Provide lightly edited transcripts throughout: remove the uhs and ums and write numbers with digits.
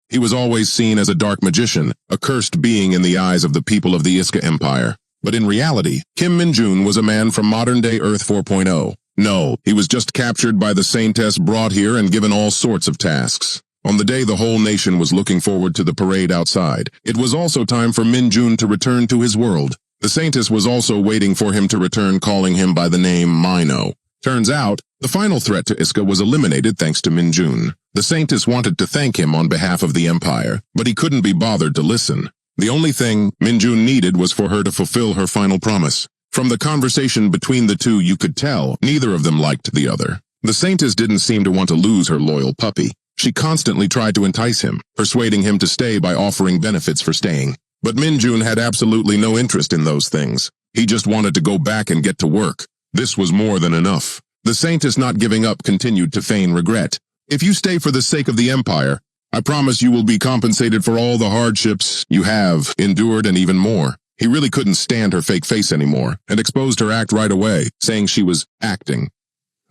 He was always seen as a dark magician, a cursed being in the eyes of the people of the Iska Empire. But in reality, Kim Min-jun was a man from modern-day Earth 4.0. No, he was just captured by the Saintess, brought here and given all sorts of tasks. On the day the whole nation was looking forward to the parade outside, it was also time for Min-jun to return to his world. The Saintess was also waiting for him to return, calling him by the name Mino. Turns out, the final threat to Iska was eliminated thanks to Min-jun. The Saintess wanted to thank him on behalf of the Empire, but he couldn't be bothered to listen. The only thing Min-jun needed was for her to fulfill her final promise. From the conversation between the two, you could tell neither of them liked the other. The Saintess didn't seem to want to lose her loyal puppy. She constantly tried to entice him, persuading him to stay by offering benefits for staying. But Min-jun had absolutely no interest in those things. He just wanted to go back and get to work. This was more than enough. The Saintess, not giving up, continued to feign regret. If you stay for the sake of the Empire, I promise you will be compensated for all the hardships you have endured and even more. He really couldn't stand her fake face anymore, and exposed her act right away, saying she was acting.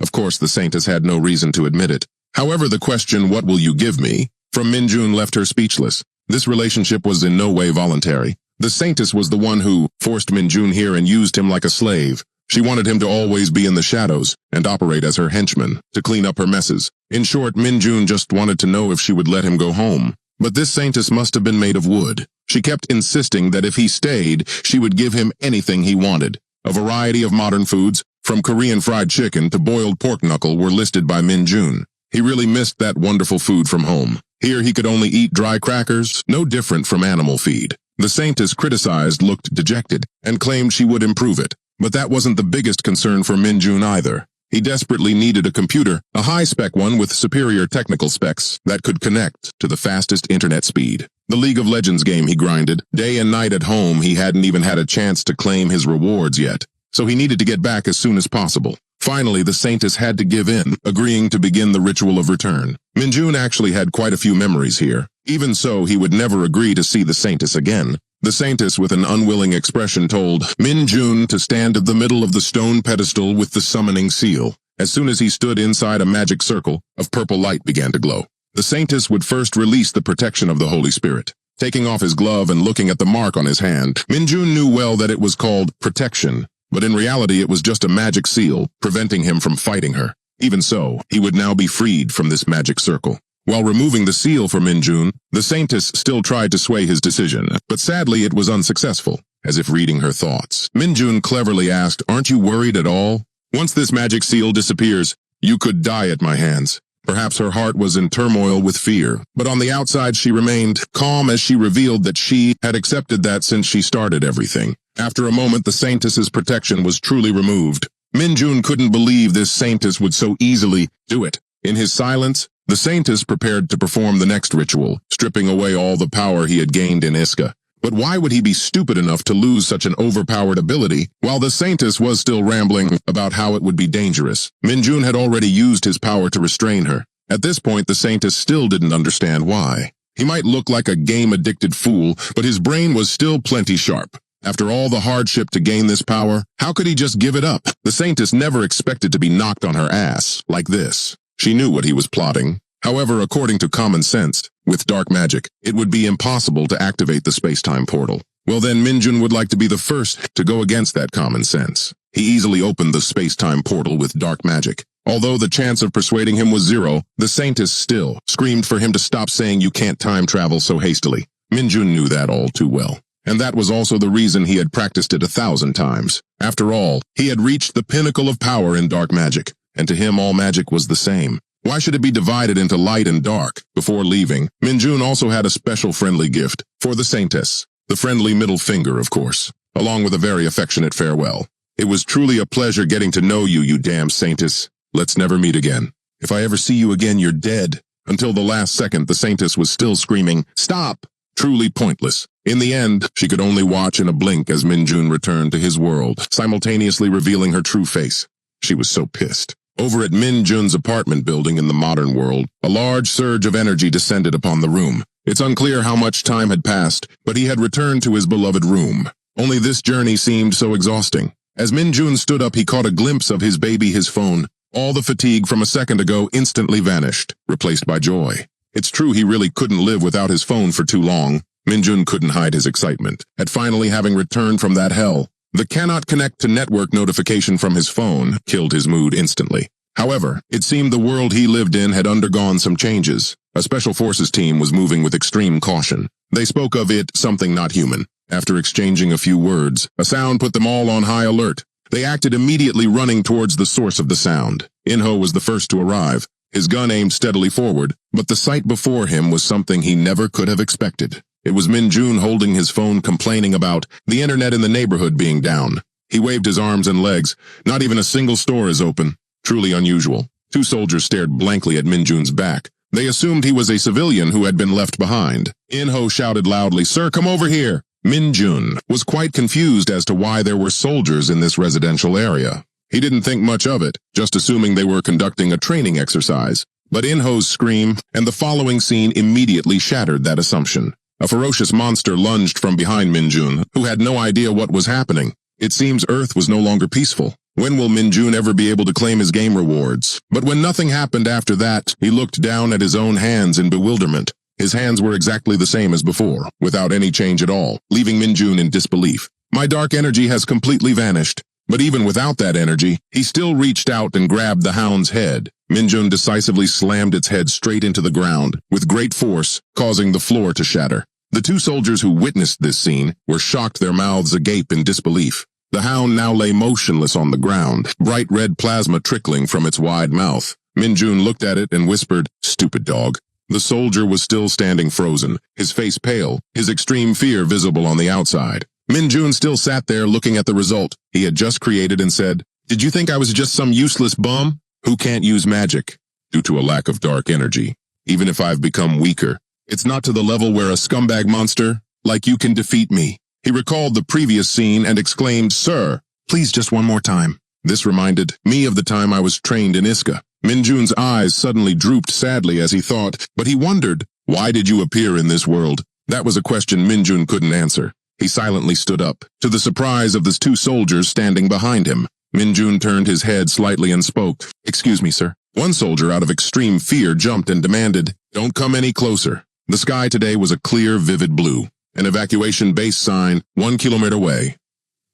Of course, the Saintess had no reason to admit it. However, the question, "What will you give me?" from Min-jun left her speechless. This relationship was in no way voluntary. The Saintess was the one who forced Min-jun here and used him like a slave. She wanted him to always be in the shadows and operate as her henchman to clean up her messes. In short, Min-jun just wanted to know if she would let him go home. But this Saintess must have been made of wood. She kept insisting that if he stayed, she would give him anything he wanted. A variety of modern foods, from Korean fried chicken to boiled pork knuckle, were listed by Min-jun. He really missed that wonderful food from home. Here he could only eat dry crackers, no different from animal feed. The Saintess, criticized, looked dejected, and claimed she would improve it. But that wasn't the biggest concern for Min-jun either. He desperately needed a computer, a high-spec one with superior technical specs that could connect to the fastest internet speed. The League of Legends game he grinded. Day and night at home, he hadn't even had a chance to claim his rewards yet. So he needed to get back as soon as possible. Finally, the Saintess had to give in, agreeing to begin the ritual of return. Min-jun actually had quite a few memories here. Even so, he would never agree to see the Saintess again. The Saintess, with an unwilling expression, told Min-jun to stand at the middle of the stone pedestal with the summoning seal. As soon as he stood inside a magic circle, of purple light began to glow. The Saintess would first release the protection of the Holy Spirit. Taking off his glove and looking at the mark on his hand, Min-jun knew well that it was called protection. But in reality, it was just a magic seal, preventing him from fighting her. Even so, he would now be freed from this magic circle. While removing the seal from Min-jun, the Saintess still tried to sway his decision, but sadly it was unsuccessful. As if reading her thoughts, Min-jun cleverly asked, "Aren't you worried at all? Once this magic seal disappears, you could die at my hands." Perhaps her heart was in turmoil with fear, but on the outside she remained calm as she revealed that she had accepted that since she started everything. After a moment, the Saintess's protection was truly removed. Min-jun couldn't believe this Saintess would so easily do it. In his silence, the Saintess prepared to perform the next ritual, stripping away all the power he had gained in Iska. But why would he be stupid enough to lose such an overpowered ability? While the Saintess was still rambling about how it would be dangerous, Min-jun had already used his power to restrain her. At this point, the Saintess still didn't understand why. He might look like a game-addicted fool, but his brain was still plenty sharp. After all the hardship to gain this power, how could he just give it up? The Saintess never expected to be knocked on her ass like this. She knew what he was plotting. However, according to common sense, with dark magic, it would be impossible to activate the space-time portal. Well then, Min-jun would like to be the first to go against that common sense. He easily opened the space-time portal with dark magic. Although the chance of persuading him was zero, the Saintess still screamed for him to stop saying you can't time travel so hastily. Min-jun knew that all too well. And that was also the reason he had practiced it 1,000 times. After all, he had reached the pinnacle of power in dark magic, and to him all magic was the same. Why should it be divided into light and dark? Before leaving, Min-jun also had a special friendly gift for the Saintess. The friendly middle finger, of course, along with a very affectionate farewell. "It was truly a pleasure getting to know you, you damn Saintess. Let's never meet again. If I ever see you again, you're dead." Until the last second, the Saintess was still screaming, "Stop!" Truly pointless. In the end, she could only watch in a blink as Min-jun returned to his world, simultaneously revealing her true face. She was so pissed. Over at Min-jun's apartment building in the modern world, a large surge of energy descended upon the room. It's unclear how much time had passed, but he had returned to his beloved room. Only this journey seemed so exhausting. As Min-jun stood up, he caught a glimpse of his baby, his phone. All the fatigue from a second ago instantly vanished, replaced by joy. It's true he really couldn't live without his phone for too long. Minjun couldn't hide his excitement at finally having returned from that hell. The cannot connect to network notification from his phone killed his mood instantly. However, it seemed the world he lived in had undergone some changes. A special forces team was moving with extreme caution. They spoke of it something not human. After exchanging a few words, a sound put them all on high alert. They acted immediately, running towards the source of the sound. Enho was the first to arrive. His gun aimed steadily forward, but the sight before him was something he never could have expected. It was Minjun holding his phone, complaining about the internet in the neighborhood being down. He waved his arms and legs. Not even a single store is open. Truly unusual. Two soldiers stared blankly at Minjun's back. They assumed he was a civilian who had been left behind. Enho shouted loudly, "Sir, come over here!" Minjun was quite confused as to why there were soldiers in this residential area. He didn't think much of it, just assuming they were conducting a training exercise. But Enho's scream and the following scene immediately shattered that assumption. A ferocious monster lunged from behind Minjun, who had no idea what was happening. It seems Earth was no longer peaceful. When will Minjun ever be able to claim his game rewards? But when nothing happened after that, he looked down at his own hands in bewilderment. His hands were exactly the same as before, without any change at all, leaving Minjun in disbelief. My dark energy has completely vanished. But even without that energy, he still reached out and grabbed the hound's head. Minjun decisively slammed its head straight into the ground, with great force, causing the floor to shatter. The two soldiers who witnessed this scene were shocked, their mouths agape in disbelief. The hound now lay motionless on the ground, bright red plasma trickling from its wide mouth. Minjun looked at it and whispered, "Stupid dog." The soldier was still standing frozen, his face pale, his extreme fear visible on the outside. Minjun still sat there looking at the result he had just created and said, "Did you think I was just some useless bum who can't use magic due to a lack of dark energy? Even if I've become weaker, it's not to the level where a scumbag monster like you can defeat me." He recalled the previous scene and exclaimed, "Sir, please just one more time." This reminded me of the time I was trained in Iska. Minjun's eyes suddenly drooped sadly as he thought, but he wondered, why did you appear in this world? That was a question Minjun couldn't answer. He silently stood up, to the surprise of the two soldiers standing behind him. Minjun turned his head slightly and spoke, "Excuse me, sir." One soldier, out of extreme fear, jumped and demanded, "Don't come any closer." The sky today was a clear, vivid blue. An evacuation base sign 1 kilometer away.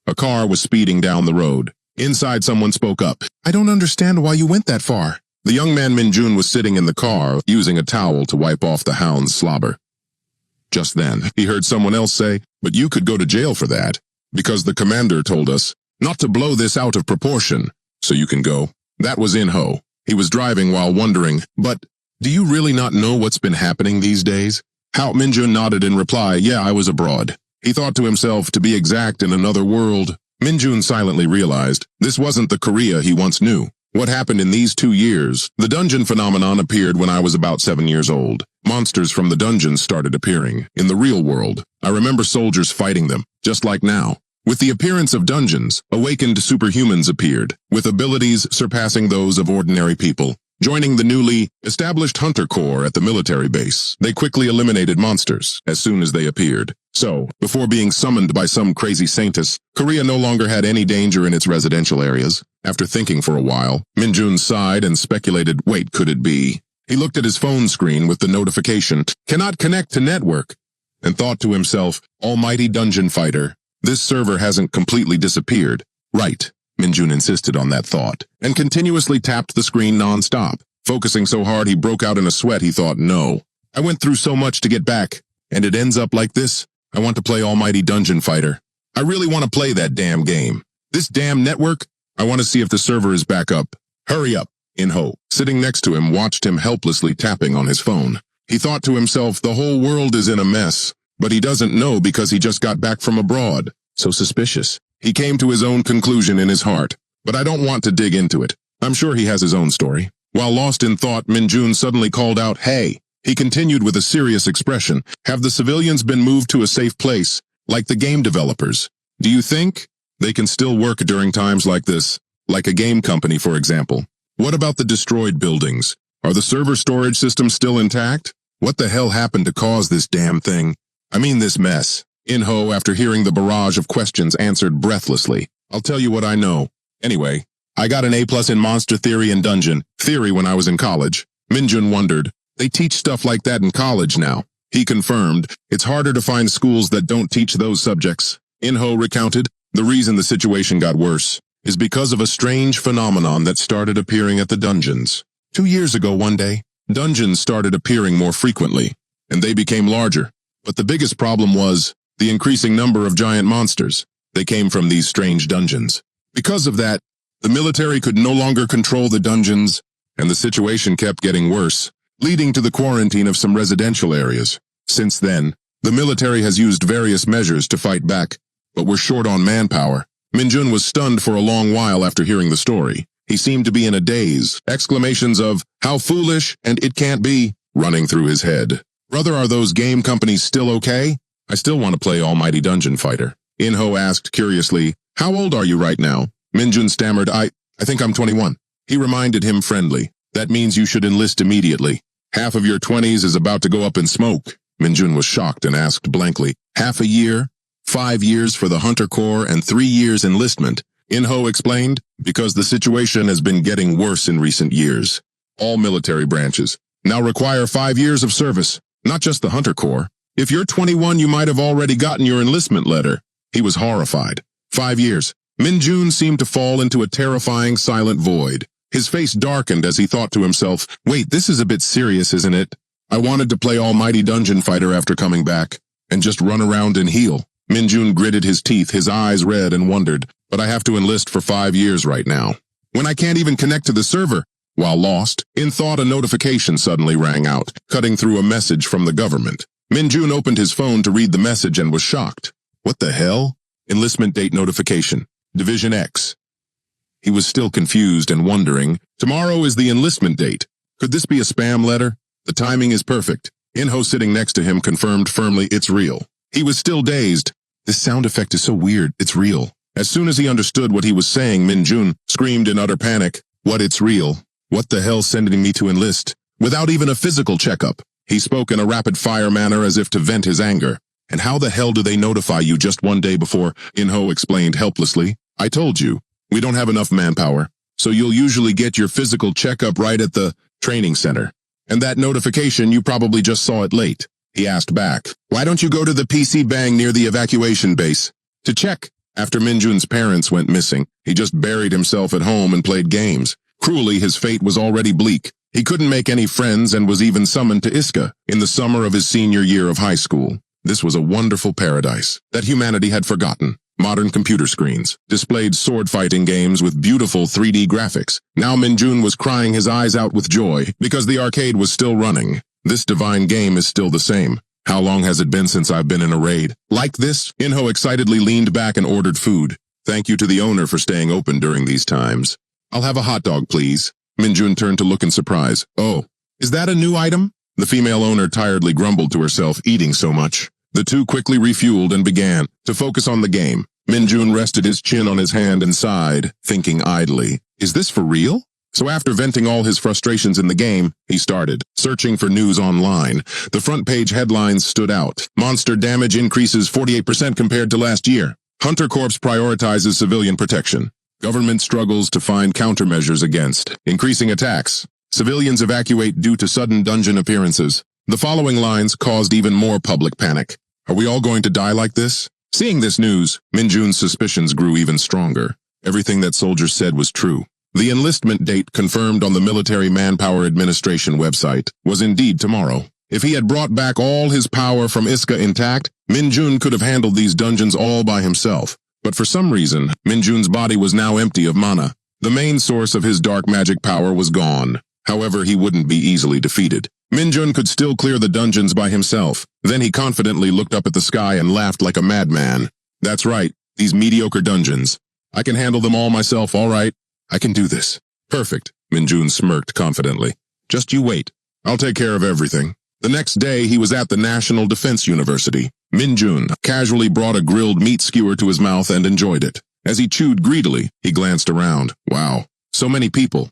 A car was speeding down the road. Inside, someone spoke up, "I don't understand why you went that far." The young man Minjun was sitting in the car, using a towel to wipe off the hound's slobber. Just then, he heard someone else say, "But you could go to jail for that, because the commander told us not to blow this out of proportion, so you can go." That was Enho. He was driving while wondering, "But do you really not know what's been happening these days?" Minjun nodded in reply, "Yeah, I was abroad." He thought to himself, to be exact, in another world. Minjun silently realized this wasn't the Korea he once knew. What happened in these 2 years? The dungeon phenomenon appeared when I was about 7 years old. Monsters from the dungeons started appearing in the real world. I remember soldiers fighting them, just like now. With the appearance of dungeons, awakened superhumans appeared, with abilities surpassing those of ordinary people. Joining the newly established Hunter Corps at the military base, they quickly eliminated monsters as soon as they appeared. So, before being summoned by some crazy saintess, Korea no longer had any danger in its residential areas. After thinking for a while, Minjun sighed and speculated, wait, could it be? He looked at his phone screen with the notification, "Cannot connect to network," and thought to himself, almighty dungeon fighter, this server hasn't completely disappeared. Right. Minjun insisted on that thought, and continuously tapped the screen non-stop. Focusing so hard he broke out in a sweat, he thought, no. I went through so much to get back, and it ends up like this? I want to play Almighty Dungeon Fighter. I really want to play that damn game. This damn network? I want to see if the server is back up. Hurry up. Enho, sitting next to him, watched him helplessly tapping on his phone. He thought to himself, the whole world is in a mess, but he doesn't know because he just got back from abroad. So suspicious. He came to his own conclusion in his heart, but I don't want to dig into it. I'm sure he has his own story. While lost in thought, Minjun suddenly called out, "Hey!" He continued with a serious expression, "Have the civilians been moved to a safe place, like the game developers? Do you think they can still work during times like this, like a game company, for example? What about the destroyed buildings? Are the server storage systems still intact? What the hell happened to cause this damn thing? I mean this mess." Enho, after hearing the barrage of questions, answered breathlessly, "I'll tell you what I know. Anyway, I got an A+ in Monster Theory and Dungeon Theory when I was in college." Minjun wondered, They teach stuff like that in college now. He confirmed, it's harder to find schools that don't teach those subjects. Enro recounted, the reason the situation got worse is because of a strange phenomenon that started appearing at the dungeons. 2 years ago one day, dungeons started appearing more frequently, and they became larger. But the biggest problem was the increasing number of giant monsters. They came from these strange dungeons. Because of that, the military could no longer control the dungeons, and the situation kept getting worse, leading to the quarantine of some residential areas. Since then, the military has used various measures to fight back, but we're short on manpower. Minjun was stunned for a long while after hearing the story. He seemed to be in a daze, exclamations of, "How foolish," and "It can't be," running through his head. "Brother, are those game companies still okay? I still want to play Almighty Dungeon Fighter." Inho asked curiously, "How old are you right now?" Minjun stammered, I think I'm 21. He reminded him friendly, "That means you should enlist immediately. Half of your 20s is about to go up in smoke." Minjun was shocked and asked blankly, "Half a year? 5 years for the Hunter Corps and 3 years enlistment?" Inho explained, "Because the situation has been getting worse in recent years. All military branches now require 5 years of service, not just the Hunter Corps. If you're 21, you might have already gotten your enlistment letter." He was horrified. 5 years. Minjun seemed to fall into a terrifying silent void. His face darkened as he thought to himself, "Wait, this is a bit serious, isn't it? I wanted to play Almighty Dungeon Fighter after coming back, and just run around and heal." Minjun gritted his teeth, his eyes red, and wondered, "But I have to enlist for 5 years right now, when I can't even connect to the server." While lost in thought, a notification suddenly rang out, cutting through a message from the government. Minjun opened his phone to read the message and was shocked. What the hell? Enlistment date notification. Division X. He was still confused and wondering, tomorrow is the enlistment date. Could this be a spam letter? The timing is perfect. Inho sitting next to him confirmed firmly, "It's real." He was still dazed. "This sound effect is so weird, it's real." As soon as he understood what he was saying, Minjun screamed in utter panic, "What, it's real? What the hell sending me to enlist? Without even a physical checkup?" He spoke in a rapid-fire manner as if to vent his anger. "And how the hell do they notify you just one day before?" Inho explained helplessly. "I told you, we don't have enough manpower, so you'll usually get your physical checkup right at the training center. And that notification, you probably just saw it late." He asked back, "Why don't you go to the PC Bang near the evacuation base to check?" After Minjun's parents went missing, he just buried himself at home and played games. Cruelly, his fate was already bleak. He couldn't make any friends and was even summoned to Iska in the summer of his senior year of high school. This was a wonderful paradise that humanity had forgotten. Modern computer screens displayed sword-fighting games with beautiful 3D graphics. Now Minjun was crying his eyes out with joy because the arcade was still running. This divine game is still the same. How long has it been since I've been in a raid like this? Inho excitedly leaned back and ordered food. "Thank you to the owner for staying open during these times. I'll have a hot dog, please." Minjun turned to look in surprise. "Oh, is that a new item?" The female owner tiredly grumbled to herself, eating so much. The two quickly refueled and began to focus on the game. Minjun rested his chin on his hand and sighed, thinking idly, "Is this for real?" So after venting all his frustrations in the game, he started searching for news online. The front page headlines stood out. Monster damage increases 48% compared to last year. Hunter Corps prioritizes civilian protection. Government struggles to find countermeasures against increasing attacks. Civilians evacuate due to sudden dungeon appearances. The following lines caused even more public panic. Are we all going to die like this? Seeing this news, Minjun's suspicions grew even stronger. Everything that soldiers said was true. The enlistment date confirmed on the Military Manpower Administration website was indeed tomorrow. If he had brought back all his power from Iska intact, Minjun could have handled these dungeons all by himself. But for some reason, Minjun's body was now empty of mana. The main source of his dark magic power was gone. However, he wouldn't be easily defeated. Minjun could still clear the dungeons by himself. Then he confidently looked up at the sky and laughed like a madman. "That's right, these mediocre dungeons. I can handle them all myself, all right? I can do this." "Perfect," Minjun smirked confidently. "Just you wait. I'll take care of everything." The next day, he was at the National Defense University. Minjun casually brought a grilled meat skewer to his mouth and enjoyed it. As he chewed greedily, he glanced around. Wow, so many people.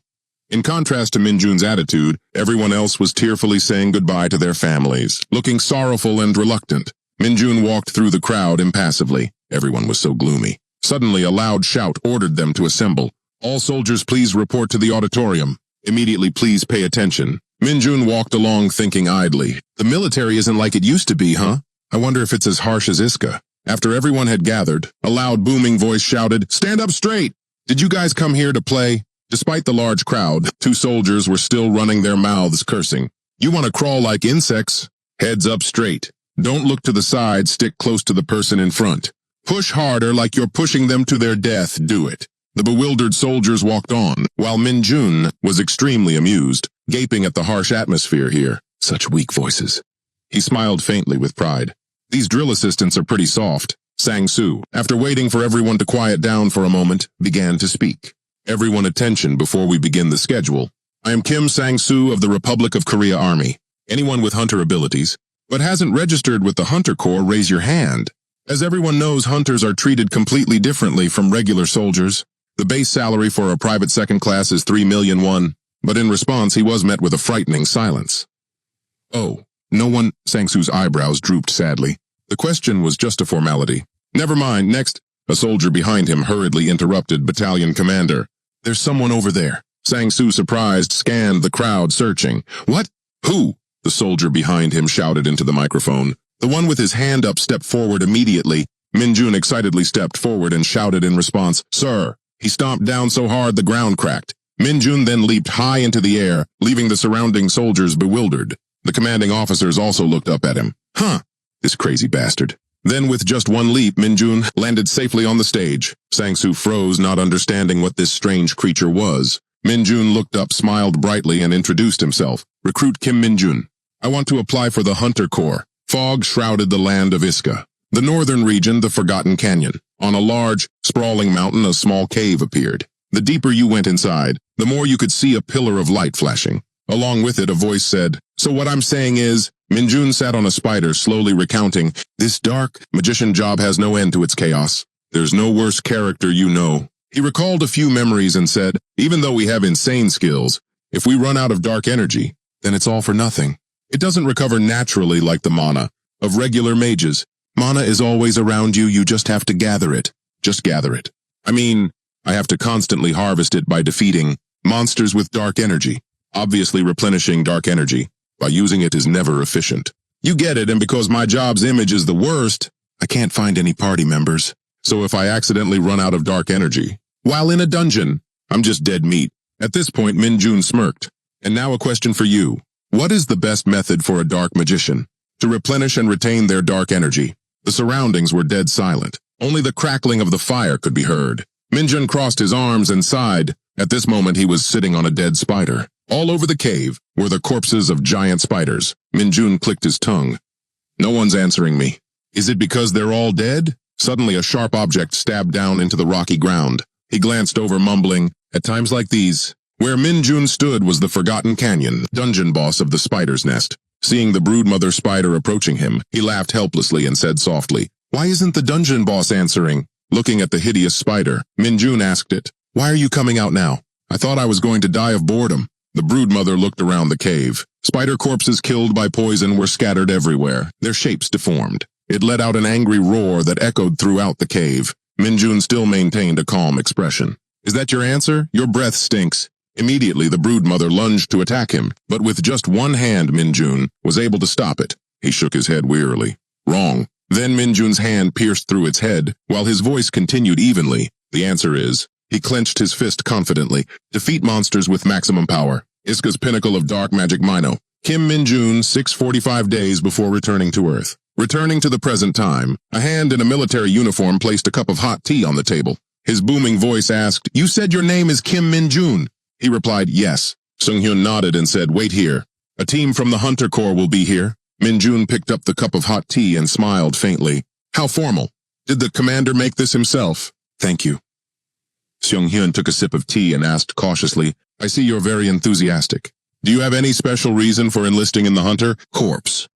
In contrast to Minjun's attitude, everyone else was tearfully saying goodbye to their families, looking sorrowful and reluctant. Minjun walked through the crowd impassively. Everyone was so gloomy. Suddenly, a loud shout ordered them to assemble. "All soldiers, please report to the auditorium. Immediately, please pay attention." Minjun walked along thinking idly. The military isn't like it used to be, huh? I wonder if it's as harsh as Iska. After everyone had gathered, a loud booming voice shouted, "Stand up straight! Did you guys come here to play?" Despite the large crowd, 2 soldiers were still running their mouths cursing. "You want to crawl like insects? Heads up straight. Don't look to the side, stick close to the person in front. Push harder like you're pushing them to their death, do it." The bewildered soldiers walked on, while Minjun was extremely amused, gaping at the harsh atmosphere here. Such weak voices. He smiled faintly with pride. "These drill assistants are pretty soft." Sang-soo, after waiting for everyone to quiet down for a moment, began to speak. "Everyone attention before we begin the schedule. I am Kim Sang-soo of the Republic of Korea Army. Anyone with hunter abilities, but hasn't registered with the Hunter Corps, raise your hand. As everyone knows, hunters are treated completely differently from regular soldiers. The base salary for a private second class is 3 million won, but in response he was met with a frightening silence. "Oh, no one," Sang-soo's eyebrows drooped sadly. "The question was just a formality." "Never mind, next." A soldier behind him hurriedly interrupted battalion commander. "There's someone over there." Sang-soo, surprised, scanned the crowd, searching. "What? Who?" The soldier behind him shouted into the microphone. The one with his hand up stepped forward immediately. Minjun excitedly stepped forward and shouted in response, "Sir." He stomped down so hard the ground cracked. Minjun then leaped high into the air, leaving the surrounding soldiers bewildered. The commanding officers also looked up at him. "Huh, this crazy bastard." Then with just one leap, Minjun landed safely on the stage. Sang-soo froze, not understanding what this strange creature was. Minjun looked up, smiled brightly, and introduced himself. "Recruit Kim Minjun. I want to apply for the Hunter Corps." Fog shrouded the land of Iska. The northern region, the Forgotten Canyon. On a large, sprawling mountain, a small cave appeared. The deeper you went inside, the more you could see a pillar of light flashing. Along with it, a voice said, "So what I'm saying is," Minjun sat on a spider, slowly recounting, "This dark magician job has no end to its chaos. There's no worse character you know." He recalled a few memories and said, "Even though we have insane skills, if we run out of dark energy, then it's all for nothing. It doesn't recover naturally like the mana of regular mages. Mana is always around you, you just have to gather it. Just gather it. I mean, I have to constantly harvest it by defeating monsters with dark energy. Obviously, replenishing dark energy by using it is never efficient. You get it, and because my job's image is the worst, I can't find any party members. So if I accidentally run out of dark energy, while in a dungeon, I'm just dead meat." At this point, Minjun smirked. "And now a question for you. What is the best method for a dark magician to replenish and retain their dark energy?" The surroundings were dead silent. Only the crackling of the fire could be heard. Minjun crossed his arms and sighed. At this moment, he was sitting on a dead spider. All over the cave were the corpses of giant spiders. Minjun clicked his tongue. "No one's answering me. Is it because they're all dead?" Suddenly, a sharp object stabbed down into the rocky ground. He glanced over, mumbling, "At times like these." Where Minjun stood was the Forgotten Canyon, dungeon boss of the spider's nest. Seeing the broodmother spider approaching him, he laughed helplessly and said softly, "Why isn't the dungeon boss answering?" Looking at the hideous spider, Minjun asked it, "Why are you coming out now? I thought I was going to die of boredom." The broodmother looked around the cave. Spider corpses killed by poison were scattered everywhere, their shapes deformed. It let out an angry roar that echoed throughout the cave. Minjun still maintained a calm expression. "Is that your answer? Your breath stinks." Immediately, the broodmother lunged to attack him, but with just one hand, Minjun was able to stop it. He shook his head wearily. "Wrong." Then Minjun's hand pierced through its head, while his voice continued evenly. "The answer is," he clenched his fist confidently, "defeat monsters with maximum power. Iska's pinnacle of dark magic Mino. Kim Minjun, 6:45 days before returning to Earth. Returning to the present time, a hand in a military uniform placed a cup of hot tea on the table. His booming voice asked, "You said your name is Kim Minjun?" He replied, "Yes." Sung-hyun nodded and said, "Wait here. A team from the Hunter Corps will be here." Minjun picked up the cup of hot tea and smiled faintly. "How formal. Did the commander make this himself?" "Thank you." Sung-hyun took a sip of tea and asked cautiously, "I see you're very enthusiastic. Do you have any special reason for enlisting in the Hunter Corps?"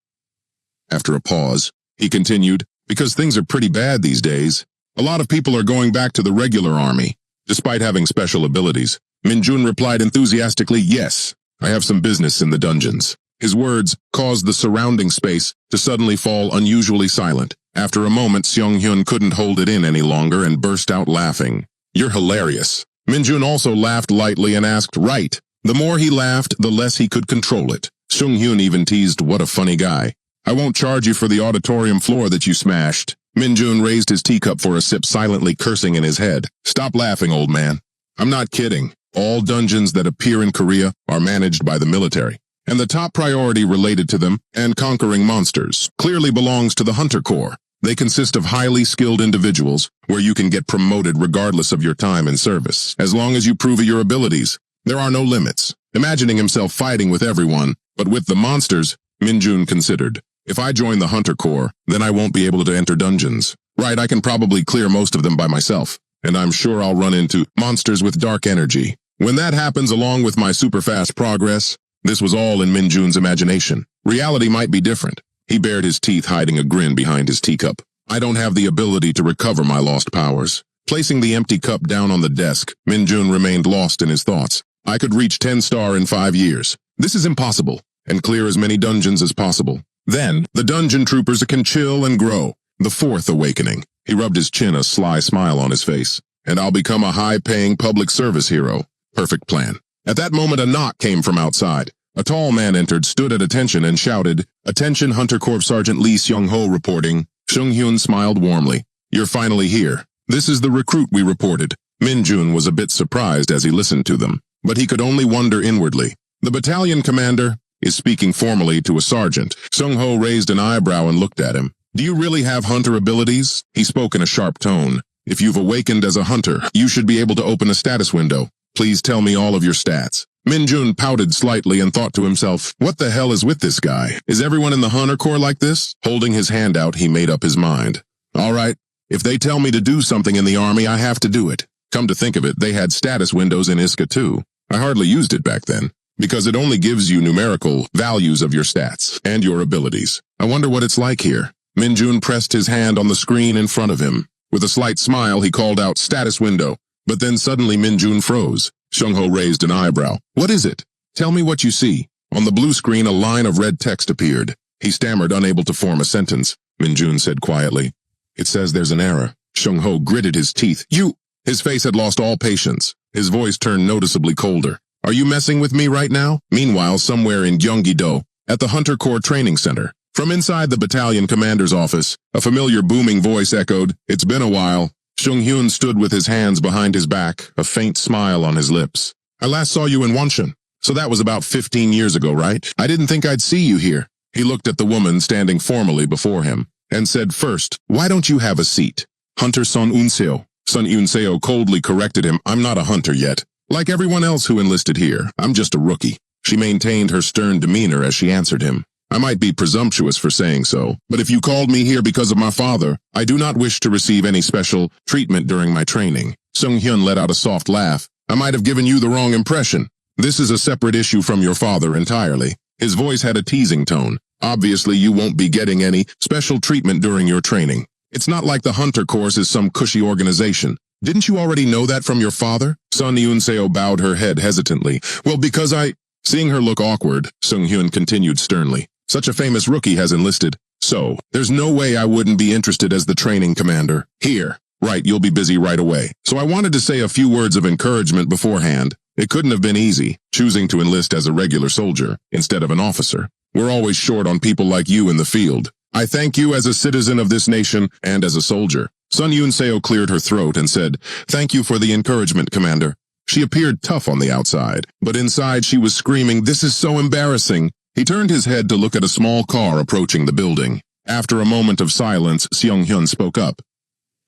After a pause, he continued, "Because things are pretty bad these days. A lot of people are going back to the regular army, despite having special abilities." Minjun replied enthusiastically, "Yes, I have some business in the dungeons." His words caused the surrounding space to suddenly fall unusually silent. After a moment, Seong-hyun couldn't hold it in any longer and burst out laughing. "You're hilarious." Minjun also laughed lightly and asked, "Right, The more he laughed, the less he could control it. Sung-hyun even teased, "What a funny guy. I won't charge you for the auditorium floor that you smashed." Min-jun raised his teacup for a sip, silently cursing in his head. "Stop laughing, old man. I'm not kidding. All dungeons that appear in Korea are managed by the military, and the top priority related to them and conquering monsters clearly belongs to the Hunter Corps. They consist of highly skilled individuals where you can get promoted regardless of your time in service, as long as you prove your abilities. There are no limits." Imagining himself fighting with everyone, but with the monsters, Min-jun considered, "If I join the Hunter Corps, then I won't be able to enter dungeons. Right, I can probably clear most of them by myself, and I'm sure I'll run into monsters with dark energy. When that happens along with my super-fast progress," this was all in Min-jun's imagination. Reality might be different. He bared his teeth, hiding a grin behind his teacup. "I don't have the ability to recover my lost powers." Placing the empty cup down on the desk, Min-jun remained lost in his thoughts. "I could reach 10-star in 5 years. This is impossible, and clear as many dungeons as possible. Then, the dungeon troopers can chill and grow. The fourth awakening." He rubbed his chin, a sly smile on his face. "And I'll become a high-paying public service hero. Perfect plan." At that moment, a knock came from outside. A tall man entered, stood at attention, and shouted, "Attention, Hunter Corps Sergeant Lee Seung-ho reporting." Sung-hyun smiled warmly. "You're finally here. This is the recruit we reported." Min-jun was a bit surprised as he listened to them, but he could only wonder inwardly. "The battalion commander is speaking formally to a sergeant." Sung-ho raised an eyebrow and looked at him. "Do you really have hunter abilities?" He spoke in a sharp tone. "If you've awakened as a hunter, you should be able to open a status window. Please tell me all of your stats." Min-jun pouted slightly and thought to himself, "What the hell is with this guy? Is everyone in the Hunter Corps like this?" Holding his hand out, he made up his mind. "All right, if they tell me to do something in the army, I have to do it." Come to think of it, they had status windows in Iska too. I hardly used it back then, because it only gives you numerical values of your stats and your abilities. I wonder what it's like here. Min-jun pressed his hand on the screen in front of him. With a slight smile, he called out, "Status window." But then suddenly Min-jun froze. Sung-ho raised an eyebrow. "What is it? Tell me what you see." On the blue screen, a line of red text appeared. He stammered, unable to form a sentence. Min-jun said quietly, "It says there's an error." Sung-ho gritted his teeth. "You—" His face had lost all patience. His voice turned noticeably colder. "Are you messing with me right now?" Meanwhile, somewhere in Gyeonggi-do, at the Hunter Corps Training Center, from inside the battalion commander's office, a familiar booming voice echoed, "It's been a while." Sung-hyun stood with his hands behind his back, a faint smile on his lips. "I last saw you in Woncheon, so that was about 15 years ago, right? I didn't think I'd see you here." He looked at the woman standing formally before him, and said, "First, why don't you have a seat?" "Hunter Son Unseo." Sun Unseo coldly corrected him, "I'm not a hunter yet. Like everyone else who enlisted here, I'm just a rookie." She maintained her stern demeanor as she answered him. "I might be presumptuous for saying so, but if you called me here because of my father, I do not wish to receive any special treatment during my training." Sung-hyun let out a soft laugh. "I might have given you the wrong impression. This is a separate issue from your father entirely." His voice had a teasing tone. "Obviously, you won't be getting any special treatment during your training. It's not like the Hunter Corps is some cushy organization. Didn't you already know that from your father?" Sun Yunseo bowed her head hesitantly. "Well, because I—" Seeing her look awkward, Sung-hyun continued sternly. "Such a famous rookie has enlisted. So, there's no way I wouldn't be interested as the training commander. Here. Right, you'll be busy right away. So I wanted to say a few words of encouragement beforehand. It couldn't have been easy, choosing to enlist as a regular soldier instead of an officer. We're always short on people like you in the field. I thank you as a citizen of this nation and as a soldier." Sun Yunseo cleared her throat and said, "Thank you for the encouragement, Commander." She appeared tough on the outside, but inside she was screaming, "This is so embarrassing." He turned his head to look at a small car approaching the building. After a moment of silence, Seong-hyun spoke up.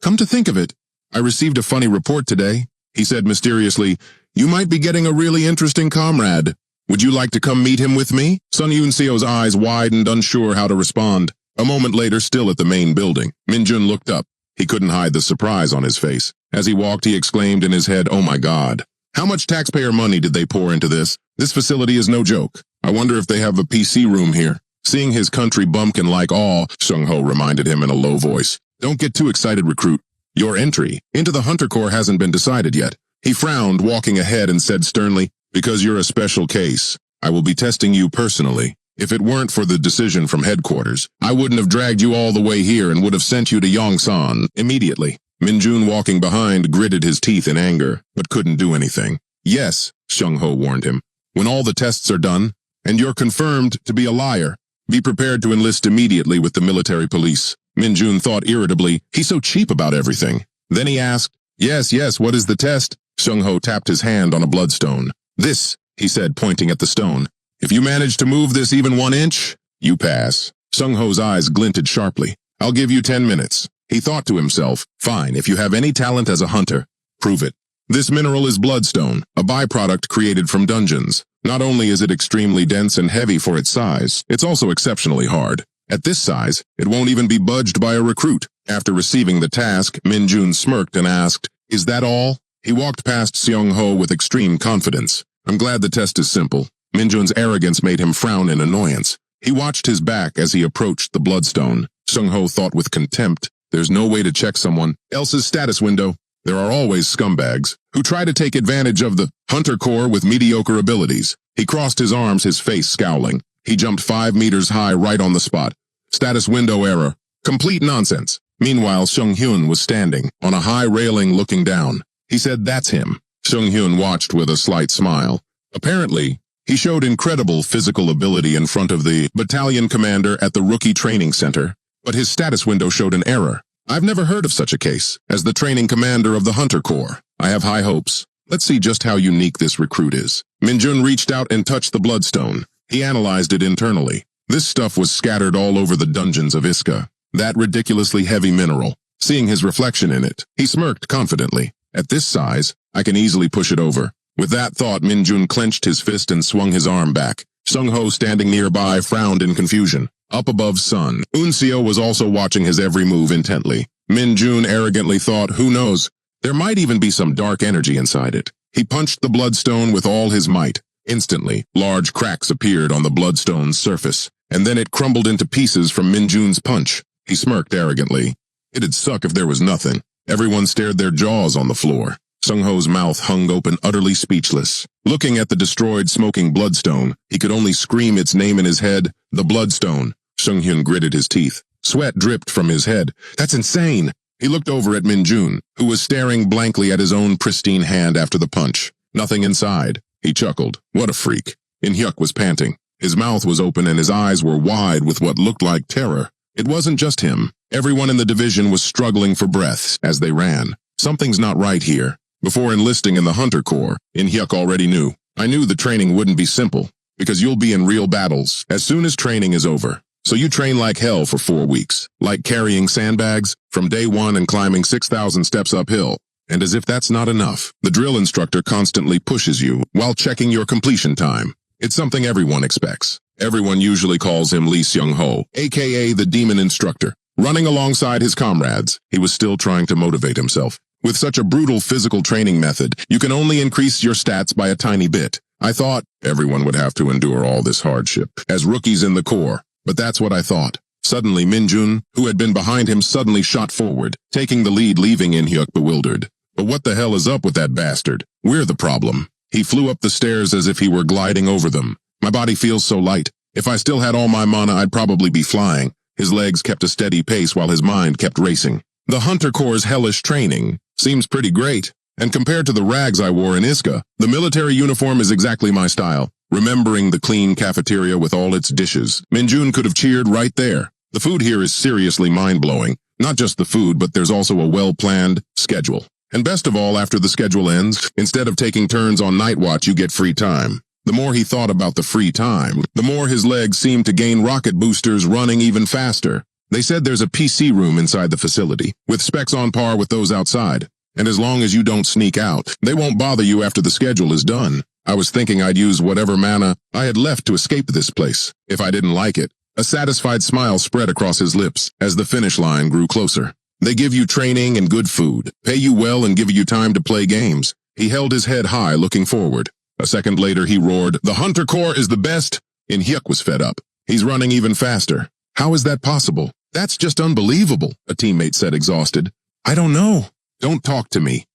"Come to think of it, I received a funny report today." He said mysteriously, "You might be getting a really interesting comrade. Would you like to come meet him with me?" Sun Yunseo's eyes widened, unsure how to respond. A moment later, still at the main building, Min-jun looked up. He couldn't hide the surprise on his face. As he walked, he exclaimed in his head, "Oh my God. How much taxpayer money did they pour into this? This facility is no joke. I wonder if they have a PC room here." Seeing his country bumpkin like awe, Sung-ho reminded him in a low voice, "Don't get too excited, recruit. Your entry into the Hunter Corps hasn't been decided yet." He frowned, walking ahead, and said sternly, "Because you're a special case, I will be testing you personally. If it weren't for the decision from headquarters, I wouldn't have dragged you all the way here and would have sent you to Yongsan immediately." Min-jun, walking behind, gritted his teeth in anger, but couldn't do anything. "Yes," Sung-ho warned him. When all the tests are done, and you're confirmed to be a liar, be prepared to enlist immediately with the military police. Min-jun thought irritably, he's so cheap about everything. Then he asked, yes, what is the test? Sung-ho tapped his hand on a bloodstone. This, he said, pointing at the stone. If you manage to move this even 1 inch, you pass. Sung-ho's eyes glinted sharply. I'll give you 10 minutes. He thought to himself, fine, if you have any talent as a hunter, prove it. This mineral is bloodstone, a byproduct created from dungeons. Not only is it extremely dense and heavy for its size, it's also exceptionally hard. At this size, it won't even be budged by a recruit. After receiving the task, Min-jun smirked and asked, is that all? He walked past Seong-ho with extreme confidence. I'm glad the test is simple. Min-jun's arrogance made him frown in annoyance. He watched his back as he approached the bloodstone. Seong-ho thought with contempt, there's no way to check someone else's status window. There are always scumbags who try to take advantage of the hunter core with mediocre abilities. He crossed his arms, his face scowling. He jumped 5 meters high right on the spot. Status window error. Complete nonsense. Meanwhile, Seung-hyun was standing on a high railing looking down. He said, that's him. Seung-hyun watched with a slight smile. Apparently, he showed incredible physical ability in front of the battalion commander at the rookie training center, but his status window showed an error. I've never heard of such a case. As the training commander of the Hunter Corps, I have high hopes. Let's see just how unique this recruit is. Min-jun reached out and touched the bloodstone. He analyzed it internally. This stuff was scattered all over the dungeons of Iska. That ridiculously heavy mineral. Seeing his reflection in it, he smirked confidently. At this size, I can easily push it over. With that thought, Min-jun clenched his fist and swung his arm back. Sung-ho, standing nearby, frowned in confusion. Up above Sun, Unseo was also watching his every move intently. Min-jun arrogantly thought, who knows, there might even be some dark energy inside it. He punched the bloodstone with all his might. Instantly, large cracks appeared on the bloodstone's surface, and then it crumbled into pieces from Min-jun's punch. He smirked arrogantly. It'd suck if there was nothing. Everyone stared their jaws on the floor. Sung-ho's mouth hung open, utterly speechless. Looking at the destroyed, smoking bloodstone, he could only scream its name in his head, the bloodstone. Seung-hyun gritted his teeth. Sweat dripped from his head. That's insane! He looked over at Min-jun, who was staring blankly at his own pristine hand after the punch. Nothing inside. He chuckled. What a freak. In-hyuk was panting. His mouth was open and his eyes were wide with what looked like terror. It wasn't just him. Everyone in the division was struggling for breaths as they ran. Something's not right here. Before enlisting in the Hunter Corps, In-hyuk already knew. I knew the training wouldn't be simple, because you'll be in real battles as soon as training is over. So you train like hell for 4 weeks, like carrying sandbags from day 1 and climbing 6,000 steps uphill. And as if that's not enough, the drill instructor constantly pushes you while checking your completion time. It's something everyone expects. Everyone usually calls him Lee Seung-ho, aka the demon instructor. Running alongside his comrades, he was still trying to motivate himself. With such a brutal physical training method, you can only increase your stats by a tiny bit. I thought everyone would have to endure all this hardship as rookies in the Corps, but that's what I thought. Suddenly, Min-jun, who had been behind him, suddenly shot forward, taking the lead, leaving In-hyuk bewildered. But what the hell is up with that bastard? We're the problem. He flew up the stairs as if he were gliding over them. My body feels so light. If I still had all my mana, I'd probably be flying. His legs kept a steady pace while his mind kept racing. The Hunter Corps' hellish training seems pretty great, and compared to the rags I wore in Iska, the military uniform is exactly my style. Remembering the clean cafeteria with all its dishes, Min-jun could have cheered right there. The food here is seriously mind-blowing. Not just the food, but there's also a well-planned schedule. And best of all, after the schedule ends, instead of taking turns on night watch, you get free time. The more he thought about the free time, the more his legs seemed to gain rocket boosters, running even faster. They said there's a PC room inside the facility, with specs on par with those outside. And as long as you don't sneak out, they won't bother you after the schedule is done. I was thinking I'd use whatever mana I had left to escape this place, if I didn't like it. A satisfied smile spread across his lips as the finish line grew closer. They give you training and good food, pay you well and give you time to play games. He held his head high, looking forward. A second later, he roared, "The Hunter Corps is the best!" In-hyuk was fed up. He's running even faster. How is that possible? That's just unbelievable, a teammate said, exhausted. I don't know. Don't talk to me.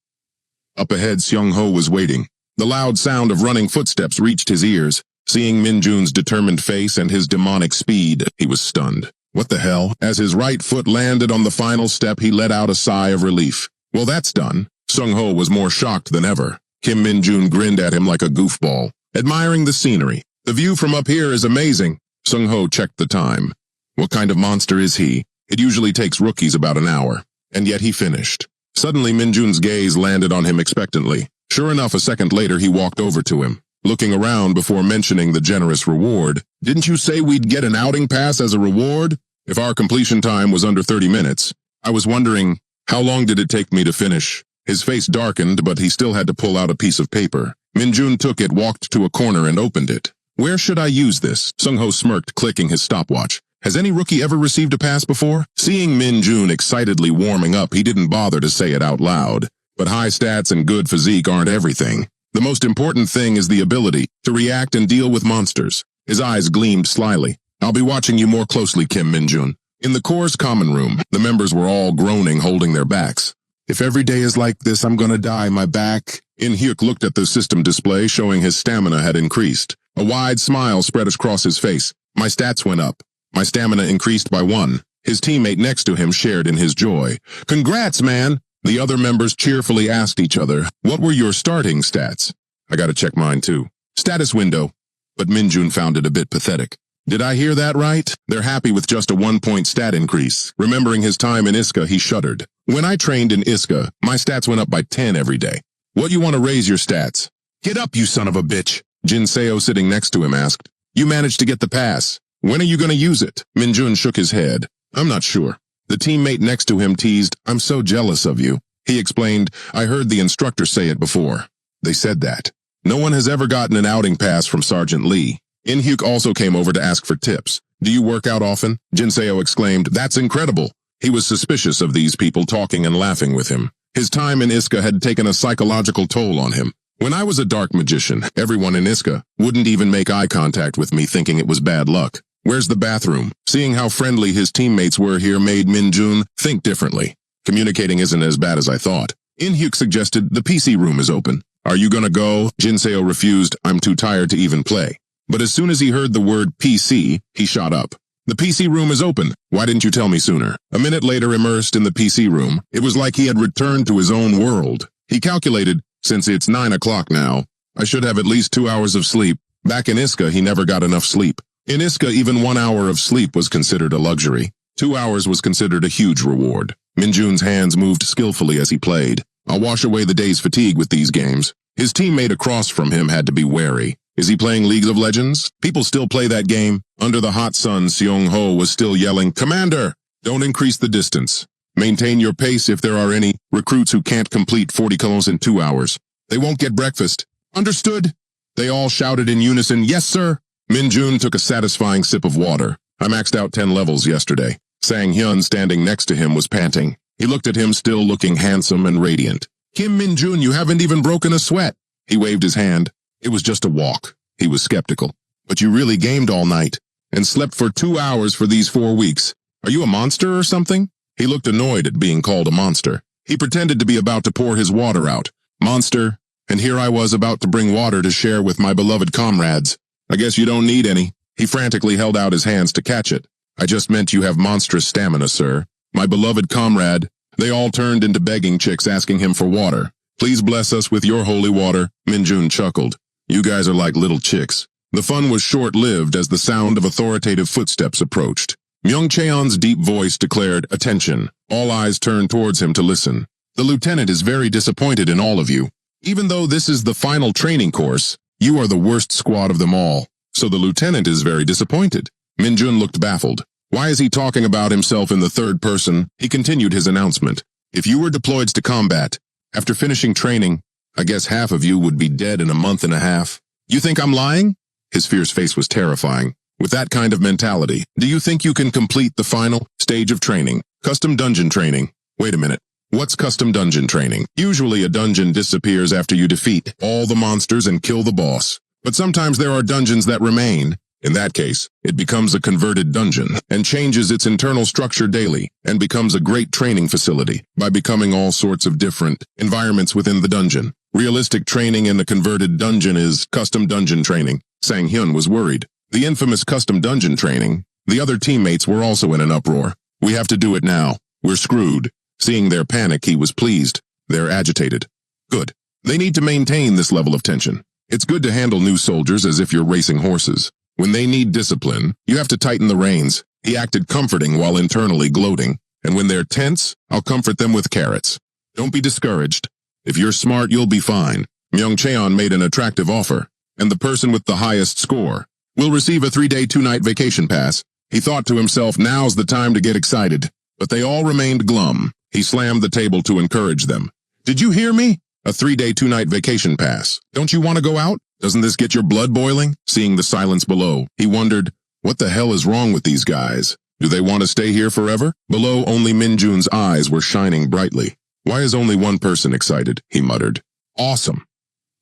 Up ahead, Seung-ho was waiting. The loud sound of running footsteps reached his ears. Seeing Min-jun's determined face and his demonic speed, he was stunned. What the hell? As his right foot landed on the final step, he let out a sigh of relief. Well, that's done. Seung-ho was more shocked than ever. Kim Min-jun grinned at him like a goofball. admiring the scenery. The view from up here is amazing. Sung-ho checked the time. What kind of monster is he? It usually takes rookies about an hour. And yet he finished. Suddenly Minjun's gaze landed on him expectantly. Sure enough, a second later he walked over to him, looking around before mentioning the generous reward. Didn't you say we'd get an outing pass as a reward? If our completion time was under 30 minutes, I was wondering, how long did it take me to finish? His face darkened, but he still had to pull out a piece of paper. Minjun took it, walked to a corner, and opened it. Where should I use this? Sung-ho smirked, clicking his stopwatch. Has any rookie ever received a pass before? Seeing Minjun excitedly warming up, he didn't bother to say it out loud. But high stats and good physique aren't everything. The most important thing is the ability to react and deal with monsters. His eyes gleamed slyly. I'll be watching you more closely, Kim Minjun. In the Corps' common room, the members were all groaning, holding their backs. If every day is like this, I'm gonna die, my back. In-hyuk looked at the system display, showing his stamina had increased. A wide smile spread across his face. My stats went up. My stamina increased by 1. His teammate next to him shared in his joy. Congrats, man! The other members cheerfully asked each other, what were your starting stats? I gotta check mine too. Status window. But Minjun found it a bit pathetic. Did I hear that right? They're happy with just a 1-point stat increase. Remembering his time in Iska, he shuddered. When I trained in Iska, my stats went up by 10 every day. What you want to raise your stats? Get up, you son of a bitch! Jinseo sitting next to him asked. You managed to get the pass. When are you going to use it? Minjun shook his head. I'm not sure. The teammate next to him teased, I'm so jealous of you. He explained, I heard the instructor say it before. They said that. No one has ever gotten an outing pass from Sergeant Lee. In-hyuk also came over to ask for tips. Do you work out often? Jinseo exclaimed, that's incredible. He was suspicious of these people talking and laughing with him. His time in Iska had taken a psychological toll on him. When I was a dark magician, everyone in Iska wouldn't even make eye contact with me, thinking it was bad luck. Where's the bathroom? Seeing how friendly his teammates were here made Minjun think differently. Communicating isn't as bad as I thought. In-hyuk suggested the PC room is open. Are you gonna go? Jinseo refused, I'm too tired to even play. But as soon as he heard the word PC, he shot up. The PC room is open. Why didn't you tell me sooner? A minute later, immersed in the PC room, it was like he had returned to his own world. He calculated, since it's 9 o'clock now, I should have at least 2 hours of sleep. Back in Iska, he never got enough sleep. In Iska, even 1 hour of sleep was considered a luxury. 2 hours was considered a huge reward. Minjun's hands moved skillfully as he played. I'll wash away the day's fatigue with these games. His teammate across from him had to be wary. Is he playing League of Legends? People still play that game. Under the hot sun, Seong-ho was still yelling, Commander! Don't increase the distance. Maintain your pace if there are any recruits who can't complete 40 kilos in 2 hours. They won't get breakfast. Understood? They all shouted in unison, yes, sir. Minjun took a satisfying sip of water. I maxed out 10 levels yesterday. Sang-hyun, standing next to him, was panting. He looked at him, still looking handsome and radiant. Kim Minjun, you haven't even broken a sweat. He waved his hand. It was just a walk. He was skeptical. But you really gamed all night and slept for 2 hours for these 4 weeks. Are you a monster or something? He looked annoyed at being called a monster. He pretended to be about to pour his water out. Monster. And here I was about to bring water to share with my beloved comrades. I guess you don't need any. He frantically held out his hands to catch it. I just meant you have monstrous stamina, sir. My beloved comrade. They all turned into begging chicks asking him for water. Please bless us with your holy water. Minjun chuckled. You guys are like little chicks. The fun was short-lived as the sound of authoritative footsteps approached. Myung-cheon's deep voice declared, attention. All eyes turned towards him to listen. The lieutenant is very disappointed in all of you. Even though this is the final training course, you are the worst squad of them all. So the lieutenant is very disappointed. Minjun looked baffled. Why is he talking about himself in the third person? He continued his announcement. If you were deployed to combat, after finishing training, I guess half of you would be dead in a month and a half. You think I'm lying? His fierce face was terrifying. With that kind of mentality, do you think you can complete the final stage of training? Custom dungeon training. Wait a minute. What's custom dungeon training? Usually a dungeon disappears after you defeat all the monsters and kill the boss. But sometimes there are dungeons that remain. In that case, it becomes a converted dungeon and changes its internal structure daily and becomes a great training facility by becoming all sorts of different environments within the dungeon. Realistic training in the converted dungeon is custom dungeon training. Sang-hyun was worried. The infamous custom dungeon training. The other teammates were also in an uproar. We have to do it now. We're screwed. Seeing their panic, he was pleased. They're agitated. Good. They need to maintain this level of tension. It's good to handle new soldiers as if you're racing horses. When they need discipline, you have to tighten the reins. He acted comforting while internally gloating. And when they're tense, I'll comfort them with carrots. Don't be discouraged. If you're smart, you'll be fine. Myung-cheon made an attractive offer, and the person with the highest score will receive a 3-day, 2-night vacation pass. He thought to himself, now's the time to get excited. But they all remained glum. He slammed the table to encourage them. Did you hear me? A 3-day, 2-night vacation pass. Don't you want to go out? Doesn't this get your blood boiling? Seeing the silence below, he wondered, what the hell is wrong with these guys? Do they want to stay here forever? Below, only Minjun's eyes were shining brightly. Why is only one person excited? He muttered. Awesome.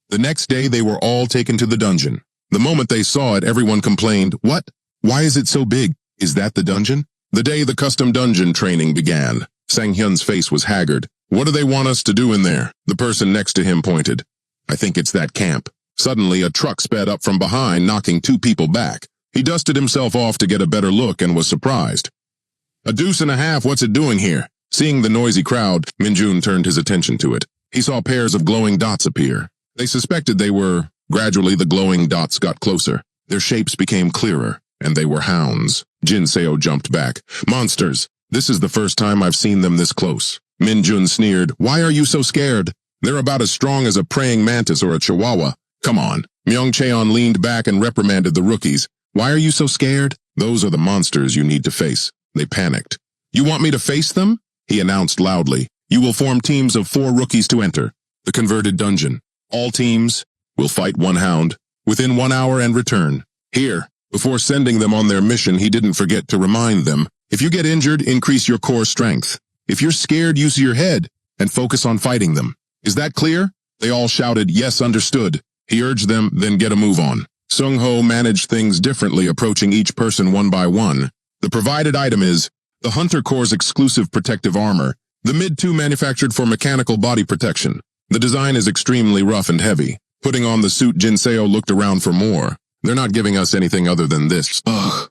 The next day, they were all taken to the dungeon. The moment they saw it, everyone complained, what? Why is it so big? Is that the dungeon? The day the custom dungeon training began, Sang-hyun's face was haggard. What do they want us to do in there? The person next to him pointed. I think it's that camp. Suddenly, a truck sped up from behind, knocking 2 people back. He dusted himself off to get a better look and was surprised. A 2.5, what's it doing here? Seeing the noisy crowd, Minjun turned his attention to it. He saw pairs of glowing dots appear. They suspected they were. Gradually, the glowing dots got closer. Their shapes became clearer, and they were hounds. Jin Seo jumped back. Monsters! This is the first time I've seen them this close. Minjun sneered. Why are you so scared? They're about as strong as a praying mantis or a chihuahua. Come on. Myung-cheon leaned back and reprimanded the rookies. Why are you so scared? Those are the monsters you need to face. They panicked. You want me to face them? He announced loudly. You will form teams of 4 rookies to enter the converted dungeon. All teams will fight 1 hound within 1 hour and return. Here, before sending them on their mission, he didn't forget to remind them. If you get injured, increase your core strength. If you're scared, use your head and focus on fighting them. Is that clear? They all shouted, yes, understood. He urged them, then get a move on. Sung-ho managed things differently, approaching each person one by one. The provided item is the Hunter Core's exclusive protective armor, the Mid-2 manufactured for mechanical body protection. The design is extremely rough and heavy. Putting on the suit, Jin Seo looked around for more. They're not giving us anything other than this. Ugh.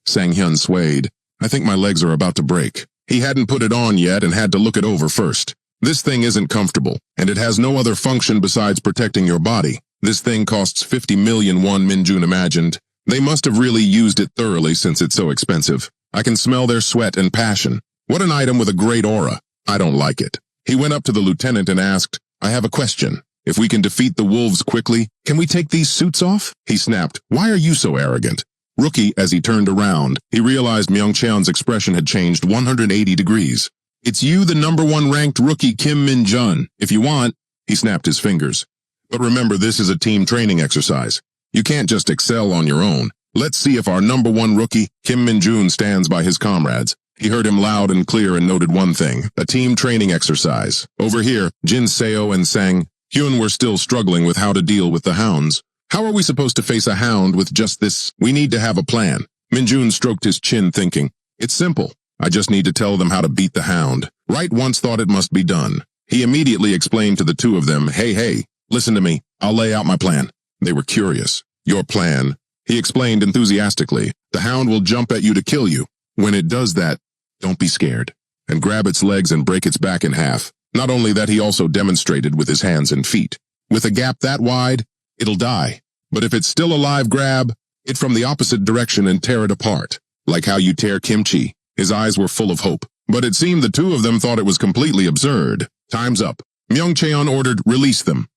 Sang-hyun swayed. I think my legs are about to break. He hadn't put it on yet and had to look it over first. This thing isn't comfortable, and it has no other function besides protecting your body. This thing costs 50 million won, Minjun imagined. They must have really used it thoroughly since it's so expensive. I can smell their sweat and passion. What an item with a great aura. I don't like it. He went up to the lieutenant and asked, I have a question. If we can defeat the wolves quickly, can we take these suits off? He snapped, why are you so arrogant? Rookie, as he turned around, he realized Myung-cheon's expression had changed 180 degrees. It's you, the number 1 ranked rookie Kim Min-jun. If you want, he snapped his fingers. But remember, this is a team training exercise. You can't just excel on your own. Let's see if our number 1 rookie, Kim Min-jun, stands by his comrades. He heard him loud and clear and noted one thing, a team training exercise. Over here, Jin Seo and Sang-hyun were still struggling with how to deal with the hounds. How are we supposed to face a hound with just this? We need to have a plan. Minjun stroked his chin, thinking, it's simple. I just need to tell them how to beat the hound. Wright once thought it must be done. He immediately explained to the 2 of them, hey, listen to me. I'll lay out my plan. They were curious. Your plan? He explained enthusiastically. The hound will jump at you to kill you. When it does that, don't be scared. And grab its legs and break its back in half. Not only that, he also demonstrated with his hands and feet. With a gap that wide, it'll die. But if it's still alive, grab it from the opposite direction and tear it apart. Like how you tear kimchi. His eyes were full of hope. But it seemed the 2 of them thought it was completely absurd. Time's up. Myung-cheon ordered, release them.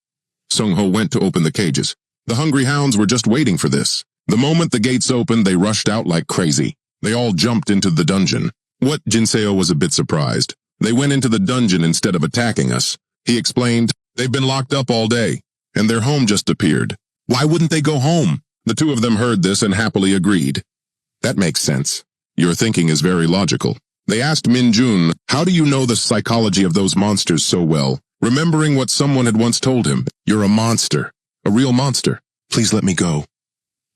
Sung-ho went to open the cages. The hungry hounds were just waiting for this. The moment the gates opened, they rushed out like crazy. They all jumped into the dungeon. What? Jin Seo was a bit surprised. They went into the dungeon instead of attacking us. He explained, they've been locked up all day, and their home just appeared. Why wouldn't they go home? The 2 of them heard this and happily agreed. That makes sense. Your thinking is very logical. They asked Minjun, how do you know the psychology of those monsters so well? Remembering what someone had once told him, you're a monster, a real monster. Please let me go.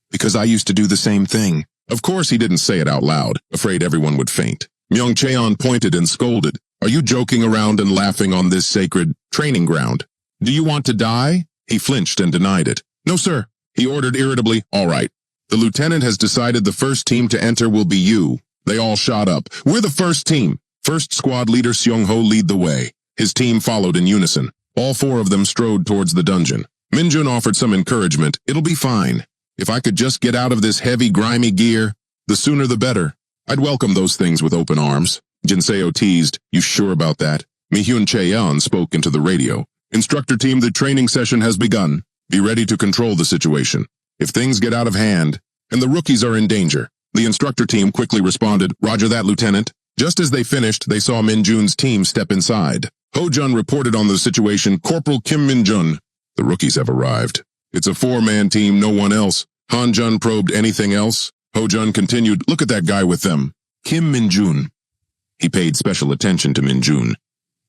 Because I used to do the same thing. Of course he didn't say it out loud, afraid everyone would faint. Myung-cheon pointed and scolded. Are you joking around and laughing on this sacred training ground? Do you want to die? He flinched and denied it. No, sir. He ordered irritably, all right. The lieutenant has decided the first team to enter will be you. They all shot up. We're the first team. First squad leader Seung-ho lead the way. His team followed in unison. All 4 of them strode towards the dungeon. Minjun offered some encouragement. It'll be fine. If I could just get out of this heavy, grimy gear, the sooner the better. I'd welcome those things with open arms. Jinseo teased, you sure about that? Mihyun Cheon spoke into the radio. Instructor team, the training session has begun. Be ready to control the situation. If things get out of hand, and the rookies are in danger. The instructor team quickly responded, Roger that, Lieutenant. Just as they finished, they saw Minjun's team step inside. Ho-jun reported on the situation, Corporal Kim Minjun. The rookies have arrived. It's a 4-man team, no one else. Han-jun probed anything else. Ho-jun continued, look at that guy with them. Kim Minjun. He paid special attention to Minjun.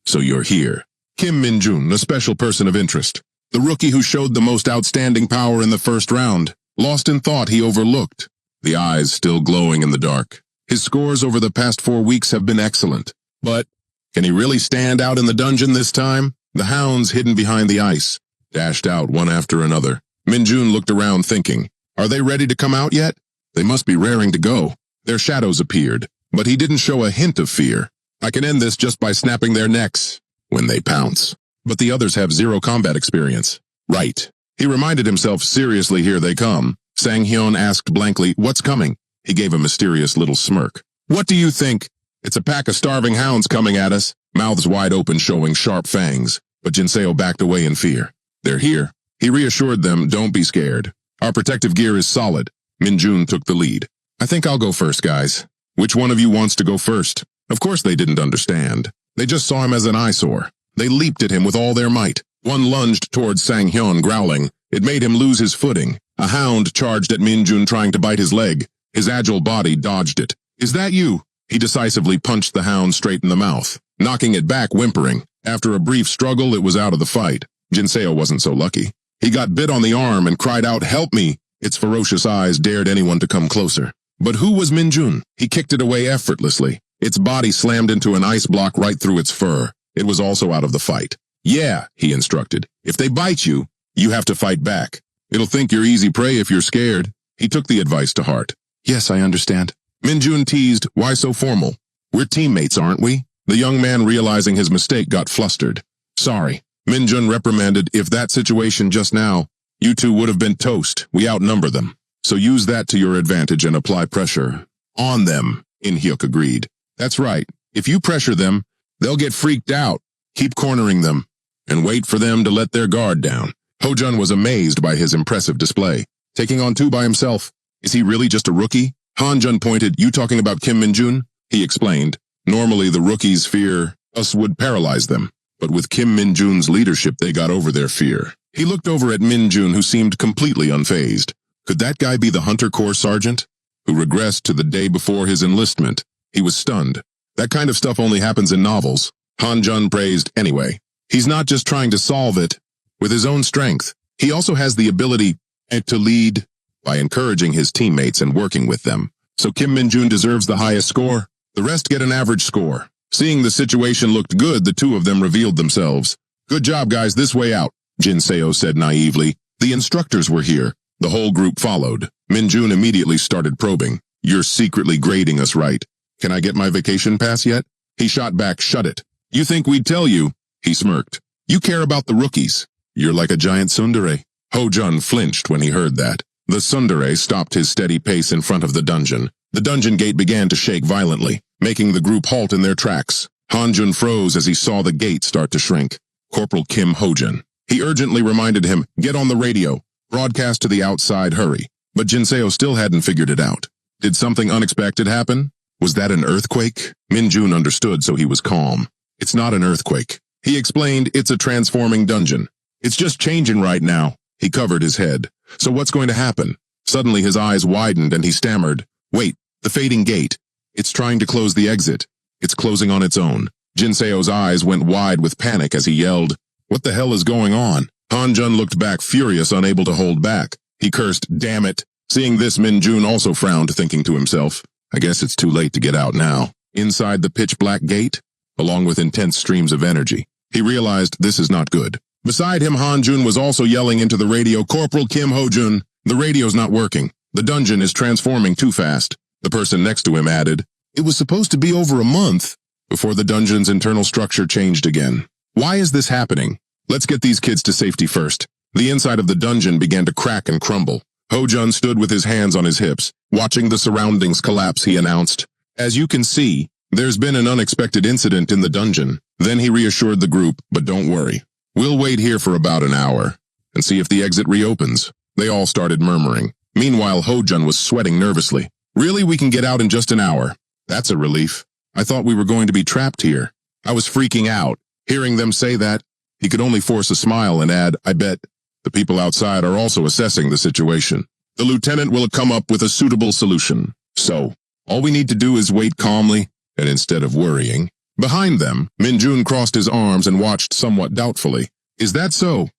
So you're here. Kim Minjun, a special person of interest. The rookie who showed the most outstanding power in the first round. Lost in thought he overlooked. The eyes still glowing in the dark. His scores over the past 4 weeks have been excellent. But can he really stand out in the dungeon this time? The hounds hidden behind the ice dashed out one after another. Minjun looked around thinking, are they ready to come out yet? They must be raring to go. Their shadows appeared, but he didn't show a hint of fear. I can end this just by snapping their necks when they pounce. But the others have 0 combat experience. Right. He reminded himself, seriously, here they come. Sang-hyun asked blankly, what's coming? He gave a mysterious little smirk. What do you think? It's a pack of starving hounds coming at us, mouths wide open showing sharp fangs. But Jinseo backed away in fear. They're here. He reassured them, don't be scared. Our protective gear is solid. Minjun took the lead. I think I'll go first, guys. Which one of you wants to go first? Of course they didn't understand. They just saw him as an eyesore. They leaped at him with all their might. One lunged towards Sang-hyun, growling. It made him lose his footing. A hound charged at Minjun, trying to bite his leg. His agile body dodged it. Is that you? He decisively punched the hound straight in the mouth, knocking it back, whimpering. After a brief struggle, it was out of the fight. Jinseo wasn't so lucky. He got bit on the arm and cried out, help me! Its ferocious eyes dared anyone to come closer. But who was Minjun? He kicked it away effortlessly. Its body slammed into an ice block right through its fur. It was also out of the fight. Yeah, he instructed. If they bite you, you have to fight back. It'll think you're easy prey if you're scared. He took the advice to heart. Yes, I understand. Minjun teased, why so formal? We're teammates, aren't we? The young man, realizing his mistake, got flustered. Sorry. Minjun reprimanded, if that situation just now, you two would have been toast. We outnumber them. So use that to your advantage and apply pressure on them, In-hyuk agreed. That's right. If you pressure them, they'll get freaked out. Keep cornering them and wait for them to let their guard down. Ho-jun was amazed by his impressive display. Taking on 2 by himself. Is he really just a rookie? Han-jun pointed, you talking about Kim Minjun? He explained. Normally the rookies fear us would paralyze them. But with Kim Minjun's leadership, they got over their fear. He looked over at Minjun, who seemed completely unfazed. Could that guy be the Hunter Corps sergeant? Who regressed to the day before his enlistment? He was stunned. That kind of stuff only happens in novels. Han-jun praised anyway. He's not just trying to solve it with his own strength. He also has the ability to lead by encouraging his teammates and working with them. So Kim Minjun deserves the highest score. The rest get an average score. Seeing the situation looked good, the 2 of them revealed themselves. Good job, guys, this way out, Jinseo said naively. The instructors were here. The whole group followed. Minjun immediately started probing. You're secretly grading us, right? Can I get my vacation pass yet? He shot back, shut it. You think we'd tell you? He smirked. You care about the rookies. You're like a giant tsundere. Ho-jun flinched when he heard that. The tsundere stopped his steady pace in front of the dungeon. The dungeon gate began to shake violently, making the group halt in their tracks. Han-jun froze as he saw the gate start to shrink. Corporal Kim Ho-jun. He urgently reminded him, get on the radio, broadcast to the outside, hurry. But Jinseo still hadn't figured it out. Did something unexpected happen? Was that an earthquake? Minjun understood, so he was calm. It's not an earthquake. He explained, it's a transforming dungeon. It's just changing right now. He covered his head. So what's going to happen? Suddenly his eyes widened and he stammered. Wait, the fading gate. It's trying to close the exit. It's closing on its own. Jinseo's eyes went wide with panic as he yelled, what the hell is going on? Han-jun looked back, furious, unable to hold back. He cursed, damn it. Seeing this, Minjun also frowned, thinking to himself, I guess it's too late to get out now. Inside the pitch-black gate, along with intense streams of energy, he realized this is not good. Beside him, Han-jun was also yelling into the radio, Corporal Kim Ho-jun, the radio's not working. The dungeon is transforming too fast. The person next to him added, it was supposed to be over a month before the dungeon's internal structure changed again. Why is this happening? Let's get these kids to safety first. The inside of the dungeon began to crack and crumble. Ho-jun stood with his hands on his hips. Watching the surroundings collapse, he announced, "As you can see, there's been an unexpected incident in the dungeon." Then he reassured the group, "But don't worry. We'll wait here for about an hour and see if the exit reopens." They all started murmuring. Meanwhile, Ho-jun was sweating nervously. "Really, we can get out in just an hour? That's a relief. I thought we were going to be trapped here." I was freaking out. Hearing them say that, he could only force a smile and add, "I bet the people outside are also assessing the situation. The lieutenant will come up with a suitable solution. So, all we need to do is wait calmly, and instead of worrying." Behind them, Min-jun crossed his arms and watched somewhat doubtfully. "Is that so?"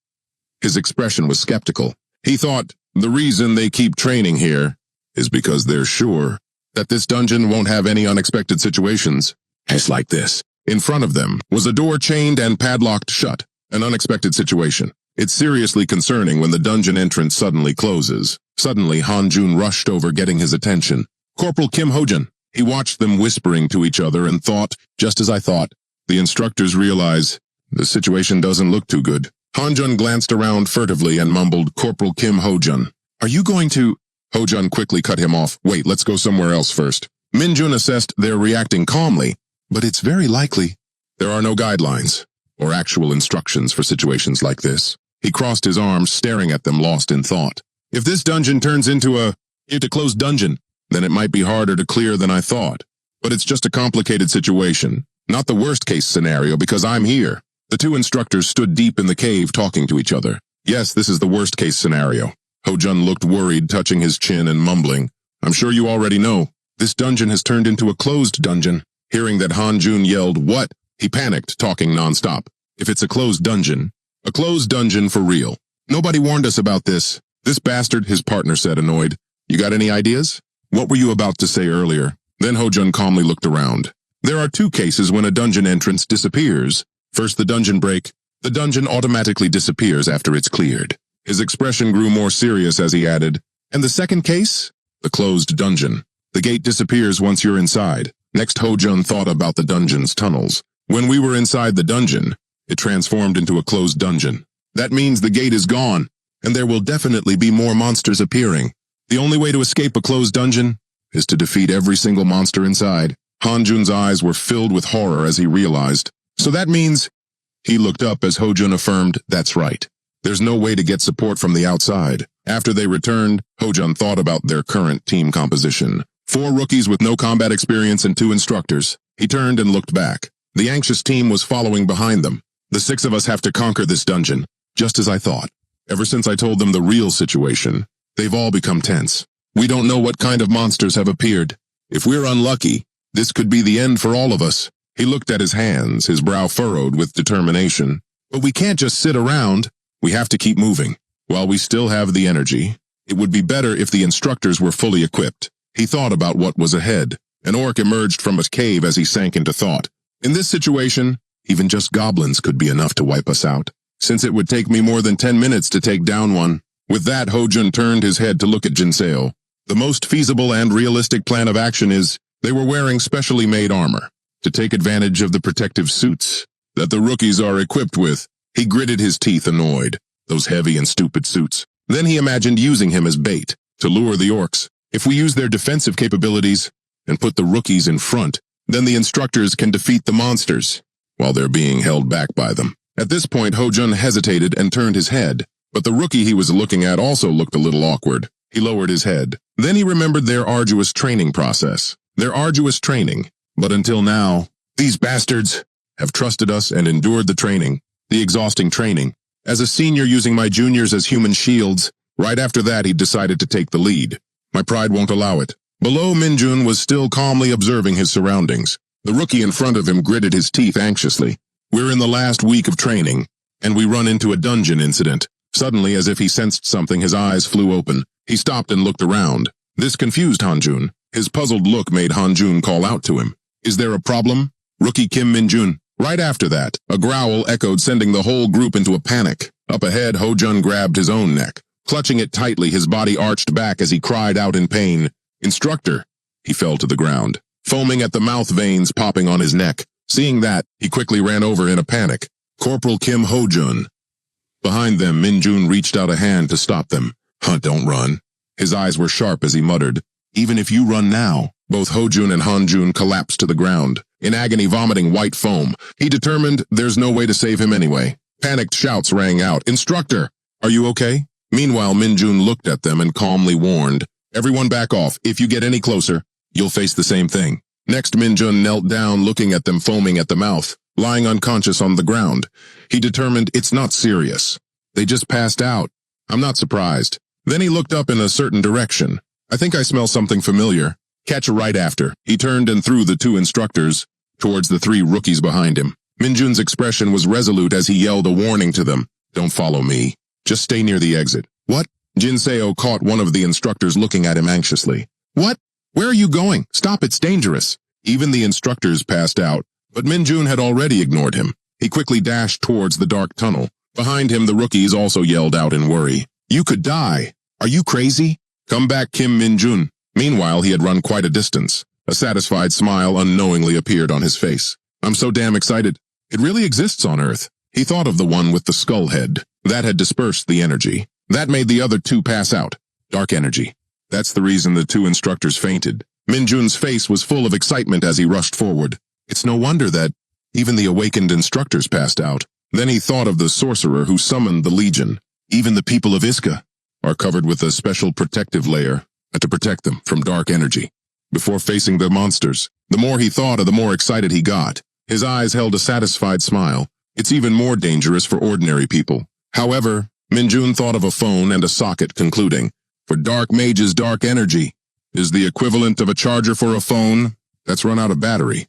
His expression was skeptical. He thought, the reason they keep training here is because they're sure that this dungeon won't have any unexpected situations. It's like this. In front of them was a door chained and padlocked shut, an unexpected situation. It's seriously concerning when the dungeon entrance suddenly closes. Suddenly, Han-jun rushed over, getting his attention. "Corporal Kim Ho-jun." He watched them whispering to each other and thought, just as I thought. The instructors realize the situation doesn't look too good. Han-jun glanced around furtively and mumbled, "Corporal Kim Ho-jun. Are you going to—" Ho-jun quickly cut him off. "Wait, let's go somewhere else first." Min-jun assessed they're reacting calmly, but it's very likely there are no guidelines or actual instructions for situations like this. He crossed his arms, staring at them, lost in thought. "If this dungeon turns into a closed dungeon, then it might be harder to clear than I thought. But it's just a complicated situation, not the worst-case scenario because I'm here." The two instructors stood deep in the cave talking to each other. "Yes, this is the worst-case scenario." Ho-jun looked worried, touching his chin and mumbling, "I'm sure you already know. This dungeon has turned into a closed dungeon." Hearing that, Han-jun yelled, "What?" He panicked, talking nonstop. "If it's a closed dungeon for real. Nobody warned us about this." "This bastard," his partner said, annoyed. "You got any ideas? What were you about to say earlier?" Then Ho-jun calmly looked around. "There are two cases when a dungeon entrance disappears. First, the dungeon break. The dungeon automatically disappears after it's cleared." His expression grew more serious as he added, "And the second case? The closed dungeon. The gate disappears once you're inside." Next, Ho-jun thought about the dungeon's tunnels. "When we were inside the dungeon, it transformed into a closed dungeon. That means the gate is gone, and there will definitely be more monsters appearing. The only way to escape a closed dungeon is to defeat every single monster inside." Han-jun's eyes were filled with horror as he realized. "So that means—" He looked up as Ho-jun affirmed, "That's right. There's no way to get support from the outside." After they returned, Ho-jun thought about their current team composition. 4 rookies with no combat experience and 2 instructors. He turned and looked back. The anxious team was following behind them. "The 6 of us have to conquer this dungeon, just as I thought." Ever since I told them the real situation, they've all become tense. "We don't know what kind of monsters have appeared. If we're unlucky, this could be the end for all of us." He looked at his hands, his brow furrowed with determination. "But we can't just sit around. We have to keep moving. While we still have the energy, it would be better if the instructors were fully equipped." He thought about what was ahead. An orc emerged from a cave as he sank into thought. "In this situation, even just goblins could be enough to wipe us out, since it would take me more than 10 minutes to take down one." With that, Ho-jun turned his head to look at Jinseo. The most feasible and realistic plan of action is they were wearing specially made armor to take advantage of the protective suits that the rookies are equipped with. He gritted his teeth, annoyed. Those heavy and stupid suits. Then he imagined using him as bait to lure the orcs. If we use their defensive capabilities and put the rookies in front, then the instructors can defeat the monsters while they're being held back by them. At this point, Ho-jun hesitated and turned his head, but the rookie he was looking at also looked a little awkward. He lowered his head. Then he remembered their arduous training process. But until now, these bastards have trusted us and endured the training, the exhausting training. As a senior using my juniors as human shields, right after that he decided to take the lead. My pride won't allow it. Below, Min-jun was still calmly observing his surroundings. The rookie in front of him gritted his teeth anxiously. "We're in the last week of training, and we run into a dungeon incident." Suddenly, as if he sensed something, his eyes flew open. He stopped and looked around. This confused Han-jun. His puzzled look made Han-jun call out to him. "Is there a problem?" "Rookie Kim Min-jun." Right after that, a growl echoed, sending the whole group into a panic. Up ahead, Ho-jun grabbed his own neck. Clutching it tightly, his body arched back as he cried out in pain. "Instructor!" He fell to the ground, foaming at the mouth, veins popping on his neck. Seeing that, he quickly ran over in a panic. "Corporal Kim Ho-jun." Behind them, Minjun reached out a hand to stop them. Huh, don't run. His eyes were sharp as he muttered, "Even if you run now." Both Hojun and Hanjun collapsed to the ground, in agony vomiting white foam. He determined there's no way to save him anyway. Panicked shouts rang out, "Instructor, are you okay?" Meanwhile, Minjun looked at them and calmly warned, "Everyone back off. If you get any closer, you'll face the same thing." Next, Minjun knelt down, looking at them foaming at the mouth, lying unconscious on the ground. He determined it's not serious. They just passed out. I'm not surprised. Then he looked up in a certain direction. "I think I smell something familiar." Catch right after. He turned and threw the two instructors towards the three rookies behind him. Minjun's expression was resolute as he yelled a warning to them. "Don't follow me. Just stay near the exit." "What?" Jinseo caught one of the instructors looking at him anxiously. "What? Where are you going? Stop, it's dangerous." Even the instructors passed out, but Minjun had already ignored him. He quickly dashed towards the dark tunnel. Behind him, the rookies also yelled out in worry. "You could die. Are you crazy? Come back, Kim Minjun." Meanwhile, he had run quite a distance. A satisfied smile unknowingly appeared on his face. "I'm so damn excited. It really exists on Earth." He thought of the one with the skull head. That had dispersed the energy. That made the other two pass out. Dark energy. That's the reason the two instructors fainted. Minjun's face was full of excitement as he rushed forward. It's no wonder that even the awakened instructors passed out. Then he thought of the sorcerer who summoned the Legion. Even the people of Iska are covered with a special protective layer to protect them from dark energy. Before facing the monsters, the more he thought of, the more excited he got. His eyes held a satisfied smile. It's even more dangerous for ordinary people. However, Minjun thought of a phone and a socket, concluding, "For dark mages, dark energy is the equivalent of a charger for a phone that's run out of battery."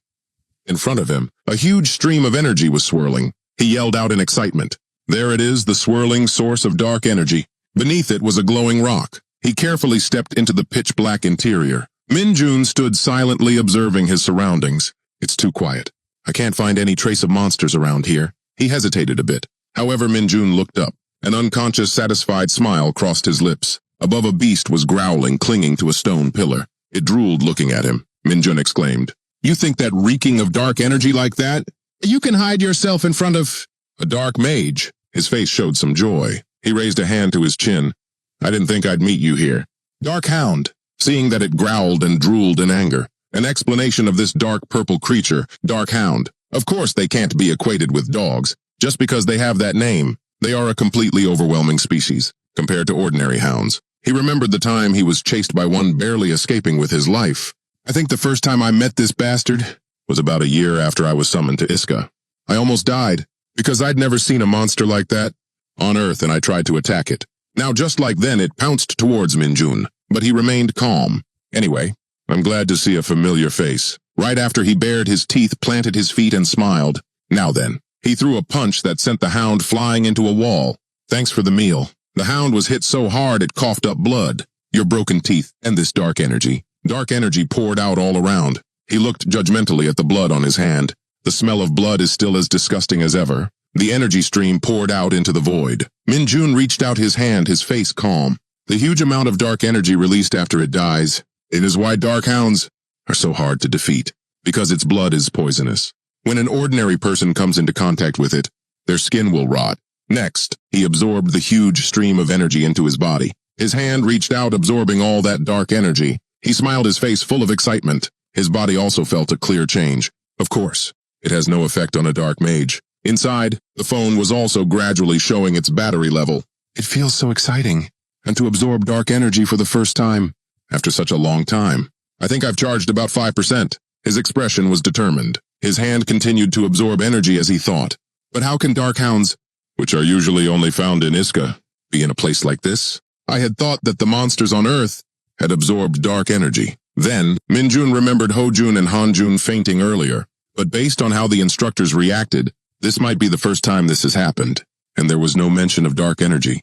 In front of him, a huge stream of energy was swirling. He yelled out in excitement. There it is, the swirling source of dark energy. Beneath it was a glowing rock. He carefully stepped into the pitch-black interior. Minjun stood silently observing his surroundings. It's too quiet. I can't find any trace of monsters around here. He hesitated a bit. However, Minjun looked up. An unconscious, satisfied smile crossed his lips. Above, a beast was growling, clinging to a stone pillar. It drooled looking at him. Minjun exclaimed, "You think that reeking of dark energy like that? You can hide yourself in front of a dark mage." His face showed some joy. He raised a hand to his chin. "I didn't think I'd meet you here." "Dark hound." Seeing that it growled and drooled in anger. An explanation of this dark purple creature, dark hound. Of course they can't be equated with dogs, just because they have that name. They are a completely overwhelming species, compared to ordinary hounds. He remembered the time he was chased by one, barely escaping with his life. "I think the first time I met this bastard was about a year after I was summoned to Iska. I almost died, because I'd never seen a monster like that on Earth, and I tried to attack it. Now, just like then, it pounced towards Minjun, but he remained calm. Anyway, I'm glad to see a familiar face." Right after he bared his teeth, planted his feet, and smiled. "Now then." He threw a punch that sent the hound flying into a wall. "Thanks for the meal." The hound was hit so hard it coughed up blood. "Your broken teeth and this dark energy." Dark energy poured out all around. He looked judgmentally at the blood on his hand. The smell of blood is still as disgusting as ever. The energy stream poured out into the void. Minjun reached out his hand, his face calm. The huge amount of dark energy released after it dies. It is why dark hounds are so hard to defeat, because its blood is poisonous. When an ordinary person comes into contact with it, their skin will rot. Next, he absorbed the huge stream of energy into his body. His hand reached out, absorbing all that dark energy. He smiled, his face full of excitement. His body also felt a clear change. Of course, it has no effect on a dark mage. Inside, the phone was also gradually showing its battery level. "It feels so exciting, and to absorb dark energy for the first time, after such a long time. I think I've charged about 5%. His expression was determined. His hand continued to absorb energy as he thought. "But how can dark hounds, which are usually only found in Iska, be in a place like this? I had thought that the monsters on Earth had absorbed dark energy." Then, Minjun remembered Hojun and Hanjun fainting earlier. But based on how the instructors reacted, this might be the first time this has happened, and there was no mention of dark energy.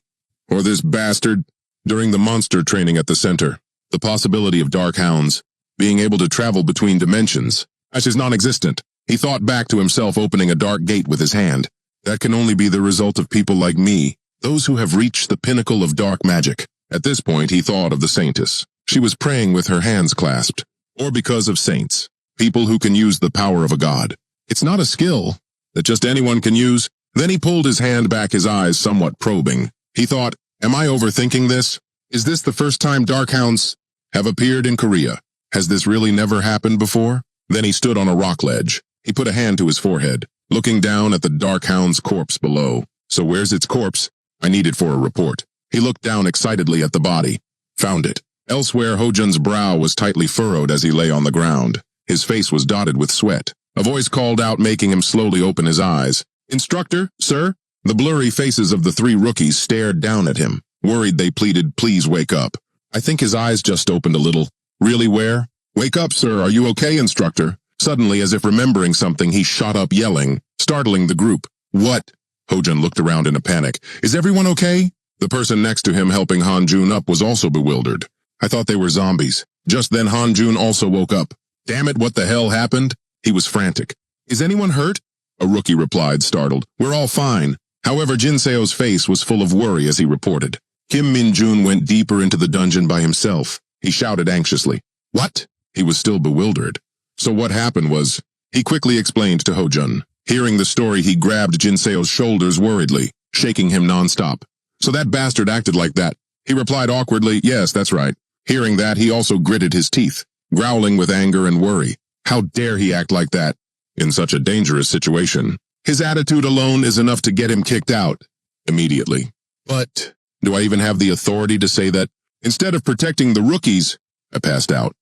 Or this bastard, during the monster training at the center, the possibility of dark hounds being able to travel between dimensions, that is non-existent. He thought back to himself opening a dark gate with his hand. That can only be the result of people like me, those who have reached the pinnacle of dark magic. At this point, he thought of the saintess. She was praying with her hands clasped. Or because of saints, people who can use the power of a god. It's not a skill that just anyone can use. Then he pulled his hand back, his eyes somewhat probing. He thought, am I overthinking this? Is this the first time Darkhounds have appeared in Korea? Has this really never happened before? Then he stood on a rock ledge. He put a hand to his forehead, looking down at the Darkhound's corpse below. So where's its corpse? I need it for a report. He looked down excitedly at the body. Found it. Elsewhere, Hojun's brow was tightly furrowed as he lay on the ground. His face was dotted with sweat. A voice called out, making him slowly open his eyes. Instructor, sir? The blurry faces of the three rookies stared down at him. Worried, they pleaded, please wake up. I think his eyes just opened a little. Really, where? Wake up, sir. Are you okay, instructor? Suddenly, as if remembering something, he shot up yelling, startling the group. What? Hojun looked around in a panic. Is everyone okay? The person next to him helping Hanjun up was also bewildered. I thought they were zombies. Just then Hanjun also woke up. Damn it, what the hell happened? He was frantic. Is anyone hurt? A rookie replied, startled. We're all fine. However, Jinseo's face was full of worry as he reported. Kim Min-jun went deeper into the dungeon by himself. He shouted anxiously. What? He was still bewildered. So what happened was, he quickly explained to Hojun. Hearing the story, he grabbed Jinseo's shoulders worriedly, shaking him nonstop. So that bastard acted like that. He replied awkwardly, yes, that's right. Hearing that, he also gritted his teeth, growling with anger and worry. How dare he act like that? In such a dangerous situation. His attitude alone is enough to get him kicked out. Immediately. But, do I even have the authority to say that, instead of protecting the rookies, I passed out?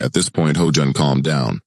At this point, Hojun calmed down.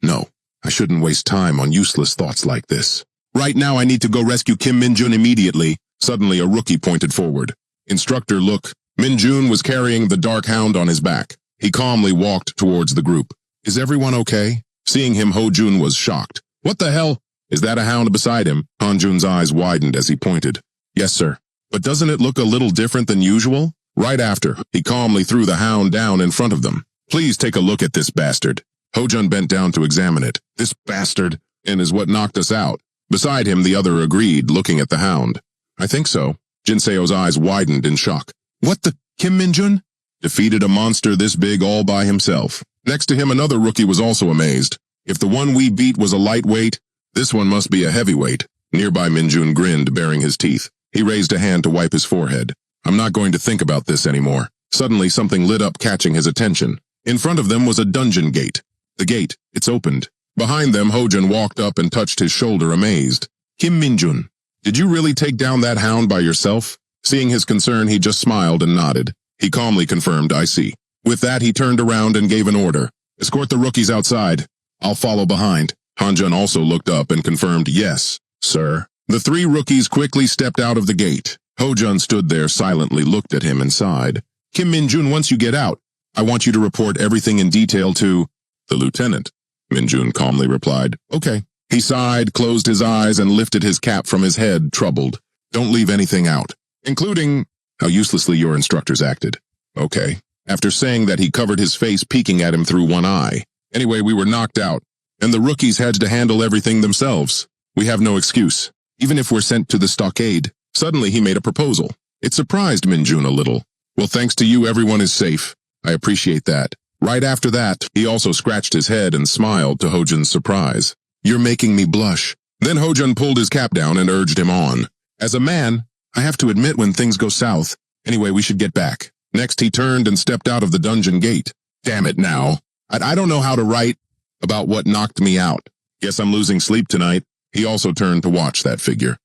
No, I shouldn't waste time on useless thoughts like this. Right now, I need to go rescue Kim Min-jun immediately. Suddenly, a rookie pointed forward. Instructor, look. Min-jun was carrying the dark hound on his back. He calmly walked towards the group. Is everyone okay? Seeing him, Hojun was shocked. What the hell? Is that a hound beside him? Hanjun's eyes widened as he pointed. Yes, sir. But doesn't it look a little different than usual? Right after, he calmly threw the hound down in front of them. Please take a look at this bastard. Hojun bent down to examine it. This bastard, and is what knocked us out. Beside him, the other agreed, looking at the hound. I think so. Jinseo's eyes widened in shock. What the? Kim Min-jun? Defeated a monster this big all by himself. Next to him, another rookie was also amazed. If the one we beat was a lightweight, this one must be a heavyweight. Nearby, Min-jun grinned, baring his teeth. He raised a hand to wipe his forehead. I'm not going to think about this anymore. Suddenly, something lit up, catching his attention. In front of them was a dungeon gate. The gate, it's opened. Behind them, Hojun walked up and touched his shoulder, amazed. Kim Min-jun, did you really take down that hound by yourself? Seeing his concern, he just smiled and nodded. He calmly confirmed, I see. With that, he turned around and gave an order. Escort the rookies outside. I'll follow behind. Hanjun also looked up and confirmed, yes, sir. The three rookies quickly stepped out of the gate. Hojun stood there silently, looked at him and sighed. Kim Min-jun, once you get out, I want you to report everything in detail to the lieutenant. Min-jun calmly replied, okay. He sighed, closed his eyes, and lifted his cap from his head, troubled. Don't leave anything out, including how uselessly your instructors acted. Okay. After saying that, he covered his face, peeking at him through one eye. Anyway, we were knocked out, and the rookies had to handle everything themselves. We have no excuse, even if we're sent to the stockade. Suddenly, he made a proposal. It surprised Min-jun a little. Well, thanks to you, everyone is safe. I appreciate that. Right after that, he also scratched his head and smiled to Hojun's surprise. You're making me blush. Then Hojun pulled his cap down and urged him on. As a man, I have to admit when things go south. Anyway, we should get back. Next, he turned and stepped out of the dungeon gate. Damn it now. I don't know how to write about what knocked me out. Guess I'm losing sleep tonight. He also turned to watch that figure.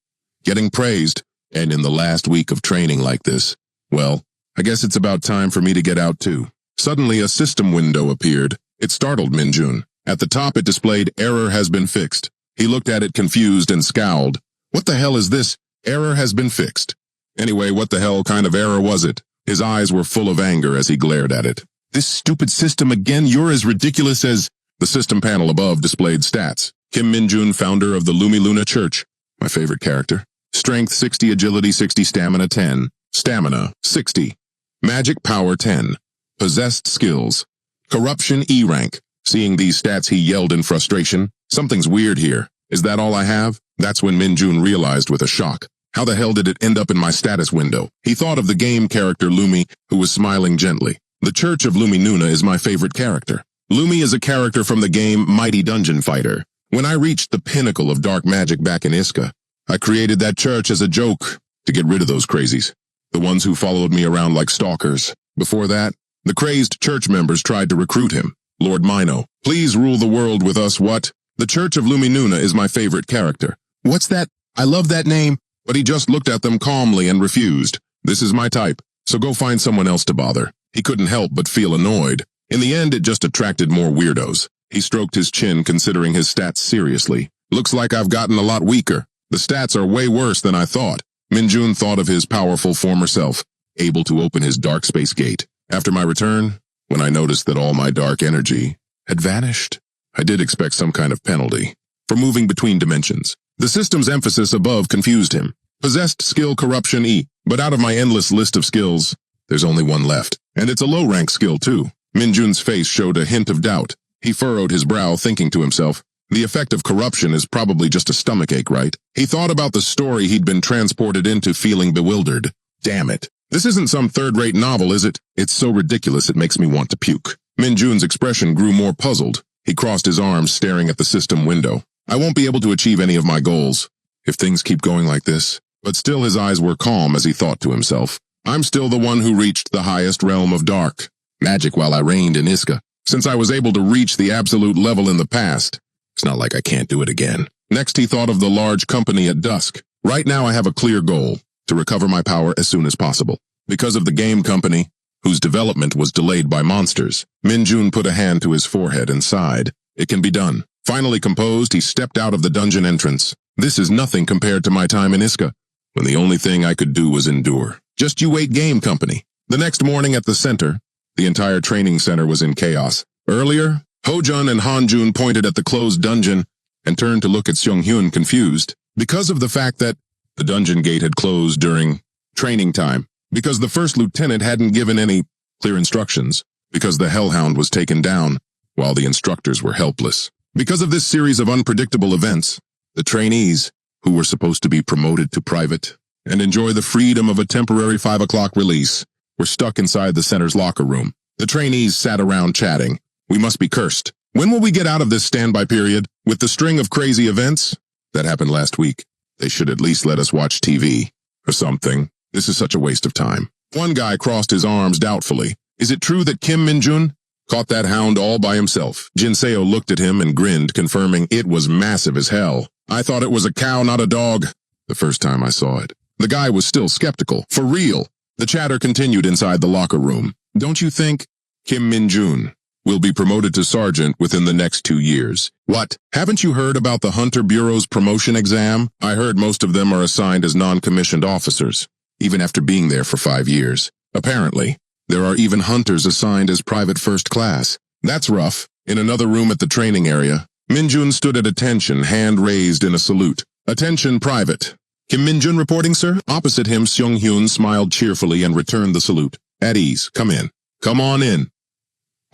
Getting praised, and in the last week of training like this. Well, I guess it's about time for me to get out too. Suddenly, a system window appeared. It startled Min-jun. At the top, it displayed, error has been fixed. He looked at it confused and scowled. What the hell is this? Error has been fixed. Anyway, what the hell kind of error was it? His eyes were full of anger as he glared at it. This stupid system again, you're as ridiculous as... The system panel above displayed stats. Kim Min-jun, founder of the Lumiluna Church. My favorite character. Strength 60, agility 60, stamina 10. Stamina 60. Magic power 10. Possessed skills. Corruption E rank. Seeing these stats, he yelled in frustration. Something's weird here. Is that all I have? That's when Min-jun realized with a shock. How the hell did it end up in my status window? He thought of the game character Lumi, who was smiling gently. The Church of Lumiluna is my favorite character. Lumi is a character from the game Mighty Dungeon Fighter. When I reached the pinnacle of dark magic back in Iska, I created that church as a joke to get rid of those crazies, the ones who followed me around like stalkers. Before that, the crazed church members tried to recruit him. Lord Mino, please rule the world with us, what? The Church of Luminuna is my favorite character. What's that? I love that name. But he just looked at them calmly and refused. This is my type, so go find someone else to bother. He couldn't help but feel annoyed. In the end, it just attracted more weirdos. He stroked his chin, considering his stats seriously. Looks like I've gotten a lot weaker. The stats are way worse than I thought. Minjun thought of his powerful former self, able to open his dark space gate. After my return, when I noticed that all my dark energy had vanished, I did expect some kind of penalty for moving between dimensions. The system's emphasis above confused him. Possessed skill corruption E, but out of my endless list of skills, there's only one left. And it's a low-rank skill, too. Minjun's face showed a hint of doubt. He furrowed his brow, thinking to himself, the effect of corruption is probably just a stomachache, right? He thought about the story he'd been transported into, feeling bewildered. Damn it. This isn't some third-rate novel, is it? It's so ridiculous it makes me want to puke. Minjun's expression grew more puzzled. He crossed his arms, staring at the system window. I won't be able to achieve any of my goals if things keep going like this. But still his eyes were calm as he thought to himself. I'm still the one who reached the highest realm of dark magic while I reigned in Iska. Since I was able to reach the absolute level in the past, it's not like I can't do it again. Next he thought of the large company at dusk. Right now I have a clear goal, to recover my power as soon as possible. Because of the game company, whose development was delayed by monsters, Minjun put a hand to his forehead and sighed. It can be done. Finally composed, he stepped out of the dungeon entrance. This is nothing compared to my time in Iska, when the only thing I could do was endure. Just you wait, game company. The next morning at the center, the entire training center was in chaos. Earlier, Hojun and Hanjun pointed at the closed dungeon and turned to look at Seunghyun confused. Because of the fact that the dungeon gate had closed during training time, because the first lieutenant hadn't given any clear instructions, because the Hellhound was taken down while the instructors were helpless. Because of this series of unpredictable events, the trainees, who were supposed to be promoted to private and enjoy the freedom of a temporary 5 o'clock release, were stuck inside the center's locker room. The trainees sat around chatting. We must be cursed. When will we get out of this standby period? With the string of crazy events that happened last week, they should at least let us watch TV or something. This is such a waste of time. One guy crossed his arms doubtfully. Is it true that Kim Minjun caught that hound all by himself? Jinseo looked at him and grinned, confirming it was massive as hell. I thought it was a cow, not a dog, the first time I saw it. The guy was still skeptical. For real. The chatter continued inside the locker room. Don't you think Kim Minjun will be promoted to sergeant within the next 2 years? What? Haven't you heard about the Hunter Bureau's promotion exam? I heard most of them are assigned as non-commissioned officers, even after being there for 5 years. Apparently, there are even hunters assigned as private first class. That's rough. In another room at the training area, Minjun stood at attention, hand raised in a salute. Attention, private. Kim Minjun reporting, sir? Opposite him, Seunghyun smiled cheerfully and returned the salute. At ease. Come in. Come on in.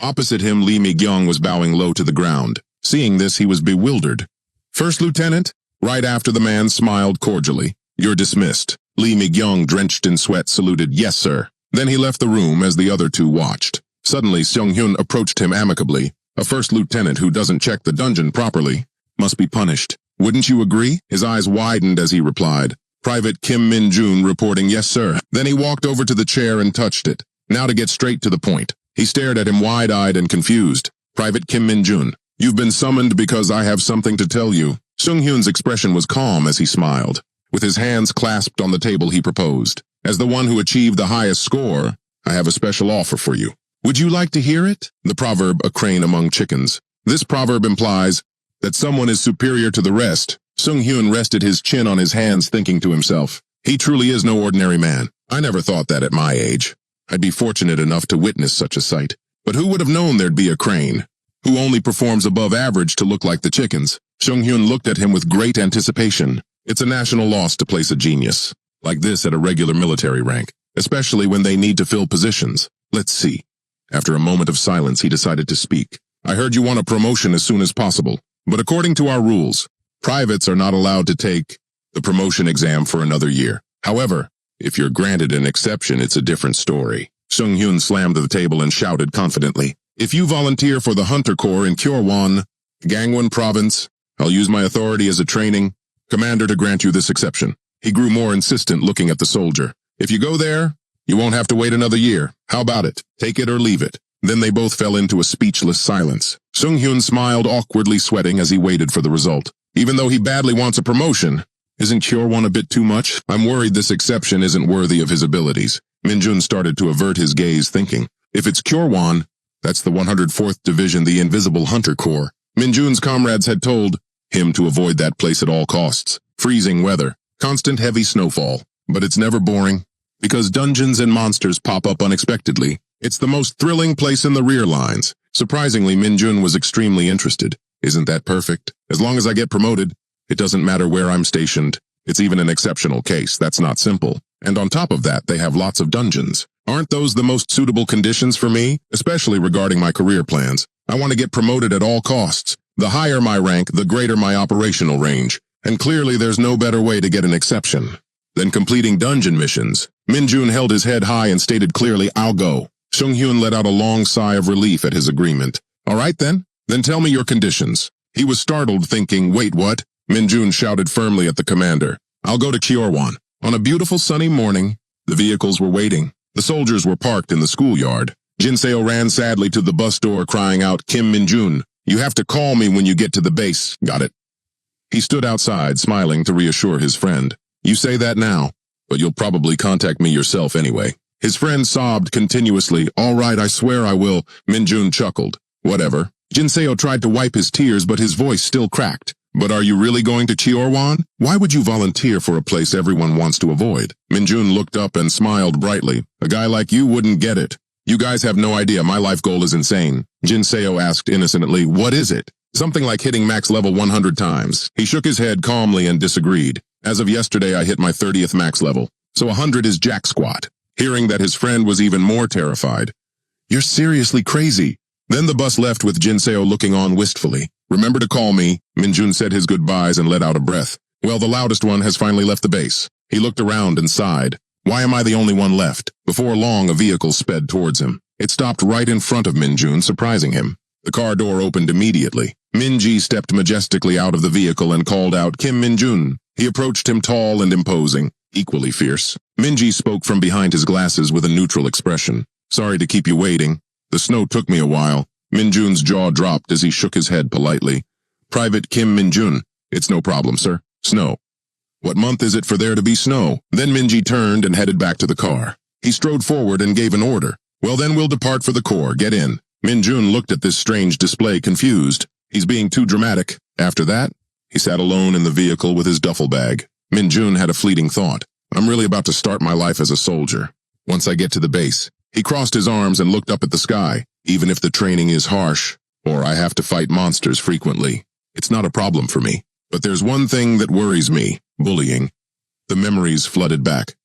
Opposite him, Lee Mi-gyung was bowing low to the ground. Seeing this, he was bewildered. First lieutenant? Right after the man smiled cordially. You're dismissed. Lee Mi-gyung, drenched in sweat, saluted, yes, sir. Then he left the room as the other two watched. Suddenly, Seunghyun approached him amicably. A first lieutenant who doesn't check the dungeon properly must be punished. Wouldn't you agree? His eyes widened as he replied. Private Kim Minjun reporting, yes, sir. Then he walked over to the chair and touched it. Now to get straight to the point. He stared at him wide-eyed and confused. Private Kim Minjun, you've been summoned because I have something to tell you. Seunghyun's expression was calm as he smiled. With his hands clasped on the table, he proposed. As the one who achieved the highest score, I have a special offer for you. Would you like to hear it? The proverb, a crane among chickens. This proverb implies that someone is superior to the rest. Seunghyun rested his chin on his hands, thinking to himself, he truly is no ordinary man. I never thought that at my age. I'd be fortunate enough to witness such a sight. But who would have known there'd be a crane, who only performs above average to look like the chickens? Seunghyun looked at him with great anticipation. It's a national loss to place a genius like this at a regular military rank, especially when they need to fill positions. Let's see. After a moment of silence, he decided to speak. I heard you want a promotion as soon as possible, but according to our rules, privates are not allowed to take the promotion exam for another year. However, if you're granted an exception, it's a different story. Seunghyun slammed the table and shouted confidently, if you volunteer for the Hunter Corps in Kyorwon, Gangwon Province, I'll use my authority as a training Commander, to grant you this exception. He grew more insistent, looking at the soldier. If you go there, you won't have to wait another year. How about it? Take it or leave it. Then they both fell into a speechless silence. Sung-hyun smiled, awkwardly sweating as he waited for the result. Even though he badly wants a promotion, isn't Kyorwan a bit too much? I'm worried this exception isn't worthy of his abilities. Minjun started to avert his gaze, thinking, if it's Kyorwan, that's the 104th Division, the Invisible Hunter Corps. Minjun's comrades had told him to avoid that place at all costs. Freezing weather, constant heavy snowfall. But it's never boring, because dungeons and monsters pop up unexpectedly. It's the most thrilling place in the rear lines. Surprisingly, Minjun was extremely interested. Isn't that perfect? As long as I get promoted, it doesn't matter where I'm stationed. It's even an exceptional case. That's not simple. And on top of that, they have lots of dungeons. Aren't those the most suitable conditions for me? Especially regarding my career plans. I want to get promoted at all costs. The higher my rank, the greater my operational range. And clearly there's no better way to get an exception than completing dungeon missions. Minjun held his head high and stated clearly, I'll go. Sung-hyun let out a long sigh of relief at his agreement. All right then tell me your conditions. He was startled, thinking, wait, what? Minjun shouted firmly at the commander. I'll go to Kyorwan. On a beautiful sunny morning, the vehicles were waiting. The soldiers were parked in the schoolyard. Jinseo ran sadly to the bus door, crying out, Kim Minjun, you have to call me when you get to the base. Got it. He stood outside, smiling to reassure his friend. You say that now, but you'll probably contact me yourself anyway. His friend sobbed continuously. All right, I swear I will. Minjun chuckled. Whatever. Jinseo tried to wipe his tears, but his voice still cracked. But are you really going to Kyorwan? Why would you volunteer for a place everyone wants to avoid? Minjun looked up and smiled brightly. A guy like you wouldn't get it. You guys have no idea. My life goal is insane. Jinseo asked innocently, what is it? Something like hitting max level 100 times. He shook his head calmly and disagreed. As of yesterday, I hit my 30th max level, so 100 is jack squat. Hearing that his friend was even more terrified. You're seriously crazy. Then the bus left with Jinseo looking on wistfully. Remember to call me. Minjun said his goodbyes and let out a breath. Well, the loudest one has finally left the base. He looked around and sighed. Why am I the only one left? Before long, a vehicle sped towards him. It stopped right in front of Minjun, surprising him. The car door opened immediately. Minji stepped majestically out of the vehicle and called out, Kim Minjun. He approached him tall and imposing, equally fierce. Minji spoke from behind his glasses with a neutral expression. Sorry to keep you waiting. The snow took me a while. Minjun's jaw dropped as he shook his head politely. Private Kim Minjun. It's no problem, sir. Snow. What month is it for there to be snow? Then Minji turned and headed back to the car. He strode forward and gave an order. Well, then we'll depart for the core. Get in. Minjun looked at this strange display, confused. He's being too dramatic. After that, he sat alone in the vehicle with his duffel bag. Minjun had a fleeting thought. I'm really about to start my life as a soldier. Once I get to the base. He crossed his arms and looked up at the sky. Even if the training is harsh, or I have to fight monsters frequently, it's not a problem for me. But there's one thing that worries me. Bullying. The memories flooded back.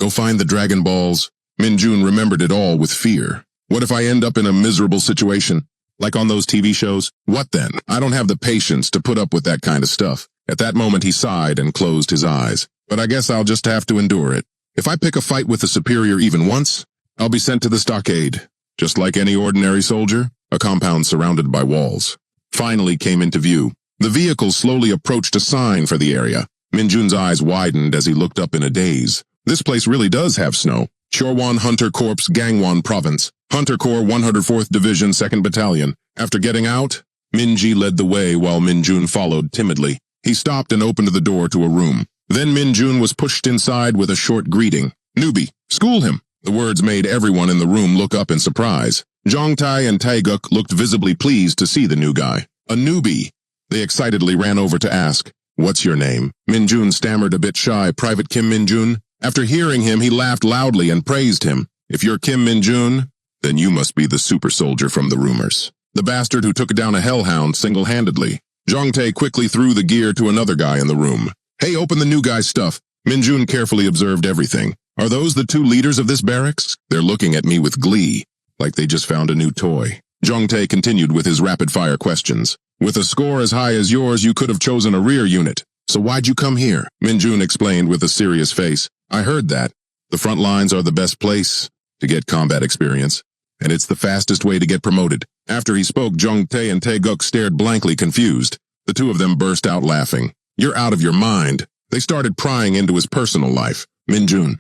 Go find the Dragon Balls. Minjun remembered it all with fear. What if I end up in a miserable situation? Like on those TV shows? What then? I don't have the patience to put up with that kind of stuff. At that moment he sighed and closed his eyes. But I guess I'll just have to endure it. If I pick a fight with a superior even once, I'll be sent to the stockade. Just like any ordinary soldier, a compound surrounded by walls. Finally came into view. The vehicle slowly approached a sign for the area. Minjun's eyes widened as he looked up in a daze. This place really does have snow. Kyorwan Hunter Corps, Gangwon Province. Hunter Corps 104th Division, 2nd Battalion. After getting out, Minji led the way while Minjun followed timidly. He stopped and opened the door to a room. Then Minjun was pushed inside with a short greeting. Newbie, school him. The words made everyone in the room look up in surprise. Jongtae and Taeguk looked visibly pleased to see the new guy. A newbie. They excitedly ran over to ask, What's your name? Minjun stammered, a bit shy. Private Kim Minjun. After hearing him, he laughed loudly and praised him. If you're Kim Minjun, then you must be the super soldier from the rumors. The bastard who took down a hellhound single-handedly. Jongtae quickly threw the gear to another guy in the room. Hey, open the new guy's stuff. Minjun carefully observed everything. Are those the two leaders of this barracks? They're looking at me with glee, like they just found a new toy. Jongtae continued with his rapid-fire questions. With a score as high as yours, you could have chosen a rear unit. So why'd you come here? Minjun explained with a serious face. I heard that. The front lines are the best place to get combat experience, and it's the fastest way to get promoted. After he spoke, Jongtae and Taeguk stared blankly confused. The two of them burst out laughing. You're out of your mind. They started prying into his personal life. Minjun,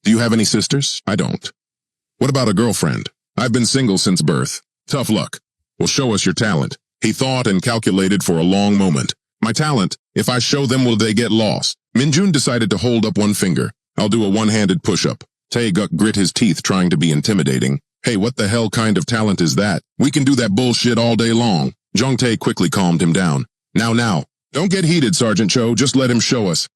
do you have any sisters? I don't. What about a girlfriend? I've been single since birth. Tough luck. Well, show us your talent. He thought and calculated for a long moment. My talent? If I show them, will they get lost? Minjun decided to hold up one finger. I'll do a one-handed push-up. Taeguk grit his teeth trying to be intimidating. Hey, what the hell kind of talent is that? We can do that bullshit all day long. Jongtae quickly calmed him down. Now. Don't get heated, Sergeant Cho. Just let him show us.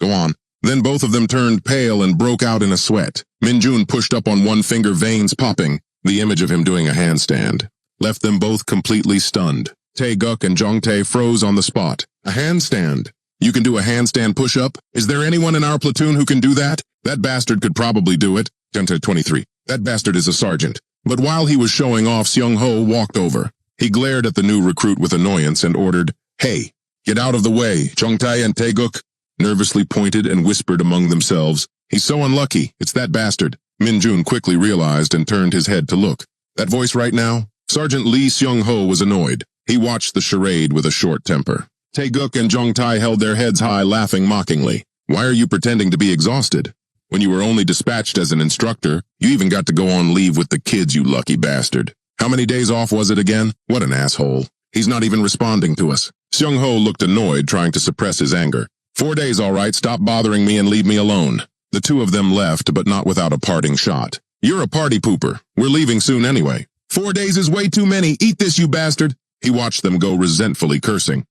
Go on. Then both of them turned pale and broke out in a sweat. Minjun pushed up on one finger, veins popping. The image of him doing a handstand left them both completely stunned. Taeguk and Jongtae froze on the spot. A handstand? You can do a handstand push-up? Is there anyone in our platoon who can do that? That bastard could probably do it. Jongtae 23. That bastard is a sergeant. But while he was showing off, Seung-ho walked over. He glared at the new recruit with annoyance and ordered, "Hey, get out of the way." Jongtae and Taeguk nervously pointed and whispered among themselves, "He's so unlucky. It's that bastard." Minjun quickly realized and turned his head to look. That voice right now? Sergeant Lee Seung-ho was annoyed. He watched the charade with a short temper. Taeguk and Jongtae held their heads high, laughing mockingly. Why are you pretending to be exhausted? When you were only dispatched as an instructor, you even got to go on leave with the kids, you lucky bastard. How many days off was it again? What an asshole. He's not even responding to us. Seung-ho looked annoyed, trying to suppress his anger. 4 days, all right. Stop bothering me and leave me alone. The two of them left, but not without a parting shot. You're a party pooper. We're leaving soon anyway. 4 days is way too many. Eat this, you bastard. He watched them go, resentfully cursing.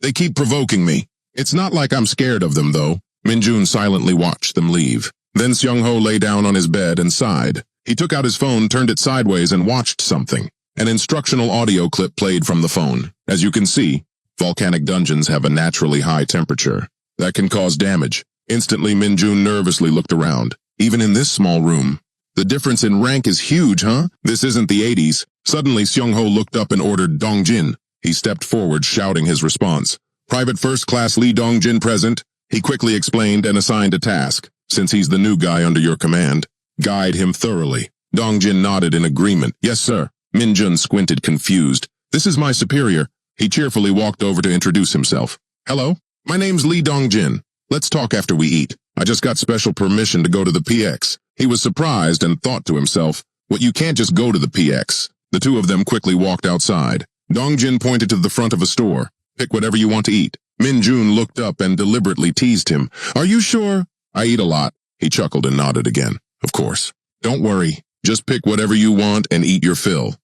They keep provoking me. It's not like I'm scared of them, though. Minjun silently watched them leave. Then Seung-ho lay down on his bed and sighed. He took out his phone, turned it sideways, and watched something. An instructional audio clip played from the phone. As you can see, volcanic dungeons have a naturally high temperature. That can cause damage. Instantly, Minjun nervously looked around. Even in this small room. The difference in rank is huge, huh? This isn't the 80s. Suddenly, Seung-ho looked up and ordered Dongjin. He stepped forward, shouting his response. Private First Class Lee Dongjin present. He quickly explained and assigned a task. Since he's the new guy under your command, guide him thoroughly. Dongjin nodded in agreement. Yes, sir. Minjun squinted, confused. This is my superior. He cheerfully walked over to introduce himself. Hello, my name's Lee Dongjin. Let's talk after we eat. I just got special permission to go to the PX. He was surprised and thought to himself, "What, you can't just go to the PX." The two of them quickly walked outside. Dongjin pointed to the front of a store. Pick whatever you want to eat. Minjun looked up and deliberately teased him. Are you sure? I eat a lot. He chuckled and nodded again. Of course. Don't worry. Just pick whatever you want and eat your fill.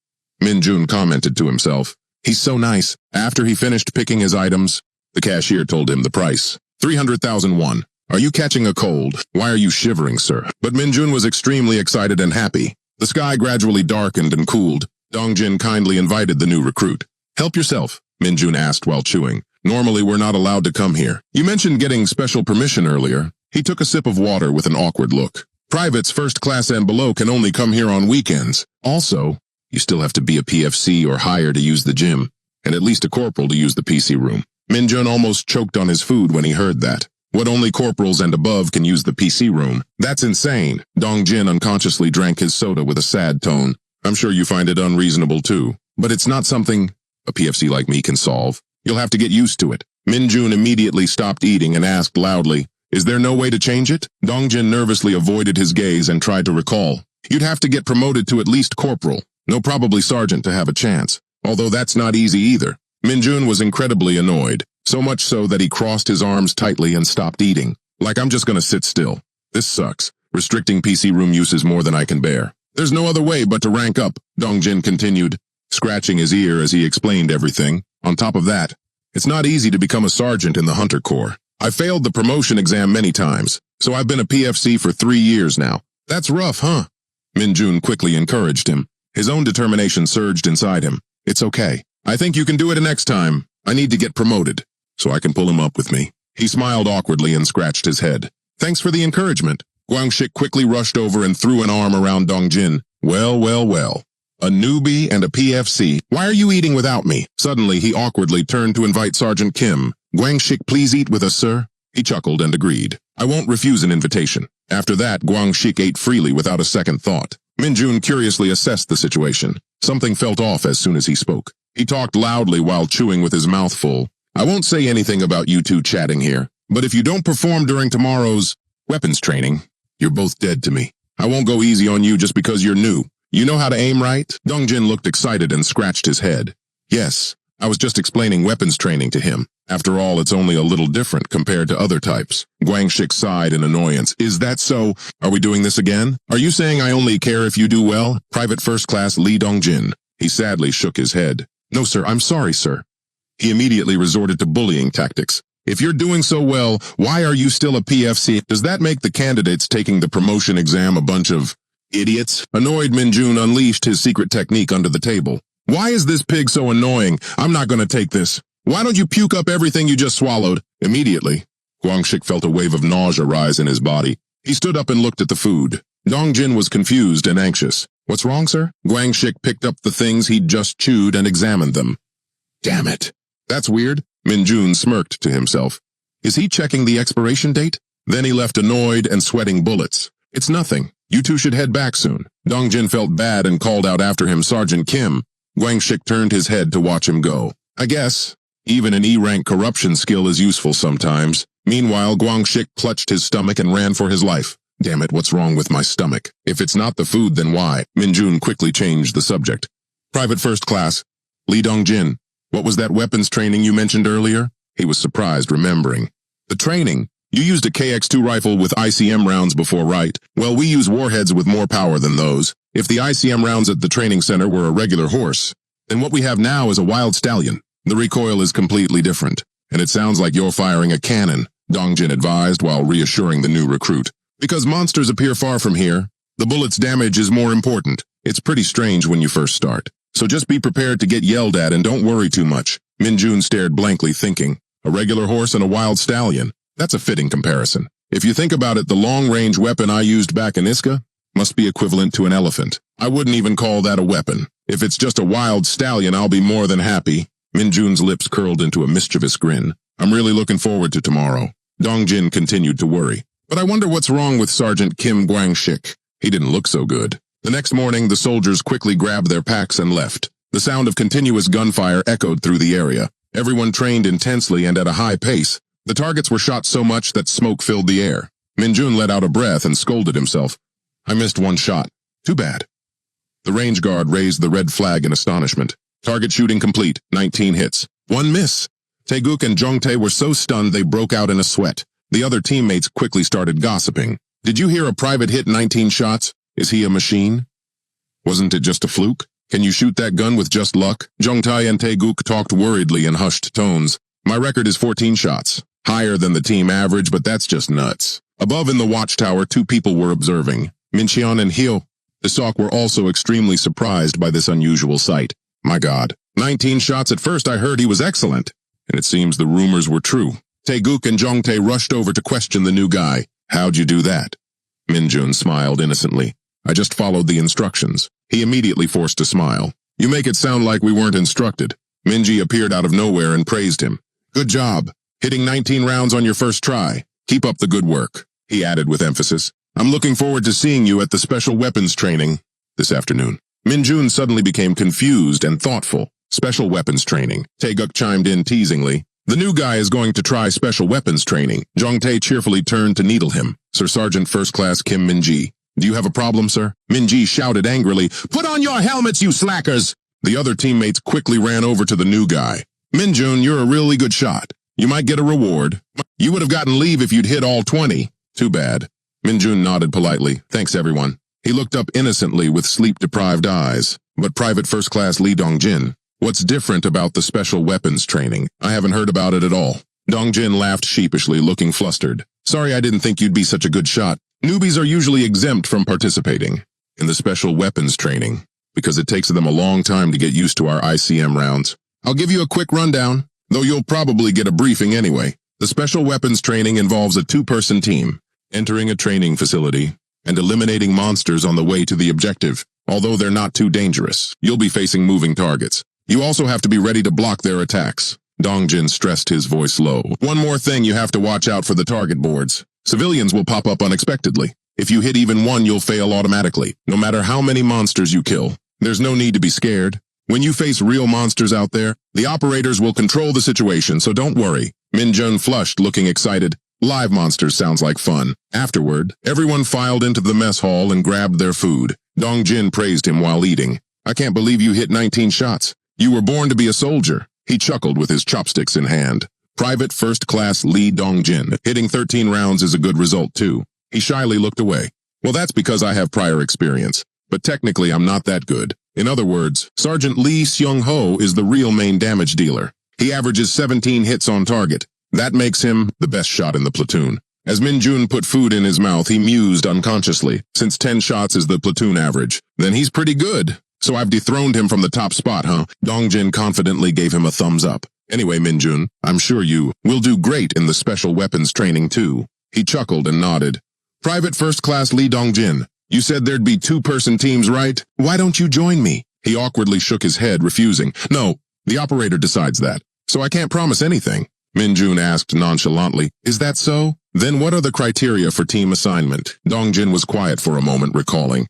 Minjun commented to himself. He's so nice. After he finished picking his items, the cashier told him the price. 300,000 won. Are you catching a cold? Why are you shivering, sir? But Minjun was extremely excited and happy. The sky gradually darkened and cooled. Dongjin kindly invited the new recruit. Help yourself, Minjun asked while chewing. Normally, we're not allowed to come here. You mentioned getting special permission earlier. He took a sip of water with an awkward look. Privates first class and below can only come here on weekends. Also, you still have to be a PFC or higher to use the gym, and at least a corporal to use the PC room. Minjun almost choked on his food when he heard that. What, only corporals and above can use the PC room? That's insane. Dongjin unconsciously drank his soda with a sad tone. I'm sure you find it unreasonable too, but it's not something a PFC like me can solve. You'll have to get used to it. Minjun immediately stopped eating and asked loudly, is there no way to change it? Dongjin nervously avoided his gaze and tried to recall. You'd have to get promoted to at least corporal, no probably sergeant to have a chance, although that's not easy either. Minjun was incredibly annoyed, so much so that he crossed his arms tightly and stopped eating. Like, I'm just gonna sit still. This sucks. Restricting PC room use is more than I can bear. There's no other way but to rank up, Dongjin continued, scratching his ear as he explained everything. On top of that, it's not easy to become a sergeant in the Hunter Corps. I failed the promotion exam many times, so I've been a PFC for 3 years now. That's rough, huh? Minjun quickly encouraged him. His own determination surged inside him. It's okay. I think you can do it next time. I need to get promoted, so I can pull him up with me. He smiled awkwardly and scratched his head. Thanks for the encouragement. Guangxik quickly rushed over and threw an arm around Dongjin. Well. A newbie and a PFC. Why are you eating without me? Suddenly, he awkwardly turned to invite Sergeant Kim. Guangxik, please eat with us, sir. He chuckled and agreed. I won't refuse an invitation. After that, Guangxik ate freely without a second thought. Minjun curiously assessed the situation. Something felt off as soon as he spoke. He talked loudly while chewing with his mouth full. I won't say anything about you two chatting here, but if you don't perform during tomorrow's weapons training, you're both dead to me. I won't go easy on you just because you're new. You know how to aim, right? Dongjin looked excited and scratched his head. Yes, I was just explaining weapons training to him. After all, it's only a little different compared to other types. Guangxik sighed in annoyance. Is that so? Are we doing this again? Are you saying I only care if you do well? Private First Class Lee Dongjin. He sadly shook his head. No, sir, I'm sorry, sir. He immediately resorted to bullying tactics. If you're doing so well, why are you still a PFC? Does that make the candidates taking the promotion exam a bunch of idiots? Annoyed Minjun unleashed his secret technique under the table. Why is this pig so annoying? I'm not going to take this. Why don't you puke up everything you just swallowed? Immediately, Guangxik felt a wave of nausea rise in his body. He stood up and looked at the food. Dongjin was confused and anxious. What's wrong, sir? Guangxik picked up the things he'd just chewed and examined them. Damn it. That's weird. Minjun smirked to himself. Is he checking the expiration date? Then he left annoyed and sweating bullets. It's nothing. You two should head back soon. Dongjin felt bad and called out after him Sergeant Kim. Guangxik turned his head to watch him go. I guess. Even an E-rank corruption skill is useful sometimes. Meanwhile, Guangxik clutched his stomach and ran for his life. Damn it, what's wrong with my stomach? If it's not the food, then why? Minjun quickly changed the subject. Private First Class, Lee Dongjin. What was that weapons training you mentioned earlier? He was surprised, remembering. The training? You used a KX-2 rifle with ICM rounds before, right? Well, we use warheads with more power than those. If the ICM rounds at the training center were a regular horse, then what we have now is a wild stallion. The recoil is completely different, and it sounds like you're firing a cannon, Dongjin advised while reassuring the new recruit. Because monsters appear far from here, the bullet's damage is more important. It's pretty strange when you first start. So just be prepared to get yelled at and don't worry too much. Minjun stared blankly, thinking, a regular horse and a wild stallion. That's a fitting comparison. If you think about it, the long-range weapon I used back in Iska must be equivalent to an elephant. I wouldn't even call that a weapon. If it's just a wild stallion, I'll be more than happy. Minjun's lips curled into a mischievous grin. I'm really looking forward to tomorrow. Dongjin continued to worry. But I wonder what's wrong with Sergeant Kim Guangxik. He didn't look so good. The next morning, the soldiers quickly grabbed their packs and left. The sound of continuous gunfire echoed through the area. Everyone trained intensely and at a high pace. The targets were shot so much that smoke filled the air. Minjun let out a breath and scolded himself. I missed one shot. Too bad. The range guard raised the red flag in astonishment. Target shooting complete, 19 hits. One miss. Taeguk and Jongtae were so stunned they broke out in a sweat. The other teammates quickly started gossiping. Did you hear a private hit 19 shots? Is he a machine? Wasn't it just a fluke? Can you shoot that gun with just luck? Jongtae and Taeguk talked worriedly in hushed tones. My record is 14 shots. Higher than the team average, but that's just nuts. Above in the watchtower, two people were observing. Mincheon and Hyo. The Sok were also extremely surprised by this unusual sight. My God, 19 shots at first I heard he was excellent. And it seems the rumors were true. Taeguk and Jongtae rushed over to question the new guy. How'd you do that? Minjun smiled innocently. I just followed the instructions. He immediately forced a smile. You make it sound like we weren't instructed. Minji appeared out of nowhere and praised him. Good job. Hitting 19 rounds on your first try. Keep up the good work, he added with emphasis. I'm looking forward to seeing you at the special weapons training this afternoon. Minjun suddenly became confused and thoughtful. Special weapons training. Taeguk chimed in teasingly. The new guy is going to try special weapons training. Jongtae cheerfully turned to needle him. Sir Sergeant First Class Kim Minji. Do you have a problem, sir? Minji shouted angrily. Put on your helmets, you slackers! The other teammates quickly ran over to the new guy. Minjun, you're a really good shot. You might get a reward. You would have gotten leave if you'd hit all 20. Too bad. Minjun nodded politely. Thanks, everyone. He looked up innocently with sleep-deprived eyes. But Private First Class Lee Dongjin. What's different about the special weapons training? I haven't heard about it at all. Dongjin laughed sheepishly, looking flustered. Sorry, I didn't think you'd be such a good shot. Newbies are usually exempt from participating in the special weapons training because it takes them a long time to get used to our ICM rounds. I'll give you a quick rundown, though you'll probably get a briefing anyway. The special weapons training involves a two-person team, entering a training facility, and eliminating monsters on the way to the objective. Although they're not too dangerous, you'll be facing moving targets. You also have to be ready to block their attacks. Dongjin stressed, his voice low. One more thing, you have to watch out for the target boards. Civilians will pop up unexpectedly. If you hit even one, you'll fail automatically, no matter how many monsters you kill. There's no need to be scared. When you face real monsters out there, The operators will control the situation, so don't worry. Minjun flushed, looking excited. Live monsters sounds like fun. Afterward, everyone filed into the mess hall and grabbed their food. Dongjin praised him while eating. I can't believe you hit 19 shots. You were born to be a soldier. He chuckled with his chopsticks in hand. Private First Class Lee Dongjin. Hitting 13 rounds is a good result, too. He shyly looked away. Well, that's because I have prior experience. But technically, I'm not that good. In other words, Sergeant Lee Seung-ho is the real main damage dealer. He averages 17 hits on target. That makes him the best shot in the platoon. As Minjun put food in his mouth, he mused unconsciously. Since 10 shots is the platoon average, then he's pretty good. So I've dethroned him from the top spot, huh? Dongjin confidently gave him a thumbs up. Anyway, Minjun, I'm sure you will do great in the special weapons training, too. He chuckled and nodded. Private First Class Lee Dongjin, you said there'd be two-person teams, right? Why don't you join me? He awkwardly shook his head, refusing. No, the operator decides that, so I can't promise anything. Minjun asked nonchalantly, is that so? Then what are the criteria for team assignment? Dongjin was quiet for a moment, recalling.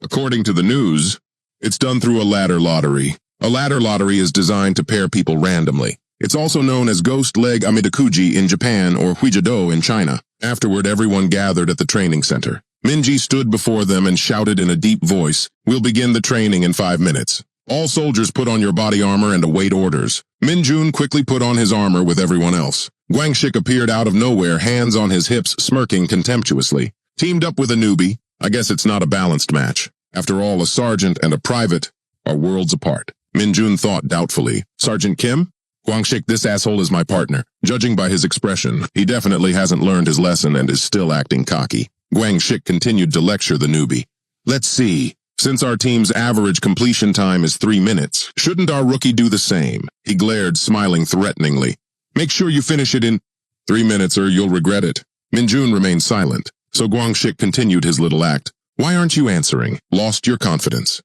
According to the news, it's done through a ladder lottery. A ladder lottery is designed to pair people randomly. It's also known as ghost leg amidakuji in Japan or huijado in China. Afterward, everyone gathered at the training center. Minji stood before them and shouted in a deep voice, we'll begin the training in 5 minutes. All soldiers put on your body armor and await orders. Minjun quickly put on his armor with everyone else. Guangxik appeared out of nowhere, hands on his hips, smirking contemptuously. Teamed up with a newbie, I guess it's not a balanced match. After all, a sergeant and a private are worlds apart. Minjun thought doubtfully. Sergeant Kim? Guangxik, this asshole is my partner. Judging by his expression, he definitely hasn't learned his lesson and is still acting cocky. Guangxik continued to lecture the newbie. Let's see. Since our team's average completion time is 3 minutes, shouldn't our rookie do the same? He glared, smiling threateningly. Make sure you finish it in 3 minutes or you'll regret it. Minjun remained silent, so Guangxik continued his little act. Why aren't you answering? Lost your confidence.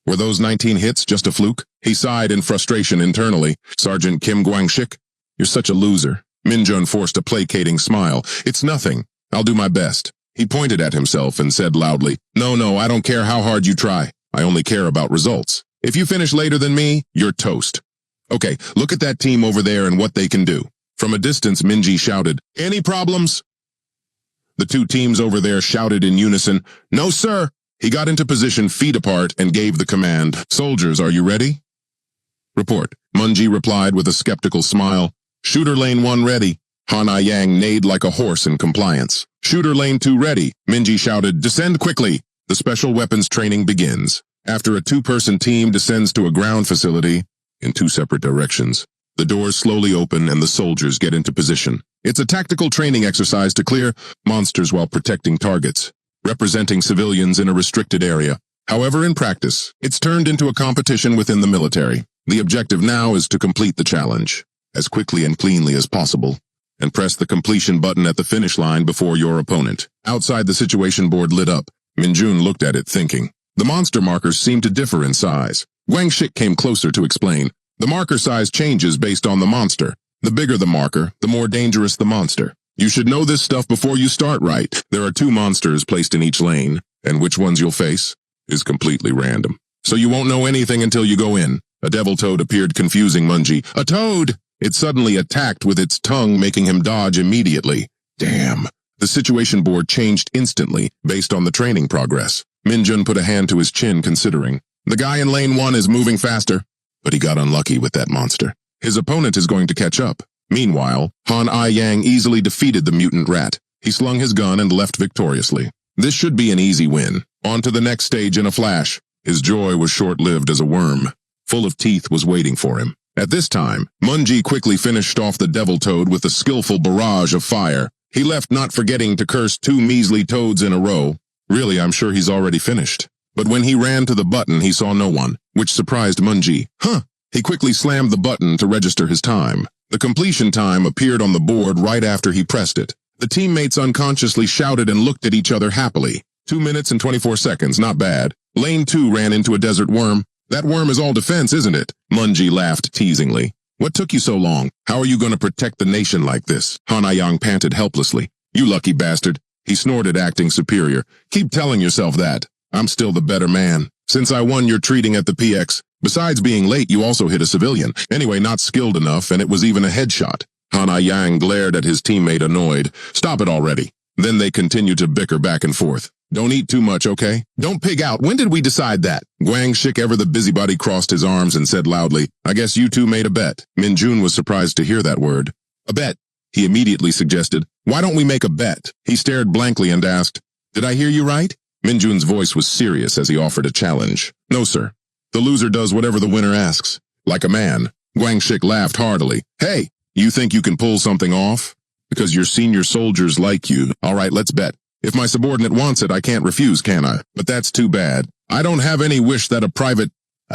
Were those 19 hits just a fluke? He sighed in frustration internally. Sergeant Kim Guangxik, you're such a loser. Minjun forced a placating smile. It's nothing. I'll do my best. He pointed at himself and said loudly, No, I don't care how hard you try. I only care about results. If you finish later than me, you're toast. Okay, look at that team over there and what they can do. From a distance, Minji shouted, Any problems? The two teams over there shouted in unison, No, sir. He got into position, feet apart, and gave the command, Soldiers, are you ready? Report. Munji replied with a skeptical smile, Shooter lane 1 ready. Hana Yang neighed like a horse in compliance. Shooter lane 2 ready. Minji shouted, Descend quickly. The special weapons training begins. After a 2-person team descends to a ground facility in 2 separate directions, the doors slowly open and the soldiers get into position. It's a tactical training exercise to clear monsters while protecting targets, representing civilians in a restricted area. However, in practice, it's turned into a competition within the military. The objective now is to complete the challenge as quickly and cleanly as possible, and press the completion button at the finish line before your opponent. Outside, the situation board lit up. Minjun looked at it, thinking. The monster markers seem to differ in size. Guangxik came closer to explain. The marker size changes based on the monster. The bigger the marker, the more dangerous the monster. You should know this stuff before you start, right? There are 2 monsters placed in each lane, and which ones you'll face is completely random. So you won't know anything until you go in. A devil toad appeared, confusing Munji. A toad! It suddenly attacked with its tongue, making him dodge immediately. Damn. The situation board changed instantly, based on the training progress. Minjun put a hand to his chin, considering. The guy in lane 1 is moving faster, but he got unlucky with that monster. His opponent is going to catch up. Meanwhile, Han Ai-Yang easily defeated the mutant rat. He slung his gun and left victoriously. This should be an easy win. On to the next stage in a flash. His joy was short-lived as a worm. Full of teeth was waiting for him. At this time, Munji quickly finished off the devil toad with a skillful barrage of fire. He left, not forgetting to curse 2 measly toads in a row. Really, I'm sure he's already finished. But when he ran to the button, he saw no one, which surprised Munji. He quickly slammed the button to register his time. The completion time appeared on the board right after he pressed it. The teammates unconsciously shouted and looked at each other happily. 2 minutes and 24 seconds, not bad. Lane 2 ran into a desert worm. That worm is all defense, isn't it? Munji laughed teasingly. What took you so long? How are you going to protect the nation like this? Hanayang panted helplessly. You lucky bastard. He snorted, acting superior. Keep telling yourself that. I'm still the better man. Since I won your treating at the PX, Besides being late, you also hit a civilian. Anyway, not skilled enough, and it was even a headshot. Hana Yang glared at his teammate annoyed. Stop it already. Then they continued to bicker back and forth. Don't eat too much, okay? Don't pig out. When did we decide that? Guang Shik, ever the busybody, crossed his arms and said loudly, I guess you two made a bet. Min Jun was surprised to hear that word. A bet, he immediately suggested. Why don't we make a bet? He stared blankly and asked, Did I hear you right? Min Jun's voice was serious as he offered a challenge. No, sir. The loser does whatever the winner asks. Like a man. Guang Shik laughed heartily. Hey, you think you can pull something off? Because your senior soldiers like you. All right, let's bet. If my subordinate wants it, I can't refuse, can I? But that's too bad. I don't have any wish that a private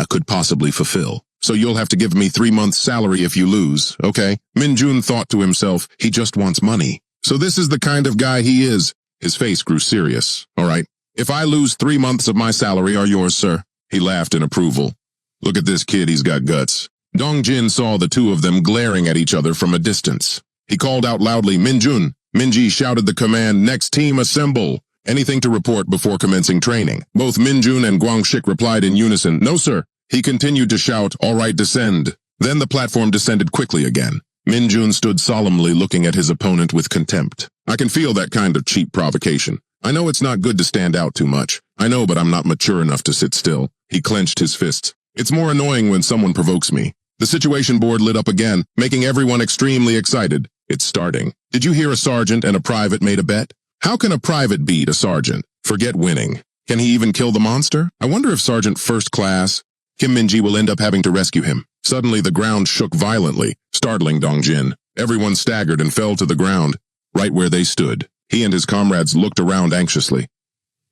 could possibly fulfill. So you'll have to give me 3 months' salary if you lose, okay? Min Jun thought to himself, he just wants money. So this is the kind of guy he is. His face grew serious. All right. If I lose 3 months of my salary are yours, sir. He laughed in approval. Look at this kid, he's got guts. Dong Jin saw the two of them glaring at each other from a distance. He called out loudly, Min Jun. Minji shouted the command, next team assemble. Anything to report before commencing training. Both Min Jun and Guang Shik replied in unison, no sir. He continued to shout, all right, descend. Then the platform descended quickly again. Min Jun stood solemnly looking at his opponent with contempt. I can feel that kind of cheap provocation. I know it's not good to stand out too much. I know, but I'm not mature enough to sit still. He clenched his fists. It's more annoying when someone provokes me. The situation board lit up again, making everyone extremely excited. It's starting. Did you hear a sergeant and a private made a bet? How can a private beat a sergeant? Forget winning. Can he even kill the monster? I wonder if Sergeant First Class Kim Minji will end up having to rescue him. Suddenly the ground shook violently, startling Dong Jin. Everyone staggered and fell to the ground, right where they stood. He and his comrades looked around anxiously.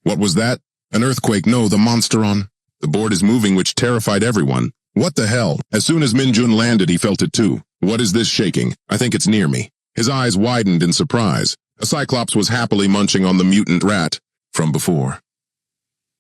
What was that? An earthquake? No, the monster on. The board is moving, which terrified everyone. What the hell? As soon as Min Jun landed, he felt it too. What is this shaking? I think it's near me. His eyes widened in surprise. A cyclops was happily munching on the mutant rat from before.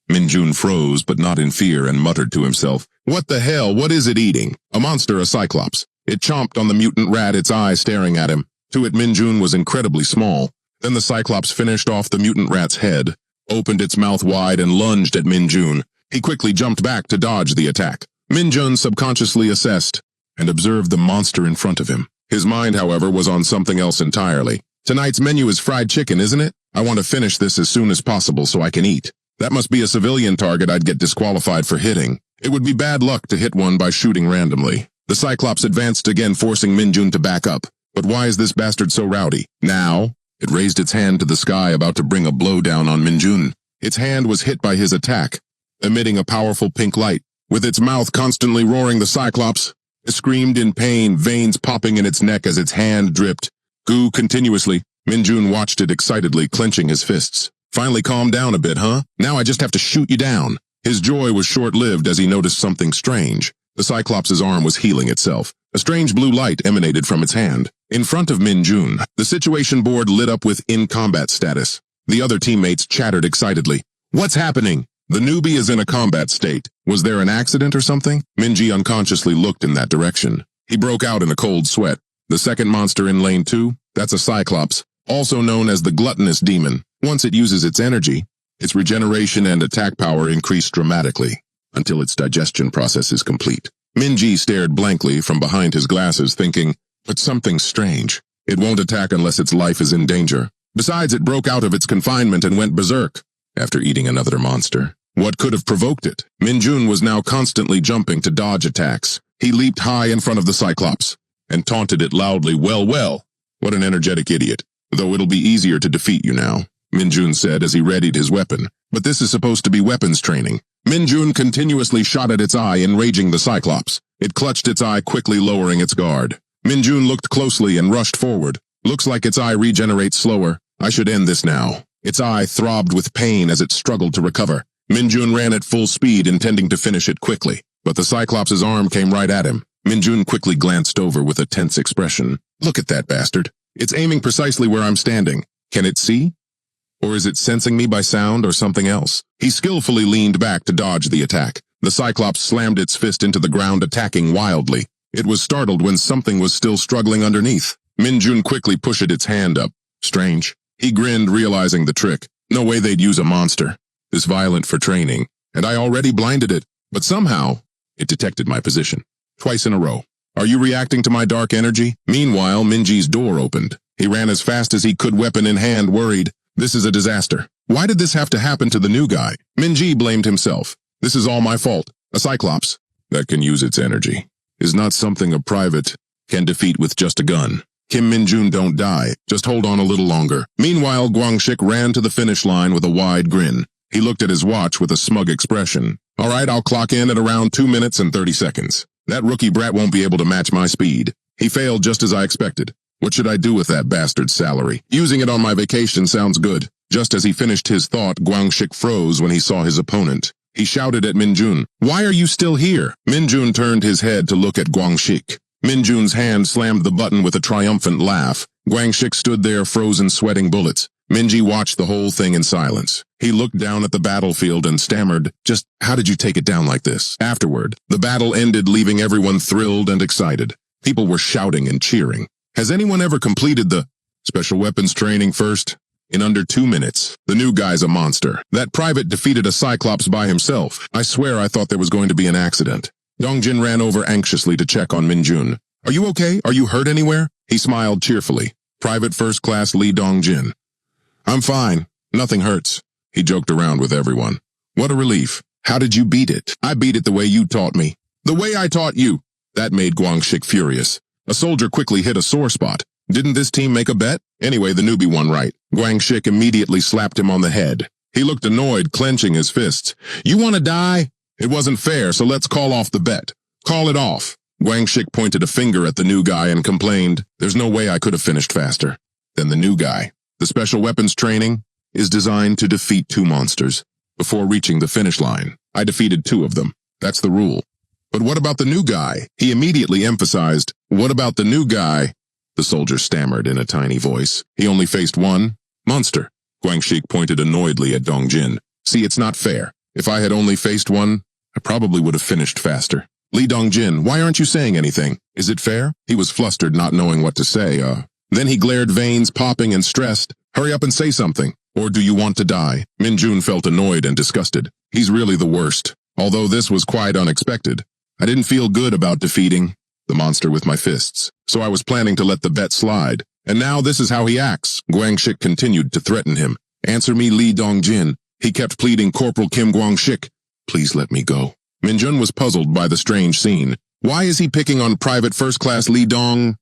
Min Jun froze, but not in fear, and muttered to himself, What the hell? What is it eating? A monster, a cyclops. It chomped on the mutant rat, its eyes staring at him. To it, Min Jun was incredibly small. Then the cyclops finished off the mutant rat's head, opened its mouth wide, and lunged at Min Jun. He quickly jumped back to dodge the attack. Min Jun subconsciously assessed and observed the monster in front of him. His mind, however, was on something else entirely. Tonight's menu is fried chicken, isn't it? I want to finish this as soon as possible so I can eat. That must be a civilian target I'd get disqualified for hitting. It would be bad luck to hit one by shooting randomly. The Cyclops advanced again, forcing Min Jun to back up. But why is this bastard so rowdy? Now, it raised its hand to the sky, about to bring a blow down on Min Jun. Its hand was hit by his attack, emitting a powerful pink light. With its mouth constantly roaring, the Cyclops screamed in pain, veins popping in its neck as its hand dripped goo continuously. Min Jun watched it excitedly, clenching his fists. Finally, calm down a bit, huh? Now I just have to shoot you down. His joy was short-lived as he noticed something strange. The Cyclops' arm was healing itself. A strange blue light emanated from its hand. In front of Min Jun, the situation board lit up with in combat status. The other teammates chattered excitedly. What's happening? The newbie is in a combat state. Was there an accident or something? Minji unconsciously looked in that direction. He broke out in a cold sweat. The second monster in lane 2, that's a Cyclops, also known as the gluttonous demon. Once it uses its energy, its regeneration and attack power increase dramatically until its digestion process is complete. Minji stared blankly from behind his glasses, thinking, but something's strange. It won't attack unless its life is in danger. Besides, it broke out of its confinement and went berserk after eating another monster. What could have provoked it? Min Jun was now constantly jumping to dodge attacks. He leaped high in front of the Cyclops and taunted it loudly. Well, what an energetic idiot. Though it'll be easier to defeat you now, Min Jun said as he readied his weapon. But this is supposed to be weapons training. Min Jun continuously shot at its eye, enraging the Cyclops. It clutched its eye, quickly lowering its guard. Min Jun looked closely and rushed forward. Looks like its eye regenerates slower. I should end this now. Its eye throbbed with pain as it struggled to recover. Min Jun ran at full speed, intending to finish it quickly. But the Cyclops' arm came right at him. Min Jun quickly glanced over with a tense expression. Look at that bastard. It's aiming precisely where I'm standing. Can it see? Or is it sensing me by sound or something else? He skillfully leaned back to dodge the attack. The Cyclops slammed its fist into the ground, attacking wildly. It was startled when something was still struggling underneath. Min Jun quickly pushed its hand up. Strange. He grinned, realizing the trick. No way they'd use a monster this violent for training, and I already blinded it. But somehow, It detected my position. Twice in a row. Are you reacting to my dark energy? Meanwhile, Minji's door opened. He ran as fast as he could, weapon in hand, worried. This is a disaster. Why did this have to happen to the new guy? Minji blamed himself. This is all my fault. A cyclops that can use its energy is not something a private can defeat with just a gun. Kim Min-jun, don't die. Just hold on a little longer. Meanwhile, Guangxik ran to the finish line with a wide grin. He looked at his watch with a smug expression. All right, I'll clock in at around 2 minutes and 30 seconds. That rookie brat won't be able to match my speed. He failed just as I expected. What should I do with that bastard's salary? Using it on my vacation sounds good. Just as he finished his thought, Guangxik froze when he saw his opponent. He shouted at Min-jun, "Why are you still here?" Min-jun turned his head to look at Guangxik. Min-jun's hand slammed the button with a triumphant laugh. Guangxik stood there, frozen, sweating bullets. Minji watched the whole thing in silence. He looked down at the battlefield and stammered, "Just how did you take it down like this?" Afterward, the battle ended, leaving everyone thrilled and excited. People were shouting and cheering. Has anyone ever completed the special weapons training first? In under 2 minutes, the new guy's a monster. That private defeated a cyclops by himself. I swear I thought there was going to be an accident. Dongjin ran over anxiously to check on Min-jun. Are you okay? Are you hurt anywhere? He smiled cheerfully. Private First Class Lee Dongjin. I'm fine. Nothing hurts. He joked around with everyone. What a relief. How did you beat it? I beat it the way you taught me. The way I taught you. That made Guangxik furious. A soldier quickly hit a sore spot. Didn't this team make a bet? Anyway, the newbie won right. Guangxik immediately slapped him on the head. He looked annoyed, clenching his fists. You want to die? It wasn't fair, so let's call off the bet. Call it off. Guangxik pointed a finger at the new guy and complained, there's no way I could have finished faster. Then the new guy. The special weapons training is designed to defeat 2 monsters before reaching the finish line. I defeated 2 of them. That's the rule. But what about the new guy? He immediately emphasized, what about the new guy? The soldier stammered in a tiny voice. He only faced 1 monster. Guangxik pointed annoyedly at Dongjin. See, it's not fair. If I had only faced 1, I probably would have finished faster. Lee Dongjin, why aren't you saying anything? Is it fair? He was flustered, not knowing what to say. Then he glared, veins popping and stressed. Hurry up and say something. Or do you want to die? Min-jun felt annoyed and disgusted. He's really the worst. Although this was quite unexpected. I didn't feel good about defeating the monster with my fists, so I was planning to let the bet slide. And now this is how he acts. Guangxik continued to threaten him. Answer me, Lee Dongjin. He kept pleading, Corporal Kim Guangxik. Please let me go. Min-jun was puzzled by the strange scene. Why is he picking on Private First Class Lee Dongjin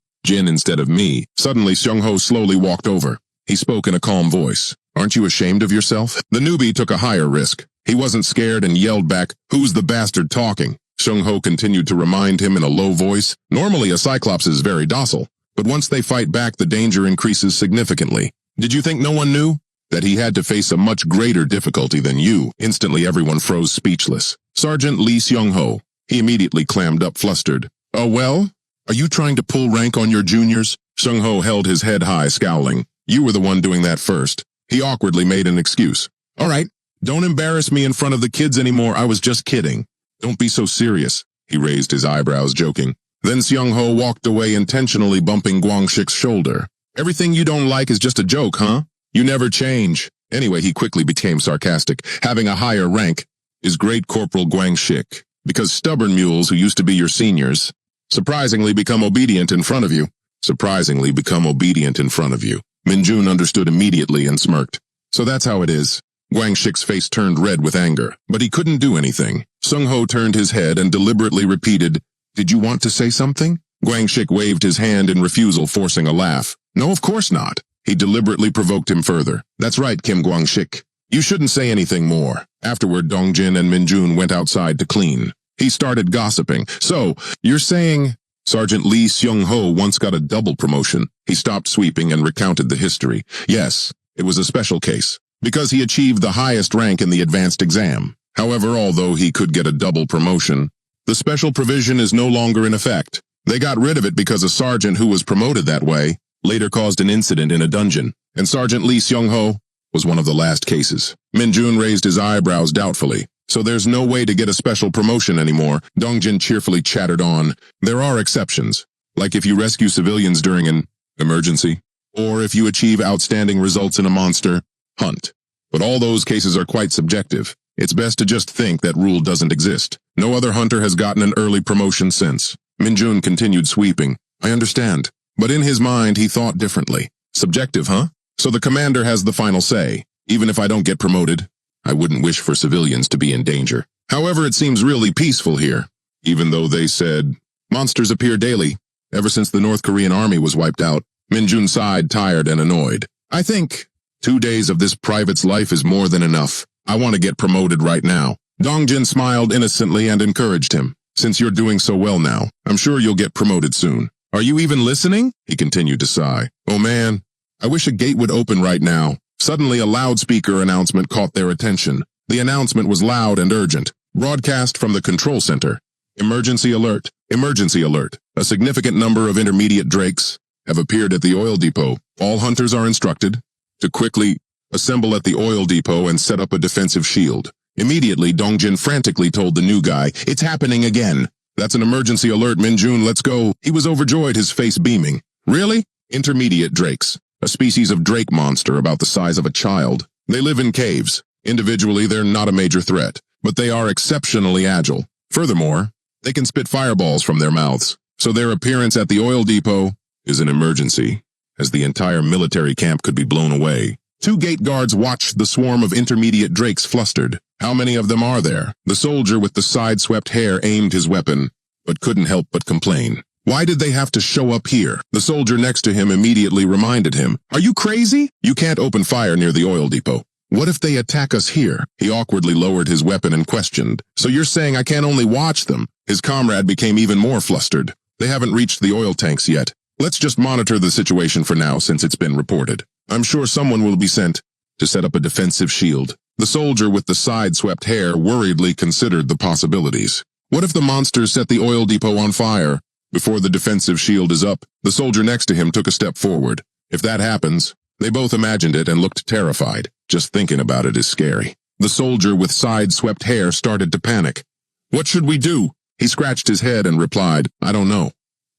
instead of me? Suddenly, Seung-ho slowly walked over. He spoke in a calm voice. Aren't you ashamed of yourself? The newbie took a higher risk. He wasn't scared and yelled back, Who's the bastard talking? Seung-ho continued to remind him in a low voice. Normally, a cyclops is very docile, but once they fight back, the danger increases significantly. Did you think no one knew? That he had to face a much greater difficulty than you. Instantly, everyone froze speechless. Sergeant Lee Seung-ho. He immediately clammed up, flustered. Oh, well? Are you trying to pull rank on your juniors? Seung-ho held his head high, scowling. You were the one doing that first. He awkwardly made an excuse. All right, don't embarrass me in front of the kids anymore. I was just kidding. Don't be so serious. He raised his eyebrows, joking. Then Seung-ho walked away, intentionally bumping Guangxik's shoulder. Everything you don't like is just a joke, huh? You never change. Anyway, he quickly became sarcastic. Having a higher rank is Great Corporal Guangxik, because stubborn mules who used to be your seniors surprisingly become obedient in front of you. Surprisingly become obedient in front of you. Min-jun understood immediately and smirked. So that's how it is. Guangxik's face turned red with anger, but he couldn't do anything. Seung-ho turned his head and deliberately repeated, Did you want to say something? Guangxik waved his hand in refusal, forcing a laugh. No, of course not. He deliberately provoked him further. That's right, Kim Guangxik. You shouldn't say anything more. Afterward, Dongjin and Min-jun went outside to clean. He started gossiping. So, you're saying Sergeant Lee Seung-ho once got a double promotion. He stopped sweeping and recounted the history. Yes, it was a special case, because he achieved the highest rank in the advanced exam. However, although he could get a double promotion, the special provision is no longer in effect. They got rid of it because a sergeant who was promoted that way later caused an incident in a dungeon, and Sergeant Lee Seung-ho was one of the last cases. Min-jun raised his eyebrows doubtfully. So there's no way to get a special promotion anymore. Dongjin cheerfully chattered on. There are exceptions, like if you rescue civilians during an emergency, or if you achieve outstanding results in a monster hunt. But all those cases are quite subjective. It's best to just think that rule doesn't exist. No other hunter has gotten an early promotion since. Minjun continued sweeping. I understand. But in his mind, he thought differently. Subjective, huh? So the commander has the final say. Even if I don't get promoted, I wouldn't wish for civilians to be in danger. However, it seems really peaceful here. Even though they said, monsters appear daily, ever since the North Korean army was wiped out. Minjun sighed, tired and annoyed. I think 2 days of this private's life is more than enough. I want to get promoted right now. Dongjin smiled innocently and encouraged him. Since you're doing so well now, I'm sure you'll get promoted soon. Are you even listening? He continued to sigh. Oh man, I wish a gate would open right now. Suddenly a loudspeaker announcement caught their attention. The announcement was loud and urgent. Broadcast from the control center. Emergency alert. Emergency alert. A significant number of intermediate drakes have appeared at the oil depot. All hunters are instructed to quickly assemble at the oil depot and set up a defensive shield. Immediately, Dongjin frantically told the new guy, it's happening again. That's an emergency alert, Minjun, let's go. He was overjoyed, his face beaming. Really? Intermediate drakes. A species of drake monster about the size of a child. They live in caves. Individually, they're not a major threat, but they are exceptionally agile. Furthermore, they can spit fireballs from their mouths, so their appearance at the oil depot is an emergency, as the entire military camp could be blown away. 2 gate guards watched the swarm of intermediate drakes flustered. How many of them are there? The soldier with the side-swept hair aimed his weapon, but couldn't help but complain. Why did they have to show up here? The soldier next to him immediately reminded him. Are you crazy? You can't open fire near the oil depot. What if they attack us here? He awkwardly lowered his weapon and questioned. So you're saying I can't only watch them? His comrade became even more flustered. They haven't reached the oil tanks yet. Let's just monitor the situation for now since it's been reported. I'm sure someone will be sent to set up a defensive shield. The soldier with the side-swept hair worriedly considered the possibilities. What if the monsters set the oil depot on fire before the defensive shield is up? The soldier next to him took a step forward. If that happens, they both imagined it and looked terrified. Just thinking about it is scary. The soldier with side-swept hair started to panic. What should we do? He scratched his head and replied, I don't know.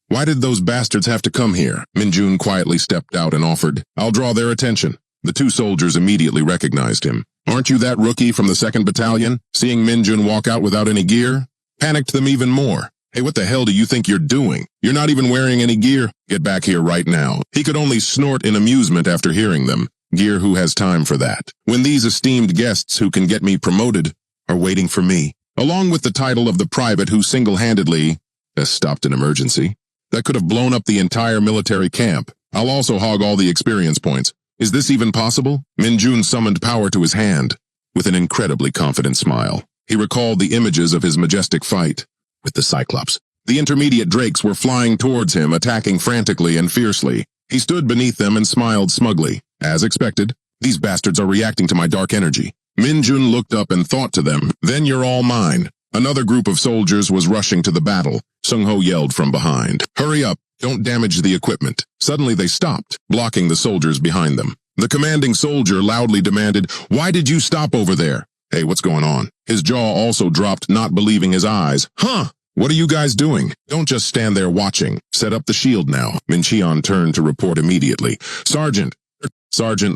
Why did those bastards have to come here? Minjun quietly stepped out and offered, I'll draw their attention. The 2 soldiers immediately recognized him. Aren't you that rookie from the 2nd Battalion? Seeing Minjun walk out without any gear panicked them even more. Hey, what the hell do you think you're doing? You're not even wearing any gear. Get back here right now. He could only snort in amusement after hearing them. Gear, who has time for that? When these esteemed guests who can get me promoted are waiting for me, along with the title of the private who single-handedly has stopped an emergency that could have blown up the entire military camp. I'll also hog all the experience points. Is this even possible? Minjun summoned power to his hand with an incredibly confident smile. He recalled the images of his majestic fight with the Cyclops. The intermediate drakes were flying towards him, attacking frantically and fiercely. He stood beneath them and smiled smugly. As expected, these bastards are reacting to my dark energy. Minjun looked up and thought to them, then you're all mine. Another group of soldiers was rushing to the battle. Sung-ho yelled from behind. Hurry up, don't damage the equipment. Suddenly they stopped, blocking the soldiers behind them. The commanding soldier loudly demanded, why did you stop over there? Hey, what's going on? His jaw also dropped, not believing his eyes. Huh? What are you guys doing? Don't just stand there watching. Set up the shield now. Min Cheon turned to report immediately. Sergeant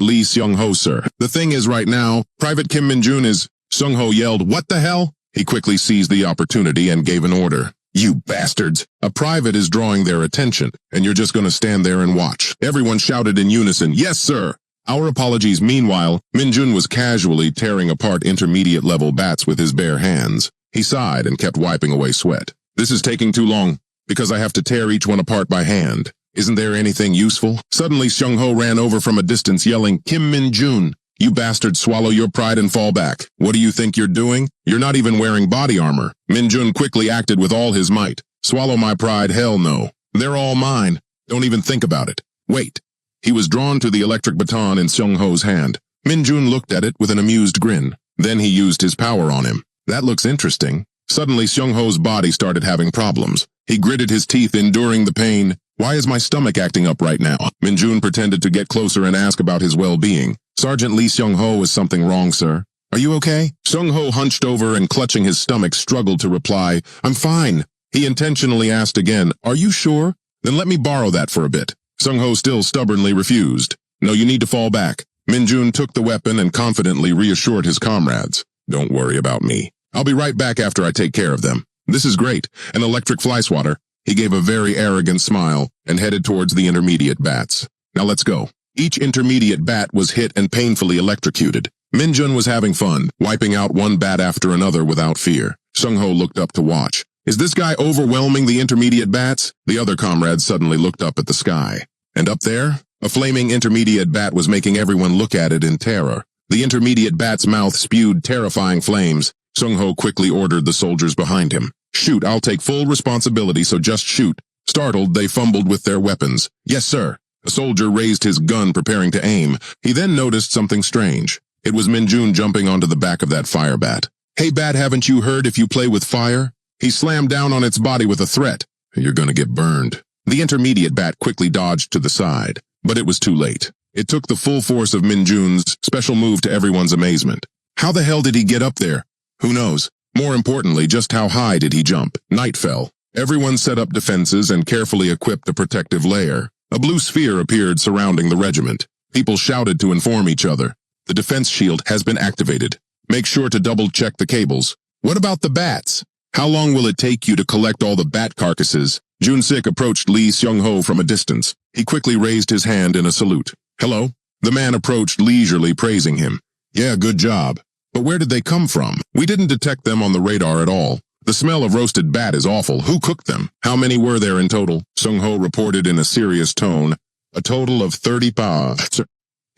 Lee Seung-ho, sir. The thing is right now, Private Kim Min-jun is... Sung-ho yelled, what the hell? He quickly seized the opportunity and gave an order. You bastards! A private is drawing their attention, and you're just gonna stand there and watch. Everyone shouted in unison, yes, sir! Our apologies. Meanwhile, Min-jun was casually tearing apart intermediate-level bats with his bare hands. He sighed and kept wiping away sweat. This is taking too long, because I have to tear each one apart by hand. Isn't there anything useful? Suddenly, Sung-ho ran over from a distance yelling, Kim Min-jun, you bastards, swallow your pride and fall back. What do you think you're doing? You're not even wearing body armor. Min-jun quickly acted with all his might. Swallow my pride? Hell no. They're all mine. Don't even think about it. Wait. He was drawn to the electric baton in Sung-ho's hand. Min-jun looked at it with an amused grin. Then he used his power on him. That looks interesting. Suddenly, Sung-ho's body started having problems. He gritted his teeth, enduring the pain. Why is my stomach acting up right now? Min-jun pretended to get closer and ask about his well-being. Sergeant Lee Seung-ho, is something wrong, sir? Are you okay? Sung-ho hunched over and clutching his stomach struggled to reply, I'm fine. He intentionally asked again, are you sure? Then let me borrow that for a bit. Sung-ho still stubbornly refused. No, you need to fall back. Min-jun took the weapon and confidently reassured his comrades. Don't worry about me. I'll be right back after I take care of them. This is great. An electric fly swatter. He gave a very arrogant smile and headed towards the intermediate bats. Now let's go. Each intermediate bat was hit and painfully electrocuted. Minjun was having fun, wiping out one bat after another without fear. Sung-ho looked up to watch. Is this guy overwhelming the intermediate bats? The other comrades suddenly looked up at the sky. And up there, a flaming intermediate bat was making everyone look at it in terror. The intermediate bat's mouth spewed terrifying flames. Sung-ho quickly ordered the soldiers behind him. Shoot, I'll take full responsibility, so just shoot. Startled, they fumbled with their weapons. Yes, sir. A soldier raised his gun, preparing to aim. He then noticed something strange. It was Minjun jumping onto the back of that fire bat. Hey, bat, haven't you heard if you play with fire? He slammed down on its body with a threat. You're gonna get burned. The intermediate bat quickly dodged to the side, but it was too late. It took the full force of Minjun's special move to everyone's amazement. How the hell did he get up there? Who knows? More importantly, just how high did he jump? Night fell. Everyone set up defenses and carefully equipped a protective layer. A blue sphere appeared surrounding the regiment. People shouted to inform each other. The defense shield has been activated. Make sure to double-check the cables. What about the bats? How long will it take you to collect all the bat carcasses? Jun-sik approached Lee Seung-ho from a distance. He quickly raised his hand in a salute. Hello? The man approached leisurely, praising him. Yeah, good job. But where did they come from? We didn't detect them on the radar at all. The smell of roasted bat is awful. Who cooked them? How many were there in total? Seung-ho reported in a serious tone. A total of 30 pa.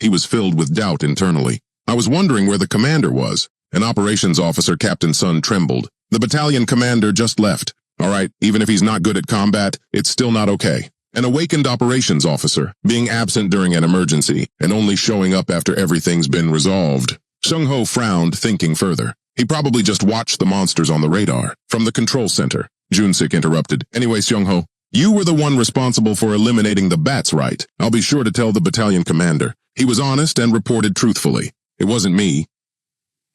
He was filled with doubt internally. I was wondering where the commander was. An operations officer, Captain Sun, trembled. The battalion commander just left. All right, even if he's not good at combat, it's still not okay. An awakened operations officer, being absent during an emergency, and only showing up after everything's been resolved. Seung-ho frowned, thinking further. He probably just watched the monsters on the radar. From the control center. Jun-sik interrupted. Anyway, Seung-ho, you were the one responsible for eliminating the bats, right? I'll be sure to tell the battalion commander. He was honest and reported truthfully. It wasn't me.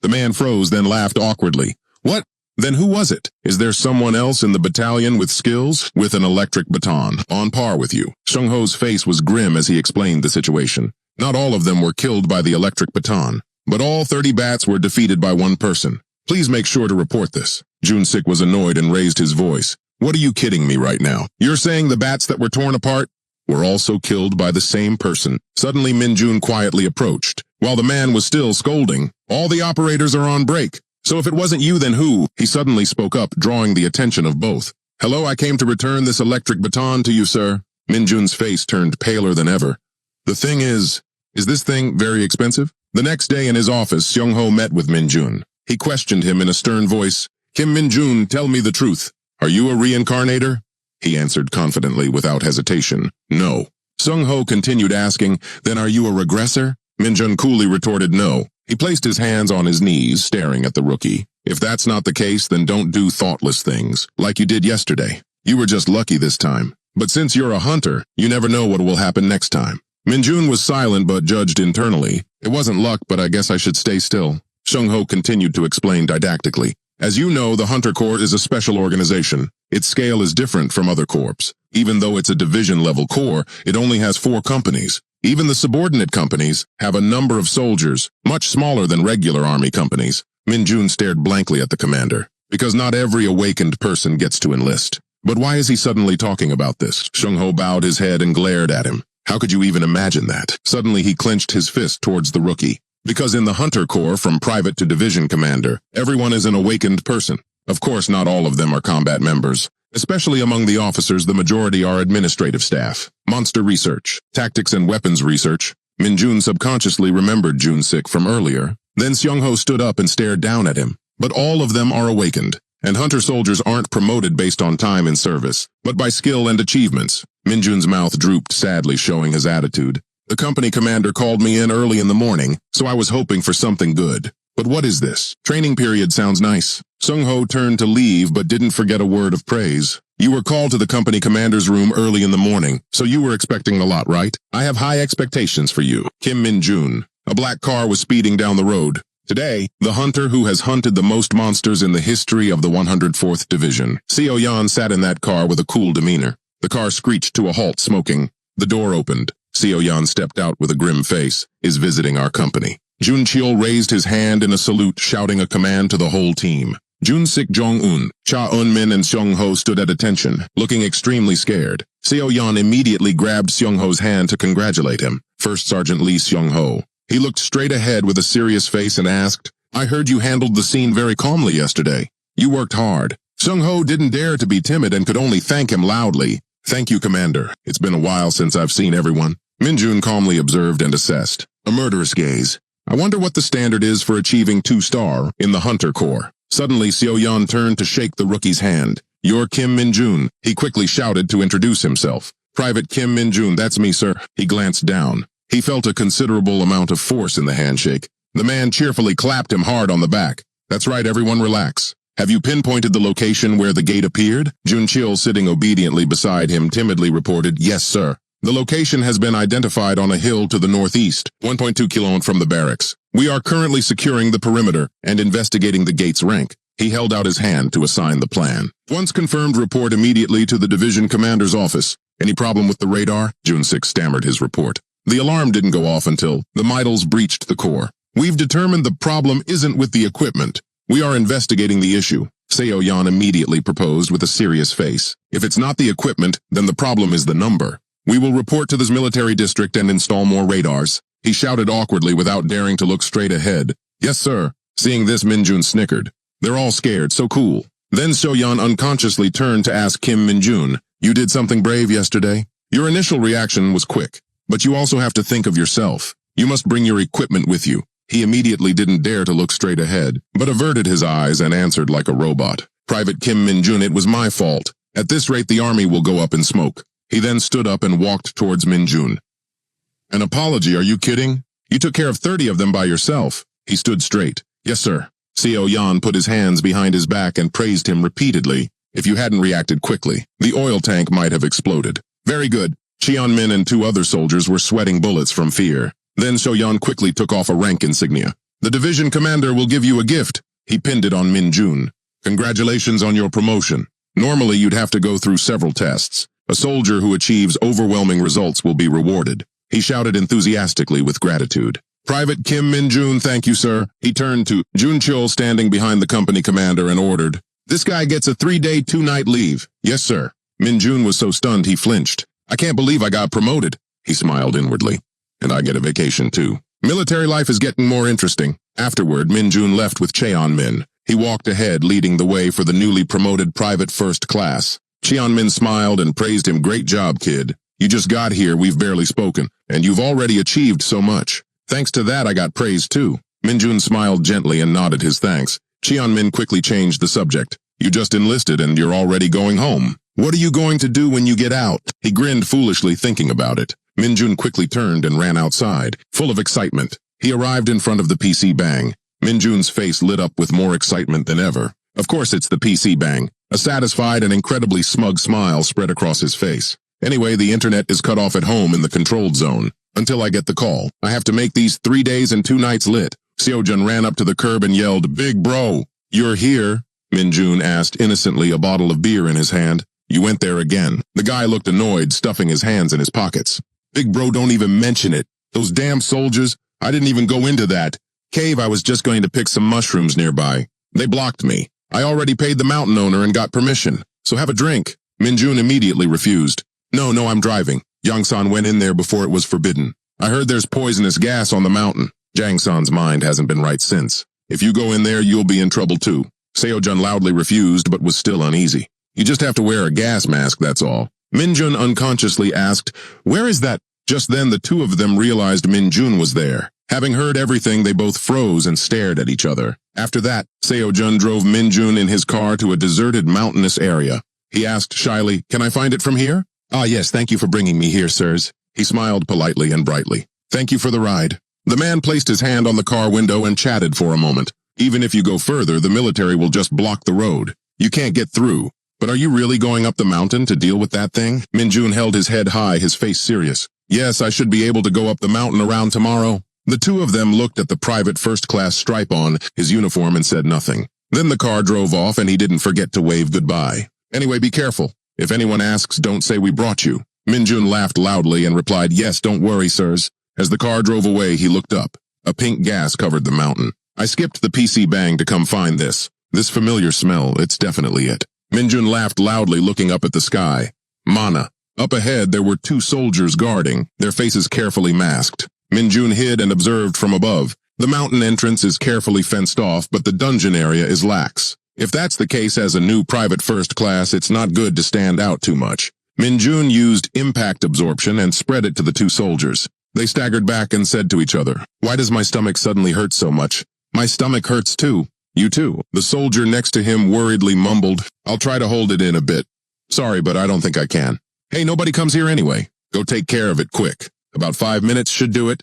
The man froze, then laughed awkwardly. What? Then who was it? Is there someone else in the battalion with skills? With an electric baton, on par with you. Seung-ho's face was grim as he explained the situation. Not all of them were killed by the electric baton, but all 30 bats were defeated by one person. Please make sure to report this. Jun-sik was annoyed and raised his voice. What are you kidding me right now? You're saying the bats that were torn apart were also killed by the same person? Suddenly Minjun quietly approached. While the man was still scolding, all the operators are on break. So if it wasn't you, then who? He suddenly spoke up, drawing the attention of both. Hello, I came to return this electric baton to you, sir. Minjun's face turned paler than ever. The thing is this thing very expensive? The next day in his office, Seung-ho met with Minjun. He questioned him in a stern voice. Kim Minjun, tell me the truth. Are you a reincarnator? He answered confidently without hesitation. No. Seung-ho continued asking, then are you a regressor? Minjun coolly retorted no. He placed his hands on his knees, staring at the rookie. If that's not the case, then don't do thoughtless things, like you did yesterday. You were just lucky this time. But since you're a hunter, you never know what will happen next time. Minjun was silent but judged internally. It wasn't luck, but I guess I should stay still. Seung-ho continued to explain didactically. As you know, the Hunter Corps is a special organization. Its scale is different from other corps. Even though it's a division-level corps, it only has 4 companies. Even the subordinate companies have a number of soldiers, much smaller than regular army companies. Minjun stared blankly at the commander. Because not every awakened person gets to enlist. But why is he suddenly talking about this? Seung-ho bowed his head and glared at him. How could you even imagine that? Suddenly he clenched his fist towards the rookie. Because in the Hunter Corps, from private to division commander, everyone is an awakened person. Of course, not all of them are combat members. Especially among the officers, the majority are administrative staff. Monster research, tactics and weapons research. Minjun subconsciously remembered Jun-sik from earlier. Then Seung-ho stood up and stared down at him. But all of them are awakened. And Hunter soldiers aren't promoted based on time in service, but by skill and achievements. Minjun's mouth drooped sadly, showing his attitude. The company commander called me in early in the morning, so I was hoping for something good. But what is this? Training period sounds nice. Seung-ho turned to leave but didn't forget a word of praise. You were called to the company commander's room early in the morning, so you were expecting a lot, right? I have high expectations for you. Kim Minjun. A black car was speeding down the road. Today, the hunter who has hunted the most monsters in the history of the 104th Division. Seo Yan sat in that car with a cool demeanor. The car screeched to a halt, smoking. The door opened. Seo Yan stepped out with a grim face. Is visiting our company. Jun Cheol raised his hand in a salute, shouting a command to the whole team. Jun-sik Jong-un, Cha Eun-min and Seung-ho stood at attention, looking extremely scared. Seo-yeon immediately grabbed Seung-ho's hand to congratulate him. First Sergeant Lee Seung-ho. He looked straight ahead with a serious face and asked, "I heard you handled the scene very calmly yesterday. You worked hard." Seung-ho didn't dare to be timid and could only thank him loudly. "Thank you, Commander. It's been a while since I've seen everyone." Min-jun calmly observed and assessed. A murderous gaze. "I wonder what the standard is for achieving 2-star in the Hunter Corps." Suddenly, Seo-yeon turned to shake the rookie's hand. "You're Kim Min-jun," he quickly shouted to introduce himself. "Private Kim Min-jun, that's me, sir." He glanced down. He felt a considerable amount of force in the handshake. The man cheerfully clapped him hard on the back. "That's right, everyone relax. Have you pinpointed the location where the gate appeared?" Jun-chil, sitting obediently beside him, timidly reported, "Yes, sir. The location has been identified on a hill to the northeast, 1.2 km from the barracks. We are currently securing the perimeter and investigating the gate's rank." He held out his hand to assign the plan. "Once confirmed, report immediately to the division commander's office. Any problem with the radar?" Jun-sik stammered his report. "The alarm didn't go off until the Mitals breached the core. We've determined the problem isn't with the equipment. We are investigating the issue." Seo-yeon immediately proposed with a serious face. "If it's not the equipment, then the problem is the number. We will report to this military district and install more radars." He shouted awkwardly without daring to look straight ahead. "Yes, sir." Seeing this, Min-jun snickered. "They're all scared, so cool." Then Seo-yeon unconsciously turned to ask Kim Min-jun, "You did something brave yesterday? Your initial reaction was quick, but you also have to think of yourself. You must bring your equipment with you." He immediately didn't dare to look straight ahead, but averted his eyes and answered like a robot. "Private Kim Min-jun, it was my fault. At this rate, the army will go up in smoke." He then stood up and walked towards Min-jun. "An apology, are you kidding? You took care of 30 of them by yourself." He stood straight. "Yes, sir." Seo-yeon put his hands behind his back and praised him repeatedly. "If you hadn't reacted quickly, the oil tank might have exploded." "Very good." Cheon-min and 2 other soldiers were sweating bullets from fear. Then Seo-yeon quickly took off a rank insignia. "The division commander will give you a gift." He pinned it on Min-jun. "Congratulations on your promotion. Normally you'd have to go through several tests. A soldier who achieves overwhelming results will be rewarded." He shouted enthusiastically with gratitude. "Private Kim Min-jun, thank you, sir." He turned to Jun-chil standing behind the company commander and ordered, "This guy gets a 3-day, 2-night leave." "Yes, sir." Min-jun was so stunned he flinched. "I can't believe I got promoted." He smiled inwardly. "And I get a vacation too. Military life is getting more interesting." Afterward, Min-jun left with Cheon-min. He walked ahead, leading the way for the newly promoted private first class. Cheon-min smiled and praised him. "Great job, kid. You just got here, we've barely spoken, and you've already achieved so much. Thanks to that, I got praise too." Min-jun smiled gently and nodded his thanks. Cheon-min quickly changed the subject. "You just enlisted and you're already going home. What are you going to do when you get out?" He grinned foolishly, thinking about it. Min-jun quickly turned and ran outside, full of excitement. He arrived in front of the PC Bang. Min-jun's face lit up with more excitement than ever. Of course it's the PC Bang. A satisfied and incredibly smug smile spread across his face. "Anyway, the internet is cut off at home in the controlled zone. Until I get the call, I have to make these 3 days and 2 nights lit." Seo-jun ran up to the curb and yelled, "Big bro, you're here?" Min-jun asked innocently, a bottle of beer in his hand. "You went there again." The guy looked annoyed, stuffing his hands in his pockets. "Big bro, don't even mention it. Those damn soldiers, I didn't even go into that cave. I was just going to pick some mushrooms nearby. They blocked me. I already paid the mountain owner and got permission, so have a drink." Min-jun immediately refused. No, I'm driving. Yang-san went in there before it was forbidden. I heard there's poisonous gas on the mountain." Jang-san's mind hasn't been right since. "If you go in there, you'll be in trouble too." Seo-jun loudly refused but was still uneasy. "You just have to wear a gas mask, that's all." Min-jun unconsciously asked, "Where is that?" Just then the 2 of them realized Min-jun was there. Having heard everything, they both froze and stared at each other. After that, Seo-jun drove Min-jun in his car to a deserted mountainous area. He asked shyly, "Can I find it from here?" "Ah yes, thank you for bringing me here, sirs." He smiled politely and brightly. "Thank you for the ride." The man placed his hand on the car window and chatted for a moment. "Even if you go further, the military will just block the road. You can't get through. But are you really going up the mountain to deal with that thing?" Min-jun held his head high, his face serious. "Yes, I should be able to go up the mountain around tomorrow." The 2 of them looked at the private first-class stripe on his uniform and said nothing. Then the car drove off and he didn't forget to wave goodbye. "Anyway, be careful. If anyone asks, don't say we brought you." Min-jun laughed loudly and replied, "Yes, don't worry, sirs." As the car drove away, he looked up. A pink gas covered the mountain. "I skipped the PC Bang to come find this. This familiar smell, it's definitely it. Minjun laughed loudly, looking up at the sky. Mana. Up ahead, there were 2 soldiers guarding, their faces carefully masked. Minjun hid and observed from above. The mountain entrance is carefully fenced off, but the dungeon area is lax. If that's the case as a new private first class, it's not good to stand out too much. Minjun used impact absorption and spread it to the 2 soldiers. They staggered back and said to each other, "Why does my stomach suddenly hurt so much?" "My stomach hurts too." "You too." The soldier next to him worriedly mumbled, "I'll try to hold it in a bit. Sorry, but I don't think I can." "Hey, nobody comes here anyway. Go take care of it quick. About 5 minutes should do it."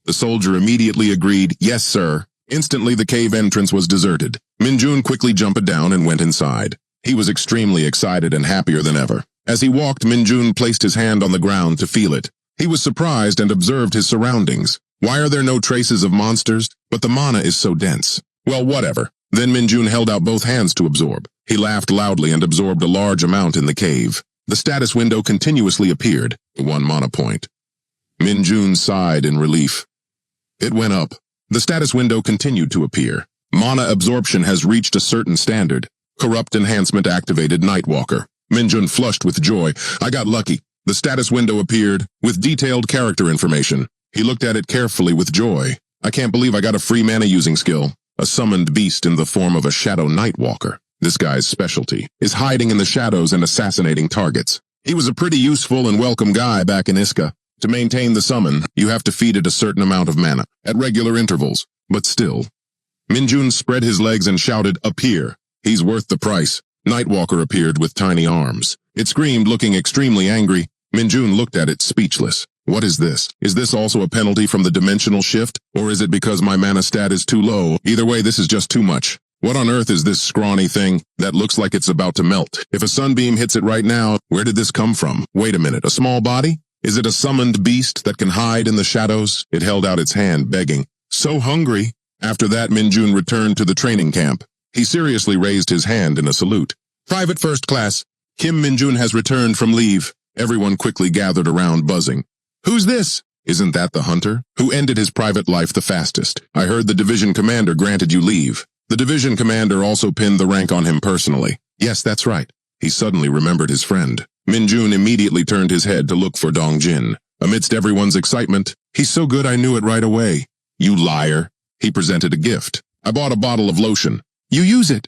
The soldier immediately agreed, "Yes, sir." Instantly, the cave entrance was deserted. Minjun quickly jumped down and went inside. He was extremely excited and happier than ever. As he walked, Minjun placed his hand on the ground to feel it. He was surprised and observed his surroundings. Why are there no traces of monsters? But the mana is so dense. Well, whatever. Then Minjun held out both hands to absorb. He laughed loudly and absorbed a large amount in the cave. The status window continuously appeared, 1 mana point. Minjun sighed in relief. It went up. The status window continued to appear. Mana absorption has reached a certain standard. Corrupt enhancement activated, Nightwalker. Minjun flushed with joy. "I got lucky." The status window appeared, with detailed character information. He looked at it carefully with joy. "I can't believe I got a free mana using skill. A summoned beast in the form of a shadow Nightwalker. This guy's specialty is hiding in the shadows and assassinating targets. He was a pretty useful and welcome guy back in Iska. To maintain the summon, you have to feed it a certain amount of mana, at regular intervals. But still." Minjun spread his legs and shouted, "Appear. He's worth the price." Nightwalker appeared with tiny arms. It screamed, looking extremely angry. Minjun looked at it, speechless. What is this? Is this also a penalty from the dimensional shift? Or is it because my mana stat is too low? Either way, this is just too much. What on earth is this scrawny thing that looks like it's about to melt? If a sunbeam hits it right now, where did this come from? Wait a minute, a small body? Is it a summoned beast that can hide in the shadows? It held out its hand, begging. "So hungry." After that, Minjun returned to the training camp. He seriously raised his hand in a salute. "Private First Class, Kim Minjun has returned from leave." Everyone quickly gathered around, buzzing. "Who's this?" "Isn't that the hunter who ended his private life the fastest? I heard the division commander granted you leave." The division commander also pinned the rank on him personally. "Yes, that's right." He suddenly remembered his friend. Minjun immediately turned his head to look for Dongjin. Amidst everyone's excitement, "He's so good I knew it right away." "You liar." He presented a gift. "I bought a bottle of lotion." "You use it."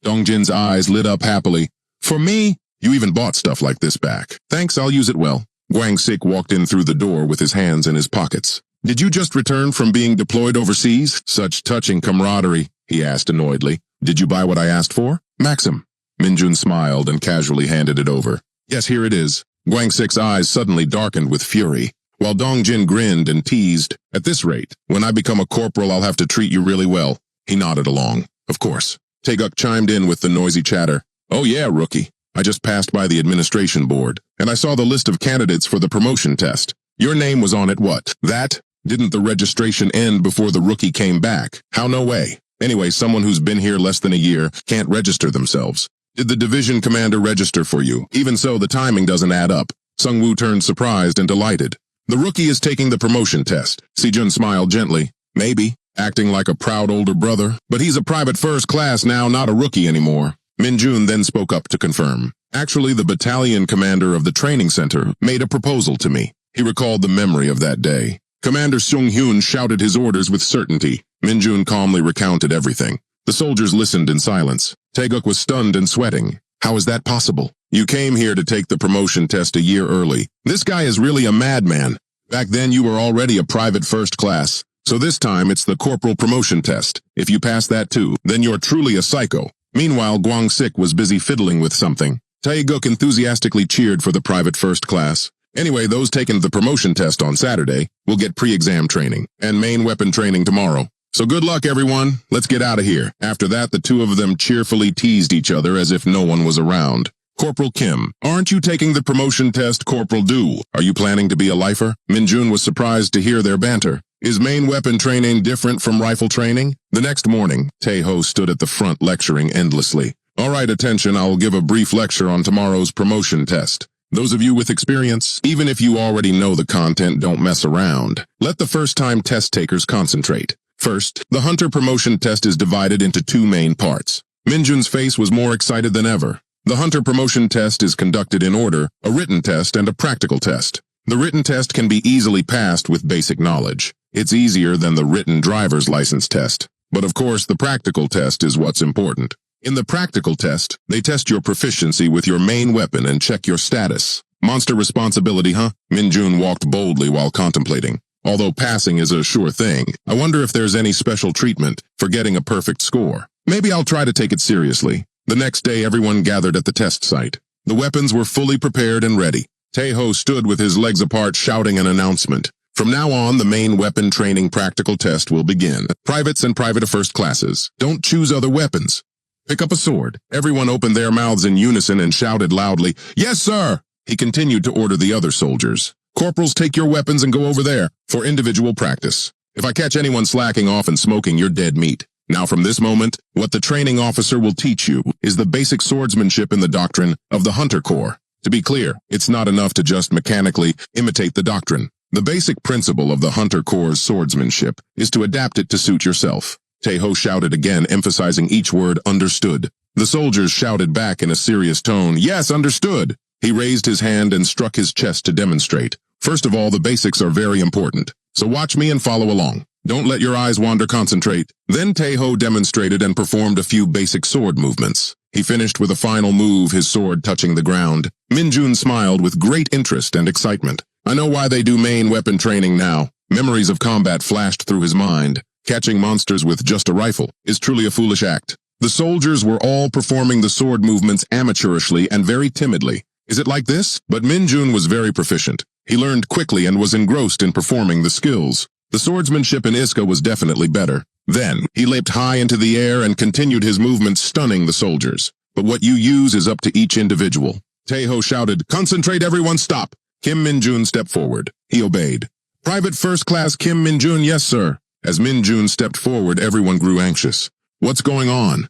Dongjin's eyes lit up happily. "For me?" "You even bought stuff like this back." "Thanks, I'll use it well." Guangsik walked in through the door with his hands in his pockets. "Did you just return from being deployed overseas?" "Such touching camaraderie," he asked annoyedly. "Did you buy what I asked for?" "Maxim." Minjun smiled and casually handed it over. "Yes, here it is." Guangsik's eyes suddenly darkened with fury, while Dongjin grinned and teased. "At this rate, when I become a corporal, I'll have to treat you really well." He nodded along. "Of course." Taeguk chimed in with the noisy chatter. "Oh yeah, rookie. I just passed by the administration board, and I saw the list of candidates for the promotion test. Your name was on it, what? That? Didn't the registration end before the rookie came back? How no way? Anyway, someone who's been here less than a year can't register themselves. Did the division commander register for you? Even so, the timing doesn't add up." Sungwoo turned surprised and delighted. "The rookie is taking the promotion test." Sejun smiled gently. "Maybe," acting like a proud older brother. "But he's a private first class now, not a rookie anymore." Minjun then spoke up to confirm. "Actually, the battalion commander of the training center made a proposal to me." He recalled the memory of that day. Commander Sung-hyun shouted his orders with certainty. Minjun calmly recounted everything. The soldiers listened in silence. Taeguk was stunned and sweating. "How is that possible? You came here to take the promotion test a year early. This guy is really a madman. Back then you were already a private first class. So this time it's the corporal promotion test. If you pass that too, then you're truly a psycho." Meanwhile, Guangsik was busy fiddling with something. Taeguk enthusiastically cheered for the private first class. "Anyway, those taking the promotion test on Saturday will get pre-exam training and main weapon training tomorrow. So good luck, everyone. Let's get out of here." After that, the two of them cheerfully teased each other as if no one was around. "Corporal Kim, aren't you taking the promotion test, Corporal Du? Are you planning to be a lifer?" Minjun was surprised to hear their banter. "Is main weapon training different from rifle training?" The next morning, Tae-ho stood at the front lecturing endlessly. "All right, attention, I'll give a brief lecture on tomorrow's promotion test. Those of you with experience, even if you already know the content, don't mess around. Let the first-time test takers concentrate. First, the Hunter promotion test is divided into two main parts. Minjun's face was more excited than ever. The hunter promotion test is conducted in order, a written test and a practical test. The written test can be easily passed with basic knowledge. It's easier than the written driver's license test. But of course, the practical test is what's important. In the practical test, they test your proficiency with your main weapon and check your status. Monster responsibility, huh? Minjun walked boldly while contemplating. Although passing is a sure thing, I wonder if there's any special treatment for getting a perfect score. Maybe I'll try to take it seriously. The next day, everyone gathered at the test site. The weapons were fully prepared and ready. Taeho stood with his legs apart shouting an announcement. From now on, the main weapon training practical test will begin. Privates and private first classes. Don't choose other weapons. Pick up a sword. Everyone opened their mouths in unison and shouted loudly, "Yes, sir!" He continued to order the other soldiers. Corporals, take your weapons and go over there for individual practice. If I catch anyone slacking off and smoking, you're dead meat. Now from this moment, what the training officer will teach you is the basic swordsmanship in the doctrine of the Hunter Corps. To be clear, it's not enough to just mechanically imitate the doctrine. The basic principle of the Hunter Corps' swordsmanship is to adapt it to suit yourself. Taeho shouted again, emphasizing each word understood. The soldiers shouted back in a serious tone, "Yes, understood." He raised his hand and struck his chest to demonstrate. First of all, the basics are very important, so watch me and follow along. Don't let your eyes wander, concentrate. Then Taeho demonstrated and performed a few basic sword movements. He finished with a final move, his sword touching the ground. Minjun smiled with great interest and excitement. I know why they do main weapon training now. Memories of combat flashed through his mind. Catching monsters with just a rifle is truly a foolish act. The soldiers were all performing the sword movements amateurishly and very timidly. Is it like this? But Minjun was very proficient. He learned quickly and was engrossed in performing the skills. The swordsmanship in Iska was definitely better. Then, he leaped high into the air and continued his movements, stunning the soldiers. But what you use is up to each individual. Taeho shouted, "Concentrate, everyone, stop!" Kim Minjun stepped forward. He obeyed. "Private First Class Kim Minjun, yes, sir." As Minjun stepped forward, everyone grew anxious. What's going on?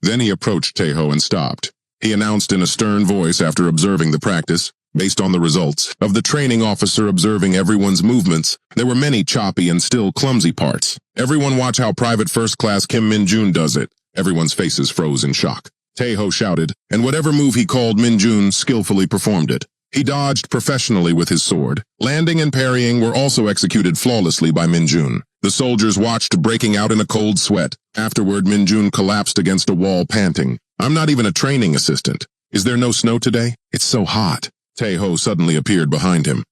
Then he approached Taeho and stopped. He announced in a stern voice after observing the practice. Based on the results of the training officer observing everyone's movements, there were many choppy and still clumsy parts. Everyone watch how Private First Class Kim Minjun does it. Everyone's faces froze in shock. Taeho shouted, and whatever move he called, Minjun skillfully performed it. He dodged professionally with his sword. Landing and parrying were also executed flawlessly by Minjun. The soldiers watched, breaking out in a cold sweat. Afterward, Minjun collapsed against a wall, panting. I'm not even a training assistant. Is there no snow today? It's so hot. Taeho suddenly appeared behind him.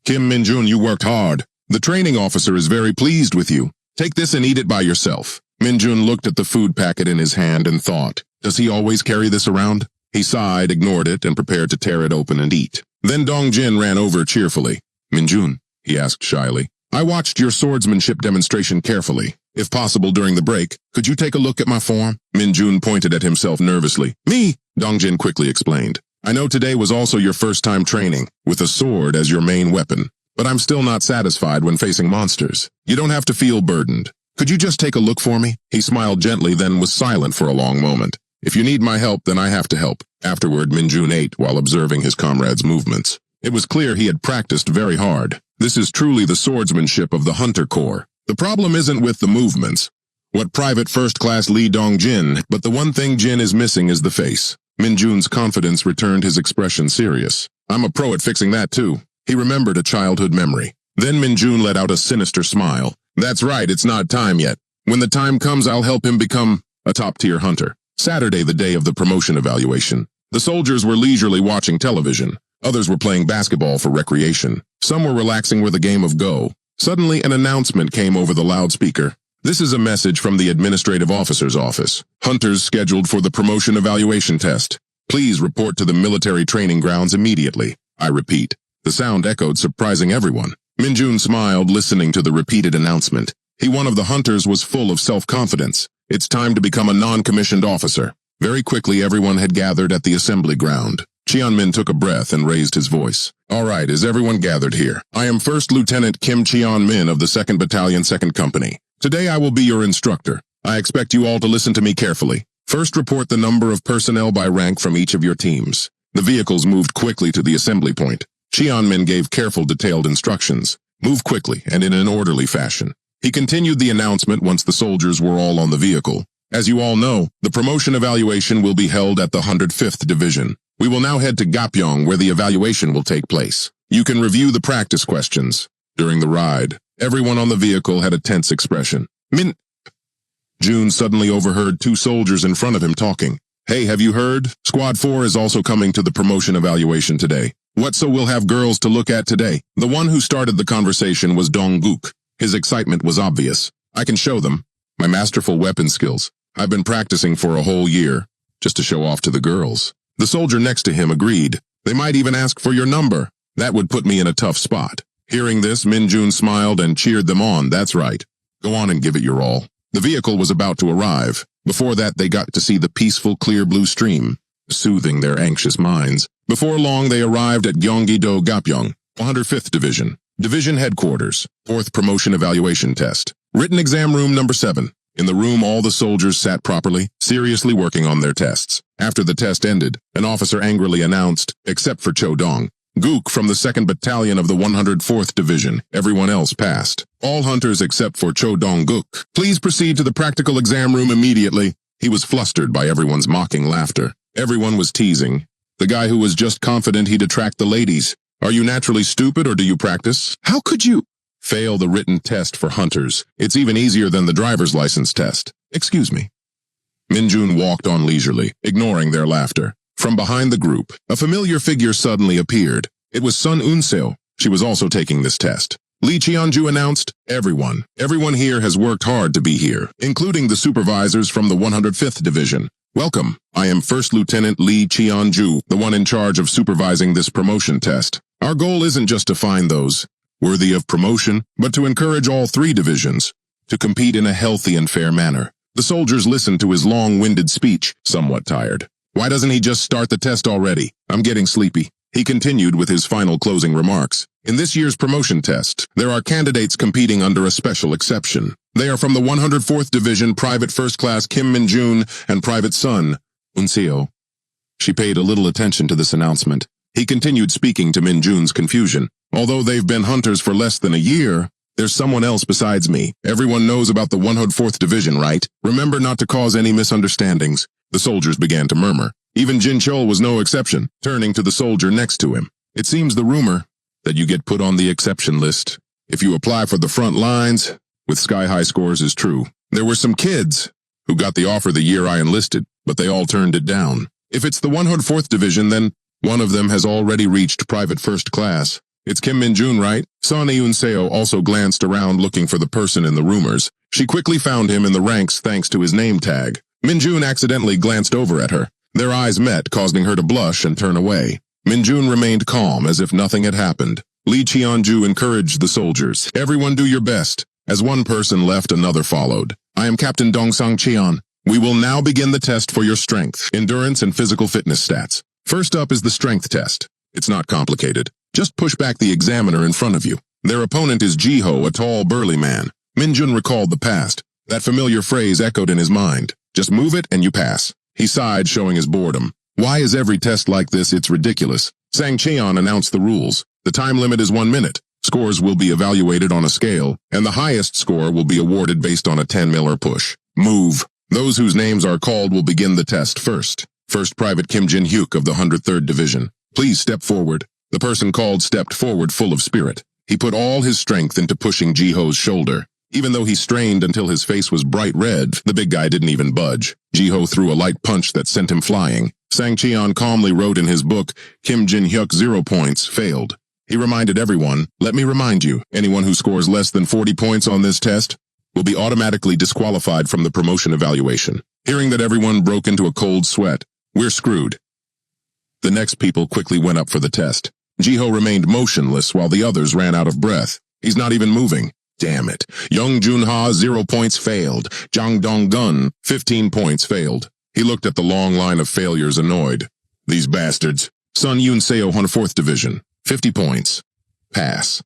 Kim Minjun, you worked hard. The training officer is very pleased with you. Take this and eat it by yourself. Minjun looked at the food packet in his hand and thought, does he always carry this around? He sighed, ignored it, and prepared to tear it open and eat. Then Dongjin ran over cheerfully. Minjun, he asked shyly, I watched your swordsmanship demonstration carefully. If possible during the break, could you take a look at my form? Minjun pointed at himself nervously. Me, Dongjin quickly explained. I know today was also your first time training, with a sword as your main weapon, but I'm still not satisfied when facing monsters. You don't have to feel burdened. Could you just take a look for me? He smiled gently, then was silent for a long moment. If you need my help, then I have to help. Afterward, Minjun ate while observing his comrade's movements. It was clear he had practiced very hard. This is truly the swordsmanship of the Hunter Corps. The problem isn't with the movements. What Private First Class Lee Dongjin, but the one thing Jin is missing is the face. Minjun's confidence returned, his expression serious. I'm a pro at fixing that too. He remembered a childhood memory. Then Minjun let out a sinister smile. That's right, it's not time yet. When the time comes, I'll help him become a top-tier hunter. Saturday, the day of the promotion evaluation. The soldiers were leisurely watching television. Others were playing basketball for recreation. Some were relaxing with a game of Go. Suddenly, an announcement came over the loudspeaker. This is a message from the administrative officer's office. Hunters scheduled for the promotion evaluation test. Please report to the military training grounds immediately. I repeat. The sound echoed, surprising everyone. Minjun smiled, listening to the repeated announcement. He, one of the hunters, was full of self-confidence. It's time to become a non-commissioned officer. Very quickly, everyone had gathered at the assembly ground. Cheonmin took a breath and raised his voice. All right, is everyone gathered here? I am First Lieutenant Kim Cheonmin of the 2nd Battalion, 2nd Company. Today I will be your instructor. I expect you all to listen to me carefully. First, report the number of personnel by rank from each of your teams. The vehicles moved quickly to the assembly point. Cheonmin gave careful, detailed instructions. Move quickly and in an orderly fashion. He continued the announcement once the soldiers were all on the vehicle. As you all know, the promotion evaluation will be held at the 105th Division. We will now head to Gapyeong where the evaluation will take place. You can review the practice questions. During the ride, everyone on the vehicle had a tense expression. June suddenly overheard two soldiers in front of him talking. Hey, have you heard? Squad 4 is also coming to the promotion evaluation today. What, so we'll have girls to look at today? The one who started the conversation was Dong-guk. His excitement was obvious. I can show them my masterful weapon skills. I've been practicing for a whole year, just to show off to the girls. The soldier next to him agreed. They might even ask for your number. That would put me in a tough spot. Hearing this, Min-jun smiled and cheered them on. That's right. Go on and give it your all. The vehicle was about to arrive. Before that, they got to see the peaceful, clear blue stream, soothing their anxious minds. Before long, they arrived at Gyeonggi-do Gapyeong, 105th Division. Division Headquarters, 4th Promotion Evaluation Test. Written Exam Room Number 7. In the room, all the soldiers sat properly, seriously working on their tests. After the test ended, an officer angrily announced, except for Cho-dong, Gook from the 2nd Battalion of the 104th Division. Everyone else passed. All hunters except for Cho-dong-guk. Please proceed to the practical exam room immediately. He was flustered by everyone's mocking laughter. Everyone was teasing. The guy who was just confident he'd attract the ladies. Are you naturally stupid or do you practice? How could you fail the written test for hunters? It's even easier than the driver's license test. Excuse me. Min-jun walked on leisurely, ignoring their laughter. From behind the group, a familiar figure suddenly appeared. It was Sun Eun-seo. She was also taking this test. Lee Cheon-ju announced, Everyone here has worked hard to be here, including the supervisors from the 105th Division. Welcome. I am First Lieutenant Lee Cheon-ju, the one in charge of supervising this promotion test. Our goal isn't just to find those worthy of promotion, but to encourage all 3 divisions to compete in a healthy and fair manner. The soldiers listened to his long-winded speech, somewhat tired. Why doesn't he just start the test already? I'm getting sleepy. He continued with his final closing remarks. In this year's promotion test, there are candidates competing under a special exception. They are from the 104th Division, Private First Class Kim Min-jun and Private Sun Eun-seo. She paid a little attention to this announcement. He continued speaking to Min-jun's confusion. Although they've been hunters for less than a year, there's someone else besides me. Everyone knows about the 104th Division, right? Remember not to cause any misunderstandings. The soldiers began to murmur. Even Jin Chol was no exception, turning to the soldier next to him. It seems the rumor that you get put on the exception list if you apply for the front lines with sky-high scores is true. There were some kids who got the offer the year I enlisted, but they all turned it down. If it's the 104th Division, then one of them has already reached Private First Class. It's Kim Min-jun, right? Sun Eun-seo also glanced around looking for the person in the rumors. She quickly found him in the ranks thanks to his name tag. Min-jun accidentally glanced over at her. Their eyes met, causing her to blush and turn away. Min-jun remained calm as if nothing had happened. Lee Cheon-ju encouraged the soldiers. Everyone do your best. As one person left, another followed. I am Captain Dong-sang Cheon. We will now begin the test for your strength, endurance, and physical fitness stats. First up is the strength test. It's not complicated. Just push back the examiner in front of you. Their opponent is Jiho, a tall, burly man. Min-jun recalled the past. That familiar phrase echoed in his mind. Just move it and you pass. He sighed, showing his boredom. Why is every test like this? It's ridiculous. Sang Cheon announced the rules. The time limit is 1 minute. Scores will be evaluated on a scale, and the highest score will be awarded based on a 10 miller push. Move. Those whose names are called will begin the test first. First Private Kim Jin-hyuk of the 103rd Division. Please step forward. The person called stepped forward full of spirit. He put all his strength into pushing Jiho's shoulder. Even though he strained until his face was bright red, the big guy didn't even budge. Jiho threw a light punch that sent him flying. Sang Cheon calmly wrote in his book, Kim Jin-hyuk 0 points, failed. He reminded everyone, let me remind you, anyone who scores less than 40 points on this test will be automatically disqualified from the promotion evaluation. Hearing that, everyone broke into a cold sweat. We're screwed. The next people quickly went up for the test. Jiho remained motionless while the others ran out of breath. He's not even moving. Damn it. Young Jun-ha, 0 points, failed. Jang Dong-gun, 15 points, failed. He looked at the long line of failures, annoyed. These bastards. Sun Eun-seo, 104th Division, 50 points. Pass.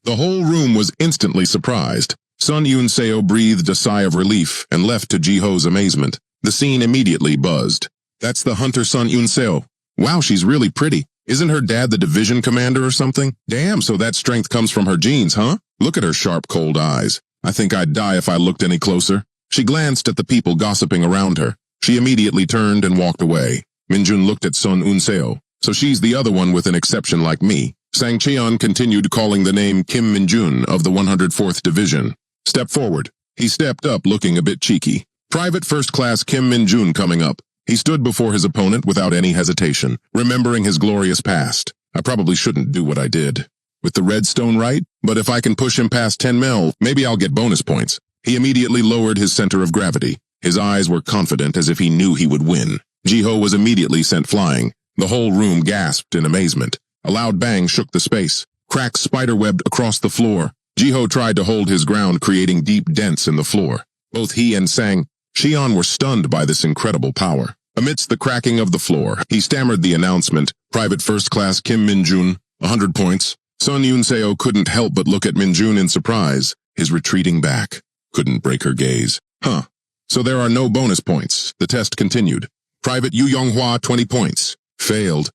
The whole room was instantly surprised. Sun Eun-seo breathed a sigh of relief and left to Jiho's amazement. The scene immediately buzzed. That's the hunter Sun Eun-seo. Wow, she's really pretty. Isn't her dad the division commander or something? Damn, so that strength comes from her genes, huh? Look at her sharp, cold eyes. I think I'd die if I looked any closer. She glanced at the people gossiping around her. She immediately turned and walked away. Minjun looked at Sun Unseo. So she's the other one with an exception like me. Sang Cheon continued calling the name Kim Minjun of the 104th Division. Step forward. He stepped up looking a bit cheeky. Private First Class Kim Minjun coming up. He stood before his opponent without any hesitation, remembering his glorious past. I probably shouldn't do what I did. With the redstone right, but if I can push him past 10 mil, maybe I'll get bonus points. He immediately lowered his center of gravity. His eyes were confident as if he knew he would win. Jiho was immediately sent flying. The whole room gasped in amazement. A loud bang shook the space. Cracks spiderwebbed across the floor. Jiho tried to hold his ground, creating deep dents in the floor. Both he and Sang Cheon were stunned by this incredible power. Amidst the cracking of the floor, he stammered the announcement, Private First Class Kim Minjun, 100 points. Sun Yunseo couldn't help but look at Minjun in surprise, his retreating back. Couldn't break her gaze. Huh. So there are no bonus points. The test continued. Private Yu Yonghua, 20 points. Failed.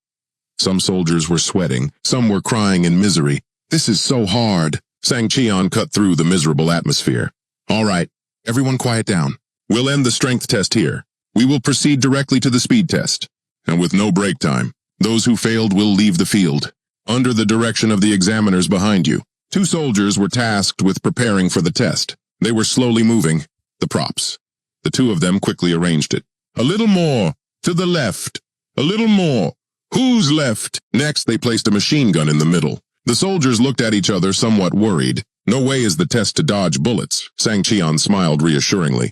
Some soldiers were sweating. Some were crying in misery. This is so hard. Sang Cheon cut through the miserable atmosphere. All right, everyone quiet down. We'll end the strength test here. We will proceed directly to the speed test. And with no break time, those who failed will leave the field. Under the direction of the examiners behind you, 2 soldiers were tasked with preparing for the test. They were slowly moving. The props. The 2 of them quickly arranged it. A little more. To the left. A little more. Who's left? Next, they placed a machine gun in the middle. The soldiers looked at each other somewhat worried. No way is the test to dodge bullets. Sang Cheon smiled reassuringly.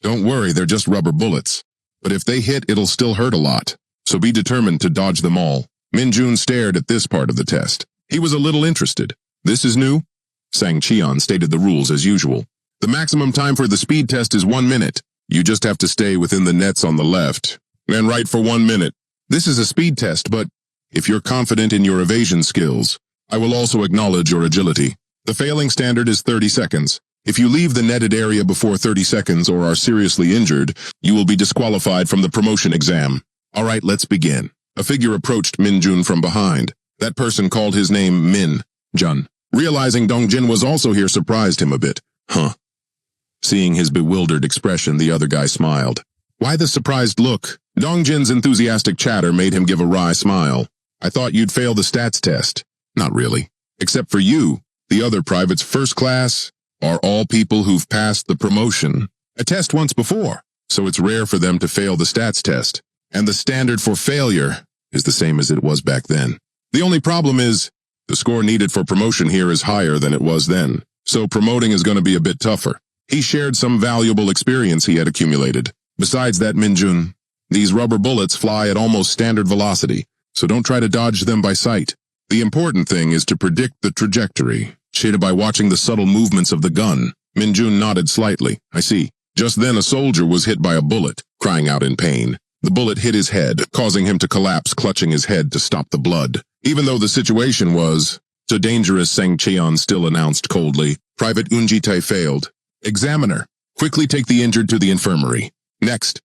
Don't worry, they're just rubber bullets. But if they hit, it'll still hurt a lot. So be determined to dodge them all. Minjun stared at this part of the test. He was a little interested. This is new? Sang Cheon stated the rules as usual. The maximum time for the speed test is 1 minute. You just have to stay within the nets on the left. And write for 1 minute. This is a speed test, but if you're confident in your evasion skills, I will also acknowledge your agility. The failing standard is 30 seconds. If you leave the netted area before 30 seconds or are seriously injured, you will be disqualified from the promotion exam. All right, let's begin. A figure approached Minjun from behind. That person called his name Min Jun. Realizing Dongjin was also here surprised him a bit. Huh. Seeing his bewildered expression, the other guy smiled. Why the surprised look? Dongjin's enthusiastic chatter made him give a wry smile. I thought you'd fail the stats test. Not really. Except for you, the other privates first class are all people who've passed the promotion. A test once before, so it's rare for them to fail the stats test. And the standard for failure is the same as it was back then. The only problem is, the score needed for promotion here is higher than it was then, so promoting is going to be a bit tougher. He shared some valuable experience he had accumulated. Besides that, Minjun, these rubber bullets fly at almost standard velocity, so don't try to dodge them by sight. The important thing is to predict the trajectory, shaded by watching the subtle movements of the gun. Minjun nodded slightly. I see. Just then a soldier was hit by a bullet, crying out in pain. The bullet hit his head, causing him to collapse, clutching his head to stop the blood. Even though the situation was so dangerous, Sang Cheon still announced coldly, Private Unjitai failed. Examiner, quickly take the injured to the infirmary. Next.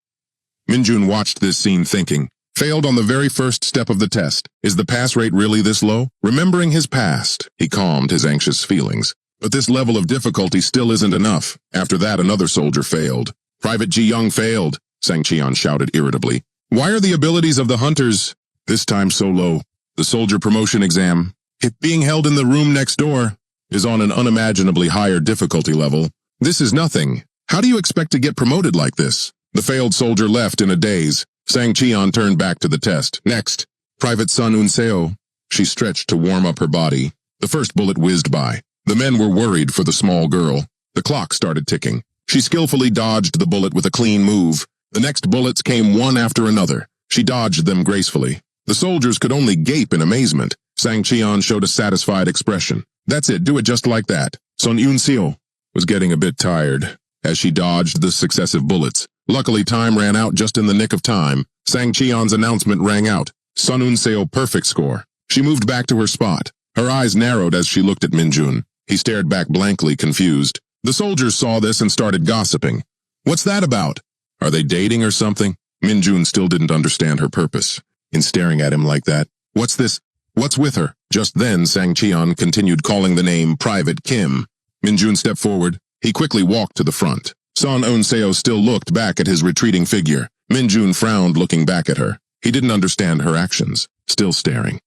Minjun watched this scene thinking, failed on the very first step of the test. Is the pass rate really this low? Remembering his past, he calmed his anxious feelings. But this level of difficulty still isn't enough. After that, another soldier failed. Private Ji Young failed, Sang Cheon shouted irritably. Why are the abilities of the hunters this time so low? The soldier promotion exam, it being held in the room next door, is on an unimaginably higher difficulty level. This is nothing. How do you expect to get promoted like this? The failed soldier left in a daze. Sang Cheon turned back to the test. Next, Private Sun Unseo. She stretched to warm up her body. The first bullet whizzed by. The men were worried for the small girl. The clock started ticking. She skillfully dodged the bullet with a clean move. The next bullets came one after another. She dodged them gracefully. The soldiers could only gape in amazement. Sang Cheon showed a satisfied expression. That's it, do it just like that. Sun Unseo was getting a bit tired as she dodged the successive bullets. Luckily, time ran out just in the nick of time. Sang Cheon's announcement rang out. Sun Unseo perfect score. She moved back to her spot. Her eyes narrowed as she looked at Minjun. He stared back blankly, confused. The soldiers saw this and started gossiping. What's that about? Are they dating or something? Minjun still didn't understand her purpose in staring at him like that. What's this? What's with her? Just then, Sang Cheon continued calling the name Private Kim. Minjun stepped forward. He quickly walked to the front. Son Eun-seo still looked back at his retreating figure. Min-jun frowned, looking back at her. He didn't understand her actions, still staring.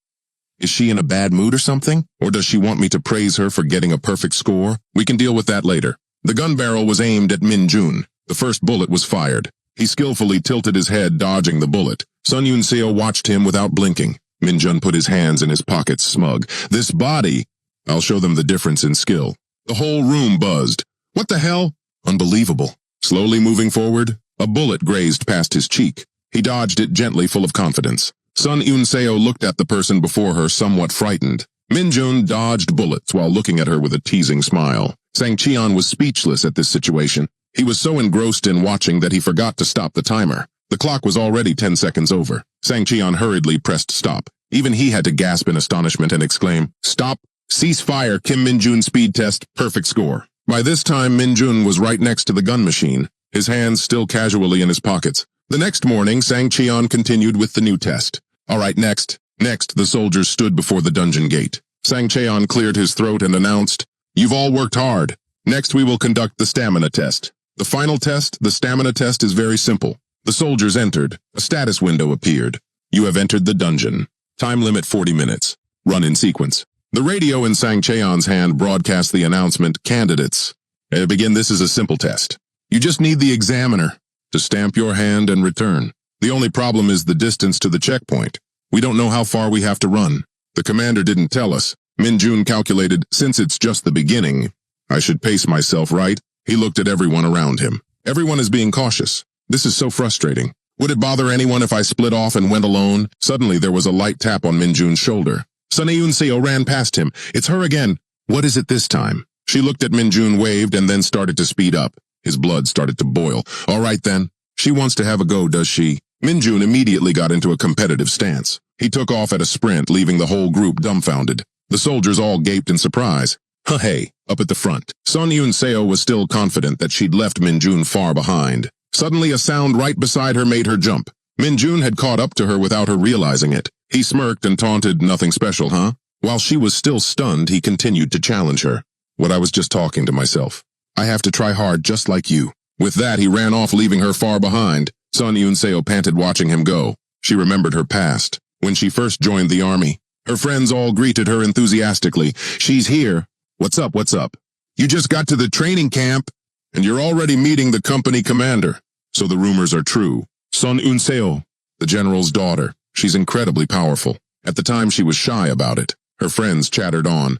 Is she in a bad mood or something? Or does she want me to praise her for getting a perfect score? We can deal with that later. The gun barrel was aimed at Min-jun. The first bullet was fired. He skillfully tilted his head, dodging the bullet. Sun Yun-seo watched him without blinking. Min-jun put his hands in his pockets, smug. This body! I'll show them the difference in skill. The whole room buzzed. What the hell? Unbelievable. Slowly moving forward, a bullet grazed past his cheek. He dodged it gently, full of confidence. Sun Yun-seo looked at the person before her, somewhat frightened. Min-jun dodged bullets while looking at her with a teasing smile. Sang Cheon was speechless at this situation. He was so engrossed in watching that he forgot to stop the timer. The clock was already 10 seconds over. Sang Cheon hurriedly pressed stop. Even he had to gasp in astonishment and exclaim, "Stop! Cease fire! Kim Min-jun speed test, perfect score." By this time, Min-jun was right next to the gun machine, his hands still casually in his pockets. The next morning, Sang Cheon continued with the new test. All right, next. Next, the soldiers stood before the dungeon gate. Sang Cheon cleared his throat and announced, "You've all worked hard. Next, we will conduct the stamina test. The final test, the stamina test, is very simple." The soldiers entered. A status window appeared. "You have entered the dungeon. Time limit 40 minutes. Run in sequence." The radio in Sang Cheon's hand broadcast the announcement, "Candidates. Begin. This is a simple test. You just need the examiner to stamp your hand and return. The only problem is the distance to the checkpoint. We don't know how far we have to run. The commander didn't tell us." Min-jun calculated, "Since it's just the beginning, I should pace myself, right?" He looked at everyone around him. Everyone is being cautious. This is so frustrating. Would it bother anyone if I split off and went alone? Suddenly there was a light tap on Min-jun's shoulder. Sun Eun-seo ran past him. "It's her again. What is it this time?" She looked at Min-jun, waved, and then started to speed up. His blood started to boil. "All right then. She wants to have a go, does she?" Min-jun immediately got into a competitive stance. He took off at a sprint, leaving the whole group dumbfounded. The soldiers all gaped in surprise. Hey, up at the front. Sun Eun-seo was still confident that she'd left Min-jun far behind. Suddenly a sound right beside her made her jump. Min-jun had caught up to her without her realizing it. He smirked and taunted, "Nothing special, huh?" While she was still stunned, he continued to challenge her. "What I was just talking to myself. I have to try hard just like you." With that, he ran off, leaving her far behind. Sun Eun-seo panted, watching him go. She remembered her past. When she first joined the army, her friends all greeted her enthusiastically. "She's here. What's up, what's up? You just got to the training camp, and you're already meeting the company commander." So the rumors are true. Sun Eun-seo, the general's daughter. She's incredibly powerful. At the time, she was shy about it. Her friends chattered on.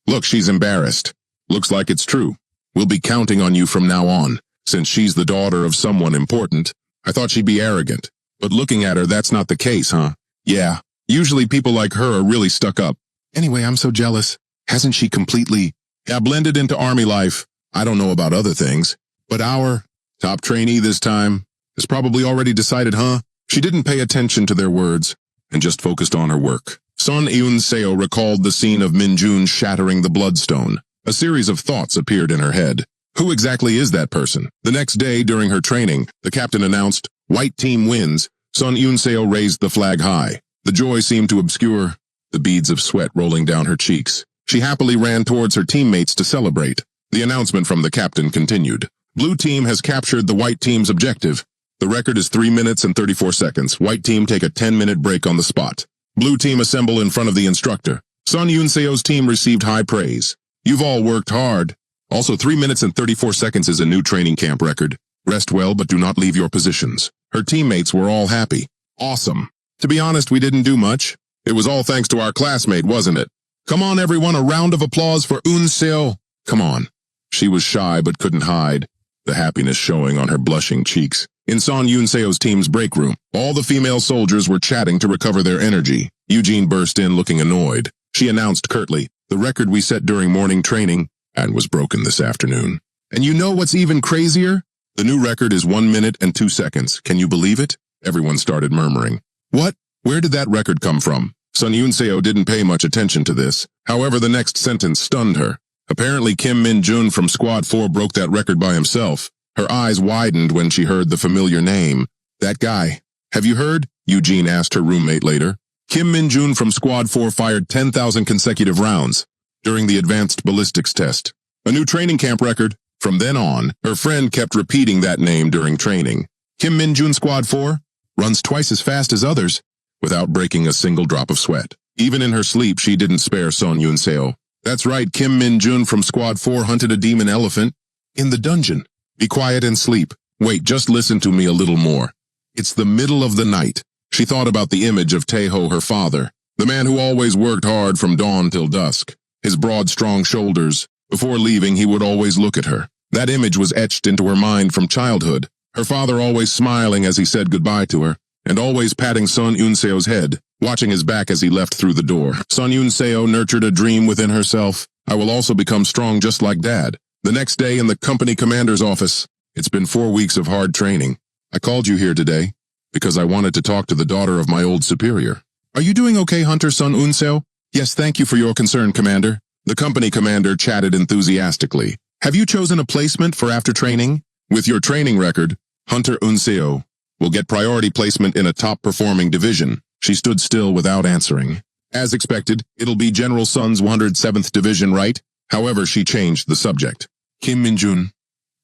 "Look, she's embarrassed. Looks like it's true. We'll be counting on you from now on. Since she's the daughter of someone important, I thought she'd be arrogant. But looking at her, that's not the case, huh? Yeah, usually people like her are really stuck up. Anyway, I'm so jealous. Hasn't she completely blended into army life? I don't know about other things, but our top trainee this time has probably already decided, huh?" She didn't pay attention to their words and just focused on her work. Sun Eun-seo recalled the scene of Min-jun shattering the bloodstone. A series of thoughts appeared in her head. Who exactly is that person? The next day, during her training, the captain announced, "White team wins." Sun Eun-seo raised the flag high. The joy seemed to obscure the beads of sweat rolling down her cheeks. She happily ran towards her teammates to celebrate. The announcement from the captain continued. "Blue team has captured the white team's objective. The record is 3 minutes and 34 seconds. White team take a 10-minute break on the spot. Blue team assemble in front of the instructor." Sun Eun-seo's team received high praise. "You've all worked hard." Also, 3 minutes and 34 seconds is a new training camp record. Rest well, but do not leave your positions. Her teammates were all happy. Awesome. To be honest, we didn't do much. It was all thanks to our classmate, wasn't it? Come on, everyone, a round of applause for Eun-seo. Come on. She was shy but couldn't hide, the happiness showing on her blushing cheeks. In Sun Eun-seo's team's break room, all the female soldiers were chatting to recover their energy. Eugene burst in looking annoyed. She announced curtly, "The record we set during morning training and was broken this afternoon. And you know what's even crazier? The new record is 1 minute and 2 seconds. Can you believe it?" Everyone started murmuring. "What? Where did that record come from?" Sun Eun-seo didn't pay much attention to this. However, the next sentence stunned her. Apparently, Kim Min-jun from Squad 4 broke that record by himself. Her eyes widened when she heard the familiar name. "That guy. Have you heard?" Eugene asked her roommate later. Kim Min-jun from Squad 4 fired 10,000 consecutive rounds during the advanced ballistics test. A new training camp record. From then on, her friend kept repeating that name during training. Kim Min-jun Squad 4 runs twice as fast as others without breaking a single drop of sweat. Even in her sleep, she didn't spare Son Yun-seo. That's right, Kim Min-jun from Squad 4 hunted a demon elephant in the dungeon. Be quiet and sleep. Wait, just listen to me a little more. It's the middle of the night. She thought about the image of Taeho, her father, the man who always worked hard from dawn till dusk. His broad, strong shoulders. Before leaving, he would always look at her. That image was etched into her mind from childhood. Her father always smiling as he said goodbye to her, and always patting Son Yun-seo's head, watching his back as he left through the door. Son Yun-seo nurtured a dream within herself. I will also become strong just like Dad. The next day in the company commander's office. It's been 4 weeks of hard training. I called you here today because I wanted to talk to the daughter of my old superior. Are you doing okay, Hunter Son Yun-seo? Yes, thank you for your concern, Commander. The company commander chatted enthusiastically. Have you chosen a placement for after training? With your training record, Hunter Yun-seo will get priority placement in a top-performing division. She stood still without answering. As expected, it'll be General Sun's 107th Division, right? However, she changed the subject. Kim Min-jun.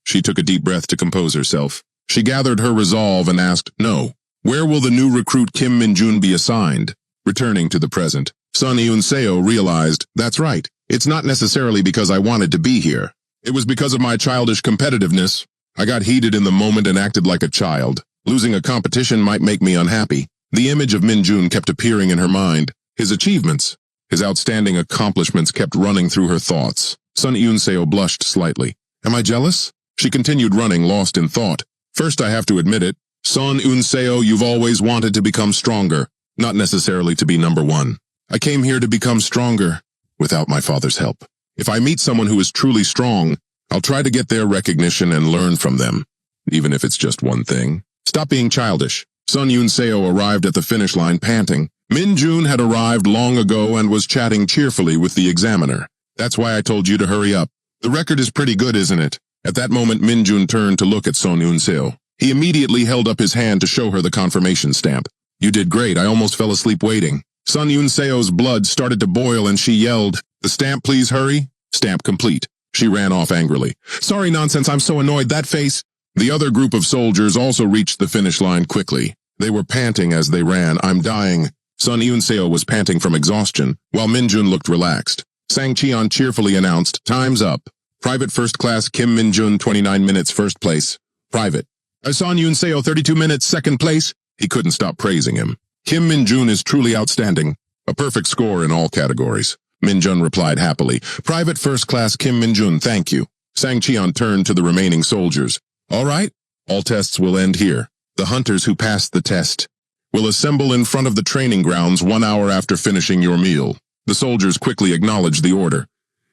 She took a deep breath to compose herself. She gathered her resolve and asked, no. Where will the new recruit Kim Min-jun be assigned? Returning to the present, Son Yun-seo realized, that's right. It's not necessarily because I wanted to be here. It was because of my childish competitiveness. I got heated in the moment and acted like a child. Losing a competition might make me unhappy. The image of Min-jun kept appearing in her mind. His achievements, his outstanding accomplishments kept running through her thoughts. Son Yun-seo blushed slightly. Am I jealous? She continued running, lost in thought. First, I have to admit it. Son Yun-seo, you've always wanted to become stronger, not necessarily to be number one. I came here to become stronger without my father's help. If I meet someone who is truly strong, I'll try to get their recognition and learn from them, even if it's just one thing. Stop being childish. Son Yun-seo arrived at the finish line panting. Min-jun had arrived long ago and was chatting cheerfully with the examiner. That's why I told you to hurry up. The record is pretty good, isn't it? At that moment, Min-jun turned to look at Son Yun-seo. He immediately held up his hand to show her the confirmation stamp. You did great. I almost fell asleep waiting. Son Yun-seo's blood started to boil and she yelled, the stamp, please hurry. Stamp complete. She ran off angrily. Sorry, nonsense, I'm so annoyed, that face. The other group of soldiers also reached the finish line quickly. They were panting as they ran. I'm dying. Son Yun-seo was panting from exhaustion, while Min-jun looked relaxed. Sang Cheon cheerfully announced, time's up. Private First Class Kim Min-jun, 29 minutes, first place. Private. Son Yun-seo, 32 minutes, second place. He couldn't stop praising him. Kim Min-jun is truly outstanding. A perfect score in all categories. Min-jun replied happily. Private First Class Kim Min-jun, thank you. Sang Cheon turned to the remaining soldiers. All right, all tests will end here. The hunters who passed the test will assemble in front of the training grounds 1 hour after finishing your meal. The soldiers quickly acknowledged the order.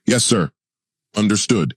Yes, sir. Understood.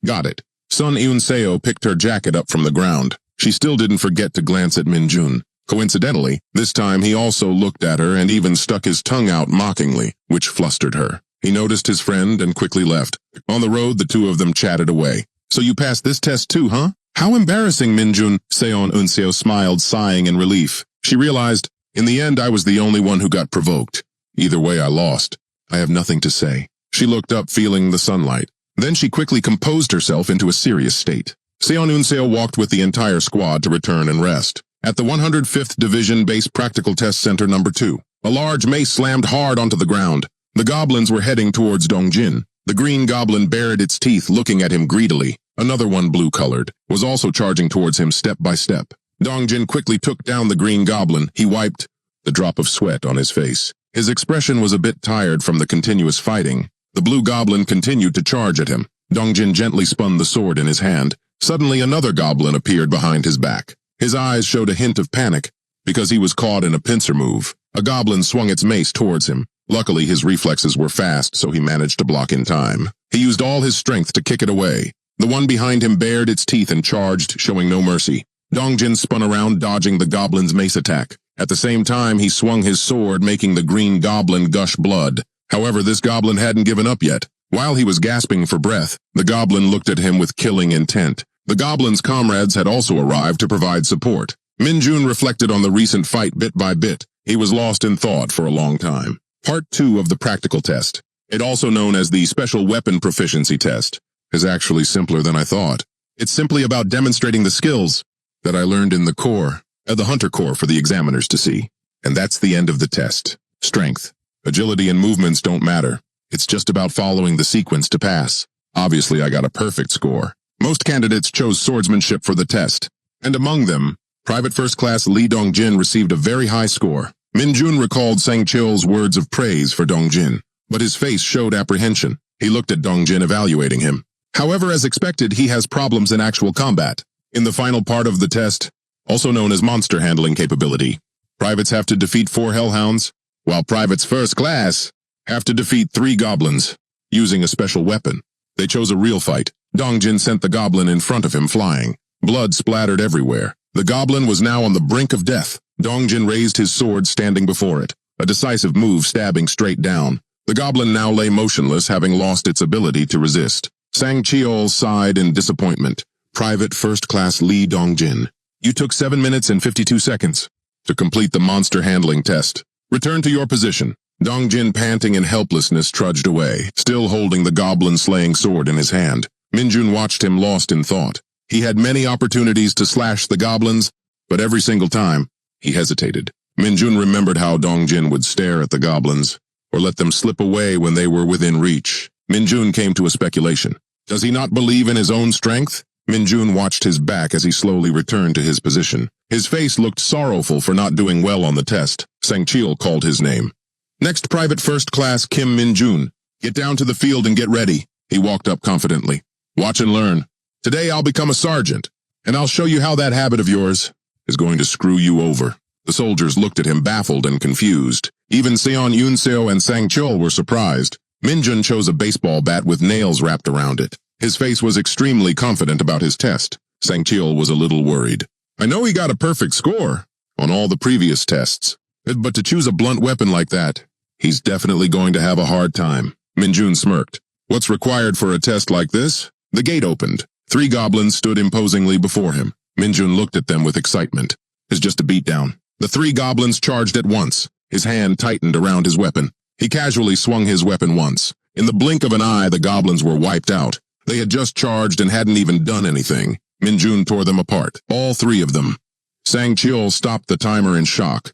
Got it. Son Yun-seo picked her jacket up from the ground. She still didn't forget to glance at Min-jun. Coincidentally, this time he also looked at her and even stuck his tongue out mockingly, which flustered her. He noticed his friend and quickly left. On the road, the two of them chatted away. So you passed this test too, huh? How embarrassing, Min-jun. Son Yun-seo smiled, sighing in relief. She realized, in the end, I was the only one who got provoked. Either way, I lost. I have nothing to say. She looked up, feeling the sunlight. Then she quickly composed herself into a serious state. Son Yun-seo walked with the entire squad to return and rest. At the 105th Division Base Practical Test Center No. 2, a large mace slammed hard onto the ground. The goblins were heading towards Dongjin. The green goblin bared its teeth, looking at him greedily. Another one, blue-colored, was also charging towards him step by step. Dongjin quickly took down the green goblin. He wiped the drop of sweat on his face. His expression was a bit tired from the continuous fighting. The blue goblin continued to charge at him. Dongjin gently spun the sword in his hand. Suddenly another goblin appeared behind his back. His eyes showed a hint of panic, because he was caught in a pincer move. A goblin swung its mace towards him. Luckily, his reflexes were fast, so he managed to block in time. He used all his strength to kick it away. The one behind him bared its teeth and charged, showing no mercy. Dongjin spun around, dodging the goblin's mace attack. At the same time, he swung his sword, making the green goblin gush blood. However, this goblin hadn't given up yet. While he was gasping for breath, the goblin looked at him with killing intent. The goblin's comrades had also arrived to provide support. Min-jun reflected on the recent fight bit by bit. He was lost in thought for a long time. Part 2 of the practical test. It also known as the Special Weapon Proficiency Test. is actually simpler than I thought. It's simply about demonstrating the skills that I learned in the Hunter Corps for the examiners to see. And that's the end of the test. Strength, agility, and movements don't matter. It's just about following the sequence to pass. Obviously, I got a perfect score. Most candidates chose swordsmanship for the test, and among them, Private First Class Lee Dongjin received a very high score. Minjun recalled Sang Chil's words of praise for Dongjin, but his face showed apprehension. He looked at Dongjin evaluating him. However, as expected, he has problems in actual combat. In the final part of the test, also known as monster handling capability, privates have to defeat 4 hellhounds, while privates first class have to defeat 3 goblins, using a special weapon. They chose a real fight. Dongjin sent the goblin in front of him flying. Blood splattered everywhere. The goblin was now on the brink of death. Dongjin raised his sword, standing before it, a decisive move stabbing straight down. The goblin now lay motionless, having lost its ability to resist. Sang Chil sighed in disappointment. Private First Class Lee Dongjin, you took 7 minutes and 52 seconds to complete the monster handling test. Return to your position. Dongjin, panting in helplessness, trudged away, still holding the goblin-slaying sword in his hand. Minjun watched him, lost in thought. He had many opportunities to slash the goblins, but every single time, he hesitated. Minjun remembered how Dongjin would stare at the goblins, or let them slip away when they were within reach. Minjun came to a speculation. Does he not believe in his own strength? Minjun watched his back as he slowly returned to his position. His face looked sorrowful for not doing well on the test. Sang Chil called his name. Next, Private First Class Kim Minjun. Get down to the field and get ready. He walked up confidently. Watch and learn. Today I'll become a sergeant, and I'll show you how that habit of yours is going to screw you over. The soldiers looked at him, baffled and confused. Even Seon Yunseo and Sang Chul were surprised. Minjun chose a baseball bat with nails wrapped around it. His face was extremely confident about his test. Sang Chul was a little worried. I know he got a perfect score on all the previous tests, but to choose a blunt weapon like that, he's definitely going to have a hard time. Minjun smirked. What's required for a test like this? The gate opened. 3 goblins stood imposingly before him. Minjun looked at them with excitement. It's just a beatdown. The 3 goblins charged at once. His hand tightened around his weapon. He casually swung his weapon once. In the blink of an eye, the goblins were wiped out. They had just charged and hadn't even done anything. Minjun tore them apart, all 3 of them. Sang Chil stopped the timer in shock.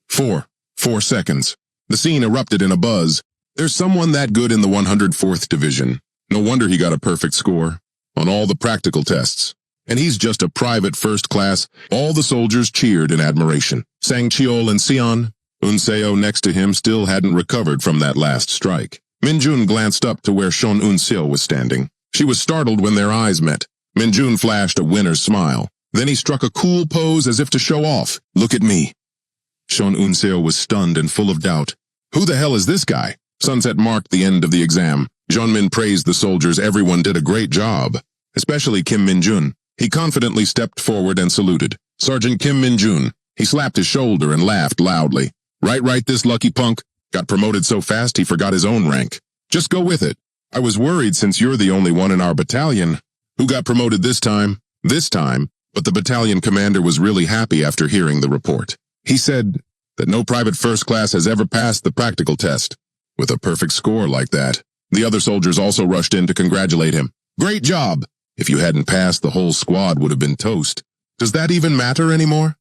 4 seconds. The scene erupted in a buzz. There's someone that good in the 104th Division. No wonder he got a perfect score on all the practical tests. And he's just a private first class. All the soldiers cheered in admiration. Sang Chil and Seon Unseo next to him still hadn't recovered from that last strike. Minjun glanced up to where Shon Unseo was standing. She was startled when their eyes met. Minjun flashed a winner's smile. Then he struck a cool pose as if to show off. Look at me. Shon Unseo was stunned and full of doubt. Who the hell is this guy? Sunset marked the end of the exam. Jeonmin praised the soldiers. Everyone did a great job, especially Kim Minjun. He confidently stepped forward and saluted. Sergeant Kim Minjun. He slapped his shoulder and laughed loudly. Right, this lucky punk. Got promoted so fast he forgot his own rank. Just go with it. I was worried since you're the only one in our battalion who got promoted this time, but the battalion commander was really happy after hearing the report. He said that no private first class has ever passed the practical test with a perfect score like that. The other soldiers also rushed in to congratulate him. Great job! If you hadn't passed, the whole squad would have been toast. Does that even matter anymore?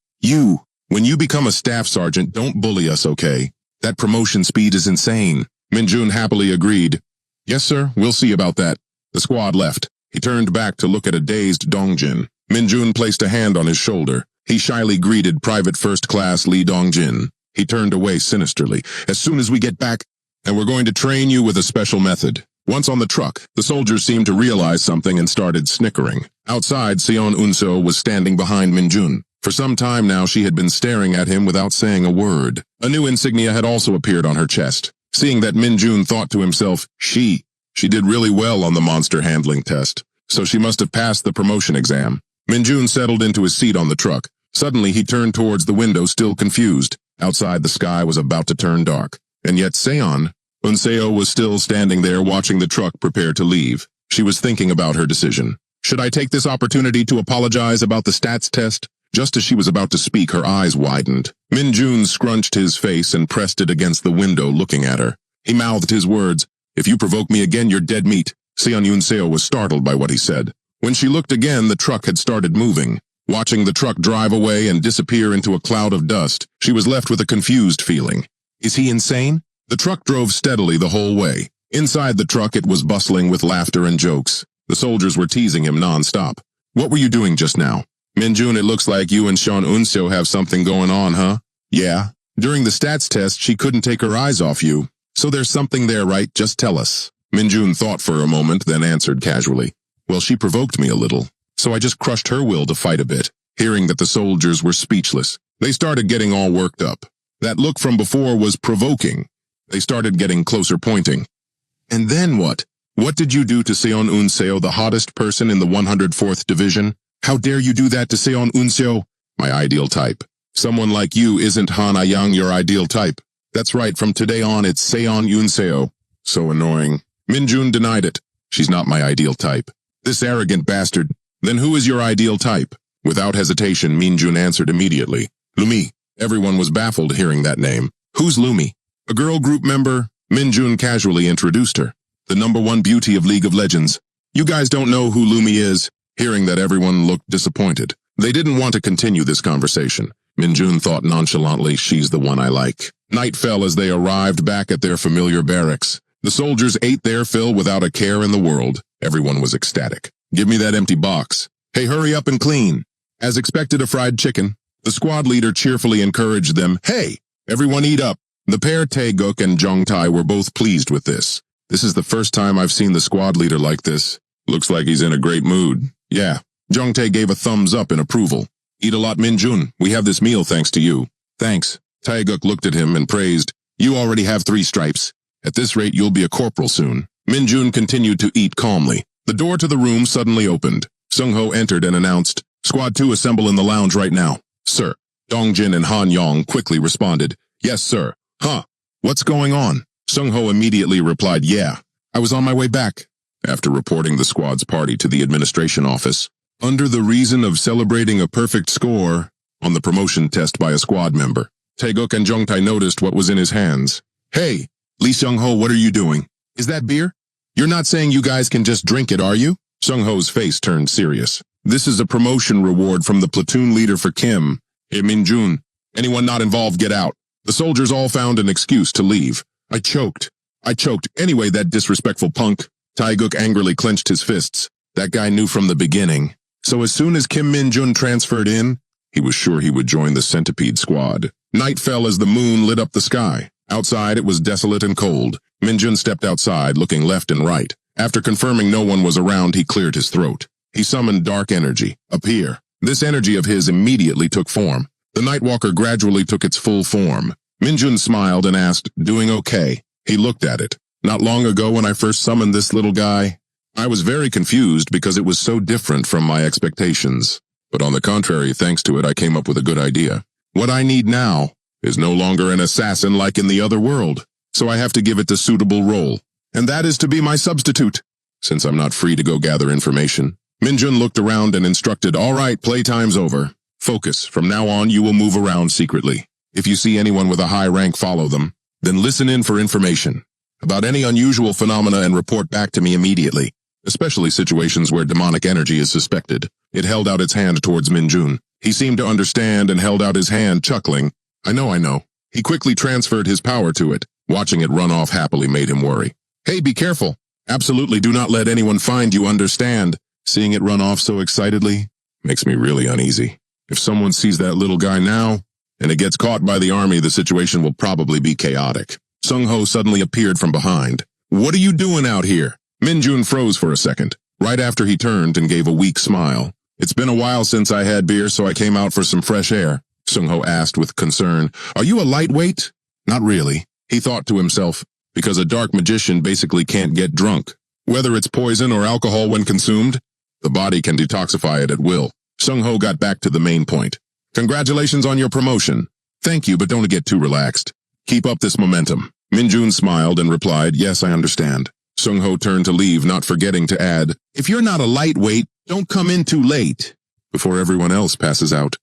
When you become a staff sergeant, don't bully us, okay? That promotion speed is insane. Minjun happily agreed. Yes, sir, we'll see about that. The squad left. He turned back to look at a dazed Dongjin. Minjun placed a hand on his shoulder. He shyly greeted Private First Class Lee Dongjin. He turned away sinisterly. As soon as we get back, and we're going to train you with a special method. Once on the truck, the soldiers seemed to realize something and started snickering. Outside, Seon Unso was standing behind Minjun. For some time now, she had been staring at him without saying a word. A new insignia had also appeared on her chest. Seeing that, Minjun thought to himself, she did really well on the monster handling test, so she must have passed the promotion exam. Minjun settled into his seat on the truck. Suddenly, he turned towards the window, still confused. Outside, the sky was about to turn dark. And yet Seon Unseo was still standing there watching the truck prepare to leave. She was thinking about her decision. Should I take this opportunity to apologize about the stats test? Just as she was about to speak, her eyes widened. Minjun scrunched his face and pressed it against the window, looking at her. He mouthed his words. If you provoke me again, you're dead meat. Seon Yoon-seo was startled by what he said. When she looked again, the truck had started moving. Watching the truck drive away and disappear into a cloud of dust, she was left with a confused feeling. Is he insane? The truck drove steadily the whole way. Inside the truck, it was bustling with laughter and jokes. The soldiers were teasing him non-stop. What were you doing just now? Minjun, it looks like you and Seon Yoon-seo have something going on, huh? Yeah. During the stats test, she couldn't take her eyes off you. So there's something there, right? Just tell us. Minjun thought for a moment, then answered casually. Well, she provoked me a little, so I just crushed her will to fight a bit. Hearing that the soldiers were speechless, they started getting all worked up. That look from before was provoking. They started getting closer, pointing. And then what? What did you do to Seon Yoon-seo, the hottest person in the 104th Division? How dare you do that to Seon Yoon-seo? My ideal type. Someone like you isn't Han Ayang your ideal type. That's right, from today on it's Seon Yoon-seo. So annoying. Minjun denied it. She's not my ideal type. This arrogant bastard. Then who is your ideal type? Without hesitation, Minjun answered immediately. Lumi. Everyone was baffled hearing that name. Who's Lumi? A girl group member? Minjun casually introduced her. The #1 beauty of League of Legends. You guys don't know who Lumi is? Hearing that, everyone looked disappointed. They didn't want to continue this conversation. Minjun thought nonchalantly, she's the one I like. Night fell as they arrived back at their familiar barracks. The soldiers ate their fill without a care in the world. Everyone was ecstatic. Give me that empty box. Hey, hurry up and clean. As expected, a fried chicken. The squad leader cheerfully encouraged them. Hey, everyone eat up. The pair Taeguk and Jongtae were both pleased with this. This is the first time I've seen the squad leader like this. Looks like he's in a great mood. Yeah. Jongtae gave a thumbs up in approval. Eat a lot, Minjun. We have this meal thanks to you. Thanks. Taeguk looked at him and praised. You already have 3 stripes. At this rate, you'll be a corporal soon. Minjun continued to eat calmly. The door to the room suddenly opened. Sung-ho entered and announced, Squad 2 assemble in the lounge right now. Sir. Dongjin and Han Yong quickly responded, Yes, sir. Huh. What's going on? Sung-ho immediately replied, Yeah. I was on my way back. After reporting the squad's party to the administration office, under the reason of celebrating a perfect score on the promotion test by a squad member, Taeguk and Jongtae noticed what was in his hands. Hey, Lee Sung-ho, what are you doing? Is that beer? You're not saying you guys can just drink it, are you? Sung-ho's face turned serious. This is a promotion reward from the platoon leader for Kim. Hey, Minjun. Anyone not involved, get out. The soldiers all found an excuse to leave. I choked. Anyway, that disrespectful punk. Taeguk angrily clenched his fists. That guy knew from the beginning. So as soon as Kim Minjun transferred in, he was sure he would join the Centipede squad. Night fell as the moon lit up the sky. Outside, it was desolate and cold. Minjun stepped outside, looking left and right. After confirming no one was around, he cleared his throat. He summoned dark energy. Appear. This energy of his immediately took form. The Nightwalker gradually took its full form. Minjun smiled and asked, Doing okay? He looked at it. Not long ago when I first summoned this little guy, I was very confused because it was so different from my expectations. But on the contrary, thanks to it, I came up with a good idea. What I need now is no longer an assassin like in the other world, so I have to give it a suitable role. And that is to be my substitute, since I'm not free to go gather information. Minjun looked around and instructed, All right, playtime's over. Focus. From now on, you will move around secretly. If you see anyone with a high rank, follow them. Then listen in for information about any unusual phenomena and report back to me immediately, especially situations where demonic energy is suspected. It held out its hand towards Minjun. He seemed to understand and held out his hand, chuckling. I know. He quickly transferred his power to it. Watching it run off happily made him worry. Hey, be careful. Absolutely do not let anyone find you, understand? Seeing it run off so excitedly makes me really uneasy. If someone sees that little guy now, and it gets caught by the army, the situation will probably be chaotic. Sung-ho suddenly appeared from behind. What are you doing out here? Minjun froze for a second, right after he turned and gave a weak smile. It's been a while since I had beer, so I came out for some fresh air, Sung-ho asked with concern. Are you a lightweight? Not really, he thought to himself, because a dark magician basically can't get drunk. Whether it's poison or alcohol when consumed, the body can detoxify it at will. Sung-ho got back to the main point. Congratulations on your promotion. Thank you, but don't get too relaxed. Keep up this momentum. Minjun smiled and replied, Yes, I understand. Sung-ho turned to leave, not forgetting to add, If you're not a lightweight, don't come in too late, before everyone else passes out.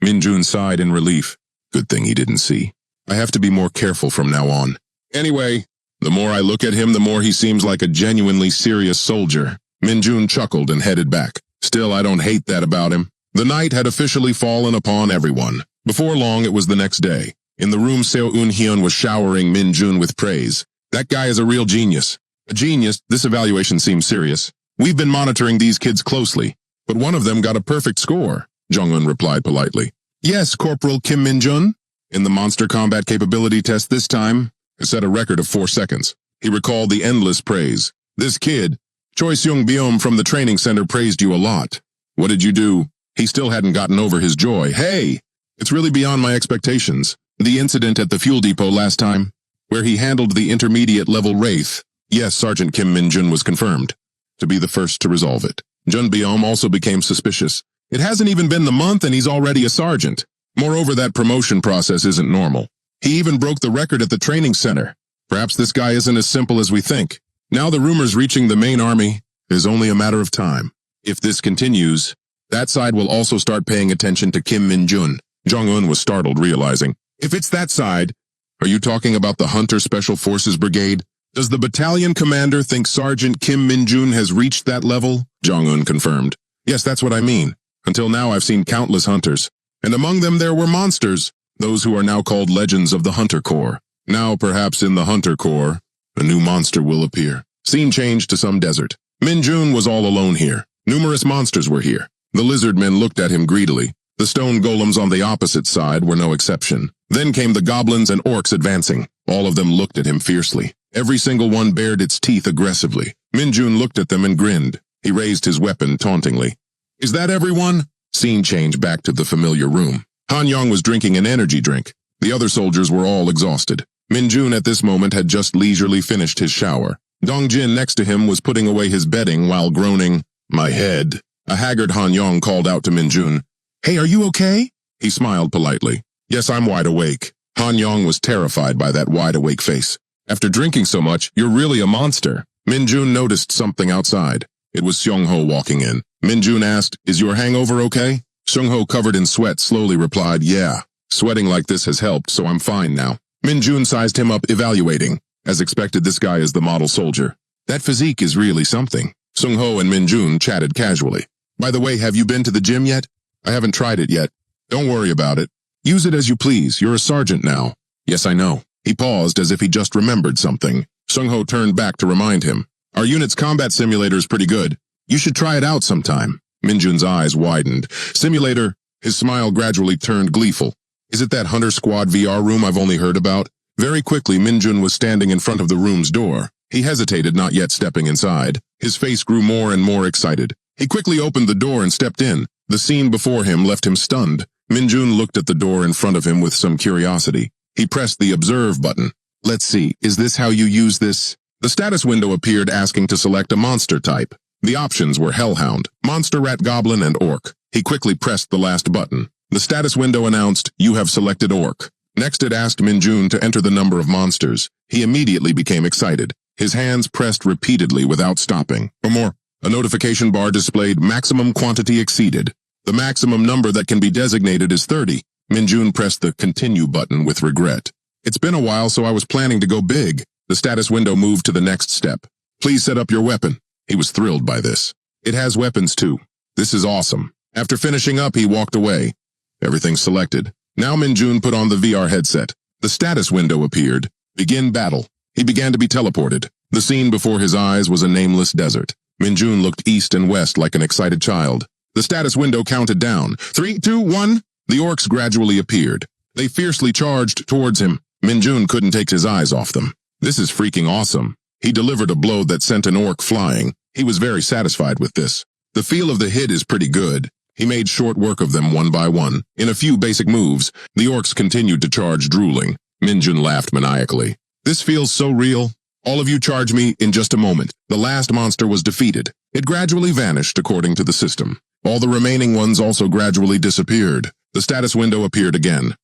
Minjun sighed in relief. Good thing he didn't see. I have to be more careful from now on. Anyway, The more I look at him, the more he seems like a genuinely serious soldier. Minjun chuckled and headed back. Still, I don't hate that about him. The night had officially fallen upon everyone. Before long, it was the next day. In the room, Seo Eun-hyun was showering Minjun with praise. That guy is a real genius. A genius? This evaluation seems serious. We've been monitoring these kids closely, but one of them got a perfect score, Jong-un replied politely. Yes, Corporal Kim Min-jun. In the monster combat capability test this time, he set a record of 4 seconds. He recalled the endless praise. This kid, Choi Seung-byum from the training center, praised you a lot. What did you do? He still hadn't gotten over his joy. Hey, it's really beyond my expectations. The incident at the fuel depot last time, where he handled the intermediate level Wraith. Yes, Sergeant Kim Min-jun was confirmed to be the first to resolve it. Jun Byum also became suspicious. It hasn't even been the month and he's already a sergeant. Moreover, that promotion process isn't normal. He even broke the record at the training center. Perhaps this guy isn't as simple as we think. Now the rumors reaching the main army is only a matter of time. If this continues, that side will also start paying attention to Kim Min-jun. Jong-un was startled, realizing, if it's that side, are you talking about the Hunter Special Forces Brigade? Does the battalion commander think Sergeant Kim Min-jun has reached that level? Jong-un confirmed. Yes, that's what I mean. Until now, I've seen countless hunters, and among them there were monsters, those who are now called legends of the Hunter Corps. Now, perhaps in the Hunter Corps, a new monster will appear. Scene changed to some desert. Min-jun was all alone here. Numerous monsters were here. The lizard men looked at him greedily. The stone golems on the opposite side were no exception. Then came the goblins and orcs advancing. All of them looked at him fiercely. Every single one bared its teeth aggressively. Min-jun looked at them and grinned. He raised his weapon tauntingly. Is that everyone? Scene changed back to the familiar room. Han Yong was drinking an energy drink. The other soldiers were all exhausted. Min-jun at this moment had just leisurely finished his shower. Dong Jin next to him was putting away his bedding while groaning, "My head." A haggard Han Yong called out to Min-jun, "Hey, are you okay?" He smiled politely. "Yes, I'm wide awake." Han Yong was terrified by that wide-awake face. "After drinking so much, you're really a monster." Min-jun noticed something outside. It was Seung-ho walking in. Min-jun asked, "Is your hangover okay?" Seung-ho, covered in sweat, slowly replied, "Yeah. Sweating like this has helped, so I'm fine now." Min-jun sized him up, evaluating. As expected, this guy is the model soldier. That physique is really something. Seung-ho and Min-jun chatted casually. "By the way, have you been to the gym yet?" "I haven't tried it yet." "Don't worry about it. Use it as you please. You're a sergeant now." "Yes, I know." He paused as if he just remembered something. Seung-ho turned back to remind him. "Our unit's combat simulator is pretty good. You should try it out sometime." Min-jun's eyes widened. "Simulator?" His smile gradually turned gleeful. "Is it that Hunter Squad VR room I've only heard about?" Very quickly, Min-jun was standing in front of the room's door. He hesitated, not yet stepping inside. His face grew more and more excited. He quickly opened the door and stepped in. The scene before him left him stunned. Min-jun looked at the door in front of him with some curiosity. He pressed the Observe button. "Let's see, is this how you use this?" The status window appeared, asking to select a monster type. The options were Hellhound, Monster Rat Goblin, and Orc. He quickly pressed the last button. The status window announced, "You have selected Orc." Next, it asked Min-jun to enter the number of monsters. He immediately became excited. His hands pressed repeatedly without stopping. For more, a notification bar displayed maximum quantity exceeded. The maximum number that can be designated is 30. Min-jun pressed the Continue button with regret. "It's been a while, so I was planning to go big." The status window moved to the next step. "Please set up your weapon." He was thrilled by this. "It has weapons too. This is awesome." After finishing up, he walked away. Everything selected. Now Min-jun put on the VR headset. The status window appeared. Begin battle. He began to be teleported. The scene before his eyes was a nameless desert. Min-jun looked east and west like an excited child. The status window counted down. 3, 2, 1. The orcs gradually appeared. They fiercely charged towards him. Min-jun couldn't take his eyes off them. "This is freaking awesome." He delivered a blow that sent an orc flying. He was very satisfied with this. The feel of the hit is pretty good. He made short work of them one by one. In a few basic moves, the orcs continued to charge, drooling. Min-jun laughed maniacally. "This feels so real. All of you charge me in just a moment." The last monster was defeated. It gradually vanished according to the system. All the remaining ones also gradually disappeared. The status window appeared again.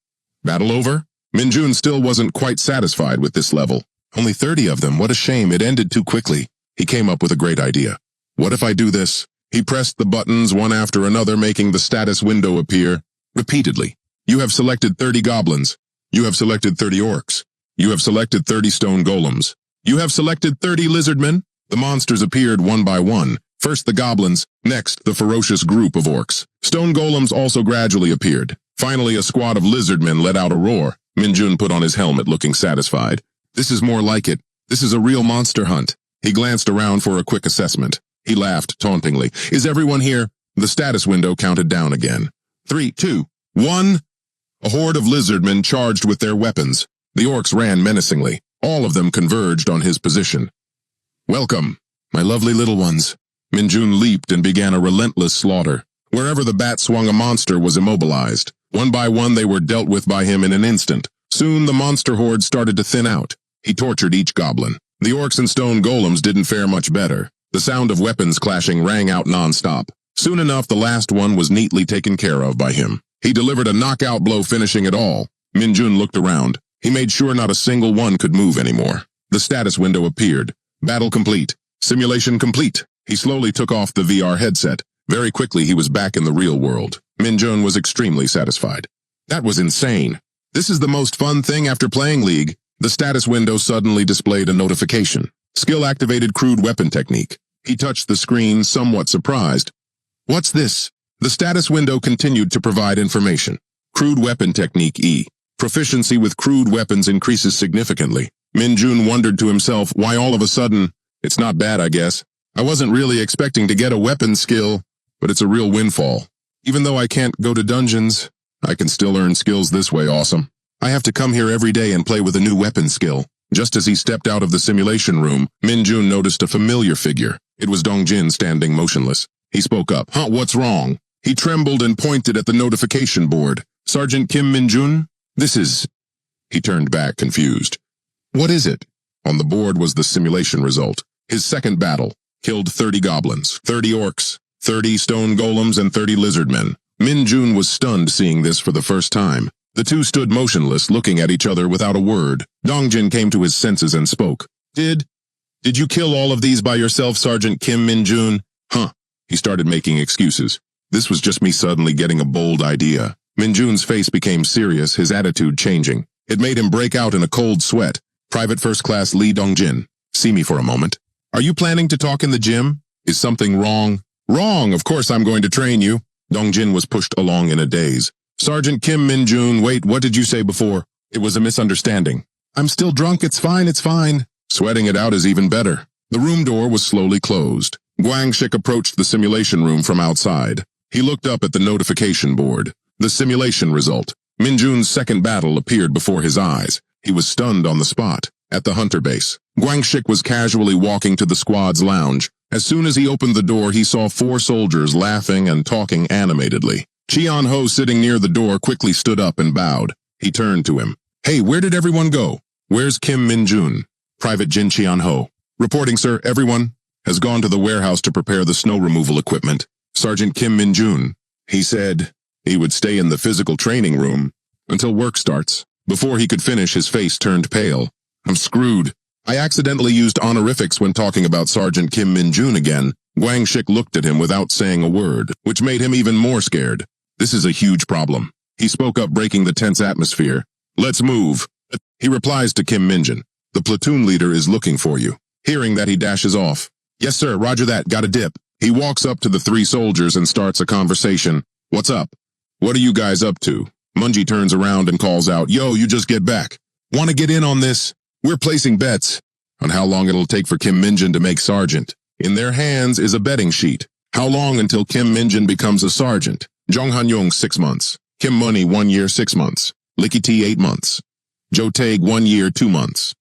Battle over? Min-jun still wasn't quite satisfied with this level. Only 30 of them, what a shame, it ended too quickly. He came up with a great idea. What if I do this? He pressed the buttons one after another, making the status window appear repeatedly. You have selected 30 goblins. You have selected 30 orcs. You have selected 30 stone golems. You have selected 30 lizardmen. The monsters appeared one by one. First the goblins, next the ferocious group of orcs. Stone golems also gradually appeared. Finally, a squad of lizardmen let out a roar. Minjun put on his helmet, looking satisfied. This is more like it. This is a real monster hunt. He glanced around for a quick assessment. He laughed tauntingly. Is everyone here? The status window counted down again. 3, 2, 1. A horde of lizardmen charged with their weapons. The orcs ran menacingly. All of them converged on his position. Welcome, my lovely little ones. Minjun leaped and began a relentless slaughter. Wherever the bat swung, a monster was immobilized. One by one, they were dealt with by him in an instant. Soon, the monster horde started to thin out. He tortured each goblin. The orcs and stone golems didn't fare much better. The sound of weapons clashing rang out non-stop. Soon enough, the last one was neatly taken care of by him. He delivered a knockout blow, finishing it all. Minjun looked around. He made sure not a single one could move anymore. The status window appeared. Battle complete. Simulation complete. He slowly took off the VR headset. Very quickly, he was back in the real world. Minjun was extremely satisfied. That was insane. This is the most fun thing after playing League. The status window suddenly displayed a notification. Skill-activated crude weapon technique. He touched the screen, somewhat surprised. What's this? The status window continued to provide information. Crude weapon technique E. Proficiency with crude weapons increases significantly. Minjun wondered to himself why all of a sudden, it's not bad, I guess. I wasn't really expecting to get a weapon skill, but it's a real windfall. Even though I can't go to dungeons, I can still earn skills this way. Awesome. I have to come here every day and play with a new weapon skill. Just as he stepped out of the simulation room, Minjun noticed a familiar figure. It was Dongjin standing motionless. He spoke up. Huh, what's wrong? He trembled and pointed at the notification board. Sergeant Kim Minjun? This is... He turned back, confused. What is it? On the board was the simulation result. His second battle. Killed 30 goblins, 30 orcs, 30 stone golems, and 30 lizardmen. Minjun was stunned seeing this for the first time. The two stood motionless, looking at each other without a word. Dongjin came to his senses and spoke. Did you kill all of these by yourself, Sergeant Kim Minjun? Huh. He started making excuses. This was just me suddenly getting a bold idea. Minjun's face became serious, his attitude changing. It made him break out in a cold sweat. Private First Class Lee Dongjin, see me for a moment. Are you planning to talk in the gym? Is something wrong? Wrong, of course I'm going to train you. Dongjin was pushed along in a daze. Sergeant Kim Minjun, wait, what did you say before? It was a misunderstanding. I'm still drunk, it's fine, it's fine. Sweating it out is even better. The room door was slowly closed. Guangshik approached the simulation room from outside. He looked up at the notification board. The simulation result. Minjun's second battle appeared before his eyes. He was stunned on the spot. At the hunter base, Guangshik was casually walking to the squad's lounge. As soon as he opened the door, he saw 4 soldiers laughing and talking animatedly. Qian Ho, sitting near the door, quickly stood up and bowed. He turned to him. Hey, where did everyone go? Where's Kim Minjun? Private Jin Qian Ho. Reporting, sir, everyone has gone to the warehouse to prepare the snow removal equipment. Sergeant Kim Minjun. He said he would stay in the physical training room until work starts. Before he could finish, his face turned pale. I'm screwed. I accidentally used honorifics when talking about Sergeant Kim Minjun again. Guangshik looked at him without saying a word, which made him even more scared. This is a huge problem. He spoke up, breaking the tense atmosphere. Let's move. He replies to Kim Minjun. The platoon leader is looking for you. Hearing that, he dashes off. Yes, sir, roger that, got a dip. He walks up to the 3 soldiers and starts a conversation. What's up? What are you guys up to? Munji turns around and calls out, Yo, you just get back. Want to get in on this? We're placing bets on how long it'll take for Kim Minjun to make sergeant. In their hands is a betting sheet. How long until Kim Minjun becomes a sergeant? Jong Han-yong, 6 months. Kim Money, 1 year, 6 months. Licky T, 8 months. Jo Taeg, 1 year, 2 months.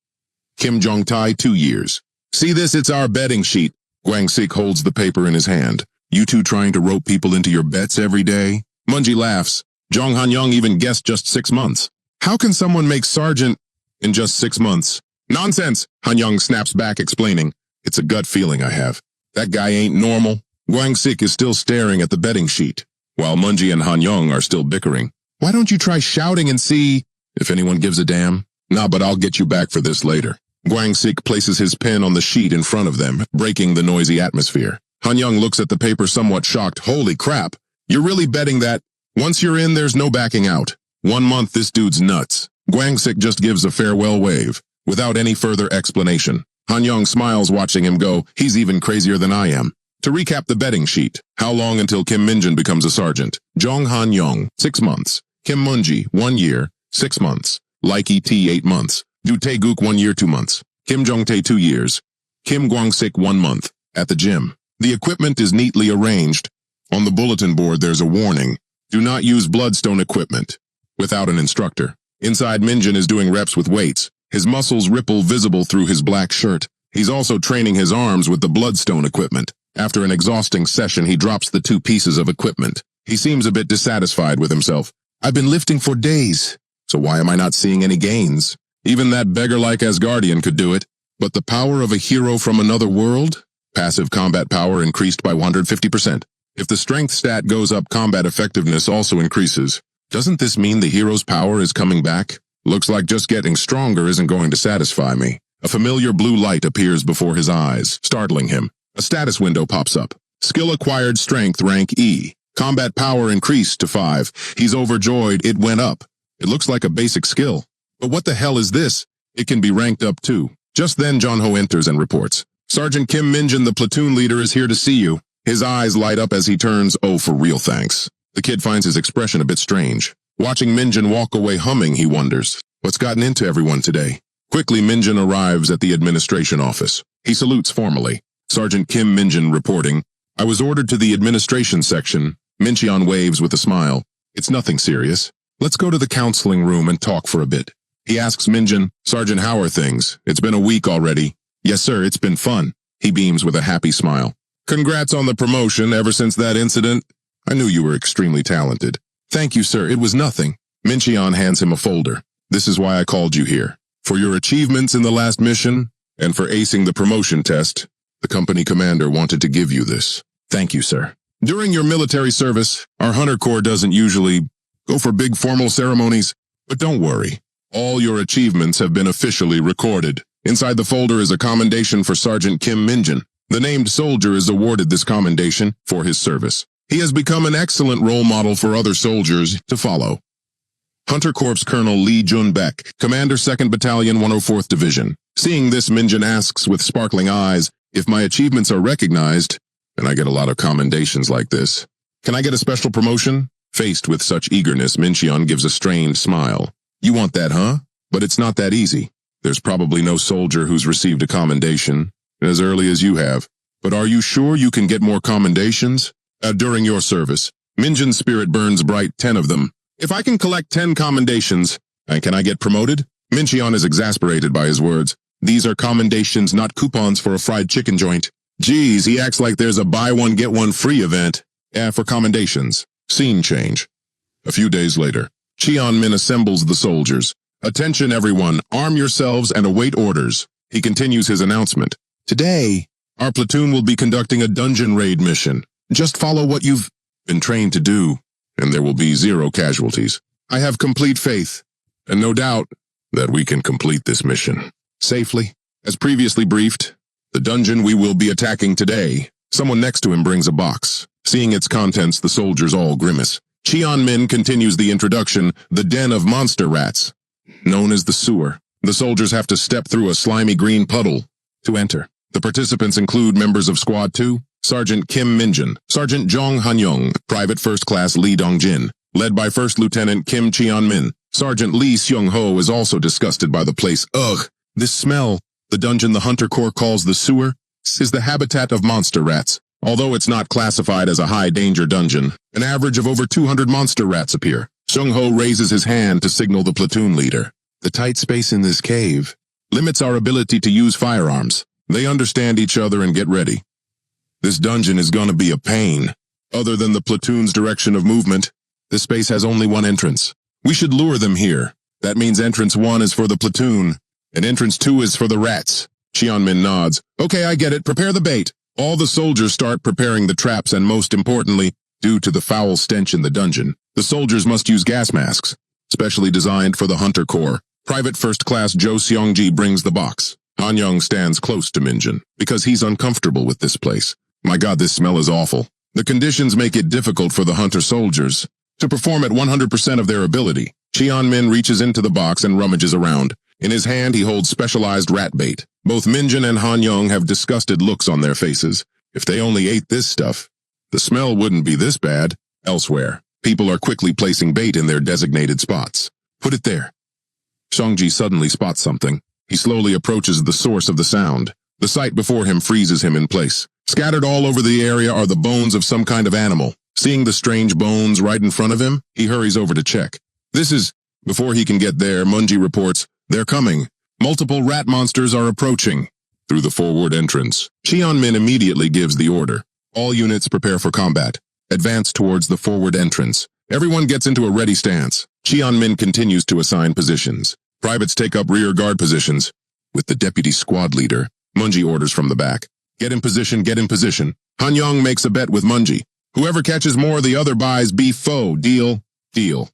Kim Jong-tai, 2 years. See this? It's our betting sheet. Guang-sik holds the paper in his hand. You two trying to rope people into your bets every day? Munji laughs. Jong Han-yong even guessed just 6 months. How can someone make sergeant in just 6 months? Nonsense, Han-yong snaps back, explaining. It's a gut feeling I have. That guy ain't normal. Guang-sik is still staring at the betting sheet, while Munji and Han-yong are still bickering. Why don't you try shouting and see if anyone gives a damn? Nah, but I'll get you back for this later. Guang-sik places his pen on the sheet in front of them, breaking the noisy atmosphere. Han-yong looks at the paper somewhat shocked. Holy crap, you're really betting that? Once you're in, there's no backing out. 1 month, this dude's nuts. Guang-sik just gives a farewell wave, without any further explanation. Han Yong smiles watching him go. He's even crazier than I am. To recap the betting sheet, how long until Kim Minjin becomes a sergeant? Jong Han Yong, 6 months. Kim Munji, 1 year, 6 months. Like Et, 8 months. Du Tae-guk, 1 year, 2 months. Kim Jong-tae, 2 years. Kim Gwang-sik, 1 month. At the gym. The equipment is neatly arranged. On the bulletin board, there's a warning. Do not use bloodstone equipment without an instructor. Inside, Minjin is doing reps with weights. His muscles ripple visible through his black shirt. He's also training his arms with the bloodstone equipment. After an exhausting session, he drops the 2 pieces of equipment. He seems a bit dissatisfied with himself. I've been lifting for days, so why am I not seeing any gains? Even that beggar-like Asgardian could do it. But the power of a hero from another world? Passive combat power increased by 150%. If the strength stat goes up, combat effectiveness also increases. Doesn't this mean the hero's power is coming back? Looks like just getting stronger isn't going to satisfy me. A familiar blue light appears before his eyes, startling him. A status window pops up. Skill acquired strength rank E. Combat power increased to 5. He's overjoyed. It went up. It looks like a basic skill. But what the hell is this? It can be ranked up too. Just then Jong-ho enters and reports. Sergeant Kim Minjin, the platoon leader, is here to see you. His eyes light up as he turns. Oh, for real, thanks. The kid finds his expression a bit strange. Watching Minjin walk away humming, he wonders, what's gotten into everyone today? Quickly, Minjin arrives at the administration office. He salutes formally. Sergeant Kim Minjin reporting. I was ordered to the administration section. Mincheon waves with a smile. It's nothing serious. Let's go to the counseling room and talk for a bit. He asks Minjin, Sergeant, how are things? It's been a week already. Yes, sir, it's been fun. He beams with a happy smile. Congrats on the promotion ever since that incident. I knew you were extremely talented. Thank you, sir, it was nothing. Mincheon hands him a folder. This is why I called you here. For your achievements in the last mission, and for acing the promotion test, the company commander wanted to give you this. Thank you, sir. During your military service, our Hunter Corps doesn't usually go for big formal ceremonies, but don't worry. All your achievements have been officially recorded. Inside the folder is a commendation for Sergeant Kim Minjin. The named soldier is awarded this commendation for his service. He has become an excellent role model for other soldiers to follow. Hunter Corps Colonel Lee Jun-baek, Commander 2nd Battalion 104th Division. Seeing this, Minjin asks with sparkling eyes, if my achievements are recognized, and I get a lot of commendations like this, can I get a special promotion? Faced with such eagerness, Mincheon gives a strained smile. You want that, huh? But it's not that easy. There's probably no soldier who's received a commendation as early as you have. But are you sure you can get more commendations? During your service, Minjin's spirit burns bright, 10 of them. If I can collect 10 commendations, can I get promoted? Mincheon is exasperated by his words. These are commendations, not coupons for a fried chicken joint. Geez, he acts like there's a buy one get one free event. For commendations. Scene change. A few days later, Cheon-min assembles the soldiers. Attention everyone, arm yourselves and await orders. He continues his announcement. Today, our platoon will be conducting a dungeon raid mission. Just follow what you've been trained to do, and there will be 0 casualties. I have complete faith, and no doubt, that we can complete this mission safely. As previously briefed, the dungeon we will be attacking today. Someone next to him brings a box. Seeing its contents, the soldiers all grimace. Cheon-min continues the introduction, the den of monster rats, known as the sewer. The soldiers have to step through a slimy green puddle to enter. The participants include members of Squad 2, Sergeant Kim Minjin, Sergeant Jong Han-young, Private First Class Lee Dong-jin, led by First Lieutenant Kim Cheon-min. Sergeant Lee Seung-ho is also disgusted by the place. Ugh, this smell. The dungeon the Hunter Corps calls the sewer is the habitat of monster rats. Although it's not classified as a high-danger dungeon, an average of over 200 monster rats appear. Seung-ho raises his hand to signal the platoon leader. The tight space in this cave limits our ability to use firearms. They understand each other and get ready. This dungeon is gonna be a pain. Other than the platoon's direction of movement, this space has only one entrance. We should lure them here. That means entrance 1 is for the platoon, and entrance 2 is for the rats. Cheon-min nods. Okay, I get it. Prepare the bait. All the soldiers start preparing the traps, and most importantly, due to the foul stench in the dungeon, the soldiers must use gas masks, specially designed for the Hunter Corps. Private First Class Jo Seong-ji brings the box. Han-young stands close to Minjin, because he's uncomfortable with this place. My God, this smell is awful. The conditions make it difficult for the Hunter soldiers to perform at 100% of their ability. Cheon-min reaches into the box and rummages around. In his hand, he holds specialized rat bait. Both Minjin and Han Yong have disgusted looks on their faces. If they only ate this stuff, the smell wouldn't be this bad. Elsewhere, people are quickly placing bait in their designated spots. Put it there. Shangji suddenly spots something. He slowly approaches the source of the sound. The sight before him freezes him in place. Scattered all over the area are the bones of some kind of animal. Seeing the strange bones right in front of him, he hurries over to check. Before he can get there, Munji reports, "They're coming. Multiple rat monsters are approaching." Through the forward entrance, Cheon-min immediately gives the order. All units prepare for combat. Advance towards the forward entrance. Everyone gets into a ready stance. Cheon-min continues to assign positions. Privates take up rear guard positions. With the deputy squad leader, Munji orders from the back. Get in position, get in position. Han Yong makes a bet with Munji. Whoever catches more, the other buys beef pho. Deal? Deal.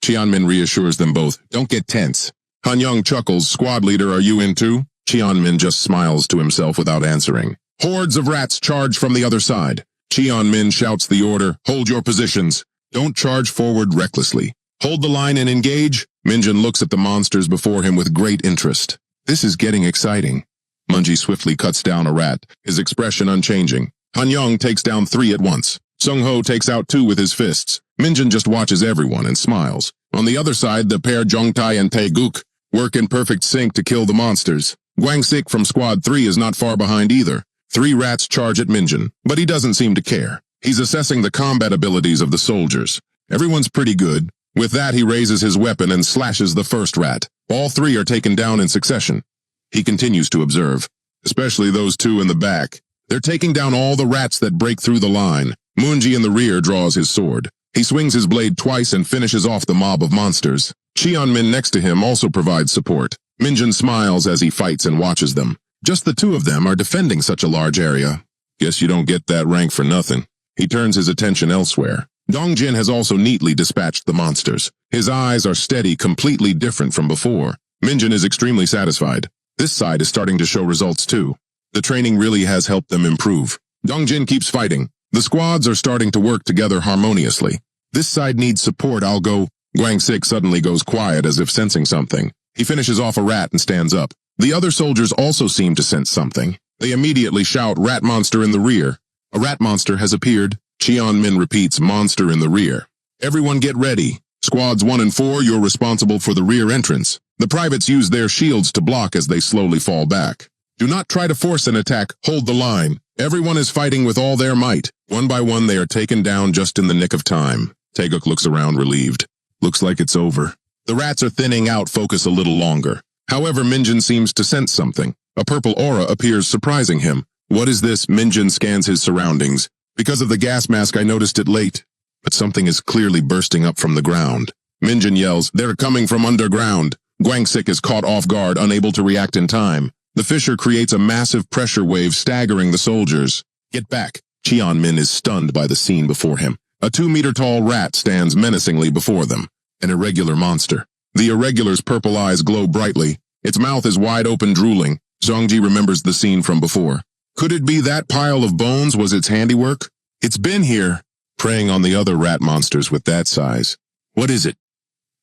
Cheon-min reassures them both. Don't get tense. Han Yong chuckles. Squad leader, are you in too? Cheon-min just smiles to himself without answering. Hordes of rats charge from the other side. Cheon-min shouts the order. Hold your positions. Don't charge forward recklessly. Hold the line and engage. Minjin looks at the monsters before him with great interest. This is getting exciting. Munji swiftly cuts down a rat, his expression unchanging. Han Yong takes down 3 at once. Sung-ho takes out 2 with his fists. Minjin just watches everyone and smiles. On the other side, the pair Jongtae and Tae-guk work in perfect sync to kill the monsters. Gwang-sik from Squad 3 is not far behind either. 3 rats charge at Minjin, but he doesn't seem to care. He's assessing the combat abilities of the soldiers. Everyone's pretty good. With that, he raises his weapon and slashes the first rat. All 3 are taken down in succession. He continues to observe, especially those 2 in the back. They're taking down all the rats that break through the line. Moonji in the rear draws his sword. He swings his blade twice and finishes off the mob of monsters. Cheon-min next to him also provides support. Minjin smiles as he fights and watches them. Just the 2 of them are defending such a large area. Guess you don't get that rank for nothing. He turns his attention elsewhere. Dongjin has also neatly dispatched the monsters. His eyes are steady, completely different from before. Minjin is extremely satisfied. This side is starting to show results too. The training really has helped them improve. Dongjin keeps fighting. The squads are starting to work together harmoniously. This side needs support, I'll go. Gwang-sik suddenly goes quiet as if sensing something. He finishes off a rat and stands up. The other soldiers also seem to sense something. They immediately shout, "Rat monster in the rear." A rat monster has appeared. Cheon-min repeats, "Monster in the rear." Everyone get ready. Squads 1 and 4, you're responsible for the rear entrance. The privates use their shields to block as they slowly fall back. Do not try to force an attack, hold the line. Everyone is fighting with all their might. One by one, they are taken down just in the nick of time. Taeguk looks around relieved. Looks like it's over. The rats are thinning out, focus a little longer. However, Minjin seems to sense something. A purple aura appears, surprising him. What is this? Minjin scans his surroundings. Because of the gas mask, I noticed it late. But something is clearly bursting up from the ground. Minjin yells, "They're coming from underground." Gwang-sik is caught off guard, unable to react in time. The fissure creates a massive pressure wave, staggering the soldiers. Get back. Cheon-min is stunned by the scene before him. A 2-meter-tall rat stands menacingly before them. An irregular monster. The irregular's purple eyes glow brightly. Its mouth is wide open, drooling. Zhongji remembers the scene from before. Could it be that pile of bones was its handiwork? It's been here, preying on the other rat monsters with that size. What is it?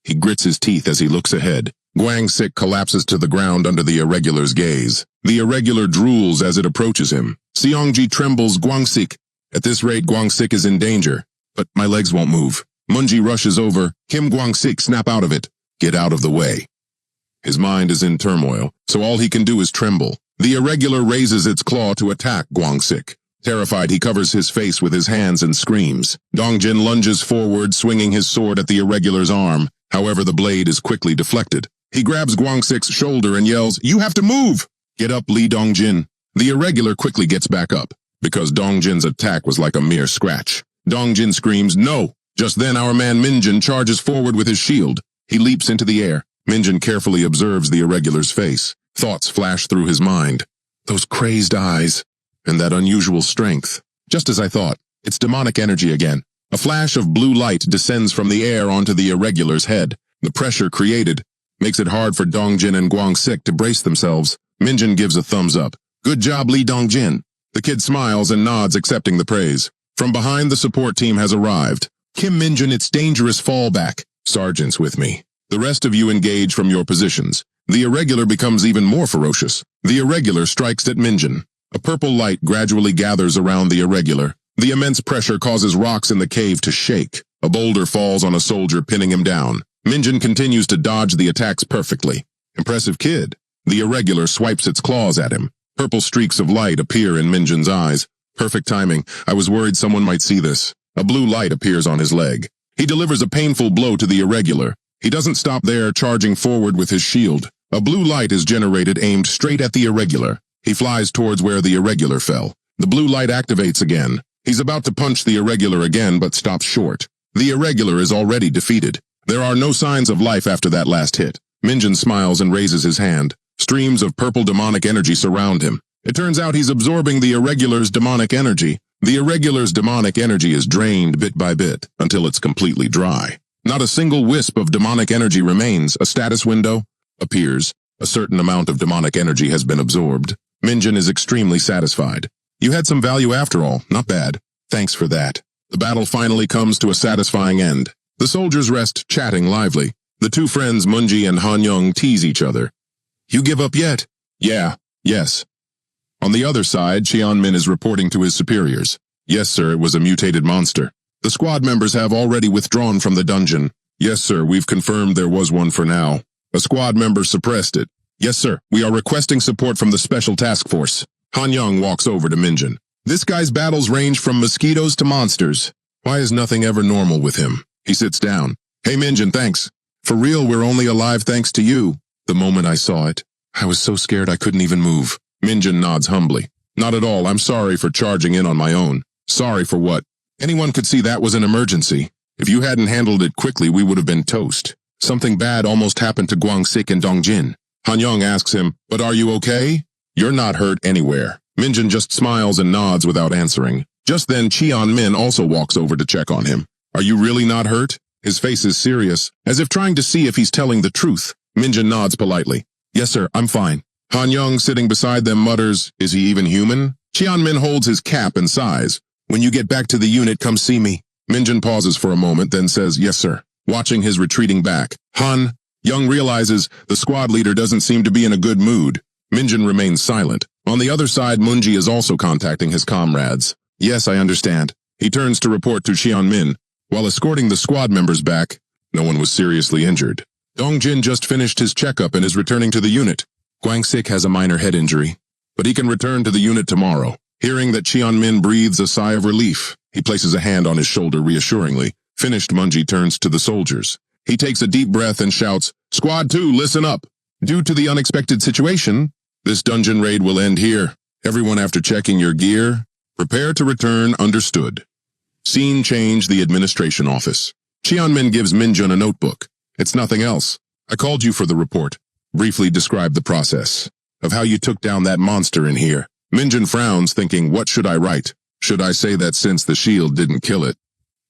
He grits his teeth as he looks ahead. Gwang-sik collapses to the ground under the irregular's gaze. The irregular drools as it approaches him. Seongji trembles. Gwang-sik. At this rate, Gwang-sik is in danger. But my legs won't move. Munji rushes over. Kim Gwang-sik, snap out of it. Get out of the way. His mind is in turmoil, so all he can do is tremble. The irregular raises its claw to attack Gwang-sik. Terrified, he covers his face with his hands and screams. Dongjin lunges forward, swinging his sword at the irregular's arm. However, the blade is quickly deflected. He grabs Gwang-sik's shoulder and yells, "You have to move!" Get up, Lee Dongjin. The irregular quickly gets back up, because Dongjin's attack was like a mere scratch. Dongjin screams, "No!" Just then, our man Minjin charges forward with his shield. He leaps into the air. Minjin carefully observes the irregular's face. Thoughts flash through his mind. Those crazed eyes, and that unusual strength. Just as I thought, it's demonic energy again. A flash of blue light descends from the air onto the irregular's head. The pressure created makes it hard for Dongjin and Gwang-sik to brace themselves. Minjin gives a thumbs up. Good job, Lee Dongjin. The kid smiles and nods, accepting the praise. From behind, the support team has arrived. Kim Minjin, it's dangerous, fall back. Sergeant's with me. The rest of you engage from your positions. The irregular becomes even more ferocious. The irregular strikes at Minjin. A purple light gradually gathers around the irregular. The immense pressure causes rocks in the cave to shake. A boulder falls on a soldier, pinning him down. Minjin continues to dodge the attacks perfectly. Impressive kid. The irregular swipes its claws at him. Purple streaks of light appear in Minjin's eyes. Perfect timing. I was worried someone might see this. A blue light appears on his leg. He delivers a painful blow to the irregular. He doesn't stop there, charging forward with his shield. A blue light is generated, aimed straight at the irregular. He flies towards where the irregular fell. The blue light activates again. He's about to punch the irregular again, but stops short. The irregular is already defeated. There are no signs of life after that last hit. Minjin smiles and raises his hand. Streams of purple demonic energy surround him. It turns out he's absorbing the irregular's demonic energy. The irregular's demonic energy is drained bit by bit until it's completely dry. Not a single wisp of demonic energy remains. A status window appears. A certain amount of demonic energy has been absorbed. Minjin is extremely satisfied. You had some value after all. Not bad. Thanks for that. The battle finally comes to a satisfying end. The soldiers rest, chatting lively. The two friends, Munji and Han-young, tease each other. You give up yet? Yeah. Yes. On the other side, Cheon-min is reporting to his superiors. Yes, sir, it was a mutated monster. The squad members have already withdrawn from the dungeon. Yes, sir, we've confirmed there was one for now. A squad member suppressed it. Yes, sir, we are requesting support from the Special Task Force. Han-young walks over to Minjin. This guy's battles range from mosquitoes to monsters. Why is nothing ever normal with him? He sits down. Hey, Minjin, thanks. For real, we're only alive thanks to you. The moment I saw it, I was so scared I couldn't even move. Minjin nods humbly. Not at all, I'm sorry for charging in on my own. Sorry for what? Anyone could see that was an emergency. If you hadn't handled it quickly, we would have been toast. Something bad almost happened to Guang-sik and Dongjin. Han-young asks him, but are you okay? You're not hurt anywhere. Minjin just smiles and nods without answering. Just then, Cheon-min also walks over to check on him. Are you really not hurt? His face is serious, as if trying to see if he's telling the truth. Minjin nods politely. Yes, sir, I'm fine. Han-young, sitting beside them, mutters, is he even human? Cheon-min holds his cap and sighs. When you get back to the unit, come see me. Minjin pauses for a moment, then says, yes, sir. Watching his retreating back, Han-young realizes the squad leader doesn't seem to be in a good mood. Minjin remains silent. On the other side, Munji is also contacting his comrades. Yes, I understand. He turns to report to Cheon-min. While escorting the squad members back, no one was seriously injured. Dongjin just finished his checkup and is returning to the unit. Guang-sik has a minor head injury, but he can return to the unit tomorrow. Hearing that Cheon-min breathes a sigh of relief, he places a hand on his shoulder reassuringly. Finished, Munji turns to the soldiers. He takes a deep breath and shouts, Squad 2, listen up. Due to the unexpected situation, this dungeon raid will end here. Everyone, after checking your gear, prepare to return, understood. Scene change, the administration office. Cheon-min gives Minjin a notebook. It's nothing else. I called you for the report. Briefly describe the process of how you took down that monster in here. Minjin frowns, thinking, what should I write? Should I say that since the shield didn't kill it,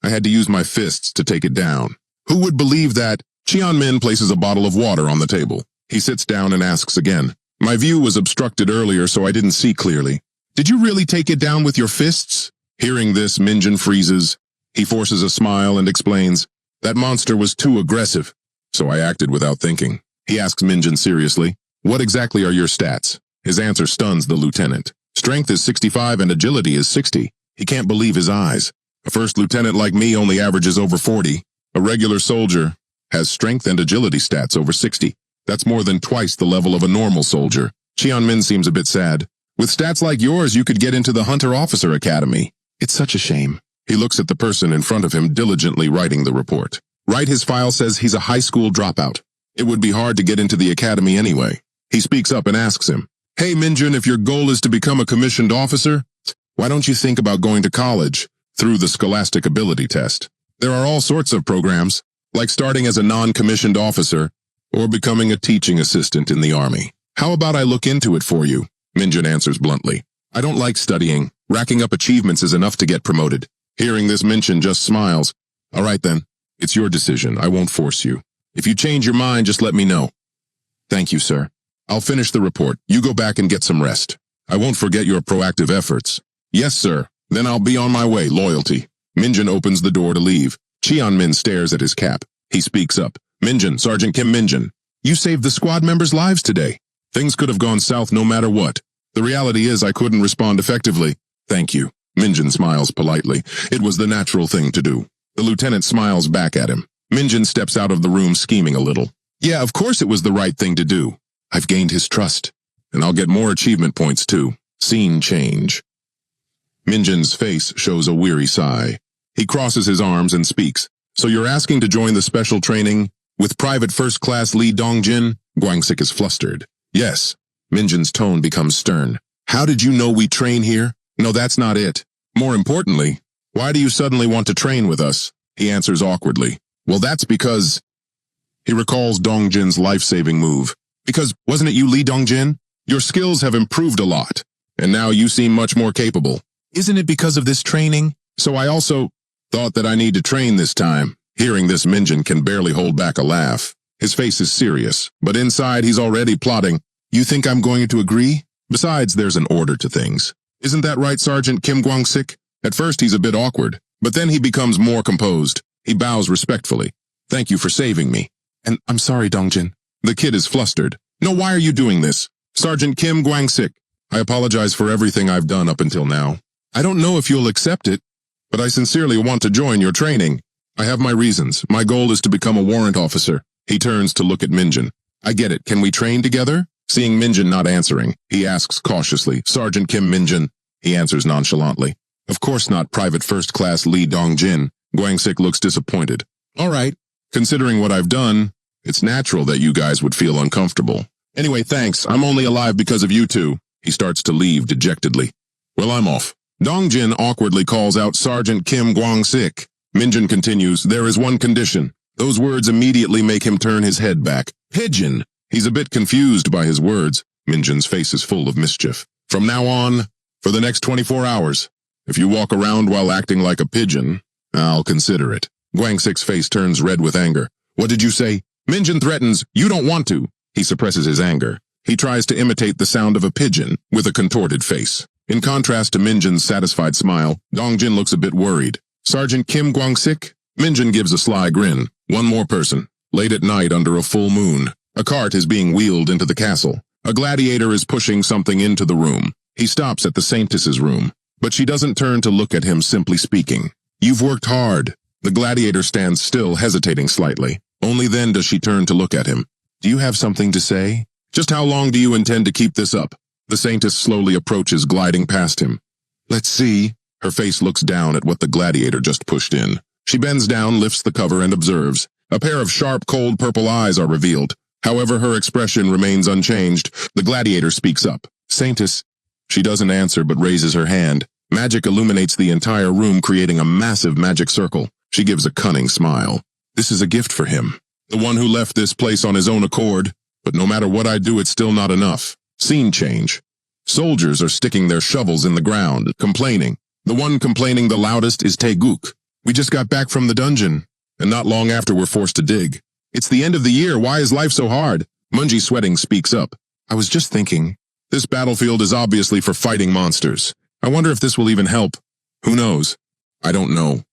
I had to use my fists to take it down? Who would believe that? Cheon-min places a bottle of water on the table. He sits down and asks again. My view was obstructed earlier, so I didn't see clearly. Did you really take it down with your fists? Hearing this, Minjin freezes. He forces a smile and explains, that monster was too aggressive, so I acted without thinking. He asks Minjin seriously, what exactly are your stats? His answer stuns the lieutenant. Strength is 65 and agility is 60. He can't believe his eyes. A first lieutenant like me only averages over 40. A regular soldier has strength and agility stats over 60. That's more than twice the level of a normal soldier. Cheon-min seems a bit sad. With stats like yours, you could get into the Hunter Officer Academy. It's such a shame. He looks at the person in front of him, diligently writing the report. Right, his file says he's a high school dropout. It would be hard to get into the academy anyway. He speaks up and asks him, hey Minjin, if your goal is to become a commissioned officer, why don't you think about going to college through the Scholastic Ability Test? There are all sorts of programs, like starting as a non-commissioned officer or becoming a teaching assistant in the army. How about I look into it for you? Minjin answers bluntly. I don't like studying. Racking up achievements is enough to get promoted. Hearing this, Minjin just smiles. All right then, it's your decision. I won't force you. If you change your mind, just let me know. Thank you, sir. I'll finish the report. You go back and get some rest. I won't forget your proactive efforts. Yes, sir. Then I'll be on my way, loyalty. Minjin opens the door to leave. Cheon-min stares at his cap. He speaks up. Minjin, Sergeant Kim Minjin. You saved the squad members' lives today. Things could have gone south no matter what. The reality is I couldn't respond effectively. Thank you. Minjin smiles politely. It was the natural thing to do. The lieutenant smiles back at him. Minjin steps out of the room scheming a little. Yeah, of course it was the right thing to do. I've gained his trust. And I'll get more achievement points too. Scene change. Minjin's face shows a weary sigh. He crosses his arms and speaks. So you're asking to join the special training with Private First Class Lee Dongjin? Guangsik is flustered. Yes. Minjin's tone becomes stern. How did you know we train here? No, that's not it. More importantly, why do you suddenly want to train with us? He answers awkwardly. Well, that's because... He recalls Dongjin's life-saving move. Because wasn't it you, Lee Dongjin? Your skills have improved a lot, and now you seem much more capable. Isn't it because of this training? So I also thought that I need to train this time. Hearing this, Minjin can barely hold back a laugh. His face is serious, but inside he's already plotting. You think I'm going to agree? Besides, there's an order to things. Isn't that right, Sergeant Kim Guangsik? At first he's a bit awkward, but then he becomes more composed. He bows respectfully. Thank you for saving me. And I'm sorry, Dongjin. The kid is flustered. No, why are you doing this? Sergeant Kim Guangsik, I apologize for everything I've done up until now. I don't know if you'll accept it, but I sincerely want to join your training. I have my reasons. My goal is to become a warrant officer. He turns to look at Minjin. I get it. Can we train together? Seeing Minjin not answering, he asks cautiously, Sergeant Kim Minjin. He answers nonchalantly. Of course not, Private First Class Lee Dongjin. Guangsik looks disappointed. All right. Considering what I've done, it's natural that you guys would feel uncomfortable. Anyway, thanks. I'm only alive because of you two. He starts to leave dejectedly. Well, I'm off. Dongjin awkwardly calls out Sergeant Kim Guangsik. Minjin continues, there is one condition. Those words immediately make him turn his head back. Pigeon! He's a bit confused by his words. Minjin's face is full of mischief. From now on, for the next 24 hours, if you walk around while acting like a pigeon, I'll consider it. Guangsik's face turns red with anger. What did you say? Minjin threatens, you don't want to. He suppresses his anger. He tries to imitate the sound of a pigeon with a contorted face. In contrast to Minjin's satisfied smile, Dongjin looks a bit worried. Sergeant Kim Guangsik? Minjin gives a sly grin. One more person. Late at night under a full moon. A cart is being wheeled into the castle. A gladiator is pushing something into the room. He stops at the Saintess's room, but she doesn't turn to look at him, simply speaking. You've worked hard. The gladiator stands still, hesitating slightly. Only then does she turn to look at him. Do you have something to say? Just how long do you intend to keep this up? The Saintess slowly approaches, gliding past him. Let's see. Her face looks down at what the gladiator just pushed in. She bends down, lifts the cover, and observes. A pair of sharp, cold purple eyes are revealed. However, her expression remains unchanged. The gladiator speaks up. Saintess. She doesn't answer but raises her hand. Magic illuminates the entire room, creating a massive magic circle. She gives a cunning smile. This is a gift for him. The one who left this place on his own accord. But no matter what I do, it's still not enough. Scene change. Soldiers are sticking their shovels in the ground, complaining. The one complaining the loudest is Taeguk. We just got back from the dungeon, and not long after we're forced to dig. It's the end of the year. Why is life so hard? Munji, sweating, speaks up. I was just thinking. This battlefield is obviously for fighting monsters. I wonder if this will even help. Who knows? I don't know.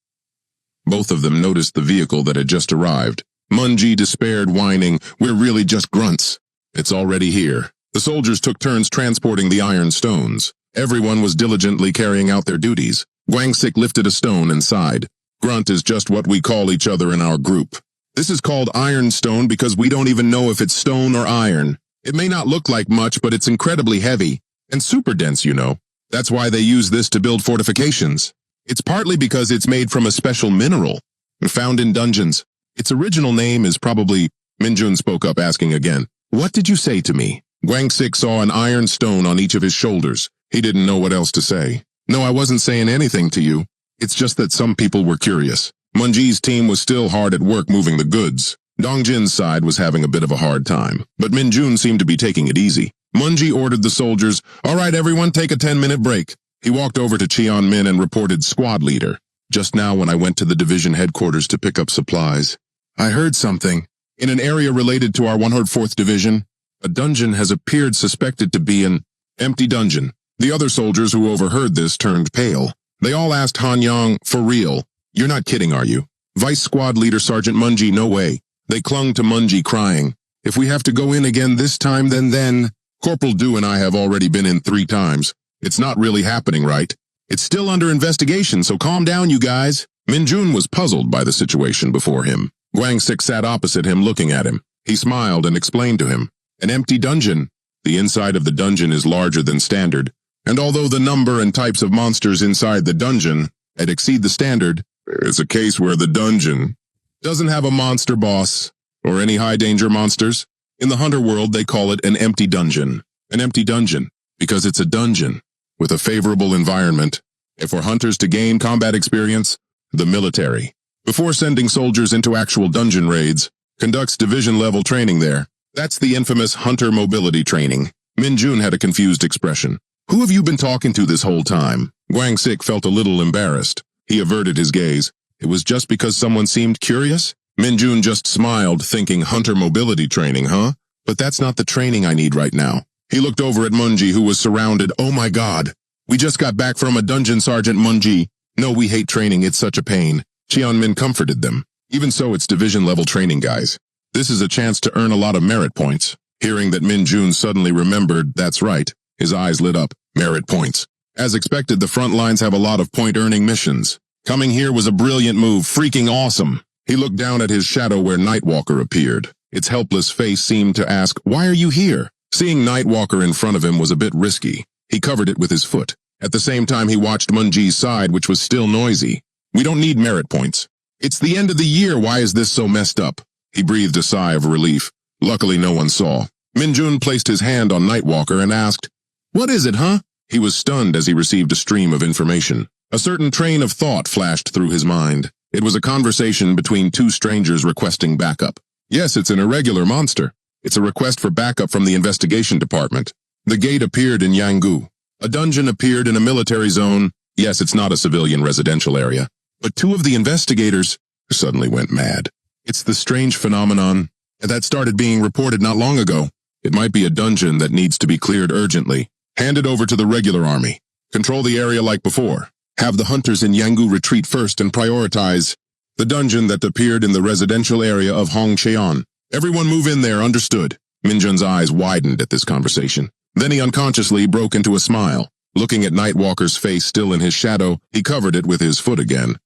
Both of them noticed the vehicle that had just arrived. Munji despaired, whining, we're really just grunts. It's already here. The soldiers took turns transporting the iron stones. Everyone was diligently carrying out their duties. Guangsik lifted a stone and sighed. Grunt is just what we call each other in our group. This is called ironstone because we don't even know if it's stone or iron. It may not look like much, but it's incredibly heavy. And super dense, you know. That's why they use this to build fortifications. It's partly because it's made from a special mineral, found in dungeons. Its original name is probably... Minjun spoke up, asking again. What did you say to me? Guangsik saw an iron stone on each of his shoulders. He didn't know what else to say. No, I wasn't saying anything to you. It's just that some people were curious. Munji's team was still hard at work moving the goods. Dongjin's side was having a bit of a hard time, but Minjun seemed to be taking it easy. Munji ordered the soldiers, all right, everyone, take a 10-minute break. He walked over to Cheon Min and reported squad leader. Just now when I went to the division headquarters to pick up supplies, I heard something. In an area related to our 104th Division, a dungeon has appeared suspected to be an empty dungeon. The other soldiers who overheard this turned pale. They all asked Han Yang, for real? You're not kidding, are you? Vice Squad Leader Sergeant Munji, no way. They clung to Munji, crying. If we have to go in again this time, then... Corporal Du and I have already been in 3 times. It's not really happening, right? It's still under investigation, so calm down, you guys. Minjun was puzzled by the situation before him. Guangsik sat opposite him looking at him. He smiled and explained to him. An empty dungeon. The inside of the dungeon is larger than standard, and although the number and types of monsters inside the dungeon exceed the standard, there is a case where the dungeon doesn't have a monster boss or any high-danger monsters. In the hunter world, they call it an empty dungeon. An empty dungeon, because it's a dungeon with a favorable environment. And for hunters to gain combat experience, the military, before sending soldiers into actual dungeon raids, conducts division-level training there. That's the infamous hunter mobility training. Minjun had a confused expression. Who have you been talking to this whole time? Guangsik felt a little embarrassed. He averted his gaze. It was just because someone seemed curious? Minjun just smiled, thinking hunter mobility training, huh? But that's not the training I need right now. He looked over at Munji, who was surrounded. Oh my god. We just got back from a dungeon, Sergeant Munji. No, we hate training, it's such a pain. Xianmin comforted them. Even so, it's division-level training, guys. This is a chance to earn a lot of merit points. Hearing that Minjun suddenly remembered, that's right. His eyes lit up. Merit points. As expected, the front lines have a lot of point-earning missions. Coming here was a brilliant move, freaking awesome. He looked down at his shadow where Nightwalker appeared. Its helpless face seemed to ask, why are you here? Seeing Nightwalker in front of him was a bit risky. He covered it with his foot. At the same time, he watched Munji's side, which was still noisy. We don't need merit points. It's the end of the year, why is this so messed up? He breathed a sigh of relief. Luckily, no one saw. Minjun placed his hand on Nightwalker and asked, what is it, huh? He was stunned as he received a stream of information. A certain train of thought flashed through his mind. It was a conversation between 2 strangers requesting backup. Yes, it's an irregular monster. It's a request for backup from the investigation department. The gate appeared in Yanggu. A dungeon appeared in a military zone. Yes, it's not a civilian residential area. But 2 of the investigators suddenly went mad. It's the strange phenomenon that started being reported not long ago. It might be a dungeon that needs to be cleared urgently. Hand it over to the regular army. Control the area like before. Have the hunters in Yanggu retreat first and prioritize the dungeon that appeared in the residential area of Hongcheon. Everyone move in there, understood. Minjun's eyes widened at this conversation. Then he unconsciously broke into a smile. Looking at Nightwalker's face still in his shadow, he covered it with his foot again.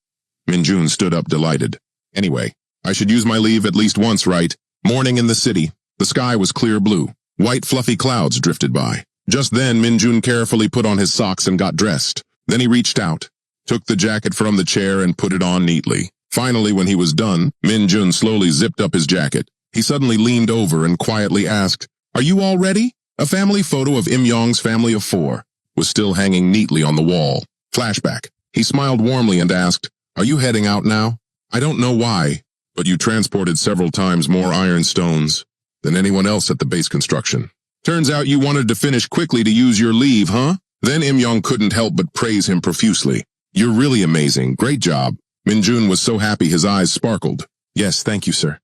Minjun stood up delighted. Anyway, I should use my leave at least once, right? Morning in the city. The sky was clear blue. White fluffy clouds drifted by. Just then, Minjun carefully put on his socks and got dressed. Then he reached out, took the jacket from the chair and put it on neatly. Finally, when he was done, Minjun slowly zipped up his jacket. He suddenly leaned over and quietly asked, are you all ready? A family photo of Im Yong's family of 4 was still hanging neatly on the wall. Flashback. He smiled warmly and asked, are you heading out now? I don't know why, but you transported several times more iron stones than anyone else at the base construction. Turns out you wanted to finish quickly to use your leave, huh? Then Im Yong couldn't help but praise him profusely. You're really amazing. Great job. Minjun was so happy his eyes sparkled. Yes, thank you, sir.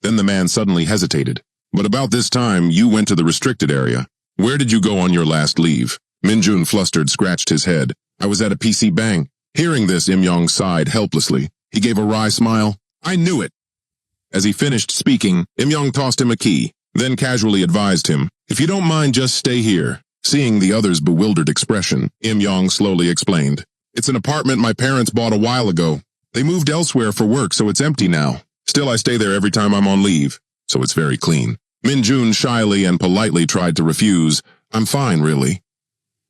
Then the man suddenly hesitated. But about this time, you went to the restricted area. Where did you go on your last leave? Minjun flustered scratched his head. I was at a PC bang. Hearing this, Im Yong sighed helplessly. He gave a wry smile. I knew it. As he finished speaking, Im Yong tossed him a key, then casually advised him, if you don't mind, just stay here. Seeing the other's bewildered expression, Im Yong slowly explained. It's an apartment my parents bought a while ago. They moved elsewhere for work, so it's empty now. Still, I stay there every time I'm on leave, so it's very clean. Minjun shyly and politely tried to refuse. I'm fine, really.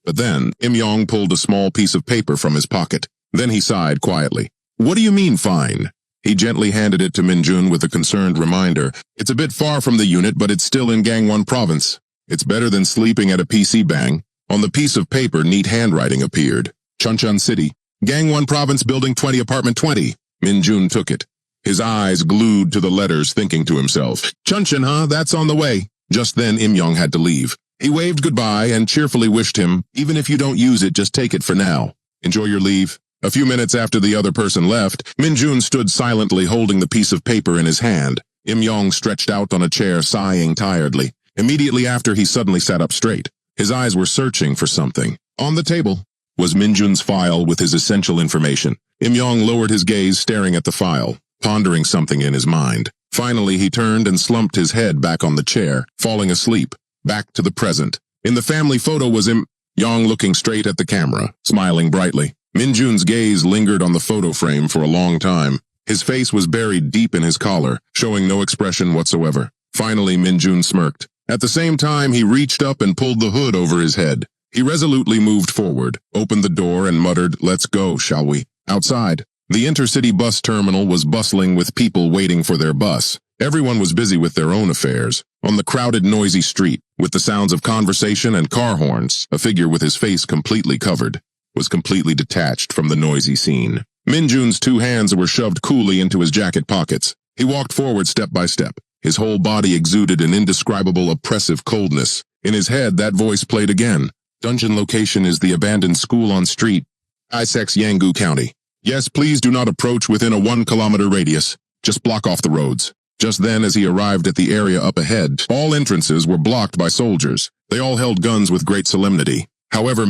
But then, Im Yong pulled a small piece of paper from his pocket. Then he sighed quietly. What do you mean, fine? He gently handed it to Minjun with a concerned reminder. It's a bit far from the unit, but it's still in Gangwon province. It's better than sleeping at a PC bang. On the piece of paper, neat handwriting appeared. Chuncheon City, Gangwon Province, Building 20, Apartment 20. Minjun took it. His eyes glued to the letters, thinking to himself, Chuncheon, huh? That's on the way. Just then, Im Yong had to leave. He waved goodbye and cheerfully wished him, even if you don't use it, just take it for now. Enjoy your leave. A few minutes after the other person left, Minjun stood silently holding the piece of paper in his hand. Im Yong stretched out on a chair, sighing tiredly. Immediately after, he suddenly sat up straight. His eyes were searching for something. On the table was Minjun's file with his essential information. Im Yong lowered his gaze, staring at the file, pondering something in his mind. Finally, he turned and slumped his head back on the chair, falling asleep. Back to the present. In the family photo was him, Yang looking straight at the camera, smiling brightly. Minjun's gaze lingered on the photo frame for a long time. His face was buried deep in his collar, showing no expression whatsoever. Finally, Minjun smirked. At the same time, he reached up and pulled the hood over his head. He resolutely moved forward, opened the door, and muttered, "Let's go, shall we?" Outside, the intercity bus terminal was bustling with people waiting for their bus. Everyone was busy with their own affairs. On the crowded, noisy street, with the sounds of conversation and car horns, a figure with his face completely covered was completely detached from the noisy scene. Minjun's 2 hands were shoved coolly into his jacket pockets. He walked forward step by step. His whole body exuded an indescribable oppressive coldness. In his head, that voice played again. Dungeon location is the abandoned school on street, Isex Yangu County. Yes, please do not approach within a 1-kilometer radius. Just block off the roads. Just then, as he arrived at the area up ahead, all entrances were blocked by soldiers. They all held guns with great solemnity. However,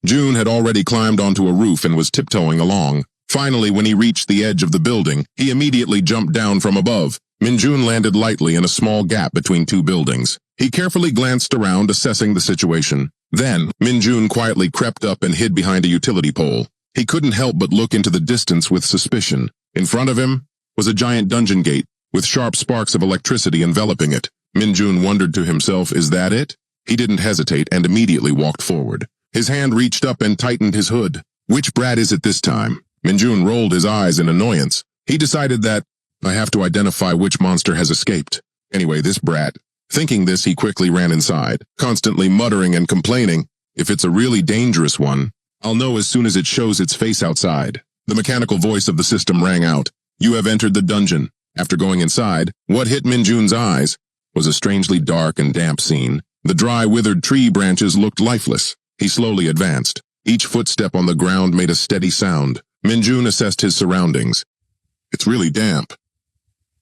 June had already climbed onto a roof and was tiptoeing along. Finally, when he reached the edge of the building, he immediately jumped down from above. Minjun landed lightly in a small gap between 2 buildings. He carefully glanced around, assessing the situation. Then, Minjun quietly crept up and hid behind a utility pole. He couldn't help but look into the distance with suspicion. In front of him was a giant dungeon gate, with sharp sparks of electricity enveloping it. Minjun wondered to himself, is that it? He didn't hesitate and immediately walked forward. His hand reached up and tightened his hood. Which brat is it this time? Minjun rolled his eyes in annoyance. He decided that, I have to identify which monster has escaped. Anyway, this brat. Thinking this, he quickly ran inside, constantly muttering and complaining. If it's a really dangerous one, I'll know as soon as it shows its face outside. The mechanical voice of the system rang out. You have entered the dungeon. After going inside, what hit Minjun's eyes was a strangely dark and damp scene. The dry, withered tree branches looked lifeless. He slowly advanced. Each footstep on the ground made a steady sound. Minjun assessed his surroundings. It's really damp.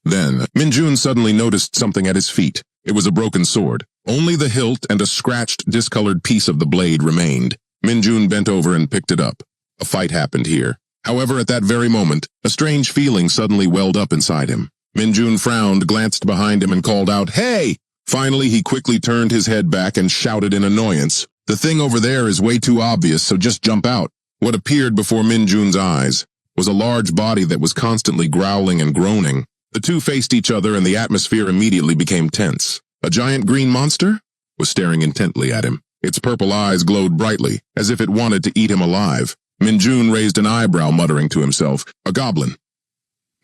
Then, Minjun suddenly noticed something at his feet. It was a broken sword. Only the hilt and a scratched, discolored piece of the blade remained. Minjun bent over and picked it up. A fight happened here. However, at that very moment, a strange feeling suddenly welled up inside him. Minjun frowned, glanced behind him, and called out, "Hey!" Finally, he quickly turned his head back and shouted in annoyance, "The thing over there is way too obvious, so just jump out." What appeared before Minjun's eyes was a large body that was constantly growling and groaning. The two faced each other and the atmosphere immediately became tense. A giant green monster was staring intently at him. Its purple eyes glowed brightly, as if it wanted to eat him alive. Minjun raised an eyebrow, muttering to himself, "A goblin."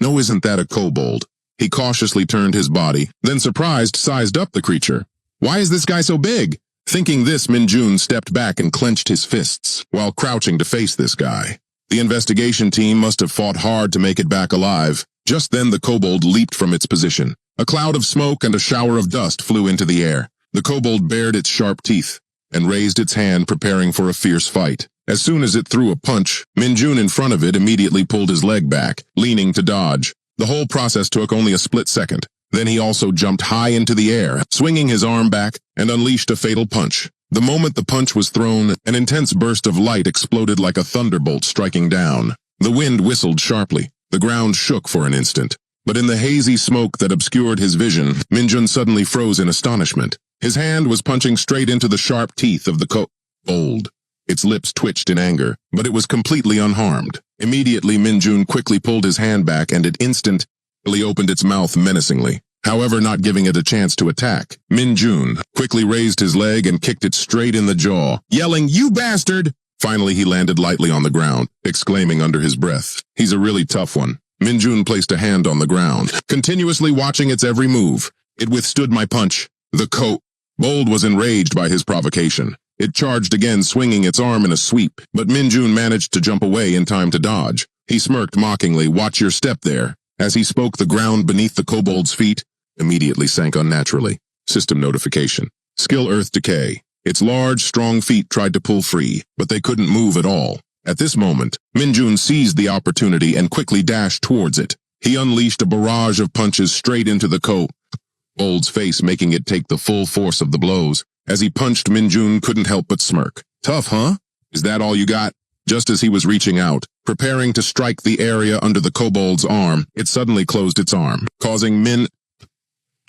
No, isn't that a kobold? He cautiously turned his body, then surprised sized up the creature. Why is this guy so big? Thinking this, Minjun stepped back and clenched his fists, while crouching to face this guy. The investigation team must have fought hard to make it back alive. Just then the kobold leaped from its position. A cloud of smoke and a shower of dust flew into the air. The kobold bared its sharp teeth and raised its hand, preparing for a fierce fight. As soon as it threw a punch, Minjun in front of it immediately pulled his leg back, leaning to dodge. The whole process took only a split second. Then he also jumped high into the air, swinging his arm back, and unleashed a fatal punch. The moment the punch was thrown, an intense burst of light exploded like a thunderbolt striking down. The wind whistled sharply. The ground shook for an instant. But in the hazy smoke that obscured his vision, Minjun suddenly froze in astonishment. His hand was punching straight into the sharp teeth of the kobold. Its lips twitched in anger, but it was completely unharmed. Immediately, Minjun quickly pulled his hand back and it instantly opened its mouth menacingly. However, not giving it a chance to attack, Minjun quickly raised his leg and kicked it straight in the jaw, yelling, "You bastard!" Finally, he landed lightly on the ground, exclaiming under his breath, "He's a really tough one." Minjun placed a hand on the ground, continuously watching its every move. It withstood my punch. The kobold was enraged by his provocation. It charged again, swinging its arm in a sweep, but Minjun managed to jump away in time to dodge. He smirked mockingly, "Watch your step there." As he spoke, the ground beneath the kobold's feet immediately sank unnaturally. System notification. Skill Earth Decay. Its large, strong feet tried to pull free, but they couldn't move at all. At this moment, Minjun seized the opportunity and quickly dashed towards it. He unleashed a barrage of punches straight into the kobold's face, making it take the full force of the blows. As he punched, Minjun couldn't help but smirk. "Tough, huh? Is that all you got?" Just as he was reaching out, preparing to strike the area under the kobold's arm, it suddenly closed its arm, causing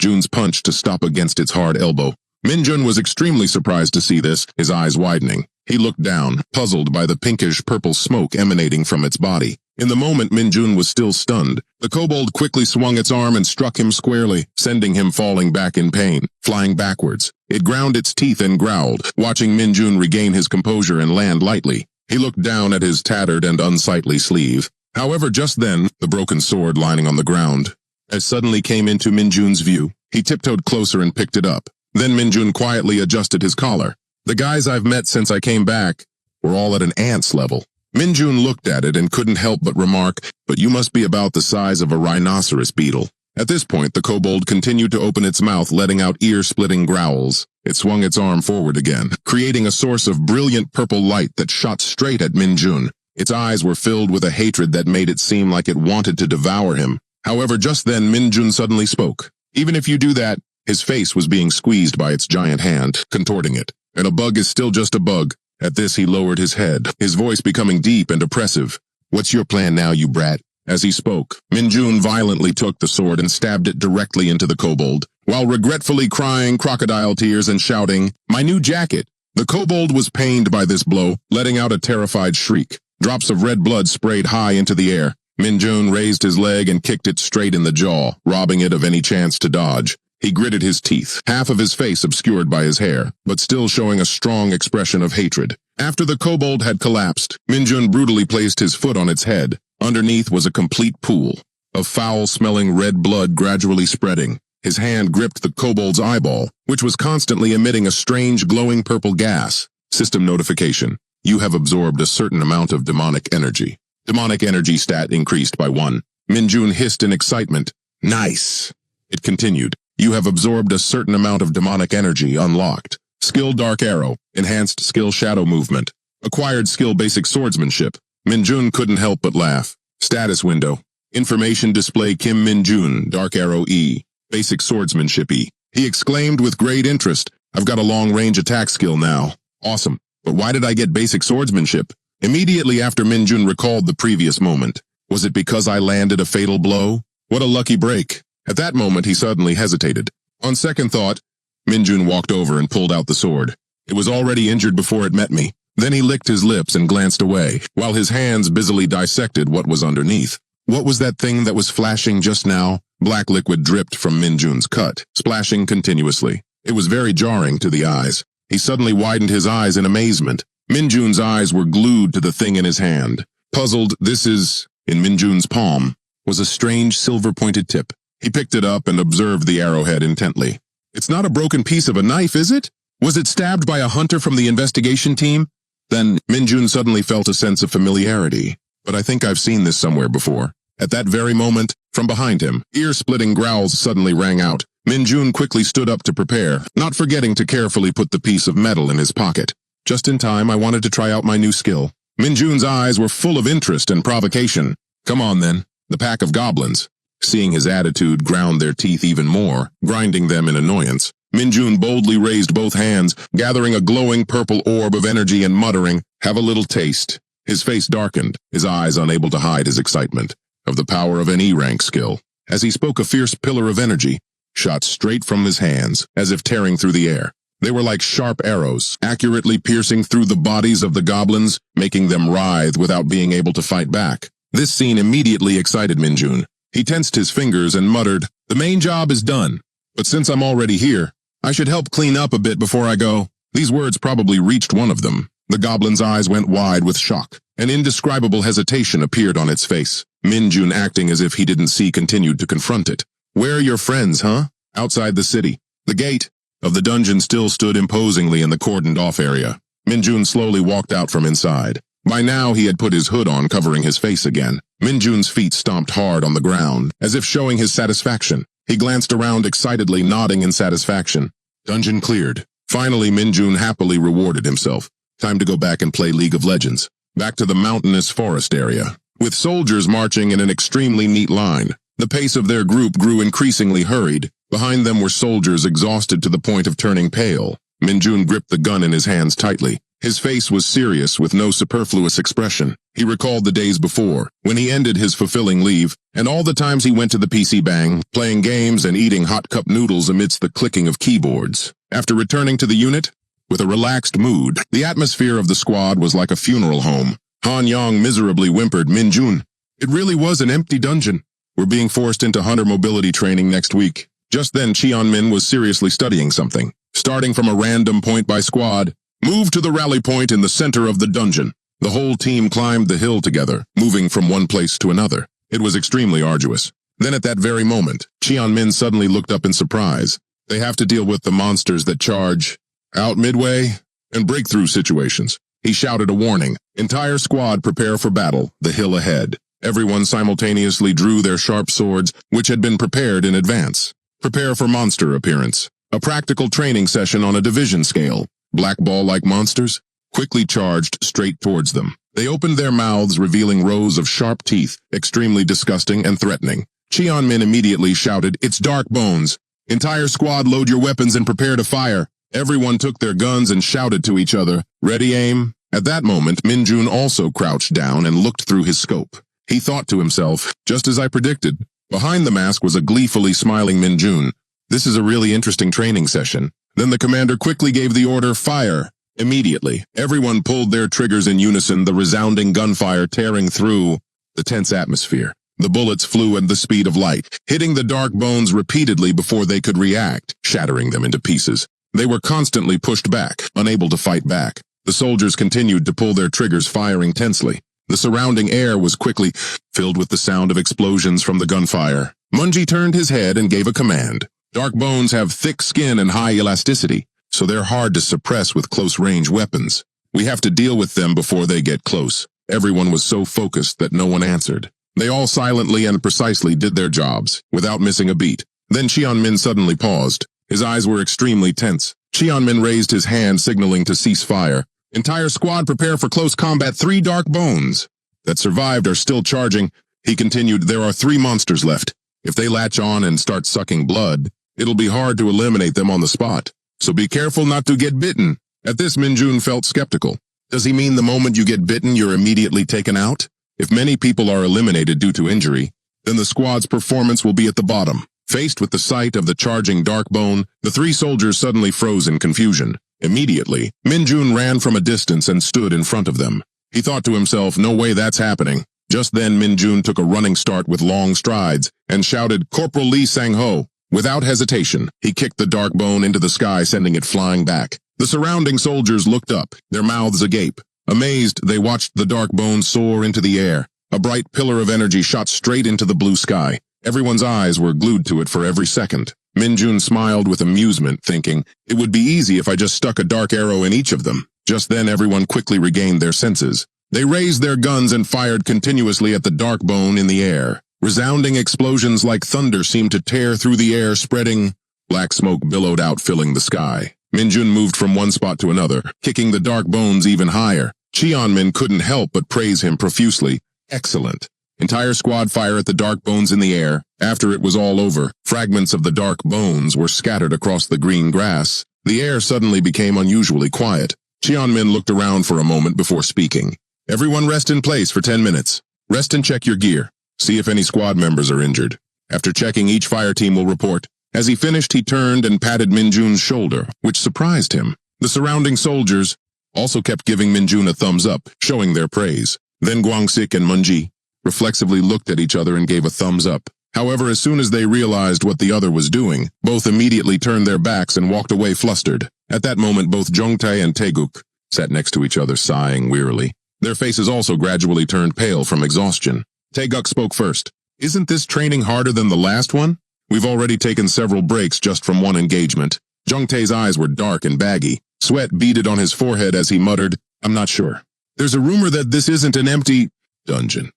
Jun's punch to stop against its hard elbow. Minjun was extremely surprised to see this, his eyes widening. He looked down, puzzled by the pinkish-purple smoke emanating from its body. In the moment Minjun was still stunned, the kobold quickly swung its arm and struck him squarely, sending him falling back in pain, flying backwards. It ground its teeth and growled, watching Minjun regain his composure and land lightly. He looked down at his tattered and unsightly sleeve. However, just then, the broken sword lying on the ground suddenly came into Minjun's view. He tiptoed closer and picked it up. Then Minjun quietly adjusted his collar. The guys I've met since I came back were all at an ant's level. Minjun looked at it and couldn't help but remark, "But you must be about the size of a rhinoceros beetle." At this point, the kobold continued to open its mouth, letting out ear-splitting growls. It swung its arm forward again, creating a source of brilliant purple light that shot straight at Minjun. Its eyes were filled with a hatred that made it seem like it wanted to devour him. However, just then Minjun suddenly spoke. "Even if you do that," his face was being squeezed by its giant hand, contorting it. "And a bug is still just a bug." At this he lowered his head, his voice becoming deep and oppressive. "What's your plan now, you brat?" As he spoke, Minjun violently took the sword and stabbed it directly into the kobold, while regretfully crying crocodile tears and shouting, "My new jacket!" The kobold was pained by this blow, letting out a terrified shriek. Drops of red blood sprayed high into the air. Minjun raised his leg and kicked it straight in the jaw, robbing it of any chance to dodge. He gritted his teeth, half of his face obscured by his hair, but still showing a strong expression of hatred. After the kobold had collapsed, Minjun brutally placed his foot on its head. Underneath was a complete pool of foul-smelling red blood gradually spreading. His hand gripped the kobold's eyeball, which was constantly emitting a strange glowing purple gas. System notification. You have absorbed a certain amount of demonic energy. Demonic energy stat increased by 1. Minjun hissed in excitement. Nice. It continued. You have absorbed a certain amount of demonic energy unlocked. Skill Dark Arrow. Enhanced skill Shadow Movement. Acquired skill Basic Swordsmanship. Minjun couldn't help but laugh. Status window. Information display Kim Minjun, Dark Arrow E. Basic Swordsmanship E. He exclaimed with great interest. I've got a long-range attack skill now. Awesome. But why did I get Basic Swordsmanship? Immediately after Minjun recalled the previous moment. Was it because I landed a fatal blow? What a lucky break. At that moment, he suddenly hesitated. On second thought, Minjun walked over and pulled out the sword. It was already injured before it met me. Then he licked his lips and glanced away, while his hands busily dissected what was underneath. What was that thing that was flashing just now? Black liquid dripped from Minjun's cut, splashing continuously. It was very jarring to the eyes. He suddenly widened his eyes in amazement. Minjun's eyes were glued to the thing in his hand. Puzzled, this is, in Minjun's palm, was a strange silver-pointed tip. He picked it up and observed the arrowhead intently. It's not a broken piece of a knife, is it? Was it stabbed by a hunter from the investigation team? Then Minjun suddenly felt a sense of familiarity. But I think I've seen this somewhere before. At that very moment, from behind him, ear-splitting growls suddenly rang out. Minjun quickly stood up to prepare, not forgetting to carefully put the piece of metal in his pocket. Just in time, I wanted to try out my new skill. Minjun's eyes were full of interest and provocation. Come on then, the pack of goblins. Seeing his attitude ground their teeth even more, grinding them in annoyance. Minjun boldly raised both hands, gathering a glowing purple orb of energy and muttering, "Have a little taste." His face darkened, his eyes unable to hide his excitement of the power of an E-rank skill. As he spoke, a fierce pillar of energy shot straight from his hands, as if tearing through the air. They were like sharp arrows, accurately piercing through the bodies of the goblins, making them writhe without being able to fight back. This scene immediately excited Minjun. He tensed his fingers and muttered, "The main job is done. But since I'm already here, I should help clean up a bit before I go." These words probably reached one of them. The goblin's eyes went wide with shock. An indescribable hesitation appeared on its face. Minjun, acting as if he didn't see, continued to confront it. "Where are your friends, huh?" Outside the city. The gate of the dungeon still stood imposingly in the cordoned-off area. Minjun slowly walked out from inside. By now he had put his hood on, covering his face again. Minjun's feet stomped hard on the ground, as if showing his satisfaction. He glanced around excitedly, nodding in satisfaction. Dungeon cleared. Finally, Minjun happily rewarded himself. Time to go back and play League of Legends. Back to the mountainous forest area. With soldiers marching in an extremely neat line, the pace of their group grew increasingly hurried. Behind them were soldiers exhausted to the point of turning pale. Minjun gripped the gun in his hands tightly. His face was serious with no superfluous expression. He recalled the days before, when he ended his fulfilling leave, and all the times he went to the PC Bang, playing games and eating hot cup noodles amidst the clicking of keyboards. After returning to the unit, with a relaxed mood, the atmosphere of the squad was like a funeral home. Han Yang miserably whimpered, Minjun, it really was an empty dungeon. We're being forced into hunter mobility training next week. Just then, Cheon-min was seriously studying something. Starting from a random point by squad, move to the rally point in the center of the dungeon. The whole team climbed the hill together, moving from one place to another. It was extremely arduous. Then at that very moment, Cheon-min suddenly looked up in surprise. They have to deal with the monsters that charge out midway and breakthrough situations. He shouted a warning. Entire squad prepare for battle, the hill ahead. Everyone simultaneously drew their sharp swords, which had been prepared in advance. Prepare for monster appearance. A practical training session on a division scale. Black ball-like monsters quickly charged straight towards them. They opened their mouths, revealing rows of sharp teeth, extremely disgusting and threatening. Cheon-min immediately shouted, It's Dark Bones. Entire squad, load your weapons and prepare to fire. Everyone took their guns and shouted to each other, Ready, aim. At that moment, Minjun also crouched down and looked through his scope. He thought to himself, just as I predicted. Behind the mask was a gleefully smiling Minjun. This is a really interesting training session. Then the commander quickly gave the order, fire. Immediately, everyone pulled their triggers in unison, the resounding gunfire tearing through the tense atmosphere. The bullets flew at the speed of light, hitting the Dark Bones repeatedly before they could react, shattering them into pieces. They were constantly pushed back, unable to fight back. The soldiers continued to pull their triggers, firing tensely. The surrounding air was quickly filled with the sound of explosions from the gunfire. Munji turned his head and gave a command. Dark Bones have thick skin and high elasticity, so they're hard to suppress with close-range weapons. We have to deal with them before they get close. Everyone was so focused that no one answered. They all silently and precisely did their jobs, without missing a beat. Then Cheon-min suddenly paused. His eyes were extremely tense. Cheon-min raised his hand, signaling to cease fire. Entire squad prepare for close combat. 3 Dark Bones that survived are still charging. He continued, there are 3 monsters left. If they latch on and start sucking blood, it'll be hard to eliminate them on the spot. So be careful not to get bitten. At this, Minjun felt skeptical. Does he mean the moment you get bitten, you're immediately taken out? If many people are eliminated due to injury, then the squad's performance will be at the bottom. Faced with the sight of the charging Darkbone, the 3 soldiers suddenly froze in confusion. Immediately, Minjun ran from a distance and stood in front of them. He thought to himself, no way that's happening. Just then, Minjun took a running start with long strides and shouted, Corporal Lee Sang-ho. Without hesitation, he kicked the Darkbone into the sky, sending it flying back. The surrounding soldiers looked up, their mouths agape. Amazed, they watched the Darkbone soar into the air. A bright pillar of energy shot straight into the blue sky. Everyone's eyes were glued to it for every second. Minjun smiled with amusement, thinking, it would be easy if I just stuck a dark arrow in each of them. Just then, everyone quickly regained their senses. They raised their guns and fired continuously at the Darkbone in the air. Resounding explosions like thunder seemed to tear through the air, spreading. Black smoke billowed out, filling the sky. Minjun moved from one spot to another, kicking the Darkbones even higher. Cheon-min couldn't help but praise him profusely. Excellent. Entire squad fire at the Darkbones in the air. After it was all over, fragments of the Darkbones were scattered across the green grass. The air suddenly became unusually quiet. Cheon-min looked around for a moment before speaking. Everyone rest in place for 10 minutes. Rest and check your gear. See if any squad members are injured. After checking, each fire team will report. As he finished, he turned and patted Minjun's shoulder, which surprised him. The surrounding soldiers also kept giving Minjun a thumbs up, showing their praise. Then Guangsik and Munji reflexively looked at each other and gave a thumbs up. However, as soon as they realized what the other was doing, both immediately turned their backs and walked away flustered. At that moment, both Jongtae and Taeguk sat next to each other, sighing wearily. Their faces also gradually turned pale from exhaustion. Taeguk spoke first. Isn't this training harder than the last one? We've already taken several breaks just from one engagement. Jongtae's eyes were dark and baggy. Sweat beaded on his forehead as he muttered, I'm not sure. There's a rumor that this isn't an empty dungeon.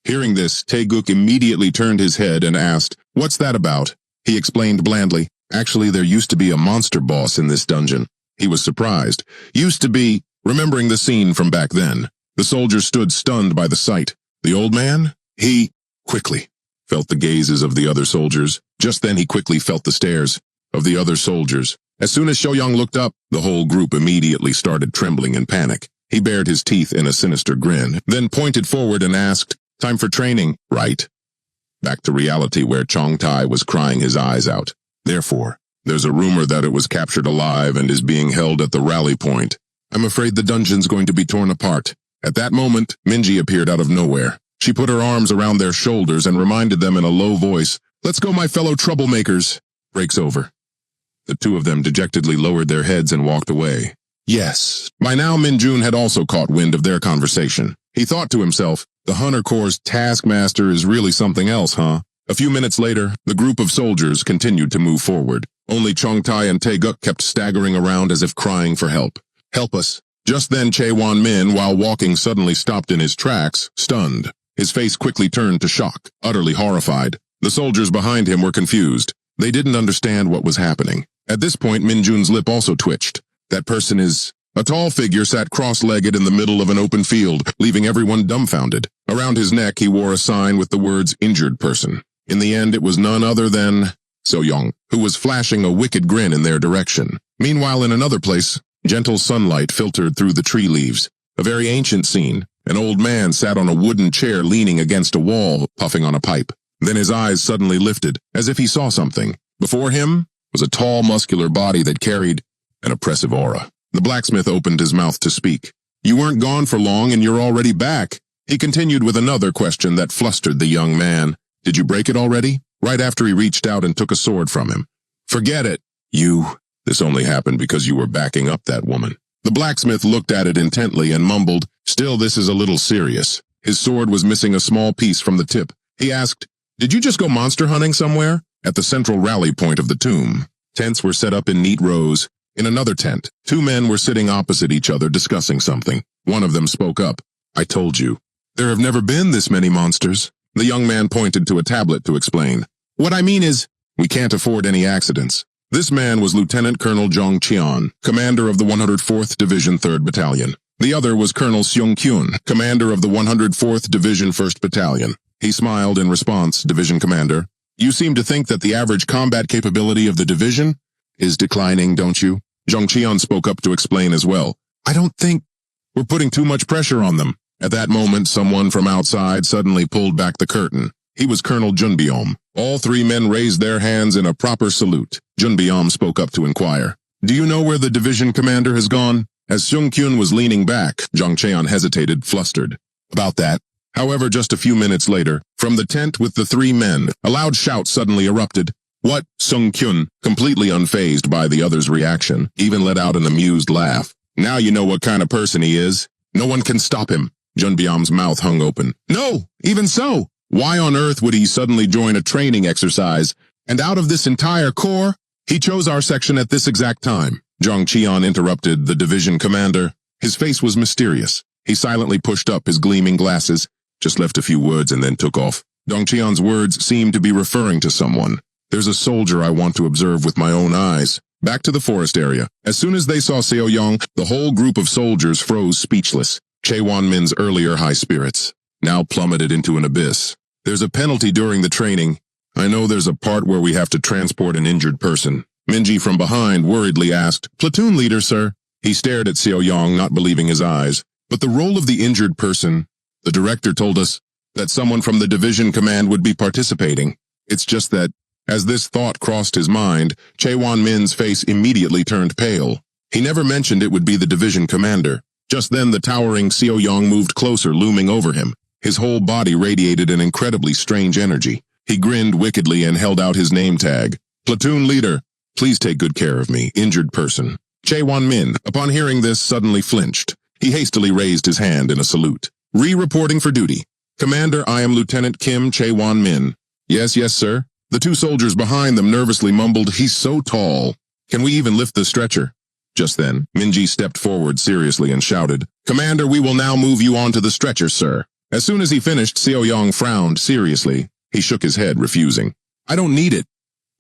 Hearing this, Taeguk immediately turned his head and asked, what's that about? He explained blandly, actually there used to be a monster boss in this dungeon. He was surprised. Used to be, remembering the scene from back then. The soldiers stood stunned by the sight. The old man? He quickly felt the gazes of the other soldiers. Just then he quickly felt the stares. of the other soldiers. As soon as Xiaoyang looked up, the whole group immediately started trembling in panic. He bared his teeth in a sinister grin, then pointed forward and asked, "Time for training, right?" Back to reality where Chong Tai was crying his eyes out. Therefore, there's a rumor that it was captured alive and is being held at the rally point. I'm afraid the dungeon's going to be torn apart. At that moment, Minji appeared out of nowhere. She put her arms around their shoulders and reminded them in a low voice, "Let's go, my fellow troublemakers." Breaks over. The two of them dejectedly lowered their heads and walked away. Yes, by now Minjun had also caught wind of their conversation. He thought to himself, the Hunter Corps' taskmaster is really something else, huh? A few minutes later, the group of soldiers continued to move forward. Only Chong Tai and Taeguk kept staggering around as if crying for help. "Help us." Just then Chae Wan Min, while walking, suddenly stopped in his tracks, stunned. His face quickly turned to shock, utterly horrified. The soldiers behind him were confused. They didn't understand what was happening. At this point, Minjun's lip also twitched. That person is... A tall figure sat cross-legged in the middle of an open field, leaving everyone dumbfounded. Around his neck, he wore a sign with the words "injured person." In the end, it was none other than So-young, who was flashing a wicked grin in their direction. Meanwhile, in another place, gentle sunlight filtered through the tree leaves. A very ancient scene. An old man sat on a wooden chair leaning against a wall, puffing on a pipe. Then his eyes suddenly lifted, as if he saw something. Before him was a tall, muscular body that carried an oppressive aura. The blacksmith opened his mouth to speak. "You weren't gone for long and you're already back." He continued with another question that flustered the young man. "Did you break it already?" Right after he reached out and took a sword from him. "Forget it. This only happened because you were backing up that woman." The blacksmith looked at it intently and mumbled, "Still, this is a little serious." His sword was missing a small piece from the tip. He asked, "Did you just go monster hunting somewhere?" At the central rally point of the tomb, tents were set up in neat rows. In another tent, two men were sitting opposite each other discussing something. One of them spoke up. "I told you. There have never been this many monsters." The young man pointed to a tablet to explain. "What I mean is, we can't afford any accidents." This man was Lieutenant Colonel Zhang Qian, commander of the 104th Division 3rd Battalion. The other was Colonel Seung Kyun, commander of the 104th Division 1st Battalion. He smiled in response, "Division Commander, you seem to think that the average combat capability of the division is declining, don't you?" Zhang Qian spoke up to explain as well. "I don't think we're putting too much pressure on them." At that moment, someone from outside suddenly pulled back the curtain. He was Colonel Junbiom. All three men raised their hands in a proper salute. Junbiom spoke up to inquire, "Do you know where the division commander has gone?" As Seung Kyun was leaning back, Zhang Cheon hesitated, flustered. "About that." However, just a few minutes later, from the tent with the three men, a loud shout suddenly erupted. "What?" Seung Kyun, completely unfazed by the other's reaction, even let out an amused laugh. "Now you know what kind of person he is. No one can stop him." Junbiom's mouth hung open. "No, even so. Why on earth would he suddenly join a training exercise? And out of this entire corps, he chose our section at this exact time." Zhang Qian interrupted the division commander. His face was mysterious. He silently pushed up his gleaming glasses, just left a few words and then took off. Zhang Qian's words seemed to be referring to someone. "There's a soldier I want to observe with my own eyes." Back to the forest area. As soon as they saw Seo Yong, the whole group of soldiers froze speechless. Chae Wan Min's earlier high spirits now plummeted into an abyss. "There's a penalty during the training. I know there's a part where we have to transport an injured person." Minji from behind worriedly asked, "Platoon leader, sir." He stared at Seo Yong, not believing his eyes. "But the role of the injured person, the director told us that someone from the division command would be participating. It's just that..." As this thought crossed his mind, Chae Wan Min's face immediately turned pale. He never mentioned it would be the division commander. Just then the towering Seo Yong moved closer, looming over him. His whole body radiated an incredibly strange energy. He grinned wickedly and held out his name tag. "Platoon leader, please take good care of me, injured person." Chae Wan Min, upon hearing this, suddenly flinched. He hastily raised his hand in a salute. "Re-reporting for duty. Commander, I am Lieutenant Kim Chae Wan Min." Yes, sir." The two soldiers behind them nervously mumbled, "He's so tall. Can we even lift the stretcher?" Just then, Minji stepped forward seriously and shouted, "Commander, we will now move you onto the stretcher, sir." As soon as he finished, Seo Yong frowned seriously. He shook his head, refusing. "I don't need it."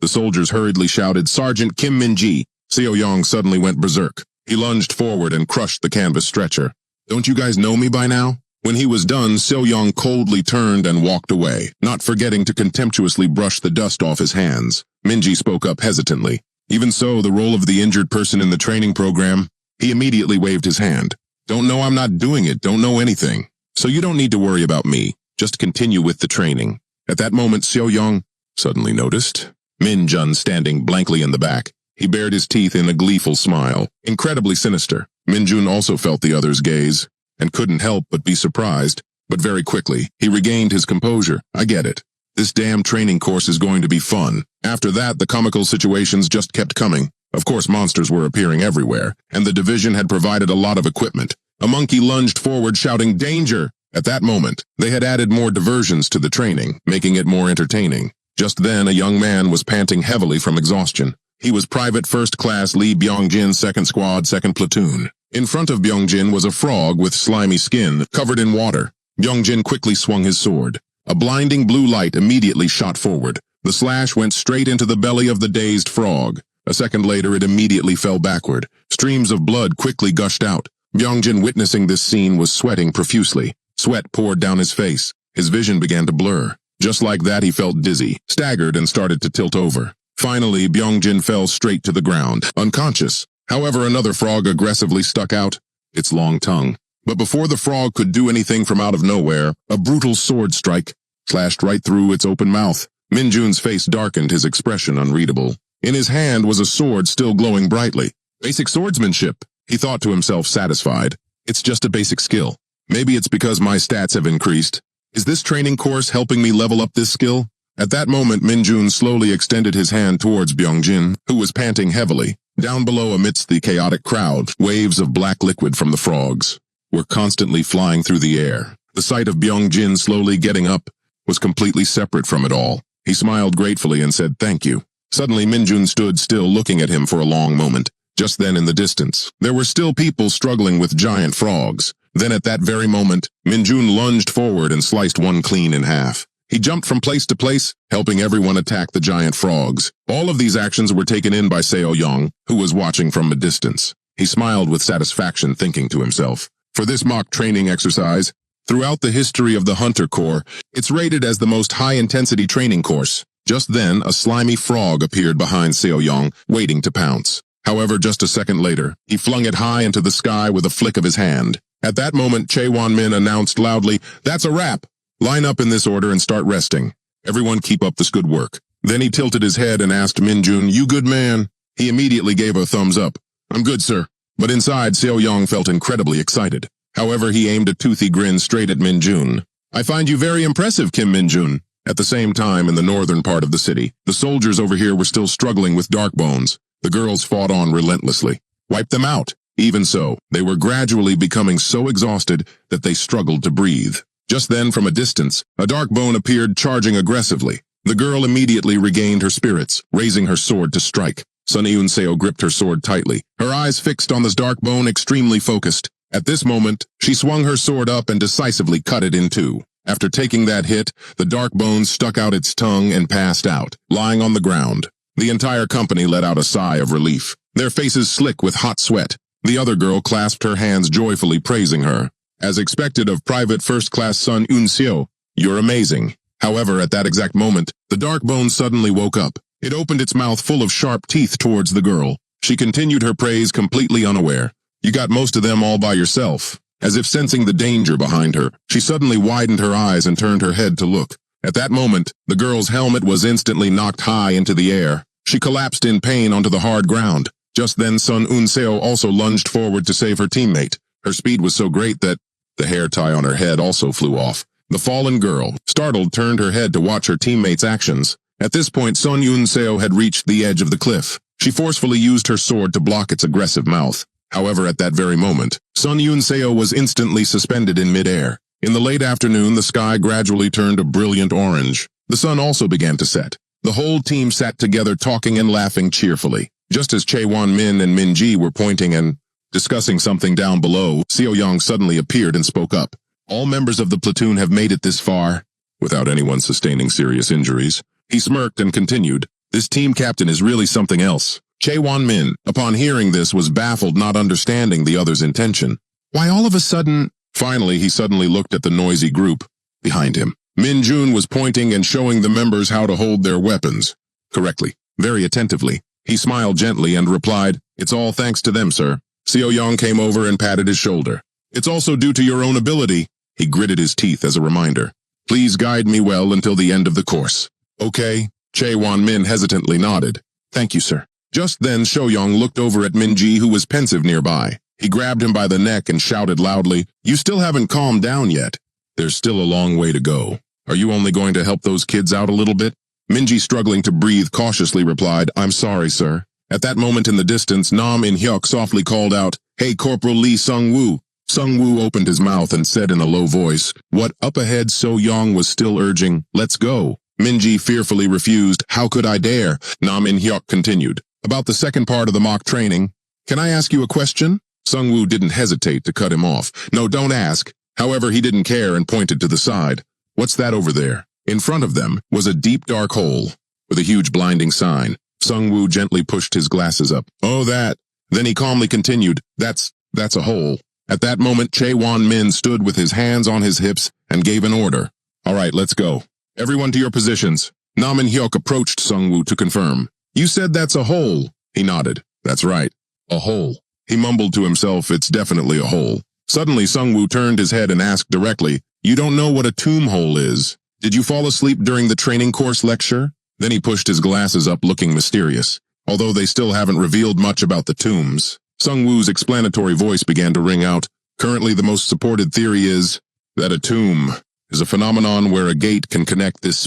The soldiers hurriedly shouted, "Sergeant Kim Min-ji." Seo Yong suddenly went berserk. He lunged forward and crushed the canvas stretcher. "Don't you guys know me by now?" When he was done, Seo Yong coldly turned and walked away, not forgetting to contemptuously brush the dust off his hands. Minji spoke up hesitantly. Even so, the role of the injured person in the training program, he immediately waved his hand. Don't know I'm not doing it, don't know anything. So you don't need to worry about me. Just continue with the training. At that moment, Seo-young suddenly noticed Min-jun standing blankly in the back. He bared his teeth in a gleeful smile, incredibly sinister. Min-jun also felt the other's gaze, and couldn't help but be surprised. But very quickly, he regained his composure. I get it. This damn training course is going to be fun. After that, the comical situations just kept coming. Of course, monsters were appearing everywhere, and the division had provided a lot of equipment. A monkey lunged forward shouting, "Danger!" At that moment, they had added more diversions to the training, making it more entertaining. Just then, a young man was panting heavily from exhaustion. He was Private First Class Lee Byung-jin, 2nd Squad, 2nd Platoon. In front of Byung-jin was a frog with slimy skin, covered in water. Byung-jin quickly swung his sword. A blinding blue light immediately shot forward. The slash went straight into the belly of the dazed frog. A second later, it immediately fell backward. Streams of blood quickly gushed out. Byung-jin, witnessing this scene, was sweating profusely. Sweat poured down his face. His vision began to blur. Just like that, he felt dizzy, staggered, and started to tilt over. Finally, Byung-jin fell straight to the ground, unconscious. However, another frog aggressively stuck out its long tongue. But before the frog could do anything from out of nowhere, a brutal sword strike slashed right through its open mouth. Min-jun's face darkened, his expression unreadable. In his hand was a sword still glowing brightly. Basic swordsmanship, he thought to himself, satisfied. It's just a basic skill. Maybe it's because my stats have increased. Is this training course helping me level up this skill? At that moment, Min-jun slowly extended his hand towards Byung-jin, who was panting heavily. Down below, amidst the chaotic crowd, waves of black liquid from the frogs were constantly flying through the air. The sight of Byung-jin slowly getting up was completely separate from it all. He smiled gratefully and said, "Thank you." Suddenly, Min-jun stood still, looking at him for a long moment. Just then, in the distance, there were still people struggling with giant frogs. Then at that very moment, Min-jun lunged forward and sliced one clean in half. He jumped from place to place, helping everyone attack the giant frogs. All of these actions were taken in by Seo-young, who was watching from a distance. He smiled with satisfaction, thinking to himself, for this mock training exercise, throughout the history of the Hunter Corps, it's rated as the most high-intensity training course. Just then, a slimy frog appeared behind Seo-young, waiting to pounce. However, just a second later, he flung it high into the sky with a flick of his hand. At that moment, Chae-won-min announced loudly, "That's a wrap. Line up in this order and start resting. Everyone keep up this good work." Then he tilted his head and asked Min-jun, "You good man?" He immediately gave a thumbs up. "I'm good, sir." But inside, Seo-young felt incredibly excited. However, he aimed a toothy grin straight at Min-jun. "I find you very impressive, Kim Min-jun." At the same time, in the northern part of the city, the soldiers over here were still struggling with dark bones. The girls fought on relentlessly. Wipe them out. Even so, they were gradually becoming so exhausted that they struggled to breathe. Just then, from a distance, a dark bone appeared, charging aggressively. The girl immediately regained her spirits, raising her sword to strike. Sun Eun-seo gripped her sword tightly, her eyes fixed on this dark bone, extremely focused. At this moment, she swung her sword up and decisively cut it in two. After taking that hit, the dark bone stuck out its tongue and passed out, lying on the ground. The entire company let out a sigh of relief, their faces slick with hot sweat. The other girl clasped her hands joyfully, praising her. As expected of Private First Class Sun Eun-seo, "You're amazing." However, at that exact moment, the dark bone suddenly woke up. It opened its mouth full of sharp teeth towards the girl. She continued her praise completely unaware. "You got most of them all by yourself." As if sensing the danger behind her, she suddenly widened her eyes and turned her head to look. At that moment, the girl's helmet was instantly knocked high into the air. She collapsed in pain onto the hard ground. Just then, Sun Eun-seo also lunged forward to save her teammate. Her speed was so great that the hair tie on her head also flew off. The fallen girl, startled, turned her head to watch her teammate's actions. At this point, Sun Eun-seo had reached the edge of the cliff. She forcefully used her sword to block its aggressive mouth. However, at that very moment, Sun Eun-seo was instantly suspended in midair. In the late afternoon, the sky gradually turned a brilliant orange. The sun also began to set. The whole team sat together, talking and laughing cheerfully. Just as Chae-won-min and Min-ji were pointing and discussing something down below, Seo-young suddenly appeared and spoke up. "All members of the platoon have made it this far, without anyone sustaining serious injuries." He smirked and continued, "This team captain is really something else." Chae-won-min, upon hearing this, was baffled, not understanding the other's intention. Why all of a sudden... Finally, he suddenly looked at the noisy group behind him. Min-jun was pointing and showing the members how to hold their weapons correctly, very attentively. He smiled gently and replied, "It's all thanks to them, sir." Seo Yong came over and patted his shoulder. "It's also due to your own ability." He gritted his teeth as a reminder. "Please guide me well until the end of the course." "Okay." Chae Wan Min hesitantly nodded. "Thank you, sir." Just then, Shoyong looked over at Minji, who was pensive nearby. He grabbed him by the neck and shouted loudly, "You still haven't calmed down yet. There's still a long way to go. Are you only going to help those kids out a little bit?" Minji, struggling to breathe, cautiously replied, "I'm sorry, sir." At that moment in the distance, Nam In Hyuk softly called out, "Hey, Corporal Lee Sung-woo." Sung-woo opened his mouth and said in a low voice, "What?" Up ahead, So-young was still urging, "Let's go." Minji fearfully refused. "How could I dare?" Nam In Hyuk continued. "About the second part of the mock training, can I ask you a question?" Sung-woo didn't hesitate to cut him off. "No, don't ask." However, he didn't care and pointed to the side. "What's that over there?" In front of them was a deep dark hole with a huge blinding sign. Sung-woo gently pushed his glasses up. "Oh, that." Then he calmly continued, That's a hole." At that moment, Chae Wan Min stood with his hands on his hips and gave an order. "All right, let's go. Everyone to your positions." Nam In Hyuk approached Sung-woo to confirm. "You said that's a hole." He nodded. "That's right. A hole." He mumbled to himself, "It's definitely a hole." Suddenly, Sung-woo turned his head and asked directly, "You don't know what a tomb hole is? Did you fall asleep during the training course lecture?" Then he pushed his glasses up, looking mysterious. Although they still haven't revealed much about the tombs, Sung-woo's explanatory voice began to ring out. "Currently, the most supported theory is that a tomb is a phenomenon where a gate can connect this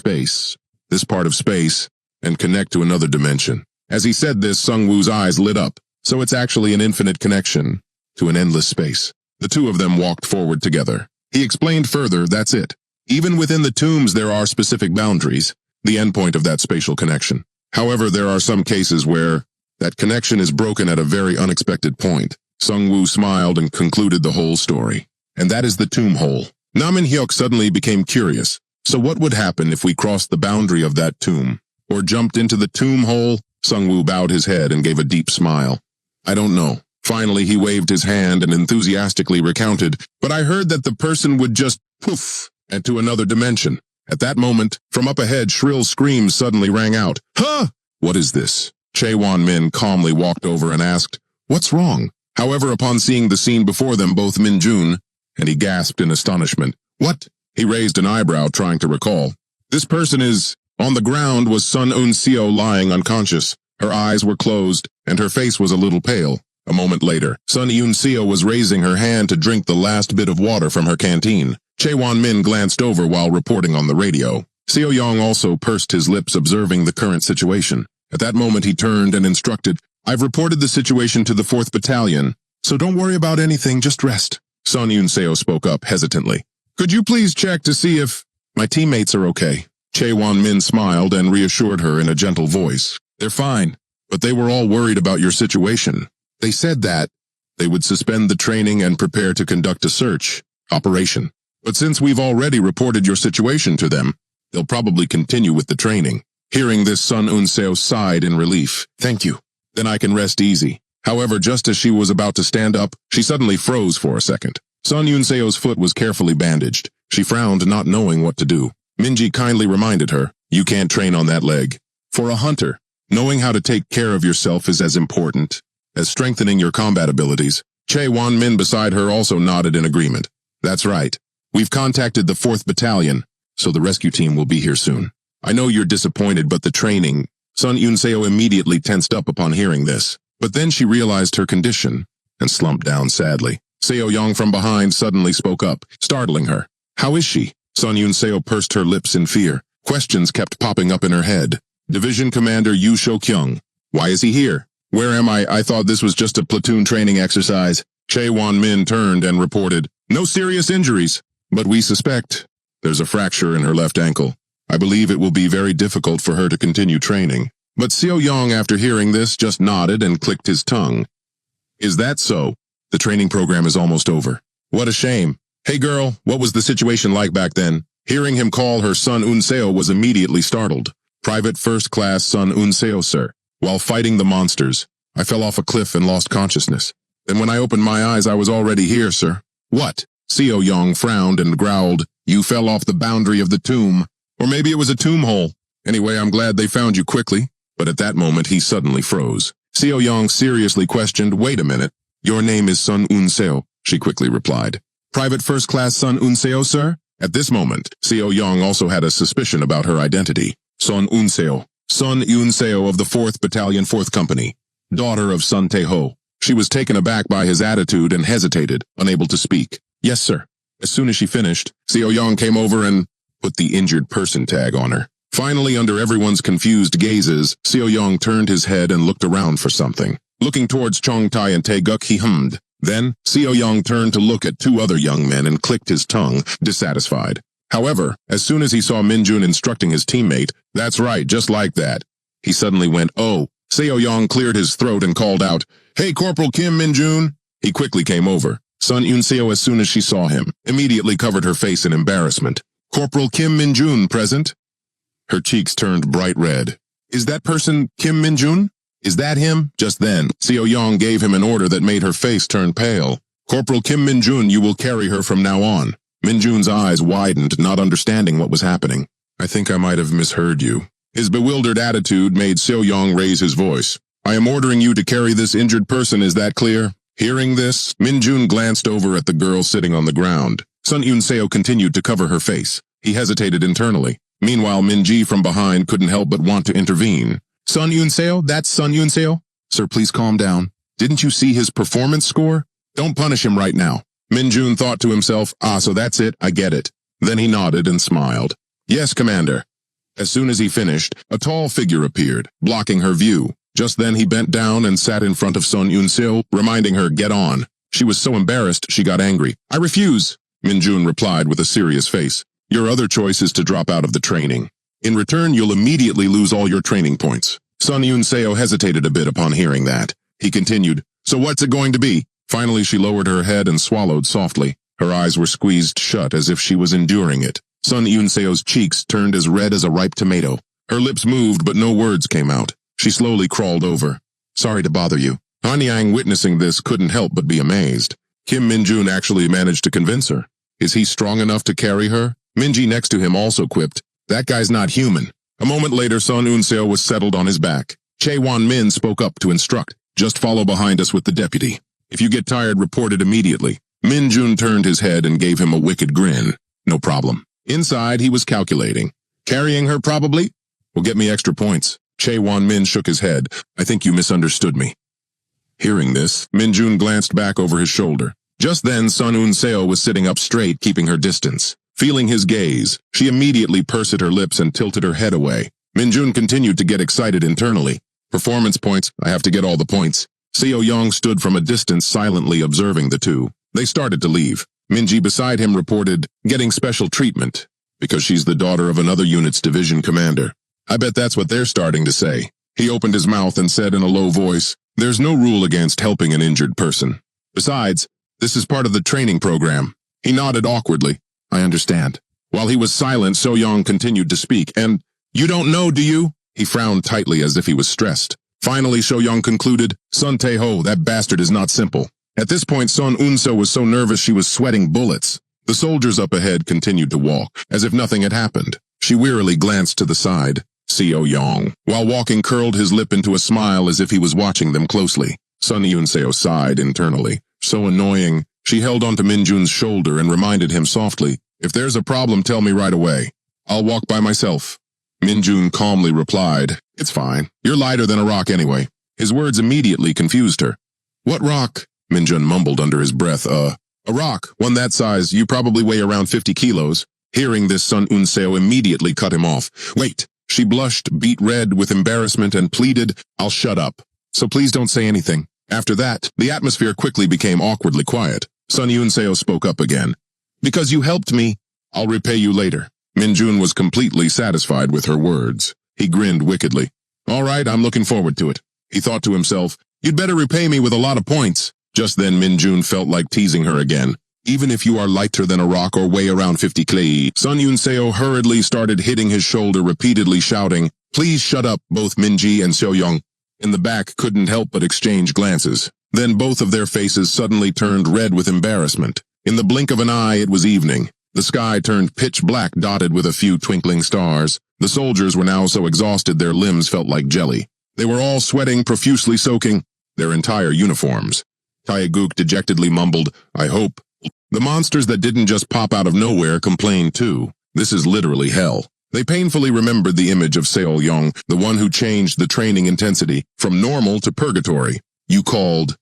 part of space, and connect to another dimension." As he said this, Sung-woo's eyes lit up. So it's actually an infinite connection to an endless space. The two of them walked forward together. He explained further, "That's it. Even within the tombs there are specific boundaries, the endpoint of that spatial connection. However, there are some cases where that connection is broken at a very unexpected point." Sung-woo smiled and concluded the whole story. "And that is the tomb hole." Nam In Hyuk suddenly became curious. "So what would happen if we crossed the boundary of that tomb? Or jumped into the tomb hole?" Sung-woo bowed his head and gave a deep smile. "I don't know." Finally, he waved his hand and enthusiastically recounted, "But I heard that the person would just poof into another dimension." At that moment, from up ahead, shrill screams suddenly rang out. "Huh! What is this?" Chae Wan Min calmly walked over and asked, "What's wrong?" However, upon seeing the scene before them, both Min Jun and he gasped in astonishment. "What?" He raised an eyebrow, trying to recall. "This person is..." On the ground was Sun Un-seo lying unconscious. Her eyes were closed, and her face was a little pale. A moment later, Sun Un-seo was raising her hand to drink the last bit of water from her canteen. Chae Wan Min glanced over while reporting on the radio. Seo Yong also pursed his lips, observing the current situation. At that moment, he turned and instructed, "I've reported the situation to the 4th Battalion, so don't worry about anything, just rest." Sun Un-seo spoke up hesitantly. "Could you please check to see if my teammates are okay?" Chae Wan Min smiled and reassured her in a gentle voice. "They're fine, but they were all worried about your situation. They said that they would suspend the training and prepare to conduct a search operation. But since we've already reported your situation to them, they'll probably continue with the training." Hearing this, Sun Un-seo sighed in relief. "Thank you. Then I can rest easy." However, just as she was about to stand up, she suddenly froze for a second. Sun Un-seo's foot was carefully bandaged. She frowned, not knowing what to do. Minji kindly reminded her, "You can't train on that leg. For a hunter, knowing how to take care of yourself is as important as strengthening your combat abilities." Chae Wan Min beside her also nodded in agreement. "That's right. We've contacted the 4th Battalion, so the rescue team will be here soon. I know you're disappointed, but the training..." Sun Un-seo immediately tensed up upon hearing this, but then she realized her condition and slumped down sadly. Seo Yong from behind suddenly spoke up, startling her. "How is she?" Sun Un-seo pursed her lips in fear. Questions kept popping up in her head. "Division Commander Yu Shou-kyung. Why is he here? Where am I? I thought this was just a platoon training exercise." Chae Wan Min turned and reported, "No serious injuries, but we suspect there's a fracture in her left ankle. I believe it will be very difficult for her to continue training." But Seo Yong, after hearing this, just nodded and clicked his tongue. "Is that so? The training program is almost over. What a shame. Hey girl, what was the situation like back then?" Hearing him call her Sun Un-seo was immediately startled. "Private First Class Sun Un-seo, sir. While fighting the monsters, I fell off a cliff and lost consciousness. Then when I opened my eyes, I was already here, sir." "What?" Seo Yong frowned and growled, "You fell off the boundary of the tomb. Or maybe it was a tomb hole. Anyway, I'm glad they found you quickly. but at that moment he suddenly froze. Seo Young seriously questioned, "Wait a minute. Your name is Sun Unseo," she quickly replied. "Private First Class Sun Unseo, sir?" At this moment, Seo Young also had a suspicion about her identity. Sun Unseo of the 4th Battalion 4th Company, daughter of Sun Tae-ho. She was taken aback by his attitude and hesitated, unable to speak. "Yes, sir." As soon as she finished, Seo Young came over and put the injured person tag on her. Finally, under everyone's confused gazes, Seo Young turned his head and looked around for something. Looking towards Chong Tai and Tae-guk, he hummed. Then, Seo Young turned to look at 2 other young men and clicked his tongue, dissatisfied. However, as soon as he saw Minjun instructing his teammate, "That's right, just like that," he suddenly went, "Oh." Seo Young cleared his throat and called out, "Hey, Corporal Kim Minjun." He quickly came over. Sun Unseo, as soon as she saw him, immediately covered her face in embarrassment. "Corporal Kim Minjun present?" Her cheeks turned bright red. "Is that person Kim Minjun? Is that him?" Just then, Seo Young gave him an order that made her face turn pale. "Corporal Kim Minjun, you will carry her from now on." Minjun's eyes widened, not understanding what was happening. "I think I might have misheard you." His bewildered attitude made Seo Young raise his voice. "I am ordering you to carry this injured person, is that clear?" Hearing this, Minjun glanced over at the girl sitting on the ground. Sun Unseo continued to cover her face. He hesitated internally. Meanwhile, Minji from behind couldn't help but want to intervene. "Sun Unseo, that's Sun Unseo? Sir, please calm down. Didn't you see his performance score? Don't punish him right now." Minjun thought to himself, so that's it, I get it. Then he nodded and smiled. "Yes, Commander." As soon as he finished, a tall figure appeared, blocking her view. Just then he bent down and sat in front of Sun Unseo, reminding her, "Get on." She was so embarrassed she got angry. "I refuse," Minjun replied with a serious face. "Your other choice is to drop out of the training. In return, you'll immediately lose all your training points." Sun Unseo hesitated a bit upon hearing that. He continued, "So what's it going to be?" Finally, she lowered her head and swallowed softly. Her eyes were squeezed shut as if she was enduring it. Sun Unseo's cheeks turned as red as a ripe tomato. Her lips moved, but no words came out. She slowly crawled over. "Sorry to bother you." Han Yang, witnessing this, couldn't help but be amazed. Kim Minjun actually managed to convince her. Is he strong enough to carry her? Minji next to him also quipped, "That guy's not human." A moment later, Sun Unseo was settled on his back. Chae Wan Min spoke up to instruct, "Just follow behind us with the deputy. If you get tired, report it immediately." Minjun turned his head and gave him a wicked grin. "No problem." Inside, he was calculating. "Carrying her, probably? Will get me extra points." Chae Wan Min shook his head. "I think you misunderstood me." Hearing this, Minjun glanced back over his shoulder. Just then, Sun Unseo was sitting up straight, keeping her distance. Feeling his gaze, she immediately pursed her lips and tilted her head away. Minjun continued to get excited internally. "Performance points, I have to get all the points." Seo Young stood from a distance silently observing the two. They started to leave. Minji beside him reported, "Getting special treatment, because she's the daughter of another unit's division commander." "I bet that's what they're starting to say." He opened his mouth and said in a low voice, "There's no rule against helping an injured person. Besides, this is part of the training program." He nodded awkwardly. "I understand." While he was silent, Seo Young continued to speak, "And you don't know, do you?" He frowned tightly as if he was stressed. Finally, Seo Young concluded, "Sun Tae-ho, that bastard is not simple." At this point, Sun Unseo was so nervous she was sweating bullets. The soldiers up ahead continued to walk, as if nothing had happened. She wearily glanced to the side. Seo Young, while walking, curled his lip into a smile as if he was watching them closely. Sun Unseo sighed internally. So annoying. She held onto Minjun's shoulder and reminded him softly, "If there's a problem, tell me right away. I'll walk by myself." Minjun calmly replied, "It's fine. You're lighter than a rock anyway." His words immediately confused her. "What rock?" Minjun mumbled under his breath. A rock. One that size. You probably weigh around 50 kilos. Hearing this, Sun Unseo immediately cut him off. "Wait." She blushed, beet red with embarrassment, and pleaded, "I'll shut up. So please don't say anything." After that, the atmosphere quickly became awkwardly quiet. Sun Unseo spoke up again. "Because you helped me, I'll repay you later." Minjun was completely satisfied with her words. He grinned wickedly. "All right, I'm looking forward to it." He thought to himself, "You'd better repay me with a lot of points." Just then, Minjun felt like teasing her again. "Even if you are lighter than a rock or weigh around 50 kg." Sun Unseo hurriedly started hitting his shoulder, repeatedly shouting, "Please shut up," both Minji and Seo Young in the back couldn't help but exchange glances. Then both of their faces suddenly turned red with embarrassment. In the blink of an eye, it was evening. The sky turned pitch black, dotted with a few twinkling stars. The soldiers were now so exhausted their limbs felt like jelly. They were all sweating, profusely soaking their entire uniforms. Taeguk dejectedly mumbled, "I hope." The monsters that didn't just pop out of nowhere complained too. This is literally hell. They painfully remembered the image of Seol-yong, the one who changed the training intensity from normal to purgatory. "You called."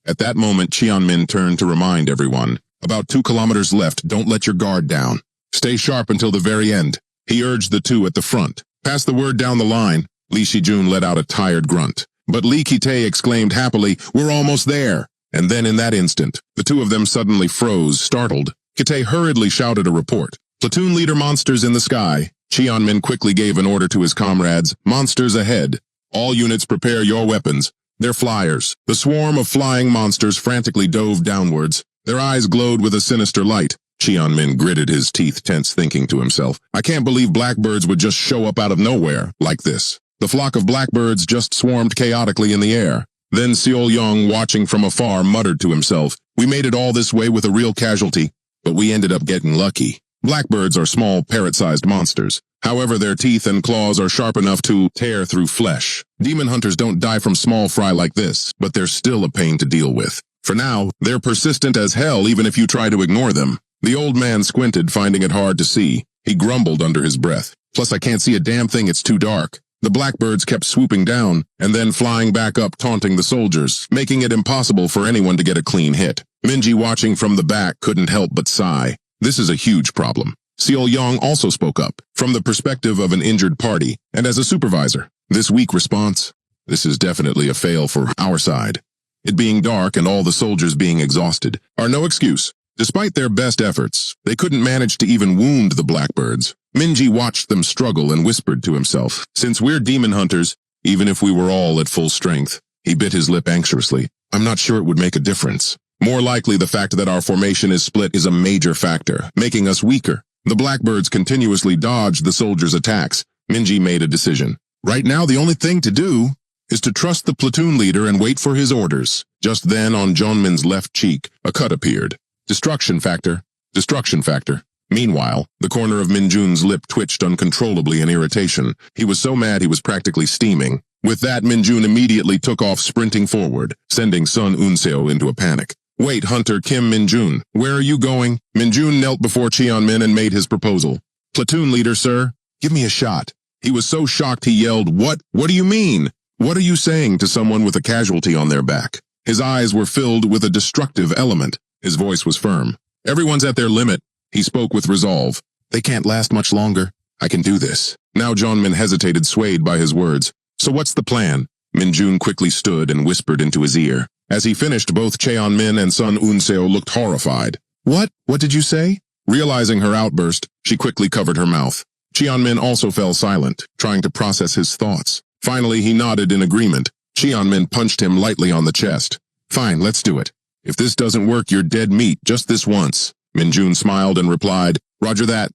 At that moment, Cheonmin turned to remind everyone, "About 2 kilometers left, don't let your guard down. Stay sharp until the very end." He urged the two at the front. "Pass the word down the line." Li Shijun let out a tired grunt. But Li Kitae exclaimed happily, "We're almost there." And then in that instant, the two of them suddenly froze, startled. Kitae hurriedly shouted a report. "Platoon leader monsters in the sky." Cheonmin quickly gave an order to his comrades, "Monsters ahead. All units prepare your weapons." They're flyers. The swarm of flying monsters frantically dove downwards. Their eyes glowed with a sinister light. Cheonmin gritted his teeth tense, thinking to himself, "I can't believe blackbirds would just show up out of nowhere like this." The flock of blackbirds just swarmed chaotically in the air. Then Seol-yong, watching from afar, muttered to himself, "We made it all this way with a real casualty, but we ended up getting lucky." Blackbirds are small, parrot-sized monsters. However, their teeth and claws are sharp enough to tear through flesh. Demon hunters don't die from small fry like this, but they're still a pain to deal with. For now, they're persistent as hell even if you try to ignore them. The old man squinted, finding it hard to see. He grumbled under his breath. "Plus I can't see a damn thing, it's too dark." The blackbirds kept swooping down, and then flying back up, taunting the soldiers, making it impossible for anyone to get a clean hit. Minji, watching from the back, couldn't help but sigh. This is a huge problem. Seol-yong also spoke up, from the perspective of an injured party, and as a supervisor. "This weak response? This is definitely a fail for our side. It being dark and all the soldiers being exhausted are no excuse. Despite their best efforts, they couldn't manage to even wound the blackbirds." Minji watched them struggle and whispered to himself, "Since we're demon hunters, even if we were all at full strength." He bit his lip anxiously. "I'm not sure it would make a difference. More likely the fact that our formation is split is a major factor, making us weaker." The blackbirds continuously dodged the soldiers' attacks. Minji made a decision. Right now the only thing to do is to trust the platoon leader and wait for his orders. Just then, on Jeonmin's left cheek, a cut appeared. "Destruction factor. Destruction factor." Meanwhile, the corner of Minjun's lip twitched uncontrollably in irritation. He was so mad he was practically steaming. With that, Minjun immediately took off sprinting forward, sending Sun Unseo into a panic. "Wait, Hunter Kim Minjun, where are you going?" Minjun knelt before Cheonmin and made his proposal. "Platoon leader, sir, give me a shot." He was so shocked he yelled, What do you mean? What are you saying?" to someone with a casualty on their back. His eyes were filled with a destructive element. His voice was firm. "Everyone's at their limit." He spoke with resolve. "They can't last much longer. I can do this." Now Jeonmin hesitated, swayed by his words. "So what's the plan?" Minjun quickly stood and whispered into his ear. As he finished, both Cheonmin and Sun Unseo looked horrified. What did you say?" Realizing her outburst, she quickly covered her mouth. Cheonmin also fell silent, trying to process his thoughts. Finally, he nodded in agreement. Cheonmin punched him lightly on the chest. "Fine, let's do it. If this doesn't work, you're dead meat, just this once." Minjun smiled and replied, "Roger that."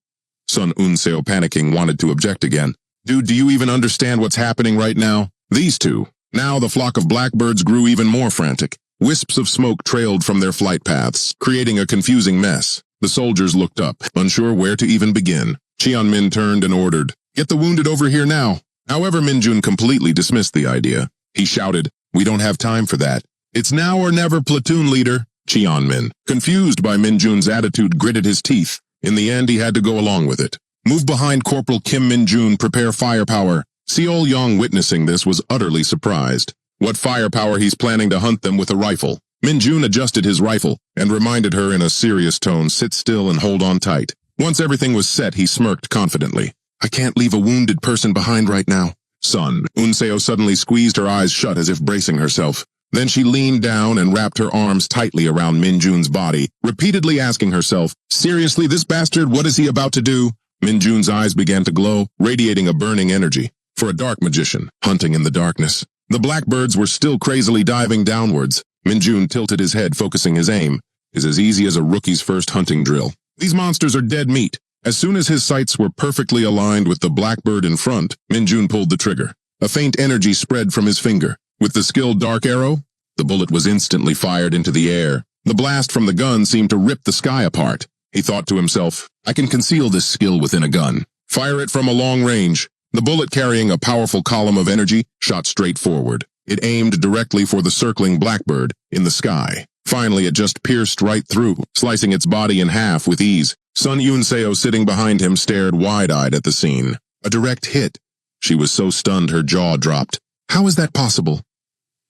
Sun Unseo, panicking, wanted to object again. "Dude, do you even understand what's happening right now?" These two. Now the flock of blackbirds grew even more frantic. Wisps of smoke trailed from their flight paths, creating a confusing mess. The soldiers looked up, unsure where to even begin. Cheonmin turned and ordered, "Get the wounded over here now." However, Minjun completely dismissed the idea. He shouted, "We don't have time for that. It's now or never, platoon leader." Cheonmin, confused by Minjun's attitude, gritted his teeth. In the end, he had to go along with it. "Move behind Corporal Kim Minjun, prepare firepower." Seol-yong, witnessing this, was utterly surprised. What firepower? He's planning to hunt them with a rifle. Minjun adjusted his rifle and reminded her in a serious tone, "Sit still and hold on tight." Once everything was set, he smirked confidently. "I can't leave a wounded person behind right now." Sun Unseo suddenly squeezed her eyes shut as if bracing herself. Then she leaned down and wrapped her arms tightly around Minjun's body, repeatedly asking herself, "Seriously, this bastard, what is he about to do?" Minjun's eyes began to glow, radiating a burning energy. For a dark magician, hunting in the darkness. The blackbirds were still crazily diving downwards. Minjun tilted his head, focusing his aim. "It's as easy as a rookie's first hunting drill. These monsters are dead meat." As soon as his sights were perfectly aligned with the blackbird in front, Minjun pulled the trigger. A faint energy spread from his finger. With the skilled dark arrow, the bullet was instantly fired into the air. The blast from the gun seemed to rip the sky apart. He thought to himself, "I can conceal this skill within a gun." Fire it from a long range. The bullet, carrying a powerful column of energy, shot straight forward. It aimed directly for the circling blackbird in the sky. Finally, it just pierced right through, slicing its body in half with ease. Sun Yun-seo, sitting behind him, stared wide-eyed at the scene. A direct hit. She was so stunned her jaw dropped. How is that possible?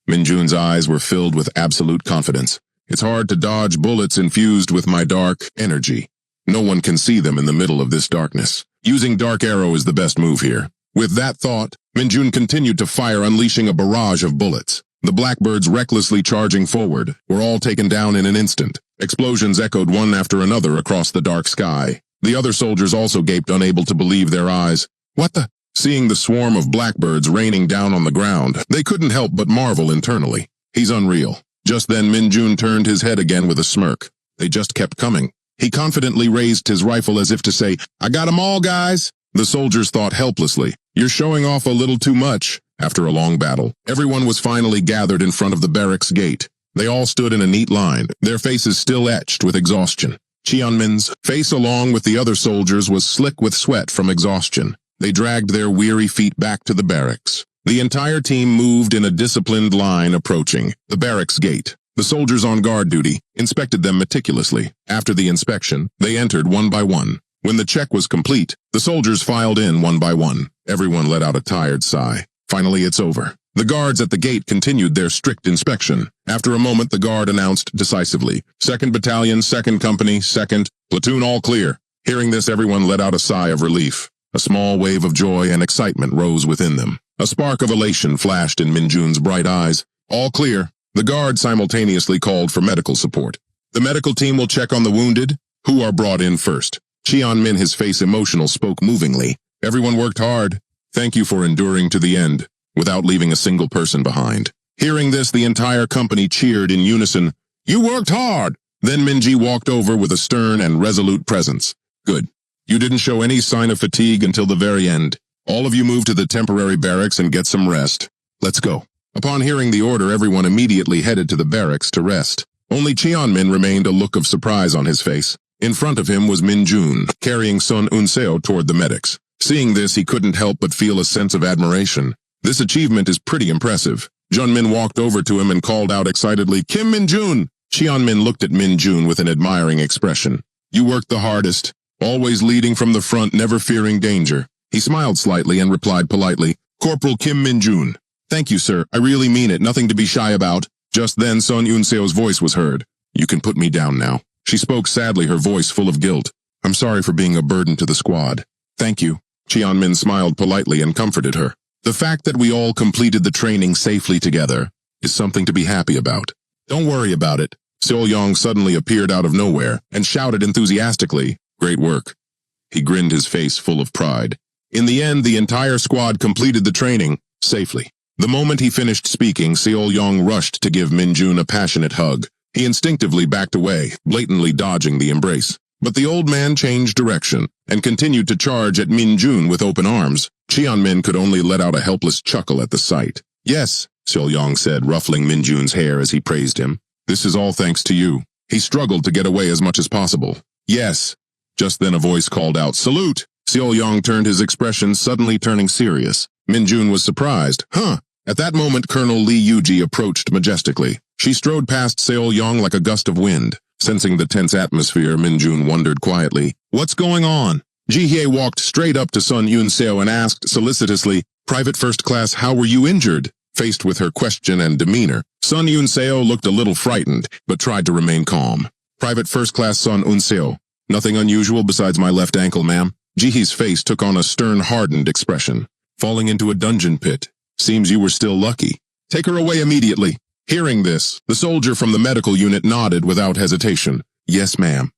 Minjun's eyes were filled with absolute confidence. It's hard to dodge bullets infused with my dark energy. No one can see them in the middle of this darkness. Using dark arrow is the best move here. With that thought, Minjun continued to fire, unleashing a barrage of bullets. The blackbirds, recklessly charging forward, were all taken down in an instant. Explosions echoed one after another across the dark sky. The other soldiers also gaped, unable to believe their eyes. What the? Seeing the swarm of blackbirds raining down on the ground, they couldn't help but marvel internally. He's unreal. Just then Minjun turned his head again with a smirk. They just kept coming. He confidently raised his rifle as if to say, "I got 'em all, guys." The soldiers thought helplessly, "You're showing off a little too much." After a long battle, everyone was finally gathered in front of the barracks gate. They all stood in a neat line, their faces still etched with exhaustion. Cheonmin's face, along with the other soldiers, was slick with sweat from exhaustion. They dragged their weary feet back to the barracks. The entire team moved in a disciplined line, approaching the barracks gate. The soldiers on guard duty inspected them meticulously. After the inspection, they entered one by one. When the check was complete, the soldiers filed in one by one. Everyone let out a tired sigh. Finally, it's over. The guards at the gate continued their strict inspection. After a moment, the guard announced decisively, "2nd Battalion, 2nd Company, 2nd, platoon, all clear." Hearing this, everyone let out a sigh of relief. A small wave of joy and excitement rose within them. A spark of elation flashed in Minjun's bright eyes. All clear. The guard simultaneously called for medical support. "The medical team will check on the wounded, who are brought in first." Cheonmin, his face emotional, spoke movingly. "Everyone worked hard. Thank you for enduring to the end, without leaving a single person behind." Hearing this, the entire company cheered in unison. "You worked hard!" Then Minji walked over with a stern and resolute presence. "Good. You didn't show any sign of fatigue until the very end. All of you move to the temporary barracks and get some rest. Let's go." Upon hearing the order, everyone immediately headed to the barracks to rest. Only Cheonmin remained, a look of surprise on his face. In front of him was Minjun, carrying Sun Yun-seo toward the medics. Seeing this, he couldn't help but feel a sense of admiration. This achievement is pretty impressive. Junmin walked over to him and called out excitedly, "Kim Minjun!" Cheonmin looked at Minjun with an admiring expression. "You worked the hardest, always leading from the front, never fearing danger." He smiled slightly and replied politely, "Corporal Kim Minjun." "Thank you, sir. I really mean it. Nothing to be shy about." Just then, Sun Yun-seo's voice was heard. "You can put me down now." She spoke sadly, her voice full of guilt. "I'm sorry for being a burden to the squad." "Thank you." Cheonmin smiled politely and comforted her. "The fact that we all completed the training safely together is something to be happy about." "Don't worry about it." Seo-young suddenly appeared out of nowhere and shouted enthusiastically, "Great work." He grinned, his face full of pride. In the end, the entire squad completed the training safely. The moment he finished speaking, Seo-young rushed to give Minjun a passionate hug. He instinctively backed away, blatantly dodging the embrace. But the old man changed direction and continued to charge at Minjun with open arms. Cheonmin could only let out a helpless chuckle at the sight. "Yes," Seo-young said, ruffling Minjun's hair as he praised him. "This is all thanks to you." He struggled to get away as much as possible. "Yes." Just then a voice called out, "Salute!" Seo-young turned, his expression suddenly turning serious. Minjun was surprised. "Huh?" At that moment, Colonel Lee Yuji approached majestically. She strode past Seo-young like a gust of wind. Sensing the tense atmosphere, Minjun wondered quietly, "What's going on?" Ji-hye walked straight up to Sun Yun-seo and asked solicitously, "Private First Class, how were you injured?" Faced with her question and demeanor, Sun Yun-seo looked a little frightened, but tried to remain calm. "Private First Class Sun Yun-seo. Nothing unusual besides my left ankle, ma'am." Ji-hye's face took on a stern, hardened expression. "Falling into a dungeon pit. Seems you were still lucky. Take her away immediately." Hearing this, the soldier from the medical unit nodded without hesitation. "Yes, ma'am."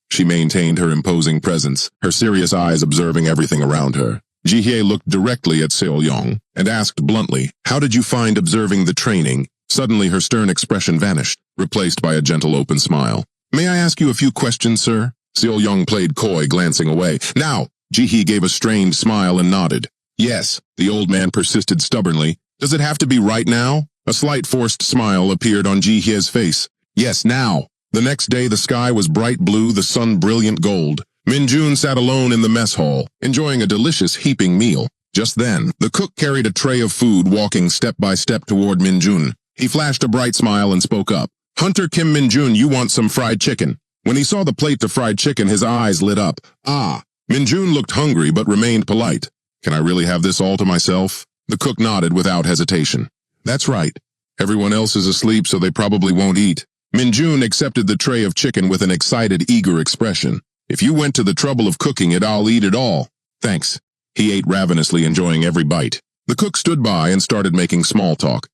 She maintained her imposing presence, her serious eyes observing everything around her. Ji-hye looked directly at Seo-young and asked bluntly, "How did you find observing the training?" Suddenly her stern expression vanished, replaced by a gentle open smile. "May I ask you a few questions, sir?" Seo-young played coy, glancing away. "Now!" Ji-hye gave a strained smile and nodded. "Yes," the old man persisted stubbornly. "Does it have to be right now?" A slight forced smile appeared on Ji-hye's face. "Yes, now." The next day the sky was bright blue, the sun brilliant gold. Minjun sat alone in the mess hall, enjoying a delicious heaping meal. Just then, the cook carried a tray of food, walking step by step toward Minjun. He flashed a bright smile and spoke up. "Hunter Kim Minjun, you want some fried chicken?" When he saw the plate of fried chicken, his eyes lit up. "Ah." Minjun looked hungry but remained polite. "Can I really have this all to myself?" The cook nodded without hesitation. "That's right. Everyone else is asleep, so they probably won't eat." Minjun accepted the tray of chicken with an excited, eager expression. "If you went to the trouble of cooking it, I'll eat it all." "Thanks." He ate ravenously, enjoying every bite. The cook stood by and started making small talk.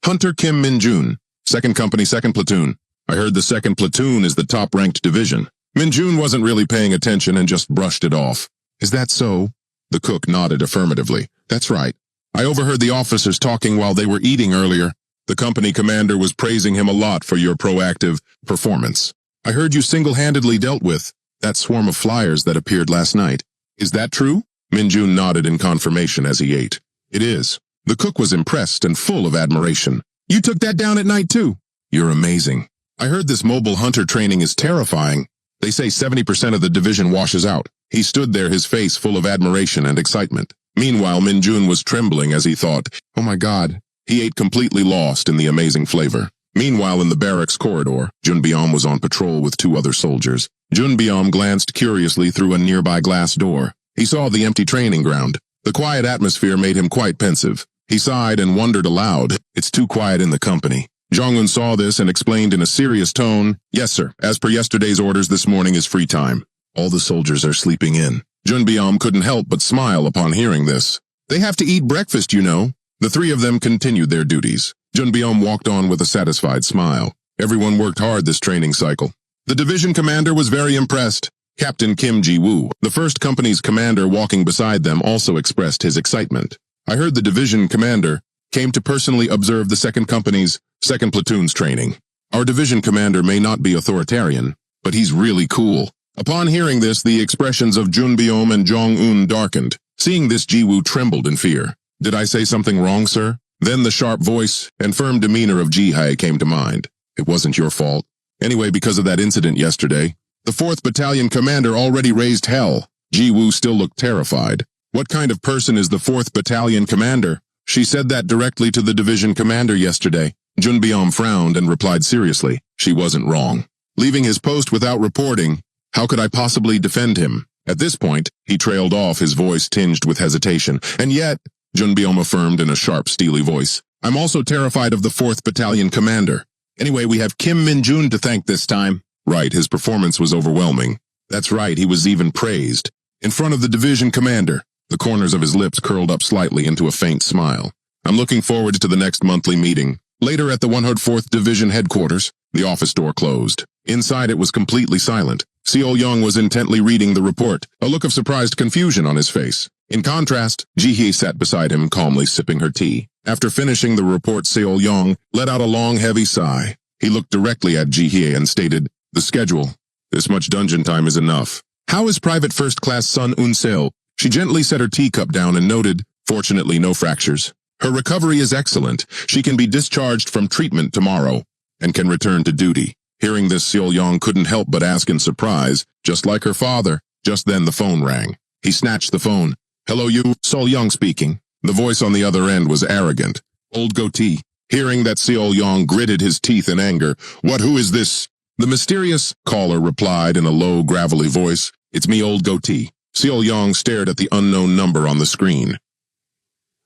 "Hunter Kim Minjun, 2nd Company, 2nd Platoon. I heard the 2nd Platoon is the top-ranked division." Minjun wasn't really paying attention and just brushed it off. "Is that so?" The cook nodded affirmatively. "That's right. I overheard the officers talking while they were eating earlier. The company commander was praising him a lot for your proactive performance. I heard you single-handedly dealt with that swarm of flyers that appeared last night. Is that true?" Minjun nodded in confirmation as he ate. "It is." The cook was impressed and full of admiration. "You took that down at night too?" "You're amazing. I heard this mobile hunter training is terrifying. They say 70% of the division washes out." He stood there, his face full of admiration and excitement. Meanwhile, Minjun was trembling as he thought, "Oh my God." He ate completely lost in the amazing flavor. Meanwhile, in the barracks corridor, Junbyom was on patrol with 2 other soldiers. Junbyom glanced curiously through a nearby glass door. He saw the empty training ground. The quiet atmosphere made him quite pensive. He sighed and wondered aloud, "It's too quiet in the company." Jong-un saw this and explained in a serious tone, "Yes, sir. As per yesterday's orders, this morning is free time. All the soldiers are sleeping in." Junbyom couldn't help but smile upon hearing this. "They have to eat breakfast, you know." The 3 of them continued their duties. Junbyom walked on with a satisfied smile. Everyone worked hard this training cycle. The division commander was very impressed. Captain Kim Ji-woo, the 1st Company's commander walking beside them, also expressed his excitement. "I heard the division commander came to personally observe the 2nd Company's 2nd Platoon's training. Our division commander may not be authoritarian, but he's really cool." Upon hearing this, the expressions of Junbyom and Jong-un darkened. Seeing this, Ji-woo trembled in fear. "Did I say something wrong, sir?" Then the sharp voice and firm demeanor of Ji-hae came to mind. "It wasn't your fault. Anyway, because of that incident yesterday, the 4th Battalion commander already raised hell." Ji-woo still looked terrified. "What kind of person is the 4th Battalion commander?" "She said that directly to the division commander yesterday." Junbyom frowned and replied seriously, "She wasn't wrong." Leaving his post without reporting, how could I possibly defend him? At this point, he trailed off, his voice tinged with hesitation. "And yet," Junbyom affirmed in a sharp, steely voice, "I'm also terrified of the 4th Battalion commander. Anyway, we have Kim Minjun to thank this time." "Right, his performance was overwhelming." "That's right, he was even praised. In front of the division commander." The corners of his lips curled up slightly into a faint smile. "I'm looking forward to the next monthly meeting." Later at the 104th Division headquarters, the office door closed. Inside it was completely silent. Seo-young was intently reading the report, a look of surprised confusion on his face. In contrast, Ji-hee sat beside him, calmly sipping her tea. After finishing the report, Seo-young let out a long, heavy sigh. He looked directly at Ji-hee and stated, "The schedule. This much dungeon time is enough." "How is Private First Class Sun Un-seo?" She gently set her teacup down and noted, "Fortunately, no fractures. Her recovery is excellent. She can be discharged from treatment tomorrow and can return to duty." Hearing this, Seo-young couldn't help but ask in surprise, just like her father. Just then the phone rang. He snatched the phone. "Hello, you, Sol-young speaking." The voice on the other end was arrogant. "Old goatee." Hearing that, Seo-young gritted his teeth in anger. Who is this?" The mysterious caller replied in a low, gravelly voice, "It's me, old goatee." Seo-young stared at the unknown number on the screen.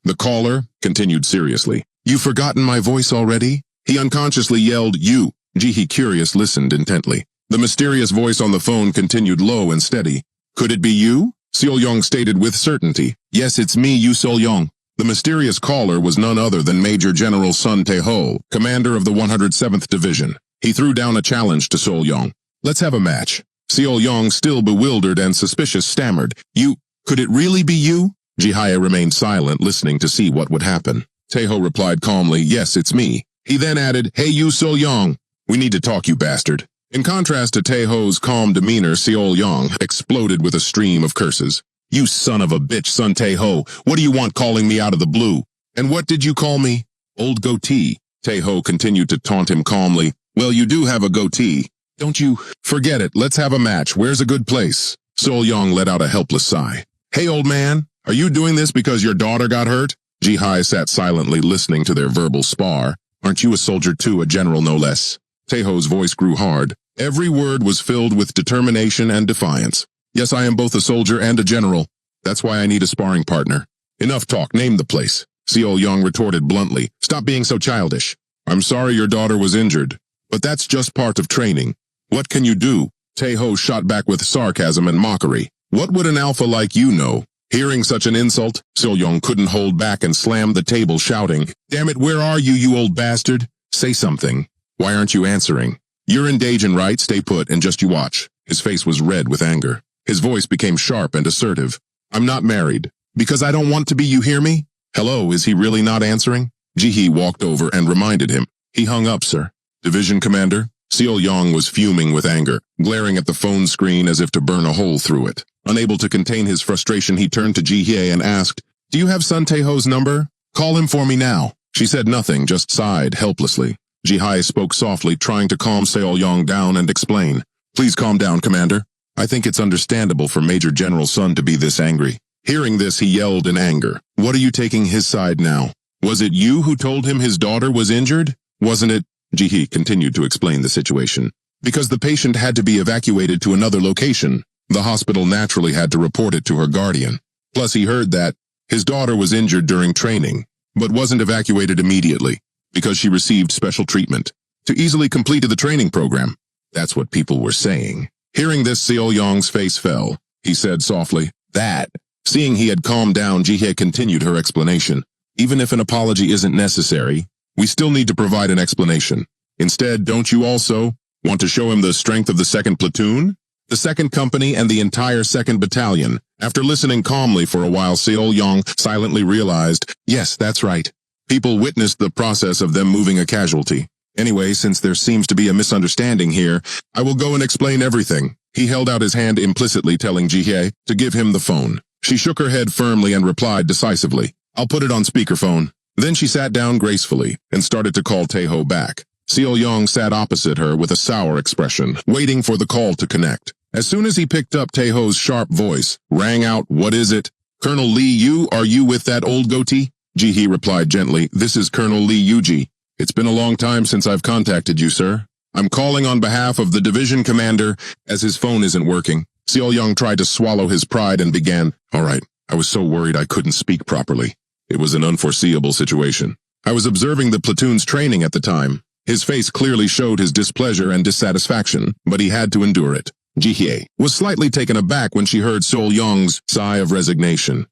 The caller continued seriously, "You've forgotten my voice already?" He unconsciously yelled, "You." Ji-hee, curious, listened intently. The mysterious voice on the phone continued low and steady. "Could it be you?" Seo-young stated with certainty. "Yes, it's me, Yu Sol-young." The mysterious caller was none other than Major General Sun Tae-ho, commander of the 107th Division. He threw down a challenge to Sol-young. "Let's have a match." Seo-young, still bewildered and suspicious, stammered, "You, could it really be you?" Ji-hae remained silent, listening to see what would happen. Tae-ho replied calmly, "Yes, it's me." He then added, "Hey, you Sol-young, we need to talk, you bastard." In contrast to Tae-ho's calm demeanor, Seo-young exploded with a stream of curses. "You son of a bitch, Sun Tae-ho, what do you want calling me out of the blue? And what did you call me?" "Old goatee." Tae-ho continued to taunt him calmly. "Well, you do have a goatee, don't you? Forget it, let's have a match. Where's a good place?" Sol-young let out a helpless sigh. Hey, old man, are you doing this because your daughter got hurt? Ji-hai sat silently listening to their verbal spar. Aren't you a soldier too, a general no less? Taeho's voice grew hard. Every word was filled with determination and defiance. Yes, I am both a soldier and a general. That's why I need a sparring partner. Enough talk, name the place. Sol-young retorted bluntly. Stop being so childish. I'm sorry your daughter was injured, but that's just part of training. What can you do? Taeho shot back with sarcasm and mockery. What would an alpha like you know? Hearing such an insult, Sol-young couldn't hold back and slammed the table, shouting, Damn it, where are you, you old bastard? Say something. Why aren't you answering? You're in danger, right? Stay put and just you watch. His face was red with anger. His voice became sharp and assertive. I'm not married. Because I don't want to be, you hear me? Hello, is he really not answering? Ji-hee walked over and reminded him. He hung up, sir. Division commander? Sol-young was fuming with anger, glaring at the phone screen as if to burn a hole through it. Unable to contain his frustration, he turned to Ji-hee and asked, Do you have Sun Taeho's number? Call him for me now. She said nothing, just sighed helplessly. Ji-hee spoke softly, trying to calm Sol-young down and explain. Please calm down, Commander. I think it's understandable for Major General Sun to be this angry. Hearing this, he yelled in anger. What are you taking his side now? Was it you who told him his daughter was injured? Wasn't it? Ji-hee continued to explain the situation. Because the patient had to be evacuated to another location, the hospital naturally had to report it to her guardian. Plus, he heard that his daughter was injured during training, but wasn't evacuated immediately, because she received special treatment to easily complete the training program. That's what people were saying. Hearing this, Sol-young's face fell. He said softly, That. Seeing he had calmed down, Ji-hee continued her explanation. Even if an apology isn't necessary, we still need to provide an explanation. Instead, don't you also want to show him the strength of the 2nd Platoon? The 2nd Company and the entire 2nd Battalion. After listening calmly for a while, Sol-young silently realized, yes, that's right. People witnessed the process of them moving a casualty. Anyway, since there seems to be a misunderstanding here, I will go and explain everything. He held out his hand implicitly telling Ji-hee to give him the phone. She shook her head firmly and replied decisively, I'll put it on speakerphone. Then she sat down gracefully and started to call Taeho back. Sol-young sat opposite her with a sour expression, waiting for the call to connect. As soon as he picked up, Taeho's sharp voice rang out, What is it? Colonel Lee, are you with that old goatee? Ji-hee replied gently, This is Colonel Lee Yuji. It's been a long time since I've contacted you, sir. I'm calling on behalf of the division commander, as his phone isn't working. Sol-young tried to swallow his pride and began, All right, I was so worried I couldn't speak properly. It was an unforeseeable situation. I was observing the platoon's training at the time. His face clearly showed his displeasure and dissatisfaction, but he had to endure it. Ji-hee was slightly taken aback when she heard Sol-young's sigh of resignation.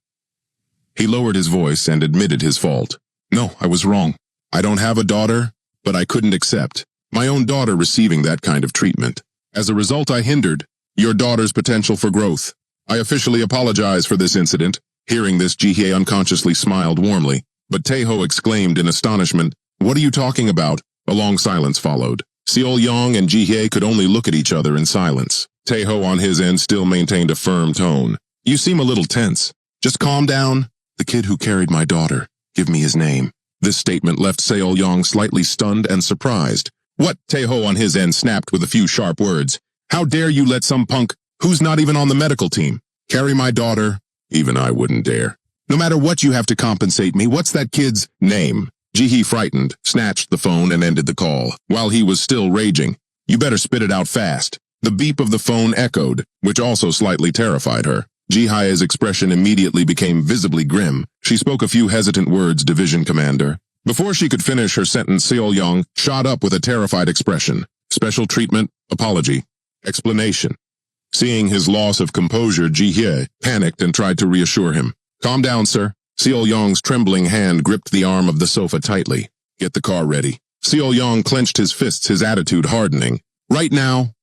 He lowered his voice and admitted his fault. No, I was wrong. I don't have a daughter, but I couldn't accept my own daughter receiving that kind of treatment. As a result, I hindered your daughter's potential for growth. I officially apologize for this incident. Hearing this, Ji-hee unconsciously smiled warmly, but Taeho exclaimed in astonishment, What are you talking about? A long silence followed. Sol-young and Ji-hee could only look at each other in silence. Taeho on his end still maintained a firm tone. You seem a little tense. Just calm down. The kid who carried my daughter. Give me his name. This statement left Sol-young slightly stunned and surprised. What? Taeho on his end snapped with a few sharp words. How dare you let some punk, who's not even on the medical team, carry my daughter? Even I wouldn't dare. No matter what you have to compensate me, what's that kid's name? Ji-hee, frightened, snatched the phone and ended the call. While he was still raging, You better spit it out fast. The beep of the phone echoed, which also slightly terrified her. Ji-hye's expression immediately became visibly grim. She spoke a few hesitant words, Division Commander. Before she could finish her sentence, Sol-young shot up with a terrified expression. Special treatment, apology, explanation. Seeing his loss of composure, Ji-hye panicked and tried to reassure him. Calm down, sir. Sol-young's trembling hand gripped the arm of the sofa tightly. Get the car ready. Sol-young clenched his fists, his attitude hardening. Right now?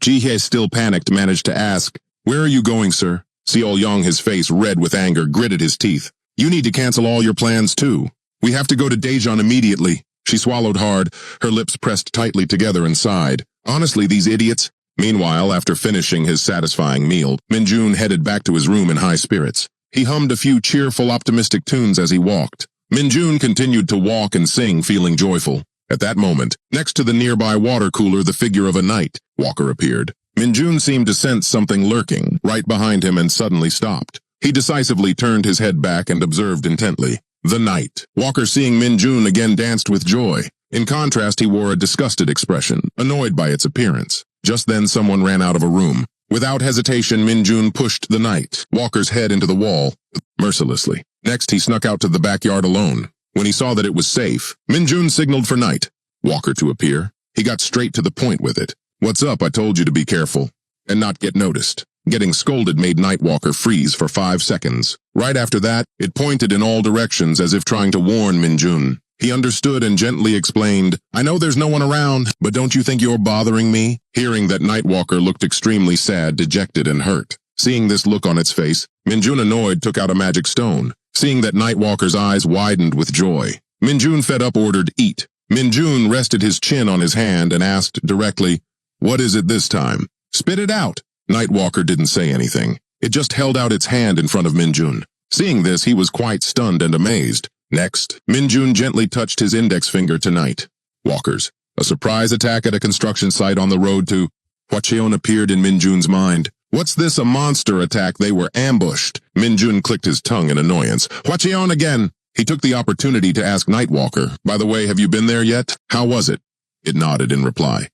Ji-hye, still panicked, managed to ask, Where are you going, sir? Sol-young, his face red with anger, gritted his teeth. You need to cancel all your plans, too. We have to go to Daejeon immediately. She swallowed hard, her lips pressed tightly together and sighed. Honestly, these idiots. Meanwhile, after finishing his satisfying meal, Minjun headed back to his room in high spirits. He hummed a few cheerful, optimistic tunes as he walked. Minjun continued to walk and sing, feeling joyful. At that moment, next to the nearby water cooler, the figure of a night walker appeared. Min-jun seemed to sense something lurking right behind him and suddenly stopped. He decisively turned his head back and observed intently. The night. Walker, seeing Min-jun again, danced with joy. In contrast, he wore a disgusted expression, annoyed by its appearance. Just then someone ran out of a room. Without hesitation, Min-jun pushed the night, Walker's head into the wall, mercilessly. Next, he snuck out to the backyard alone. When he saw that it was safe, Min-jun signaled for Night Walker to appear. He got straight to the point with it. "What's up? I told you to be careful and not get noticed." Getting scolded made Nightwalker freeze for 5 seconds. Right after that, it pointed in all directions as if trying to warn Min-jun. He understood and gently explained, "I know there's no one around, but don't you think you're bothering me?" Hearing that, Nightwalker looked extremely sad, dejected, and hurt. Seeing this look on its face, Min-jun, annoyed, took out a magic stone. Seeing that, Nightwalker's eyes widened with joy. Min-jun, fed up, ordered, "Eat." Min-jun rested his chin on his hand and asked directly, "What is it this time? Spit it out." Nightwalker didn't say anything. It just held out its hand in front of Min-jun. Seeing this, he was quite stunned and amazed. Next, Min-jun gently touched his index finger to Nightwalker's. A surprise attack at a construction site on the road to Hwacheon appeared in Min-jun's mind. What's this, a monster attack? They were ambushed. Min-jun clicked his tongue in annoyance. Hwacheon again! He took the opportunity to ask Nightwalker, "By the way, have you been there yet? How was it?" It nodded in reply.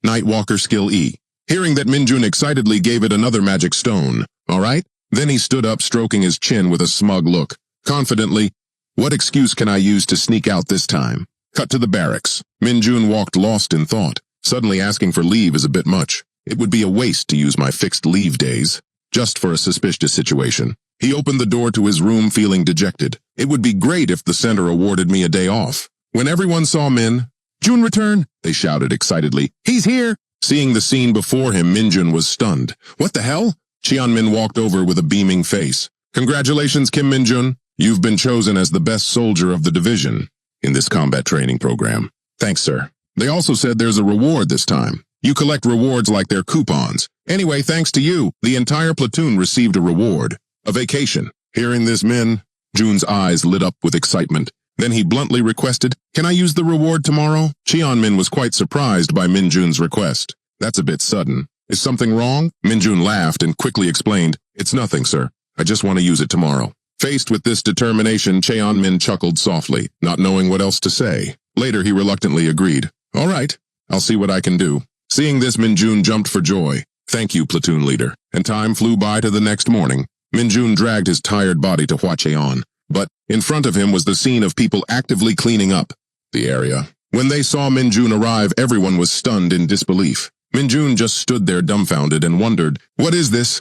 Nightwalker skill E. Hearing that, Min-jun excitedly gave it another magic stone. "All right?" Then he stood up, stroking his chin with a smug look. Confidently, "What excuse can I use to sneak out this time?" Cut to the barracks. Min-jun walked lost in thought. Suddenly asking for leave is a bit much. It would be a waste to use my fixed leave days, just for a suspicious situation. He opened the door to his room feeling dejected. It would be great if the center awarded me a day off. When everyone saw Min-jun return, they shouted excitedly, "He's here!" Seeing the scene before him, Min-jun was stunned. "What the hell?" Cheon-min walked over with a beaming face. "Congratulations, Kim Min-jun. You've been chosen as the best soldier of the division in this combat training program." "Thanks, sir." They also said there's a reward this time. You collect rewards like they're coupons. Anyway, thanks to you, the entire platoon received a reward. A vacation. Hearing this, Min-jun's eyes lit up with excitement. Then he bluntly requested, "Can I use the reward tomorrow?" Cheon-min was quite surprised by Min-jun's request. "That's a bit sudden. Is something wrong?" Min-jun laughed and quickly explained, "It's nothing, sir. I just want to use it tomorrow." Faced with this determination, Cheon-min chuckled softly, not knowing what else to say. Later, he reluctantly agreed. "All right, I'll see what I can do." Seeing this, Min-jun jumped for joy. "Thank you, platoon leader." And time flew by to the next morning. Min-jun dragged his tired body to Hwacheon, but in front of him was the scene of people actively cleaning up the area. When they saw Min-jun arrive, everyone was stunned in disbelief. Min-jun just stood there dumbfounded and wondered, "What is this?"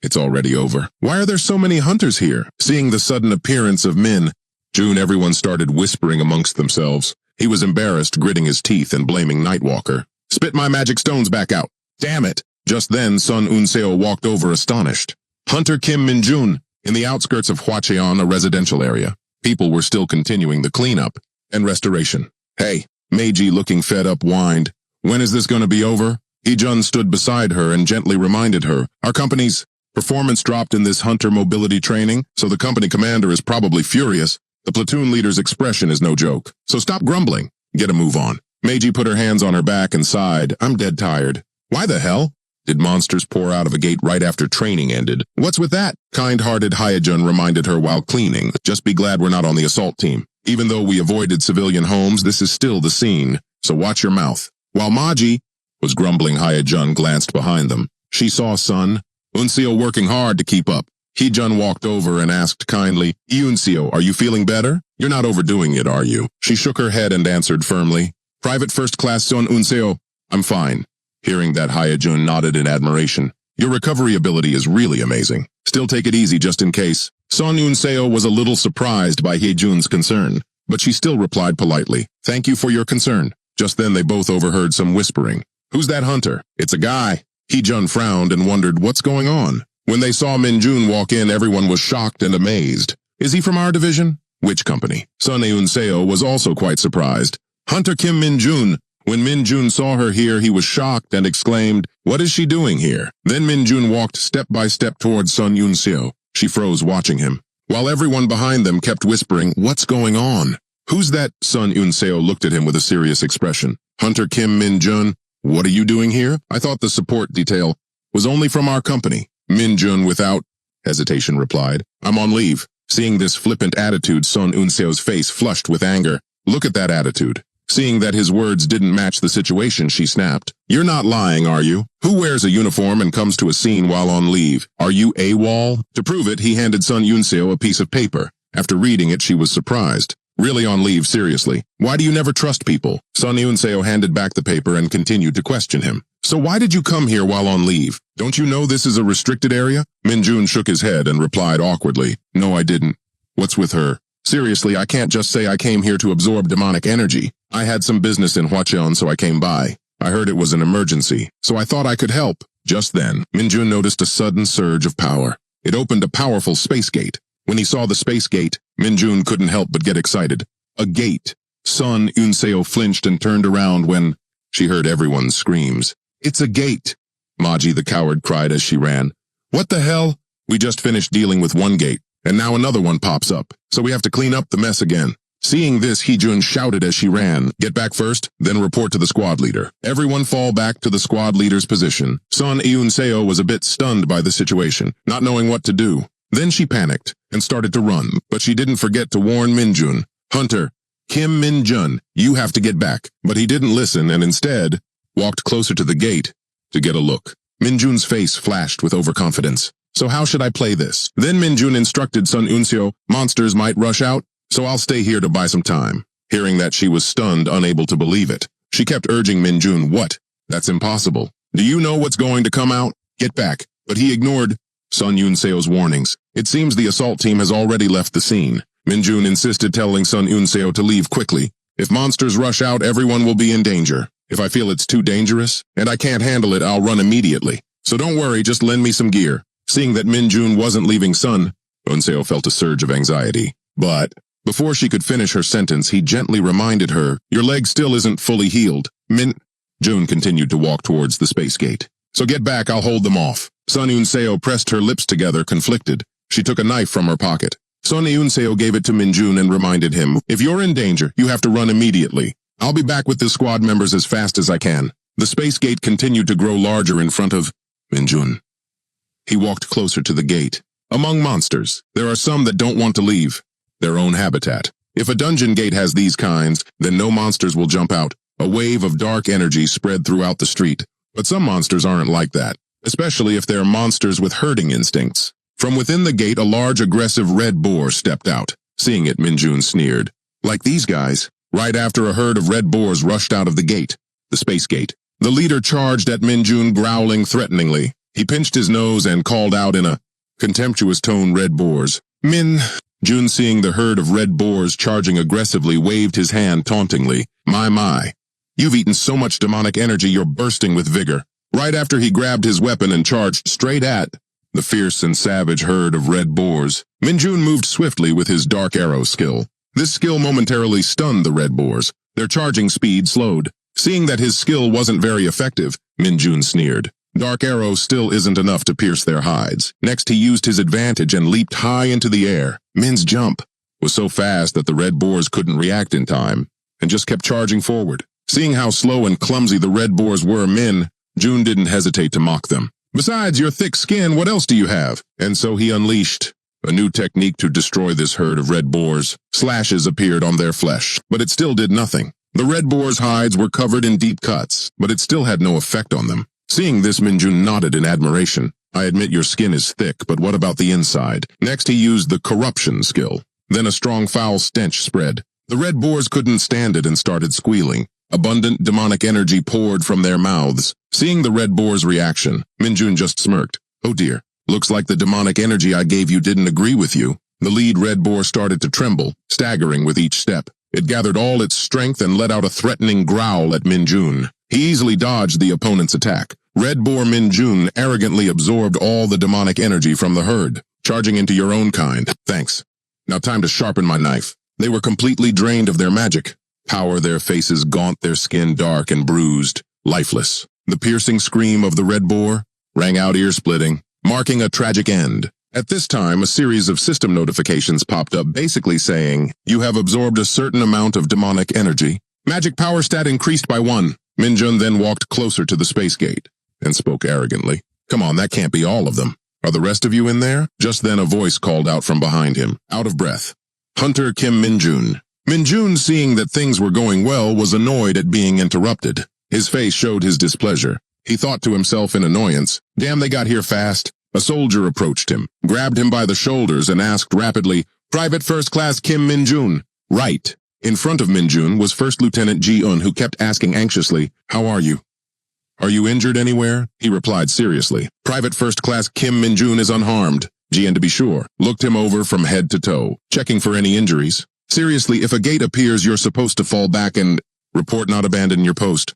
"It's already over. Why are there so many hunters here?" Seeing the sudden appearance of Min-jun, everyone started whispering amongst themselves. He was embarrassed, gritting his teeth and blaming Nightwalker. "Spit my magic stones back out. Damn it." Just then, Sun Unseo walked over astonished. Hunter Kim Min-jun. In the outskirts of Hwacheon, a residential area, people were still continuing the cleanup and restoration. "Hey," Mage, looking fed up, whined. "When is this going to be over?" Hee-jun stood beside her and gently reminded her, "Our company's performance dropped in this hunter mobility training, so the company commander is probably furious. The platoon leader's expression is no joke. So stop grumbling. Get a move on." Meiji put her hands on her back and sighed. "I'm dead tired." "Why the hell? Did monsters pour out of a gate right after training ended?" "What's with that?" Kind-hearted Hyejun reminded her while cleaning. "Just be glad we're not on the assault team. Even though we avoided civilian homes, this is still the scene, so watch your mouth." While Mage was grumbling, Hyejun glanced behind them. She saw Sun Unseo working hard to keep up. Hee-jun walked over and asked kindly, "Unseo, are you feeling better? You're not overdoing it, are you?" She shook her head and answered firmly, "Private First Class Sun Unseo, I'm fine." Hearing that, Hyejun nodded in admiration. "Your recovery ability is really amazing. Still take it easy just in case." Sun Unseo was a little surprised by Hyejun's concern, but she still replied politely, "Thank you for your concern." Just then they both overheard some whispering. "Who's that hunter?" "It's a guy." Hee-jun frowned and wondered what's going on. When they saw Min-jun walk in, everyone was shocked and amazed. "Is he from our division?" "Which company?" Sun Unseo was also quite surprised. "Hunter Kim Min-jun." When Min-jun saw her here, he was shocked and exclaimed, "What is she doing here?" Then Min-jun walked step by step towards Sun Unseo. She froze watching him, while everyone behind them kept whispering, "What's going on?" "Who's that?" Sun Unseo looked at him with a serious expression. "Hunter Kim Min-jun." What are you doing here? I thought the support detail was only from our company. Min-jun, without hesitation, replied, I'm on leave. Seeing this flippant attitude, Sun Eun-seo's face flushed with anger. Look at that attitude. Seeing that his words didn't match the situation, she snapped. You're not lying, are you? Who wears a uniform and comes to a scene while on leave? Are you AWOL? To prove it, he handed Sun Eun-seo a piece of paper. After reading it, she was surprised. Really on leave, seriously? Why do you never trust people? Sun Eun-seo handed back the paper and continued to question him. So why did you come here while on leave? Don't you know this is a restricted area? Min-jun shook his head and replied awkwardly, No, I didn't. What's with her? Seriously, I can't just say I came here to absorb demonic energy. I had some business in Hwacheon, so I came by. I heard it was an emergency, so I thought I could help. Just then, Min-jun noticed a sudden surge of power. It opened a powerful space gate. When he saw the space gate, Min-jun couldn't help but get excited. A gate. Sun Eun-seo flinched and turned around when she heard everyone's screams. It's a gate! Mage the coward cried as she ran. What the hell? We just finished dealing with one gate, and now another one pops up, so we have to clean up the mess again. Seeing this, Hee-jun shouted as she ran, Get back first, then report to the squad leader. Everyone fall back to the squad leader's position. Sun Eun-seo was a bit stunned by the situation, not knowing what to do. Then she panicked and started to run, but she didn't forget to warn Min-jun. Hunter, Kim Min-jun, you have to get back. But he didn't listen and instead walked closer to the gate to get a look. Min-jun's face flashed with overconfidence. So how should I play this? Then Min-jun instructed Sun Eun-seo, monsters might rush out, so I'll stay here to buy some time. Hearing that, she was stunned, unable to believe it. She kept urging Min-jun, What? That's impossible. Do you know what's going to come out? Get back. But he ignored Sun Eun-seo's warnings. It seems the assault team has already left the scene. Min-jun insisted, telling Sun Eun-seo to leave quickly. If monsters rush out, everyone will be in danger. If I feel it's too dangerous and I can't handle it, I'll run immediately. So don't worry, just lend me some gear. Seeing that Min-jun wasn't leaving Sun, Eun-seo felt a surge of anxiety. But before she could finish her sentence, he gently reminded her, Your leg still isn't fully healed. Min-jun continued to walk towards the space gate. So get back, I'll hold them off. Sun Eun-seo pressed her lips together, conflicted. She took a knife from her pocket. Sun Eun-seo gave it to Min-jun and reminded him, If you're in danger, you have to run immediately. I'll be back with the squad members as fast as I can. The space gate continued to grow larger in front of Min-jun. He walked closer to the gate. Among monsters, there are some that don't want to leave their own habitat. If a dungeon gate has these kinds, then no monsters will jump out. A wave of dark energy spread throughout the street. But some monsters aren't like that, especially if they're monsters with herding instincts. From within the gate, a large, aggressive red boar stepped out. Seeing it, Min-jun sneered. Like these guys. Right after, a herd of red boars rushed out of the gate, the space gate. The leader charged at Min-jun, growling threateningly. He pinched his nose and called out in a contemptuous tone, Red boars. Min-jun, seeing the herd of red boars charging aggressively, waved his hand tauntingly. My. You've eaten so much demonic energy you're bursting with vigor. Right after, he grabbed his weapon and charged straight at the fierce and savage herd of red boars. Min-jun moved swiftly with his dark arrow skill. This skill momentarily stunned the red boars. Their charging speed slowed. Seeing that his skill wasn't very effective, Min-jun sneered. Dark arrow still isn't enough to pierce their hides. Next, he used his advantage and leaped high into the air. Min's jump was so fast that the red boars couldn't react in time and just kept charging forward. Seeing how slow and clumsy the red boars were, Min-jun didn't hesitate to mock them. Besides your thick skin, what else do you have? And so he unleashed a new technique to destroy this herd of red boars. Slashes appeared on their flesh, but it still did nothing. The red boars' hides were covered in deep cuts, but it still had no effect on them. Seeing this, Min-jun nodded in admiration. I admit your skin is thick, but what about the inside? Next, he used the corruption skill. Then a strong foul stench spread. The red boars couldn't stand it and started squealing. Abundant demonic energy poured from their mouths. Seeing the red boars' reaction, Min-jun just smirked. Oh dear, looks like the demonic energy I gave you didn't agree with you. The lead red boar started to tremble, staggering with each step. It gathered all its strength and let out a threatening growl at Min-jun. He easily dodged the opponent's attack. Red boar Min-jun arrogantly absorbed all the demonic energy from the herd, charging into your own kind. Thanks. Now time to sharpen my knife. They were completely drained of their magic power, their faces gaunt, their skin dark and bruised, lifeless. The piercing scream of the red boar rang out ear-splitting, marking a tragic end. At this time, a series of system notifications popped up, basically saying, you have absorbed a certain amount of demonic energy. Magic power stat increased by 1. Minjun then walked closer to the space gate and spoke arrogantly. Come on, that can't be all of them. Are the rest of you in there? Just then a voice called out from behind him, out of breath. Hunter Kim Minjun. Minjun, seeing that things were going well, was annoyed at being interrupted. His face showed his displeasure. He thought to himself in annoyance, damn, they got here fast. A soldier approached him, grabbed him by the shoulders and asked rapidly, Private First Class Kim Minjun. Right. In front of Minjun was First Lieutenant Ji-un, who kept asking anxiously, how are you? Are you injured anywhere? He replied seriously. Private First Class Kim Minjun is unharmed. Ji-un, to be sure, looked him over from head to toe, checking for any injuries. Seriously, if a gate appears, you're supposed to fall back and report, not abandon your post.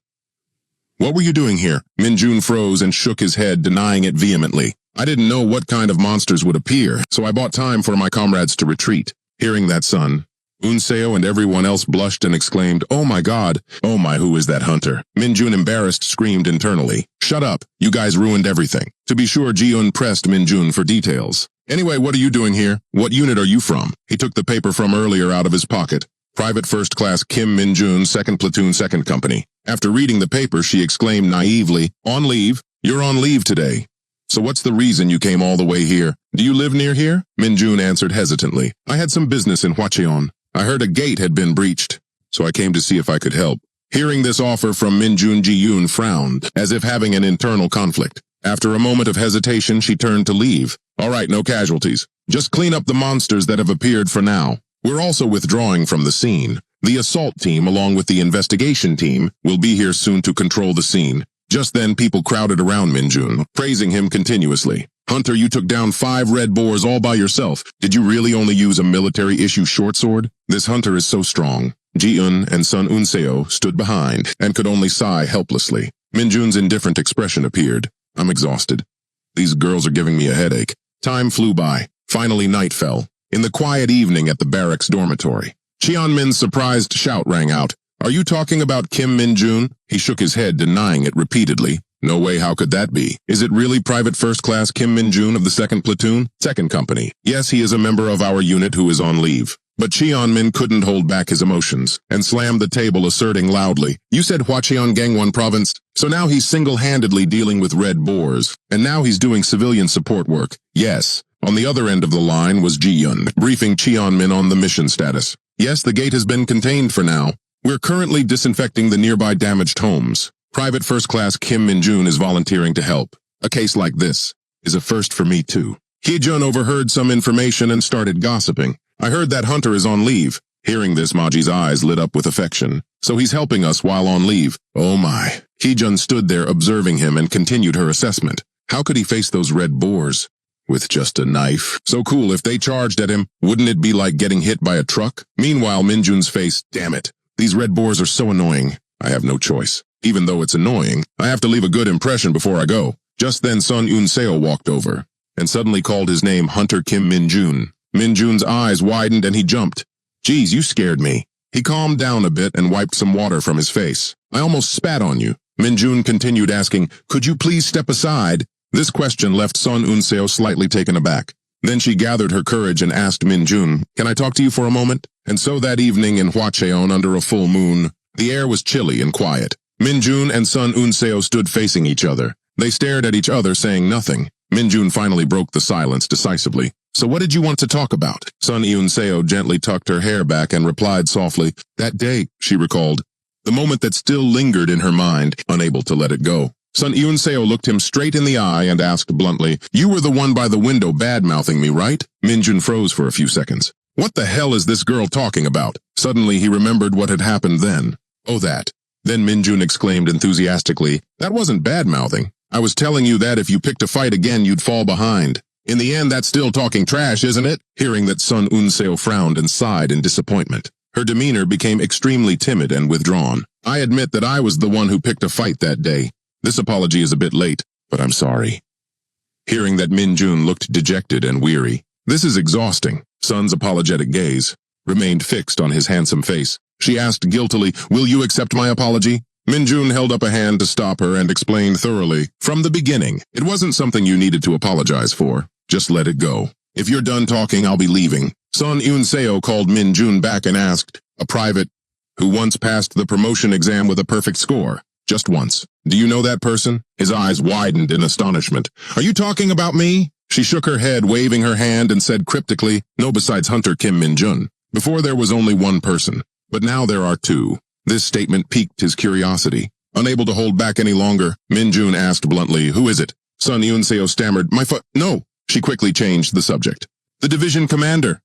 What were you doing here? Minjun froze and shook his head, denying it vehemently. I didn't know what kind of monsters would appear, so I bought time for my comrades to retreat. Hearing that, Sun Unseo and everyone else blushed and exclaimed, oh my god, oh my, who is that hunter? Minjun, embarrassed, screamed internally. Shut up, you guys ruined everything. To be sure, Ji-un pressed Minjun for details. Anyway, what are you doing here? What unit are you from? He took the paper from earlier out of his pocket. Private First Class Kim Minjun, 2nd Platoon, 2nd Company. After reading the paper, she exclaimed naively, on leave? You're on leave today. So what's the reason you came all the way here? Do you live near here? Minjun answered hesitantly. I had some business in Hwacheon. I heard a gate had been breached, so I came to see if I could help. Hearing this offer from Minjun, Ji-un frowned, as if having an internal conflict. After a moment of hesitation, she turned to leave. All right, no casualties. Just clean up the monsters that have appeared for now. We're also withdrawing from the scene. The assault team, along with the investigation team, will be here soon to control the scene. Just then, people crowded around Minjun, praising him continuously. Hunter, you took down 5 red boars all by yourself. Did you really only use a military-issue short sword? This hunter is so strong. Ji-un and Sun Unseo stood behind and could only sigh helplessly. Minjun's indifferent expression appeared. I'm exhausted. These girls are giving me a headache. Time flew by. Finally, night fell. In the quiet evening at the barracks dormitory, Cheon-min's surprised shout rang out. Are you talking about Kim Minjun? He shook his head, denying it repeatedly. No way, how could that be? Is it really Private First Class Kim Minjun of the 2nd Platoon, 2nd Company? Yes, he is a member of our unit who is on leave. But Cheon-min couldn't hold back his emotions and slammed the table, asserting loudly, you said Hwacheon Gangwon Province, so now he's single-handedly dealing with red boars, and now he's doing civilian support work. Yes. On the other end of the line was Ji-un, briefing Cheon-min on the mission status. Yes, the gate has been contained for now. We're currently disinfecting the nearby damaged homes. Private First Class Kim Minjun is volunteering to help. A case like this is a first for me too. Hee-jun overheard some information and started gossiping. I heard that Hunter is on leave. Hearing this, Maji's eyes lit up with affection. So he's helping us while on leave. Oh my. Hee-jun stood there observing him and continued her assessment. How could he face those red boars? With just a knife. So cool, if they charged at him, wouldn't it be like getting hit by a truck? Meanwhile, Minjun's face, damn it. These red boars are so annoying. I have no choice. Even though it's annoying, I have to leave a good impression before I go. Just then Sun Unseo walked over and suddenly called his name Hunter Kim Minjun. Minjun's eyes widened and he jumped. Geez, you scared me. He calmed down a bit and wiped some water from his face. I almost spat on you. Minjun continued asking, could you please step aside? This question left Sun Unseo slightly taken aback. Then she gathered her courage and asked Minjun, can I talk to you for a moment? And so that evening in Hwacheon under a full moon, the air was chilly and quiet. Minjun and Sun Unseo stood facing each other. They stared at each other, saying nothing. Minjun finally broke the silence decisively. So what did you want to talk about? Sun Unseo gently tucked her hair back and replied softly, that day, she recalled. The moment that still lingered in her mind, unable to let it go. Sun Unseo looked him straight in the eye and asked bluntly, you were the one by the window bad-mouthing me, right? Minjun froze for a few seconds. What the hell is this girl talking about? Suddenly he remembered what had happened then. Oh, that. Then Minjun exclaimed enthusiastically, that wasn't bad-mouthing. I was telling you that if you picked a fight again, you'd fall behind. In the end, that's still talking trash, isn't it? Hearing that, Sun Unseo frowned and sighed in disappointment. Her demeanor became extremely timid and withdrawn. I admit that I was the one who picked a fight that day. This apology is a bit late, but I'm sorry. Hearing that, Minjun looked dejected and weary. This is exhausting. Sun's apologetic gaze remained fixed on his handsome face. She asked guiltily, will you accept my apology? Minjun held up a hand to stop her and explained thoroughly. From the beginning, it wasn't something you needed to apologize for. Just let it go. If you're done talking, I'll be leaving. Sun Unseo called Minjun back and asked, a private who once passed the promotion exam with a perfect score. Just once. Do you know that person? His eyes widened in astonishment. Are you talking about me? She shook her head, waving her hand, and said cryptically, no, besides Hunter Kim Min-jun. Before there was only one person, but now there are two. This statement piqued his curiosity. Unable to hold back any longer, Min-jun asked bluntly, who is it? Sun Yun-seo stammered, no. She quickly changed the subject. The division commander.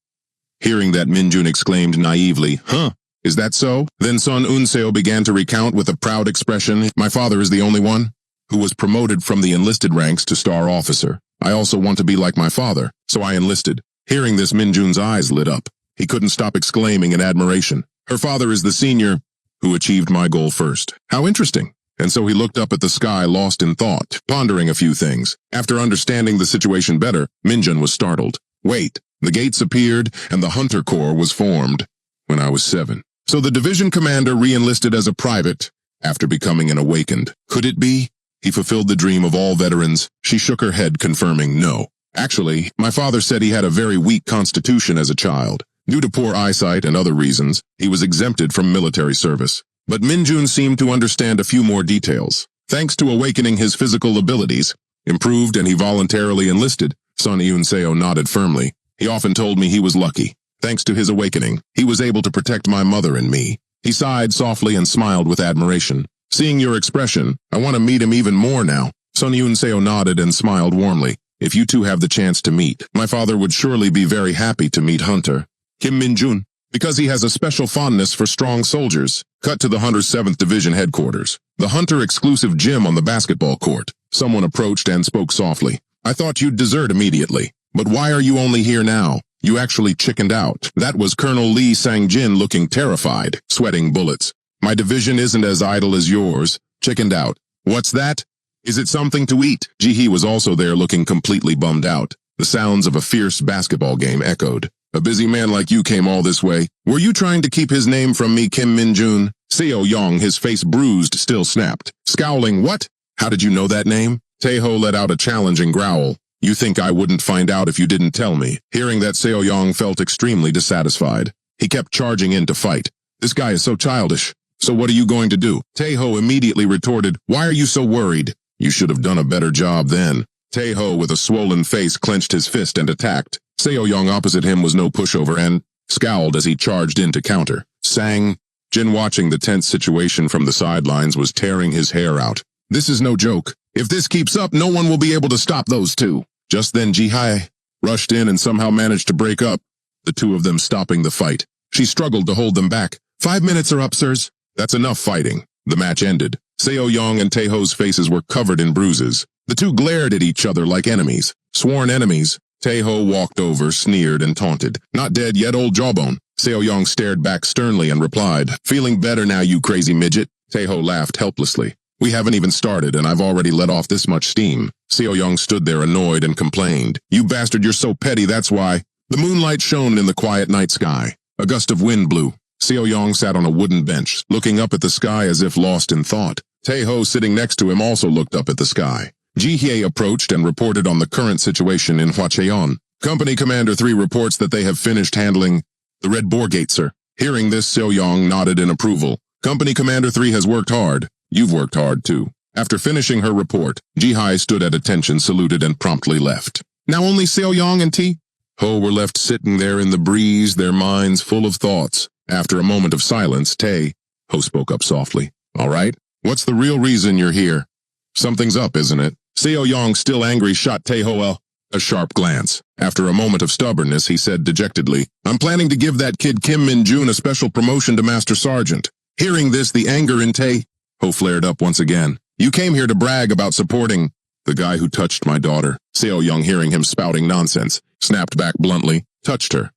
Hearing that, Min-jun exclaimed naively, huh? Is that so? Then Sun Yun-seo began to recount with a proud expression, my father is the only one who was promoted from the enlisted ranks to star officer. I also want to be like my father, so I enlisted. Hearing this, Min-jun's eyes lit up. He couldn't stop exclaiming in admiration. Her father is the senior who achieved my goal first. How interesting. And so he looked up at the sky, lost in thought, pondering a few things. After understanding the situation better, Min-jun was startled. Wait, the gates appeared and the Hunter Corps was formed when I was 7. So the division commander re-enlisted as a private after becoming an awakened. Could it be? He fulfilled the dream of all veterans. She shook her head, confirming no. Actually, my father said he had a very weak constitution as a child. Due to poor eyesight and other reasons, he was exempted from military service. But Min-jun seemed to understand a few more details. Thanks to awakening his physical abilities, improved and he voluntarily enlisted, Sun Yun-seo nodded firmly. He often told me he was lucky. Thanks to his awakening, he was able to protect my mother and me. He sighed softly and smiled with admiration. Seeing your expression, I want to meet him even more now. Sun Yun-seo nodded and smiled warmly. If you two have the chance to meet, my father would surely be very happy to meet Hunter Kim Min-jun, because he has a special fondness for strong soldiers. Cut to the Hunter's 7th Division headquarters. The Hunter exclusive gym on the basketball court. Someone approached and spoke softly. I thought you'd desert immediately. But why are you only here now? You actually chickened out. That was Colonel Lee Sang-jin looking terrified, sweating bullets. My division isn't as idle as yours. Chickened out. What's that? Is it something to eat? Ji-hee was also there looking completely bummed out. The sounds of a fierce basketball game echoed. A busy man like you came all this way. Were you trying to keep his name from me, Kim Min-jun? Seo-young, his face bruised, still snapped. Scowling, what? How did you know that name? Tae-ho let out a challenging growl. You think I wouldn't find out if you didn't tell me. Hearing that, Seo-young felt extremely dissatisfied. He kept charging in to fight. This guy is so childish. So what are you going to do? Tae-ho immediately retorted, why are you so worried? You should have done a better job then. Tae-ho, with a swollen face, clenched his fist and attacked. Seo-young opposite him was no pushover and scowled as he charged in to counter. Sang. Jin, watching the tense situation from the sidelines, was tearing his hair out. This is no joke. If this keeps up, no one will be able to stop those two. Just then Ji-hee rushed in and somehow managed to break up, the two of them stopping the fight. She struggled to hold them back. 5 minutes are up, sirs. That's enough fighting. The match ended. Seo-young and Tae-ho's faces were covered in bruises. The two glared at each other like enemies. Sworn enemies. Tae-ho walked over, sneered, and taunted. Not dead yet, old jawbone. Seo-young stared back sternly and replied, feeling better now, you crazy midget? Tae-ho laughed helplessly. We haven't even started, and I've already let off this much steam. Seo-young stood there annoyed and complained. You bastard, you're so petty, that's why. The moonlight shone in the quiet night sky. A gust of wind blew. Seo-young sat on a wooden bench, looking up at the sky as if lost in thought. Tae-ho, sitting next to him, also looked up at the sky. Ji-hee approached and reported on the current situation in Hwacheon. Company Commander 3 reports that they have finished handling the Red Boar Gate, sir. Hearing this, Seo-young nodded in approval. Company Commander 3 has worked hard. You've worked hard, too. After finishing her report, Ji-hee stood at attention, saluted, and promptly left. Now only Seo-young and Tae-ho were left sitting there in the breeze, their minds full of thoughts. After a moment of silence, Tae-ho spoke up softly. All right, what's the real reason you're here? Something's up, isn't it? Seo-young, still angry, shot Tae-ho a sharp glance. After a moment of stubbornness, he said dejectedly, I'm planning to give that kid Kim Min-jun a special promotion to Master Sergeant. Hearing this, the anger in Tae-ho flared up once again. You came here to brag about supporting the guy who touched my daughter. Seo-young, hearing him spouting nonsense, snapped back bluntly. Touched her?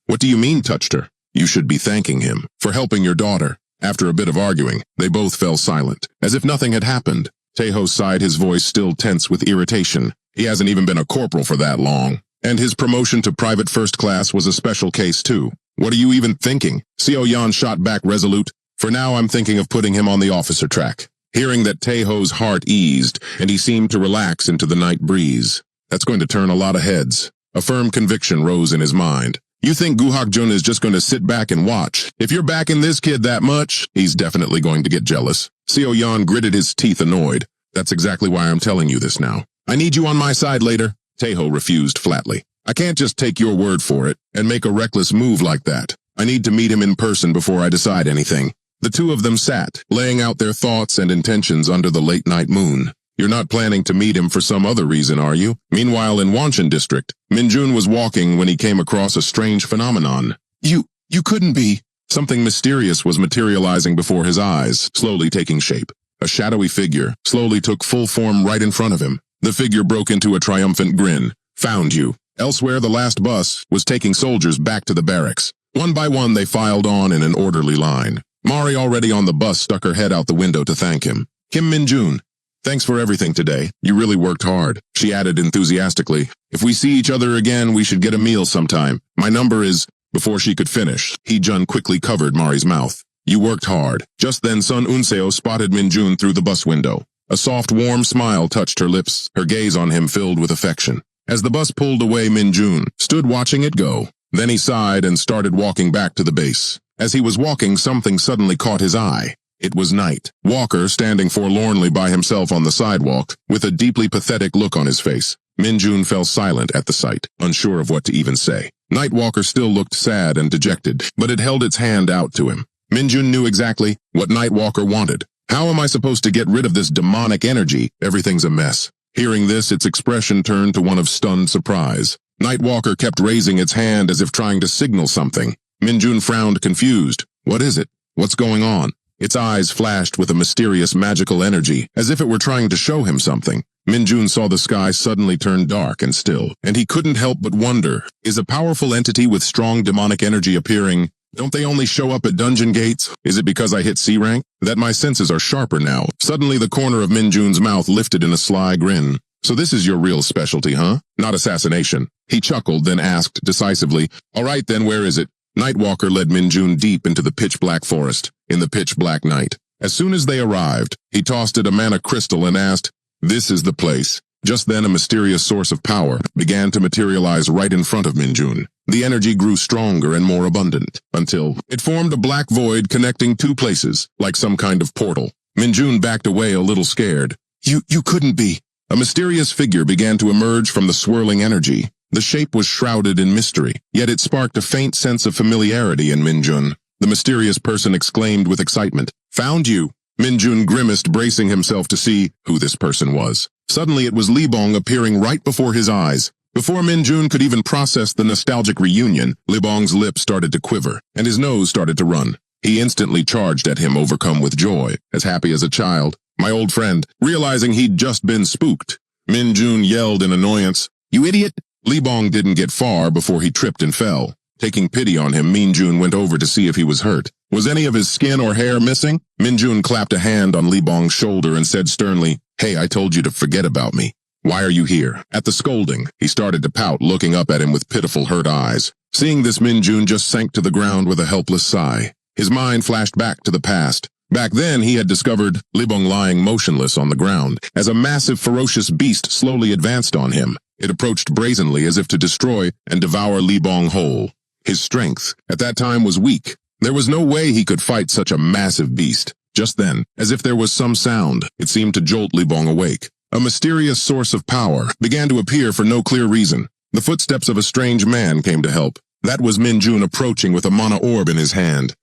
What do you mean, touched her? You should be thanking him for helping your daughter. After a bit of arguing, they both fell silent, as if nothing had happened. Tae-ho sighed, his voice still tense with irritation. He hasn't even been a corporal for that long. And his promotion to private first class was a special case too. What are you even thinking? Seo-young shot back resolute. For now, I'm thinking of putting him on the officer track. Hearing that, Tae-ho's heart eased, and he seemed to relax into the night breeze. That's going to turn a lot of heads. A firm conviction rose in his mind. You think Gu Hakjun is just going to sit back and watch? If you're backing this kid that much, he's definitely going to get jealous. Seo Yan gritted his teeth annoyed. That's exactly why I'm telling you this now. I need you on my side later. Taeho refused flatly. I can't just take your word for it and make a reckless move like that. I need to meet him in person before I decide anything. The two of them sat, laying out their thoughts and intentions under the late-night moon. You're not planning to meet him for some other reason, are you? Meanwhile, in Wanshan District, Minjun was walking when he came across a strange phenomenon. You couldn't be. Something mysterious was materializing before his eyes, slowly taking shape. A shadowy figure slowly took full form right in front of him. The figure broke into a triumphant grin. Found you. Elsewhere, the last bus was taking soldiers back to the barracks. One by one, they filed on in an orderly line. Mari, already on the bus, stuck her head out the window to thank him. Kim Minjun, thanks for everything today. You really worked hard. She added enthusiastically, if we see each other again, we should get a meal sometime. My number is... Before she could finish, Hee-jun quickly covered Mari's mouth. You worked hard. Just then, Sun Unseo spotted Minjun through the bus window. A soft, warm smile touched her lips, her gaze on him filled with affection. As the bus pulled away, Minjun stood watching it go. Then he sighed and started walking back to the base. As he was walking, something suddenly caught his eye. It was Night Walker standing forlornly by himself on the sidewalk, with a deeply pathetic look on his face. Minjun fell silent at the sight, unsure of what to even say. Night Walker still looked sad and dejected, but it held its hand out to him. Minjun knew exactly what Night Walker wanted. How am I supposed to get rid of this demonic energy? Everything's a mess. Hearing this, its expression turned to one of stunned surprise. Night Walker kept raising its hand as if trying to signal something. Minjun frowned, confused. What is it? What's going on? Its eyes flashed with a mysterious magical energy, as if it were trying to show him something. Minjun saw the sky suddenly turn dark and still, and he couldn't help but wonder, is a powerful entity with strong demonic energy appearing? Don't they only show up at dungeon gates? Is it because I hit C rank? That my senses are sharper now. Suddenly the corner of Minjun's mouth lifted in a sly grin. So this is your real specialty, huh? Not assassination. He chuckled, then asked decisively, all right then, where is it? Nightwalker led Minjun deep into the pitch-black forest, in the pitch-black night. As soon as they arrived, he tossed it a mana crystal and asked, this is the place. Just then a mysterious source of power began to materialize right in front of Minjun. The energy grew stronger and more abundant, until it formed a black void connecting two places, like some kind of portal. Minjun backed away a little scared. You couldn't be. A mysterious figure began to emerge from the swirling energy. The shape was shrouded in mystery, yet it sparked a faint sense of familiarity in Minjun. The mysterious person exclaimed with excitement, found you! Minjun grimaced, bracing himself to see who this person was. Suddenly it was Libong appearing right before his eyes. Before Minjun could even process the nostalgic reunion, Libong's lips started to quiver, and his nose started to run. He instantly charged at him, overcome with joy, as happy as a child. My old friend, realizing he'd just been spooked. Minjun yelled in annoyance, you idiot! Libong didn't get far before he tripped and fell. Taking pity on him, Minjun went over to see if he was hurt. Was any of his skin or hair missing? Minjun clapped a hand on Libong's shoulder and said sternly, hey, I told you to forget about me. Why are you here? At the scolding, he started to pout, looking up at him with pitiful, hurt eyes. Seeing this, Minjun just sank to the ground with a helpless sigh. His mind flashed back to the past. Back then, he had discovered Libong lying motionless on the ground, as a massive, ferocious beast slowly advanced on him. It approached brazenly as if to destroy and devour Libong whole. His strength, at that time, was weak. There was no way he could fight such a massive beast. Just then, as if there was some sound, it seemed to jolt Libong awake. A mysterious source of power began to appear for no clear reason. The footsteps of a strange man came to help. That was Minjun approaching with a mana orb in his hand.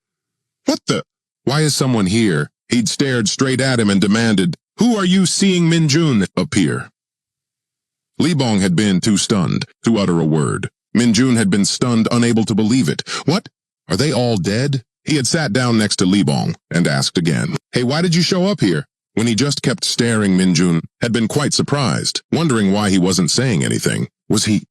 What the? Why is someone here? He'd stared straight at him and demanded, who are you seeing Minjun appear? Libong had been too stunned to utter a word. Minjun had been stunned, unable to believe it. What? Are they all dead? He had sat down next to Libong and asked again, hey, why did you show up here? When he just kept staring, Minjun had been quite surprised, wondering why he wasn't saying anything. Was he?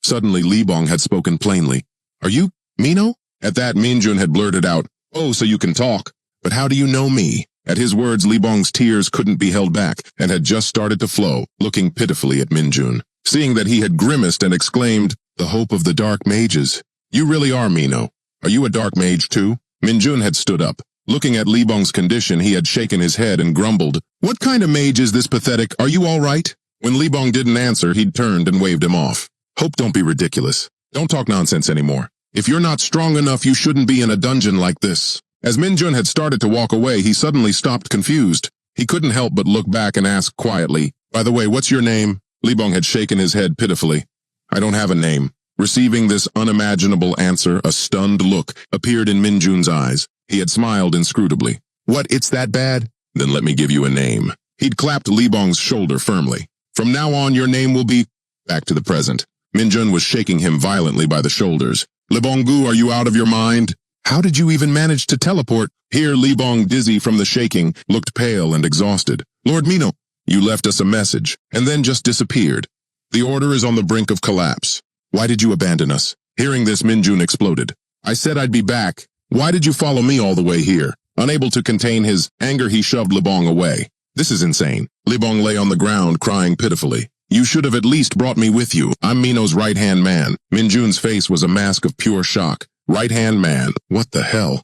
Suddenly, Libong had spoken plainly. Are you Mino? At that, Minjun had blurted out, oh, so you can talk. But how do you know me? At his words, Libong's tears couldn't be held back and had just started to flow, looking pitifully at Minjun. Seeing that he had grimaced and exclaimed, the hope of the dark mages. You really are Mino. Are you a dark mage too? Minjun had stood up. Looking at Libong's condition, he had shaken his head and grumbled, what kind of mage is this pathetic? Are you all right? When Libong didn't answer, he'd turned and waved him off. Hope don't be ridiculous. Don't talk nonsense anymore. If you're not strong enough, you shouldn't be in a dungeon like this. As Minjun had started to walk away, he suddenly stopped confused. He couldn't help but look back and ask quietly, "By the way, what's your name?" Libong had shaken his head pitifully. "I don't have a name." Receiving this unimaginable answer, a stunned look appeared in Minjun's eyes. He had smiled inscrutably. "What, it's that bad? Then let me give you a name." He'd clapped Libong's shoulder firmly. "From now on, your name will be—" Back to the present. Minjun was shaking him violently by the shoulders. "Libongu, are you out of your mind? How did you even manage to teleport?" Here, Libong, dizzy from the shaking, looked pale and exhausted. "Lord Mino, you left us a message, and then just disappeared. The order is on the brink of collapse. Why did you abandon us?" Hearing this, Minjun exploded. "I said I'd be back. Why did you follow me all the way here?" Unable to contain his anger, he shoved Libong away. "This is insane." Libong lay on the ground, crying pitifully. "You should have at least brought me with you. I'm Mino's right-hand man." Minjun's face was a mask of pure shock. Right-hand man? What the hell?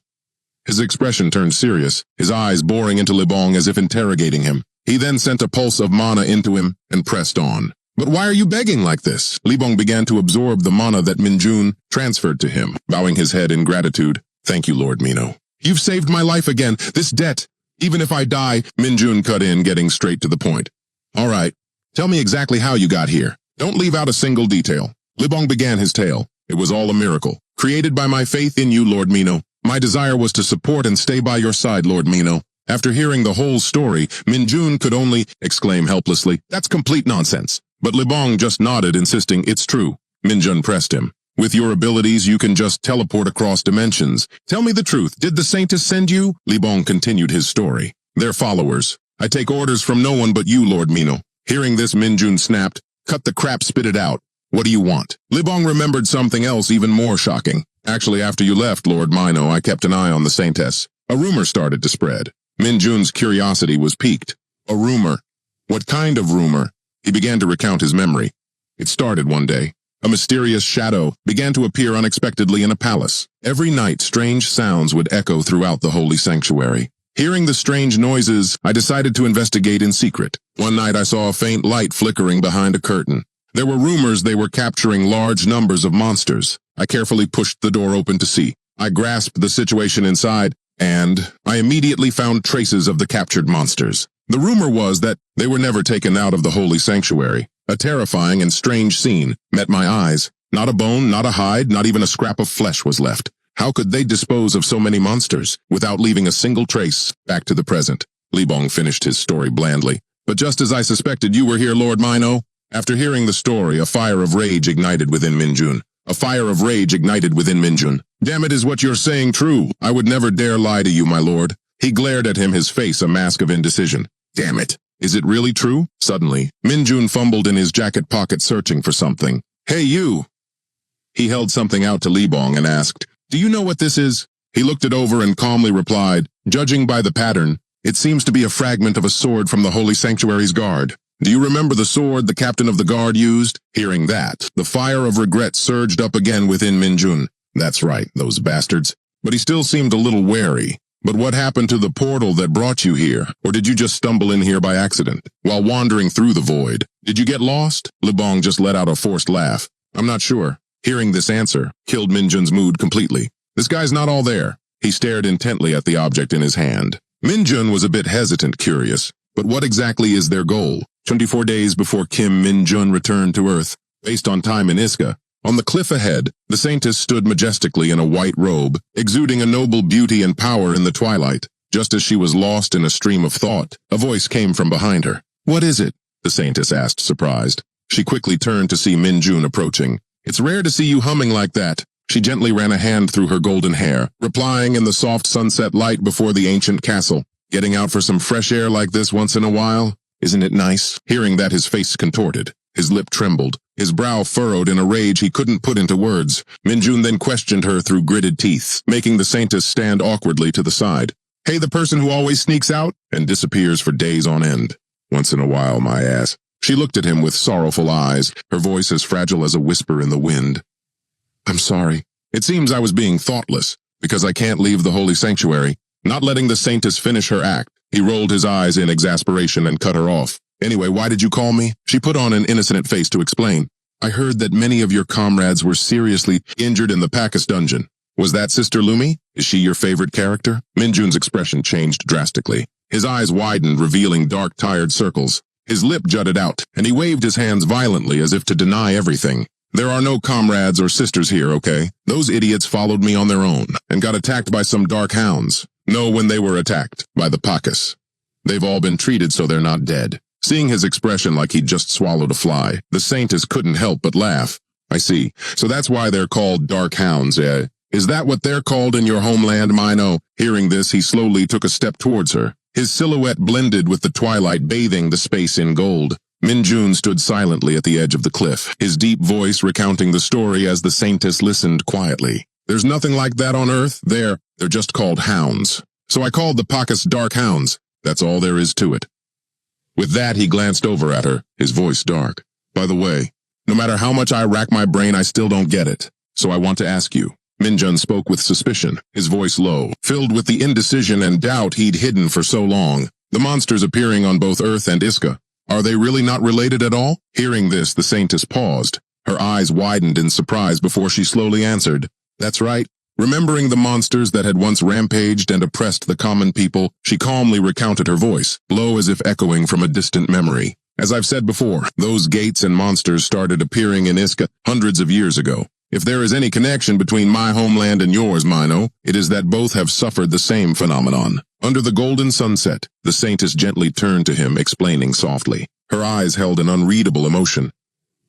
His expression turned serious, his eyes boring into Libong as if interrogating him. He then sent a pulse of mana into him and pressed on. "But why are you begging like this?" Libong began to absorb the mana that Minjun transferred to him, bowing his head in gratitude. "Thank you, Lord Mino. You've saved my life again. This debt, even if I die," Minjun cut in, getting straight to the point. "All right. Tell me exactly how you got here. Don't leave out a single detail." Libong began his tale. "It was all a miracle, created by my faith in you, Lord Mino. My desire was to support and stay by your side, Lord Mino." After hearing the whole story, Minjun could only exclaim helplessly, "That's complete nonsense." But Libong just nodded, insisting, "It's true." Minjun pressed him. "With your abilities, you can just teleport across dimensions. Tell me the truth, did the Saintess send you?" Libong continued his story. "They're followers. I take orders from no one but you, Lord Mino." Hearing this, Minjun snapped, "Cut the crap, spit it out. What do you want?" Libong remembered something else even more shocking. "Actually, after you left, Lord Mino, I kept an eye on the Saintess. A rumor started to spread." Minjun's curiosity was piqued. "A rumor? What kind of rumor?" He began to recount his memory. It started one day. A mysterious shadow began to appear unexpectedly in a palace. Every night, strange sounds would echo throughout the holy sanctuary. Hearing the strange noises, I decided to investigate in secret. One night I saw a faint light flickering behind a curtain. There were rumors they were capturing large numbers of monsters. I carefully pushed the door open to see. I grasped the situation inside, and I immediately found traces of the captured monsters. The rumor was that they were never taken out of the holy sanctuary. A terrifying and strange scene met my eyes. Not a bone, not a hide, not even a scrap of flesh was left. How could they dispose of so many monsters without leaving a single trace? Back to the present. Libong finished his story blandly. "But just as I suspected, you were here, Lord Mino." After hearing the story, a fire of rage ignited within Minjun. A fire of rage ignited within Minjun. "Damn it, is what you're saying true? I would never dare lie to you, my lord." He glared at him, his face a mask of indecision. "Damn it. Is it really true?" Suddenly, Minjun fumbled in his jacket pocket searching for something. "Hey, you!" He held something out to Libong and asked, "Do you know what this is?" He looked it over and calmly replied, "Judging by the pattern, it seems to be a fragment of a sword from the holy sanctuary's guard. Do you remember the sword the captain of the guard used?" Hearing that, the fire of regret surged up again within Minjun. That's right, those bastards. But he still seemed a little wary. "But what happened to the portal that brought you here? Or did you just stumble in here by accident, while wandering through the void? Did you get lost?" Libong just let out a forced laugh. "I'm not sure." Hearing this answer killed Minjun's mood completely. This guy's not all there. He stared intently at the object in his hand. Minjun was a bit hesitant, curious. But what exactly is their goal? 24 days before Kim Minjun returned to Earth, based on time in Iska. On the cliff ahead, the Saintess stood majestically in a white robe, exuding a noble beauty and power in the twilight. Just as she was lost in a stream of thought, a voice came from behind her. "What is it?" the Saintess asked, surprised. She quickly turned to see Minjun approaching. "It's rare to see you humming like that." She gently ran a hand through her golden hair, replying in the soft sunset light before the ancient castle. "Getting out for some fresh air like this once in a while? Isn't it nice?" Hearing that, his face contorted. His lip trembled, his brow furrowed in a rage he couldn't put into words. Minjun then questioned her through gritted teeth, making the Saintess stand awkwardly to the side. "Hey, the person who always sneaks out and disappears for days on end. Once in a while, my ass." She looked at him with sorrowful eyes, her voice as fragile as a whisper in the wind. "I'm sorry. It seems I was being thoughtless, because I can't leave the holy sanctuary." Not letting the Saintess finish her act, he rolled his eyes in exasperation and cut her off. "Anyway, why did you call me?" She put on an innocent face to explain. I heard that many of your comrades were seriously injured in the Pakistan dungeon. Was that Sister Lumi? Is she your favorite character? Minjun's expression changed drastically. His eyes widened, revealing dark, tired circles. His lip jutted out, and he waved his hands violently as if to deny everything. There are no comrades or sisters here, okay? Those idiots followed me on their own and got attacked by some dark hounds. Know when they were attacked by the Pakas. They've all been treated so they're not dead. Seeing his expression like he'd just swallowed a fly, the Saintess couldn't help but laugh. I see. So that's why they're called dark hounds, eh? Is that what they're called in your homeland, Mino? Hearing this, he slowly took a step towards her. His silhouette blended with the twilight, bathing the space in gold. Minjun stood silently at the edge of the cliff, his deep voice recounting the story as the Saintess listened quietly. There's nothing like that on Earth. They're just called hounds. So I called the Pakas dark hounds. That's all there is to it. With that, he glanced over at her, his voice dark. By the way, no matter how much I rack my brain, I still don't get it. So I want to ask you. Minjun spoke with suspicion, his voice low, filled with the indecision and doubt he'd hidden for so long. The monsters appearing on both Earth and Iska. Are they really not related at all? Hearing this, the Saintess paused. Her eyes widened in surprise before she slowly answered. That's right. Remembering the monsters that had once rampaged and oppressed the common people, she calmly recounted her voice, low as if echoing from a distant memory. As I've said before, those gates and monsters started appearing in Iska hundreds of years ago. If there is any connection between my homeland and yours, Mino, it is that both have suffered the same phenomenon. Under the golden sunset, the Saintess gently turned to him, explaining softly. Her eyes held an unreadable emotion.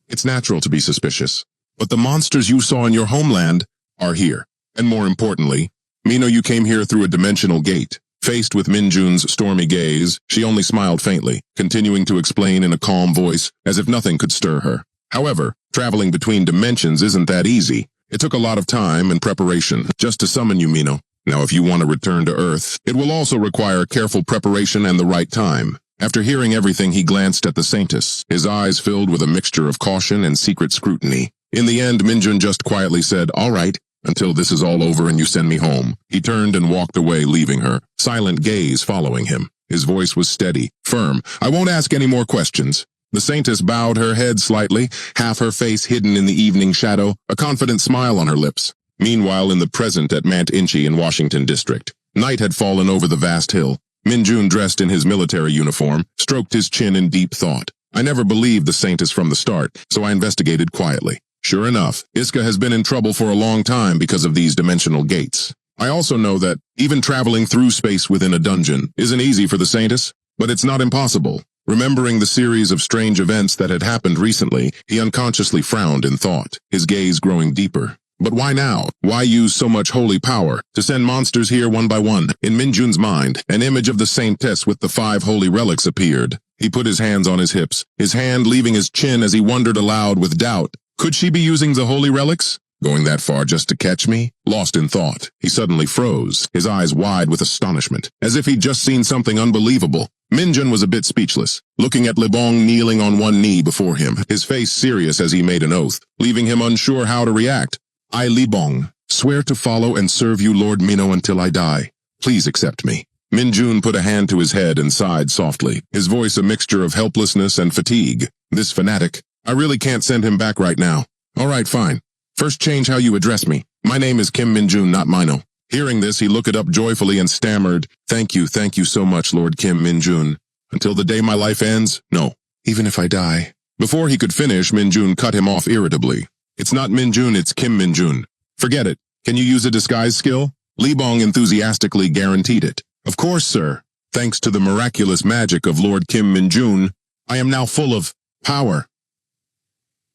It's natural to be suspicious, but the monsters you saw in your homeland are here. And more importantly, Mino, you came here through a dimensional gate. Faced with Minjun's stormy gaze, she only smiled faintly, continuing to explain in a calm voice, as if nothing could stir her. However, traveling between dimensions isn't that easy. It took a lot of time and preparation just to summon you, Mino. Now, if you want to return to Earth, it will also require careful preparation and the right time. After hearing everything, he glanced at the Saintess, his eyes filled with a mixture of caution and secret scrutiny. In the end, Minjun just quietly said, all right, until this is all over and you send me home. He turned and walked away, leaving her, silent gaze following him. His voice was steady, firm. I won't ask any more questions. The Saintess bowed her head slightly, half her face hidden in the evening shadow, a confident smile on her lips. Meanwhile, in the present at Mant Inchi in Washington District, night had fallen over the vast hill. Minjun, dressed in his military uniform, stroked his chin in deep thought. I never believed the Saintess from the start, so I investigated quietly. Sure enough, Iska has been in trouble for a long time because of these dimensional gates. I also know that even traveling through space within a dungeon isn't easy for the Saintess, but it's not impossible. Remembering the series of strange events that had happened recently, he unconsciously frowned in thought, his gaze growing deeper. But why now? Why use so much holy power to send monsters here one by one? In Minjun's mind, an image of the Saintess with the 5 holy relics appeared. He put his hands on his hips, his hand leaving his chin as he wondered aloud with doubt. Could she be using the holy relics? Going that far just to catch me? Lost in thought, he suddenly froze, his eyes wide with astonishment, as if he'd just seen something unbelievable. Minjun was a bit speechless, looking at Libong kneeling on one knee before him, his face serious as he made an oath, leaving him unsure how to react. I, Libong, swear to follow and serve you, Lord Mino, until I die. Please accept me. Minjun put a hand to his head and sighed softly, his voice a mixture of helplessness and fatigue. This fanatic. I really can't send him back right now. All right, fine. First change how you address me. My name is Kim Minjun, not Mino. Hearing this, he looked up joyfully and stammered, thank you so much, Lord Kim Minjun. Until the day my life ends? No, even if I die. Before he could finish, Minjun cut him off irritably. It's not Minjun, it's Kim Minjun. Forget it. Can you use a disguise skill? Libong enthusiastically guaranteed it. Of course, sir. Thanks to the miraculous magic of Lord Kim Minjun, I am now full of power.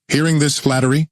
Hearing this flattery,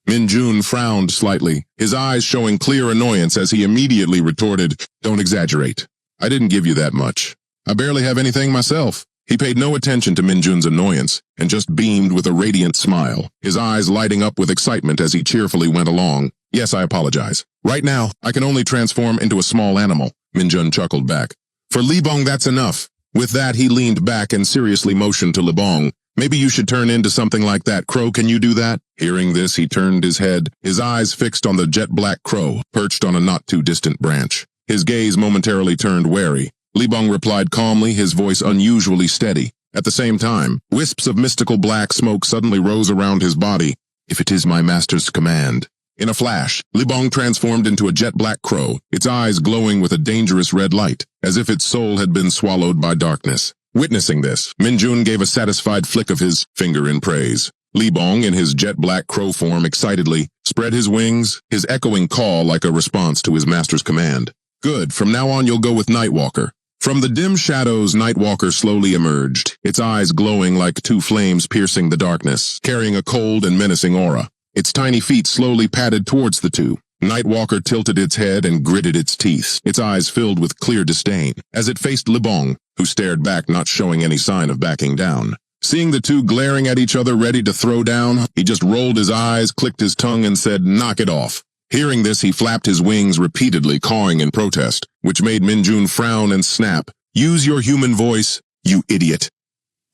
Minjun frowned slightly, his eyes showing clear annoyance as he immediately retorted, don't exaggerate. I didn't give you that much. I barely have anything myself. He paid no attention to Minjun's annoyance and just beamed with a radiant smile, his eyes lighting up with excitement as he cheerfully went along. Yes, I apologize. Right now, I can only transform into a small animal, Minjun chuckled back. For Libong, that's enough. With that, he leaned back and seriously motioned to Libong. Maybe you should turn into something like that. Crow, can you do that? Hearing this, he turned his head, his eyes fixed on the jet-black crow, perched on a not-too-distant branch. His gaze momentarily turned wary. Libong replied calmly, his voice unusually steady. At the same time, wisps of mystical black smoke suddenly rose around his body. If it is my master's command. In a flash, Libong transformed into a jet-black crow, its eyes glowing with a dangerous red light, as if its soul had been swallowed by darkness. Witnessing this, Minjun gave a satisfied flick of his finger in praise. Libong, in his jet-black crow form excitedly, spread his wings, his echoing call like a response to his master's command. Good, from now on you'll go with Nightwalker. From the dim shadows, Nightwalker slowly emerged, its eyes glowing like two flames piercing the darkness, carrying a cold and menacing aura. Its tiny feet slowly padded towards the two. Nightwalker tilted its head and gritted its teeth, its eyes filled with clear disdain, as it faced Libong, who stared back, not showing any sign of backing down. Seeing the two glaring at each other ready to throw down, he just rolled his eyes, clicked his tongue, and said, "Knock it off." Hearing this, he flapped his wings repeatedly, cawing in protest, which made Minjun frown and snap. "Use your human voice, you idiot."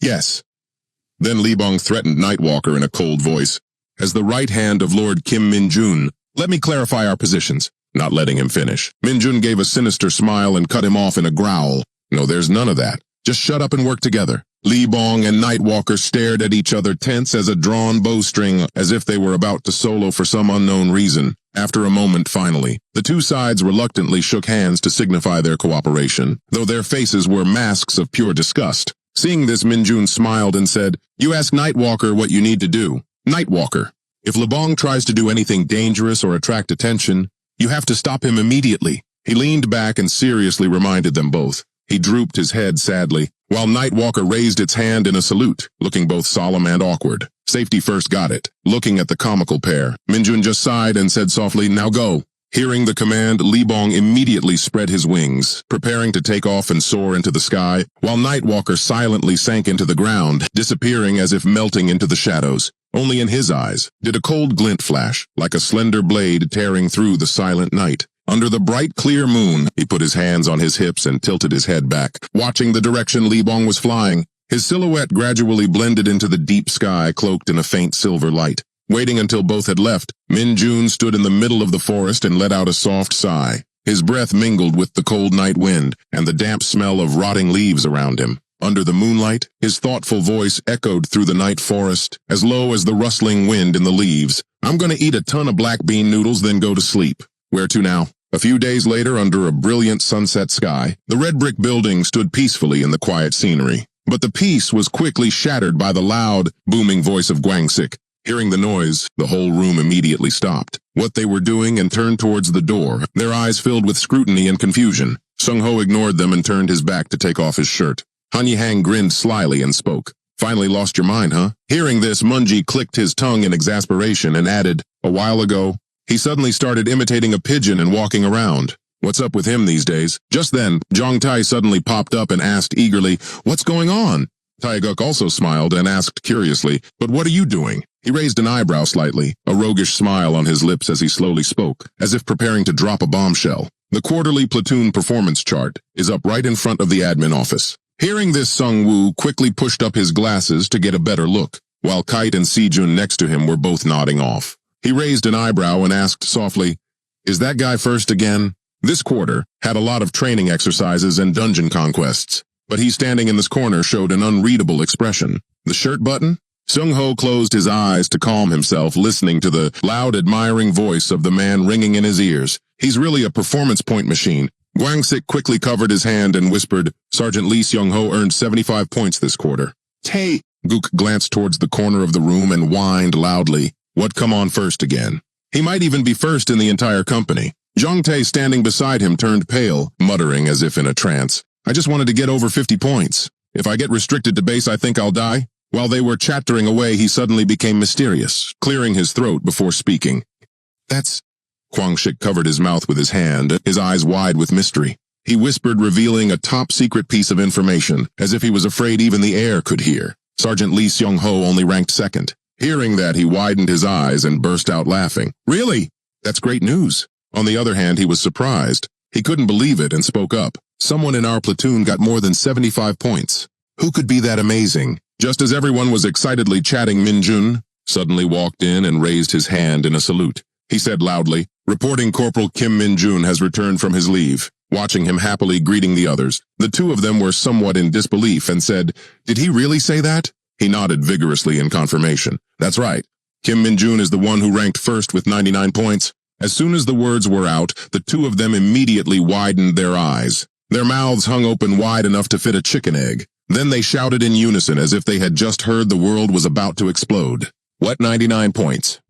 "Yes." Then Libong threatened Nightwalker in a cold voice. "As the right hand of Lord Kim Minjun, let me clarify our positions." Not letting him finish, Minjun gave a sinister smile and cut him off in a growl. "No, there's none of that. Just shut up and work together." Libong and Nightwalker stared at each other, tense as a drawn bowstring, as if they were about to solo for some unknown reason. After a moment, finally, the two sides reluctantly shook hands to signify their cooperation, though their faces were masks of pure disgust. Seeing this, Minjun smiled and said, "You ask Nightwalker what you need to do. Nightwalker, if Libong tries to do anything dangerous or attract attention, you have to stop him immediately." He leaned back and seriously reminded them both. He drooped his head sadly, while Nightwalker raised its hand in a salute, looking both solemn and awkward. Safety first got it. Looking at the comical pair, Minjun just sighed and said softly, "Now go." Hearing the command, Libong immediately spread his wings, preparing to take off and soar into the sky, while Nightwalker silently sank into the ground, disappearing as if melting into the shadows. Only in his eyes did a cold glint flash, like a slender blade tearing through the silent night. Under the bright, clear moon, he put his hands on his hips and tilted his head back, watching the direction Libong was flying. His silhouette gradually blended into the deep sky, cloaked in a faint silver light. Waiting until both had left, Minjun stood in the middle of the forest and let out a soft sigh. His breath mingled with the cold night wind and the damp smell of rotting leaves around him. Under the moonlight, his thoughtful voice echoed through the night forest, as low as the rustling wind in the leaves. "I'm gonna eat a ton of black bean noodles, then go to sleep." Where to now? A few days later, under a brilliant sunset sky, the red brick building stood peacefully in the quiet scenery. But the peace was quickly shattered by the loud, booming voice of Gwangsik. Hearing the noise, the whole room immediately stopped what they were doing and turned towards the door, their eyes filled with scrutiny and confusion. Sung-ho ignored them and turned his back to take off his shirt. Han Yi-hang grinned slyly and spoke. "Finally lost your mind, huh?" Hearing this, Munji clicked his tongue in exasperation and added, "A while ago, he suddenly started imitating a pigeon and walking around. What's up with him these days?" Just then, Jong Tai suddenly popped up and asked eagerly, "What's going on?" Taeguk also smiled and asked curiously, "But what are you doing?" He raised an eyebrow slightly, a roguish smile on his lips as he slowly spoke, as if preparing to drop a bombshell. "The quarterly platoon performance chart is up right in front of the admin office." Hearing this, Sung Woo quickly pushed up his glasses to get a better look, while Kite and Sejun next to him were both nodding off. He raised an eyebrow and asked softly, "Is that guy first again?" This quarter had a lot of training exercises and dungeon conquests, but he standing in this corner showed an unreadable expression. "The shirt button?" Sung-ho closed his eyes to calm himself, listening to the loud, admiring voice of the man ringing in his ears. "He's really a performance point machine." Gwangsik quickly covered his hand and whispered, "Sergeant Lee Seung-ho earned 75 points this quarter." "Tay!" Gook glanced towards the corner of the room and whined loudly. What come on first again? He might even be first in the entire company. Zhang Tae, standing beside him, turned pale, muttering as if in a trance. "I just wanted to get over 50 points. If I get restricted to base, I think I'll die." While they were chattering away, he suddenly became mysterious, clearing his throat before speaking. "That's..." Kwangshik covered his mouth with his hand, his eyes wide with mystery. He whispered, revealing a top-secret piece of information, as if he was afraid even the air could hear. Sergeant Lee Seung-ho only ranked second. Hearing that, he widened his eyes and burst out laughing. "Really? That's great news." On the other hand, he was surprised. He couldn't believe it and spoke up. "Someone in our platoon got more than 75 points. Who could be that amazing?" Just as everyone was excitedly chatting, Minjun suddenly walked in and raised his hand in a salute. He said loudly, "Reporting Corporal Kim Minjun has returned from his leave." watching him happily greeting the others. The two of them were somewhat in disbelief and said, "Did he really say that?" He nodded vigorously in confirmation. "That's right. Kim Min-jun is the one who ranked first with 99 points. As soon as the words were out, the two of them immediately widened their eyes. Their mouths hung open wide enough to fit a chicken egg. Then they shouted in unison as if they had just heard the world was about to explode. "What 99 points?"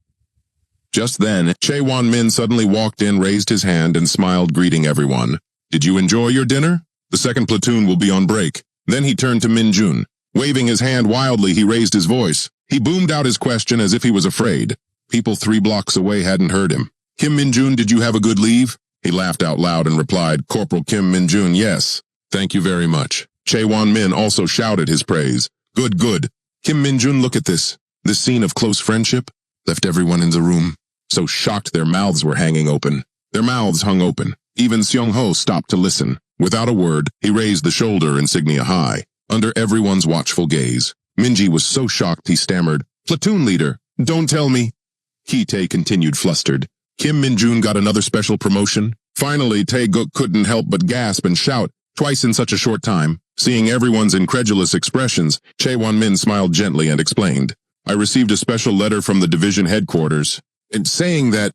Just then, Chae Won-min suddenly walked in, raised his hand, and smiled, greeting everyone. "Did you enjoy your dinner? The second platoon will be on break." Then he turned to Min-jun. Waving his hand wildly, he raised his voice. He boomed out his question as if he was afraid. People 3 blocks away hadn't heard him. "Kim Min-jun, did you have a good leave?" He laughed out loud and replied, "Corporal Kim Min-jun, yes. Thank you very much." Chae Won-min also shouted his praise. "Good, good. Kim Min-jun, look at this. This scene of close friendship left everyone in the room so shocked their mouths were hanging open. Their mouths hung open. Even Seong-ho stopped to listen. Without a word, he raised the shoulder insignia high, under everyone's watchful gaze. Minji was so shocked he stammered, "Platoon leader, don't tell me." Ki-tae continued flustered. "Kim Min-jun got another special promotion?" Finally, Tae-guk couldn't help but gasp and shout, twice in such a short time. Seeing everyone's incredulous expressions, Chae Won-min smiled gently and explained, "I received a special letter from the division headquarters, saying that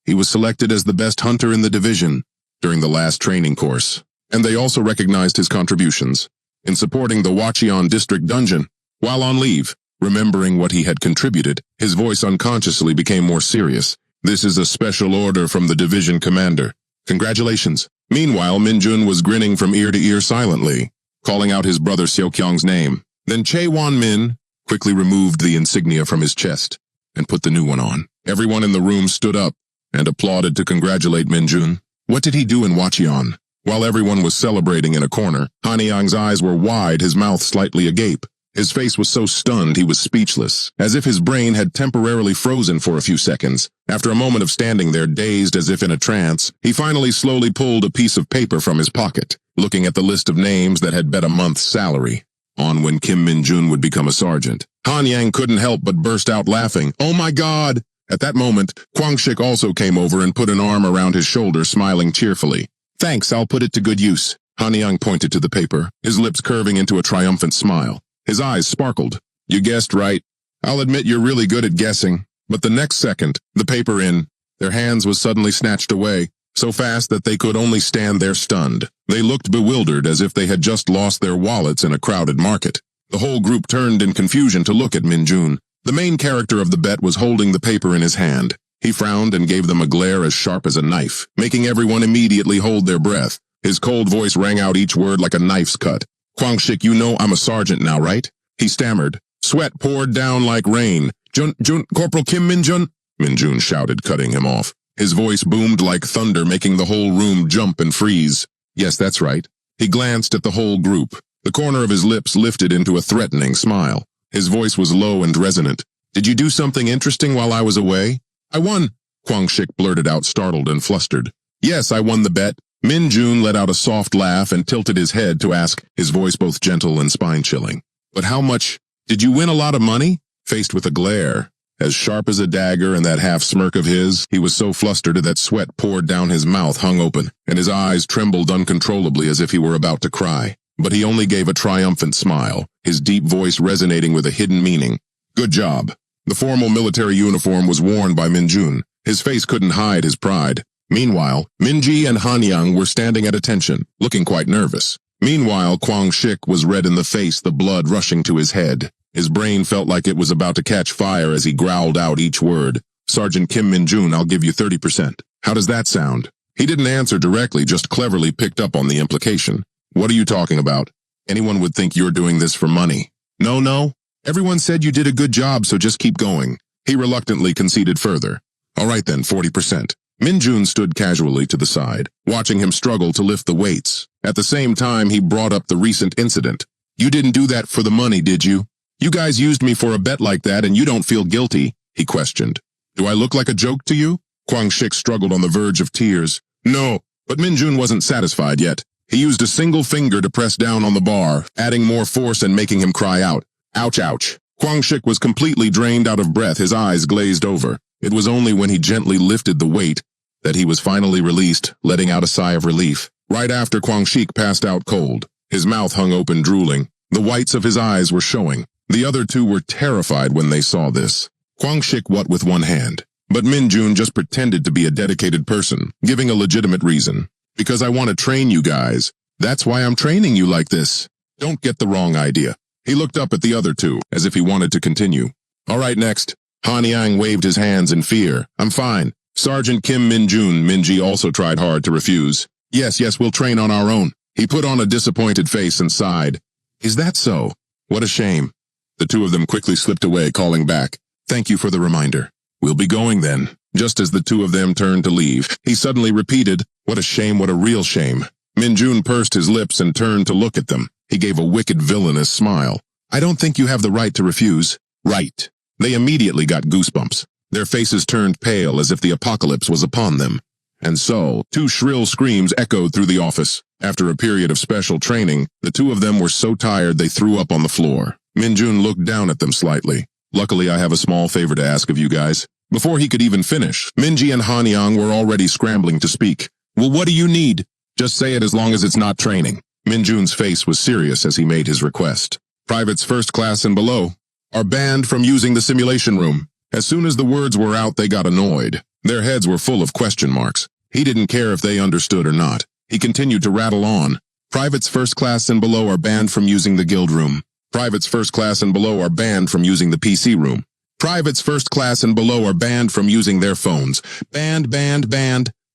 he was selected as the best hunter in the division during the last training course, and they also recognized his contributions in supporting the Wacheon district dungeon. While on leave, remembering what he had contributed, his voice unconsciously became more serious. "This is a special order from the division commander. Congratulations." Meanwhile, Min-jun was grinning from ear to ear silently, calling out his brother Seo-kyung's name. Then Chae Won-min quickly removed the insignia from his chest and put the new one on. Everyone in the room stood up and applauded to congratulate Min-jun. What did he do in Wacheon? While everyone was celebrating in a corner, Han-young's eyes were wide, his mouth slightly agape. His face was so stunned he was speechless, as if his brain had temporarily frozen for a few seconds. After a moment of standing there, dazed as if in a trance, he finally slowly pulled a piece of paper from his pocket, looking at the list of names that had bet a month's salary on when Kim Min-jun would become a sergeant. Han-yang couldn't help but burst out laughing. "Oh my God!" At that moment, Kwang-shik also came over and put an arm around his shoulder, smiling cheerfully. "Thanks, I'll put it to good use." Han-yang pointed to the paper, his lips curving into a triumphant smile. His eyes sparkled. "You guessed right. I'll admit you're really good at guessing." But the next second, the paper in their hands was suddenly snatched away, so fast that they could only stand there stunned. They looked bewildered, as if they had just lost their wallets in a crowded market. The whole group turned in confusion to look at Min-jun. The main character of the bet was holding the paper in his hand. He frowned and gave them a glare as sharp as a knife, making everyone immediately hold their breath. His cold voice rang out each word like a knife's cut. "Kwang-shik, you know I'm a sergeant now, right?" He stammered. Sweat poured down like rain. "Jun, Corporal Kim Min-jun?" Min-jun shouted, cutting him off. His voice boomed like thunder, making the whole room jump and freeze. "Yes, that's right." He glanced at the whole group. The corner of his lips lifted into a threatening smile. His voice was low and resonant. "Did you do something interesting while I was away?" "I won," Kwang-shik blurted out, startled and flustered. "Yes, I won the bet." Min-jun let out a soft laugh and tilted his head to ask, his voice both gentle and spine-chilling. "But how much? Did you win a lot of money?" Faced with a glare as sharp as a dagger and that half-smirk of his, he was so flustered that sweat poured down his mouth, hung open, and his eyes trembled uncontrollably as if he were about to cry. But he only gave a triumphant smile, his deep voice resonating with a hidden meaning. "Good job." The formal military uniform was worn by Min-jun. His face couldn't hide his pride. Meanwhile, Minji and Han-yang were standing at attention, looking quite nervous. Meanwhile, Kwang-shik was red in the face, the blood rushing to his head. His brain felt like it was about to catch fire as he growled out each word. "Sergeant Kim Min-jun, I'll give you 30%. How does that sound?" He didn't answer directly, just cleverly picked up on the implication. "What are you talking about? Anyone would think you're doing this for money." No. Everyone said you did a good job, so just keep going." He reluctantly conceded further. "All right then, 40%. Min-jun stood casually to the side, watching him struggle to lift the weights. At the same time, he brought up the recent incident. "You didn't do that for the money, did you? You guys used me for a bet like that and you don't feel guilty?" he questioned. "Do I look like a joke to you?" Kwang-shik struggled on the verge of tears. "No." But Min-jun wasn't satisfied yet. He used a single finger to press down on the bar, adding more force and making him cry out, "Ouch, ouch." Kwang-shik was completely drained out of breath, his eyes glazed over. It was only when he gently lifted the weight that he was finally released, letting out a sigh of relief. Right after Kwang Shik passed out cold, his mouth hung open drooling. The whites of his eyes were showing. The other two were terrified when they saw this. Kwang Shik what with one hand. But Min Jun just pretended to be a dedicated person, giving a legitimate reason. Because I want to train you guys. That's why I'm training you like this. Don't get the wrong idea. He looked up at the other two, as if he wanted to continue. All right, next. Han Yang waved his hands in fear. I'm fine. Sergeant Kim Min Jun. Minji also tried hard to refuse. Yes, we'll train on our own. He put on a disappointed face and sighed. Is that so? What a shame. The two of them quickly slipped away, calling back. Thank you for the reminder. We'll be going then. Just as the two of them turned to leave, he suddenly repeated, what a shame, what a real shame. Min Jun pursed his lips and turned to look at them. He gave a wicked villainous smile. I don't think you have the right to refuse. Right. They immediately got goosebumps. Their faces turned pale as if the apocalypse was upon them. And so, two shrill screams echoed through the office. After a period of special training, the two of them were so tired they threw up on the floor. Min Jun looked down at them slightly. Luckily, I have a small favor to ask of you guys. Before he could even finish, Minji and Han Yang were already scrambling to speak. Well, what do you need? Just say it as long as it's not training. Min Jun's face was serious as he made his request. Privates first class and below are banned from using the simulation room. As soon as the words were out, they got annoyed. Their heads were full of question marks. He didn't care if they understood or not. He continued to rattle on. Privates first class and below are banned from using the guild room. Privates first class and below are banned from using the PC room. Privates first class and below are banned from using their phones. Banned.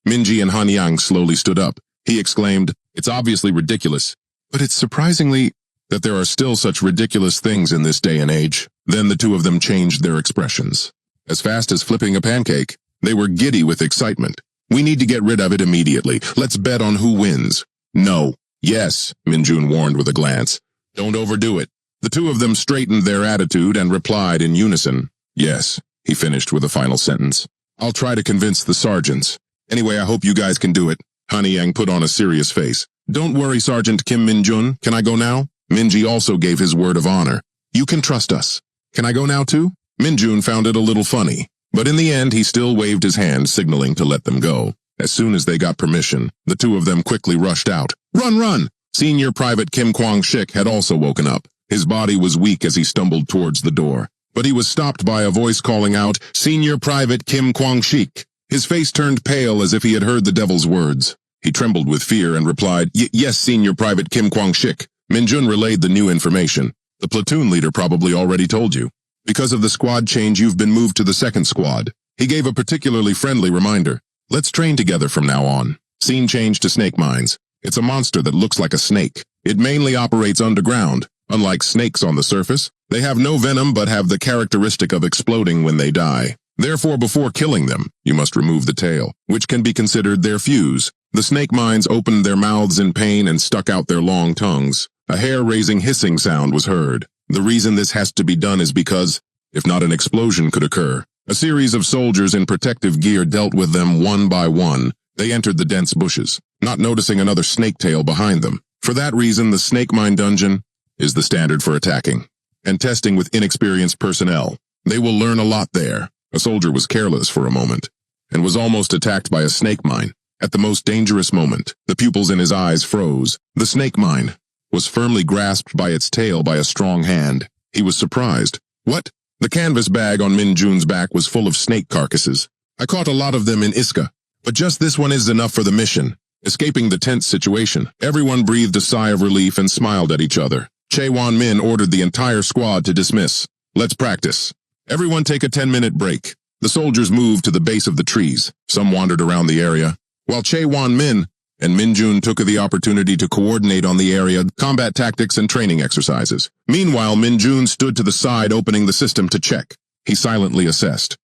Minji and Han Yang slowly stood up. He exclaimed, it's obviously ridiculous, but it's surprisingly that there are still such ridiculous things in this day and age. Then the two of them changed their expressions. As fast as flipping a pancake, they were giddy with excitement. We need to get rid of it immediately. Let's bet on who wins. No. Yes, Min Jun warned with a glance. Don't overdo it. The two of them straightened their attitude and replied in unison. Yes, he finished with a final sentence. I'll try to convince the sergeants. Anyway, I hope you guys can do it. Han Yang put on a serious face. Don't worry, Sergeant Kim Min Jun. Can I go now? Minji also gave his word of honor. You can trust us. Can I go now too? Min Jun found it a little funny, but in the end he still waved his hand, signaling to let them go. As soon as they got permission, the two of them quickly rushed out. Run! Senior Private Kim Kwang Shik had also woken up. His body was weak as he stumbled towards the door, but he was stopped by a voice calling out, Senior Private Kim Kwang Shik. His face turned pale as if he had heard the devil's words. He trembled with fear and replied, Yes, Senior Private Kim Kwang Shik. Min Jun relayed the new information. The platoon leader probably already told you. Because of the squad change, you've been moved to the second squad. He gave a particularly friendly reminder. Let's train together from now on. Scene change to snake mines. It's a monster that looks like a snake. It mainly operates underground. Unlike snakes on the surface, they have no venom but have the characteristic of exploding when they die. Therefore, before killing them, you must remove the tail, which can be considered their fuse. The snake mines opened their mouths in pain and stuck out their long tongues. A hair-raising hissing sound was heard. The reason this has to be done is because, if not, an explosion could occur. A series of soldiers in protective gear dealt with them one by one. They entered the dense bushes, not noticing another snake tail behind them. For that reason, the snake mine dungeon is the standard for attacking and testing with inexperienced personnel. They will learn a lot there. A soldier was careless for a moment and was almost attacked by a snake mine. At the most dangerous moment, the pupils in his eyes froze. The snake mine was firmly grasped by its tail by a strong hand. He was surprised. What? The canvas bag on Min Jun's back was full of snake carcasses. I caught a lot of them in Iska, but just this one is enough for the mission. Escaping the tense situation, everyone breathed a sigh of relief and smiled at each other. Che Wan Min ordered the entire squad to dismiss. Let's practice. Everyone take a 10-minute break. The soldiers moved to the base of the trees. Some wandered around the area, while Che Wan Min and Min Jun took the opportunity to coordinate on the area, combat tactics and training exercises. Meanwhile, Min Jun stood to the side, opening the system to check. He silently assessed.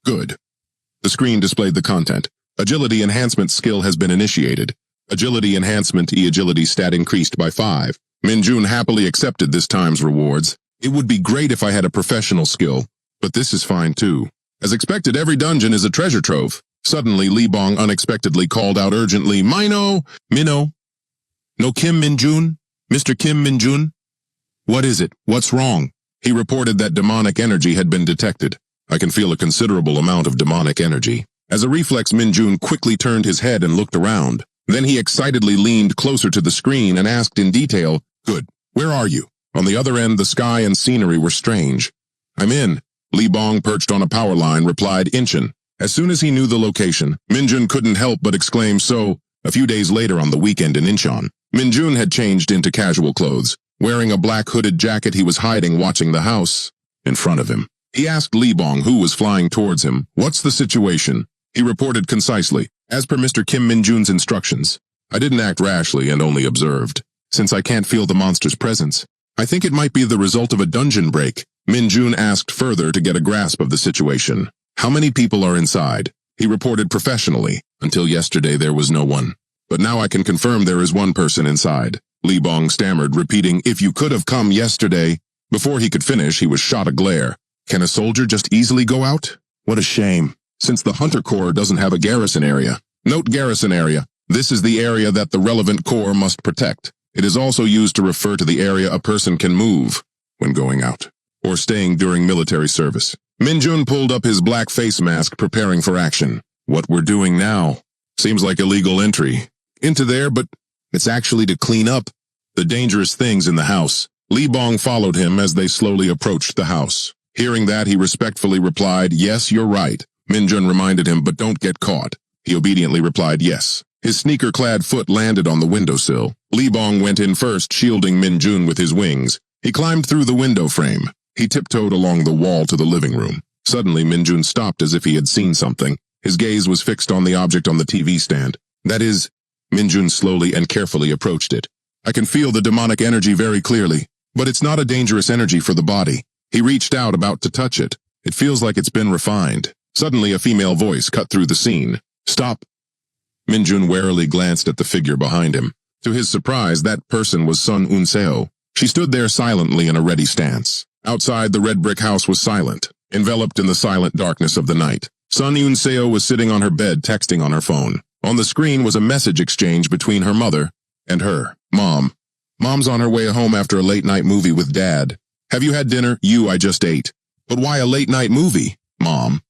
Good. The screen displayed the content. Agility enhancement skill has been initiated. Agility enhancement E-agility stat increased by 5. Min Jun happily accepted this time's rewards. It would be great if I had a professional skill, but this is fine too. As expected, every dungeon is a treasure trove. Suddenly, Li Bong unexpectedly called out urgently, Minno! No Kim Min Jun? Mr. Kim Min Jun? What is it? What's wrong? He reported that demonic energy had been detected. I can feel a considerable amount of demonic energy. As a reflex, Min Jun quickly turned his head and looked around. Then he excitedly leaned closer to the screen and asked in detail, "Good. Where are you?" On the other end, the sky and scenery were strange. "I'm in." Lee Bong, perched on a power line, replied, "Incheon." As soon as he knew the location, Minjun couldn't help but exclaim, "So." A few days later on the weekend in Incheon, Minjun had changed into casual clothes. Wearing a black hooded jacket, he was hiding, watching the house in front of him. He asked Lee Bong, who was flying towards him, "What's the situation?" He reported concisely, "As per Mr. Kim Minjun's instructions. I didn't act rashly and only observed. Since I can't feel the monster's presence, I think it might be the result of a dungeon break." Minjun asked further to get a grasp of the situation. "How many people are inside?" He reported professionally. "Until yesterday there was no one. But now I can confirm there is one person inside." Lee Bong stammered, repeating, "If you could have come yesterday." Before he could finish, he was shot a glare. Can a soldier just easily go out? What a shame, since the Hunter Corps doesn't have a garrison area. Note garrison area. This is the area that the relevant corps must protect. It is also used to refer to the area a person can move when going out or staying during military service. Minjun pulled up his black face mask, preparing for action. What we're doing now seems like illegal entry into there, but it's actually to clean up the dangerous things in the house. Lee Bong followed him as they slowly approached the house. Hearing that, he respectfully replied, "Yes, you're right." Minjun reminded him, "But don't get caught." He obediently replied, "Yes." His sneaker-clad foot landed on the windowsill. Lee Bong went in first, shielding Minjun with his wings. He climbed through the window frame. He tiptoed along the wall to the living room. Suddenly, Minjun stopped as if he had seen something. His gaze was fixed on the object on the TV stand. "That is..." Minjun slowly and carefully approached it. "I can feel the demonic energy very clearly, but it's not a dangerous energy for the body." He reached out, about to touch it. "It feels like it's been refined." Suddenly, a female voice cut through the scene. "Stop." Minjun warily glanced at the figure behind him. To his surprise, that person was Sun Unseo. She stood there silently in a ready stance. Outside, the red brick house was silent, enveloped in the silent darkness of the night. Sun Unseo was sitting on her bed, texting on her phone. On the screen was a message exchange between her mother and her. "Mom. Mom's on her way home after a late-night movie with Dad. Have you had dinner? I just ate." "But why a late-night movie, Mom?"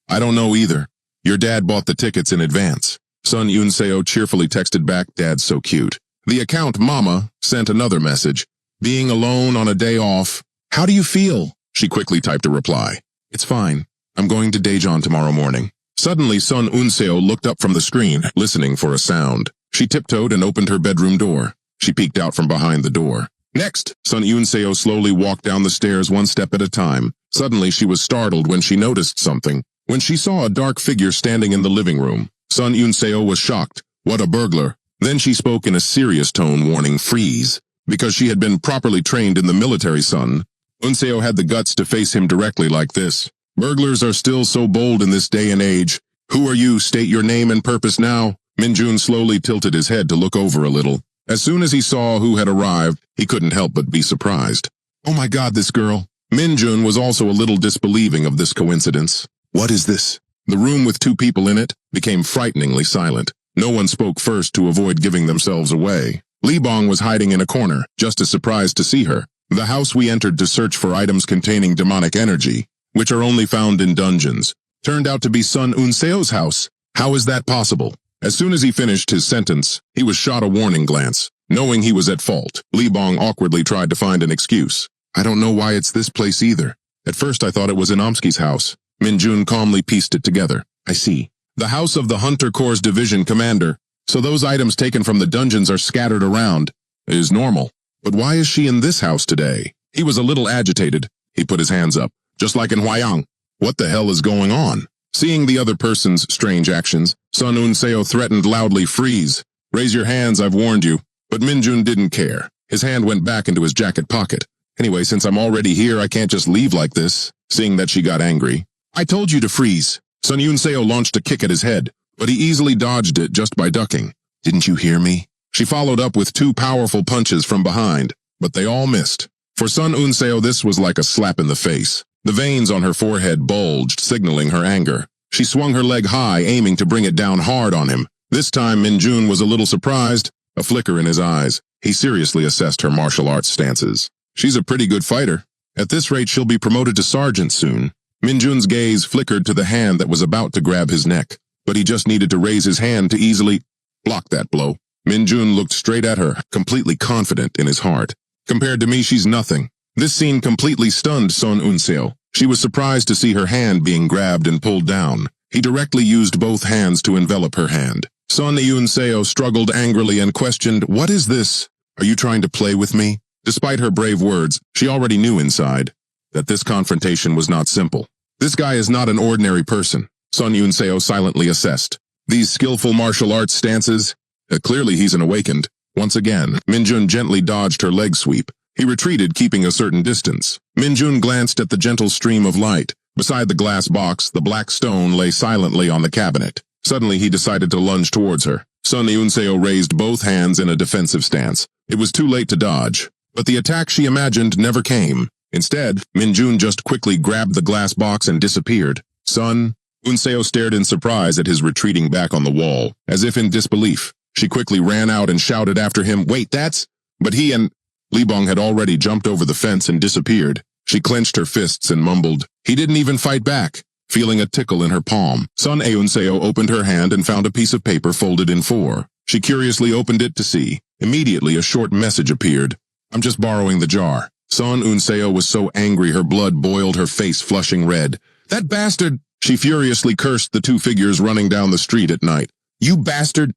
"I don't know either. Your dad bought the tickets in advance." Sun Unseo cheerfully texted back, "Dad's so cute." The account Mama sent another message. "Being alone on a day off. How do you feel?" She quickly typed a reply. "It's fine. I'm going to Daejeon tomorrow morning." Suddenly, Sun Unseo looked up from the screen, listening for a sound. She tiptoed and opened her bedroom door. She peeked out from behind the door. Next, Sun Unseo slowly walked down the stairs, one step at a time. Suddenly, she was startled when she noticed something. When she saw a dark figure standing in the living room, Sun Unseo was shocked. "What a burglar." Then she spoke in a serious tone, warning, "Freeze." Because she had been properly trained in the military, Sun Unseo had the guts to face him directly like this. "Burglars are still so bold in this day and age. Who are you? State your name and purpose now." Minjun slowly tilted his head to look over a little. As soon as he saw who had arrived, he couldn't help but be surprised. "Oh my God, this girl." Minjun was also a little disbelieving of this coincidence. "What is this?" The room with two people in it became frighteningly silent. No one spoke first to avoid giving themselves away. Lee Bong was hiding in a corner, just as surprised to see her. "The house we entered to search for items containing demonic energy, which are only found in dungeons, turned out to be Sun Unseo's house. How is that possible?" As soon as he finished his sentence, he was shot a warning glance. Knowing he was at fault, Lee Bong awkwardly tried to find an excuse. "I don't know why it's this place either. At first I thought it was Inomsky's house." Minjun calmly pieced it together. "I see. The house of the Hunter Corps Division Commander. So those items taken from the dungeons are scattered around. It is normal. But why is she in this house today?" He was a little agitated. He put his hands up, just like in Hwayang. What the hell is going on? Seeing the other person's strange actions, Sun Unseo threatened loudly, "Freeze. Raise your hands, I've warned you." But Minjun didn't care. His hand went back into his jacket pocket. "Anyway, since I'm already here, I can't just leave like this." Seeing that she got angry, "I told you to freeze." Sun Unseo launched a kick at his head, but he easily dodged it just by ducking. "Didn't you hear me?" She followed up with two powerful punches from behind, but they all missed. For Sun Unseo, this was like a slap in the face. The veins on her forehead bulged, signaling her anger. She swung her leg high, aiming to bring it down hard on him. This time, Minjun was a little surprised, a flicker in his eyes. He seriously assessed her martial arts stances. "She's a pretty good fighter. At this rate, she'll be promoted to sergeant soon." Minjun's gaze flickered to the hand that was about to grab his neck, but he just needed to raise his hand to easily... Block that blow. Minjun looked straight at her, completely confident in his heart. Compared to me, she's nothing. This scene completely stunned Son Unseo. She was surprised to see her hand being grabbed and pulled down. He directly used both hands to envelop her hand. Son Unseo struggled angrily and questioned, "What is this? Are you trying to play with me?" Despite her brave words, she already knew inside that this confrontation was not simple. This guy is not an ordinary person, Son Unseo silently assessed. These skillful martial arts stances, clearly he's an awakened. Once again, Minjun gently dodged her leg sweep. He retreated, keeping a certain distance. Minjun glanced at the gentle stream of light. Beside the glass box, the black stone lay silently on the cabinet. Suddenly, he decided to lunge towards her. Son Unseo raised both hands in a defensive stance. It was too late to dodge, but the attack she imagined never came. Instead, Minjun just quickly grabbed the glass box and disappeared. Son Unseo stared in surprise at his retreating back on the wall, as if in disbelief. She quickly ran out and shouted after him, "Wait, that's—" But he and Libong had already jumped over the fence and disappeared. She clenched her fists and mumbled, "He didn't even fight back," feeling a tickle in her palm. Son Unseo opened her hand and found a piece of paper folded in four. She curiously opened it to see. Immediately, a short message appeared. "I'm just borrowing the jar." Son Unseo was so angry her blood boiled, her face flushing red. "That bastard!" She furiously cursed the two figures running down the street at night. "You bastard!"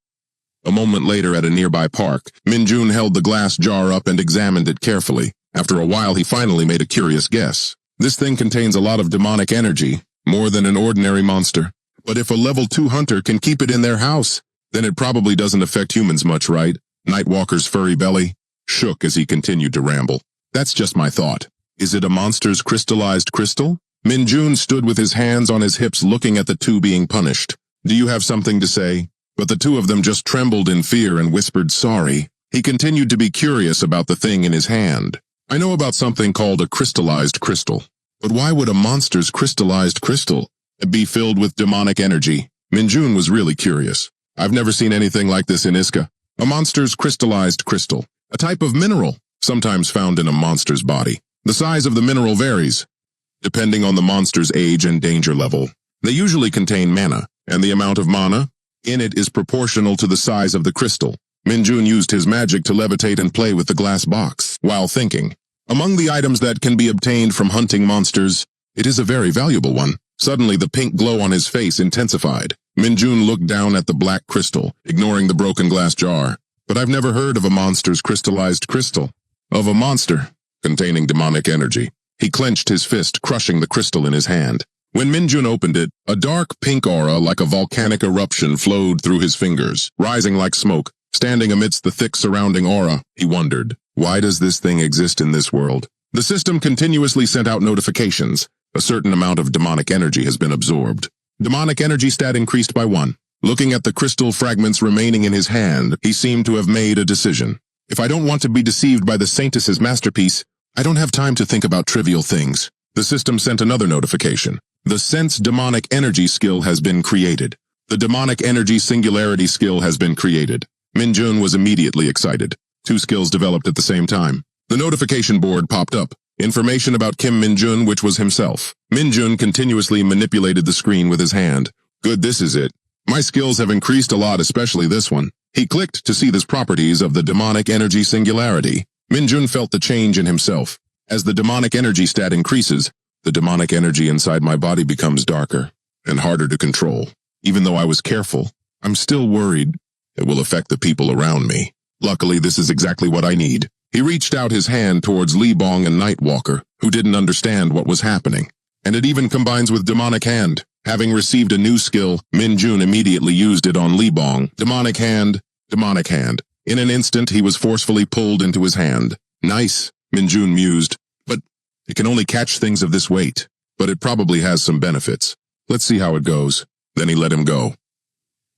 A moment later at a nearby park, Minjun held the glass jar up and examined it carefully. After a while, he finally made a curious guess. "This thing contains a lot of demonic energy, more than an ordinary monster. But if a level 2 hunter can keep it in their house, then it probably doesn't affect humans much, right?" Nightwalker's furry belly shook as he continued to ramble. "That's just my thought. Is it a monster's crystallized crystal?" Minjun stood with his hands on his hips looking at the two being punished. "Do you have something to say?" But the two of them just trembled in fear and whispered sorry. He continued to be curious about the thing in his hand. "I know about something called a crystallized crystal. But why would a monster's crystallized crystal be filled with demonic energy?" Minjun was really curious. "I've never seen anything like this in Iska. A monster's crystallized crystal. A type of mineral, sometimes found in a monster's body. The size of the mineral varies, depending on the monster's age and danger level. They usually contain mana, and the amount of mana in it is proportional to the size of the crystal." Minjun used his magic to levitate and play with the glass box, while thinking, "Among the items that can be obtained from hunting monsters, it is a very valuable one." Suddenly, the pink glow on his face intensified. Minjun looked down at the black crystal, ignoring the broken glass jar. "But I've never heard of a monster's crystallized crystal. Of a monster containing demonic energy." He clenched his fist, crushing the crystal in his hand. When Minjun opened it, a dark pink aura like a volcanic eruption flowed through his fingers, rising like smoke. Standing amidst the thick surrounding aura, he wondered, why does this thing exist in this world? The system continuously sent out notifications. A certain amount of demonic energy has been absorbed. Demonic energy stat increased by 1. Looking at the crystal fragments remaining in his hand, he seemed to have made a decision. "If I don't want to be deceived by the Saintess's masterpiece, I don't have time to think about trivial things." The system sent another notification. The Sense Demonic Energy skill has been created. The Demonic Energy Singularity skill has been created. Minjun was immediately excited. 2 skills developed at the same time. The notification board popped up. Information about Kim Minjun, which was himself. Minjun continuously manipulated the screen with his hand. "Good, this is it. My skills have increased a lot, especially this one." He clicked to see the properties of the Demonic Energy Singularity. Minjun felt the change in himself. As the demonic energy stat increases, the demonic energy inside my body becomes darker and harder to control. Even though I was careful, I'm still worried it will affect the people around me. Luckily, this is exactly what I need. He reached out his hand towards Libong and Nightwalker, who didn't understand what was happening. And it even combines with Demonic Hand. Having received a new skill, Minjun immediately used it on Libong. Demonic Hand, Demonic Hand. In an instant, he was forcefully pulled into his hand. "Nice," Minjun mused. "But it can only catch things of this weight. But it probably has some benefits. Let's see how it goes." Then he let him go.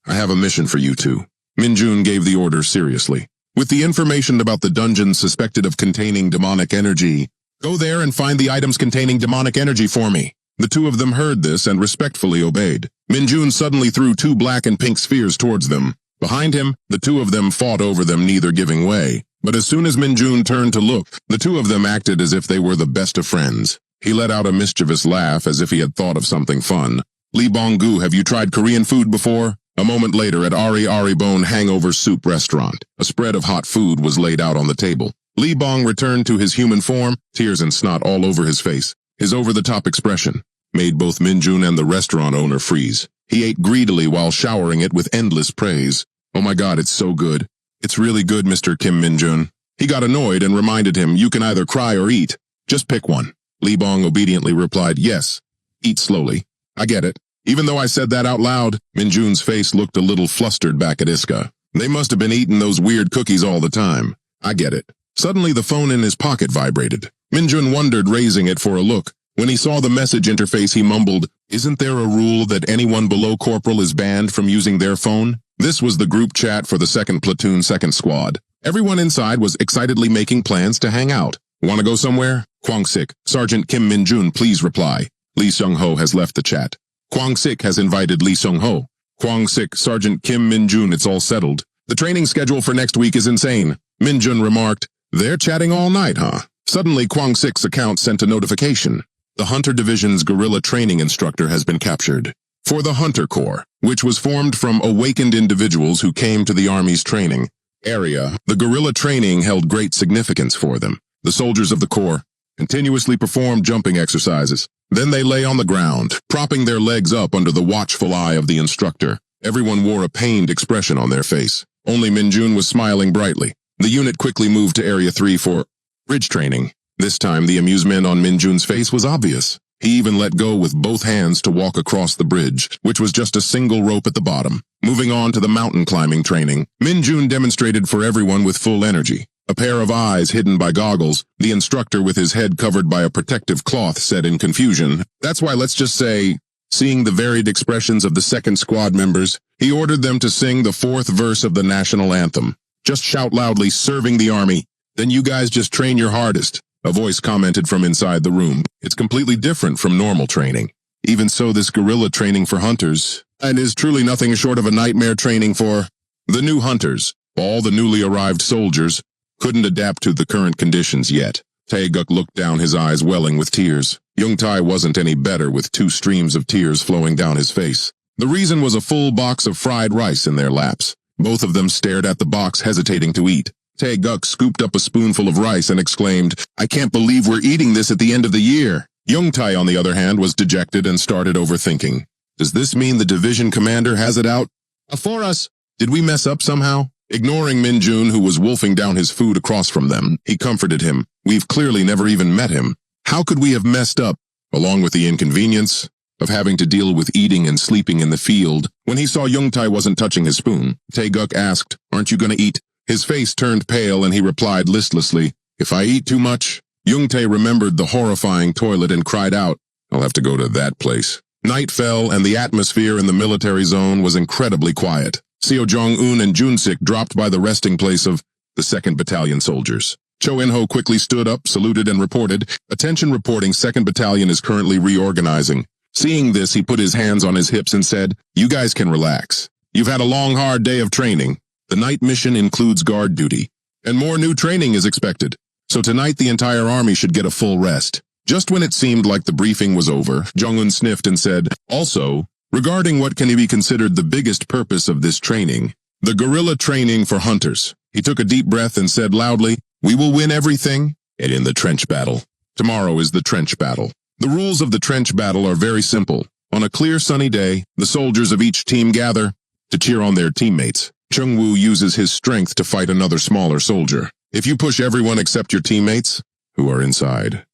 "I have a mission for you two." Minjun gave the order seriously. "With the information about the dungeon suspected of containing demonic energy, go there and find the items containing demonic energy for me." The two of them heard this and respectfully obeyed. Minjun suddenly threw 2 black and pink spheres towards them. Behind him, the two of them fought over them, neither giving way. But as soon as Minjun turned to look, the two of them acted as if they were the best of friends. He let out a mischievous laugh as if he had thought of something fun. "Lee Bong-gu, have you tried Korean food before?" A moment later, at Ari Ari Bone Hangover Soup Restaurant, a spread of hot food was laid out on the table. Li Bong returned to his human form, tears and snot all over his face. His over-the-top expression made both Minjun and the restaurant owner freeze. He ate greedily while showering it with endless praise. "Oh my god, it's so good. It's really good, Mr. Kim Minjun." He got annoyed and reminded him, "You can either cry or eat. Just pick one." Li Bong obediently replied, "Yes. Eat slowly. I get it." Even though I said that out loud, Minjun's face looked a little flustered back at Iska. They must have been eating those weird cookies all the time. I get it. Suddenly the phone in his pocket vibrated. Minjun wondered, raising it for a look. When he saw the message interface, he mumbled, "Isn't there a rule that anyone below corporal is banned from using their phone?" This was the group chat for the 2nd Platoon 2nd Squad. Everyone inside was excitedly making plans to hang out. "Want to go somewhere?" "Kwang-sik, Sergeant Kim Minjun, please reply. Lee Seung-ho has left the chat." "Kwang-sik has invited Lee Seung-ho." "Kwang-sik, Sergeant Kim Minjun, it's all settled. The training schedule for next week is insane." Minjun remarked, "They're chatting all night, huh?" Suddenly, Kwang-sik's account sent a notification. The Hunter Division's guerrilla training instructor has been captured. For the Hunter Corps, which was formed from awakened individuals who came to the Army's training area, the guerrilla training held great significance for them. The soldiers of the Corps continuously performed jumping exercises. Then they lay on the ground, propping their legs up under the watchful eye of the instructor. Everyone wore a pained expression on their face. Only Minjun was smiling brightly. The unit quickly moved to Area 3 for bridge training. This time, the amusement on Minjun's face was obvious. He even let go with both hands to walk across the bridge, which was just a single rope at the bottom. Moving on to the mountain climbing training, Minjun demonstrated for everyone with full energy. A pair of eyes hidden by goggles, the instructor with his head covered by a protective cloth said in confusion. That's why, let's just say, seeing the varied expressions of the 2nd Squad members, he ordered them to sing the 4th verse of the national anthem. "Just shout loudly, 'Serving the Army.' Then you guys just train your hardest." A voice commented from inside the room. "It's completely different from normal training. Even so, this guerrilla training for hunters, and is truly nothing short of a nightmare training for the new hunters. All the newly arrived soldiers couldn't adapt to the current conditions yet." Taeguk looked down, his eyes welling with tears. Young-tae wasn't any better, with 2 streams of tears flowing down his face. The reason was a full box of fried rice in their laps. Both of them stared at the box, hesitating to eat. Taeguk scooped up a spoonful of rice and exclaimed, "I can't believe we're eating this at the end of the year." Young-tae, on the other hand, was dejected and started overthinking. Does this mean the division commander has it out for us? Did we mess up somehow? Ignoring Minjun, who was wolfing down his food across from them, he comforted him. We've clearly never even met him. How could we have messed up? Along with the inconvenience of having to deal with eating and sleeping in the field. When he saw Young-tae wasn't touching his spoon, Taeguk asked, "Aren't you going to eat?" His face turned pale and he replied listlessly, "If I eat too much." Young-tae remembered the horrifying toilet and cried out, "I'll have to go to that place." Night fell and the atmosphere in the military zone was incredibly quiet. Seo Jong-un and Jun-sik dropped by the resting place of the 2nd Battalion soldiers. Cho In-ho quickly stood up, saluted and reported, "Attention reporting, 2nd Battalion is currently reorganizing." Seeing this, he put his hands on his hips and said, "You guys can relax. You've had a long, hard day of training. The night mission includes guard duty, and more new training is expected. So tonight the entire army should get a full rest." Just when it seemed like the briefing was over, Jong-un sniffed and said, "Also, regarding what can be considered the biggest purpose of this training, the guerrilla training for hunters." He took a deep breath and said loudly, "We will win everything, and in the trench battle. Tomorrow is the trench battle." The rules of the trench battle are very simple. On a clear sunny day, the soldiers of each team gather to cheer on their teammates. Chung-woo uses his strength to fight another smaller soldier. If you push everyone except your teammates, who are inside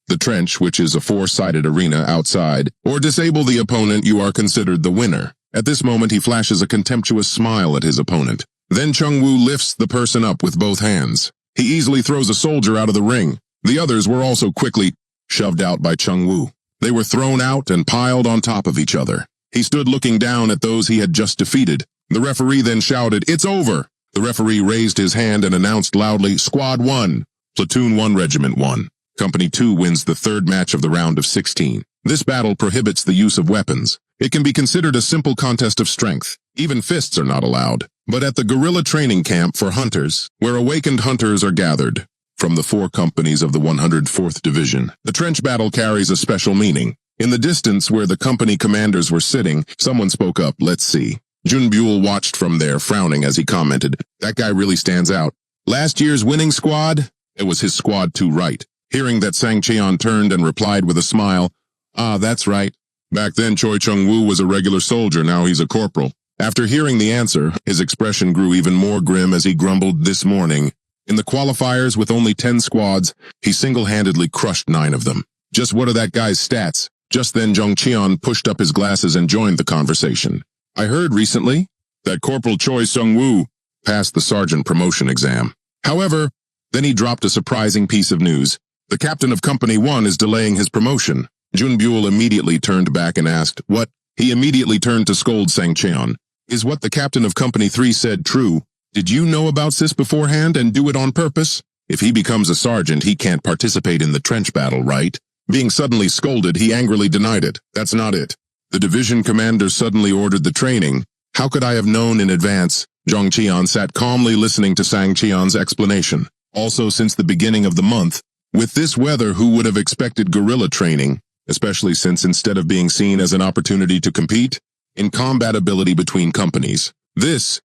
the trench, which is a 4-sided arena outside, or disable the opponent, you are considered the winner. At this moment, he flashes a contemptuous smile at his opponent. Then Chung-woo lifts the person up with both hands. He easily throws a soldier out of the ring. The others were also quickly shoved out by Chung-woo. They were thrown out and piled on top of each other. He stood looking down at those he had just defeated. The referee then shouted, "It's over!" The referee raised his hand and announced loudly, "Squad 1, Platoon 1, Regiment 1. Company 2 wins the 3rd match of the round of 16. This battle prohibits the use of weapons. It can be considered a simple contest of strength. Even fists are not allowed. But at the guerrilla training camp for hunters, where awakened hunters are gathered from the 4 companies of the 104th Division, the trench battle carries a special meaning. In the distance where the company commanders were sitting, someone spoke up, "Let's see." Junbyul watched from there, frowning as he commented, "That guy really stands out. Last year's winning squad? It was his squad too, right?" Hearing that, Sang Cheon turned and replied with a smile, "Ah, that's right. Back then Choi Chung-woo was a regular soldier, now he's a corporal." After hearing the answer, his expression grew even more grim as he grumbled, "This morning, in the qualifiers with only 10 squads, he single-handedly crushed 9 of them. Just what are that guy's stats?" Just then Jung Cheon pushed up his glasses and joined the conversation. "I heard recently that Corporal Choi Sung-woo passed the sergeant promotion exam. However," then he dropped a surprising piece of news. "The captain of Company 1 is delaying his promotion." Junbyul immediately turned back and asked, "What?" He immediately turned to scold Sang Cheon. "Is what the captain of Company 3 said true? Did you know about this beforehand and do it on purpose? If he becomes a sergeant, he can't participate in the trench battle, right?" Being suddenly scolded, he angrily denied it. "That's not it. The division commander suddenly ordered the training. How could I have known in advance?" Jung Cheon sat calmly listening to Sang Cheon's explanation. "Also, since the beginning of the month, with this weather, who would have expected guerrilla training, especially since instead of being seen as an opportunity to compete in combat ability between companies, this..."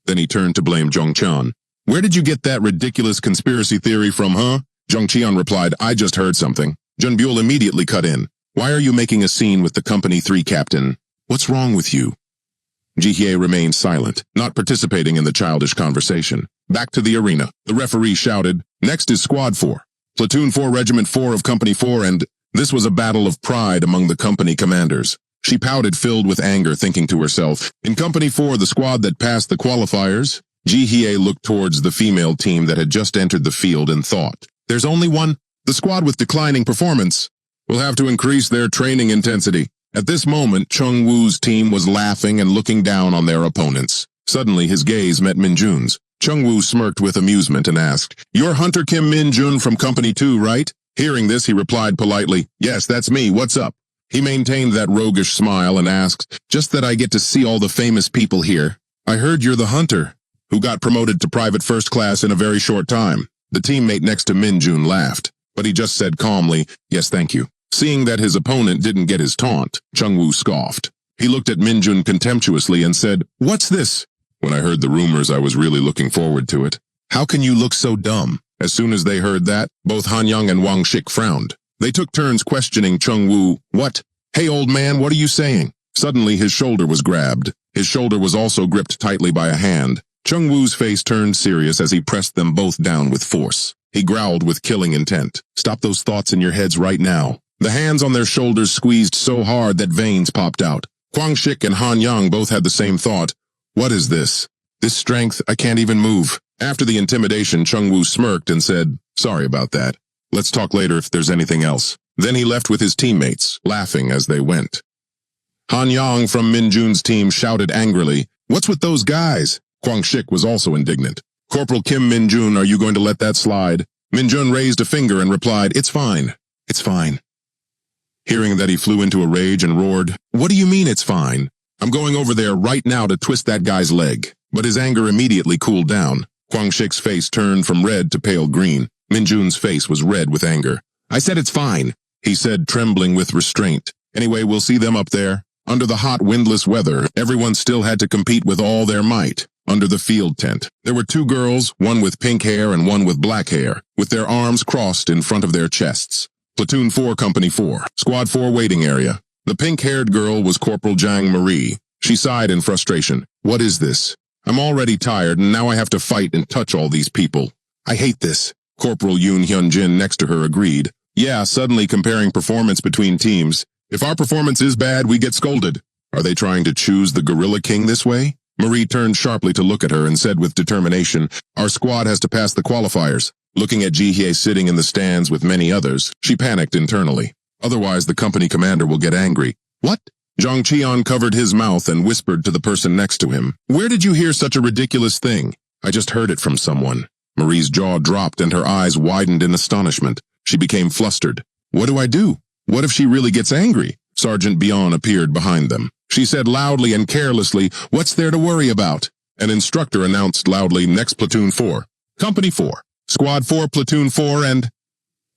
Then he turned to blame Jung Cheon. "Where did you get that ridiculous conspiracy theory from, huh?" Jung Cheon replied, "I just heard something." Junbyul immediately cut in. "Why are you making a scene with the Company 3 captain? What's wrong with you?" Jihye remained silent, not participating in the childish conversation. Back to the arena. The referee shouted, "Next is Squad 4. Platoon 4, Regiment 4 of Company 4, and..." This was a battle of pride among the company commanders. She pouted, filled with anger, thinking to herself, "In Company 4, the squad that passed the qualifiers." Jihye looked towards the female team that had just entered the field and thought, "There's only one. The squad with declining performance will have to increase their training intensity." At this moment, Chung-woo's team was laughing and looking down on their opponents. Suddenly, his gaze met Min-jun's. Chung-woo smirked with amusement and asked, "You're Hunter Kim Min-jun from Company 2, right?" Hearing this, he replied politely, "Yes, that's me. What's up?" He maintained that roguish smile and asked, "Just that I get to see all the famous people here. I heard you're the hunter who got promoted to private first class in a very short time." The teammate next to Min-jun laughed, but he just said calmly, "Yes, thank you." Seeing that his opponent didn't get his taunt, Chung-woo scoffed. He looked at Min-jun contemptuously and said, "What's this?" "When I heard the rumors, I was really looking forward to it." "How can you look so dumb?" As soon as they heard that, both Han-young and Wang Shik frowned. They took turns questioning Chung-woo. "What? Hey, old man, what are you saying?" Suddenly, his shoulder was grabbed. His shoulder was also gripped tightly by a hand. Chung-woo's face turned serious as he pressed them both down with force. He growled with killing intent. "Stop those thoughts in your heads right now." The hands on their shoulders squeezed so hard that veins popped out. Kwang Shik and Han Yang both had the same thought. "What is this? This strength, I can't even move." After the intimidation, Chung-woo smirked and said, "Sorry about that. Let's talk later if there's anything else." Then he left with his teammates, laughing as they went. Han Yang from Min-jun's team shouted angrily, "What's with those guys?" Kwang Shik was also indignant. "Corporal Kim Min-jun, are you going to let that slide?" Min-jun raised a finger and replied, "It's fine. It's fine." Hearing that, he flew into a rage and roared, "What do you mean it's fine? I'm going over there right now to twist that guy's leg." But his anger immediately cooled down. Kwang Shik's face turned from red to pale green. Min-jun's face was red with anger. "I said it's fine," he said, trembling with restraint. "Anyway, we'll see them up there." Under the hot, windless weather, everyone still had to compete with all their might. Under the field tent, there were 2 girls, one with pink hair and one with black hair, with their arms crossed in front of their chests. Platoon 4, Company 4, Squad 4 waiting area. The pink-haired girl was Corporal Jang Marie. She sighed in frustration. "What is this? I'm already tired, and now I have to fight and touch all these people. I hate this." Corporal Yoon Hyun-jin next to her agreed. "Yeah, suddenly comparing performance between teams. If our performance is bad, we get scolded. Are they trying to choose the Gorilla King this way?" Marie turned sharply to look at her and said with determination, "Our squad has to pass the qualifiers." Looking at Jihye sitting in the stands with many others, she panicked internally. Otherwise, the company commander will get angry. "What?" Jang Cheon covered his mouth and whispered to the person next to him. "Where did you hear such a ridiculous thing?" "I just heard it from someone." Marie's jaw dropped and her eyes widened in astonishment. She became flustered. "What do I do? What if she really gets angry?" Sergeant Bion appeared behind them. She said loudly and carelessly, "What's there to worry about?" An instructor announced loudly, "Next Platoon 4. Company 4. Squad 4, Platoon 4, and..."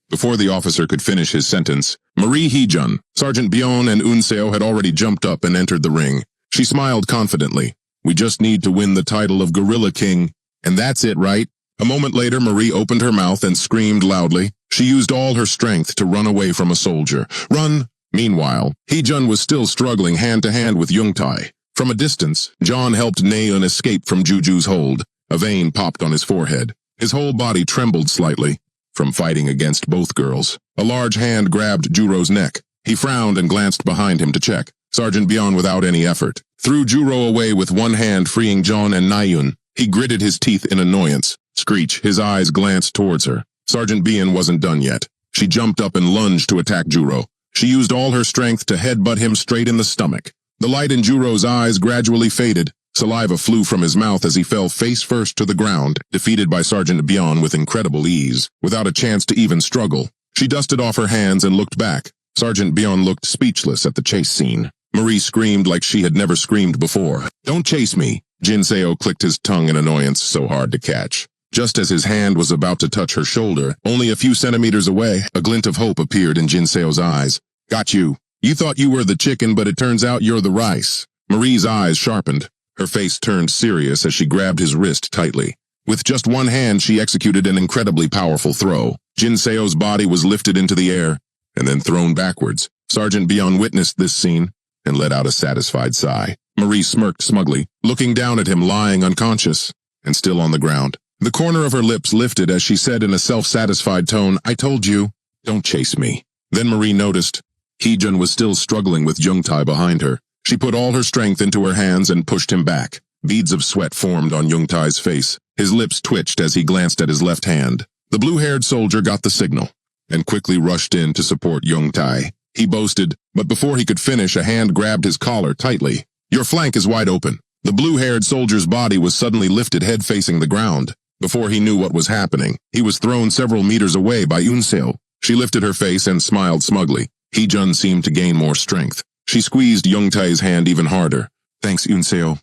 Before the officer could finish his sentence, Marie Hee-jun, Sergeant Bion, and Eun Seo had already jumped up and entered the ring. She smiled confidently. We just need to win the title of Gorilla King, and that's it, right? A moment later, Marie opened her mouth and screamed loudly. She used all her strength to run away from a soldier. Run! Meanwhile, Heejun was still struggling hand-to-hand with Youngtae. From a distance, John helped Naeun escape from Juju's hold. A vein popped on his forehead. His whole body trembled slightly from fighting against both girls. A large hand grabbed Juro's neck. He frowned and glanced behind him to check. Sergeant Byeon, without any effort, threw Juro away with one hand, freeing John and Naeun. He gritted his teeth in annoyance. Screech, his eyes glanced towards her. Sergeant Byeon wasn't done yet. She jumped up and lunged to attack Juro. She used all her strength to headbutt him straight in the stomach. The light in Juro's eyes gradually faded. Saliva flew from his mouth as he fell face first to the ground, defeated by Sergeant Byeon with incredible ease, without a chance to even struggle. She dusted off her hands and looked back. Sergeant Byeon looked speechless at the chase scene. Marie screamed like she had never screamed before. Don't chase me. Jin Seo clicked his tongue in annoyance, so hard to catch. Just as his hand was about to touch her shoulder, only a few centimeters away, a glint of hope appeared in Jin Seo's eyes. Got you. You thought you were the chicken, but it turns out you're the rice. Marie's eyes sharpened. Her face turned serious as she grabbed his wrist tightly. With just one hand, she executed an incredibly powerful throw. Jin Seo's body was lifted into the air and then thrown backwards. Sergeant Byeon witnessed this scene and let out a satisfied sigh. Marie smirked smugly, looking down at him lying unconscious and still on the ground. The corner of her lips lifted as she said in a self-satisfied tone, I told you, don't chase me. Then Marie noticed Heejun was still struggling with Youngtae behind her. She put all her strength into her hands and pushed him back. Beads of sweat formed on Youngtae's face. His lips twitched as he glanced at his left hand. The blue-haired soldier got the signal and quickly rushed in to support Youngtae. He boasted, but before he could finish, a hand grabbed his collar tightly. Your flank is wide open. The blue-haired soldier's body was suddenly lifted head-facing the ground. Before he knew what was happening, he was thrown several meters away by Unseo. She lifted her face and smiled smugly. Heejun seemed to gain more strength. She squeezed Youngtae's hand even harder. Thanks, Unseo.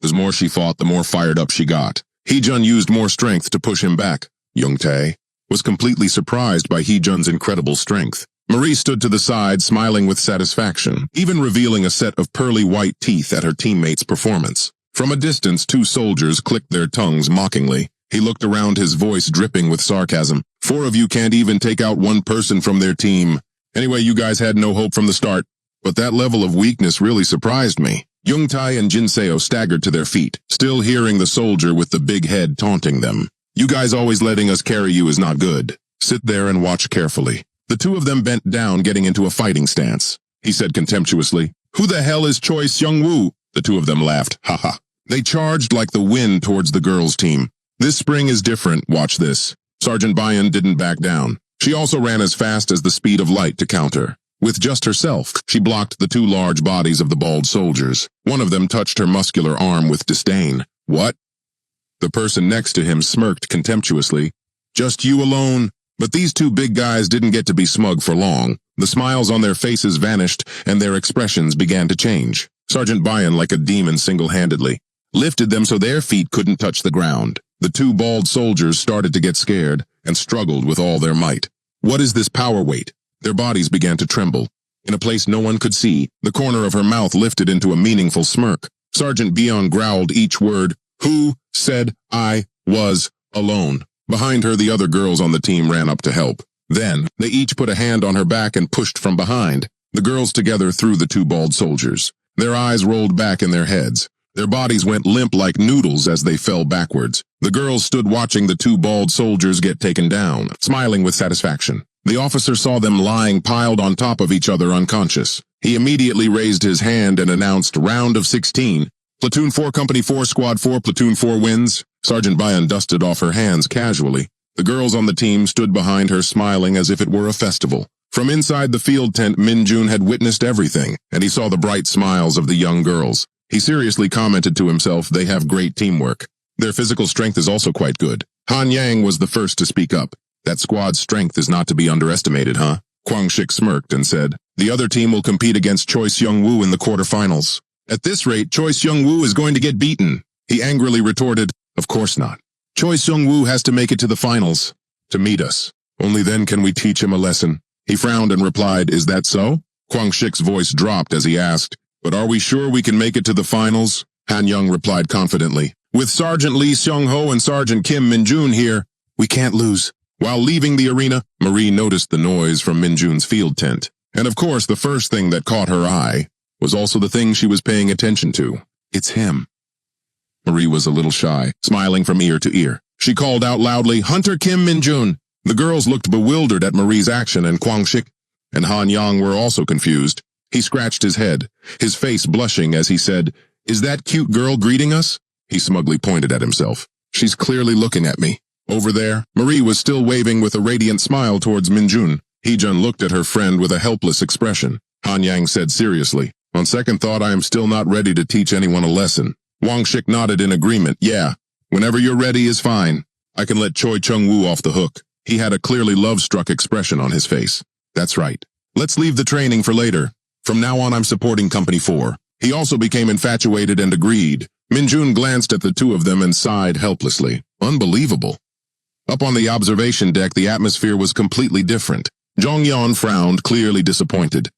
The more she fought, the more fired up she got. Heejun used more strength to push him back. Youngtae was completely surprised by Heejun's incredible strength. Marie stood to the side, smiling with satisfaction, even revealing a set of pearly white teeth at her teammate's performance. From a distance, two soldiers clicked their tongues mockingly. He looked around, his voice dripping with sarcasm. 4 of you can't even take out one person from their team. Anyway, you guys had no hope from the start. But that level of weakness really surprised me. Youngtae and Jin Seo staggered to their feet, still hearing the soldier with the big head taunting them. You guys always letting us carry you is not good. Sit there and watch carefully. The two of them bent down, getting into a fighting stance. He said contemptuously, Who the hell is Choi Seung-woo? The two of them laughed. Haha. They charged like the wind towards the girls' team. This spring is different, watch this. Sergeant Byeon didn't back down. She also ran as fast as the speed of light to counter. With just herself, she blocked the 2 large bodies of the bald soldiers. One of them touched her muscular arm with disdain. What? The person next to him smirked contemptuously. Just you alone? But these 2 big guys didn't get to be smug for long. The smiles on their faces vanished, and their expressions began to change. Sergeant Byeon, like a demon single-handedly, lifted them so their feet couldn't touch the ground. The 2 bald soldiers started to get scared and struggled with all their might. What is this power weight? Their bodies began to tremble. In a place no one could see, the corner of her mouth lifted into a meaningful smirk. Sergeant Byeon growled each word. Who said I was alone? Behind her, the other girls on the team ran up to help. Then, they each put a hand on her back and pushed from behind. The girls together threw the 2 bald soldiers. Their eyes rolled back in their heads. Their bodies went limp like noodles as they fell backwards. The girls stood watching the 2 bald soldiers get taken down, smiling with satisfaction. The officer saw them lying piled on top of each other unconscious. He immediately raised his hand and announced round of 16. Platoon 4, Company 4, Squad 4, Platoon 4 wins. Sergeant Byeon dusted off her hands casually. The girls on the team stood behind her smiling as if it were a festival. From inside the field tent, Min-jun had witnessed everything, and he saw the bright smiles of the young girls. He seriously commented to himself, they have great teamwork. Their physical strength is also quite good. Han Yang was the first to speak up. That squad's strength is not to be underestimated, huh? Kwang Shik smirked and said, the other team will compete against Choi Seung-woo in the quarterfinals. At this rate, Choi Seung-woo is going to get beaten. He angrily retorted, of course not. Choi Seung-woo has to make it to the finals, to meet us. Only then can we teach him a lesson. He frowned and replied, is that so? Kwang Shik's voice dropped as he asked, But are we sure we can make it to the finals? Han Young replied confidently. With Sergeant Lee Seung-ho and Sergeant Kim Min-jun here, we can't lose. While leaving the arena, Marie noticed the noise from Min-jun's field tent. And of course, the first thing that caught her eye was also the thing she was paying attention to. It's him. Marie was a little shy, smiling from ear to ear. She called out loudly, Hunter Kim Min-jun. The girls looked bewildered at Marie's action, and Kwang Shik and Han Yang were also confused. He scratched his head, his face blushing as he said, Is that cute girl greeting us? He smugly pointed at himself. She's clearly looking at me. Over there, Marie was still waving with a radiant smile towards Min-jun. Hee-jun looked at her friend with a helpless expression. Han Yang said seriously, On second thought, I am still not ready to teach anyone a lesson. Wang Shik nodded in agreement. Yeah, whenever you're ready is fine. I can let Choi Chung-woo off the hook. He had a clearly love-struck expression on his face. That's right. Let's leave the training for later. From now on, I'm supporting Company 4. He also became infatuated and agreed. Min-jun glanced at the two of them and sighed helplessly. Unbelievable. Up on the observation deck, the atmosphere was completely different. Jong-yeon frowned, clearly disappointed.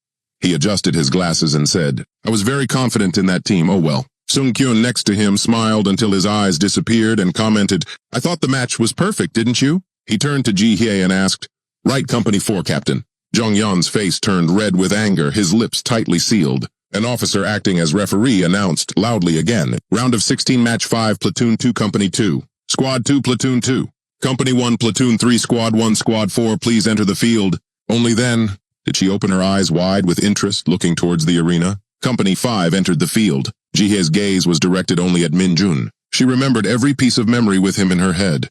He adjusted his glasses and said, I was very confident in that team, oh well. Sung-kyun next to him smiled until his eyes disappeared and commented, I thought the match was perfect, didn't you? He turned to Ji-hye and asked, Right, Company 4, Captain. Jong-yeon's face turned red with anger, his lips tightly sealed. An officer acting as referee announced loudly again, Round of 16, Match 5, Platoon 2, Company 2. Squad 2, Platoon 2. Company 1, Platoon 3, Squad 1, Squad 4, please enter the field. Only then did she open her eyes wide with interest, looking towards the arena. Company 5 entered the field. Ji-hye's gaze was directed only at Min-jun. She remembered every piece of memory with him in her head.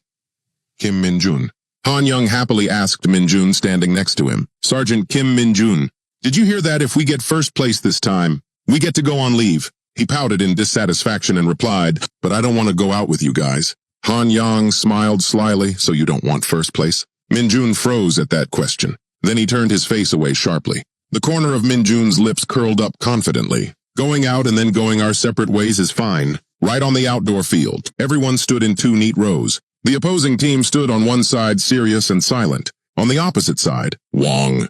Kim Min-jun. Han Young happily asked Min-jun standing next to him. Sergeant Kim Min-jun, did you hear that if we get first place this time, we get to go on leave? He pouted in dissatisfaction and replied, But I don't want to go out with you guys. Han Yang smiled slyly, So you don't want first place? Min-jun froze at that question. Then he turned his face away sharply. The corner of Min-jun's lips curled up confidently. Going out and then going our separate ways is fine. Right on the outdoor field, everyone stood in two neat rows. The opposing team stood on one side serious and silent. On the opposite side, Wang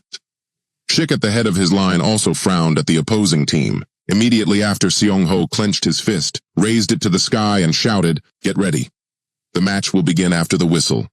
Shik at the head of his line also frowned at the opposing team. Immediately after, Seong-ho clenched his fist, raised it to the sky and shouted, Get ready. The match will begin after the whistle.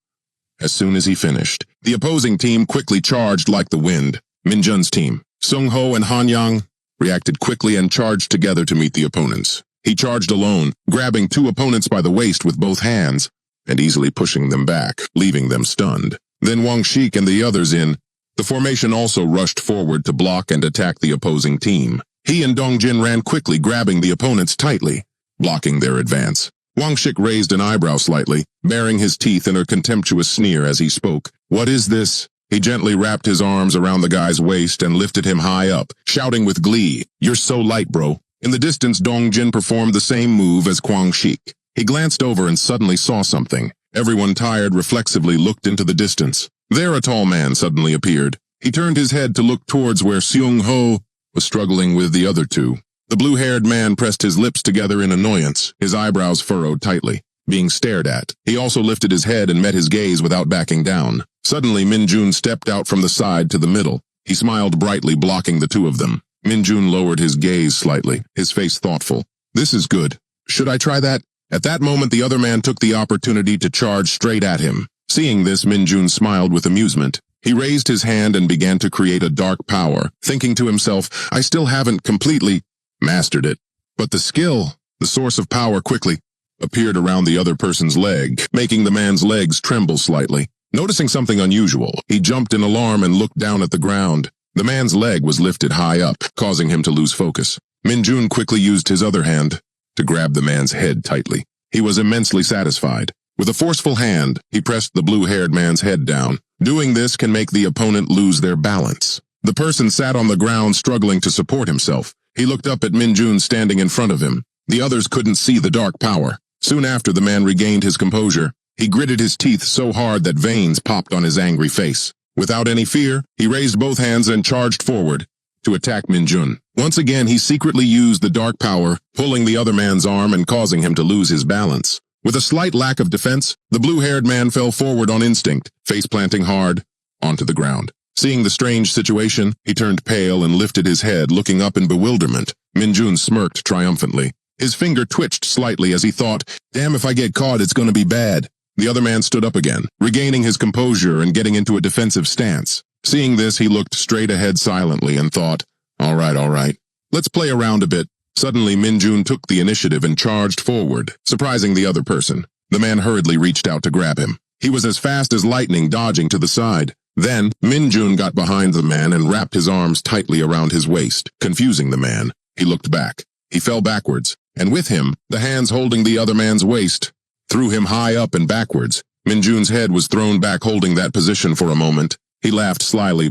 As soon as he finished, the opposing team quickly charged like the wind. Min-jun's team, Seong-ho and Han Yang, reacted quickly and charged together to meet the opponents. He charged alone, grabbing two opponents by the waist with both hands, and easily pushing them back, leaving them stunned. Then Wang Shik and the others in the formation also rushed forward to block and attack the opposing team. He and Dongjin ran quickly, grabbing the opponents tightly, blocking their advance. Wang Shik raised an eyebrow slightly, baring his teeth in a contemptuous sneer as he spoke. What is this? He gently wrapped his arms around the guy's waist and lifted him high up, shouting with glee, You're so light, bro. In the distance, Dongjin performed the same move as Kwang Shik. He glanced over and suddenly saw something. Everyone, tired, reflexively looked into the distance. There a tall man suddenly appeared. He turned his head to look towards where Seong-ho was struggling with the other two. The blue-haired man pressed his lips together in annoyance, his eyebrows furrowed tightly, being stared at. He also lifted his head and met his gaze without backing down. Suddenly, Min-jun stepped out from the side to the middle. He smiled brightly, blocking the two of them. Min-jun lowered his gaze slightly, his face thoughtful. This is good. Should I try that? At that moment, the other man took the opportunity to charge straight at him. Seeing this, Min-jun smiled with amusement. He raised his hand and began to create a dark power, thinking to himself, I still haven't completely mastered it. But the skill, the source of power, quickly appeared around the other person's leg, making the man's legs tremble slightly. Noticing something unusual, he jumped in alarm and looked down at the ground. The man's leg was lifted high up, causing him to lose focus. Min-jun quickly used his other hand to grab the man's head tightly. He was immensely satisfied. With a forceful hand, he pressed the blue-haired man's head down. Doing this can make the opponent lose their balance. The person sat on the ground struggling to support himself. He looked up at Min-jun standing in front of him. The others couldn't see the dark power. Soon after, the man regained his composure. He gritted his teeth so hard that veins popped on his angry face. Without any fear, he raised both hands and charged forward to attack Min-jun. Once again, he secretly used the dark power, pulling the other man's arm and causing him to lose his balance. With a slight lack of defense, the blue-haired man fell forward on instinct, face planting hard onto the ground. Seeing the strange situation, he turned pale and lifted his head, looking up in bewilderment. Minjun smirked triumphantly. His finger twitched slightly as he thought, damn, if I get caught, it's going to be bad. The other man stood up again, regaining his composure and getting into a defensive stance. Seeing this, he looked straight ahead silently and thought, all right. Let's play around a bit. Suddenly, Minjun took the initiative and charged forward, surprising the other person. The man hurriedly reached out to grab him. He was as fast as lightning, dodging to the side. Then, Minjun got behind the man and wrapped his arms tightly around his waist, confusing the man. He looked back. He fell backwards, and with him, the hands holding the other man's waist threw him high up and backwards. Minjun's head was thrown back, holding that position for a moment. He laughed slyly.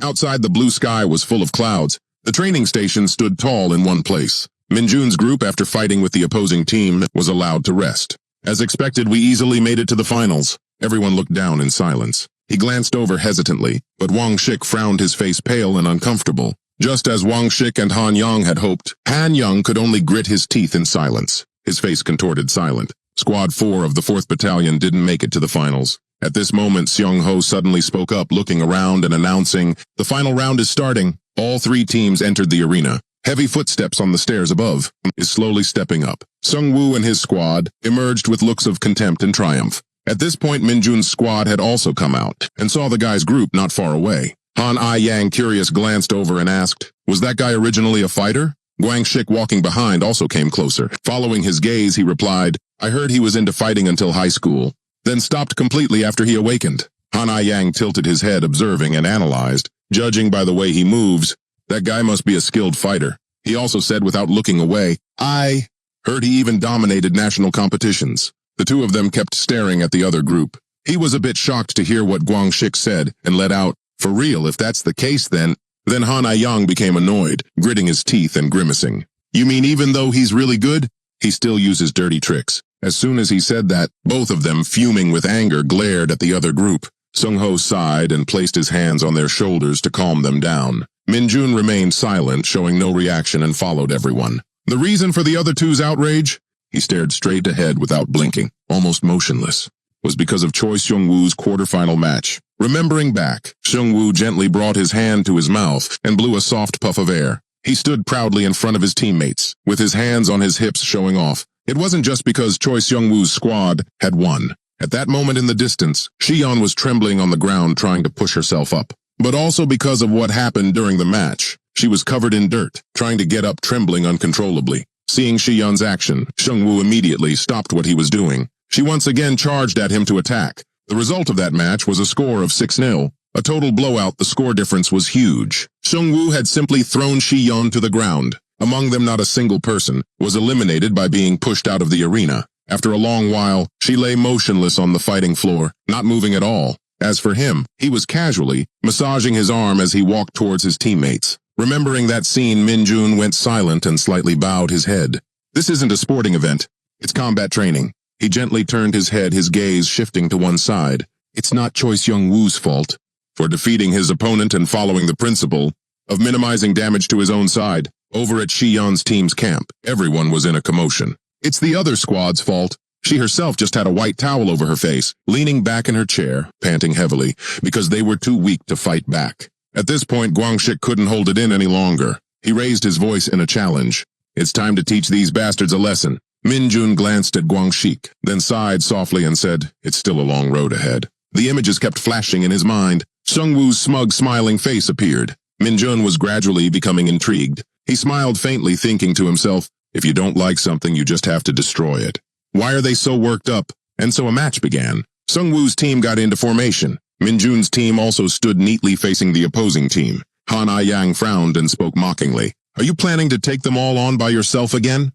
Outside, the blue sky was full of clouds. The training station stood tall in one place. Minjun's group, after fighting with the opposing team, was allowed to rest. As expected, we easily made it to the finals. Everyone looked down in silence. He glanced over hesitantly, but Wang Shik frowned, his face pale and uncomfortable. Just as Wang Shik and Han Yang had hoped, Han Yang could only grit his teeth in silence. His face contorted silent. Squad 4 of the 4th Battalion didn't make it to the finals. At this moment, Seong Ho suddenly spoke up, looking around and announcing, the final round is starting. All 3 teams entered the arena. Heavy footsteps on the stairs above is slowly stepping up. Sung Woo and his squad emerged with looks of contempt and triumph. At this point, Minjun's squad had also come out and saw the guy's group not far away. Han Ai-yang, curious, glanced over and asked, was that guy originally a fighter? Guang Shik, walking behind, also came closer. Following his gaze, he replied, I heard he was into fighting until high school, then stopped completely after he awakened. Han Ai-yang tilted his head, observing and analyzed. Judging by the way he moves, that guy must be a skilled fighter. He also said without looking away, I heard he even dominated national competitions. The two of them kept staring at the other group. He was a bit shocked to hear what Guang Shik said and let out, for real, if that's the case then Han Ai-yang became annoyed, gritting his teeth and grimacing. You mean even though he's really good, he still uses dirty tricks? As soon as he said that, both of them, fuming with anger, glared at the other group. Sung Ho sighed and placed his hands on their shoulders to calm them down. Minjun remained silent, showing no reaction, and followed everyone. The reason for the other two's outrage? He stared straight ahead without blinking, almost motionless. Was because of Choi Seung-woo's quarterfinal match. Remembering back, Seung-woo gently brought his hand to his mouth and blew a soft puff of air. He stood proudly in front of his teammates, with his hands on his hips showing off. It wasn't just because Choi Seung-woo's squad had won. At that moment in the distance, Shion was trembling on the ground trying to push herself up. But also because of what happened during the match. She was covered in dirt, trying to get up, trembling uncontrollably. Seeing Shion's action, Seung-woo immediately stopped what he was doing. She once again charged at him to attack. The result of that match was a score of 6-0. A total blowout. The score difference was huge. Seung-woo had simply thrown Shion to the ground. Among them, not a single person was eliminated by being pushed out of the arena. After a long while, she lay motionless on the fighting floor, not moving at all. As for him, he was casually massaging his arm as he walked towards his teammates. Remembering that scene, Minjun went silent and slightly bowed his head. This isn't a sporting event. It's combat training. He gently turned his head, his gaze shifting to one side. It's not Choi Seung-woo's fault for defeating his opponent and following the principle of minimizing damage to his own side. Over at Shion's team's camp, everyone was in a commotion. It's the other squad's fault. She herself just had a white towel over her face, leaning back in her chair, panting heavily, because they were too weak to fight back. At this point, Guang Shik couldn't hold it in any longer. He raised his voice in a challenge. It's time to teach these bastards a lesson. Minjun glanced at Guang Shik, then sighed softly and said, it's still a long road ahead. The images kept flashing in his mind. Seung-woo's smug, smiling face appeared. Minjun was gradually becoming intrigued. He smiled faintly, thinking to himself, if you don't like something, you just have to destroy it. Why are they so worked up? And so a match began. Seung-woo's team got into formation. Minjun's team also stood neatly facing the opposing team. Han Ai-yang frowned and spoke mockingly. Are you planning to take them all on by yourself again?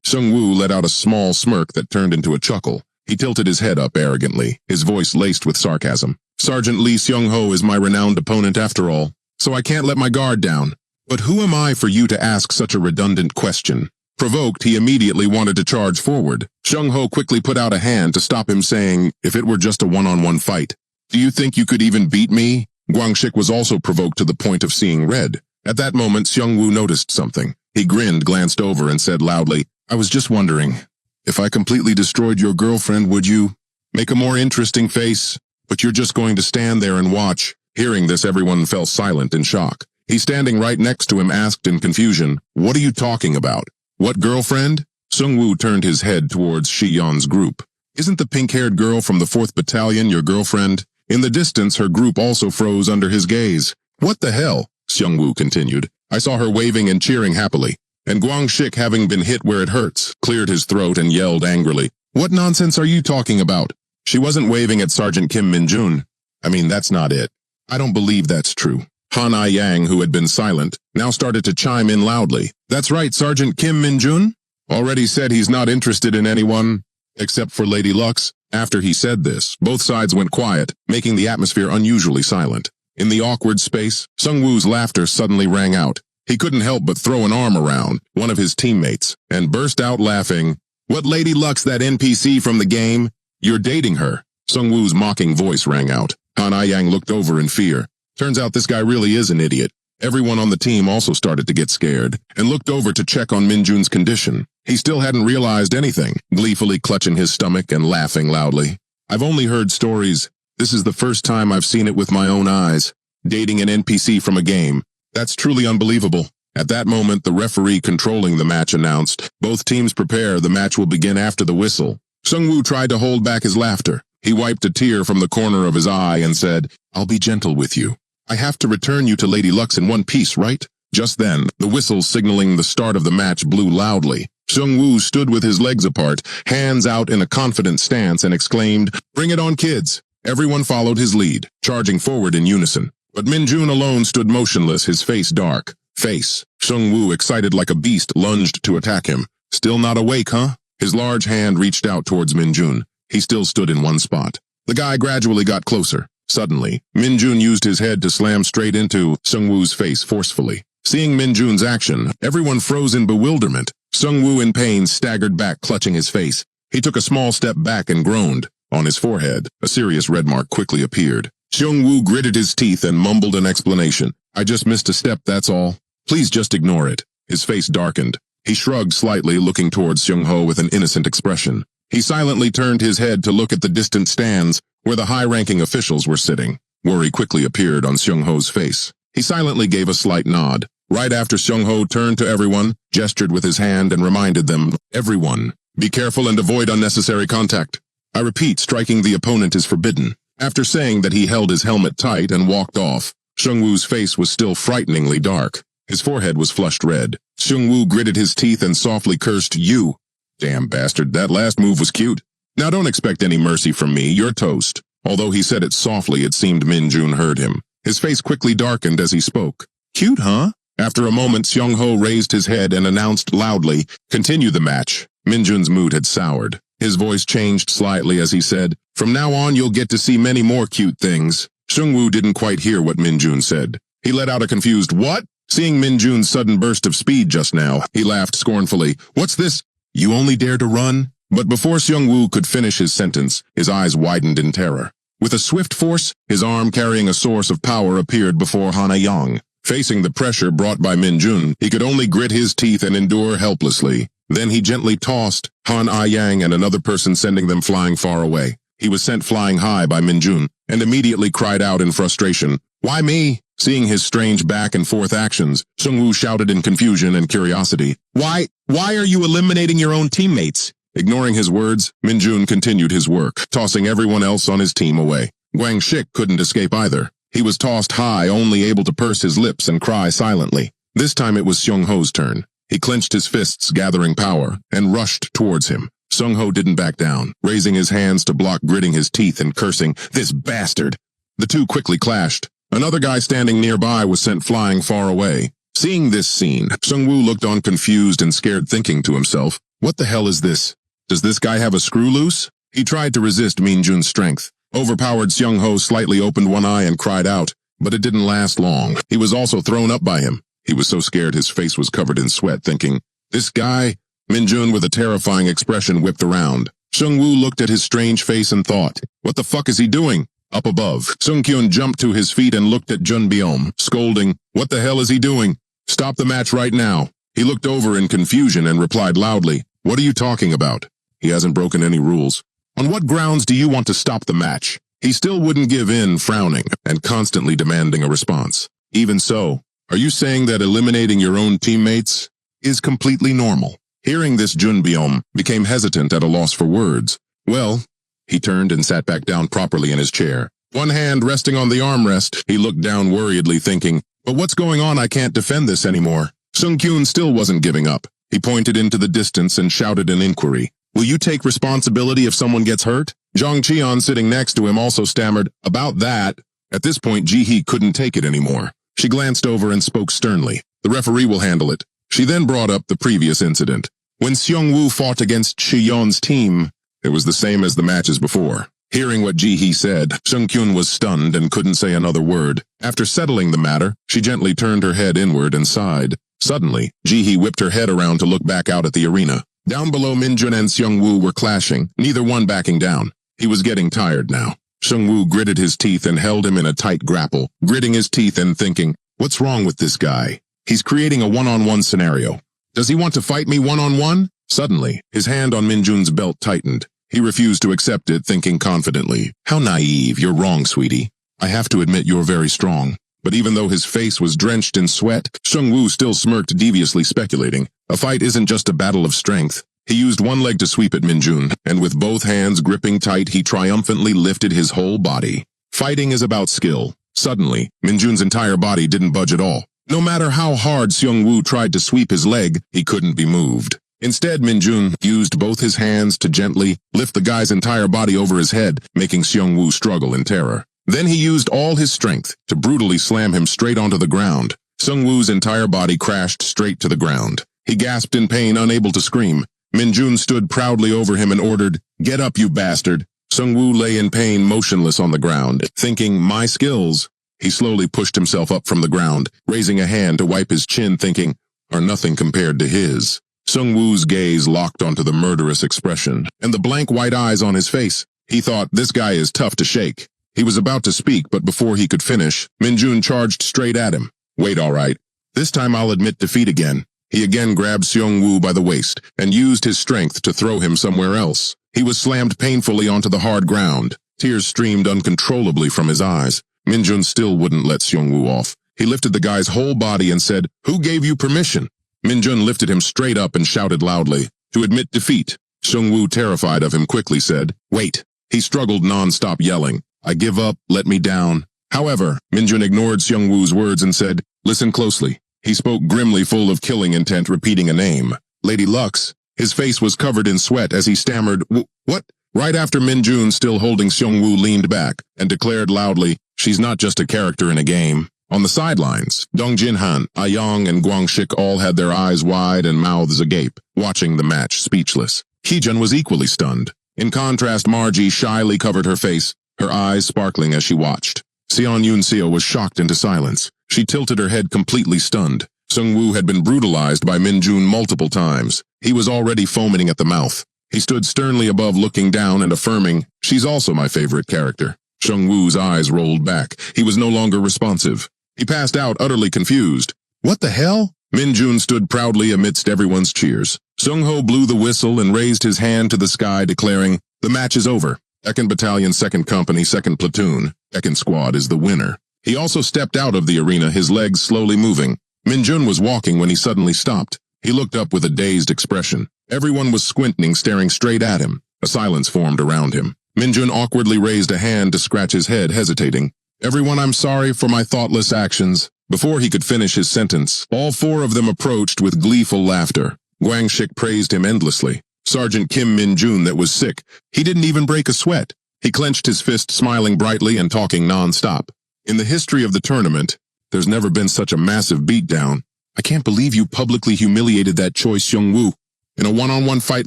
Seung-woo let out a small smirk that turned into a chuckle. He tilted his head up arrogantly, his voice laced with sarcasm. Sergeant Lee Seung-ho is my renowned opponent after all, so I can't let my guard down. But who am I for you to ask such a redundant question? Provoked, he immediately wanted to charge forward. Seung-ho quickly put out a hand to stop him, saying, if it were just a one-on-one fight. Do you think you could even beat me? Guang Shik was also provoked to the point of seeing red. At that moment, Seung-woo noticed something. He grinned, glanced over, and said loudly, I was just wondering, if I completely destroyed your girlfriend, would you make a more interesting face? But you're just going to stand there and watch. Hearing this, everyone fell silent in shock. He standing right next to him asked in confusion, "What are you talking about? What girlfriend?" Sungwoo turned his head towards Shiyon's group. "Isn't the pink-haired girl from the 4th Battalion your girlfriend?" In the distance, her group also froze under his gaze. "What the hell?" Sungwoo continued. "I saw her waving and cheering happily." And Guangxik, having been hit where it hurts, cleared his throat and yelled angrily, "What nonsense are you talking about? She wasn't waving at Sergeant Kim Min-jun. I mean, that's not it. I don't believe that's true." Han I-yang, who had been silent, now started to chime in loudly. "That's right, Sergeant Kim Min-jun already said he's not interested in anyone except for Lady Lux." After he said this, both sides went quiet, making the atmosphere unusually silent. In the awkward space, Sungwoo's laughter suddenly rang out. He couldn't help but throw an arm around one of his teammates and burst out laughing. "What Lady Lux, that NPC from the game? You're dating her." Sungwoo's mocking voice rang out. Han I-yang looked over in fear. Turns out this guy really is an idiot. Everyone on the team also started to get scared and looked over to check on Min-jun's condition. He still hadn't realized anything, gleefully clutching his stomach and laughing loudly. "I've only heard stories. This is the first time I've seen it with my own eyes. Dating an NPC from a game. That's truly unbelievable." At that moment, the referee controlling the match announced, "Both teams prepare, the match will begin after the whistle." Sungwoo tried to hold back his laughter. He wiped a tear from the corner of his eye and said, "I'll be gentle with you. I have to return you to Lady Lux in one piece, right?" Just then, the whistle signaling the start of the match blew loudly. Sungwoo stood with his legs apart, hands out in a confident stance, and exclaimed, "Bring it on, kids!" Everyone followed his lead, charging forward in unison. But Min-jun alone stood motionless, his face dark. "Face." Sungwoo, excited like a beast, lunged to attack him. "Still not awake, huh?" His large hand reached out towards Min-jun. He still stood in one spot. The guy gradually got closer. Suddenly, Min-jun used his head to slam straight into Sungwoo's face forcefully. Seeing Min-jun's action, everyone froze in bewilderment. Sungwoo, in pain, staggered back, clutching his face. He took a small step back and groaned. On his forehead, a serious red mark quickly appeared. Sungwoo gritted his teeth and mumbled an explanation. "I just missed a step, that's all. Please just ignore it." His face darkened. He shrugged slightly, looking towards Seung-ho with an innocent expression. He silently turned his head to look at the distant stands where the high-ranking officials were sitting. Worry quickly appeared on Seung-ho's face. He silently gave a slight nod. Right after Seung-ho turned to everyone, gestured with his hand and reminded them, "Everyone, be careful and avoid unnecessary contact. I repeat, striking the opponent is forbidden." After saying that, he held his helmet tight and walked off. Seung-woo's face was still frighteningly dark. His forehead was flushed red. Seung-woo gritted his teeth and softly cursed, "You. Damn bastard, that last move was cute. Now don't expect any mercy from me, you're toast." Although he said it softly, it seemed Min-jun heard him. His face quickly darkened as he spoke. "Cute, huh?" After a moment, Seung-ho raised his head and announced loudly, "Continue the match." Min-jun's mood had soured. His voice changed slightly as he said, "From now on, you'll get to see many more cute things." Seung-woo didn't quite hear what Min-jun said. He let out a confused, "What?" Seeing Min-jun's sudden burst of speed just now, he laughed scornfully. "What's this? You only dare to run?" But before Seung-woo could finish his sentence, his eyes widened in terror. With a swift force, his arm carrying a source of power appeared before Han I-yang. Facing the pressure brought by Min-jun, he could only grit his teeth and endure helplessly. Then he gently tossed Han I-yang and another person, sending them flying far away. He was sent flying high by Min-jun and immediately cried out in frustration, "Why me?" Seeing his strange back-and-forth actions, Seung-woo shouted in confusion and curiosity, Why are you eliminating your own teammates?" Ignoring his words, Min-jun continued his work, tossing everyone else on his team away. Guangxik couldn't escape either. He was tossed high, only able to purse his lips and cry silently. This time it was Seung-ho's turn. He clenched his fists, gathering power, and rushed towards him. Seung-ho didn't back down, raising his hands to block, gritting his teeth and cursing, "This bastard!" The two quickly clashed. Another guy standing nearby was sent flying far away. Seeing this scene, Seung-woo looked on confused and scared, thinking to himself, "What the hell is this? Does this guy have a screw loose?" He tried to resist Min-jun's strength. Overpowered, Seung-ho slightly opened one eye and cried out, but it didn't last long. He was also thrown up by him. He was so scared his face was covered in sweat, thinking, "This guy?" Min-jun, with a terrifying expression, whipped around. Seung-woo looked at his strange face and thought, "What the fuck is he doing?" Up above, Sung-kyun jumped to his feet and looked at Jun Byom, scolding, "What the hell is he doing? Stop the match right now." He looked over in confusion and replied loudly, "What are you talking about? He hasn't broken any rules. On what grounds do you want to stop the match?" He still wouldn't give in, frowning and constantly demanding a response. Even so, are you saying that eliminating your own teammates is completely normal? Hearing this, Junbyom became hesitant at a loss for words. Well, he turned and sat back down properly in his chair. One hand resting on the armrest, he looked down worriedly thinking, but what's going on? I can't defend this anymore. Sung-kyun still wasn't giving up. He pointed into the distance and shouted an inquiry. Will you take responsibility if someone gets hurt? Jong Cheon, sitting next to him, also stammered, about that. At this point, Ji-hee couldn't take it anymore. She glanced over and spoke sternly. The referee will handle it. She then brought up the previous incident. When Seong-woo fought against Chi-yeon's team, it was the same as the matches before. Hearing what Ji-hee said, Sung-kyun was stunned and couldn't say another word. After settling the matter, she gently turned her head inward and sighed. Suddenly, Ji-hee whipped her head around to look back out at the arena. Down below, Min-jun and Seong-woo were clashing, neither one backing down. He was getting tired now. Seong-woo gritted his teeth and held him in a tight grapple, gritting his teeth and thinking, what's wrong with this guy? He's creating a one-on-one scenario. Does he want to fight me one-on-one? Suddenly, his hand on Min-jun's belt tightened. He refused to accept it, thinking confidently, how naive, you're wrong, sweetie. I have to admit you're very strong. But even though his face was drenched in sweat, Seong-woo still smirked, deviously speculating. A fight isn't just a battle of strength. He used one leg to sweep at Min-jun, and with both hands gripping tight, he triumphantly lifted his whole body. Fighting is about skill. Suddenly, Min-jun's entire body didn't budge at all. No matter how hard Seong-woo tried to sweep his leg, he couldn't be moved. Instead, Min-jun used both his hands to gently lift the guy's entire body over his head, making Seong-woo struggle in terror. Then he used all his strength to brutally slam him straight onto the ground. Seong-woo's entire body crashed straight to the ground. He gasped in pain, unable to scream. Min-jun stood proudly over him and ordered, "Get up, you bastard." Seong-woo lay in pain, motionless on the ground, thinking, my skills. He slowly pushed himself up from the ground, raising a hand to wipe his chin, thinking, are nothing compared to his. Seong-woo's gaze locked onto the murderous expression, and the blank white eyes on his face. He thought, this guy is tough to shake. He was about to speak, but before he could finish, Min-jun charged straight at him. Wait, all right. This time I'll admit defeat again. He again grabbed Seong-woo by the waist and used his strength to throw him somewhere else. He was slammed painfully onto the hard ground. Tears streamed uncontrollably from his eyes. Min-jun still wouldn't let Seong-woo off. He lifted the guy's whole body and said, who gave you permission? Min-jun lifted him straight up and shouted loudly, to admit defeat. Seong-woo, terrified of him, quickly said, wait. He struggled non-stop, yelling, I give up, let me down. However, Min-jun ignored Seong-woo's words and said, listen closely. He spoke grimly, full of killing intent, repeating a name. Lady Lux. His face was covered in sweat as he stammered, what? Right after Min-jun, still holding Seong-woo, leaned back and declared loudly, she's not just a character in a game. On the sidelines, Dong Jin-han, Ah-young, and Gwang-shik all had their eyes wide and mouths agape, watching the match, speechless. Hee-jun was equally stunned. In contrast, Margie shyly covered her face, her eyes sparkling as she watched. Seon Yoon-seo was shocked into silence. She tilted her head, completely stunned. Seong-woo had been brutalized by Min-jun multiple times. He was already foaming at the mouth. He stood sternly above, looking down and affirming, she's also my favorite character. Seong-woo's eyes rolled back. He was no longer responsive. He passed out, utterly confused. What the hell? Min-jun stood proudly amidst everyone's cheers. Sung-ho blew the whistle and raised his hand to the sky, declaring, the match is over. 2nd Battalion, 2nd Company, 2nd Platoon. 2nd Squad is the winner. He also stepped out of the arena, his legs slowly moving. Min-jun was walking when he suddenly stopped. He looked up with a dazed expression. Everyone was squinting, staring straight at him. A silence formed around him. Min-jun awkwardly raised a hand to scratch his head, hesitating. Everyone, I'm sorry for my thoughtless actions. Before he could finish his sentence, all 4 of them approached with gleeful laughter. Gwang-shik praised him endlessly. Sergeant Kim Min-jun that was sick. He didn't even break a sweat. He clenched his fist, smiling brightly and talking non-stop. In the history of the tournament, there's never been such a massive beatdown. I can't believe you publicly humiliated that Choi Seong-woo. In a one-on-one fight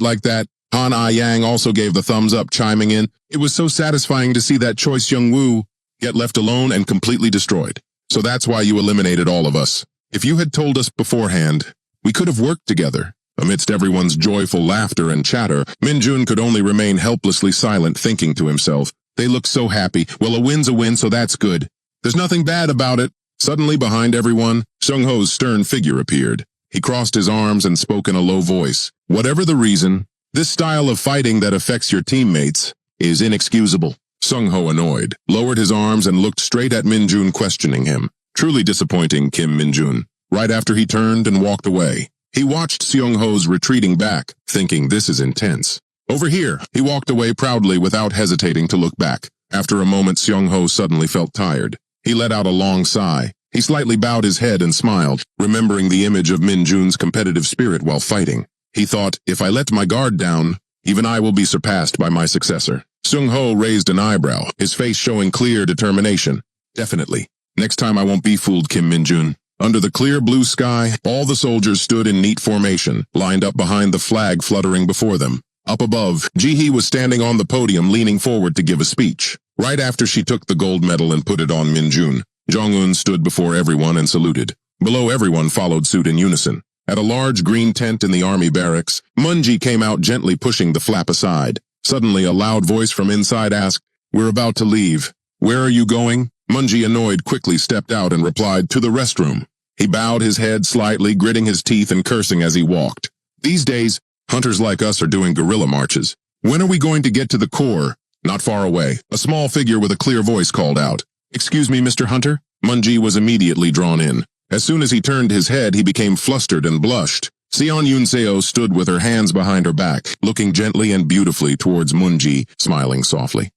like that, Han Ah-yang also gave the thumbs up, chiming in. It was so satisfying to see that Choi Seong-woo get left alone and completely destroyed. So that's why you eliminated all of us. If you had told us beforehand, we could have worked together. Amidst everyone's joyful laughter and chatter, Min-jun could only remain helplessly silent, thinking to himself, they look so happy. Well, a win's a win, so that's good. There's nothing bad about it. Suddenly, behind everyone, Sung-ho's stern figure appeared. He crossed his arms and spoke in a low voice. Whatever the reason, this style of fighting that affects your teammates is inexcusable. Sung-ho, annoyed, lowered his arms and looked straight at Min-jun, questioning him. Truly disappointing, Kim Min-jun. Right after he turned and walked away, he watched Seung-ho's retreating back, thinking this is intense. Over here, he walked away proudly without hesitating to look back. After a moment, Seung-ho suddenly felt tired. He let out a long sigh. He slightly bowed his head and smiled, remembering the image of Min-jun's competitive spirit while fighting. He thought, if I let my guard down, even I will be surpassed by my successor. Seung-ho raised an eyebrow, his face showing clear determination. Definitely. Next time I won't be fooled, Kim Min-jun. Under the clear blue sky, all the soldiers stood in neat formation, lined up behind the flag fluttering before them. Up above, Ji-hee was standing on the podium leaning forward to give a speech. Right after she took the gold medal and put it on Min-jun, Jong-un stood before everyone and saluted. Below, everyone followed suit in unison. At a large green tent in the army barracks, Munji came out, gently pushing the flap aside. Suddenly, a loud voice from inside asked, "We're about to leave. Where are you going?" Munji, annoyed, quickly stepped out and replied, "To the restroom." He bowed his head slightly, gritting his teeth and cursing as he walked. These days, hunters like us are doing guerrilla marches. When are we going to get to the core? Not far away, a small figure with a clear voice called out. "Excuse me, Mr. Hunter?" Munji was immediately drawn in. As soon as he turned his head, he became flustered and blushed. Seon Yunseo stood with her hands behind her back, looking gently and beautifully towards Munji, smiling softly.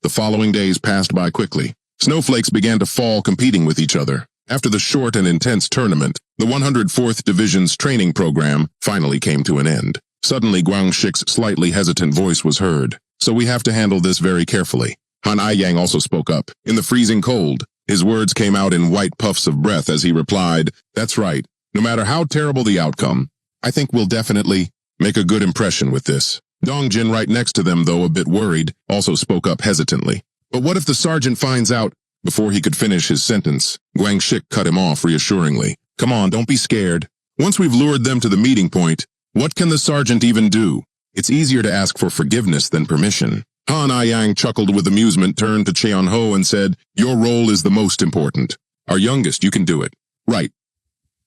The following days passed by quickly. Snowflakes began to fall, competing with each other. After the short and intense tournament, the 104th Division's training program finally came to an end. Suddenly, Guangxik's slightly hesitant voice was heard. "So we have to handle this very carefully." Han Aiyang also spoke up. In the freezing cold, his words came out in white puffs of breath as he replied, "That's right. No matter how terrible the outcome, I think we'll definitely make a good impression with this." Dongjin, right next to them, though a bit worried, also spoke up hesitantly. "But what if the sergeant finds out?" Before he could finish his sentence, Guangxik cut him off reassuringly. "Come on, don't be scared. Once we've lured them to the meeting point, what can the sergeant even do? It's easier to ask for forgiveness than permission." Han Aiyang chuckled with amusement, turned to Cheon-ho and said, "Your role is the most important. Our youngest, you can do it." "Right."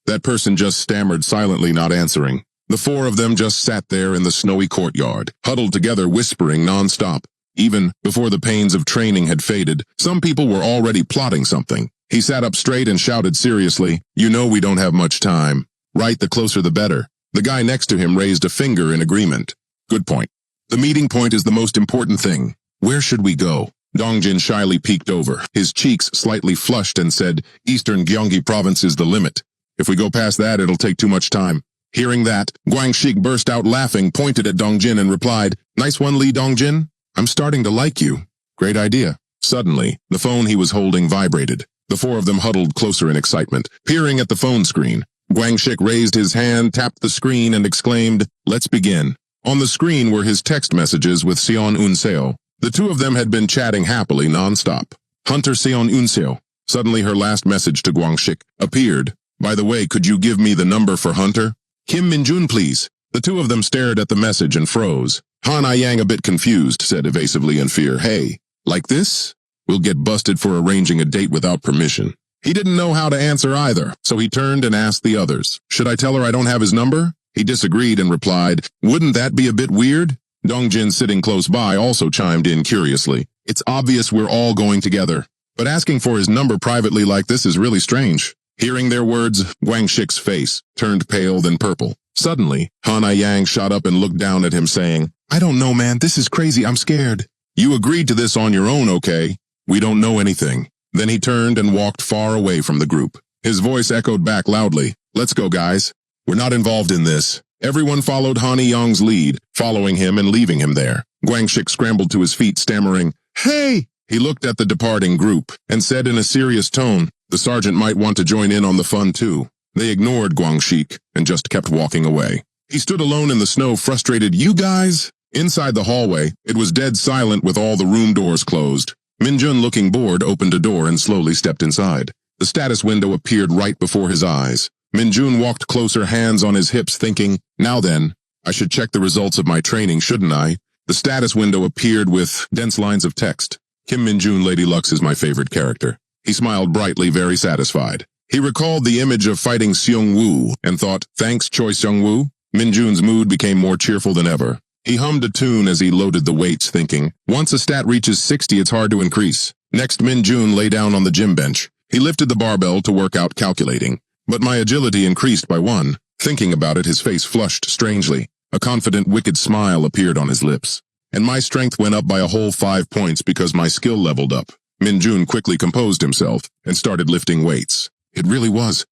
That person just stammered silently, not answering. The four of them just sat there in the snowy courtyard, huddled together, whispering non-stop. Even before the pains of training had faded, some people were already plotting something. He sat up straight and shouted seriously, "You know we don't have much time. Right, the closer the better." The guy next to him raised a finger in agreement. "Good point. The meeting point is the most important thing. Where should we go?" Dongjin shyly peeked over, his cheeks slightly flushed, and said, "Eastern Gyeonggi province is the limit. If we go past that, it'll take too much time." Hearing that, Guangxik burst out laughing, pointed at Dongjin and replied, "Nice one, Lee Dongjin. I'm starting to like you. Great idea." Suddenly, the phone he was holding vibrated. The four of them huddled closer in excitement, peering at the phone screen. Guangxik raised his hand, tapped the screen, and exclaimed, "Let's begin." On the screen were his text messages with Seon Unseo. The two of them had been chatting happily non-stop. "Hunter Seon Unseo." Suddenly her last message to Guangxik appeared. "By the way, could you give me the number for Hunter?" "Kim Min-jun, please." The two of them stared at the message and froze. Han Aiyang, a bit confused, said evasively in fear, "Hey, like this? We'll get busted for arranging a date without permission." He didn't know how to answer either, so he turned and asked the others, "Should I tell her I don't have his number?" He disagreed and replied, "Wouldn't that be a bit weird?" Dongjin, sitting close by, also chimed in curiously, "It's obvious we're all going together, but asking for his number privately like this is really strange." Hearing their words, Guangxik's face turned pale then purple. Suddenly, Han Aiyang shot up and looked down at him, saying, "I don't know, man. This is crazy. I'm scared." "You agreed to this on your own, okay? We don't know anything." Then he turned and walked far away from the group. His voice echoed back loudly, "Let's go, guys. We're not involved in this." Everyone followed Han Aiyang's lead, following him and leaving him there. Guangxik scrambled to his feet, stammering, "Hey!" He looked at the departing group and said in a serious tone, "The sergeant might want to join in on the fun too." They ignored Guangxik and just kept walking away. He stood alone in the snow, frustrated. "You guys?" Inside the hallway, it was dead silent with all the room doors closed. Min-jun, looking bored, opened a door and slowly stepped inside. The status window appeared right before his eyes. Min-jun walked closer, hands on his hips, thinking, "Now then, I should check the results of my training, shouldn't I?" The status window appeared with dense lines of text. "Kim Min-jun, Lady Lux is my favorite character." He smiled brightly, very satisfied. He recalled the image of fighting Seung-woo and thought, "Thanks, Choi Seung-woo." Min-jun's mood became more cheerful than ever. He hummed a tune as he loaded the weights, thinking, once a stat reaches 60, it's hard to increase. Next, Min-jun lay down on the gym bench. He lifted the barbell to work out, calculating. But my agility increased by 1. Thinking about it, his face flushed strangely. A confident, wicked smile appeared on his lips. And my strength went up by a whole 5 points because my skill leveled up. Min-jun quickly composed himself and started lifting weights. It really was.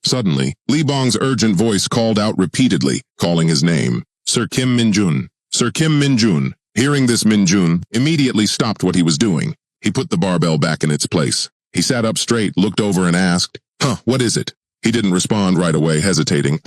Suddenly, Li Bong's urgent voice called out repeatedly, calling his name. Sir Kim Min-jun. Sir Kim Min-jun. Hearing this, Min-jun immediately stopped what he was doing. He put the barbell back in its place. He sat up straight, looked over and asked, what is it? He didn't respond right away, hesitating.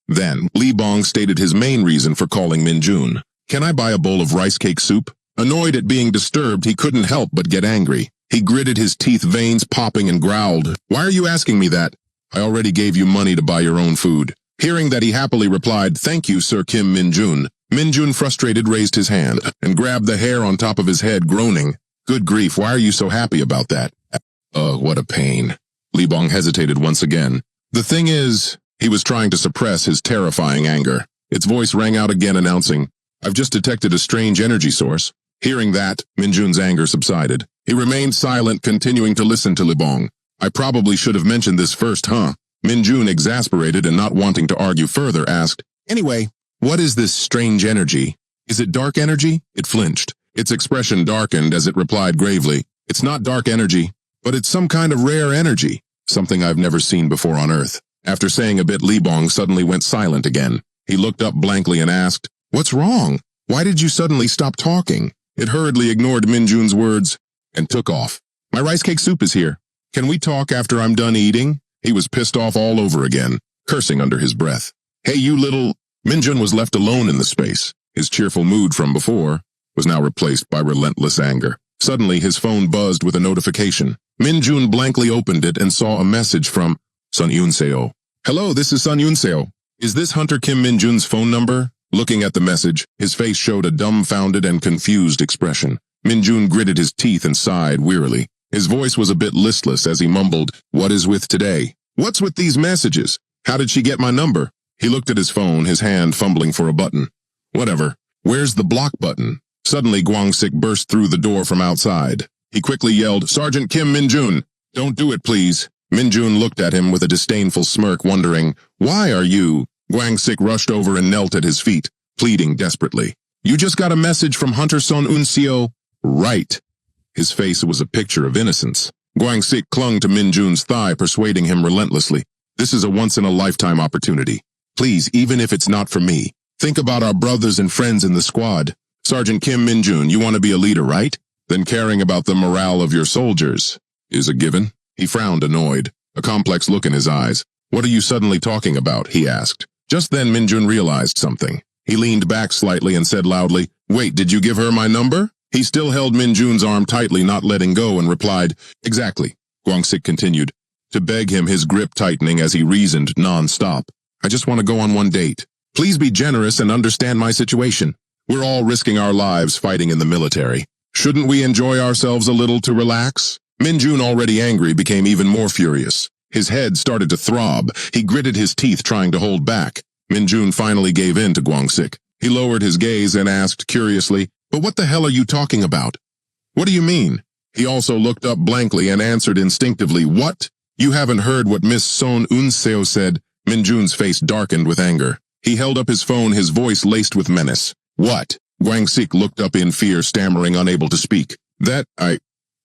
Then, Li Bong stated his main reason for calling Min-jun. Can I buy a bowl of rice cake soup? Annoyed at being disturbed, he couldn't help but get angry. He gritted his teeth, veins popping, and growled, Why are you asking me that? I already gave you money to buy your own food. Hearing that, he happily replied, Thank you, Sir Kim Min-jun. Min-jun, frustrated, raised his hand and grabbed the hair on top of his head, groaning. Good grief, why are you so happy about that? What a pain. Li Bong hesitated once again. The thing is, he was trying to suppress his terrifying anger. Its voice rang out again, announcing, I've just detected a strange energy source. Hearing that, Min-jun's anger subsided. He remained silent, continuing to listen to Li Bong. I probably should have mentioned this first, Min-jun, exasperated and not wanting to argue further, asked, Anyway, what is this strange energy? Is it dark energy? It flinched. Its expression darkened as it replied gravely, It's not dark energy, but it's some kind of rare energy, something I've never seen before on Earth. After saying a bit, Li Bong suddenly went silent again. He looked up blankly and asked, What's wrong? Why did you suddenly stop talking? It hurriedly ignored Min-jun's words and took off. My rice cake soup is here. Can we talk after I'm done eating? He was pissed off all over again, cursing under his breath. Hey, you little... Min-jun was left alone in the space. His cheerful mood from before was now replaced by relentless anger. Suddenly, his phone buzzed with a notification. Min-jun blankly opened it and saw a message from Sun Yun-seo. Hello, this is Sun Yun-seo. Is this Hunter Kim Min-jun's phone number? Looking at the message, his face showed a dumbfounded and confused expression. Min-jun gritted his teeth and sighed wearily. His voice was a bit listless as he mumbled, What is with today? What's with these messages? How did she get my number? He looked at his phone, his hand fumbling for a button. Whatever. Where's the block button? Suddenly, Gwang-sik burst through the door from outside. He quickly yelled, Sergeant Kim Min-jun, don't do it, please. Min-jun looked at him with a disdainful smirk, wondering, Why are you? Gwang-sik rushed over and knelt at his feet, pleading desperately. You just got a message from Hunter Sun Yun-seo? Right. His face was a picture of innocence. Gwang-sik clung to Min-jun's thigh, persuading him relentlessly. This is a once-in-a-lifetime opportunity. Please, even if it's not for me, think about our brothers and friends in the squad. Sergeant Kim Min-jun, you want to be a leader, right? Then caring about the morale of your soldiers is a given. He frowned, annoyed, a complex look in his eyes. What are you suddenly talking about? He asked. Just then, Min-jun realized something. He leaned back slightly and said loudly, Wait, did you give her my number? He still held Min-jun's arm tightly, not letting go, and replied, Exactly. Gwang-sik continued, to beg him, his grip tightening as he reasoned non-stop. I just want to go on one date. Please be generous and understand my situation. We're all risking our lives fighting in the military. Shouldn't we enjoy ourselves a little to relax? Min-jun, already angry, became even more furious. His head started to throb. He gritted his teeth, trying to hold back. Min-jun finally gave in to Gwang-sik. He lowered his gaze and asked curiously, But what the hell are you talking about? What do you mean? He also looked up blankly and answered instinctively, What? You haven't heard what Miss Son Yun-seo said? Min-jun's face darkened with anger. He held up his phone, his voice laced with menace. What? Gwang-sik looked up in fear, stammering, unable to speak.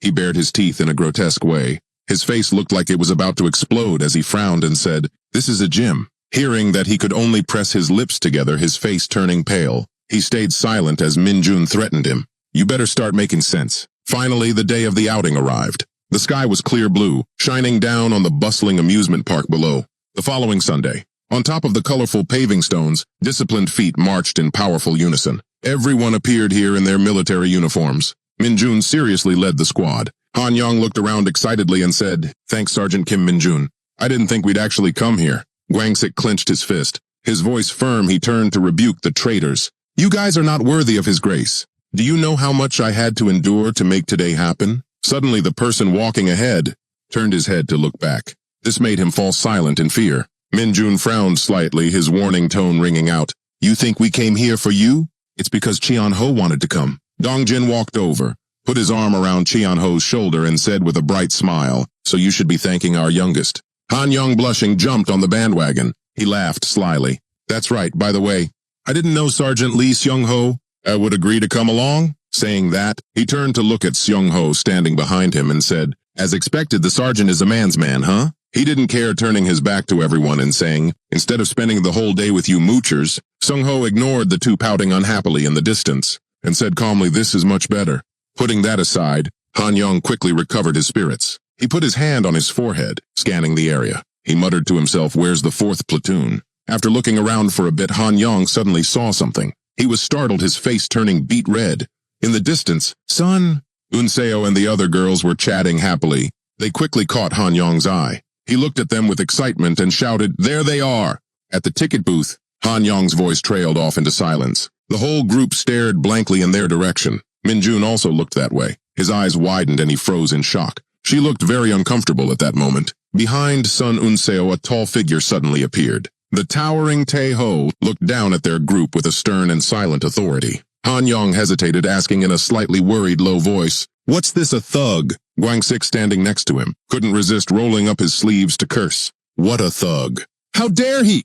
He bared his teeth in a grotesque way. His face looked like it was about to explode as he frowned and said, This is a gym. Hearing that he could only press his lips together, his face turning pale. He stayed silent as Min-jun threatened him. You better start making sense. Finally, the day of the outing arrived. The sky was clear blue, shining down on the bustling amusement park below. The following Sunday, on top of the colorful paving stones, disciplined feet marched in powerful unison. Everyone appeared here in their military uniforms. Min-jun seriously led the squad. Han Yong looked around excitedly and said, Thanks, Sergeant Kim Min-jun. I didn't think we'd actually come here. Gwang-sik clenched his fist. His voice firm, he turned to rebuke the traitors. You guys are not worthy of his grace. Do you know how much I had to endure to make today happen? Suddenly, the person walking ahead turned his head to look back. This made him fall silent in fear. Min-jun frowned slightly, his warning tone ringing out. You think we came here for you? It's because Cheon-ho wanted to come. Dongjin walked over, put his arm around Cheon-ho's shoulder and said with a bright smile, so you should be thanking our youngest. Han Young, blushing, jumped on the bandwagon. He laughed slyly. That's right, by the way. I didn't know Sergeant Lee Seung-ho would agree to come along. Saying that, he turned to look at Seung-ho standing behind him and said, as expected, the sergeant is a man's man, huh? He didn't care, turning his back to everyone and saying, instead of spending the whole day with you moochers. Seung-ho ignored the two pouting unhappily in the distance and said calmly, this is much better. Putting that aside, Han Young quickly recovered his spirits. He put his hand on his forehead, scanning the area. He muttered to himself, where's the 4th platoon? After looking around for a bit, Han Young suddenly saw something. He was startled, his face turning beet red. In the distance, Sun Unseo and the other girls were chatting happily. They quickly caught Han Young's eye. He looked at them with excitement and shouted, there they are! At the ticket booth, Han Young's voice trailed off into silence. The whole group stared blankly in their direction. Minjun also looked that way. His eyes widened and he froze in shock. She looked very uncomfortable at that moment. Behind Sun Unseo, a tall figure suddenly appeared. The towering Tae-ho looked down at their group with a stern and silent authority. Han Young hesitated, asking in a slightly worried low voice, what's this, a thug? Gwang-sik, standing next to him, couldn't resist rolling up his sleeves to curse. What a thug! How dare he!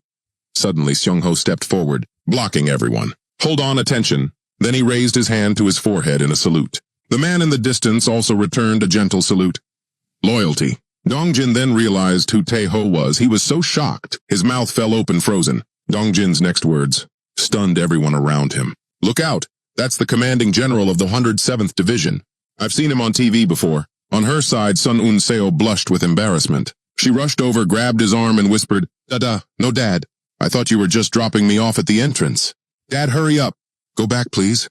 Suddenly, Seung-ho stepped forward, blocking everyone. Hold on, attention. Then he raised his hand to his forehead in a salute. The man in the distance also returned a gentle salute. Loyalty. Dongjin then realized who Tae-ho was. He was so shocked, his mouth fell open, frozen. Dongjin's next words stunned everyone around him. Look out! That's the commanding general of the 107th Division. I've seen him on TV before. On her side, Sun Unseo blushed with embarrassment. She rushed over, grabbed his arm and whispered, Dada, no dad. I thought you were just dropping me off at the entrance. Dad, hurry up. Go back, please.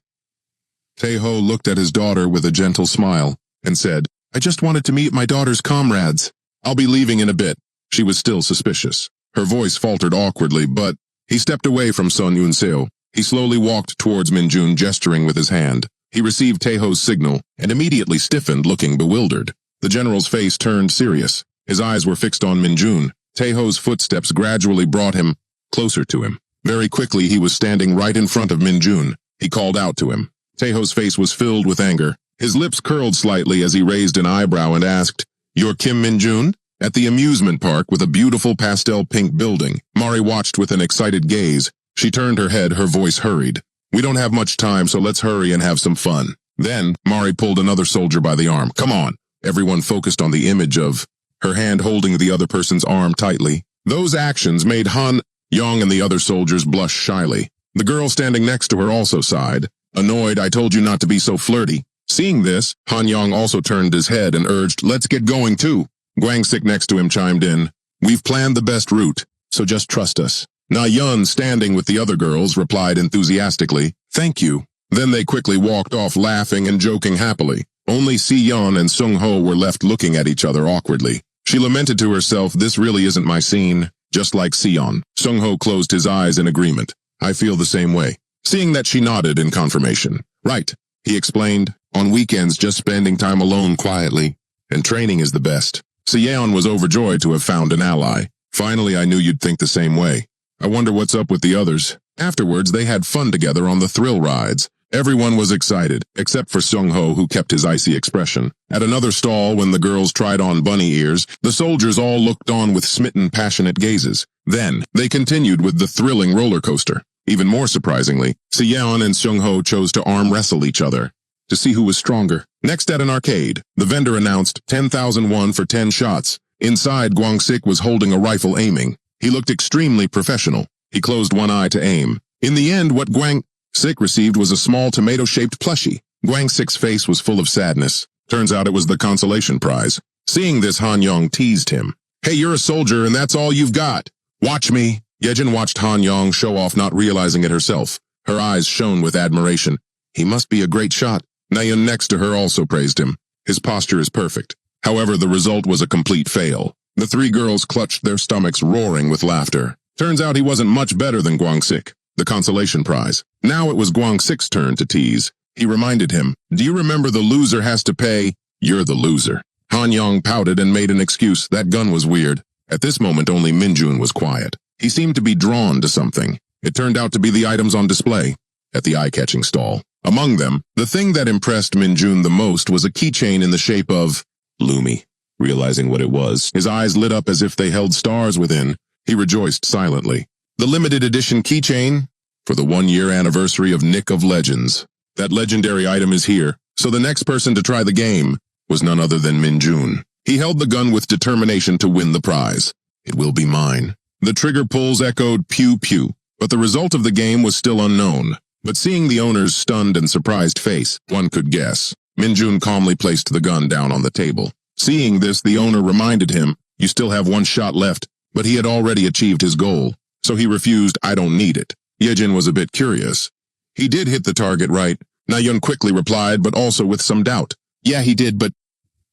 Tae-ho looked at his daughter with a gentle smile and said, I just wanted to meet my daughter's comrades. I'll be leaving in a bit. She was still suspicious. Her voice faltered awkwardly, but he stepped away from Sun Unseo. He slowly walked towards Minjun, gesturing with his hand. He received Tae-ho's signal and immediately stiffened, looking bewildered. The general's face turned serious. His eyes were fixed on Minjun. Tae-ho's footsteps gradually brought him closer to him. Very quickly, he was standing right in front of Minjun. He called out to him. Tae-ho's face was filled with anger. His lips curled slightly as he raised an eyebrow and asked, You're Kim Minjun? At the amusement park with a beautiful pastel pink building, Mari watched with an excited gaze. She turned her head, her voice hurried. We don't have much time, so let's hurry and have some fun. Then, Mari pulled another soldier by the arm. Come on. Everyone focused on the image of her hand holding the other person's arm tightly. Those actions made Han Young and the other soldiers blush shyly. The girl standing next to her also sighed. Annoyed, I told you not to be so flirty. Seeing this, Han Young also turned his head and urged, let's get going too. Gwang-sik next to him chimed in, we've planned the best route, so just trust us. Na-yun, standing with the other girls, replied enthusiastically, thank you. Then they quickly walked off, laughing and joking happily. Only Si-yeon and Sung-ho were left looking at each other awkwardly. She lamented to herself, this really isn't my scene. Just like Si-yeon, Sung-ho closed his eyes in agreement. I feel the same way. Seeing that, she nodded in confirmation. Right, he explained. On weekends, just spending time alone quietly. And training is the best. Si-yeon was overjoyed to have found an ally. Finally, I knew you'd think the same way. I wonder what's up with the others. Afterwards, they had fun together on the thrill rides. Everyone was excited, except for Sung-ho, who kept his icy expression. At another stall, when the girls tried on bunny ears, the soldiers all looked on with smitten, passionate gazes. Then, they continued with the thrilling roller coaster. Even more surprisingly, Si-yeon and Sung-ho chose to arm wrestle each other to see who was stronger. Next, at an arcade, the vendor announced 10,000 won for 10 shots. Inside, Gwang-sik was holding a rifle, aiming. He looked extremely professional. He closed one eye to aim. In the end, what Gwang-sik received was a small tomato-shaped plushie. Gwang-sik's face was full of sadness. Turns out it was the consolation prize. Seeing this, Han Young teased him. Hey, you're a soldier and that's all you've got. Watch me. Yejin watched Han Young show off, not realizing it herself. Her eyes shone with admiration. He must be a great shot. Na-yun next to her also praised him. His posture is perfect. However, the result was a complete fail. The three girls clutched their stomachs, roaring with laughter. Turns out he wasn't much better than Gwang-sik, the consolation prize. Now it was Gwang-sik's turn to tease. He reminded him, do you remember the loser has to pay? You're the loser. Han Young pouted and made an excuse. That gun was weird. At this moment, only Minjun was quiet. He seemed to be drawn to something. It turned out to be the items on display. at the eye-catching stall. Among them, the thing that impressed Minjun the most was a keychain in the shape of Lumi. Realizing what it was, his eyes lit up as if they held stars within. He rejoiced silently. The limited edition keychain for the 1-year anniversary of Nick of Legends. That legendary item is here, so the next person to try the game was none other than Minjun. He held the gun with determination to win the prize. It will be mine. The trigger pulls echoed pew pew, but the result of the game was still unknown. But seeing the owner's stunned and surprised face, one could guess. Minjun calmly placed the gun down on the table. Seeing this, the owner reminded him, "You still have 1 shot left," but he had already achieved his goal, so he refused, "I don't need it." Yejin was a bit curious. He did hit the target right. Nayun quickly replied, but also with some doubt. "Yeah, he did, but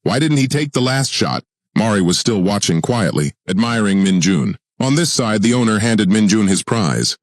why didn't he take the last shot?" Mari was still watching quietly, admiring Minjun. On this side, the owner handed Minjun his prize.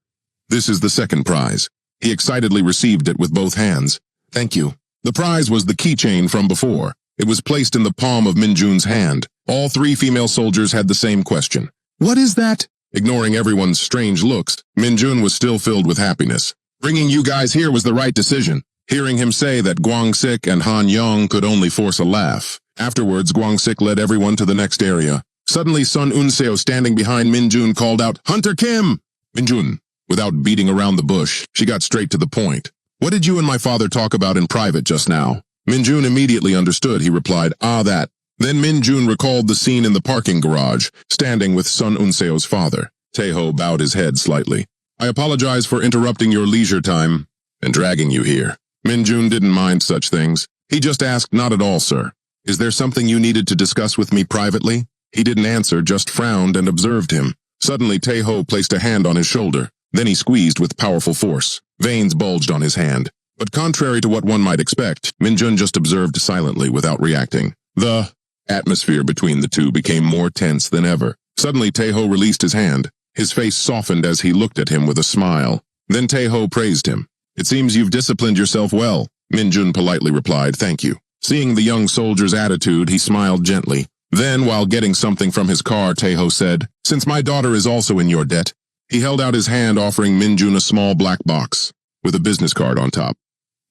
"This is the second prize." He excitedly received it with both hands. "Thank you." The prize was the keychain from before. It was placed in the palm of Minjun's hand. All 3 female soldiers had the same question. "What is that?" Ignoring everyone's strange looks, Minjun was still filled with happiness. "Bringing you guys here was the right decision." Hearing him say that Guangsik and Han Yong could only force a laugh. Afterwards, Guangsik led everyone to the next area. Suddenly, Sun Unseo standing behind Minjun called out, "Hunter Kim!" Minjun, without beating around the bush, she got straight to the point. "What did you and my father talk about in private just now?" Minjun immediately understood. He replied, that." Then Minjun recalled the scene in the parking garage, standing with Sun Unseo's father. Taeho bowed his head slightly. "I apologize for interrupting your leisure time and dragging you here." Minjun didn't mind such things. He just asked, "Not at all, sir. Is there something you needed to discuss with me privately?" He didn't answer, just frowned and observed him. Suddenly, Taeho placed a hand on his shoulder. Then he squeezed with powerful force. Veins bulged on his hand. But contrary to what one might expect, Minjun just observed silently without reacting. The atmosphere between the two became more tense than ever. Suddenly, Taeho released his hand. His face softened as he looked at him with a smile. Then Taeho praised him. "It seems you've disciplined yourself well." Minjun politely replied, "Thank you." Seeing the young soldier's attitude, he smiled gently. Then, while getting something from his car, Taeho said, "Since my daughter is also in your debt." He held out his hand, offering Minjun a small black box with a business card on top.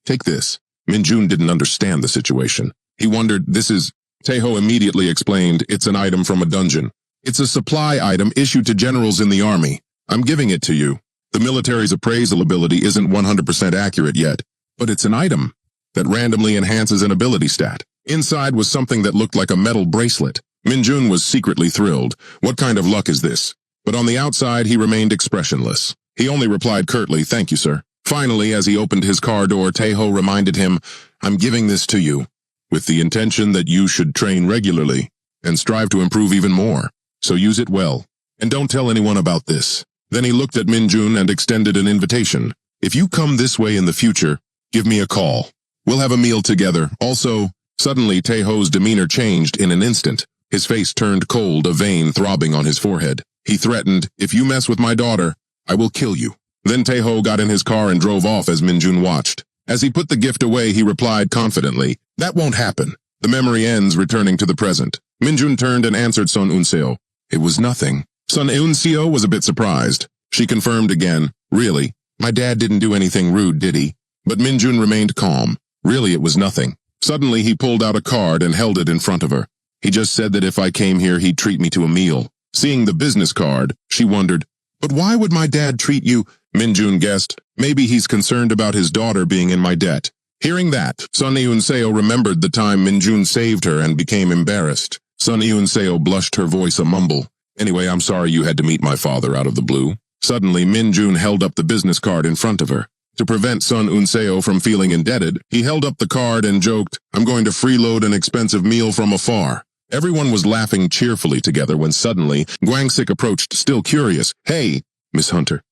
"Take this." Minjun didn't understand the situation. He wondered, "This is..." Taeho immediately explained, "It's an item from a dungeon. It's a supply item issued to generals in the army. I'm giving it to you. The military's appraisal ability isn't 100% accurate yet, but it's an item that randomly enhances an ability stat." Inside was something that looked like a metal bracelet. Minjun was secretly thrilled. What kind of luck is this? But on the outside, he remained expressionless. He only replied curtly, "Thank you, sir." Finally, as he opened his car door, Taeho reminded him, "I'm giving this to you with the intention that you should train regularly and strive to improve even more. So use it well, and don't tell anyone about this." Then he looked at Minjun and extended an invitation. "If you come this way in the future, give me a call. We'll have a meal together. Also..." Suddenly, Taeho's demeanor changed in an instant. His face turned cold, a vein throbbing on his forehead. He threatened, "If you mess with my daughter, I will kill you." Then Taeho got in his car and drove off as Minjun watched. As he put the gift away, he replied confidently, "That won't happen." The memory ends, returning to the present. Minjun turned and answered Sun Unseo. "It was nothing." Sun Unseo was a bit surprised. She confirmed again, "Really? My dad didn't do anything rude, did he?" But Minjun remained calm. Really, it was nothing. Suddenly, he pulled out a card and held it in front of her. "He just said that if I came here, he'd treat me to a meal." Seeing the business card, she wondered, "But why would my dad treat you?" Minjun guessed, "Maybe he's concerned about his daughter being in my debt." Hearing that, Sun Unseo remembered the time Minjun saved her and became embarrassed. Sun Unseo blushed, her voice a mumble. "Anyway, I'm sorry you had to meet my father out of the blue." Suddenly, Minjun held up the business card in front of her. To prevent Sun Unseo from feeling indebted, he held up the card and joked, "I'm going to freeload an expensive meal from afar." Everyone was laughing cheerfully together when suddenly, Guangsik approached, still curious. "Hey, Miss Hunter."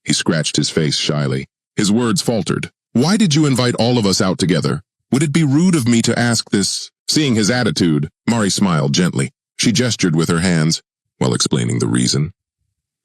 He scratched his face shyly. His words faltered. "Why did you invite all of us out together? Would it be rude of me to ask this?" Seeing his attitude, Mari smiled gently. She gestured with her hands, while explaining the reason.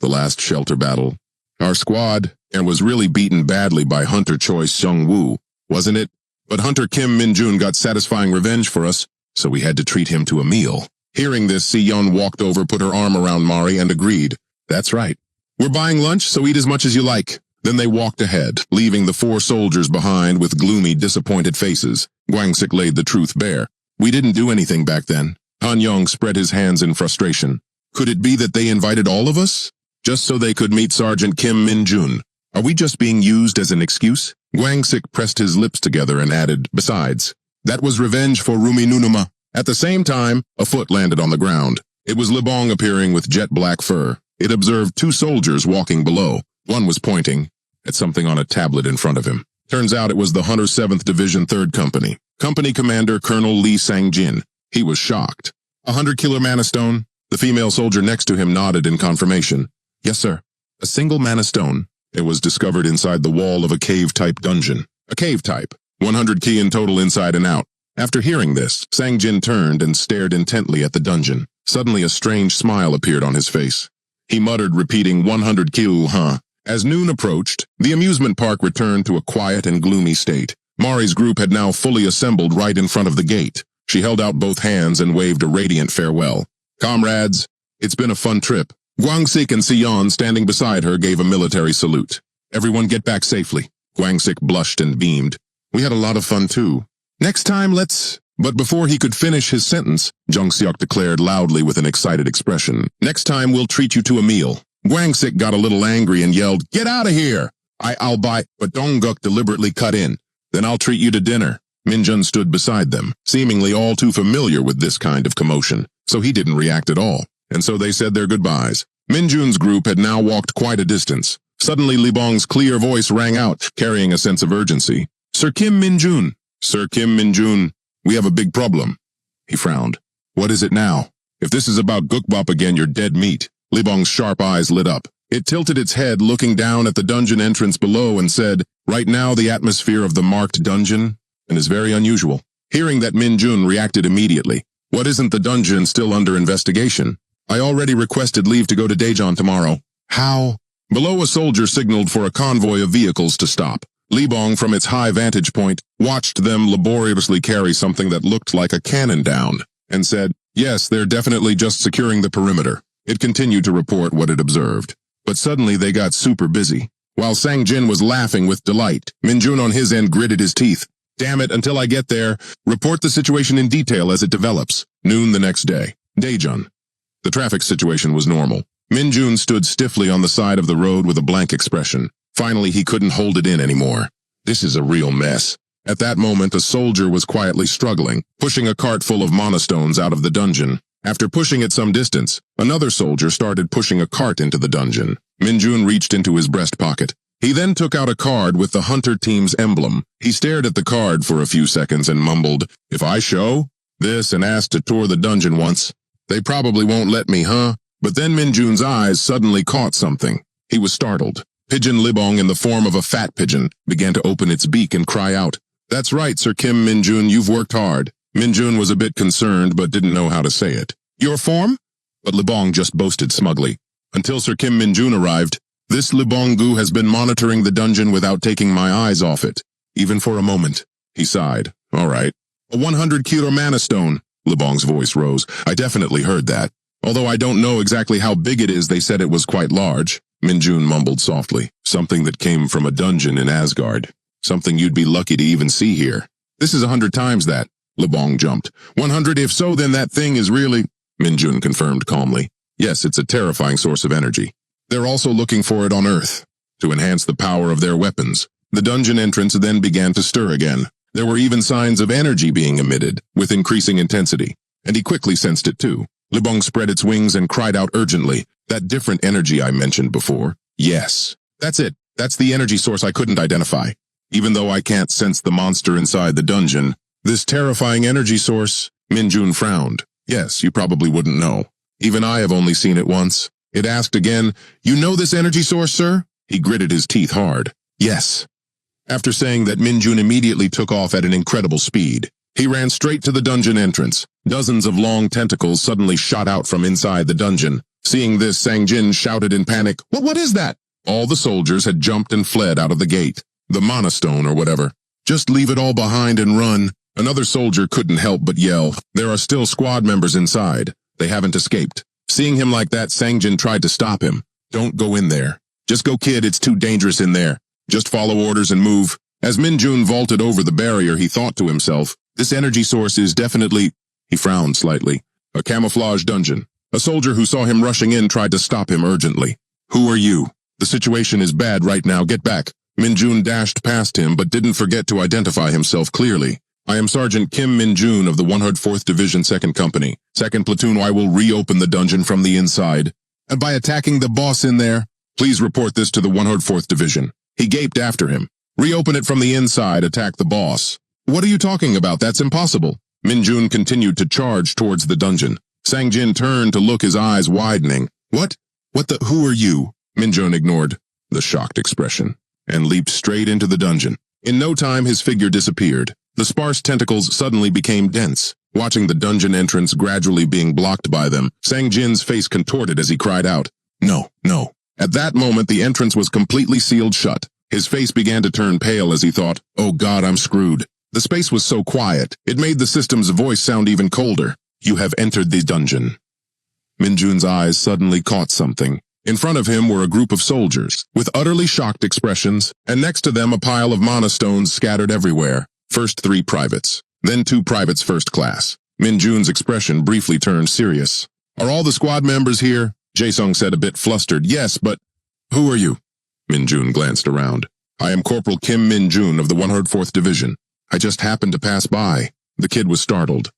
"The last shelter battle. Our squad and was really beaten badly by Hunter Choi Seung-woo, wasn't it? But Hunter Kim Minjun got satisfying revenge for us, so we had to treat him to a meal." Hearing this, Si-yeon walked over, put her arm around Mari, and agreed. "That's right. We're buying lunch, so eat as much as you like." Then they walked ahead, leaving the 4 soldiers behind with gloomy, disappointed faces. Guangsik laid the truth bare. We didn't do anything back then. Han Yong spread his hands in frustration. Could it be that they invited all of us? Just so they could meet Sergeant Kim Min-jun. Are we just being used as an excuse? Guangsik pressed his lips together and added, besides, that was revenge for Rumi Nunuma. At the same time, a foot landed on the ground. It was Libong appearing with jet black fur. It observed 2 soldiers walking below. One was pointing at something on a tablet in front of him. Turns out it was the Hunter 7th Division 3rd Company. Company Commander Colonel Lee Sang-jin. He was shocked. 100-kilo mana stone? The female soldier next to him nodded in confirmation. Yes, sir. A single mana stone. It was discovered inside the wall of a cave-type dungeon. A cave type. 100 ki in total inside and out. After hearing this, Sang-jin turned and stared intently at the dungeon. Suddenly a strange smile appeared on his face. He muttered, repeating 100 ki, huh? As noon approached, the amusement park returned to a quiet and gloomy state. Mari's group had now fully assembled right in front of the gate. She held out both hands and waved a radiant farewell. Comrades, it's been a fun trip. Guangsik and Sion, standing beside her, gave a military salute. Everyone get back safely. Guangsik blushed and beamed. We had a lot of fun too. Next time let's... But before he could finish his sentence, Jungseok declared loudly with an excited expression, next time we'll treat you to a meal. Guangsik got a little angry and yelled, get out of here! I'll buy... But Dongguk deliberately cut in. Then I'll treat you to dinner. Minjun stood beside them, seemingly all too familiar with this kind of commotion, so he didn't react at all. And so they said their goodbyes. Minjun's group had now walked quite a distance. Suddenly Libong's clear voice rang out, carrying a sense of urgency. Sir Kim Min-jun. Sir Kim Min-jun, we have a big problem. He frowned. What is it now? If this is about Gukbop again, you're dead meat. Libong's sharp eyes lit up. It tilted its head, looking down at the dungeon entrance below and said, right now the atmosphere of the marked dungeon is very unusual. Hearing that, Min-jun reacted immediately. What, isn't the dungeon still under investigation? I already requested leave to go to Daejeon tomorrow. How? Below, a soldier signaled for a convoy of vehicles to stop. Libong, from its high vantage point, watched them laboriously carry something that looked like a cannon down, and said, yes, they're definitely just securing the perimeter. It continued to report what it observed. But suddenly they got super busy. While Sang-jin was laughing with delight, Min-jun on his end gritted his teeth. Damn it, until I get there, report the situation in detail as it develops. Noon the next day. Daejeon. The traffic situation was normal. Min-jun stood stiffly on the side of the road with a blank expression. Finally, he couldn't hold it in anymore. This is a real mess. At that moment, a soldier was quietly struggling, pushing a cart full of monastones out of the dungeon. After pushing it some distance, another soldier started pushing a cart into the dungeon. Min-jun reached into his breast pocket. He then took out a card with the hunter team's emblem. He stared at the card for a few seconds and mumbled, if I show this and ask to tour the dungeon once, they probably won't let me, huh? But then Min-jun's eyes suddenly caught something. He was startled. Pigeon Libong, in the form of a fat pigeon, began to open its beak and cry out, that's right, Sir Kim Min-jun, you've worked hard. Min-jun was a bit concerned but didn't know how to say it. Your form? But Libong just boasted smugly. Until Sir Kim Min-jun arrived, this Libong-gu has been monitoring the dungeon without taking my eyes off it. Even for a moment. He sighed. All right. A 100-kilo mana stone. Libong's voice rose. I definitely heard that. Although I don't know exactly how big it is, they said it was quite large. Min-jun mumbled softly. Something that came from a dungeon in Asgard. Something you'd be lucky to even see here. This is 100 times that. Libong jumped. 100, if so, then that thing is really... Min-jun confirmed calmly. Yes, it's a terrifying source of energy. They're also looking for it on Earth, to enhance the power of their weapons. The dungeon entrance then began to stir again. There were even signs of energy being emitted, with increasing intensity, and he quickly sensed it too. Libong spread its wings and cried out urgently, that different energy I mentioned before. Yes, that's it. That's the energy source I couldn't identify. Even though I can't sense the monster inside the dungeon, this terrifying energy source, Min-jun frowned. Yes, you probably wouldn't know. Even I have only seen it once. It asked again, you know this energy source, sir? He gritted his teeth hard. Yes. After saying that, Min-jun immediately took off at an incredible speed. He ran straight to the dungeon entrance. Dozens of long tentacles suddenly shot out from inside the dungeon. Seeing this, Sang-jin shouted in panic, what is that? All the soldiers had jumped and fled out of the gate. The monostone or whatever. Just leave it all behind and run. Another soldier couldn't help but yell, there are still squad members inside. They haven't escaped. Seeing him like that, Sang-jin tried to stop him. Don't go in there. Just go, kid, it's too dangerous in there. Just follow orders and move. As Minjun vaulted over the barrier, he thought to himself, this energy source is definitely... He frowned slightly. A camouflage dungeon. A soldier who saw him rushing in tried to stop him urgently. Who are you? The situation is bad right now, get back. Minjun dashed past him but didn't forget to identify himself clearly. I am Sergeant Kim Minjun of the 104th Division 2nd Company. 2nd Platoon, I will reopen the dungeon from the inside. And by attacking the boss in there, please report this to the 104th Division. He gaped after him. Reopen it from the inside, attack the boss. What are you talking about? That's impossible. Minjun continued to charge towards the dungeon. Sangjin turned to look, his eyes widening. What? Who are you? Minjun ignored the shocked expression and leaped straight into the dungeon. In no time, his figure disappeared. The sparse tentacles suddenly became dense. Watching the dungeon entrance gradually being blocked by them, Sangjin's face contorted as he cried out, No, no. At that moment, the entrance was completely sealed shut. His face began to turn pale as he thought, oh God, I'm screwed. The space was so quiet, it made the system's voice sound even colder. You have entered the dungeon. Minjun's eyes suddenly caught something. In front of him were a group of soldiers, with utterly shocked expressions, and next to them a pile of mana stones scattered everywhere. First 3 privates, then 2 privates first class. Minjun's expression briefly turned serious. Are all the squad members here? Jae-sung said, a bit flustered. Yes, but who are you? Minjun glanced around. I am Corporal Kim Minjun of the 104th Division. I just happened to pass by. The kid was startled.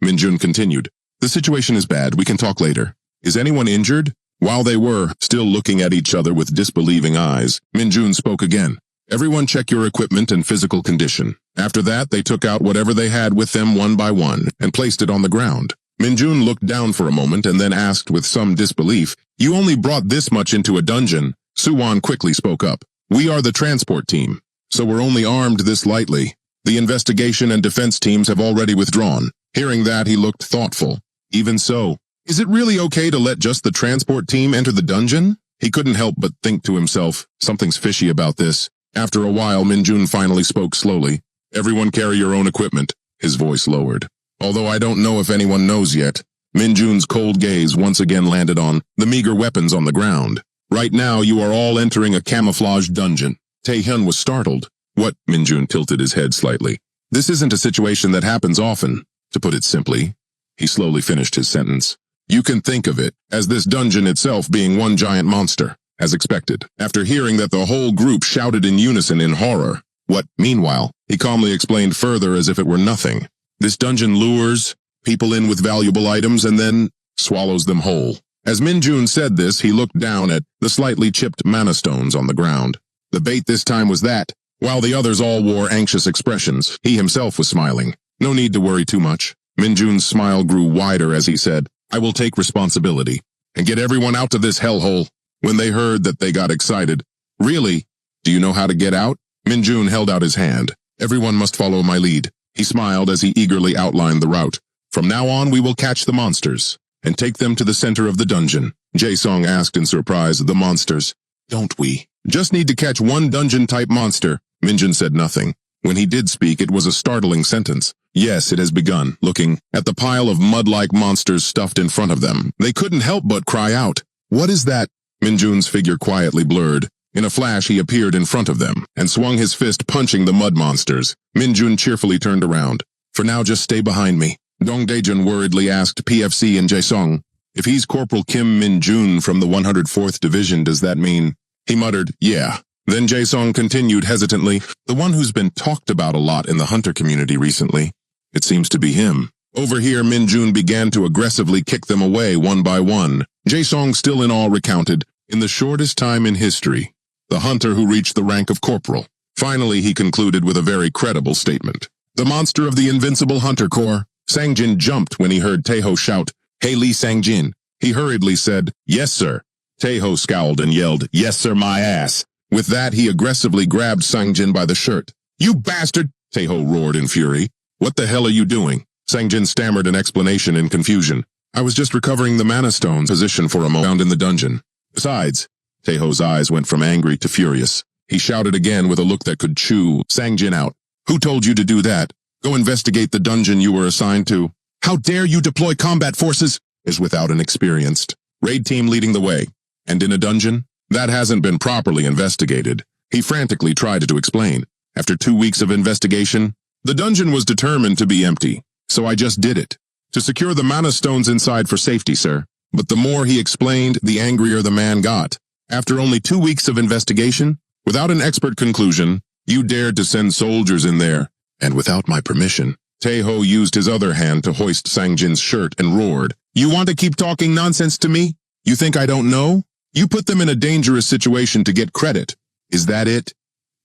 Minjun continued. The situation is bad. We can talk later. Is anyone injured? While they were still looking at each other with disbelieving eyes, Minjun spoke again. Everyone check your equipment and physical condition. After that, they took out whatever they had with them one by one and placed it on the ground. Minjun looked down for a moment and then asked with some disbelief, You only brought this much into a dungeon? Suwon quickly spoke up. We are the transport team, so we're only armed this lightly. The investigation and defense teams have already withdrawn. Hearing that, he looked thoughtful. Even so, is it really okay to let just the transport team enter the dungeon? He couldn't help but think to himself, something's fishy about this. After a while, Minjun finally spoke slowly. Everyone carry your own equipment. His voice lowered. Although I don't know if anyone knows yet. Minjun's cold gaze once again landed on the meager weapons on the ground. Right now, you are all entering a camouflaged dungeon. Taehyun was startled. What? Minjun tilted his head slightly. This isn't a situation that happens often. To put it simply, he slowly finished his sentence. You can think of it as this dungeon itself being one giant monster, as expected. After hearing that, the whole group shouted in unison in horror. What? Meanwhile, he calmly explained further as if it were nothing. This dungeon lures people in with valuable items and then swallows them whole. As Minjun said this, he looked down at the slightly chipped mana stones on the ground. The bait this time was that, while the others all wore anxious expressions, he himself was smiling. No need to worry too much. Minjun's smile grew wider as he said, I will take responsibility and get everyone out to this hellhole. When they heard that, they got excited. Really? Do you know how to get out? Minjun held out his hand. Everyone must follow my lead. He smiled as he eagerly outlined the route. From now on, we will catch the monsters and take them to the center of the dungeon. Jae-sung asked in surprise, the monsters. Don't we just need to catch one dungeon-type monster? Minjun said nothing. When he did speak, it was a startling sentence. Yes, it has begun. Looking at the pile of mud-like monsters stuffed in front of them, they couldn't help but cry out. What is that? Minjun's figure quietly blurred. In a flash, he appeared in front of them and swung his fist, punching the mud monsters. Minjun cheerfully turned around. For now, just stay behind me. Dong Daejun worriedly asked PFC and Jae-sung. If he's Corporal Kim Minjun from the 104th Division, does that mean? He muttered, yeah. Then Jae-sung continued hesitantly, the one who's been talked about a lot in the hunter community recently. It seems to be him. Over here, Minjun began to aggressively kick them away one by one. Jae-sung, still in awe, recounted, in the shortest time in history, the hunter who reached the rank of corporal. Finally, he concluded with a very credible statement. The monster of the invincible hunter corps. Sangjin jumped when he heard Taeho shout, Hey Lee Sangjin. He hurriedly said, Yes, sir. Taeho scowled and yelled, Yes, sir, my ass. With that, he aggressively grabbed Sangjin by the shirt. You bastard! Taeho roared in fury. What the hell are you doing? Sangjin stammered an explanation in confusion. I was just recovering the mana stone position for a moment found in the dungeon. Besides, Taeho's eyes went from angry to furious. He shouted again with a look that could chew Sangjin out. Who told you to do that? Go investigate the dungeon you were assigned to. How dare you deploy combat forces? Is without an experienced raid team leading the way. And in a dungeon? That hasn't been properly investigated. He frantically tried to explain. After 2 weeks of investigation, the dungeon was determined to be empty, so I just did it. To secure the mana stones inside for safety, sir. But the more he explained, the angrier the man got. After only 2 weeks of investigation, without an expert conclusion, you dared to send soldiers in there, and without my permission. Taeho used his other hand to hoist Sangjin's shirt and roared, "You want to keep talking nonsense to me? You think I don't know? You put them in a dangerous situation to get credit. Is that it?"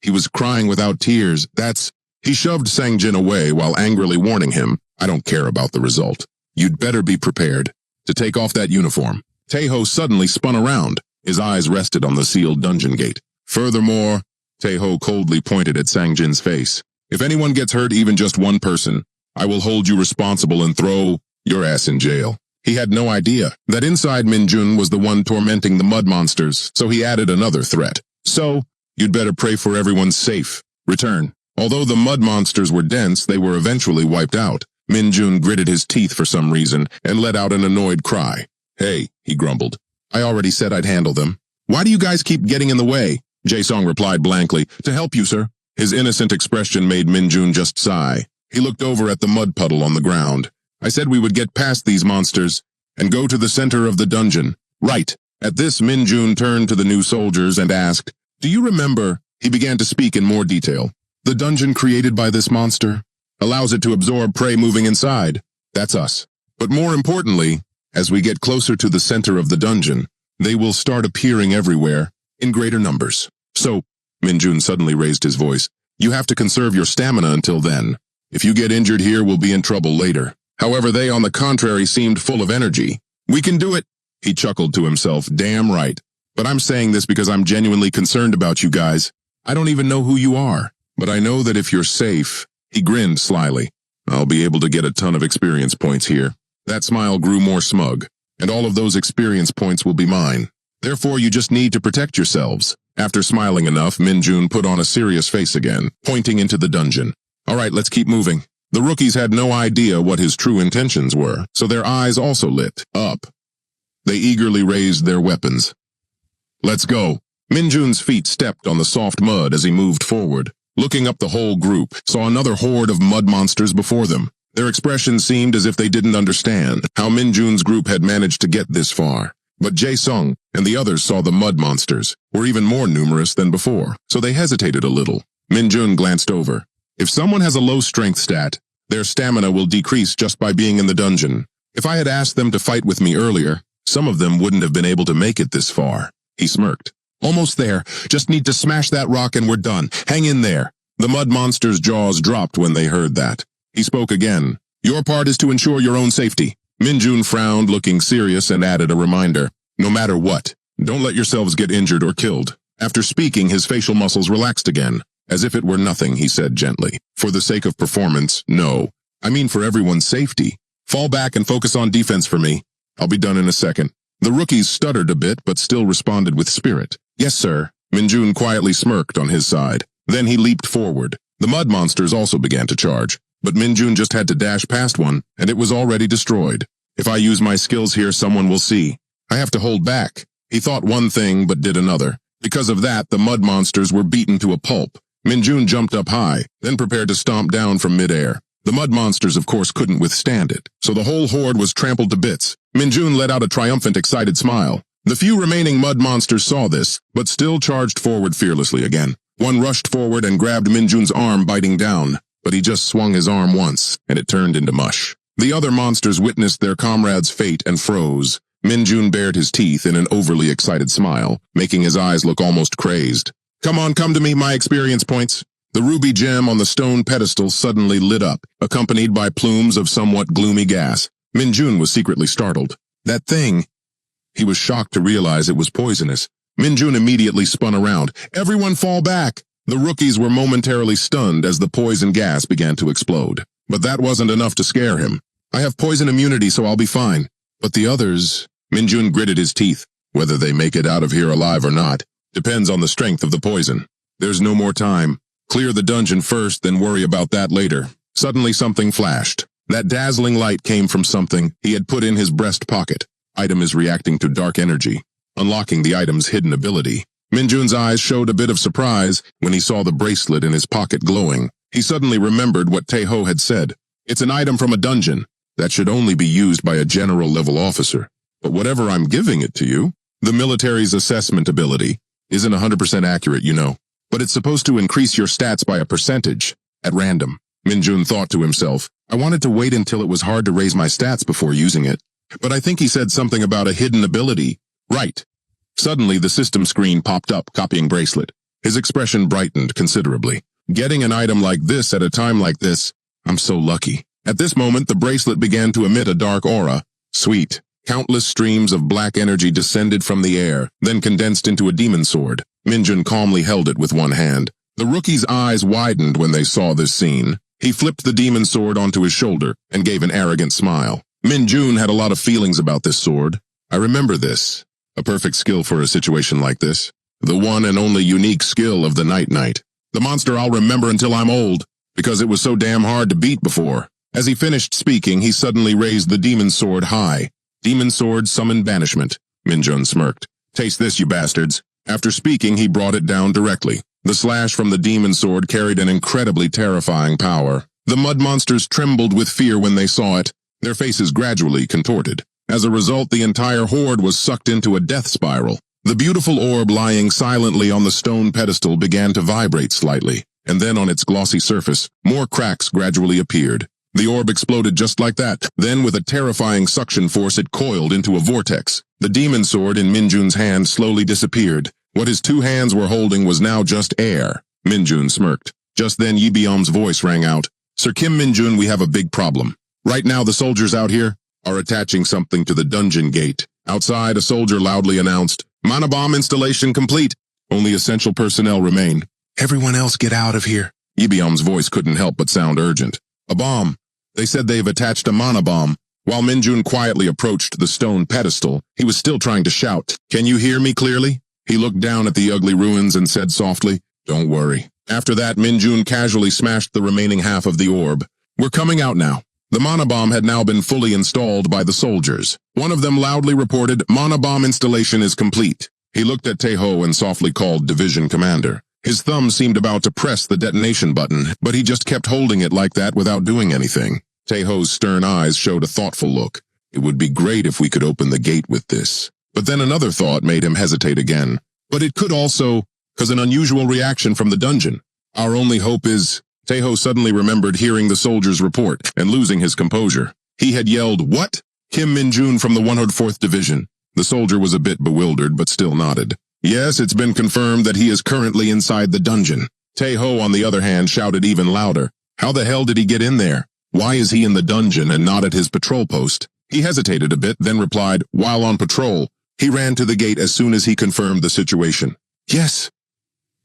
He was crying without tears. He shoved Sangjin away while angrily warning him, "I don't care about the result. You'd better be prepared to take off that uniform." Taeho suddenly spun around. His eyes rested on the sealed dungeon gate. Furthermore, Taeho coldly pointed at Sangjin's face. "If anyone gets hurt, even just one person, I will hold you responsible and throw your ass in jail." He had no idea that inside Minjun was the one tormenting the mud monsters, so he added another threat. "So, you'd better pray for everyone's safe return." Although the mud monsters were dense, they were eventually wiped out. Minjun gritted his teeth for some reason and let out an annoyed cry. "Hey," he grumbled. "I already said I'd handle them. Why do you guys keep getting in the way?" Jae-sung replied blankly, "To help you, sir." His innocent expression made Minjun just sigh. He looked over at the mud puddle on the ground. "I said we would get past these monsters and go to the center of the dungeon." "Right." At this, Minjun turned to the new soldiers and asked, "Do you remember?" He began to speak in more detail. "The dungeon created by this monster allows it to absorb prey moving inside. That's us. But more importantly, as we get closer to the center of the dungeon, they will start appearing everywhere in greater numbers. So," Minjun suddenly raised his voice, "you have to conserve your stamina until then. If you get injured here, we'll be in trouble later." However, they, on the contrary, seemed full of energy. "We can do it," he chuckled to himself. "Damn right. But I'm saying this because I'm genuinely concerned about you guys. I don't even know who you are, but I know that if you're safe," he grinned slyly, "I'll be able to get a ton of experience points here." That smile grew more smug, "And all of those experience points will be mine. Therefore, you just need to protect yourselves." After smiling enough, Minjun put on a serious face again, pointing into the dungeon. "All right, let's keep moving." The rookies had no idea what his true intentions were, so their eyes also lit up. They eagerly raised their weapons. "Let's go." Minjun's feet stepped on the soft mud as he moved forward. Looking up, the whole group saw another horde of mud monsters before them. Their expressions seemed as if they didn't understand how Minjun's group had managed to get this far. But Jae-sung and the others saw the mud monsters were even more numerous than before, so they hesitated a little. Minjun glanced over. If someone has a low strength stat, their stamina will decrease just by being in the dungeon. If I had asked them to fight with me earlier, some of them wouldn't have been able to make it this far. He smirked. "Almost there. Just need to smash that rock and we're done. Hang in there." The mud monster's jaws dropped when they heard that. He spoke again. "Your part is to ensure your own safety." Minjun frowned, looking serious, and added a reminder. "No matter what, don't let yourselves get injured or killed." After speaking, his facial muscles relaxed again. As if it were nothing, he said gently. "For the sake of performance, no. I mean for everyone's safety. Fall back and focus on defense for me. I'll be done in a second." The rookies stuttered a bit, but still responded with spirit. "Yes, sir." Minjun quietly smirked on his side. Then he leaped forward. The mud monsters also began to charge, but Minjun just had to dash past one, and it was already destroyed. "If I use my skills here, someone will see. I have to hold back." He thought one thing, but did another. Because of that, the mud monsters were beaten to a pulp. Minjun jumped up high, then prepared to stomp down from midair. The mud monsters, of course, couldn't withstand it, so the whole horde was trampled to bits. Minjun let out a triumphant, excited smile. The few remaining mud monsters saw this, but still charged forward fearlessly again. One rushed forward and grabbed Minjun's arm, biting down, but he just swung his arm once, and it turned into mush. The other monsters witnessed their comrade's fate and froze. Minjun bared his teeth in an overly excited smile, making his eyes look almost crazed. "Come on, come to me, my experience points." The ruby gem on the stone pedestal suddenly lit up, accompanied by plumes of somewhat gloomy gas. Minjun was secretly startled. "That thing." He was shocked to realize it was poisonous. Minjun immediately spun around. "Everyone fall back!" The rookies were momentarily stunned as the poison gas began to explode. But that wasn't enough to scare him. "I have poison immunity, so I'll be fine." "But the others..." Minjun gritted his teeth. "Whether they make it out of here alive or not depends on the strength of the poison. There's no more time. Clear the dungeon first, then worry about that later." Suddenly something flashed. That dazzling light came from something he had put in his breast pocket. "Item is reacting to dark energy." unlocking the item's hidden ability. Minjun's eyes showed a bit of surprise when he saw the bracelet in his pocket glowing. He suddenly remembered what Taeho had said. It's an item from a dungeon that should only be used by a general-level officer. But whatever I'm giving it to you, the military's assessment ability isn't 100% accurate, you know. But it's supposed to increase your stats by a percentage, at random. Minjun thought to himself, I wanted to wait until it was hard to raise my stats before using it. But I think he said something about a hidden ability. Right. Suddenly, the system screen popped up, copying bracelet. His expression brightened considerably. Getting an item like this at a time like this, I'm so lucky. At this moment, the bracelet began to emit a dark aura. Sweet. Countless streams of black energy descended from the air, then condensed into a demon sword. Minjun calmly held it with one hand. The rookie's eyes widened when they saw this scene. He flipped the demon sword onto his shoulder and gave an arrogant smile. Minjun had a lot of feelings about this sword. I remember this. A perfect skill for a situation like this. The one and only unique skill of the Night Knight. The monster I'll remember until I'm old, because it was so damn hard to beat before. As he finished speaking, he suddenly raised the demon sword high. Demon sword summoned banishment. Minjun smirked. Taste this, you bastards. After speaking, he brought it down directly. The slash from the demon sword carried an incredibly terrifying power. The mud monsters trembled with fear when they saw it. Their faces gradually contorted. As a result, the entire horde was sucked into a death spiral. The beautiful orb lying silently on the stone pedestal began to vibrate slightly, and then on its glossy surface, more cracks gradually appeared. The orb exploded just like that. Then, with a terrifying suction force, it coiled into a vortex. The demon sword in Minjun's hand slowly disappeared. What his two hands were holding was now just air. Minjun smirked. Just then, Yibyom's voice rang out. Sir Kim Minjun, we have a big problem. Right now, the soldiers out here are attaching something to the dungeon gate. Outside, a soldier loudly announced, Mana bomb installation complete. Only essential personnel remain. Everyone else get out of here. Yibyom's voice couldn't help but sound urgent. A bomb. They said they've attached a mana bomb. While Minjun quietly approached the stone pedestal, he was still trying to shout, Can you hear me clearly? He looked down at the ugly ruins and said softly, Don't worry. After that, Minjun casually smashed the remaining half of the orb. We're coming out now. The mana bomb had now been fully installed by the soldiers. One of them loudly reported, Mana bomb installation is complete. He looked at Taeho and softly called Division Commander. His thumb seemed about to press the detonation button, but he just kept holding it like that without doing anything. Taeho's stern eyes showed a thoughtful look. It would be great if we could open the gate with this. But then another thought made him hesitate again. But it could also cause an unusual reaction from the dungeon. Our only hope is... Taeho suddenly remembered hearing the soldier's report and losing his composure. He had yelled, What? Kim Minjun from the 104th Division. The soldier was a bit bewildered, but still nodded. Yes, it's been confirmed that he is currently inside the dungeon. Taeho, on the other hand, shouted even louder. How the hell did he get in there? Why is he in the dungeon and not at his patrol post? He hesitated a bit, then replied, While on patrol. He ran to the gate as soon as he confirmed the situation. Yes.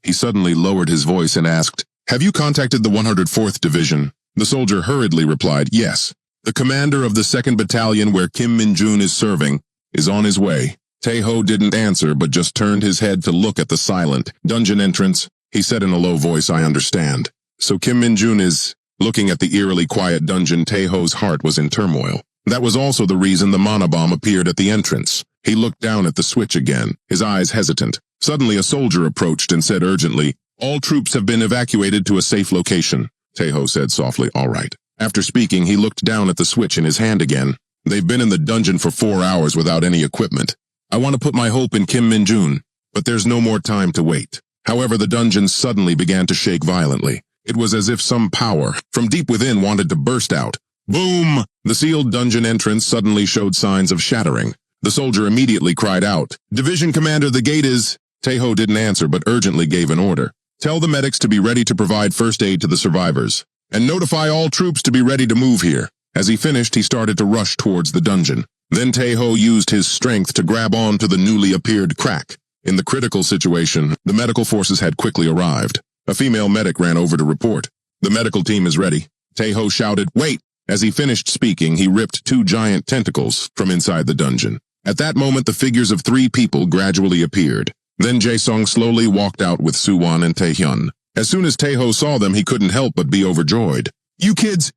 He suddenly lowered his voice and asked, Have you contacted the 104th Division? The soldier hurriedly replied, Yes. The commander of the 2nd Battalion where Kim Minjun is serving is on his way. Taeho didn't answer but just turned his head to look at the silent dungeon entrance. He said in a low voice, I understand. So Kim Minjun is... Looking at the eerily quiet dungeon, Taeho's heart was in turmoil. That was also the reason the mana bomb appeared at the entrance. He looked down at the switch again, his eyes hesitant. Suddenly a soldier approached and said urgently, All troops have been evacuated to a safe location. Taeho said softly, All right. After speaking, he looked down at the switch in his hand again. They've been in the dungeon for 4 hours without any equipment. I want to put my hope in Kim Minjun, but there's no more time to wait. However, the dungeon suddenly began to shake violently. It was as if some power from deep within wanted to burst out. Boom! The sealed dungeon entrance suddenly showed signs of shattering. The soldier immediately cried out, Division Commander, the gate is... Taeho didn't answer but urgently gave an order. Tell the medics to be ready to provide first aid to the survivors. And notify all troops to be ready to move here. As he finished, he started to rush towards the dungeon. Then Taeho used his strength to grab on to the newly appeared crack. In the critical situation, the medical forces had quickly arrived. A female medic ran over to report. The medical team is ready. Taeho shouted, Wait! As he finished speaking, he ripped 2 giant tentacles from inside the dungeon. At that moment, the figures of 3 people gradually appeared. Then Jae-sung slowly walked out with Suwon and Taehyun. As soon as Taeho saw them, he couldn't help but be overjoyed. You kids!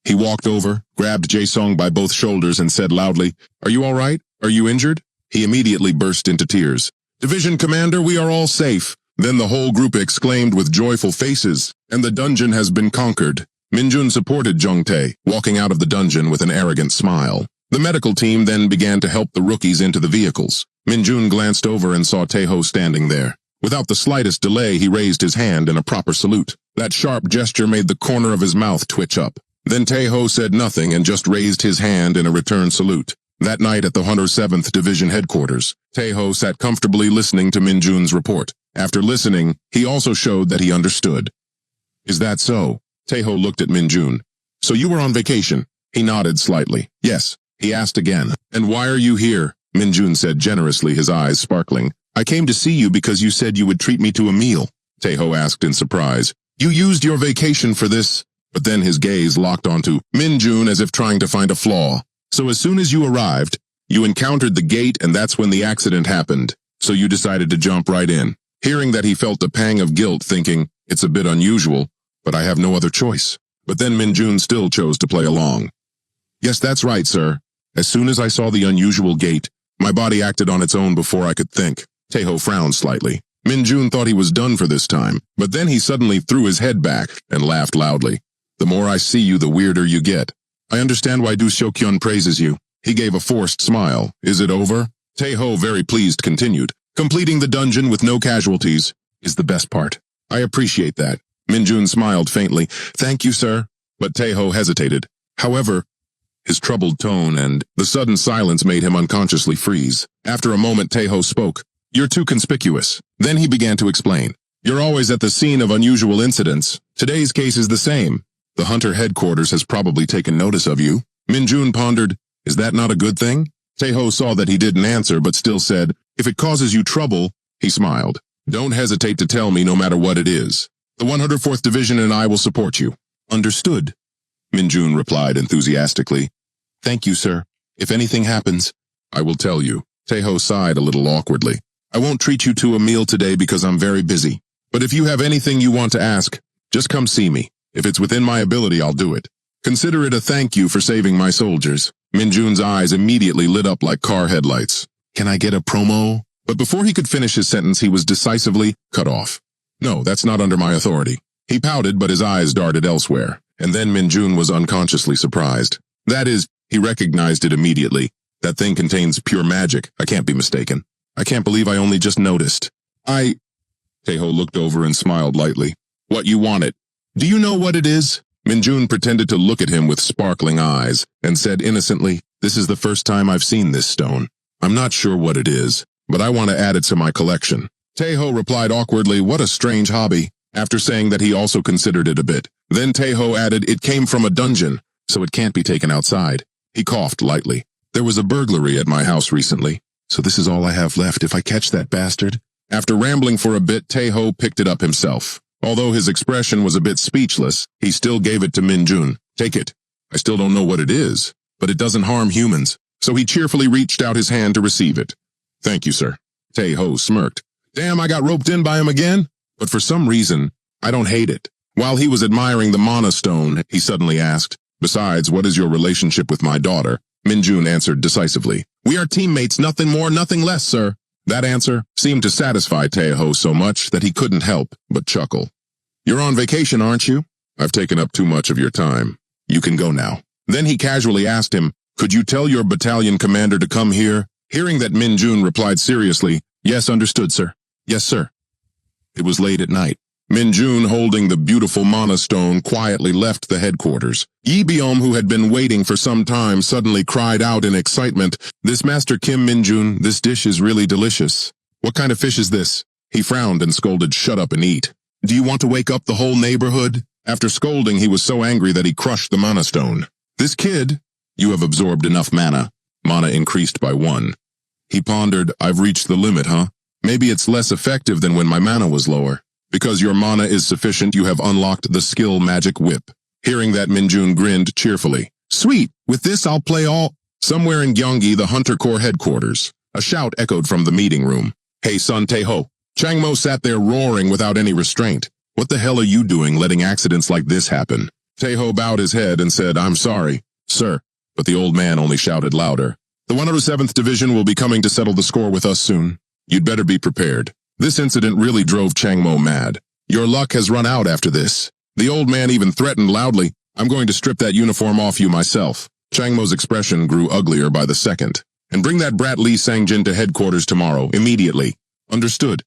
He walked over, grabbed Jae-sung by both shoulders and said loudly, Are you all right? Are you injured? He immediately burst into tears. "Division Commander, we are all safe." Then the whole group exclaimed with joyful faces, "And the dungeon has been conquered." Minjun supported Jungtae, walking out of the dungeon with an arrogant smile. The medical team then began to help the rookies into the vehicles. Minjun glanced over and saw Taeho standing there. Without the slightest delay, he raised his hand in a proper salute. That sharp gesture made the corner of his mouth twitch up. Then Taeho said nothing and just raised his hand in a return salute. That night at the 107th Division headquarters, Taeho sat comfortably listening to Minjun's report. After listening, he also showed that he understood. "Is that so?" Taeho looked at Minjun. "So you were on vacation?" He nodded slightly. "Yes." He asked again. "And why are you here?" Minjun said generously, his eyes sparkling. "I came to see you because you said you would treat me to a meal." Taeho asked in surprise. "You used your vacation for this?" But then his gaze locked onto Minjun as if trying to find a flaw. "So as soon as you arrived, you encountered the gate and that's when the accident happened. So you decided to jump right in." Hearing that, he felt a pang of guilt, thinking, "It's a bit unusual, but I have no other choice." But then Minjun still chose to play along. "Yes, that's right, sir. As soon as I saw the unusual gate, my body acted on its own before I could think." Taeho frowned slightly. Minjun thought he was done for this time, but then he suddenly threw his head back and laughed loudly. "The more I see you, the weirder you get. I understand why Du Xiuqian praises you." He gave a forced smile. "Is it over?" Taeho, very pleased, continued. "Completing the dungeon with no casualties is the best part. I appreciate that." Minjun smiled faintly. "Thank you, sir." But Taeho hesitated. However, his troubled tone and the sudden silence made him unconsciously freeze. After a moment, Taeho spoke. "You're too conspicuous." Then he began to explain. "You're always at the scene of unusual incidents. Today's case is the same. The Hunter headquarters has probably taken notice of you." Minjun pondered, "Is that not a good thing?" Taeho saw that he didn't answer but still said, "If it causes you trouble," he smiled. "Don't hesitate to tell me no matter what it is. The 104th Division and I will support you." "Understood," Minjun replied enthusiastically. "Thank you, sir. If anything happens, I will tell you." Taeho sighed a little awkwardly. "I won't treat you to a meal today because I'm very busy. But if you have anything you want to ask, just come see me. If it's within my ability, I'll do it. Consider it a thank you for saving my soldiers." Minjun's eyes immediately lit up like car headlights. "Can I get a promo?" But before he could finish his sentence, he was decisively cut off. "No, that's not under my authority." He pouted, but his eyes darted elsewhere. And then Minjun was unconsciously surprised. That is, he recognized it immediately. "That thing contains pure magic. I can't be mistaken. I can't believe I only just noticed." Taeho looked over and smiled lightly. "What you wanted? Do you know what it is?" Minjun pretended to look at him with sparkling eyes and said innocently, "This is the first time I've seen this stone. I'm not sure what it is, but I want to add it to my collection." Taeho replied awkwardly, "What a strange hobby," after saying that he also considered it a bit. Then Taeho added, "It came from a dungeon, so it can't be taken outside." He coughed lightly. "There was a burglary at my house recently, so this is all I have left if I catch that bastard." After rambling for a bit, Taeho picked it up himself. Although his expression was a bit speechless, he still gave it to Minjun. "Take it. I still don't know what it is, but it doesn't harm humans." So he cheerfully reached out his hand to receive it. "Thank you, sir." Taeho smirked. "Damn, I got roped in by him again?" But for some reason, I don't hate it. While he was admiring the mana stone, he suddenly asked, "Besides, what is your relationship with my daughter?" Minjun answered decisively, "We are teammates, nothing more, nothing less, sir." That answer seemed to satisfy Taeho so much that he couldn't help but chuckle. "You're on vacation, aren't you? I've taken up too much of your time. You can go now." Then he casually asked him, "Could you tell your battalion commander to come here?" Hearing that, Minjun replied seriously, "Yes, understood, sir." "Yes, sir." It was late at night. Minjun, holding the beautiful mana stone, quietly left the headquarters. Yebiom, who had been waiting for some time, suddenly cried out in excitement, "This Master Kim Minjun, this dish is really delicious." "What kind of fish is this?" He frowned and scolded, "Shut up and eat. Do you want to wake up the whole neighborhood?" After scolding, he was so angry that he crushed the mana stone. "This kid, you have absorbed enough mana." Mana increased by 1. He pondered, "I've reached the limit, huh? Maybe it's less effective than when my mana was lower. Because your mana is sufficient, you have unlocked the skill Magic Whip." Hearing that, Minjun grinned cheerfully. "Sweet, with this I'll play all..." Somewhere in Gyeonggi, the Hunter Corps headquarters, a shout echoed from the meeting room. "Hey son, Taeho." Changmo sat there roaring without any restraint. "What the hell are you doing letting accidents like this happen?" Taeho bowed his head and said, "I'm sorry, sir." But the old man only shouted louder. The 107th Division will be coming to settle the score with us soon. You'd better be prepared. This incident really drove Changmo mad. Your luck has run out after this. The old man even threatened loudly, I'm going to strip that uniform off you myself. Changmo's expression grew uglier by the second. And bring that brat Lee Sangjin to headquarters tomorrow, immediately. Understood.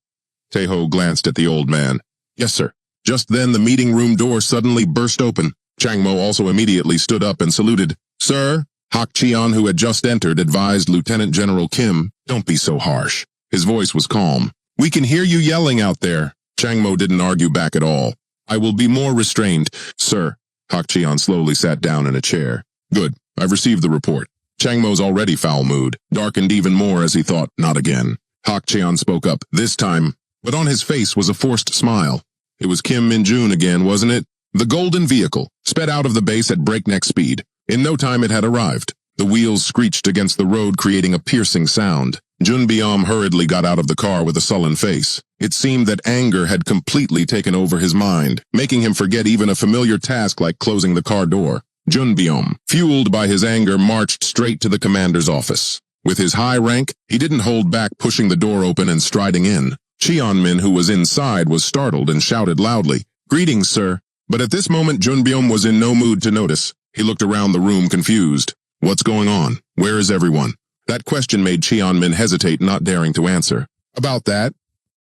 Taeho glanced at the old man. Yes, sir. Just then the meeting room door suddenly burst open. Changmo also immediately stood up and saluted. Sir, Hak Cheon, who had just entered, advised Lieutenant General Kim, don't be so harsh. His voice was calm. We can hear you yelling out there. Changmo didn't argue back at all. I will be more restrained, sir. Hak Cheon slowly sat down in a chair. Good. I've received the report. Changmo's already foul mood darkened even more as he thought, not again. Hak Cheon spoke up, this time, but on his face was a forced smile. It was Kim Min-jun again, wasn't it? The golden vehicle sped out of the base at breakneck speed. In no time it had arrived. The wheels screeched against the road, creating a piercing sound. Junbyom hurriedly got out of the car with a sullen face. It seemed that anger had completely taken over his mind, making him forget even a familiar task like closing the car door. Junbyom, fueled by his anger, marched straight to the commander's office. With his high rank, he didn't hold back, pushing the door open and striding in. Cheonmin, who was inside, was startled and shouted loudly, Greetings, sir. But at this moment, Junbyom was in no mood to notice. He looked around the room confused. What's going on? Where is everyone? That question made Cheonmin hesitate, not daring to answer. About that?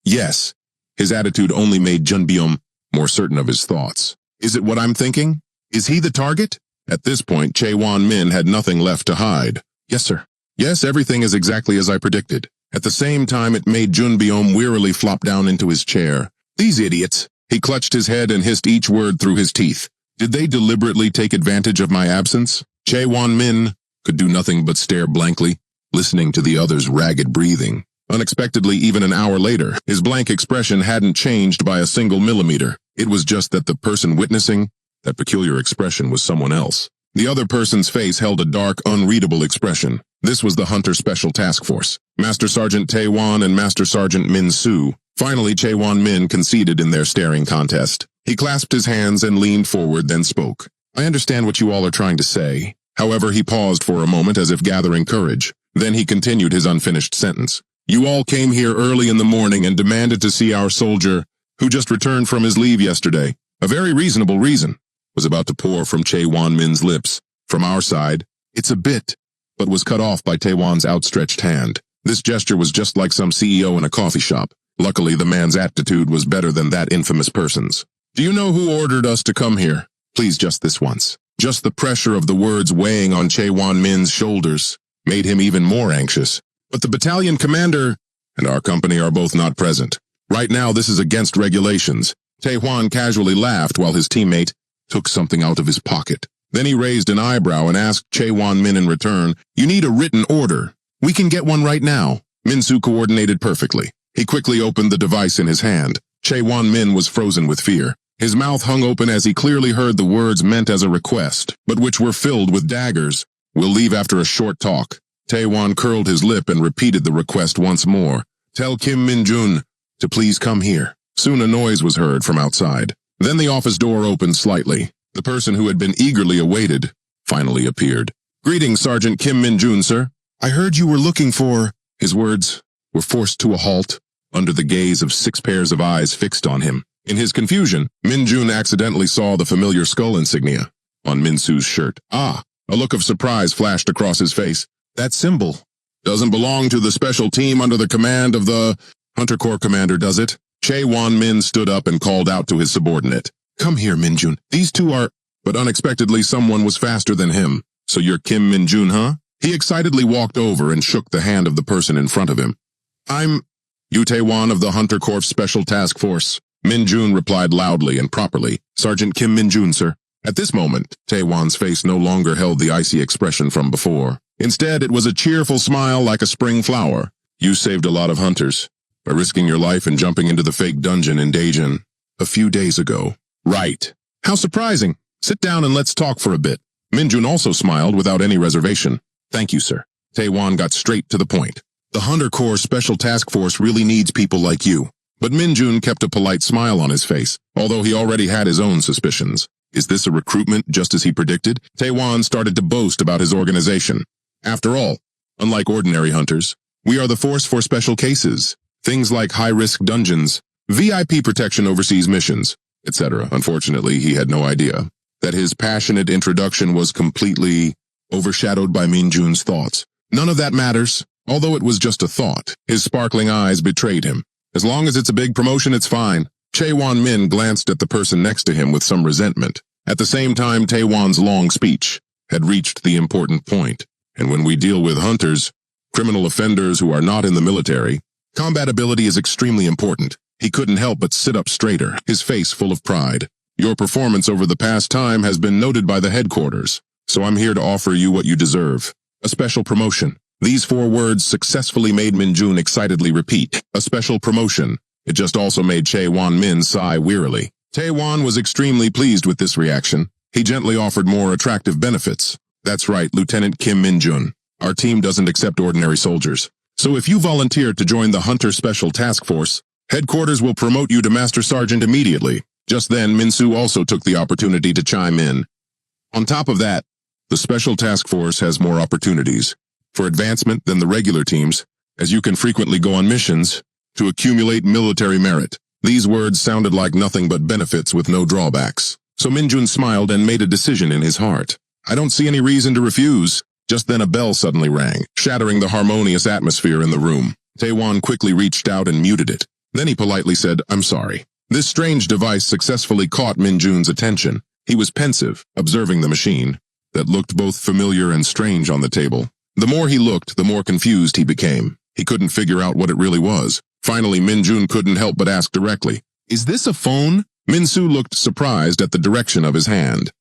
Yes. His attitude only made Junbyom more certain of his thoughts. Is it what I'm thinking? Is he the target? At this point, Cheonmin had nothing left to hide. Yes, sir. Yes, everything is exactly as I predicted. At the same time, it made Junbyom wearily flop down into his chair. These idiots. He clutched his head and hissed each word through his teeth. Did they deliberately take advantage of my absence? Cheonmin could do nothing but stare blankly, listening to the other's ragged breathing. Unexpectedly, even an hour later, his blank expression hadn't changed by a single millimeter. It was just that the person witnessing that peculiar expression was someone else. The other person's face held a dark, unreadable expression. This was the Hunter Special Task Force, Master Sergeant Taewon and Master Sergeant Min Soo. Finally, Cheonmin conceded in their staring contest. He clasped his hands and leaned forward, then spoke. I understand what you all are trying to say. However, he paused for a moment as if gathering courage. Then he continued his unfinished sentence. You all came here early in the morning and demanded to see our soldier, who just returned from his leave yesterday. A very reasonable reason was about to pour from Cheonmin's lips. From our side, it's a bit, but was cut off by Taewon's outstretched hand. This gesture was just like some CEO in a coffee shop. Luckily, the man's attitude was better than that infamous person's. Do you know who ordered us to come here? Please, just this once. Just the pressure of the words weighing on Cheonmin's shoulders made him even more anxious. But the battalion commander and our company are both not present. Right now, this is against regulations. Taewon casually laughed while his teammate took something out of his pocket. Then he raised an eyebrow and asked Cheonmin in return, You need a written order. We can get one right now. Min-soo coordinated perfectly. He quickly opened the device in his hand. Cheonmin was frozen with fear. His mouth hung open as he clearly heard the words meant as a request, but which were filled with daggers. We'll leave after a short talk. Taewon curled his lip and repeated the request once more. Tell Kim Min-jun to please come here. Soon a noise was heard from outside. Then the office door opened slightly. The person who had been eagerly awaited finally appeared. Greetings, Sergeant Kim Min-jun, sir. I heard you were looking for... His words were forced to a halt under the gaze of 6 pairs of eyes fixed on him. In his confusion, Min-jun accidentally saw the familiar skull insignia on Min-soo's shirt. A look of surprise flashed across his face. That symbol doesn't belong to the special team under the command of the Hunter Corps commander, does it? Cheonmin stood up and called out to his subordinate. Come here, Min-jun. These two are... But unexpectedly, someone was faster than him. So you're Kim Min-jun, huh? He excitedly walked over and shook the hand of the person in front of him. I'm Yu Taewon of the Hunter Corps Special Task Force. Min-jun replied loudly and properly. Sergeant Kim Min-jun, sir. At this moment, Taewon's face no longer held the icy expression from before. Instead, it was a cheerful smile like a spring flower. You saved a lot of hunters by risking your life and jumping into the fake dungeon in Daejeon a few days ago. Right. How surprising. Sit down and let's talk for a bit. Min-jun also smiled without any reservation. Thank you, sir. Taewon got straight to the point. The Hunter Corps Special Task Force really needs people like you. But Min-jun kept a polite smile on his face, although he already had his own suspicions. Is this a recruitment just as he predicted? Taewon started to boast about his organization. After all, Unlike ordinary hunters, we are the force for special cases, things like high-risk dungeons, VIP protection overseas missions, etc. Unfortunately, he had no idea that his passionate introduction was completely overshadowed by Minjun's thoughts. None of that matters, although it was just a thought. His sparkling eyes betrayed him. As long as it's a big promotion, it's fine. Chae-Won-min glanced at the person next to him with some resentment. At the same time, Taewon's long speech had reached the important point. And when we deal with hunters, criminal offenders who are not in the military, combat ability is extremely important. He couldn't help but sit up straighter, his face full of pride. Your performance over the past time has been noted by the headquarters, so I'm here to offer you what you deserve. A special promotion. These 4 words successfully made Minjun excitedly repeat. A special promotion. It just also made Chae-Won-min sigh wearily. Taewon was extremely pleased with this reaction. He gently offered more attractive benefits. That's right, Lieutenant Kim Minjun. Our team doesn't accept ordinary soldiers. So if you volunteer to join the Hunter Special Task Force, headquarters will promote you to Master Sergeant immediately. Just then, Minsu also took the opportunity to chime in. On top of that, the Special Task Force has more opportunities for advancement than the regular teams, as you can frequently go on missions to accumulate military merit. These words sounded like nothing but benefits with no drawbacks. So Minjun smiled and made a decision in his heart. I don't see any reason to refuse. Just then a bell suddenly rang, shattering the harmonious atmosphere in the room. Taewon quickly reached out and muted it. Then he politely said, I'm sorry. This strange device successfully caught Minjun's attention. He was pensive, observing the machine that looked both familiar and strange on the table. The more he looked, the more confused he became. He couldn't figure out what it really was. Finally, Minjun couldn't help but ask directly, Is this a phone? Minsu looked surprised at the direction of his hand.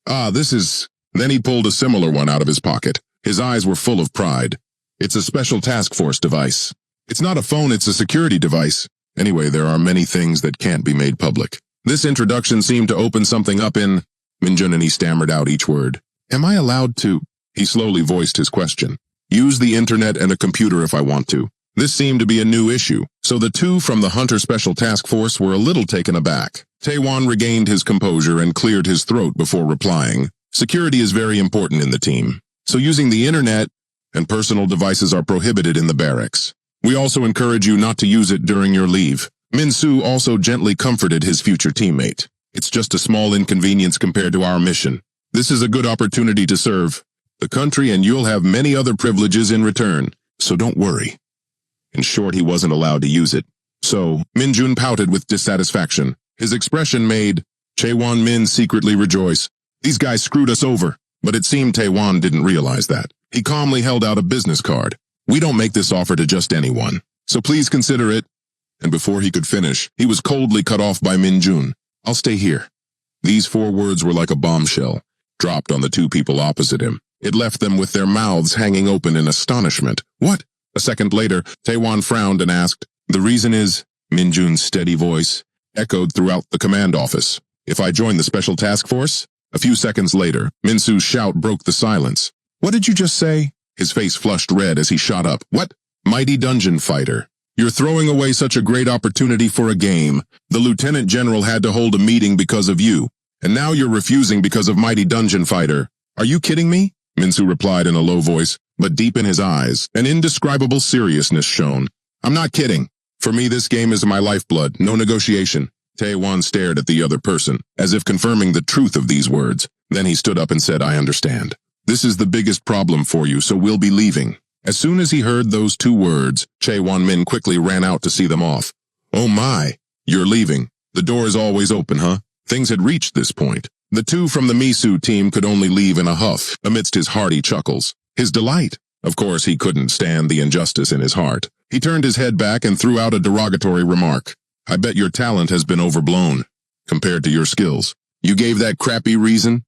This is... Then he pulled a similar one out of his pocket. His eyes were full of pride. It's a special task force device. It's not a phone, it's a security device. Anyway, there are many things that can't be made public. This introduction seemed to open something up in... Minjun and he stammered out each word. Am I allowed to... He slowly voiced his question. Use the internet and a computer if I want to. This seemed to be a new issue, so the 2 from the Hunter Special Task Force were a little taken aback. Taewon regained his composure and cleared his throat before replying. Security is very important in the team, so using the internet and personal devices are prohibited in the barracks. We also encourage you not to use it during your leave. Minsu also gently comforted his future teammate. It's just a small inconvenience compared to our mission. This is a good opportunity to serve the country and you'll have many other privileges in return, so don't worry. In short, he wasn't allowed to use it. So, Minjun pouted with dissatisfaction. His expression made Chae-Won-min secretly rejoice. These guys screwed us over, but it seemed Taewon didn't realize that. He calmly held out a business card. We don't make this offer to just anyone, so please consider it. And before he could finish, he was coldly cut off by Minjun. I'll stay here. These 4 words were like a bombshell, dropped on the 2 people opposite him. It left them with their mouths hanging open in astonishment. What? A second later, Taewon frowned and asked, The reason is, Minjun's steady voice echoed throughout the command office. If I join the special task force? A few seconds later, Minsu's shout broke the silence. What did you just say? His face flushed red as he shot up. What? Mighty dungeon fighter. You're throwing away such a great opportunity for a game. The lieutenant general had to hold a meeting because of you, and now you're refusing because of mighty dungeon fighter. Are you kidding me? Minsu replied in a low voice, but deep in his eyes, an indescribable seriousness shone. I'm not kidding. For me, this game is my lifeblood, no negotiation. Taewon stared at the other person, as if confirming the truth of these words. Then he stood up and said, I understand. This is the biggest problem for you, so we'll be leaving. As soon as he heard those 2 words, Chae-Won-min quickly ran out to see them off. Oh my, you're leaving. The door is always open, huh? Things had reached this point. The 2 from the Misu team could only leave in a huff, amidst his hearty chuckles. His delight. Of course, he couldn't stand the injustice in his heart. He turned his head back and threw out a derogatory remark. I bet your talent has been overblown, compared to your skills. You gave that crappy reason?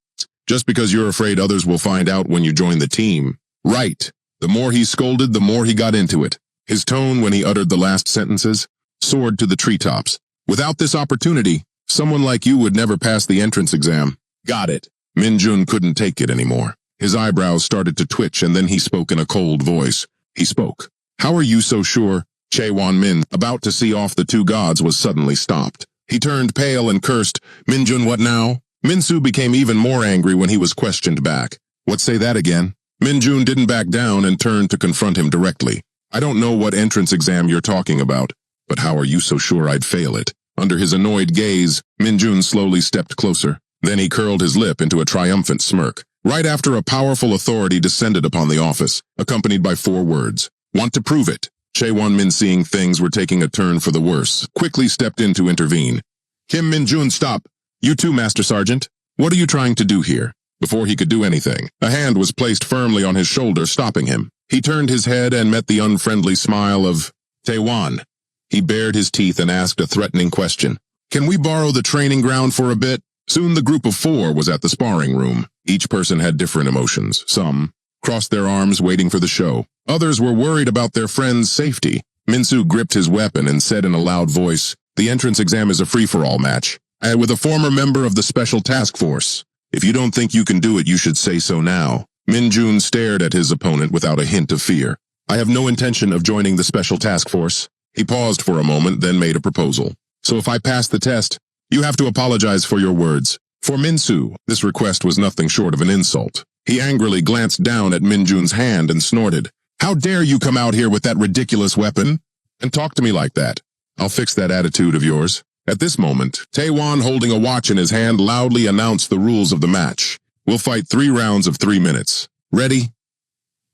Just because you're afraid others will find out when you join the team. Right. The more he scolded, the more he got into it. His tone when he uttered the last sentences soared to the treetops. Without this opportunity, someone like you would never pass the entrance exam. Got it. Minjun couldn't take it anymore. His eyebrows started to twitch and then he spoke in a cold voice. He spoke. How are you so sure? Chae-Won-min, about to see off the 2 gods, was suddenly stopped. He turned pale and cursed, Minjun, what now? Minsu became even more angry when he was questioned back. What, say that again? Minjun didn't back down and turned to confront him directly. I don't know what entrance exam you're talking about, but how are you so sure I'd fail it? Under his annoyed gaze, Minjun slowly stepped closer. Then he curled his lip into a triumphant smirk. Right after a powerful authority descended upon the office, accompanied by 4 words. Want to prove it? Chaewon-min, seeing things were taking a turn for the worse, quickly stepped in to intervene. Kim Minjun, stop. You too, Master Sergeant. What are you trying to do here? Before he could do anything, a hand was placed firmly on his shoulder, stopping him. He turned his head and met the unfriendly smile of Taewon. He bared his teeth and asked a threatening question. Can we borrow the training ground for a bit? Soon the group of 4 was at the sparring room. Each person had different emotions. Some crossed their arms waiting for the show. Others were worried about their friend's safety. Minsu gripped his weapon and said in a loud voice, the entrance exam is a free-for-all match. With a former member of the Special Task Force. If you don't think you can do it, you should say so now. Minjun stared at his opponent without a hint of fear. I have no intention of joining the Special Task Force. He paused for a moment, then made a proposal. So if I pass the test, you have to apologize for your words. For Minsu, this request was nothing short of an insult. He angrily glanced down at Minjun's hand and snorted. How dare you come out here with that ridiculous weapon? And talk to me like that. I'll fix that attitude of yours. At this moment, Taewon, holding a watch in his hand, loudly announced the rules of the match. We'll fight 3 rounds of 3 minutes. Ready?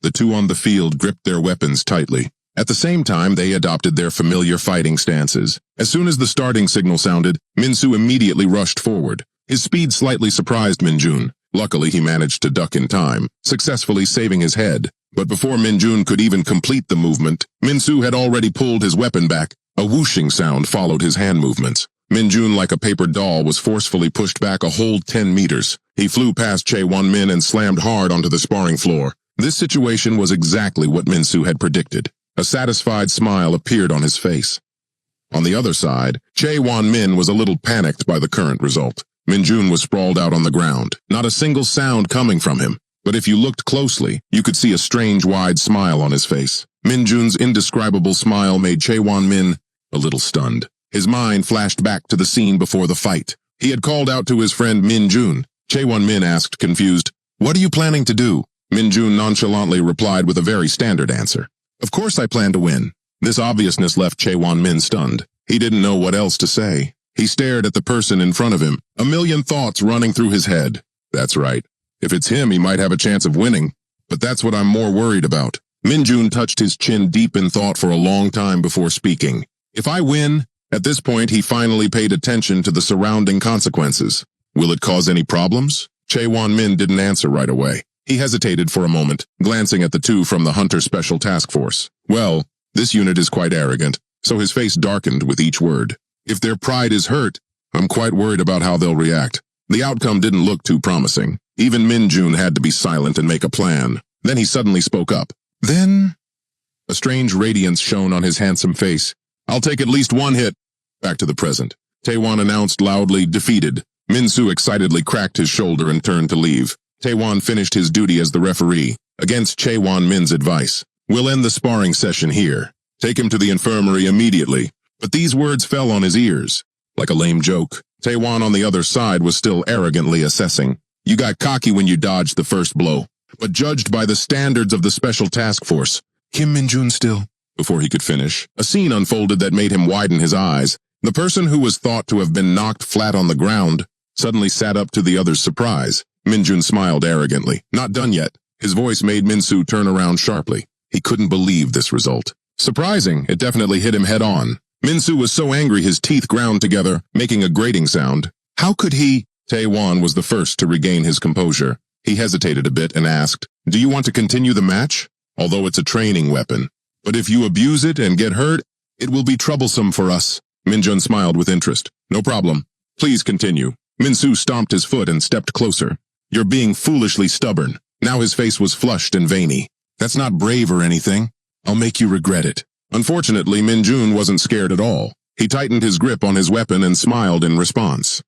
The 2 on the field gripped their weapons tightly. At the same time, they adopted their familiar fighting stances. As soon as the starting signal sounded, Minsu immediately rushed forward. His speed slightly surprised Minjun. Luckily, he managed to duck in time, successfully saving his head. But before Minjun could even complete the movement, Minsu had already pulled his weapon back. A whooshing sound followed his hand movements. Minjun, like a paper doll, was forcefully pushed back a whole 10 meters. He flew past Chaewon-min and slammed hard onto the sparring floor. This situation was exactly what Minsu had predicted. A satisfied smile appeared on his face. On the other side, Chaewon-min was a little panicked by the current result. Minjun was sprawled out on the ground, not a single sound coming from him. But if you looked closely, you could see a strange wide smile on his face. Minjun's indescribable smile made Chaewon-min a little stunned. His mind flashed back to the scene before the fight. He had called out to his friend Minjun. Chaewon-min asked, confused, "What are you planning to do?" Minjun nonchalantly replied with a very standard answer. "Of course I plan to win." This obviousness left Chaewon-min stunned. He didn't know what else to say. He stared at the person in front of him, a million thoughts running through his head. That's right. If it's him, he might have a chance of winning. But that's what I'm more worried about. Minjun touched his chin deep in thought for a long time before speaking. If I win, at this point he finally paid attention to the surrounding consequences. Will it cause any problems? Chaewon-min didn't answer right away. He hesitated for a moment, glancing at the 2 from the Hunter Special Task Force. Well, this unit is quite arrogant, so his face darkened with each word. If their pride is hurt, I'm quite worried about how they'll react. The outcome didn't look too promising. Even Minjun had to be silent and make a plan. Then he suddenly spoke up. Then? A strange radiance shone on his handsome face. I'll take at least 1 hit. Back to the present. Taewon announced loudly, defeated. Minsu excitedly cracked his shoulder and turned to leave. Taewon finished his duty as the referee, against Chaewon-min's advice. We'll end the sparring session here. Take him to the infirmary immediately. But these words fell on his ears. Like a lame joke. Taewon on the other side was still arrogantly assessing. You got cocky when you dodged the first blow. But judged by the standards of the Special Task Force, Kim Minjun still. Before he could finish, a scene unfolded that made him widen his eyes. The person who was thought to have been knocked flat on the ground suddenly sat up to the other's surprise. Minjun smiled arrogantly. Not done yet. His voice made Minsu turn around sharply. He couldn't believe this result. Surprising, it definitely hit him head on. Minsu was so angry his teeth ground together, making a grating sound. How could he? Taewon was the first to regain his composure. He hesitated a bit and asked, do you want to continue the match? Although it's a training weapon. But if you abuse it and get hurt, it will be troublesome for us. Minjun smiled with interest. No problem. Please continue. Minsu stomped his foot and stepped closer. You're being foolishly stubborn. Now his face was flushed and veiny. That's not brave or anything. I'll make you regret it. Unfortunately, Minjun wasn't scared at all. He tightened his grip on his weapon and smiled in response.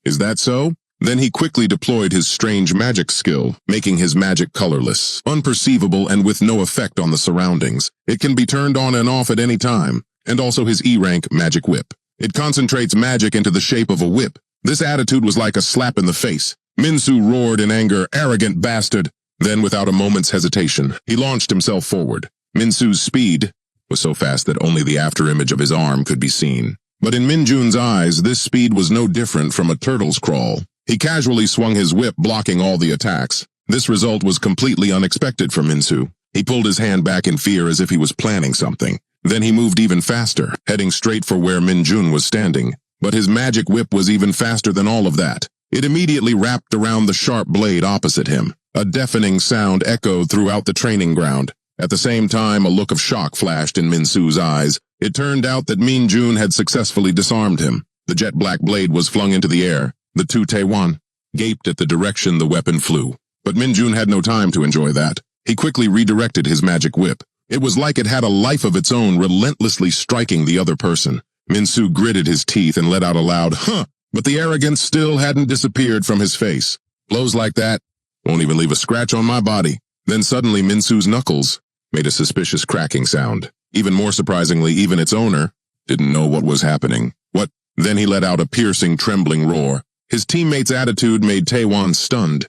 Is that so? Then he quickly deployed his strange magic skill, making his magic colorless, unperceivable, and with no effect on the surroundings. It can be turned on and off at any time, and also his E-rank magic whip. It concentrates magic into the shape of a whip. This attitude was like a slap in the face. Minsu roared in anger, arrogant bastard. Then, without a moment's hesitation, he launched himself forward. Min-soo's speed was so fast that only the afterimage of his arm could be seen. But in Min-jun's eyes, this speed was no different from a turtle's crawl. He casually swung his whip, blocking all the attacks. This result was completely unexpected for Min-soo. He pulled his hand back in fear as if he was planning something. Then he moved even faster, heading straight for where Min-jun was standing. But his magic whip was even faster than all of that. It immediately wrapped around the sharp blade opposite him. A deafening sound echoed throughout the training ground. At the same time, a look of shock flashed in Min-soo's eyes. It turned out that Min-jun had successfully disarmed him. The jet-black blade was flung into the air. The two Taewon gaped at the direction the weapon flew. But Min-jun had no time to enjoy that. He quickly redirected his magic whip. It was like it had a life of its own, relentlessly striking the other person. Min-soo gritted his teeth and let out a loud, "Huh!" But the arrogance still hadn't disappeared from his face. Blows like that won't even leave a scratch on my body. Then suddenly Min-soo's knuckles made a suspicious cracking sound. Even more surprisingly, even its owner didn't know what was happening. What? Then he let out a piercing, trembling roar. His teammate's attitude made Taewon stunned.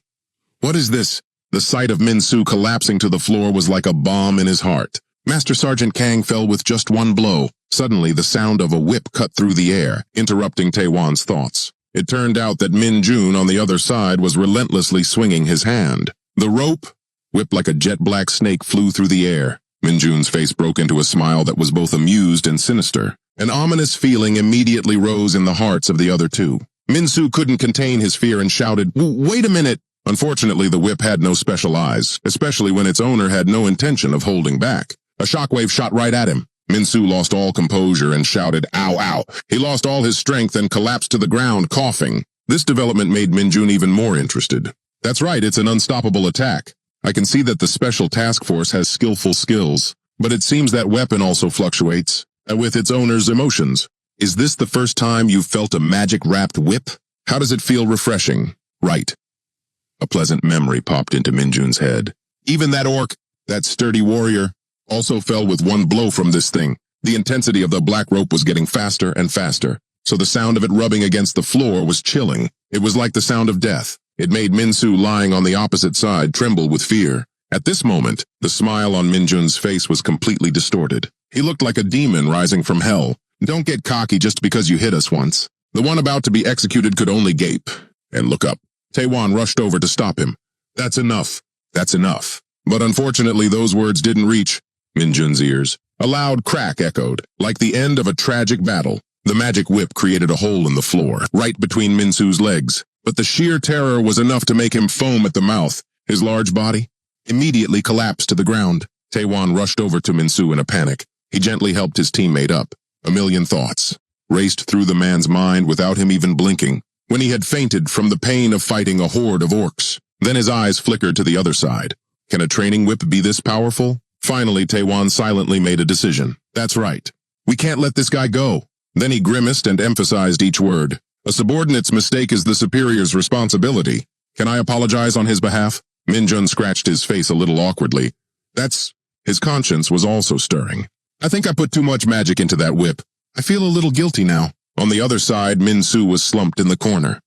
What is this? The sight of Min-soo collapsing to the floor was like a bomb in his heart. Master Sergeant Kang fell with just one blow. Suddenly, the sound of a whip cut through the air, interrupting Taewon's thoughts. It turned out that Min-jun on the other side was relentlessly swinging his hand. The rope, whipped like a jet-black snake, flew through the air. Min-jun's face broke into a smile that was both amused and sinister. An ominous feeling immediately rose in the hearts of the other two. Min-soo couldn't contain his fear and shouted, "Wait a minute!" Unfortunately, the whip had no special eyes, especially when its owner had no intention of holding back. A shockwave shot right at him. Min-soo lost all composure and shouted, "Ow, ow!" He lost all his strength and collapsed to the ground, coughing. This development made Min-jun even more interested. That's right, it's an unstoppable attack. I can see that the Special Task Force has skillful skills, but it seems that weapon also fluctuates with its owner's emotions. Is this the first time you've felt a magic-wrapped whip? How does it feel? Refreshing, right? A pleasant memory popped into Min-jun's head. Even that orc, that sturdy warrior, also fell with one blow from this thing. The intensity of the black rope was getting faster and faster, so the sound of it rubbing against the floor was chilling. It was like the sound of death. It made Min-soo lying on the opposite side tremble with fear. At this moment, the smile on Min-jun's face was completely distorted. He looked like a demon rising from hell. Don't get cocky just because you hit us once. The one about to be executed could only gape and look up. Taewon rushed over to stop him. That's enough. That's enough. But unfortunately, those words didn't reach Min-jun's ears. A loud crack echoed, like the end of a tragic battle. The magic whip created a hole in the floor, right between Min-soo's legs. But the sheer terror was enough to make him foam at the mouth. His large body immediately collapsed to the ground. Taewon rushed over to Min-soo in a panic. He gently helped his teammate up. A million thoughts raced through the man's mind without him even blinking. When he had fainted from the pain of fighting a horde of orcs, then his eyes flickered to the other side. Can a training whip be this powerful? Finally, Taewon silently made a decision. That's right. We can't let this guy go. Then he grimaced and emphasized each word. A subordinate's mistake is the superior's responsibility. Can I apologize on his behalf? Min-jun scratched his face a little awkwardly. His conscience was also stirring. I think I put too much magic into that whip. I feel a little guilty now. On the other side, Min-soo was slumped in the corner.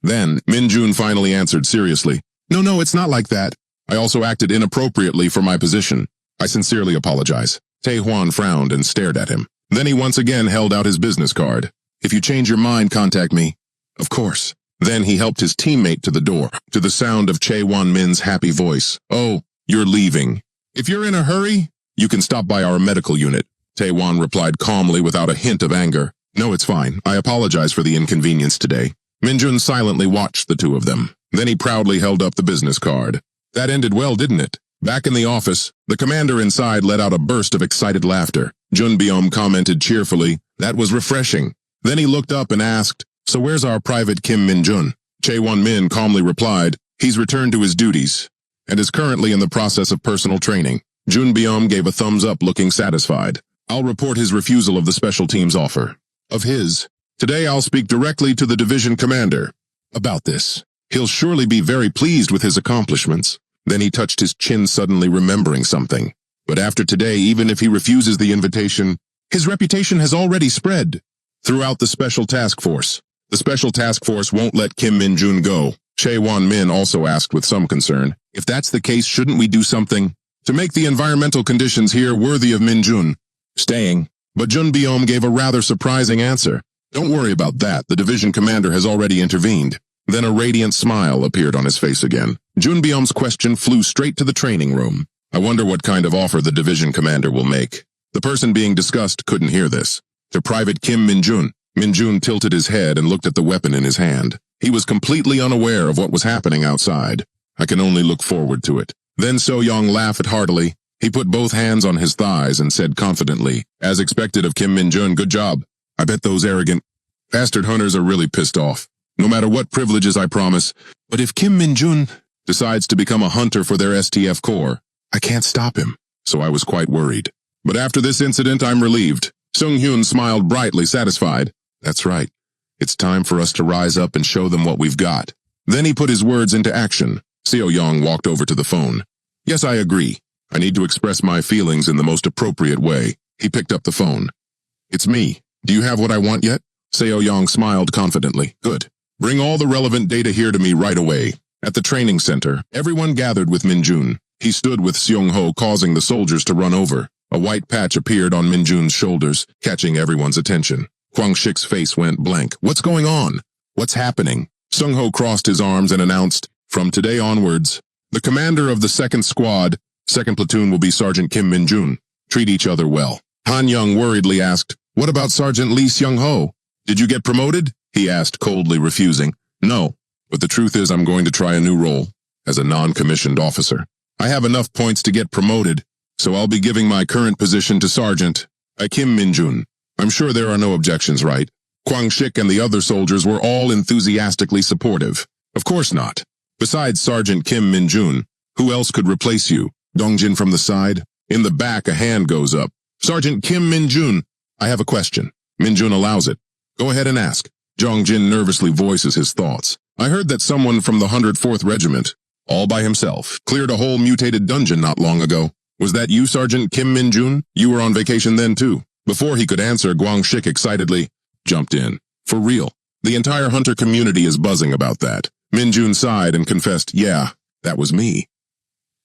Then, Min-jun finally answered seriously. No, it's not like that. I also acted inappropriately for my position. I sincerely apologize. Taewon frowned and stared at him. Then he once again held out his business card. If you change your mind, contact me. Of course. Then he helped his teammate to the door, to the sound of Chae-won-min's happy voice. Oh, you're leaving. If you're in a hurry, you can stop by our medical unit. Taewon replied calmly without a hint of anger. No, it's fine. I apologize for the inconvenience today. Min-jun silently watched the two of them. Then he proudly held up the business card. That ended well, didn't it? Back in the office, the commander inside let out a burst of excited laughter. Junbyom commented cheerfully, that was refreshing. Then he looked up and asked, so where's our private Kim Min-jun? Chae-won-min calmly replied, he's returned to his duties and is currently in the process of personal training. Junbyom gave a thumbs up looking satisfied. I'll report his refusal of the special team's offer. Today I'll speak directly to the division commander about this. He'll surely be very pleased with his accomplishments. Then he touched his chin, suddenly remembering something. But after today, even if he refuses the invitation, his reputation has already spread throughout the Special Task Force. The Special Task Force won't let Kim Min-jun go. Chae-won-min also asked with some concern. If that's the case, shouldn't we do something to make the environmental conditions here worthy of Minjun staying? But Junbiom gave a rather surprising answer. Don't worry about that, the division commander has already intervened. Then a radiant smile appeared on his face again. Junbiom's question flew straight to the training room. I wonder what kind of offer the division commander will make. The person being discussed couldn't hear this. To Private Kim Minjun. Minjun tilted his head and looked at the weapon in his hand. He was completely unaware of what was happening outside. I can only look forward to it. Then So-young laughed heartily. He put both hands on his thighs and said confidently, as expected of Kim Minjun, good job. I bet those arrogant bastard hunters are really pissed off. No matter what privileges I promise. But if Kim Minjun decides to become a hunter for their STF Corps, I can't stop him. So I was quite worried. But after this incident, I'm relieved. Sung-hyun smiled brightly, satisfied. That's right. It's time for us to rise up and show them what we've got. Then he put his words into action. Seo-young walked over to the phone. Yes, I agree. I need to express my feelings in the most appropriate way. He picked up the phone. It's me. Do you have what I want yet? Seo-young smiled confidently. Good. Bring all the relevant data here to me right away. At the training center, everyone gathered with Minjun. He stood with Seong-ho, causing the soldiers to run over. A white patch appeared on Minjun's shoulders, catching everyone's attention. Kwang-shik's face went blank. What's going on? What's happening? Seong-ho crossed his arms and announced, from today onwards, the commander of the 2nd Squad, 2nd Platoon will be Sergeant Kim Minjun. Treat each other well. Han Young worriedly asked, what about Sergeant Lee Seong-ho? Did you get promoted? He asked, coldly refusing. No, but the truth is I'm going to try a new role, as a non-commissioned officer. I have enough points to get promoted, so I'll be giving my current position to Sergeant Kim Minjun. I'm sure there are no objections, right? Kwang-shik and the other soldiers were all enthusiastically supportive. Of course not. Besides Sergeant Kim Minjun, who else could replace you? Dongjin from the side. In the back, a hand goes up. Sergeant Kim Minjun, I have a question. Minjun allows it. Go ahead and ask. Dongjin nervously voices his thoughts. I heard that someone from the 104th Regiment, all by himself, cleared a whole mutated dungeon not long ago. Was that you, Sergeant Kim Minjun? You were on vacation then, too. Before he could answer, Kwang-shik excitedly jumped in. For real. The entire hunter community is buzzing about that. Minjun sighed and confessed, yeah, that was me.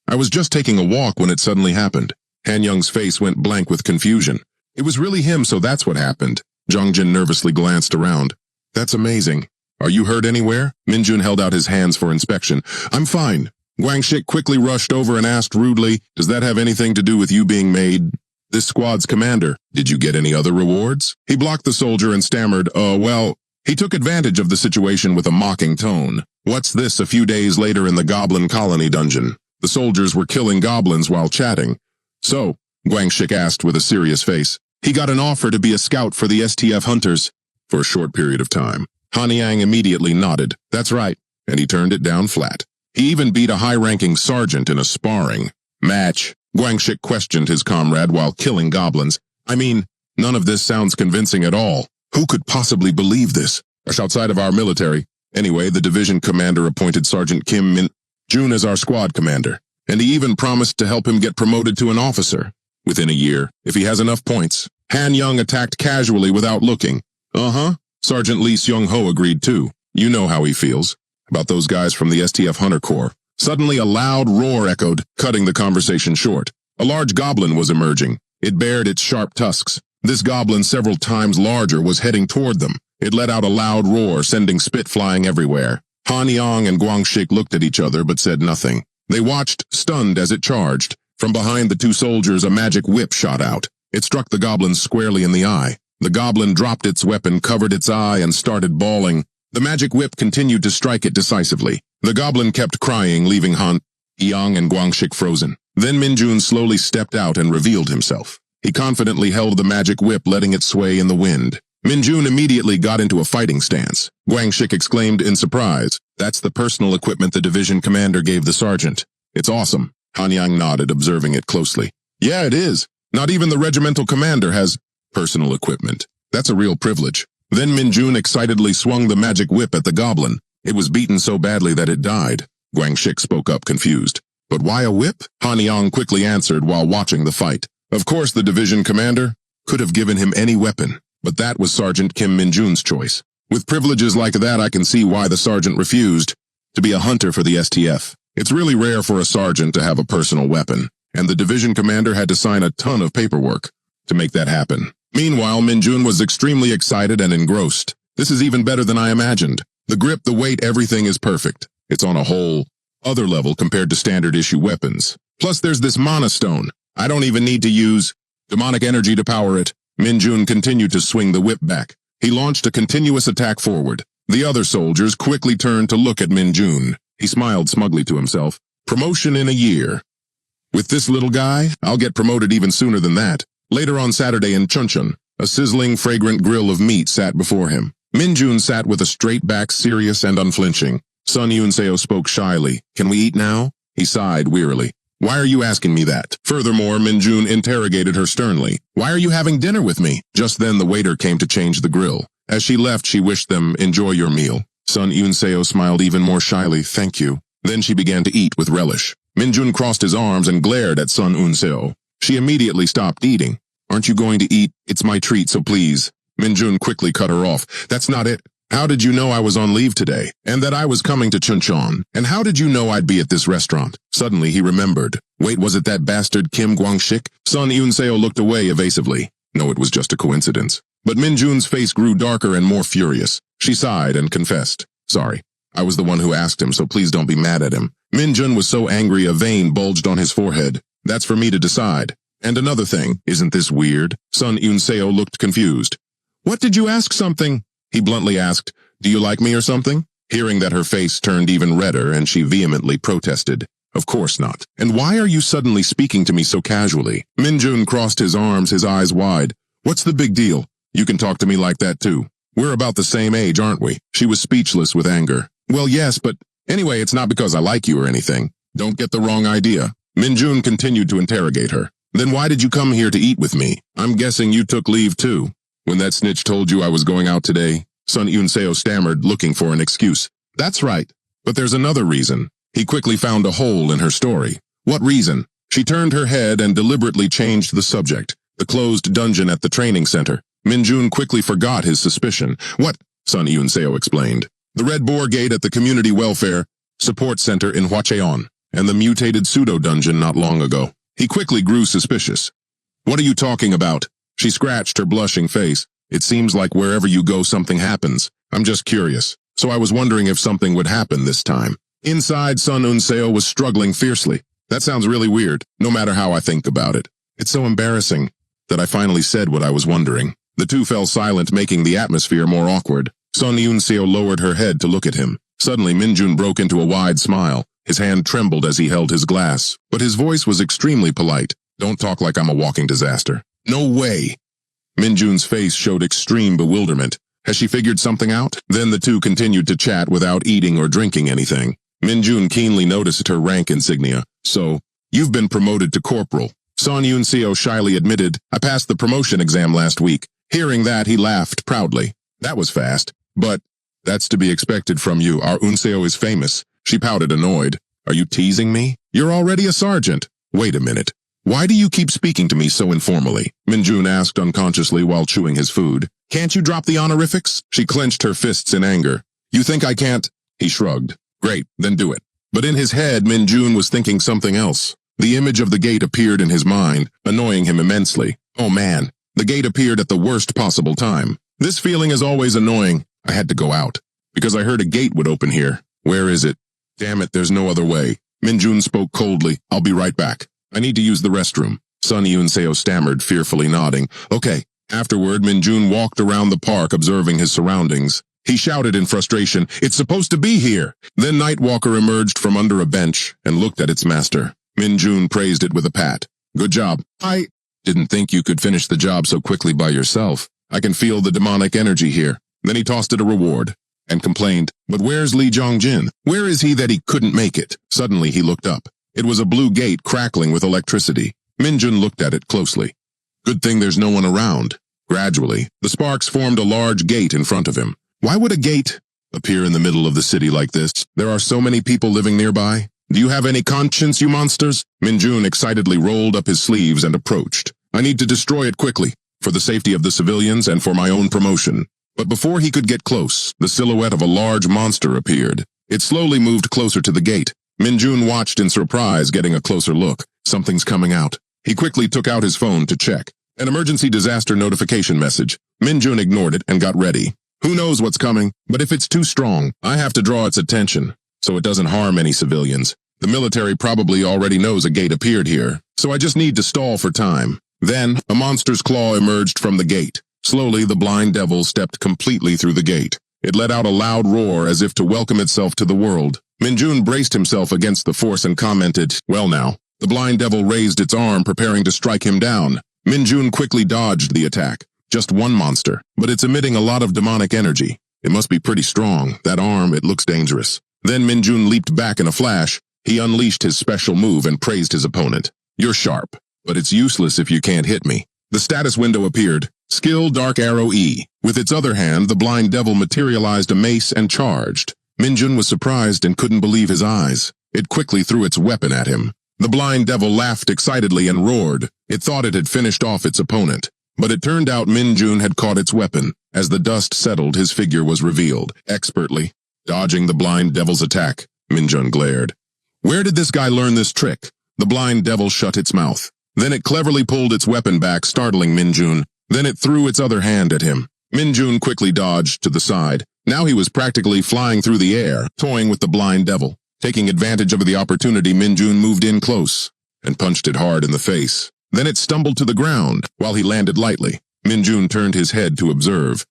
I was just taking a walk when it suddenly happened. Han Young's face went blank with confusion. It was really him, so that's what happened. Jongjin nervously glanced around. That's amazing. Are you hurt anywhere? Minjun held out his hands for inspection. I'm fine. Kwang-shik quickly rushed over and asked rudely, does that have anything to do with you being made this squad's commander? Did you get any other rewards? He blocked the soldier and stammered, well, he took advantage of the situation with a mocking tone. What's this? A few days later in the Goblin Colony dungeon. The soldiers were killing goblins while chatting. So, Kwang-shik asked with a serious face, he got an offer to be a scout for the STF hunters for a short period of time. Han Yang immediately nodded. That's right, and he turned it down flat. He even beat a high-ranking sergeant in a sparring match. Kwang-shik questioned his comrade while killing goblins. I mean, none of this sounds convincing at all. Who could possibly believe this? It's outside of our military. Anyway, the division commander appointed Sergeant Kim Min-jun as our squad commander, and he even promised to help him get promoted to an officer within a year, if he has enough points. Han Young attacked casually without looking. Uh-huh. Sergeant Lee Seong-ho agreed too. You know how he feels about those guys from the STF Hunter Corps. Suddenly a loud roar echoed, cutting the conversation short. A large goblin was emerging. It bared its sharp tusks. This goblin, several times larger, was heading toward them. It let out a loud roar, sending spit flying everywhere. Han Yang and Kwang-shik looked at each other but said nothing. They watched, stunned, as it charged. From behind the two soldiers, a magic whip shot out. It struck the goblin squarely in the eye. The goblin dropped its weapon, covered its eye, and started bawling. The magic whip continued to strike it decisively. The goblin kept crying, leaving Han Yang and Kwang-shik frozen. Then Minjun slowly stepped out and revealed himself. He confidently held the magic whip, letting it sway in the wind. Minjun immediately got into a fighting stance. Kwang-shik exclaimed in surprise, that's the personal equipment the division commander gave the sergeant. It's awesome. Han Yang nodded, observing it closely. Yeah, it is. Not even the regimental commander has personal equipment. That's a real privilege. Then Minjun excitedly swung the magic whip at the goblin. It was beaten so badly that it died. Kwang-shik spoke up, confused. But why a whip? Han Yang quickly answered while watching the fight. Of course the division commander could have given him any weapon, but that was Sergeant Kim Minjun's choice. With privileges like that, I can see why the sergeant refused to be a hunter for the STF. It's really rare for a sergeant to have a personal weapon, and the division commander had to sign a ton of paperwork to make that happen. Meanwhile, Minjun was extremely excited and engrossed. This is even better than I imagined. The grip, the weight, everything is perfect. It's on a whole other level compared to standard issue weapons. Plus there's this mana stone. I don't even need to use demonic energy to power it. Minjun continued to swing the whip back. He launched a continuous attack forward. The other soldiers quickly turned to look at Minjun. He smiled smugly to himself. Promotion in a year. With this little guy, I'll get promoted even sooner than that. Later on Saturday in Chuncheon, a sizzling, fragrant grill of meat sat before him. Minjun sat with a straight back, serious and unflinching. Sun Yunseo spoke shyly. Can we eat now? He sighed wearily. Why are you asking me that? Furthermore, Minjun interrogated her sternly. Why are you having dinner with me? Just then the waiter came to change the grill. As she left, she wished them, enjoy your meal. Sun Yunseo smiled even more shyly. Thank you. Then she began to eat with relish. Minjun crossed his arms and glared at Sun Yunseo. She immediately stopped eating. Aren't you going to eat? It's my treat, so please. Minjun quickly cut her off. That's not it. How did you know I was on leave today, and that I was coming to Chuncheon? And how did you know I'd be at this restaurant? Suddenly he remembered. Wait, was it that bastard Kim Guangshik? Sun Yunseo looked away evasively. No, it was just a coincidence. But Minjun's face grew darker and more furious. She sighed and confessed. Sorry, I was the one who asked him, so please don't be mad at him. Minjun was so angry a vein bulged on his forehead. That's for me to decide. And another thing, isn't this weird? Sun Yunseo looked confused. What did you ask something? He bluntly asked, do you like me or something? Hearing that her face turned even redder and she vehemently protested. Of course not. And why are you suddenly speaking to me so casually? Minjun crossed his arms, his eyes wide. What's the big deal? You can talk to me like that too. We're about the same age, aren't we? She was speechless with anger. Well, yes, but anyway, it's not because I like you or anything. Don't get the wrong idea. Minjun continued to interrogate her. Then why did you come here to eat with me? I'm guessing you took leave too. When that snitch told you I was going out today, Sun Yunseo stammered, looking for an excuse. That's right. But there's another reason. He quickly found a hole in her story. What reason? She turned her head and deliberately changed the subject. The closed dungeon at the training center. Minjun quickly forgot his suspicion. What? Sun Yunseo explained. The Red Boar Gate at the Community Welfare Support Center in Hwacheon, and the mutated pseudo-dungeon not long ago. He quickly grew suspicious. What are you talking about? She scratched her blushing face. It seems like wherever you go something happens. I'm just curious. So I was wondering if something would happen this time. Inside, Sun Yunseo was struggling fiercely. That sounds really weird, no matter how I think about it. It's so embarrassing that I finally said what I was wondering. The two fell silent, making the atmosphere more awkward. Sun Yunseo lowered her head to look at him. Suddenly, Minjun broke into a wide smile. His hand trembled as he held his glass, but his voice was extremely polite. Don't talk like I'm a walking disaster. No way. Minjun's face showed extreme bewilderment. Has she figured something out? Then the two continued to chat without eating or drinking anything. Minjun keenly noticed her rank insignia. So, you've been promoted to corporal. Sun Yunseo shyly admitted, I passed the promotion exam last week. Hearing that, he laughed proudly. That was fast. But that's to be expected from you. Our Unseo is famous. She pouted, annoyed. Are you teasing me? You're already a sergeant. Wait a minute. Why do you keep speaking to me so informally? Minjun asked unconsciously while chewing his food. Can't you drop the honorifics? She clenched her fists in anger. You think I can't? He shrugged. Great, then do it. But in his head, Minjun was thinking something else. The image of the gate appeared in his mind, annoying him immensely. Oh man, the gate appeared at the worst possible time. This feeling is always annoying. I had to go out, because I heard a gate would open here. Where is it? Damn it, there's no other way. Minjun spoke coldly. I'll be right back. I need to use the restroom. Sun Yunseo stammered, fearfully nodding. Okay. Afterward, Minjun walked around the park observing his surroundings. He shouted in frustration, It's supposed to be here! Then Nightwalker emerged from under a bench and looked at its master. Minjun praised it with a pat. Good job. I didn't think you could finish the job so quickly by yourself. I can feel the demonic energy here. Then he tossed it a reward and complained, But where's Li Jongjin? Where is he that he couldn't make it? Suddenly he looked up. It was a blue gate crackling with electricity. Minjun looked at it closely. Good thing there's no one around. Gradually, the sparks formed a large gate in front of him. Why would a gate appear in the middle of the city like this? There are so many people living nearby. Do you have any conscience, you monsters? Minjun excitedly rolled up his sleeves and approached. I need to destroy it quickly, for the safety of the civilians and for my own promotion. But before he could get close, the silhouette of a large monster appeared. It slowly moved closer to the gate. Minjun watched in surprise, getting a closer look. Something's coming out. He quickly took out his phone to check. An emergency disaster notification message. Minjun ignored it and got ready. Who knows what's coming, but if it's too strong, I have to draw its attention, so it doesn't harm any civilians. The military probably already knows a gate appeared here, so I just need to stall for time. Then, a monster's claw emerged from the gate. Slowly, the blind devil stepped completely through the gate. It let out a loud roar as if to welcome itself to the world. Minjun braced himself against the force and commented, "Well now." The blind devil raised its arm, preparing to strike him down. Minjun quickly dodged the attack. Just one monster, but it's emitting a lot of demonic energy. It must be pretty strong. That arm, it looks dangerous. Then Minjun leaped back in a flash. He unleashed his special move and praised his opponent. "You're sharp, but it's useless if you can't hit me." The status window appeared. Skill Dark Arrow E. With its other hand, the blind devil materialized a mace and charged. Minjun was surprised and couldn't believe his eyes. It quickly threw its weapon at him. The blind devil laughed excitedly and roared. It thought it had finished off its opponent. But it turned out Minjun had caught its weapon. As the dust settled, his figure was revealed. Expertly dodging the blind devil's attack, Minjun glared. Where did this guy learn this trick? The blind devil shut its mouth. Then it cleverly pulled its weapon back, startling Minjun. Then it threw its other hand at him. Minjun quickly dodged to the side. Now he was practically flying through the air, toying with the blind devil. Taking advantage of the opportunity, Minjun moved in close and punched it hard in the face. Then it stumbled to the ground while he landed lightly. Minjun turned his head to observe.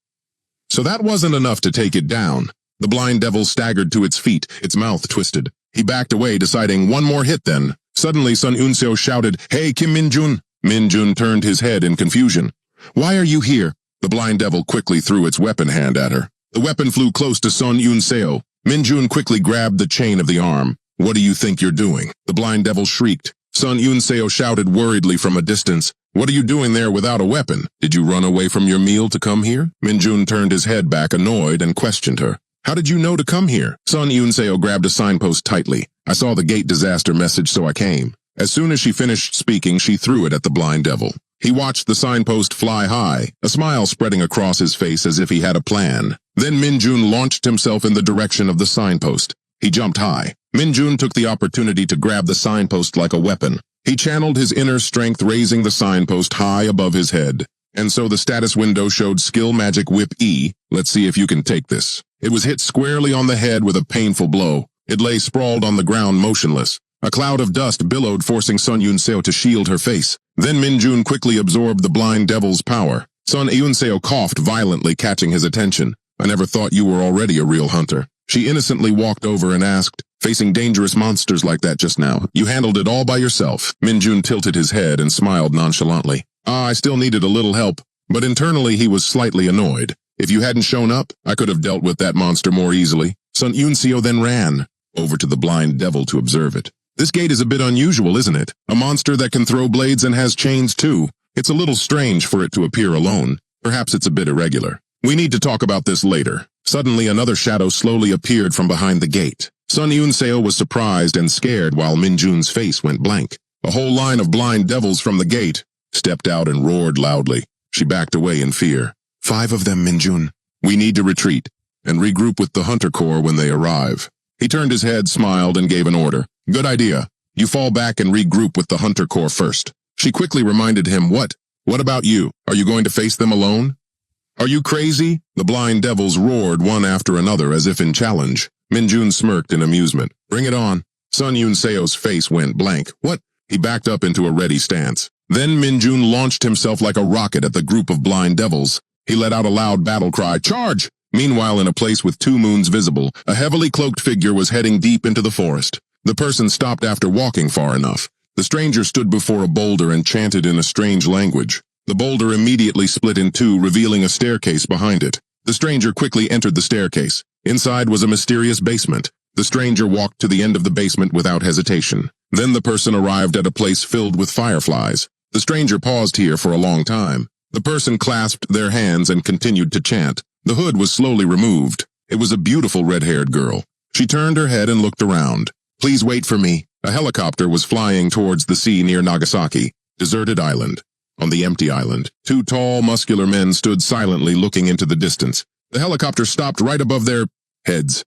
So that wasn't enough to take it down. The blind devil staggered to its feet, its mouth twisted. He backed away, deciding one more hit then. Suddenly, Sun Yun-seo shouted, "Hey, Kim Minjun!" Minjun turned his head in confusion. "Why are you here?" The blind devil quickly threw its weapon hand at her. The weapon flew close to Sun Yun-seo. Minjun quickly grabbed the chain of the arm. "What do you think you're doing?" The blind devil shrieked. Sun Yun-seo shouted worriedly from a distance, "What are you doing there without a weapon? Did you run away from your meal to come here?" Minjun turned his head back, annoyed, and questioned her. "How did you know to come here?" Sun Yun-seo grabbed a signpost tightly. "I saw the gate disaster message, so I came." As soon as she finished speaking, she threw it at the blind devil. He watched the signpost fly high, a smile spreading across his face as if he had a plan. Then Minjun launched himself in the direction of the signpost. He jumped high. Minjun took the opportunity to grab the signpost like a weapon. He channeled his inner strength, raising the signpost high above his head. And so the status window showed Skill Magic Whip E. Let's see if you can take this. It was hit squarely on the head with a painful blow. It lay sprawled on the ground motionless. A cloud of dust billowed, forcing Sun Yun-seo to shield her face. Then Minjun quickly absorbed the blind devil's power. Sun Yun-seo coughed violently, catching his attention. "I never thought you were already a real hunter." She innocently walked over and asked, "Facing dangerous monsters like that just now, you handled it all by yourself?" Minjun tilted his head and smiled nonchalantly. I still needed a little help." But internally he was slightly annoyed. "If you hadn't shown up, I could have dealt with that monster more easily." Sun Yun-seo then ran over to the blind devil to observe it. "This gate is a bit unusual, isn't it? A monster that can throw blades and has chains too. It's a little strange for it to appear alone. Perhaps it's a bit irregular. We need to talk about this later." Suddenly another shadow slowly appeared from behind the gate. Sun Yun-seo was surprised and scared while Minjun's face went blank. A whole line of blind devils from the gate stepped out and roared loudly. She backed away in fear. "5 of them, Minjun. We need to retreat and regroup with the Hunter Corps when they arrive." He turned his head, smiled, and gave an order. "Good idea. You fall back and regroup with the Hunter Corps first." She quickly reminded him, What about you? Are you going to face them alone?" "Are you crazy?" The blind devils roared one after another as if in challenge. Minjun smirked in amusement. "Bring it on." Sun Yun-seo's face went blank. "What?" He backed up into a ready stance. Then Minjun launched himself like a rocket at the group of blind devils. He let out a loud battle cry, "Charge!" Meanwhile, in a place with 2 moons visible, a heavily cloaked figure was heading deep into the forest. The person stopped after walking far enough. The stranger stood before a boulder and chanted in a strange language. The boulder immediately split in 2, revealing a staircase behind it. The stranger quickly entered the staircase. Inside was a mysterious basement. The stranger walked to the end of the basement without hesitation. Then the person arrived at a place filled with fireflies. The stranger paused here for a long time. The person clasped their hands and continued to chant. The hood was slowly removed. It was a beautiful red-haired girl. She turned her head and looked around. "Please wait for me." A helicopter was flying towards the sea near Nagasaki, deserted island. On the empty island, 2 tall, muscular men stood silently looking into the distance. The helicopter stopped right above their heads.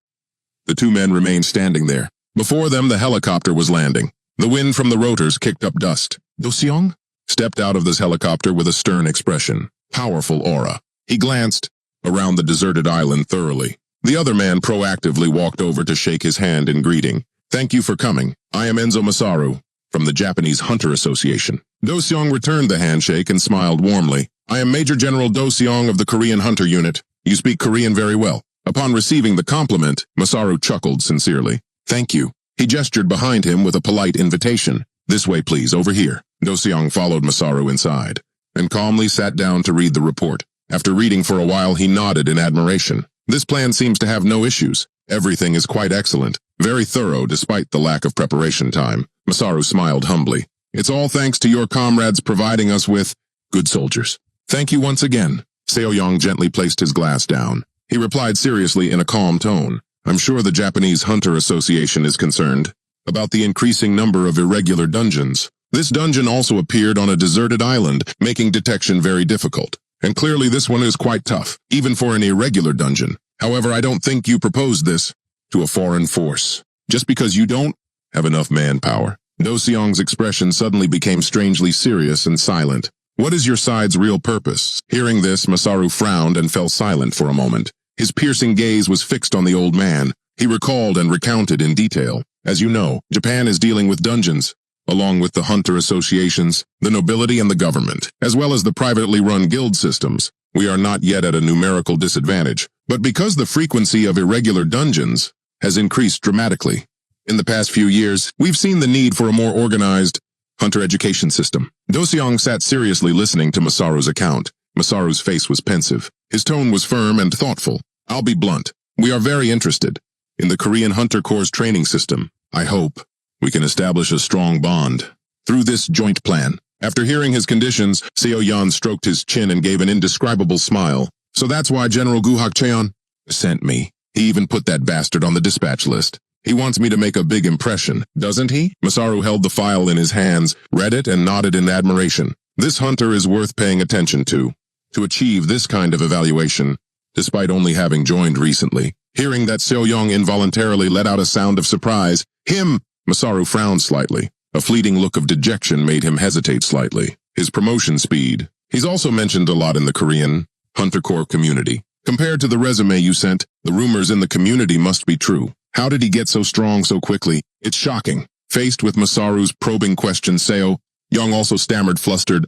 The 2 men remained standing there. Before them, the helicopter was landing. The wind from the rotors kicked up dust. Do Seong stepped out of this helicopter with a stern expression, powerful aura. He glanced around the deserted island thoroughly. The other man proactively walked over to shake his hand in greeting. Thank you for coming. I am Enzo Masaru, from the Japanese Hunter Association. Do Seong returned the handshake and smiled warmly. I am Major General Do Seong of the Korean Hunter Unit. You speak Korean very well. Upon receiving the compliment, Masaru chuckled sincerely. Thank you. He gestured behind him with a polite invitation. This way, please, over here. Do Seong followed Masaru inside, and calmly sat down to read the report. After reading for a while, he nodded in admiration. This plan seems to have no issues. Everything is quite excellent. Very thorough despite the lack of preparation time. Masaru smiled humbly. It's all thanks to your comrades providing us with good soldiers. Thank you once again. Seo-yong gently placed his glass down. He replied seriously in a calm tone. I'm sure the Japanese Hunter Association is concerned about the increasing number of irregular dungeons. This dungeon also appeared on a deserted island, making detection very difficult. And clearly this one is quite tough, even for an irregular dungeon. However, I don't think you proposed this to a foreign force, just because you don't have enough manpower. Do Seong's expression suddenly became strangely serious and silent. What is your side's real purpose? Hearing this, Masaru frowned and fell silent for a moment. His piercing gaze was fixed on the old man. He recalled and recounted in detail. As you know, Japan is dealing with dungeons, along with the hunter associations, the nobility and the government, as well as the privately run guild systems. We are not yet at a numerical disadvantage, but because the frequency of irregular dungeons has increased dramatically. In the past few years, we've seen the need for a more organized hunter education system. Do Seong sat seriously listening to Masaru's account. Masaru's face was pensive. His tone was firm and thoughtful. I'll be blunt. We are very interested in the Korean Hunter Corps' training system. I hope we can establish a strong bond through this joint plan. After hearing his conditions, Seo-yeon stroked his chin and gave an indescribable smile. So that's why General Guhak Cheon sent me. He even put that bastard on the dispatch list. He wants me to make a big impression, doesn't he? Masaru held the file in his hands, read it, and nodded in admiration. This hunter is worth paying attention to achieve this kind of evaluation, despite only having joined recently. Hearing that, Seo-yeon involuntarily let out a sound of surprise. Him! Masaru frowned slightly. A fleeting look of dejection made him hesitate slightly. His promotion speed. He's also mentioned a lot in the Korean Hunter Corps community. Compared to the resume you sent, the rumors in the community must be true. How did he get so strong so quickly? It's shocking. Faced with Masaru's probing question, Seo-yeon also stammered flustered,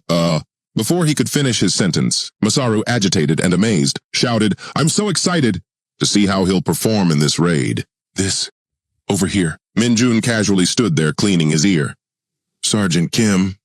Before he could finish his sentence, Masaru, agitated and amazed, shouted, I'm so excited to see how he'll perform in this raid. This, over here. Min-jun casually stood there cleaning his ear. Sergeant Kim.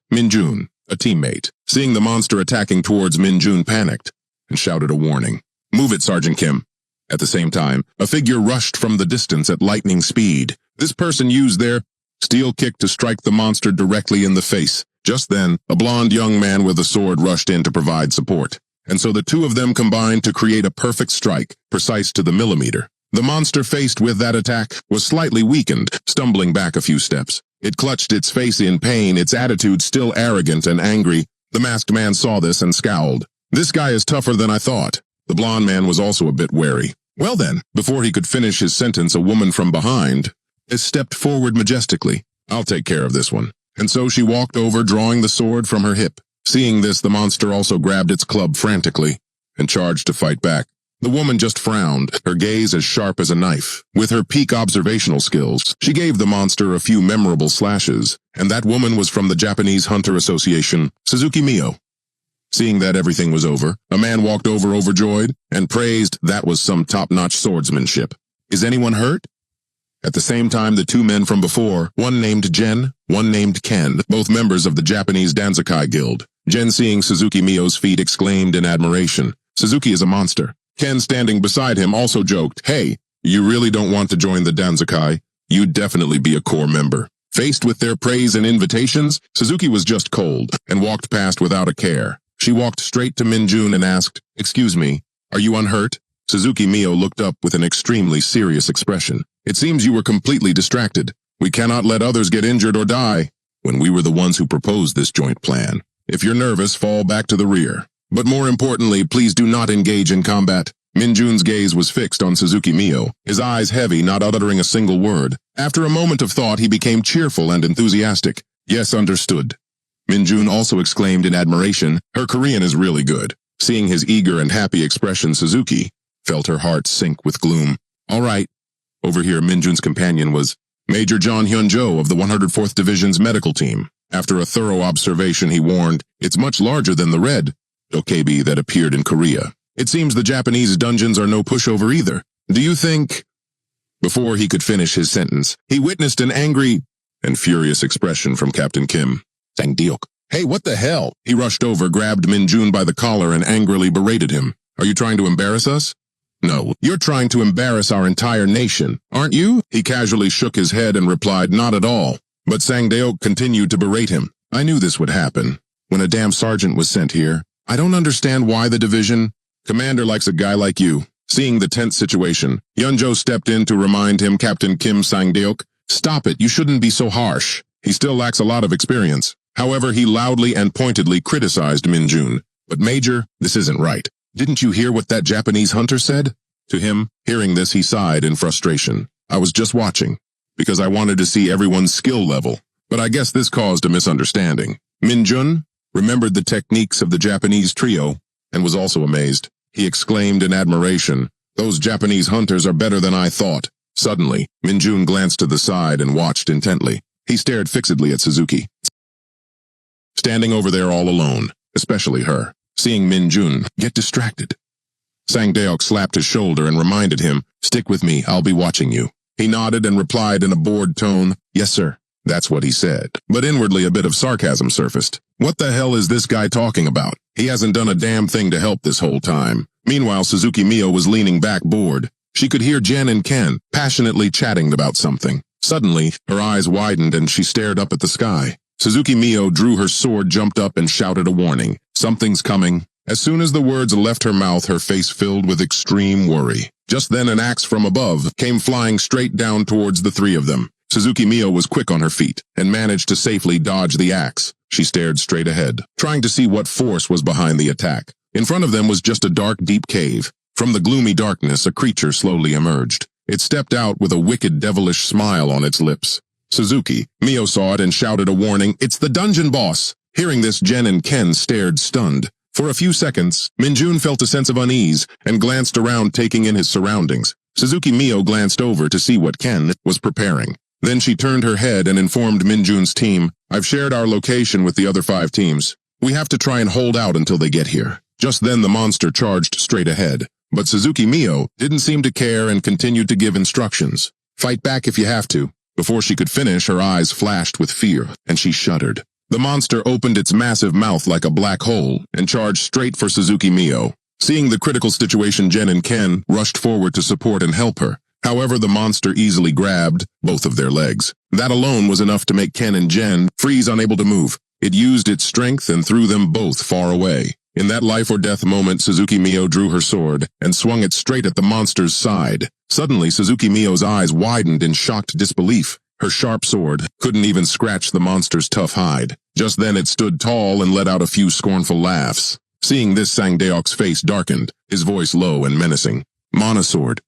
Min-jun, a teammate, seeing the monster attacking towards Min-jun, panicked and shouted a warning. Move it, Sergeant Kim. At the same time, a figure rushed from the distance at lightning speed. This person used their steel kick to strike the monster directly in the face. Just then, a blond young man with a sword rushed in to provide support. And so the two of them combined to create a perfect strike, precise to the millimeter. The monster faced with that attack was slightly weakened, stumbling back a few steps. It clutched its face in pain, its attitude still arrogant and angry. The masked man saw this and scowled. This guy is tougher than I thought. The blond man was also a bit wary. Well then, before he could finish his sentence, a woman from behind stepped forward majestically. I'll take care of this one. And so she walked over, drawing the sword from her hip. Seeing this, the monster also grabbed its club frantically and charged to fight back. The woman just frowned, her gaze as sharp as a knife. With her peak observational skills, she gave the monster a few memorable slashes, and that woman was from the Japanese Hunter Association, Suzuki Mio. Seeing that everything was over, a man walked over overjoyed and praised that was some top-notch swordsmanship. Is anyone hurt? At the same time, the two men from before, one named Jen, one named Ken, both members of the Japanese Danzakai Guild. Jen, seeing Suzuki Mio's feat, exclaimed in admiration, Suzuki is a monster. Ken, standing beside him, also joked, hey, you really don't want to join the Danzakai? You'd definitely be a core member. Faced with their praise and invitations, Suzuki was just cold and walked past without a care. She walked straight to Min-jun and asked, excuse me, are you unhurt? Suzuki Mio looked up with an extremely serious expression. It seems you were completely distracted. We cannot let others get injured or die when we were the ones who proposed this joint plan. If you're nervous, fall back to the rear. But more importantly, please do not engage in combat. Minjun's gaze was fixed on Suzuki Mio, his eyes heavy, not uttering a single word. After a moment of thought, he became cheerful and enthusiastic. Yes, understood. Minjun also exclaimed in admiration, her Korean is really good. Seeing his eager and happy expression, Suzuki felt her heart sink with gloom. All right. Over here, Minjun's companion was Major John Hyun-jo of the 104th Division's medical team. After a thorough observation, he warned, it's much larger than the red dokebi that appeared in Korea. It seems the Japanese dungeons are no pushover either. Do you think... Before he could finish his sentence, he witnessed an angry and furious expression from Captain Kim. Sang-deok. Hey, what the hell? He rushed over, grabbed Minjun by the collar, and angrily berated him. Are you trying to embarrass us? No, you're trying to embarrass our entire nation, aren't you? He casually shook his head and replied, not at all. But Sang-deok continued to berate him. I knew this would happen. When a damn sergeant was sent here, I don't understand why the division commander likes a guy like you. Seeing the tense situation, Hyun-jo stepped in to remind him, Captain Kim Sang-deok, stop it, you shouldn't be so harsh. He still lacks a lot of experience. However, he loudly and pointedly criticized Minjun. But Major, this isn't right. Didn't you hear what that Japanese hunter said? To him, hearing this, he sighed in frustration. I was just watching, because I wanted to see everyone's skill level. But I guess this caused a misunderstanding. Minjun remembered the techniques of the Japanese trio, and was also amazed. He exclaimed in admiration, those Japanese hunters are better than I thought. Suddenly, Minjun glanced to the side and watched intently. He stared fixedly at Suzuki, standing over there all alone, especially her. Seeing Minjun get distracted, Sang-deok slapped his shoulder and reminded him, stick with me, I'll be watching you. He nodded and replied in a bored tone, yes sir. That's what he said. But inwardly a bit of sarcasm surfaced. What the hell is this guy talking about? He hasn't done a damn thing to help this whole time. Meanwhile, Suzuki Mio was leaning back bored. She could hear Jen and Ken passionately chatting about something. Suddenly, her eyes widened and she stared up at the sky. Suzuki Mio drew her sword, jumped up, and shouted a warning. Something's coming. As soon as the words left her mouth, her face filled with extreme worry. Just then an axe from above came flying straight down towards the three of them. Suzuki Mio was quick on her feet and managed to safely dodge the axe. She stared straight ahead, trying to see what force was behind the attack. In front of them was just a dark, deep cave. From the gloomy darkness, a creature slowly emerged. It stepped out with a wicked, devilish smile on its lips. Suzuki Mio saw it and shouted a warning, it's the dungeon boss. Hearing this, Jen and Ken stared stunned. For a few seconds, Minjun felt a sense of unease and glanced around, taking in his surroundings. Suzuki Mio glanced over to see what Ken was preparing. Then she turned her head and informed Minjun's team, I've shared our location with the other 5 teams. We have to try and hold out until they get here. Just then the monster charged straight ahead. But Suzuki Mio didn't seem to care and continued to give instructions. Fight back if you have to. Before she could finish, her eyes flashed with fear, and she shuddered. The monster opened its massive mouth like a black hole and charged straight for Suzuki Mio. Seeing the critical situation, Jen and Ken rushed forward to support and help her. However, the monster easily grabbed both of their legs. That alone was enough to make Ken and Jen freeze, unable to move. It used its strength and threw them both far away. In that life-or-death moment, Suzuki Mio drew her sword and swung it straight at the monster's side. Suddenly, Suzuki Mio's eyes widened in shocked disbelief. Her sharp sword couldn't even scratch the monster's tough hide. Just then it stood tall and let out a few scornful laughs. Seeing this, Sang-deok's face darkened, his voice low and menacing. Mana sword.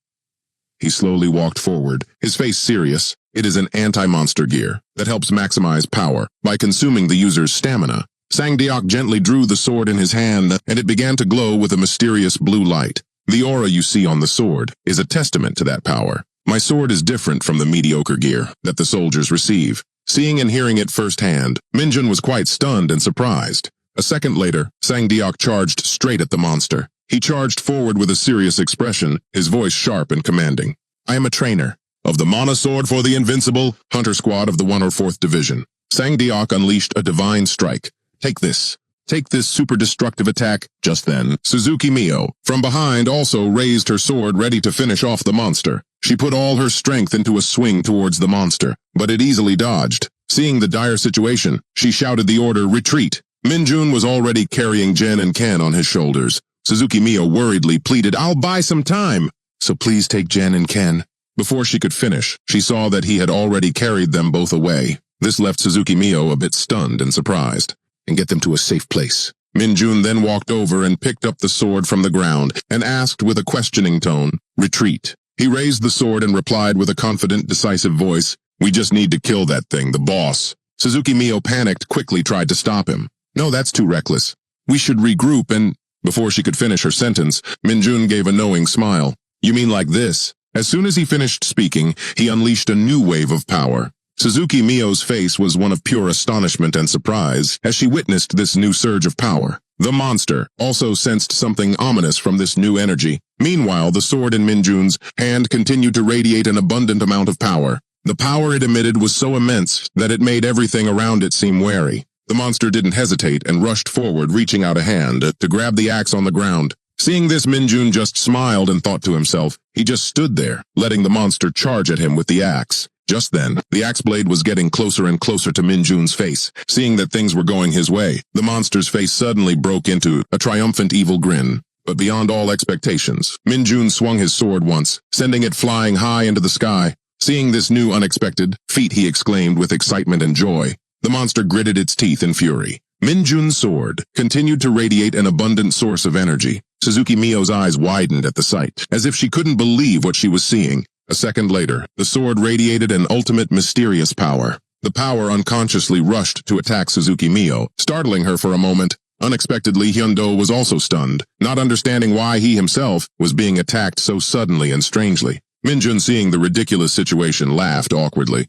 He slowly walked forward, his face serious. It is an anti-monster gear that helps maximize power by consuming the user's stamina. Sang-deok gently drew the sword in his hand, and it began to glow with a mysterious blue light. The aura you see on the sword is a testament to that power. My sword is different from the mediocre gear that the soldiers receive. Seeing and hearing it firsthand, Minjun was quite stunned and surprised. A second later, Sang-deok charged straight at the monster. He charged forward with a serious expression, his voice sharp and commanding. I am a trainer of the Mana Sword for the Invincible Hunter Squad of the 104th Division. Sang-deok unleashed a divine strike. Take this. Take this super destructive attack. Just then, Suzuki Mio, from behind, also raised her sword ready to finish off the monster. She put all her strength into a swing towards the monster, but it easily dodged. Seeing the dire situation, she shouted the order, retreat. Minjun was already carrying Jen and Ken on his shoulders. Suzuki Mio worriedly pleaded, I'll buy some time, so please take Jen and Ken. Before she could finish, she saw that he had already carried them both away. This left Suzuki Mio a bit stunned and surprised. And get them to a safe place. Minjun then walked over and picked up the sword from the ground and asked with a questioning tone, "Retreat." He raised the sword and replied with a confident, decisive voice, "We just need to kill that thing, the boss." Suzuki Mio panicked, quickly tried to stop him. "No, that's too reckless. We should regroup and—" Before she could finish her sentence, Minjun gave a knowing smile. "You mean like this?" As soon as he finished speaking, he unleashed a new wave of power. Suzuki Mio's face was one of pure astonishment and surprise as she witnessed this new surge of power. The monster also sensed something ominous from this new energy. Meanwhile, the sword in Minjun's hand continued to radiate an abundant amount of power. The power it emitted was so immense that it made everything around it seem wary. The monster didn't hesitate and rushed forward, reaching out a hand to grab the axe on the ground. Seeing this, Minjun just smiled and thought to himself. He just stood there, letting the monster charge at him with the axe. Just then, the axe blade was getting closer and closer to Minjun's face. Seeing that things were going his way, the monster's face suddenly broke into a triumphant evil grin. But beyond all expectations, Minjun swung his sword once, sending it flying high into the sky. Seeing this new unexpected feat, he exclaimed with excitement and joy. The monster gritted its teeth in fury. Minjun's sword continued to radiate an abundant source of energy. Suzuki Mio's eyes widened at the sight, as if she couldn't believe what she was seeing. A second later, the sword radiated an ultimate mysterious power. The power unconsciously rushed to attack Suzuki Mio, startling her for a moment. Unexpectedly, Hyundo was also stunned, not understanding why he himself was being attacked so suddenly and strangely. Minjun, seeing the ridiculous situation, laughed awkwardly.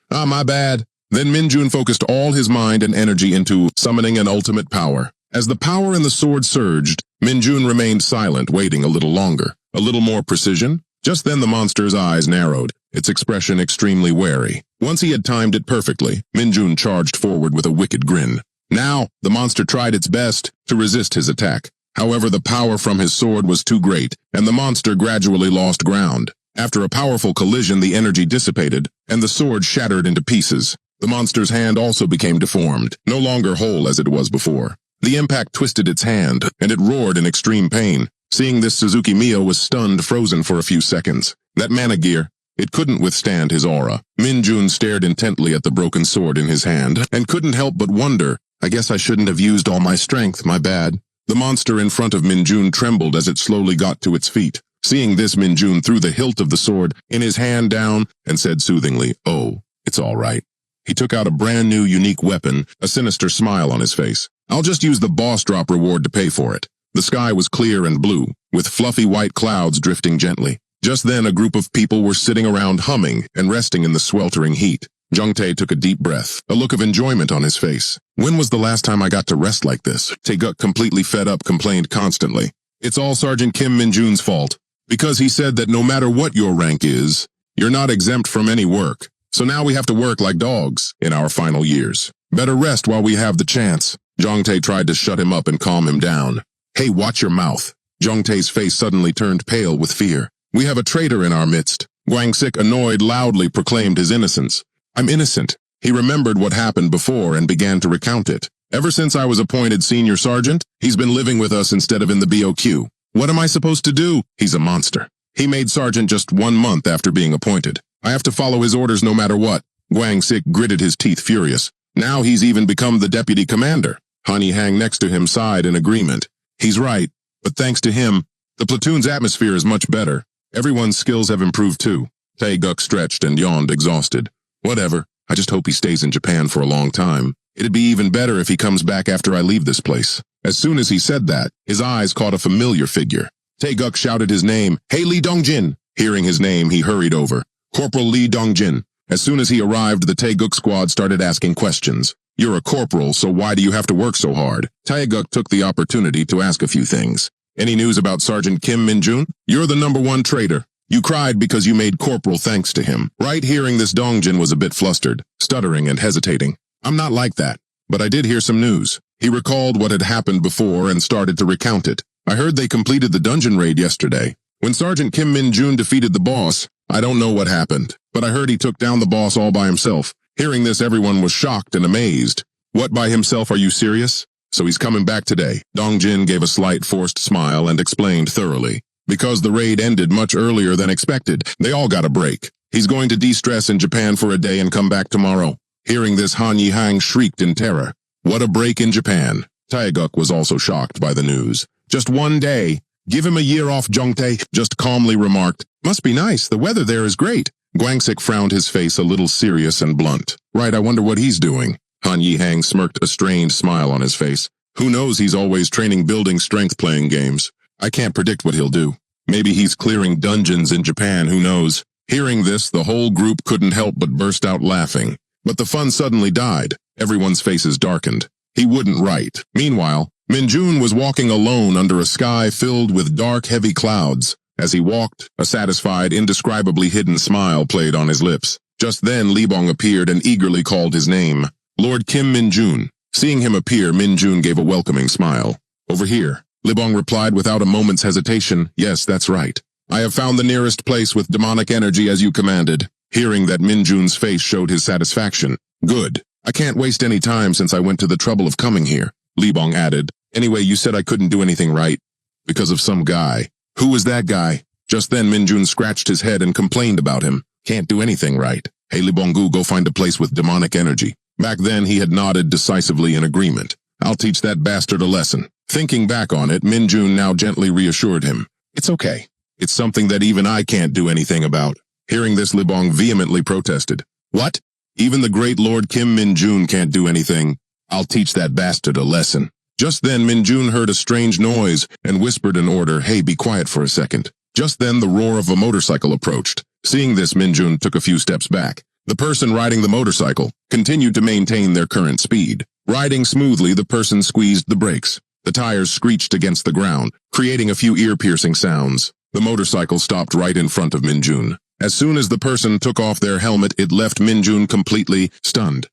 "Ah, my bad." Then Minjun focused all his mind and energy into summoning an ultimate power. As the power in the sword surged, Minjun remained silent, waiting a little longer. A little more precision? Just then the monster's eyes narrowed, its expression extremely wary. Once he had timed it perfectly, Minjun charged forward with a wicked grin. Now, the monster tried its best to resist his attack. However, the power from his sword was too great, and the monster gradually lost ground. After a powerful collision, the energy dissipated, and the sword shattered into pieces. The monster's hand also became deformed, no longer whole as it was before. The impact twisted its hand, and it roared in extreme pain. Seeing this, Suzuki Mio was stunned, frozen for a few seconds. That mana gear, it couldn't withstand his aura. Minjun stared intently at the broken sword in his hand, and couldn't help but wonder, "I guess I shouldn't have used all my strength, my bad." The monster in front of Minjun trembled as it slowly got to its feet. Seeing this, Minjun threw the hilt of the sword in his hand down and said soothingly, "Oh, it's all right." He took out a brand new unique weapon, a sinister smile on his face. "I'll just use the boss drop reward to pay for it." The sky was clear and blue, with fluffy white clouds drifting gently. Just then, a group of people were sitting around humming and resting in the sweltering heat. Jungtae took a deep breath, a look of enjoyment on his face. "When was the last time I got to rest like this?" Taeguk, completely fed up, complained constantly. "It's all Sergeant Kim Minjun's fault, because he said that no matter what your rank is, you're not exempt from any work. So now we have to work like dogs in our final years. Better rest while we have the chance." Jungtae tried to shut him up and calm him down. "Hey, watch your mouth." Jungtae's face suddenly turned pale with fear. "We have a traitor in our midst." Guangsik, annoyed, loudly proclaimed his innocence. "I'm innocent." He remembered what happened before and began to recount it. "Ever since I was appointed senior sergeant, he's been living with us instead of in the BOQ. What am I supposed to do? He's a monster. He made sergeant just 1 month after being appointed. I have to follow his orders no matter what." Guangsik gritted his teeth, furious. "Now he's even become the deputy commander." Hani Hang next to him sighed in agreement. "He's right, but thanks to him, the platoon's atmosphere is much better. Everyone's skills have improved too." Taeguk stretched and yawned, exhausted. "Whatever, I just hope he stays in Japan for a long time. It'd be even better if he comes back after I leave this place." As soon as he said that, his eyes caught a familiar figure. Taeguk shouted his name, "Hey, Lee Dongjin!" Hearing his name, he hurried over. "Corporal Lee Dongjin." As soon as he arrived, the Taeguk squad started asking questions. "You're a corporal, so why do you have to work so hard?" Taeguk took the opportunity to ask a few things. "Any news about Sergeant Kim Minjun? You're the #1 traitor. You cried because you made corporal thanks to him." Right, hearing this, Dongjin was a bit flustered, stuttering and hesitating. "I'm not like that, but I did hear some news." He recalled what had happened before and started to recount it. "I heard they completed the dungeon raid yesterday. When Sergeant Kim Minjun defeated the boss, I don't know what happened, but I heard he took down the boss all by himself." Hearing this, everyone was shocked and amazed. "What, by himself? Are you serious? So he's coming back today?" Dongjin gave a slight forced smile and explained thoroughly. "Because the raid ended much earlier than expected, they all got a break. He's going to de-stress in Japan for a day and come back tomorrow." Hearing this, Han Yihang shrieked in terror. "What a break in Japan?" Taeguk was also shocked by the news. Just one day. Give him a year off, Jongtae just calmly remarked. Must be nice, the weather there is great. Guangsik frowned, his face a little serious and blunt. Right, I wonder what he's doing. Han Yihang smirked, a strained smile on his face. Who knows, he's always training building strength playing games. I can't predict what he'll do. Maybe he's clearing dungeons in Japan, who knows. Hearing this, the whole group couldn't help but burst out laughing. But the fun suddenly died. Everyone's faces darkened. He wouldn't write. Meanwhile, Minjun was walking alone under a sky filled with dark, heavy clouds. As he walked, a satisfied, indescribably hidden smile played on his lips. Just then, Libong appeared and eagerly called his name. Lord Kim Minjun. Seeing him appear, Minjun gave a welcoming smile. Over here. Libong replied without a moment's hesitation. Yes, that's right. I have found the nearest place with demonic energy as you commanded. Hearing that, Minjun's face showed his satisfaction. Good. I can't waste any time since I went to the trouble of coming here. Libong added. Anyway, you said I couldn't do anything right. Because of some guy. Who was that guy? Just then, Minjun scratched his head and complained about him. Can't do anything right. Hey, Libongu, go find a place with demonic energy. Back then, he had nodded decisively in agreement. I'll teach that bastard a lesson. Thinking back on it, Minjun now gently reassured him. It's okay. It's something that even I can't do anything about. Hearing this, Libong vehemently protested. What? Even the great Lord Kim Minjun can't do anything. I'll teach that bastard a lesson. Just then, Minjun heard a strange noise and whispered an order. Hey, be quiet for a second. Just then, the roar of a motorcycle approached. Seeing this, Minjun took a few steps back. The person riding the motorcycle continued to maintain their current speed. Riding smoothly, the person squeezed the brakes. The tires screeched against the ground, creating a few ear-piercing sounds. The motorcycle stopped right in front of Minjun. As soon as the person took off their helmet, it left Minjun completely stunned.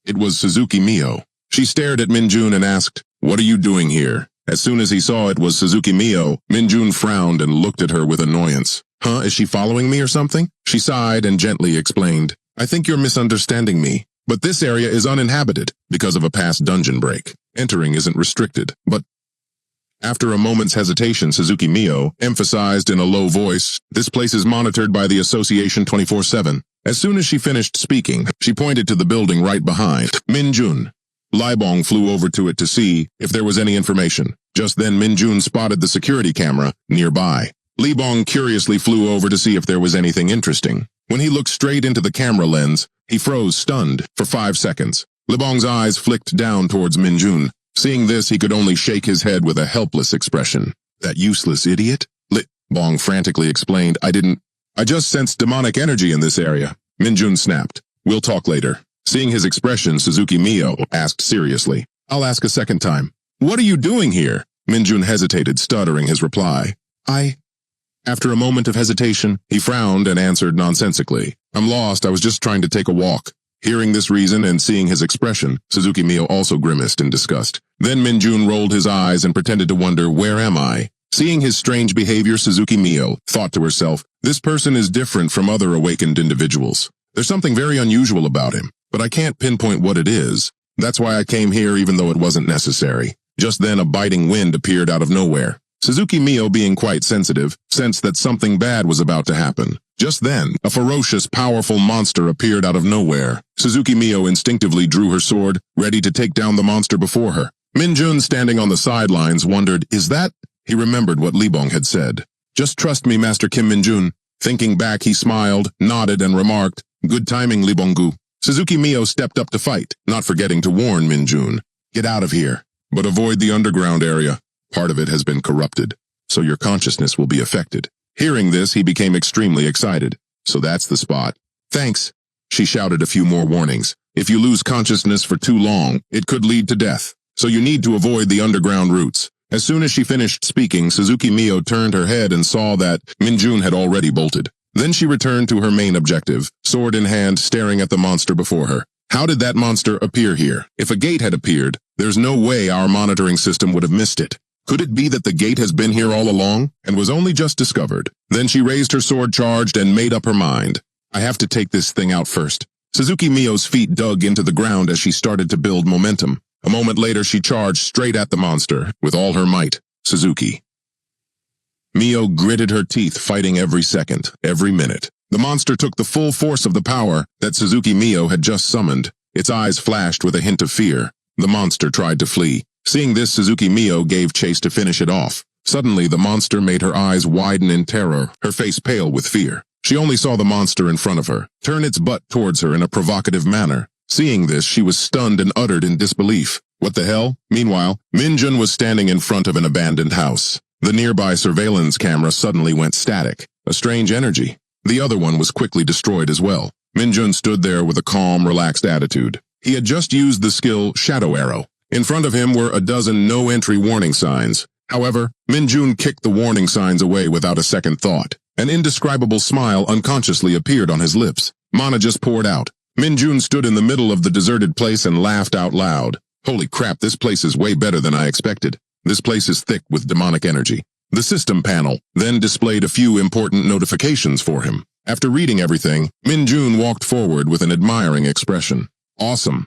It was Suzuki Mio. She stared at Minjun and asked, What are you doing here? As soon as he saw it was Suzuki Mio, Minjun frowned and looked at her with annoyance. Huh, is she following me or something? She sighed and gently explained, I think you're misunderstanding me, but this area is uninhabited because of a past dungeon break. Entering isn't restricted, but... After a moment's hesitation, Suzuki Mio emphasized in a low voice, this place is monitored by the Association 24/7. As soon as she finished speaking, she pointed to the building right behind Minjun. Libong flew over to it to see if there was any information. Just then, Minjun spotted the security camera nearby. Libong curiously flew over to see if there was anything interesting. When he looked straight into the camera lens, he froze stunned for 5 seconds. Libong's eyes flicked down towards Minjun. Seeing this, he could only shake his head with a helpless expression. That useless idiot? Libong frantically explained, I just sensed demonic energy in this area. Minjun snapped. We'll talk later. Seeing his expression, Suzuki Mio asked seriously. I'll ask a second time. What are you doing here? Minjun hesitated, stuttering his reply. After a moment of hesitation, he frowned and answered nonsensically. I'm lost, I was just trying to take a walk. Hearing this reason and seeing his expression, Suzuki Mio also grimaced in disgust. Then Minjun rolled his eyes and pretended to wonder, where am I? Seeing his strange behavior, Suzuki Mio thought to herself, this person is different from other awakened individuals. There's something very unusual about him, but I can't pinpoint what it is. That's why I came here even though it wasn't necessary. Just then a biting wind appeared out of nowhere. Suzuki Mio, being quite sensitive, sensed that something bad was about to happen. Just then, a ferocious, powerful monster appeared out of nowhere. Suzuki Mio instinctively drew her sword, ready to take down the monster before her. Minjun, standing on the sidelines, wondered, is that? He remembered what Libong had said. Just trust me, Master Kim Minjun. Thinking back, he smiled, nodded, and remarked, good timing, Libongu. Suzuki Mio stepped up to fight, not forgetting to warn Minjun. Get out of here, but avoid the underground area. Part of it has been corrupted, so your consciousness will be affected. Hearing this, he became extremely excited. So that's the spot. Thanks. She shouted a few more warnings. If you lose consciousness for too long, it could lead to death. So you need to avoid the underground routes. As soon as she finished speaking, Suzuki Mio turned her head and saw that Minjun had already bolted. Then she returned to her main objective, sword in hand, staring at the monster before her. How did that monster appear here? If a gate had appeared, there's no way our monitoring system would have missed it. Could it be that the gate has been here all along and was only just discovered? Then she raised her sword, charged, and made up her mind. I have to take this thing out first. Suzuki Mio's feet dug into the ground as she started to build momentum. A moment later, she charged straight at the monster with all her might. Suzuki. Mio gritted her teeth, fighting every second, every minute. The monster took the full force of the power that Suzuki Mio had just summoned. Its eyes flashed with a hint of fear. The monster tried to flee. Seeing this, Suzuki Mio gave chase to finish it off. Suddenly, the monster made her eyes widen in terror, her face pale with fear. She only saw the monster in front of her, turn its butt towards her in a provocative manner. Seeing this, she was stunned and uttered in disbelief. What the hell? Meanwhile, Minjun was standing in front of an abandoned house. The nearby surveillance camera suddenly went static. A strange energy. The other one was quickly destroyed as well. Minjun stood there with a calm, relaxed attitude. He had just used the skill Shadow Arrow. In front of him were a dozen no-entry warning signs. However, Minjun kicked the warning signs away without a second thought. An indescribable smile unconsciously appeared on his lips. Mana just poured out. Minjun stood in the middle of the deserted place and laughed out loud. Holy crap, this place is way better than I expected. This place is thick with demonic energy. The system panel then displayed a few important notifications for him. After reading everything, Minjun walked forward with an admiring expression. Awesome.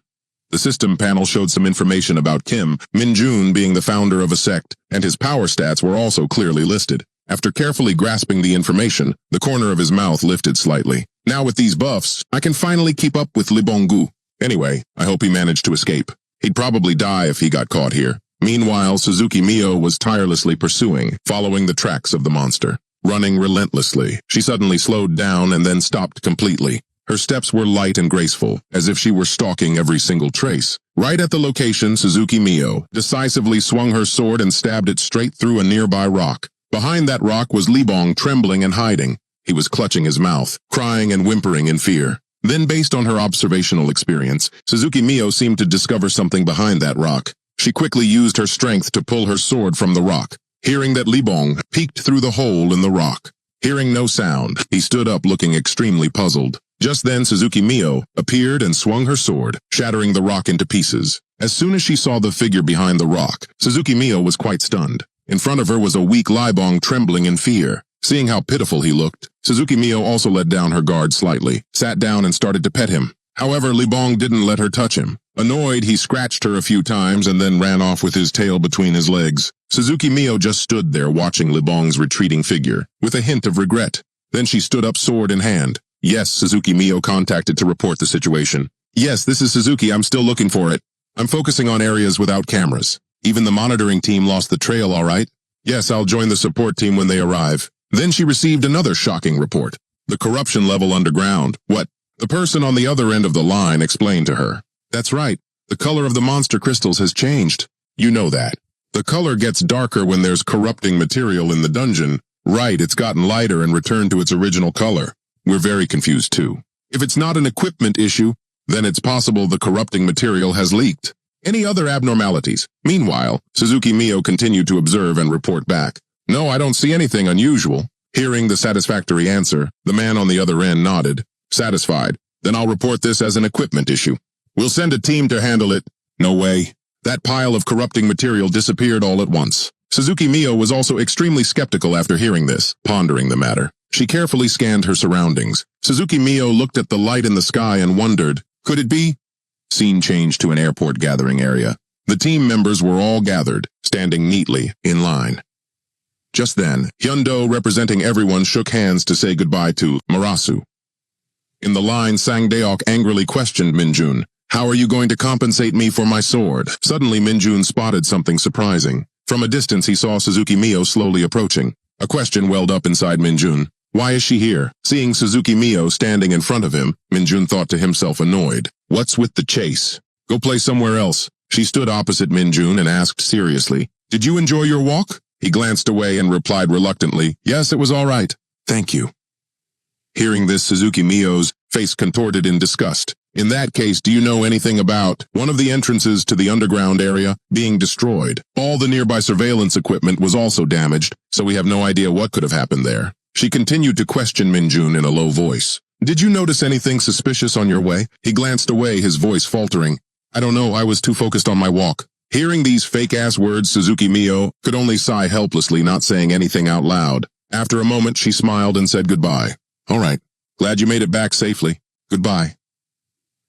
The system panel showed some information about Kim, Minjun being the founder of a sect, and his power stats were also clearly listed. After carefully grasping the information, the corner of his mouth lifted slightly. Now with these buffs, I can finally keep up with Libongu. Anyway, I hope he managed to escape. He'd probably die if he got caught here. Meanwhile, Suzuki Mio was tirelessly pursuing, following the tracks of the monster. Running relentlessly, she suddenly slowed down and then stopped completely. Her steps were light and graceful, as if she were stalking every single trace. Right at the location, Suzuki Mio decisively swung her sword and stabbed it straight through a nearby rock. Behind that rock was Libong trembling and hiding. He was clutching his mouth, crying and whimpering in fear. Then, based on her observational experience, Suzuki Mio seemed to discover something behind that rock. She quickly used her strength to pull her sword from the rock. Hearing that, Libong peeked through the hole in the rock. Hearing no sound, he stood up looking extremely puzzled. Just then, Suzuki Mio appeared and swung her sword, shattering the rock into pieces. As soon as she saw the figure behind the rock, Suzuki Mio was quite stunned. In front of her was a weak Libong trembling in fear. Seeing how pitiful he looked, Suzuki Mio also let down her guard slightly, sat down and started to pet him. However, Libong didn't let her touch him. Annoyed, he scratched her a few times and then ran off with his tail between his legs. Suzuki Mio just stood there watching Libong's retreating figure, with a hint of regret. Then she stood up, sword in hand. Yes, Suzuki Mio contacted to report the situation. Yes, this is Suzuki, I'm still looking for it. I'm focusing on areas without cameras. Even the monitoring team lost the trail, all right? Yes, I'll join the support team when they arrive. Then she received another shocking report. The corruption level underground. What? The person on the other end of the line explained to her. That's right. The color of the monster crystals has changed. You know that. The color gets darker when there's corrupting material in the dungeon. Right, it's gotten lighter and returned to its original color. We're very confused too. If it's not an equipment issue, then it's possible the corrupting material has leaked. Any other abnormalities? Meanwhile, Suzuki Mio continued to observe and report back. No, I don't see anything unusual. Hearing the satisfactory answer, the man on the other end nodded. Satisfied. Then I'll report this as an equipment issue. We'll send a team to handle it. No way. That pile of corrupting material disappeared all at once. Suzuki Mio was also extremely skeptical after hearing this, pondering the matter. She carefully scanned her surroundings. Suzuki Mio looked at the light in the sky and wondered, could it be? Scene changed to an airport gathering area. The team members were all gathered, standing neatly, in line. Just then, Hyundo, representing everyone, shook hands to say goodbye to Marasu. In the line, Sangdeok angrily questioned Minjun. How are you going to compensate me for my sword? Suddenly, Minjun spotted something surprising. From a distance, he saw Suzuki Mio slowly approaching. A question welled up inside Minjun. Why is she here? Seeing Suzuki Mio standing in front of him, Minjun thought to himself, annoyed. What's with the chase? Go play somewhere else. She stood opposite Minjun and asked seriously, Did you enjoy your walk? He glanced away and replied reluctantly, Yes, it was all right. Thank you. Hearing this, Suzuki Mio's face contorted in disgust. In that case, do you know anything about one of the entrances to the underground area being destroyed? All the nearby surveillance equipment was also damaged, so we have no idea what could have happened there. She continued to question Minjun in a low voice. Did you notice anything suspicious on your way? He glanced away, his voice faltering. I don't know, I was too focused on my walk. Hearing these fake-ass words, Suzuki Mio could only sigh helplessly, not saying anything out loud. After a moment, she smiled and said goodbye. All right. Glad you made it back safely. Goodbye.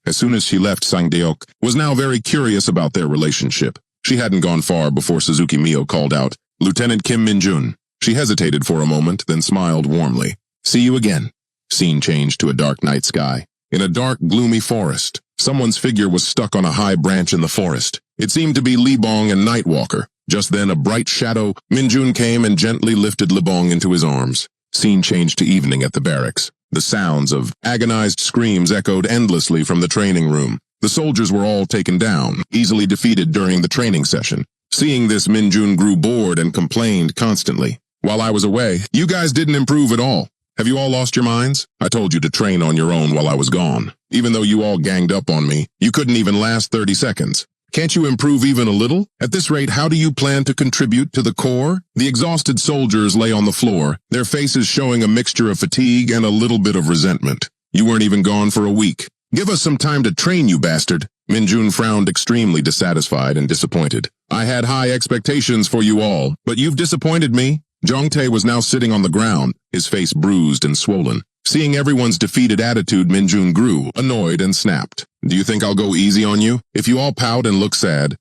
As soon as she left, Sangdeok was now very curious about their relationship. She hadn't gone far before Suzuki Mio called out, Lieutenant Kim Minjun. She hesitated for a moment, then smiled warmly. See you again. Scene changed to a dark night sky. In a dark, gloomy forest, someone's figure was stuck on a high branch in the forest. It seemed to be Libong and Nightwalker. Just then, a bright shadow, Minjun, came and gently lifted Libong into his arms. Scene changed to evening at the barracks. The sounds of agonized screams echoed endlessly from the training room. The soldiers were all taken down, easily defeated during the training session. Seeing this, Minjun grew bored and complained constantly. While I was away, you guys didn't improve at all. Have you all lost your minds? I told you to train on your own while I was gone. Even though you all ganged up on me, you couldn't even last 30 seconds. Can't you improve even a little? At this rate, how do you plan to contribute to the core? The exhausted soldiers lay on the floor, their faces showing a mixture of fatigue and a little bit of resentment. You weren't even gone for a week. Give us some time to train, you bastard. Minjun frowned, extremely dissatisfied and disappointed. I had high expectations for you all, but you've disappointed me. Jongtae was now sitting on the ground, his face bruised and swollen. Seeing everyone's defeated attitude, Minjun grew, annoyed, and snapped. Do you think I'll go easy on you? If you all pout and look sad,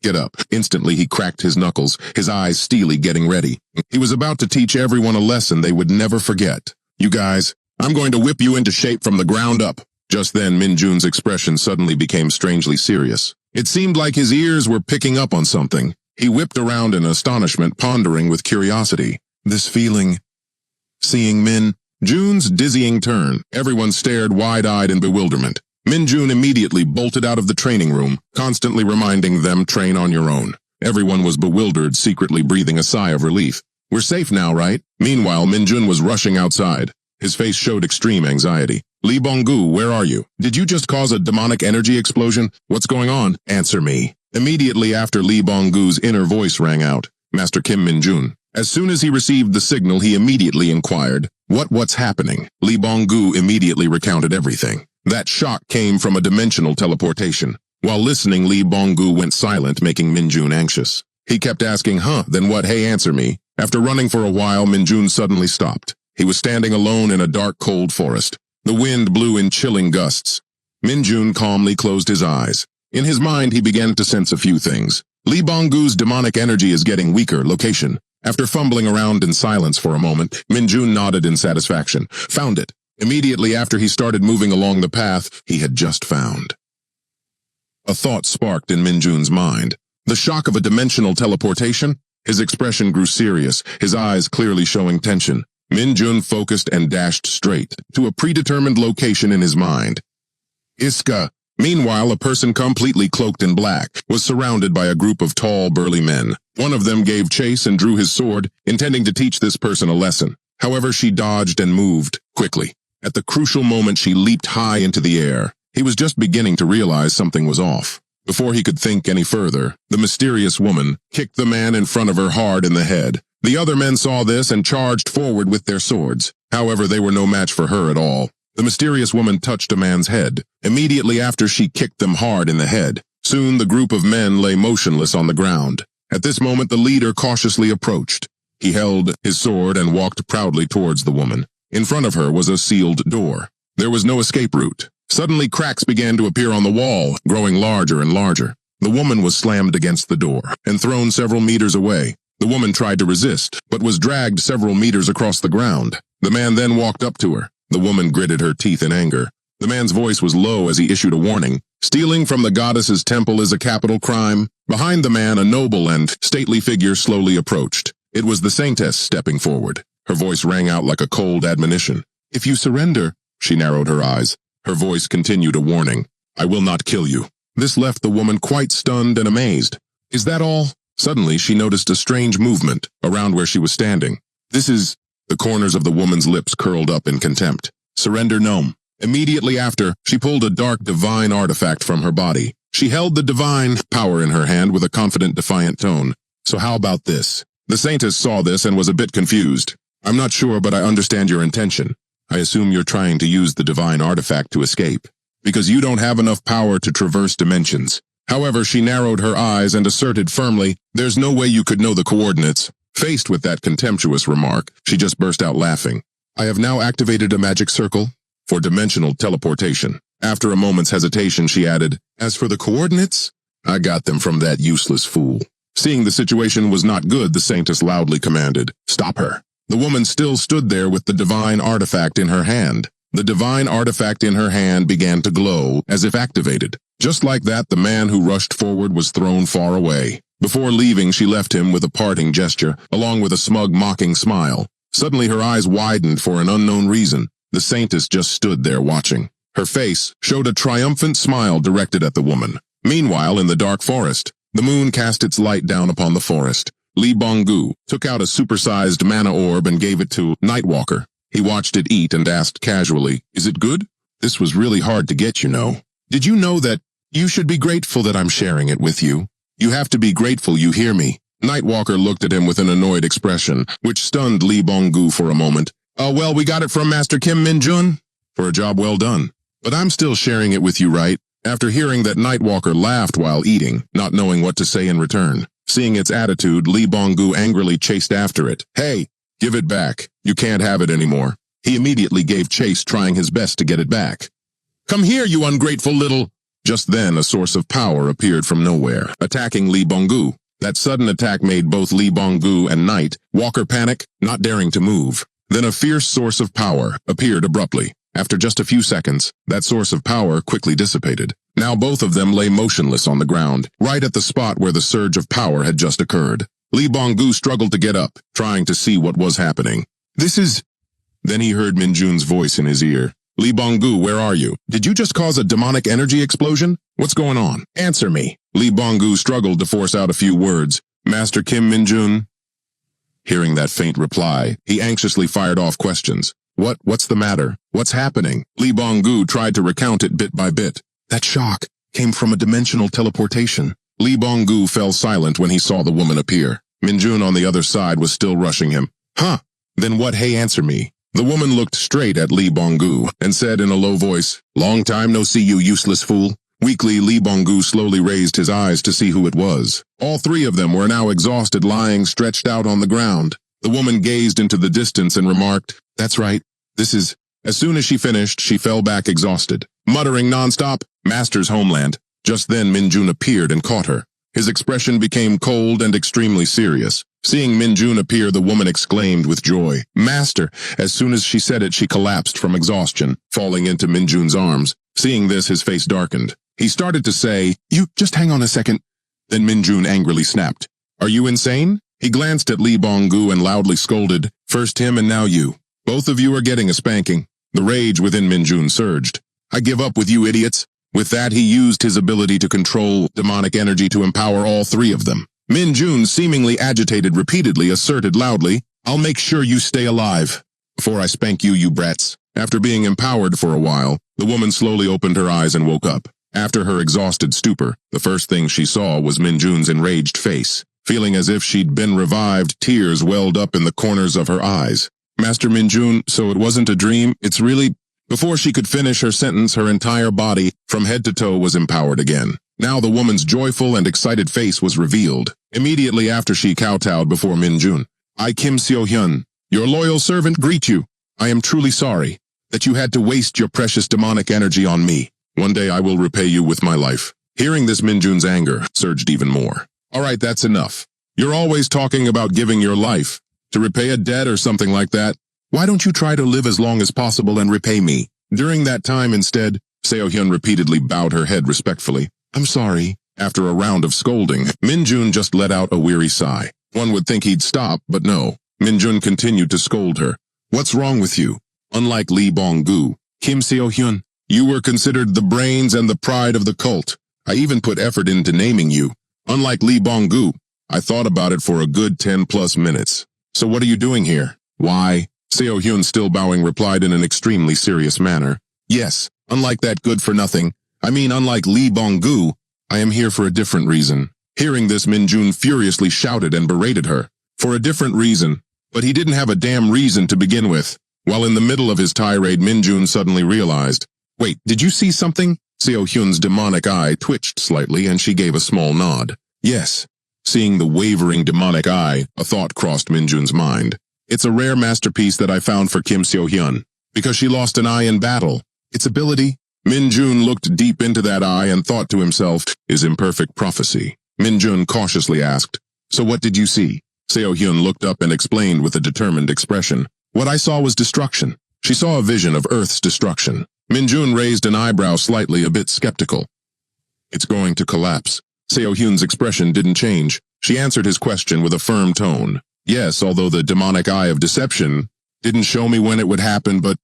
get up. Instantly, he cracked his knuckles, his eyes steely, getting ready. He was about to teach everyone a lesson they would never forget. You guys, I'm going to whip you into shape from the ground up. Just then, Minjun's expression suddenly became strangely serious. It seemed like his ears were picking up on something. He whipped around in astonishment, pondering with curiosity. This feeling, seeing Minjun's dizzying turn, everyone stared wide-eyed in bewilderment. Minjun immediately bolted out of the training room, constantly reminding them, train on your own. Everyone was bewildered, secretly breathing a sigh of relief. We're safe now, right? Meanwhile, Minjun was rushing outside. His face showed extreme anxiety. Li Bonggu, where are you? Did you just cause a demonic energy explosion? What's going on? Answer me. Immediately after, Li Bonggu's inner voice rang out. Master Kim Minjun. As soon as he received the signal, he immediately inquired, What's happening? Li Bonggu immediately recounted everything. That shock came from a dimensional teleportation. While listening, Li Bonggu went silent, making Minjun anxious. He kept asking, then what? Hey, answer me. After running for a while, Minjun suddenly stopped. He was standing alone in a dark, cold forest. The wind blew in chilling gusts. Minjun calmly closed his eyes. In his mind, he began to sense a few things. Li Bonggu's demonic energy is getting weaker. Location. After fumbling around in silence for a moment, Minjun nodded in satisfaction. Found it. Immediately after, he started moving along the path he had just found. A thought sparked in Minjun's mind. The shock of a dimensional teleportation? His expression grew serious, his eyes clearly showing tension. Minjun focused and dashed straight to a predetermined location in his mind. Iska. Meanwhile, a person completely cloaked in black was surrounded by a group of tall, burly men. One of them gave chase and drew his sword, intending to teach this person a lesson. However, she dodged and moved quickly. At the crucial moment, she leaped high into the air. He was just beginning to realize something was off. Before he could think any further, the mysterious woman kicked the man in front of her hard in the head. The other men saw this and charged forward with their swords. However, they were no match for her at all. The mysterious woman touched a man's head. Immediately after, she kicked them hard in the head. Soon, the group of men lay motionless on the ground. At this moment, the leader cautiously approached. He held his sword and walked proudly towards the woman. In front of her was a sealed door. There was no escape route. Suddenly, cracks began to appear on the wall, growing larger and larger. The woman was slammed against the door and thrown several meters away. The woman tried to resist, but was dragged several meters across the ground. The man then walked up to her. The woman gritted her teeth in anger. The man's voice was low as he issued a warning. Stealing from the goddess's temple is a capital crime. Behind the man, a noble and stately figure slowly approached. It was the saintess stepping forward. Her voice rang out like a cold admonition. If you surrender, she narrowed her eyes. Her voice continued a warning. I will not kill you. This left the woman quite stunned and amazed. Is that all? Suddenly, she noticed a strange movement around where she was standing. The corners of the woman's lips curled up in contempt. Surrender, gnome. Immediately after, she pulled a dark divine artifact from her body. She held the divine power in her hand with a confident, defiant tone. So how about this? The saintess saw this and was a bit confused. I'm not sure, but I understand your intention. I assume you're trying to use the divine artifact to escape, because you don't have enough power to traverse dimensions. However, she narrowed her eyes and asserted firmly, there's no way you could know the coordinates. Faced with that contemptuous remark, she just burst out laughing. I have now activated a magic circle for dimensional teleportation. After a moment's hesitation, she added, as for the coordinates, I got them from that useless fool. Seeing the situation was not good, the saintess loudly commanded, stop her. The woman still stood there with the divine artifact in her hand. The divine artifact in her hand began to glow, as if activated. Just like that, the man who rushed forward was thrown far away. Before leaving, she left him with a parting gesture, along with a smug, mocking smile. Suddenly, her eyes widened for an unknown reason. The saintess just stood there watching. Her face showed a triumphant smile directed at the woman. Meanwhile, in the dark forest, the moon cast its light down upon the forest. Li Bonggu took out a supersized mana orb and gave it to Nightwalker. He watched it eat and asked casually, "Is it good? This was really hard to get, you know. Did you know that you should be grateful that I'm sharing it with you? You have to be grateful, you hear me?" Nightwalker looked at him with an annoyed expression, which stunned Li Bonggu for a moment. Well, we got it from Master Kim Min-jun. For a job well done. But I'm still sharing it with you, right? After hearing that, Nightwalker laughed while eating, not knowing what to say in return. Seeing its attitude, Li Bonggu angrily chased after it. "Hey, give it back. You can't have it anymore." He immediately gave chase, trying his best to get it back. "Come here, you ungrateful little..." Just then, a source of power appeared from nowhere, attacking Li Bonggu. That sudden attack made both Li Bonggu and Nightwalker panic, not daring to move. Then a fierce source of power appeared abruptly. After just a few seconds, that source of power quickly dissipated. Now both of them lay motionless on the ground, right at the spot where the surge of power had just occurred. Li Bonggu struggled to get up, trying to see what was happening. "This is..." Then he heard Min-jun's voice in his ear. "Li Bonggu, where are you? Did you just cause a demonic energy explosion? What's going on? Answer me." Li Bonggu struggled to force out a few words. "Master Kim Min-jun?" Hearing that faint reply, he anxiously fired off questions. What's the matter? What's happening?" Li Bonggu tried to recount it bit by bit. "That shock came from a dimensional teleportation." Li Bonggu fell silent when he saw the woman appear. Min-jun on the other side was still rushing him. "Huh? Then what? Hey, answer me." The woman looked straight at Li Bonggu and said in a low voice, "Long time no see, you useless fool." Weakly, Li Bonggu slowly raised his eyes to see who it was. All three of them were now exhausted, lying stretched out on the ground. The woman gazed into the distance and remarked, "That's right. This is..." As soon as she finished, she fell back exhausted, muttering nonstop, "Master's homeland." Just then Min-jun appeared and caught her. His expression became cold and extremely serious. Seeing Min-jun appear, the woman exclaimed with joy, "Master!" As soon as she said it, she collapsed from exhaustion, falling into Min-jun's arms. Seeing this, his face darkened. He started to say, "You, just hang on a second." Then Min-jun angrily snapped, "Are you insane?" He glanced at Li Bonggu and loudly scolded, "First him and now you. Both of you are getting a spanking." The rage within Min-jun surged. "I give up with you idiots." With that, he used his ability to control demonic energy to empower all three of them. Min-jun, seemingly agitated, repeatedly asserted loudly, "I'll make sure you stay alive before I spank you, you brats." After being empowered for a while, the woman slowly opened her eyes and woke up. After her exhausted stupor, the first thing she saw was Min-jun's enraged face. Feeling as if she'd been revived, tears welled up in the corners of her eyes. "Master Min-jun, so it wasn't a dream, it's really..." Before she could finish her sentence, her entire body, from head to toe, was empowered again. Now the woman's joyful and excited face was revealed. Immediately after she kowtowed before Min-jun. "I, Kim Seo-hyun, your loyal servant, greet you. I am truly sorry that you had to waste your precious demonic energy on me. One day I will repay you with my life." Hearing this, Min-jun's anger surged even more. "All right, that's enough. You're always talking about giving your life to repay a debt or something like that. Why don't you try to live as long as possible and repay me?" During that time, instead, Seo-hyun repeatedly bowed her head respectfully. "I'm sorry." After a round of scolding, Min-jun just let out a weary sigh. One would think he'd stop, but no. Min-jun continued to scold her. "What's wrong with you? Unlike Li Bonggu, Kim Seo-hyun, you were considered the brains and the pride of the cult. I even put effort into naming you. Unlike Li Bonggu, I thought about it for a good 10+ minutes. So what are you doing here?" "Why?" Seo-hyun, still bowing, replied in an extremely serious manner. "Yes, unlike that good-for-nothing, unlike Li Bonggu, I am here for a different reason." Hearing this, Min-jun furiously shouted and berated her. For a different reason. But he didn't have a damn reason to begin with. While in the middle of his tirade, Min-jun suddenly realized, "Wait, did you see something?" Seo-hyun's demonic eye twitched slightly and she gave a small nod. "Yes." Seeing the wavering demonic eye, a thought crossed Min-jun's mind. "It's a rare masterpiece that I found for Kim Seo-hyun, because she lost an eye in battle. Its ability..." Min-jun looked deep into that eye and thought to himself, "Is imperfect prophecy." Min-jun cautiously asked, "So what did you see?" Seo-hyun looked up and explained with a determined expression. "What I saw was destruction." She saw a vision of Earth's destruction. Min-jun raised an eyebrow slightly, a bit skeptical. It's going to collapse. Seo Hyun's expression didn't change. She answered his question with a firm tone. Yes, although the demonic eye of deception didn't show me when it would happen, but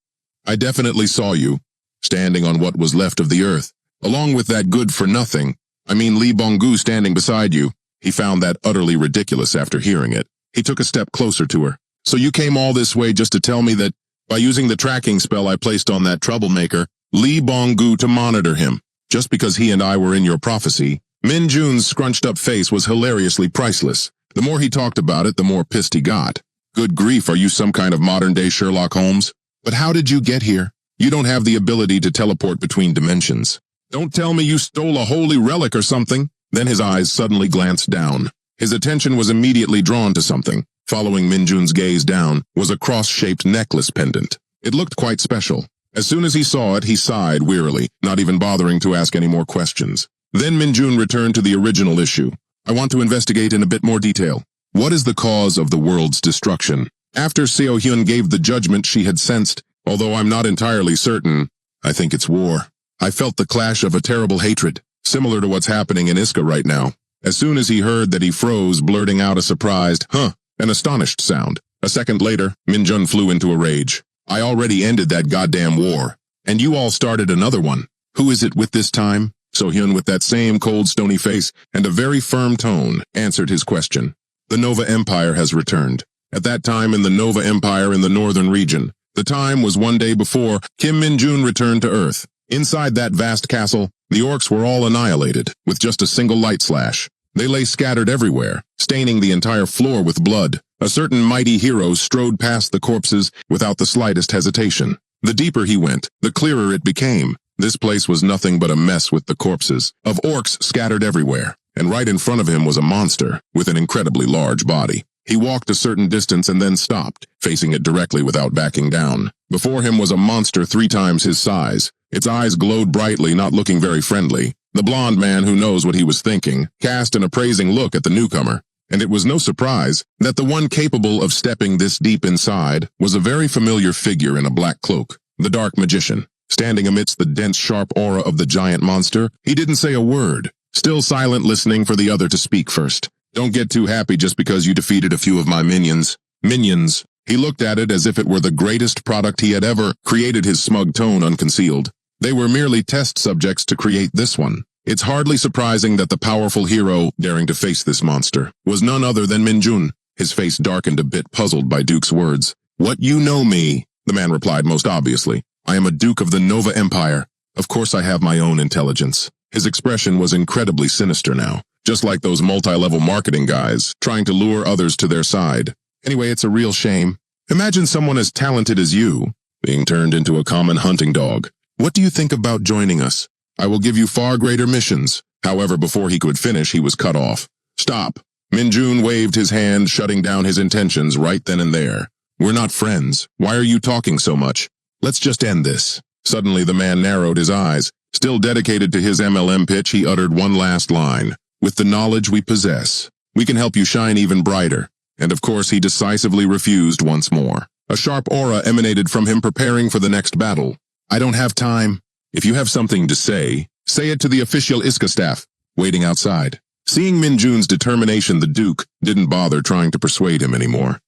I definitely saw you, standing on what was left of the earth, along with that good-for-nothing, Lee Bonggu standing beside you. He found that utterly ridiculous after hearing it. He took a step closer to her. So you came all this way just to tell me that, by using the tracking spell I placed on that troublemaker, Lee Bonggu, to monitor him, just because he and I were in your prophecy? Min Jun's scrunched-up face was hilariously priceless. The more he talked about it, the more pissed he got. Good grief, are you some kind of modern-day Sherlock Holmes? But how did you get here? You don't have the ability to teleport between dimensions. Don't tell me you stole a holy relic or something. Then his eyes suddenly glanced down. His attention was immediately drawn to something. Following Min Jun's gaze down was a cross-shaped necklace pendant. It looked quite special. As soon as he saw it, he sighed wearily, not even bothering to ask any more questions. Then Min Jun returned to the original issue. I want to investigate in a bit more detail. What is the cause of the world's destruction? After Seo Hyun gave the judgment she had sensed, although I'm not entirely certain, I think it's war. I felt the clash of a terrible hatred, similar to what's happening in Iska right now. As soon as he heard that, he froze, blurting out a surprised, huh, an astonished sound. A second later, Min Jun flew into a rage. I already ended that goddamn war, and you all started another one. Who is it with this time? So Hyun, with that same cold, stony face and a very firm tone, answered his question. The Nova Empire has returned. At that time in the Nova Empire in the northern region, the time was one day before Kim Min Jun returned to Earth. Inside that vast castle, the orcs were all annihilated, with just a single light slash. They lay scattered everywhere, staining the entire floor with blood. A certain mighty hero strode past the corpses without the slightest hesitation. The deeper he went, the clearer it became. This place was nothing but a mess with the corpses of orcs scattered everywhere, and right in front of him was a monster with an incredibly large body. He walked a certain distance and then stopped, facing it directly without backing down. Before him was a monster 3 times his size. Its eyes glowed brightly, not looking very friendly. The blond man, who knows what he was thinking, cast an appraising look at the newcomer, and it was no surprise that the one capable of stepping this deep inside was a very familiar figure in a black cloak, the Dark Magician. Standing amidst the dense, sharp aura of the giant monster, he didn't say a word, still silent, listening for the other to speak first. Don't get too happy just because you defeated a few of my minions. Minions. He looked at it as if it were the greatest product he had ever created, his smug tone unconcealed. They were merely test subjects to create this one. It's hardly surprising that the powerful hero daring to face this monster was none other than Min Jun. His face darkened a bit, puzzled by Duke's words. What, you know me? The man replied most obviously. I am a Duke of the Nova Empire. Of course I have my own intelligence. His expression was incredibly sinister now, just like those multi-level marketing guys trying to lure others to their side. Anyway, it's a real shame. Imagine someone as talented as you being turned into a common hunting dog. What do you think about joining us? I will give you far greater missions. However, before he could finish, he was cut off. Stop. Min Jun waved his hand, shutting down his intentions right then and there. We're not friends. Why are you talking so much? Let's just end this. Suddenly the man narrowed his eyes. Still dedicated to his MLM pitch, he uttered one last line. With the knowledge we possess, we can help you shine even brighter. And of course he decisively refused once more. A sharp aura emanated from him, preparing for the next battle. I don't have time. If you have something to say it to the official Iska staff, waiting outside. Seeing Min Jun's determination, the Duke didn't bother trying to persuade him anymore.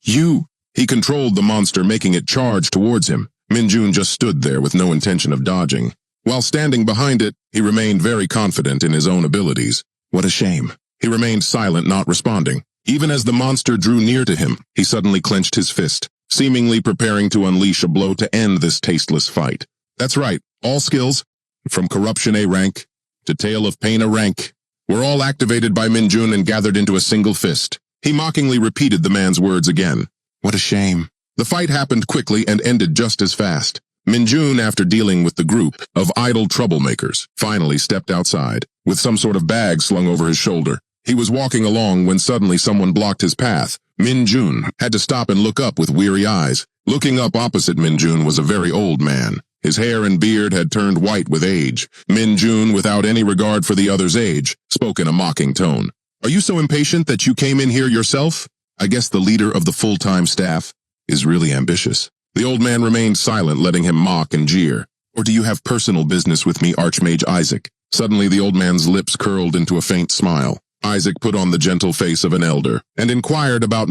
You! He controlled the monster, making it charge towards him. Min Jun just stood there with no intention of dodging. While standing behind it, he remained very confident in his own abilities. What a shame. He remained silent, not responding. Even as the monster drew near to him, he suddenly clenched his fist, seemingly preparing to unleash a blow to end this tasteless fight. That's right, all skills, from corruption A rank to tale of pain A rank, were all activated by Min Jun and gathered into a single fist. He mockingly repeated the man's words again. What a shame. The fight happened quickly and ended just as fast. Min Jun, after dealing with the group of idle troublemakers, finally stepped outside, with some sort of bag slung over his shoulder. He was walking along when suddenly someone blocked his path. Min Jun had to stop and look up with weary eyes. Looking up opposite Min Jun was a very old man. His hair and beard had turned white with age. Min Jun, without any regard for the other's age, spoke in a mocking tone. Are you so impatient that you came in here yourself? I guess the leader of the full-time staff is really ambitious. The old man remained silent, letting him mock and jeer. Or do you have personal business with me, Archmage Isaac? Suddenly the old man's lips curled into a faint smile. Isaac put on the gentle face of an elder and inquired about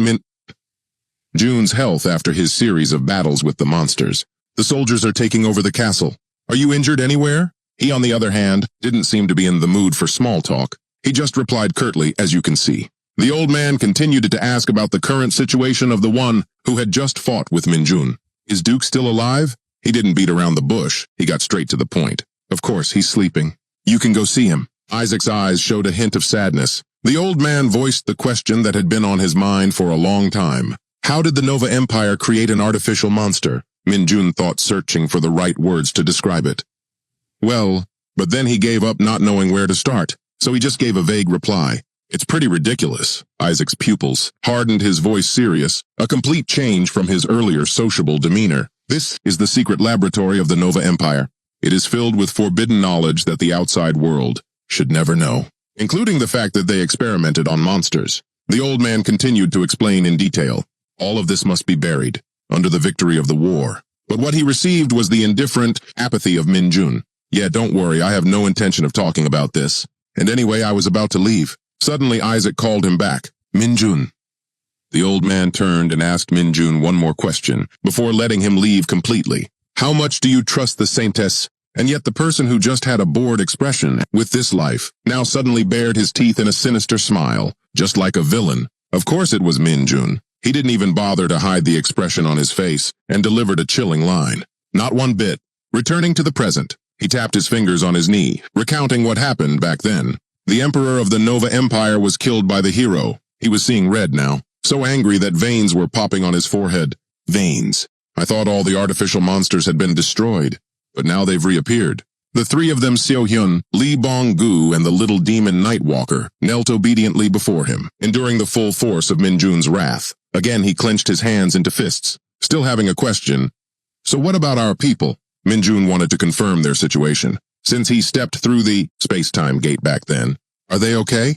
June's health after his series of battles with the monsters. The soldiers are taking over the castle. Are you injured anywhere? He, on the other hand, didn't seem to be in the mood for small talk. He just replied curtly, as you can see. The old man continued to ask about the current situation of the one who had just fought with Minjun. Is Duke still alive? He didn't beat around the bush. He got straight to the point. Of course, he's sleeping. You can go see him. Isaac's eyes showed a hint of sadness. The old man voiced the question that had been on his mind for a long time. How did the Nova Empire create an artificial monster? Minjun thought, searching for the right words to describe it. Well, but then he gave up not knowing where to start, so he just gave a vague reply. It's pretty ridiculous. Isaac's pupils hardened, his voice serious, a complete change from his earlier sociable demeanor. This is the secret laboratory of the Nova Empire. It is filled with forbidden knowledge that the outside world should never know, including the fact that they experimented on monsters. The old man continued to explain in detail. All of this must be buried under the victory of the war. But what he received was the indifferent apathy of Minjun. Yeah, don't worry, I have no intention of talking about this. And anyway, I was about to leave. Suddenly, Isaac called him back. Minjun. The old man turned and asked Minjun one more question before letting him leave completely. How much do you trust the saintess? And yet the person who just had a bored expression with this life now suddenly bared his teeth in a sinister smile, just like a villain. Of course it was Minjun. He didn't even bother to hide the expression on his face and delivered a chilling line. Not one bit. Returning to the present, he tapped his fingers on his knee, recounting what happened back then. The emperor of the Nova Empire was killed by the hero. He was seeing red now, so angry that veins were popping on his forehead. Veins. I thought all the artificial monsters had been destroyed, but now they've reappeared. The three of them, Seo-hyun, Lee Bong-gu, and the little demon Nightwalker, knelt obediently before him, enduring the full force of Minjun's wrath. Again, he clenched his hands into fists, still having a question. So what about our people? Minjun wanted to confirm their situation, since he stepped through the space-time gate back then. Are they okay?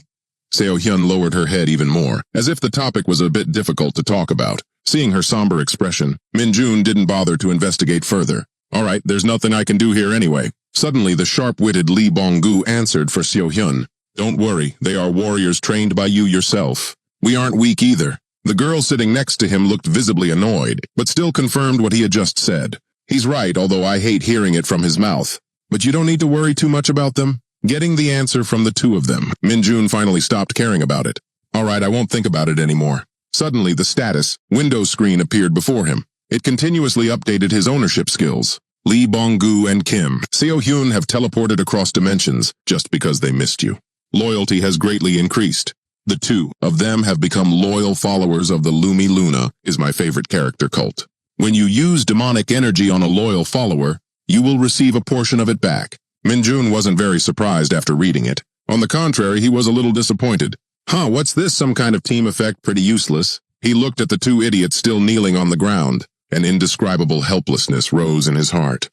Seo-hyun lowered her head even more, as if the topic was a bit difficult to talk about. Seeing her somber expression, Minjun didn't bother to investigate further. All right, there's nothing I can do here anyway. Suddenly, the sharp-witted Lee Bong-gu answered for Seo-hyun. Don't worry, they are warriors trained by you yourself. We aren't weak either. The girl sitting next to him looked visibly annoyed, but still confirmed what he had just said. He's right, although I hate hearing it from his mouth. But you don't need to worry too much about them. Getting the answer from the two of them, Minjun finally stopped caring about it. All right, I won't think about it anymore. Suddenly, the status window screen appeared before him. It continuously updated his ownership skills. Lee Bong-gu and Kim Seo-hyun have teleported across dimensions just because they missed you. Loyalty has greatly increased. The two of them have become loyal followers of the Lumi Luna, is my favorite character cult. When you use demonic energy on a loyal follower, you will receive a portion of it back. Minjun wasn't very surprised after reading it. On the contrary, he was a little disappointed. What's this, some kind of team effect? Pretty useless. He looked at the two idiots still kneeling on the ground. An indescribable helplessness rose in his heart.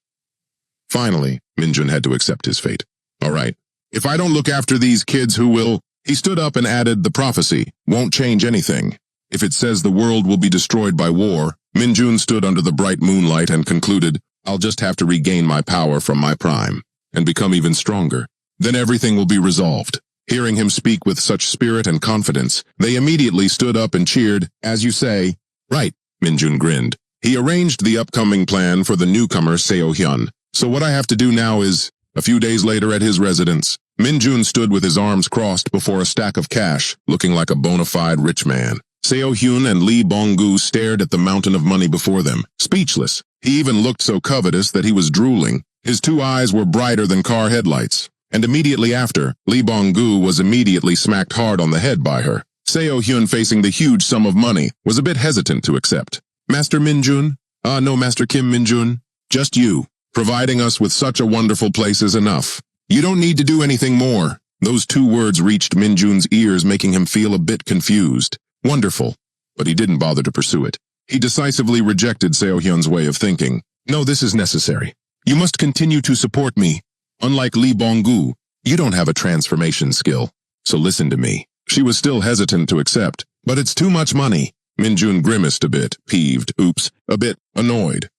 Finally, Minjun had to accept his fate. All right, if I don't look after these kids, who will? He stood up and added, the prophecy won't change anything. If it says the world will be destroyed by war, Minjun stood under the bright moonlight and concluded, I'll just have to regain my power from my prime and become even stronger. Then everything will be resolved. Hearing him speak with such spirit and confidence, they immediately stood up and cheered, as you say. Right, Minjun grinned. He arranged the upcoming plan for the newcomer Seo-hyun. So what I have to do now is, a few days later at his residence, Minjun stood with his arms crossed before a stack of cash, looking like a bona fide rich man. Seo-hyun and Lee Bong-gu stared at the mountain of money before them, speechless. He even looked so covetous that he was drooling. His two eyes were brighter than car headlights. And immediately after, Lee Bong-gu was immediately smacked hard on the head by her. Seo-hyun, facing the huge sum of money, was a bit hesitant to accept. Master Minjun? No, Master Kim Minjun. Just you. Providing us with such a wonderful place is enough. You don't need to do anything more. Those two words reached Minjun's ears, making him feel a bit confused. Wonderful. But he didn't bother to pursue it. He decisively rejected Seo-hyun's way of thinking. No, this is necessary. You must continue to support me. Unlike Lee Bong-gu, you don't have a transformation skill. So listen to me. She was still hesitant to accept. But it's too much money. Minjun grimaced a bit, peeved, a bit annoyed.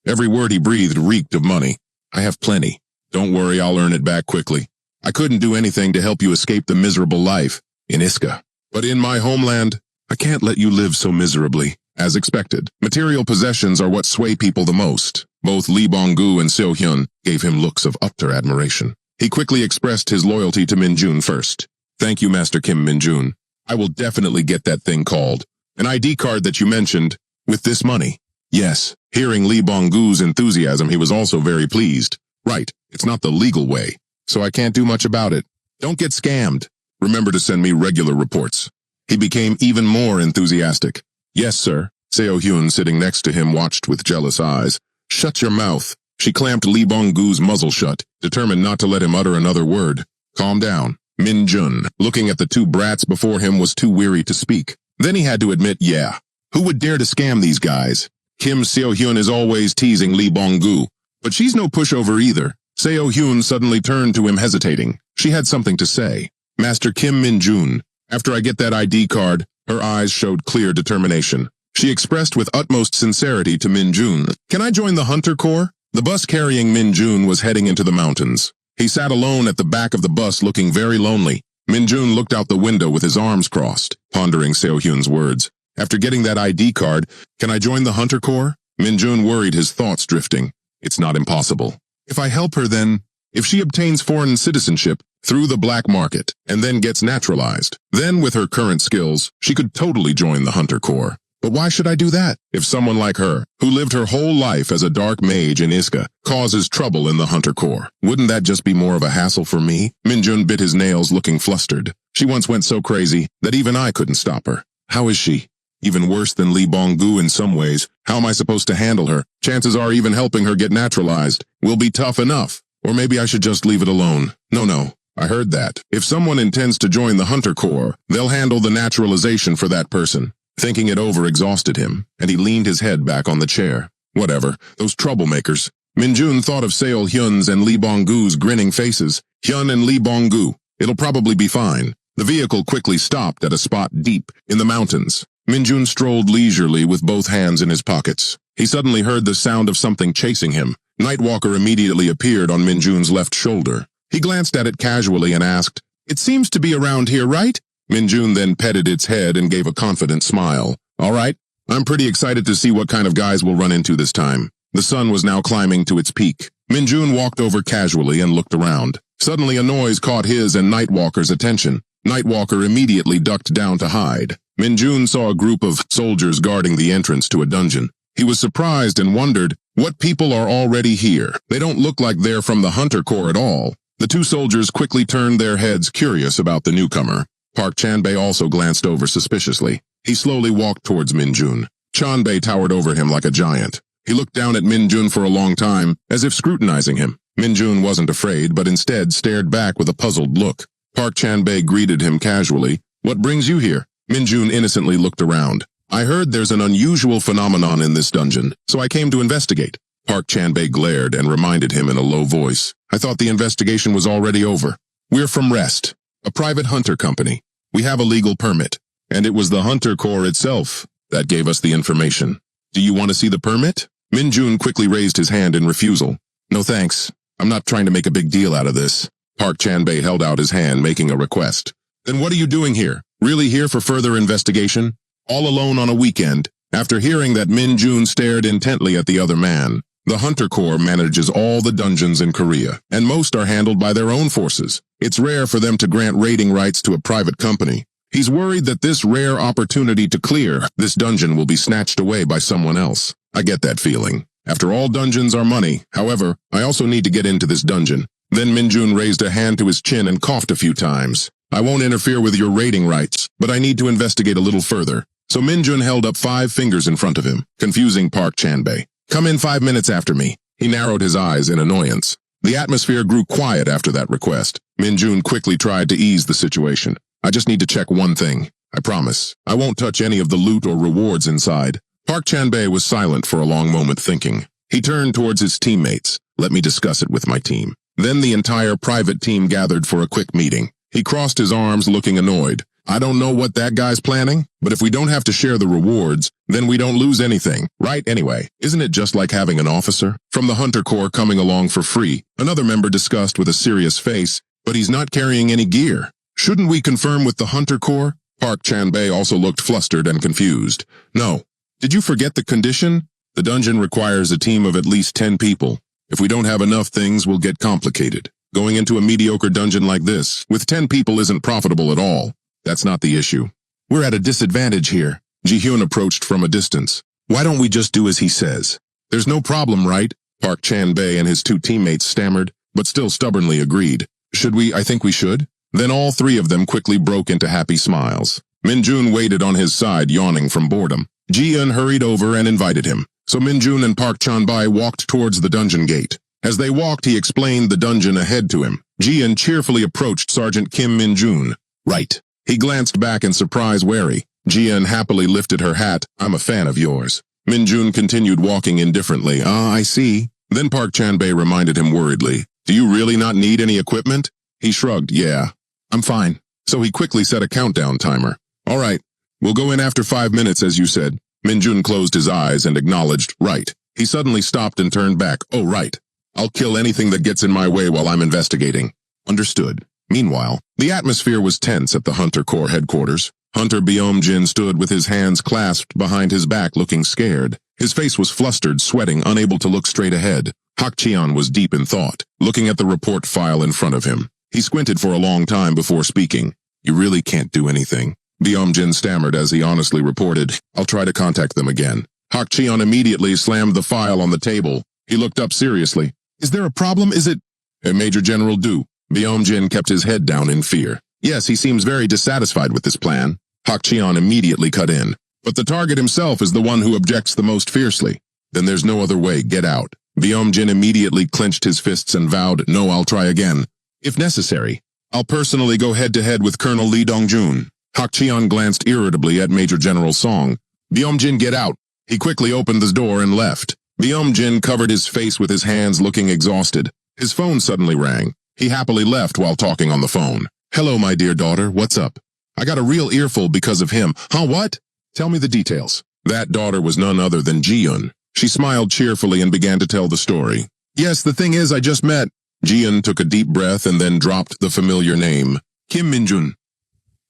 Every word he breathed reeked of money. I have plenty. Don't worry, I'll earn it back quickly. I couldn't do anything to help you escape the miserable life in Iska. But in my homeland, I can't let you live so miserably. As expected, material possessions are what sway people the most. Both Lee Bong-gu and Seo-hyun gave him looks of utter admiration. He quickly expressed his loyalty to Min-jun first. Thank you, Master Kim Min-jun. I will definitely get that thing called. An ID card that you mentioned, with this money. Yes, hearing Lee Bong-gu's enthusiasm, he was also very pleased. Right, it's not the legal way, so I can't do much about it. Don't get scammed. Remember to send me regular reports. He became even more enthusiastic. Yes, sir. Seo-hyun, sitting next to him, watched with jealous eyes. Shut your mouth. She clamped Lee Bong-gu's muzzle shut, determined not to let him utter another word. Calm down. Min-jun, looking at the two brats before him, was too weary to speak. Then he had to admit, yeah. Who would dare to scam these guys? Kim Seo-hyun is always teasing Lee Bong-gu, but she's no pushover either. Seo-hyun suddenly turned to him, hesitating. She had something to say. Master Kim Min-jun, after I get that ID card, her eyes showed clear determination. She expressed with utmost sincerity to Min-jun, can I join the Hunter Corps? The bus carrying Min-jun was heading into the mountains. He sat alone at the back of the bus, looking very lonely. Min-jun looked out the window with his arms crossed, pondering Seo-hyun's words. After getting that ID card, can I join the Hunter Corps? Min-jun worried, his thoughts drifting. It's not impossible. If I help her, then, if she obtains foreign citizenship through the black market and then gets naturalized, then with her current skills, she could totally join the Hunter Corps. But why should I do that? If someone like her, who lived her whole life as a dark mage in Iska, causes trouble in the Hunter Corps, wouldn't that just be more of a hassle for me? Min-jun bit his nails, looking flustered. She once went so crazy that even I couldn't stop her. How is she? Even worse than Lee Bong-gu in some ways. How am I supposed to handle her? Chances are even helping her get naturalized will be tough enough. Or maybe I should just leave it alone. No. I heard that. If someone intends to join the Hunter Corps, they'll handle the naturalization for that person. Thinking it over exhausted him, and he leaned his head back on the chair. Whatever, those troublemakers. Min-jun thought of Seo-hyun's and Lee Bong-gu's grinning faces. Hyun and Lee Bong-gu. It'll probably be fine. The vehicle quickly stopped at a spot deep in the mountains. Min-jun strolled leisurely with both hands in his pockets. He suddenly heard the sound of something chasing him. Nightwalker immediately appeared on Min-jun's left shoulder. He glanced at it casually and asked, "It seems to be around here, right?" Min-jun then petted its head and gave a confident smile. All right, I'm pretty excited to see what kind of guys we'll run into this time. The sun was now climbing to its peak. Min-jun walked over casually and looked around. Suddenly a noise caught his and Nightwalker's attention. Nightwalker immediately ducked down to hide. Min-jun saw a group of soldiers guarding the entrance to a dungeon. He was surprised and wondered, what people are already here? They don't look like they're from the Hunter Corps at all. The two soldiers quickly turned their heads, curious about the newcomer. Park Chanbei also glanced over suspiciously. He slowly walked towards Min-jun. Chanbei towered over him like a giant. He looked down at Min-jun for a long time, as if scrutinizing him. Min-jun wasn't afraid, but instead stared back with a puzzled look. Park Chanbei greeted him casually. What brings you here? Min-jun innocently looked around. I heard there's an unusual phenomenon in this dungeon, so I came to investigate. Park Chanbei glared and reminded him in a low voice. I thought the investigation was already over. We're from Rest, a private hunter company. We have a legal permit, and it was the Hunter Corps itself that gave us the information. Do you want to see the permit? Min-jun quickly raised his hand in refusal. No thanks. I'm not trying to make a big deal out of this. Park Chanbei held out his hand, making a request. Then what are you doing here? Really here for further investigation? All alone on a weekend? After hearing that, Min-jun stared intently at the other man. The Hunter Corps manages all the dungeons in Korea, and most are handled by their own forces. It's rare for them to grant raiding rights to a private company. He's worried that this rare opportunity to clear this dungeon will be snatched away by someone else. I get that feeling. After all, dungeons are money. However, I also need to get into this dungeon. Then Min-jun raised a hand to his chin and coughed a few times. I won't interfere with your raiding rights, but I need to investigate a little further. So Min-jun held up 5 fingers in front of him, confusing Park Chanbei. Come in 5 minutes after me. He narrowed his eyes in annoyance. The atmosphere grew quiet after that request. Min-jun quickly tried to ease the situation. I just need to check one thing. I promise. I won't touch any of the loot or rewards inside. Park Chanbei was silent for a long moment, thinking. He turned towards his teammates. Let me discuss it with my team. Then the entire private team gathered for a quick meeting. He crossed his arms, looking annoyed. I don't know what that guy's planning, but if we don't have to share the rewards, then we don't lose anything, right? Anyway, isn't it just like having an officer from the Hunter Corps coming along for free? Another member discussed with a serious face. But he's not carrying any gear. Shouldn't we confirm with the Hunter Corps? Park Chan-bae also looked flustered and confused. No. Did you forget the condition? The dungeon requires a team of at least 10 people. If we don't have enough, things will get complicated. Going into a mediocre dungeon like this, with 10 people isn't profitable at all. That's not the issue. We're at a disadvantage here. Ji-hyun approached from a distance. Why don't we just do as he says? There's no problem, right? Park Chan-bae and his two teammates stammered, but still stubbornly agreed. Should we? I think we should. Then all three of them quickly broke into happy smiles. Min-jun waited on his side, yawning from boredom. Ji-hyun hurried over and invited him. So Min-jun and Park Chan-bae walked towards the dungeon gate. As they walked, he explained the dungeon ahead to him. Ji-hyun cheerfully approached Sergeant Kim Min-jun. Right. He glanced back in surprise, wary. Ji-hyun happily lifted her hat. I'm a fan of yours. Min-jun continued walking indifferently. I see. Then Park Chan-bae reminded him worriedly. Do you really not need any equipment? He shrugged. Yeah, I'm fine. So he quickly set a countdown timer. All right, we'll go in after 5 minutes, as you said. Min-jun closed his eyes and acknowledged, right. He suddenly stopped and turned back. Oh, right. I'll kill anything that gets in my way while I'm investigating. Understood. Meanwhile, the atmosphere was tense at the Hunter Corps headquarters. Hunter Byom-jin stood with his hands clasped behind his back, looking scared. His face was flustered, sweating, unable to look straight ahead. Hak Cheon was deep in thought, looking at the report file in front of him. He squinted for a long time before speaking. You really can't do anything. Byom-jin stammered as he honestly reported, I'll try to contact them again. Hak Cheon immediately slammed the file on the table. He looked up seriously. Is there a problem? Is it? Major General Du. Byom-jin kept his head down in fear. Yes, he seems very dissatisfied with this plan. Hak Cheon immediately cut in. But the target himself is the one who objects the most fiercely. Then there's no other way. Get out. Byom-jin immediately clenched his fists and vowed, no, I'll try again. If necessary, I'll personally go head-to-head with Colonel Lee Dong-jun. Hak Cheon glanced irritably at Major General Song. Byom-jin, get out. He quickly opened the door and left. Byom-jin covered his face with his hands, looking exhausted. His phone suddenly rang. He happily left while talking on the phone. Hello, my dear daughter, what's up? I got a real earful because of him. Huh, what? Tell me the details. That daughter was none other than Ji-hyun. She smiled cheerfully and began to tell the story. Yes, the thing is, I just met. Ji-hyun took a deep breath and then dropped the familiar name. Kim Min-jun.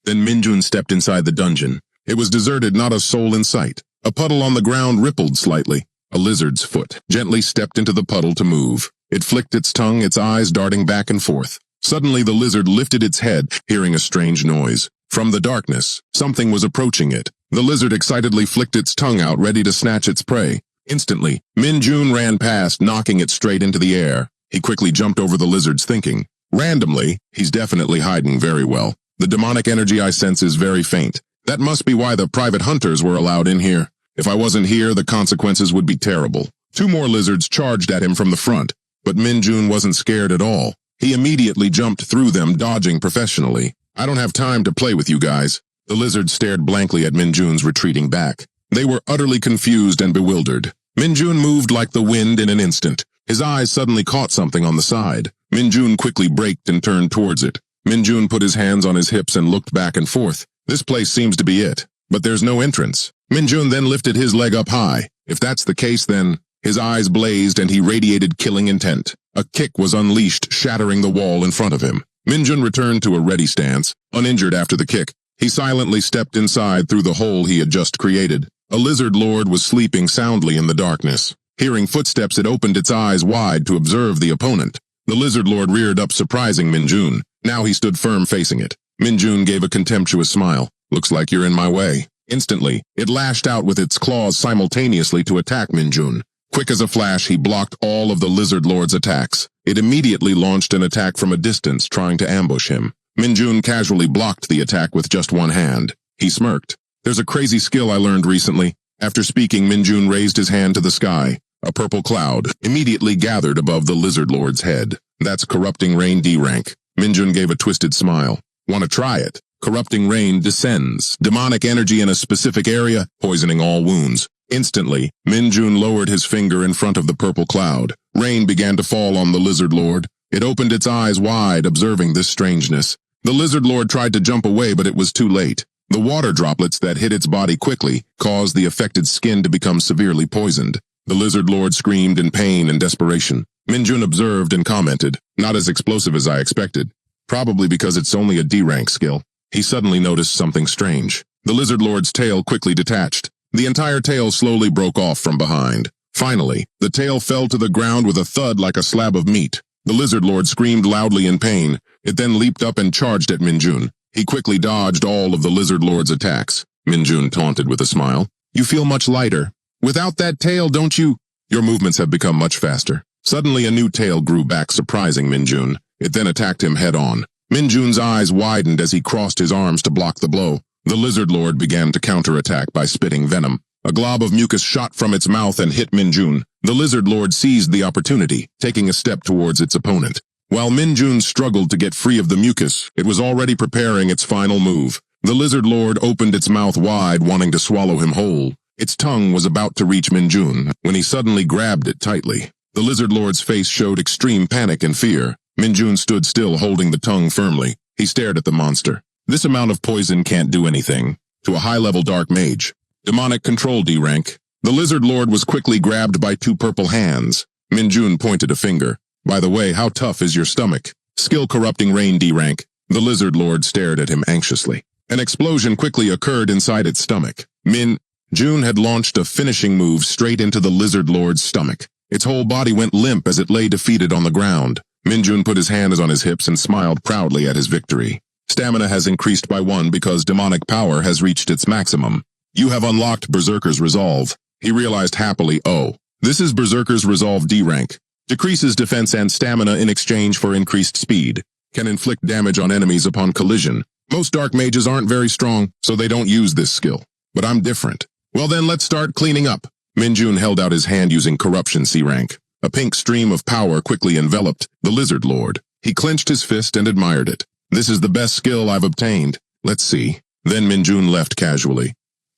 Then Min-jun stepped inside the dungeon. It was deserted, not a soul in sight. A puddle on the ground rippled slightly. A lizard's foot gently stepped into the puddle to move. It flicked its tongue, its eyes darting back and forth. Suddenly the lizard lifted its head, hearing a strange noise. From the darkness, something was approaching it. The lizard excitedly flicked its tongue out, ready to snatch its prey. Instantly, Min-jun ran past, knocking it straight into the air. He quickly jumped over the lizard's thinking. Randomly, he's definitely hiding very well. The demonic energy I sense is very faint. That must be why the private hunters were allowed in here. If I wasn't here, the consequences would be terrible. 2 more lizards charged at him from the front, but Min-jun wasn't scared at all. He immediately jumped through them, dodging professionally. I don't have time to play with you guys. The lizards stared blankly at Min-jun's retreating back. They were utterly confused and bewildered. Min-jun moved like the wind in an instant. His eyes suddenly caught something on the side. Min-jun quickly braked and turned towards it. Min-jun put his hands on his hips and looked back and forth. This place seems to be it, but there's no entrance. Min-jun then lifted his leg up high. If that's the case, then... His eyes blazed and he radiated killing intent. A kick was unleashed, shattering the wall in front of him. Min-jun returned to a ready stance, uninjured after the kick. He silently stepped inside through the hole he had just created. A lizard lord was sleeping soundly in the darkness. Hearing footsteps, it opened its eyes wide to observe the opponent. The lizard lord reared up, surprising Min-jun. Now he stood firm facing it. Min-jun gave a contemptuous smile. Looks like you're in my way. Instantly, it lashed out with its claws simultaneously to attack Min-jun. Quick as a flash, he blocked all of the lizard lord's attacks. It immediately launched an attack from a distance, trying to ambush him. Min-jun casually blocked the attack with just one hand. He smirked. There's a crazy skill I learned recently. After speaking, Min-jun raised his hand to the sky. A purple cloud immediately gathered above the lizard lord's head. That's Corrupting Rain D rank. Min-jun gave a twisted smile. Want to try it? Corrupting Rain descends. Demonic energy in a specific area, poisoning all wounds. Instantly, Min-jun lowered his finger in front of the purple cloud. Rain began to fall on the lizard lord. It opened its eyes wide, observing this strangeness. The lizard lord tried to jump away, but it was too late. The water droplets that hit its body quickly caused the affected skin to become severely poisoned. The lizard lord screamed in pain and desperation. Min-jun observed and commented, not as explosive as I expected. probably because it's only a D-rank skill. He suddenly noticed something strange. The lizard lord's tail quickly detached. The entire tail slowly broke off from behind. Finally, the tail fell to the ground with a thud like a slab of meat. The lizard lord screamed loudly in pain. It then leaped up and charged at Minjun. He quickly dodged all of the lizard lord's attacks. Minjun taunted with a smile. You feel much lighter. Without that tail, don't you? Your movements have become much faster. Suddenly, a new tail grew back, surprising Minjun. It then attacked him head-on. Minjun's eyes widened as he crossed his arms to block the blow. The lizard lord began to counterattack by spitting venom. A glob of mucus shot from its mouth and hit Minjun. The lizard lord seized the opportunity, taking a step towards its opponent. While Minjun struggled to get free of the mucus, it was already preparing its final move. The lizard lord opened its mouth wide, wanting to swallow him whole. Its tongue was about to reach Minjun when he suddenly grabbed it tightly. The lizard lord's face showed extreme panic and fear. Minjun stood still, holding the tongue firmly. He stared at the monster. This amount of poison can't do anything. To a high-level dark mage. Demonic control D-rank. The lizard lord was quickly grabbed by two purple hands. Minjun pointed a finger. By the way, how tough is your stomach? Skill corrupting rain D-rank. The lizard lord stared at him anxiously. An explosion quickly occurred inside its stomach. Minjun had launched a finishing move straight into the lizard lord's stomach. Its whole body went limp as it lay defeated on the ground. Minjun put his hands on his hips and smiled proudly at his victory. Stamina has increased by 1 because demonic power has reached its maximum. You have unlocked Berserker's Resolve. He realized happily, oh, this is Berserker's Resolve D-rank. Decreases defense and stamina in exchange for increased speed. Can inflict damage on enemies upon collision. Most dark mages aren't very strong, so they don't use this skill. But I'm different. Well then, let's start cleaning up. Minjun held out his hand using Corruption C-rank. A pink stream of power quickly enveloped the lizard lord. He clenched his fist and admired it. This is the best skill I've obtained. Let's see. Then Minjun left casually.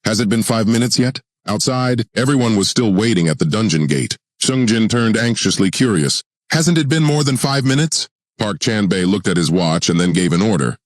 Has it been 5 minutes yet? Outside, everyone was still waiting at the dungeon gate. Sungjin turned anxiously curious. Hasn't it been more than 5 minutes? Park Chanbei looked at his watch and then gave an order.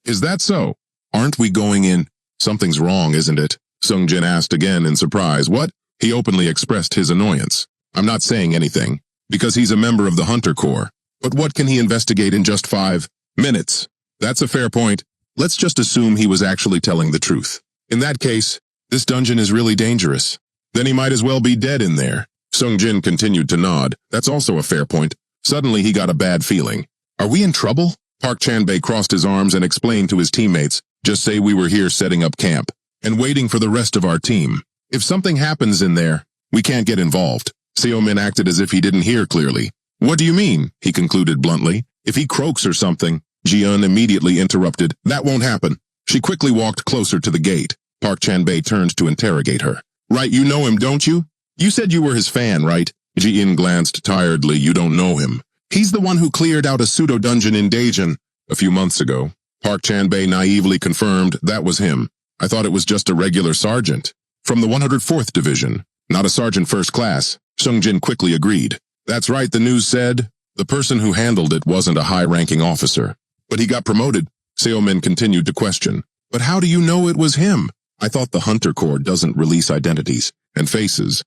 Is that so? Aren't we going in? Something's wrong, isn't it? Sungjin asked again in surprise. What? He openly expressed his annoyance. I'm not saying anything, because he's a member of the Hunter Corps. But what can he investigate in just 5 minutes? That's a fair point. Let's just assume he was actually telling the truth. In that case, this dungeon is really dangerous. Then he might as well be dead in there. Sungjin continued to nod. That's also a fair point. Suddenly he got a bad feeling. Are we in trouble? Park Chanbei crossed his arms and explained to his teammates, just say we were here setting up camp and waiting for the rest of our team. If something happens in there, we can't get involved. Seomin acted as if he didn't hear clearly. What do you mean? He concluded bluntly. If he croaks or something. Ji-eun immediately interrupted. That won't happen. She quickly walked closer to the gate. Park Chanbei turned to interrogate her. Right, you know him, don't you? You said you were his fan, right? Ji-eun glanced tiredly. You don't know him. He's the one who cleared out a pseudo-dungeon in Daejeon a few months ago. Park Chanbei naively confirmed that was him. I thought it was just a regular sergeant. From the 104th Division. Not a sergeant first class. Sungjin quickly agreed. That's right, the news said. The person who handled it wasn't a high-ranking officer. But he got promoted. Seomin continued to question. But how do you know it was him? I thought the Hunter Corps doesn't release identities and faces.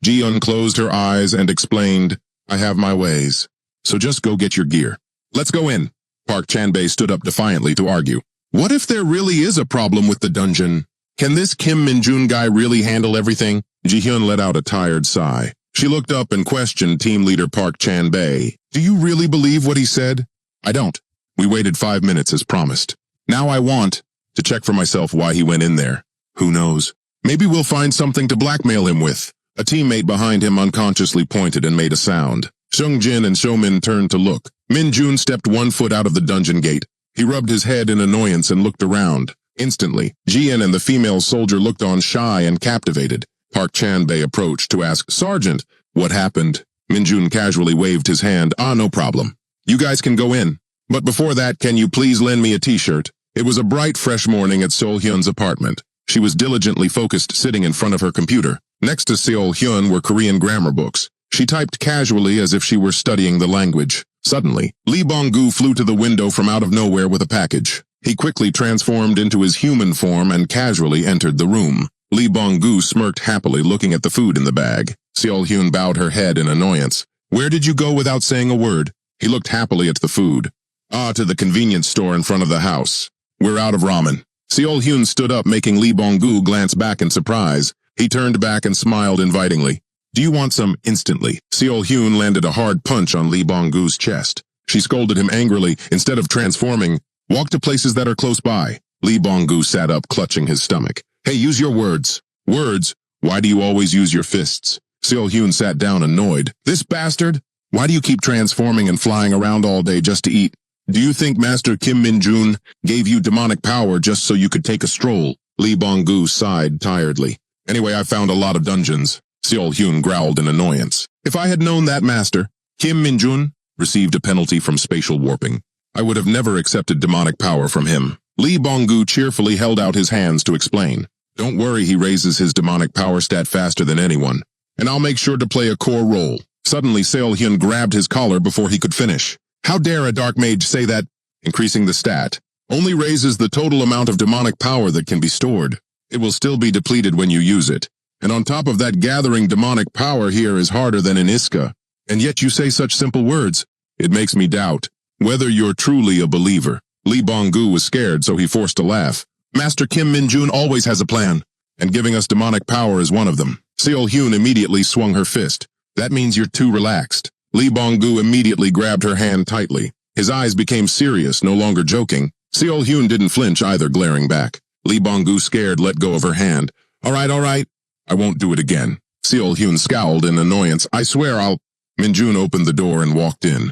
Ji-eun closed her eyes and explained, I have my ways. So just go get your gear. Let's go in. Park Chanbei stood up defiantly to argue. What if there really is a problem with the dungeon? Can this Kim Min-jun guy really handle everything? Ji-hyun let out a tired sigh. She looked up and questioned team leader Park Chanbei. Do you really believe what he said? I don't. We waited 5 minutes as promised. Now I want to check for myself why he went in there. Who knows? Maybe we'll find something to blackmail him with. A teammate behind him unconsciously pointed and made a sound. Sungjin and Shoumin turned to look. Min-jun stepped 1 foot out of the dungeon gate. He rubbed his head in annoyance and looked around. Instantly, Ji-eun and the female soldier looked on shy and captivated. Park Chanbei approached to ask, Sergeant, what happened? Min-jun casually waved his hand. No problem. You guys can go in. But before that, can you please lend me a t-shirt? It was a bright, fresh morning at Seol-hyun's apartment. She was diligently focused sitting in front of her computer. Next to Seol-hyun were Korean grammar books. She typed casually as if she were studying the language. Suddenly, Lee Bong-gu flew to the window from out of nowhere with a package. He quickly transformed into his human form and casually entered the room. Lee Bong-gu smirked happily looking at the food in the bag. Seol-hyun bowed her head in annoyance. Where did you go without saying a word? He looked happily at the food. Ah, to the convenience store in front of the house. We're out of ramen. Seol Hyun stood up, making Lee Bong-gu glance back in surprise. He turned back and smiled invitingly. Do you want some instantly? Seol Hyun landed a hard punch on Lee Bong-gu's chest. She scolded him angrily. Instead of transforming, walk to places that are close by. Lee Bong-gu sat up, clutching his stomach. Hey, use your words. Words? Why do you always use your fists? Seol Hyun sat down, annoyed. This bastard? Why do you keep transforming and flying around all day just to eat? Do you think Master Kim Min-jun gave you demonic power just so you could take a stroll? Lee Bong-gu sighed tiredly. Anyway, I found a lot of dungeons. Seol Hyun growled in annoyance. If I had known that Master Kim Min-jun received a penalty from spatial warping, I would have never accepted demonic power from him. Lee Bong-gu cheerfully held out his hands to explain. Don't worry, he raises his demonic power stat faster than anyone, and I'll make sure to play a core role. Suddenly, Seol Hyun grabbed his collar before he could finish. How dare a dark mage say that? Increasing the stat only raises the total amount of demonic power that can be stored. It will still be depleted when you use it. And on top of that, gathering demonic power here is harder than in Iska. And yet you say such simple words. It makes me doubt whether you're truly a believer. Lee Bong-gu was scared, so he forced a laugh. Master Kim Min-jun always has a plan, and giving us demonic power is one of them. Seol Hyun immediately swung her fist. That means you're too relaxed. Lee Bong-gu immediately grabbed her hand tightly. His eyes became serious, no longer joking. Seol Hyun didn't flinch either, glaring back. Lee Bong-gu, scared, let go of her hand. All right. I won't do it again. Seol Hyun scowled in annoyance. I swear I'll... Min-jun opened the door and walked in.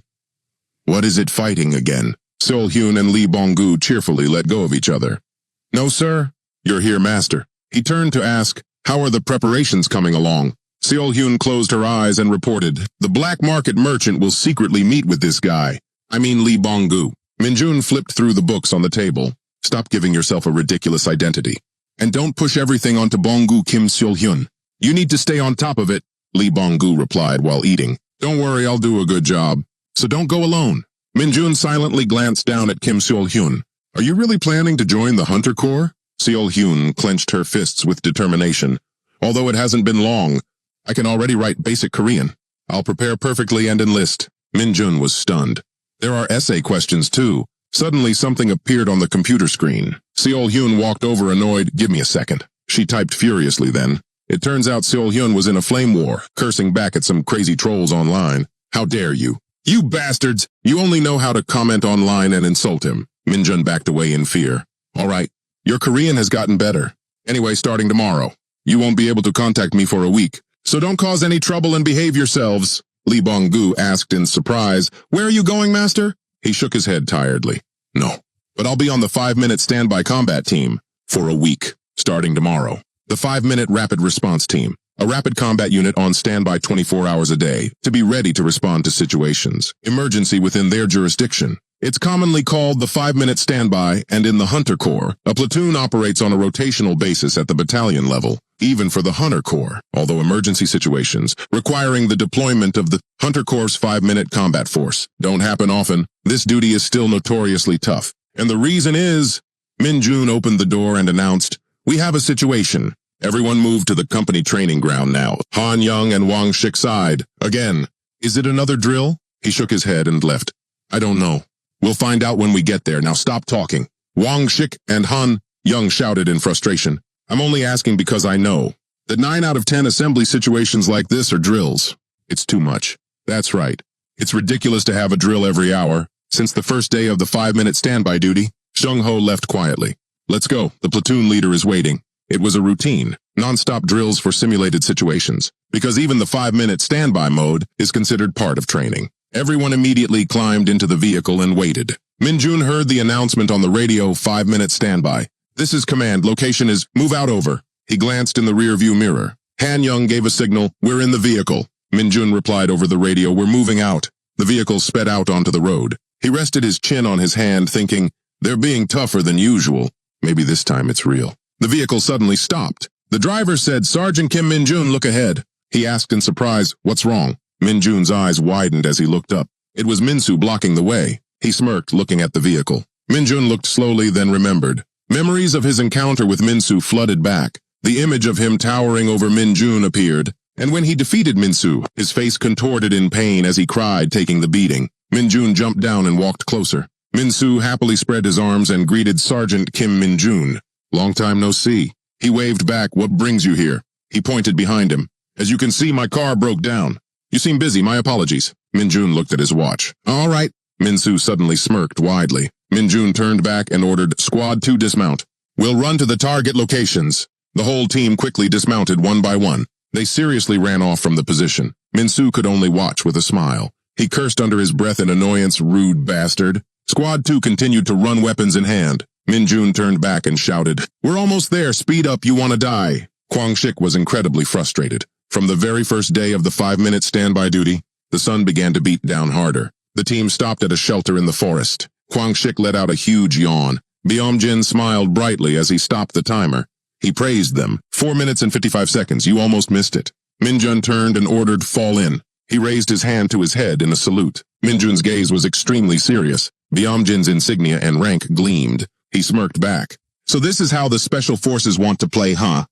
What is it, fighting again? Seol Hyun and Lee Bong-gu cheerfully let go of each other. No, sir. You're here, master. He turned to ask, how are the preparations coming along? Seol Hyun closed her eyes and reported, the black market merchant will secretly meet with this guy. I mean Lee Bong-gu. Min-jun flipped through the books on the table. Stop giving yourself a ridiculous identity. And don't push everything onto Bong-gu Kim Seol Hyun. You need to stay on top of it, Lee Bong-gu replied while eating. Don't worry, I'll do a good job. So don't go alone. Min-jun silently glanced down at Kim Seol Hyun. Are you really planning to join the Hunter Corps? Seol Hyun clenched her fists with determination. Although it hasn't been long, I can already write basic Korean. I'll prepare perfectly and enlist. Min-jun was stunned. There are essay questions too. Suddenly something appeared on the computer screen. Seol Hyun walked over, annoyed. Give me a second. She typed furiously then. It turns out Seol Hyun was in a flame war, cursing back at some crazy trolls online. How dare you? You bastards! You only know how to comment online and insult him. Min-jun backed away in fear. All right, your Korean has gotten better. Anyway, starting tomorrow, you won't be able to contact me for a week. So don't cause any trouble and behave yourselves. Lee Bong-gu asked in surprise. Where are you going, master? He shook his head tiredly. No, but I'll be on the 5-minute standby combat team for a week, starting tomorrow. The 5-minute rapid response team, a rapid combat unit on standby 24 hours a day to be ready to respond to situations, emergency within their jurisdiction. It's commonly called the 5-minute standby, and in the Hunter Corps, a platoon operates on a rotational basis at the battalion level, even for the Hunter Corps, although emergency situations requiring the deployment of the Hunter Corps' 5-minute combat force don't happen often. This duty is still notoriously tough. And the reason is, Min-jun opened the door and announced, we have a situation. Everyone move to the company training ground now. Han Young and Wang Shik sighed. Again, is it another drill? He shook his head and left. I don't know. We'll find out when we get there. Now stop talking. Wang Shik and Han Young shouted in frustration. I'm only asking because I know that 9 out of 10 assembly situations like this are drills. It's too much. That's right. It's ridiculous to have a drill every hour. Since the first day of the 5-minute standby duty, Shung-ho left quietly. Let's go. The platoon leader is waiting. It was a routine, non-stop drills for simulated situations, because even the 5-minute standby mode is considered part of training. Everyone immediately climbed into the vehicle and waited. Min-jun heard the announcement on the radio, 5-minute standby. This is command. Location is move out over. He glanced in the rearview mirror. Han Young gave a signal. We're in the vehicle. Min-jun replied over the radio. We're moving out. The vehicle sped out onto the road. He rested his chin on his hand, thinking, they're being tougher than usual. Maybe this time it's real. The vehicle suddenly stopped. The driver said, Sergeant Kim Min-jun, look ahead. He asked in surprise, what's wrong? Min-jun's eyes widened as he looked up. It was Min-soo blocking the way. He smirked, looking at the vehicle. Min-jun looked slowly, then remembered. Memories of his encounter with Min-soo flooded back. The image of him towering over Min-jun appeared, and when he defeated Min-soo, his face contorted in pain as he cried, taking the beating. Min-jun jumped down and walked closer. Min-soo happily spread his arms and greeted Sergeant Kim Min-jun. Long time no see. He waved back. What brings you here? He pointed behind him. As you can see, my car broke down. You seem busy. My apologies. Min-jun looked at his watch. All right. Min-soo suddenly smirked widely. Min-jun turned back and ordered, Squad 2 dismount. We'll run to the target locations. The whole team quickly dismounted one by one. They seriously ran off from the position. Min-soo could only watch with a smile. He cursed under his breath in annoyance, rude bastard. Squad 2 continued to run weapons in hand. Min-jun turned back and shouted, We're almost there, speed up, you wanna die. Kwang-shik was incredibly frustrated. From the very first day of the 5-minute standby duty, the sun began to beat down harder. The team stopped at a shelter in the forest. Kwang-shik let out a huge yawn. Byung-jin smiled brightly as he stopped the timer. He praised them. 4 minutes and 55 seconds, you almost missed it. Min-jun turned and ordered, Fall in. He raised his hand to his head in a salute. Min-jun's gaze was extremely serious. Byung-jin's insignia and rank gleamed. He smirked back. So this is how the special forces want to play, huh?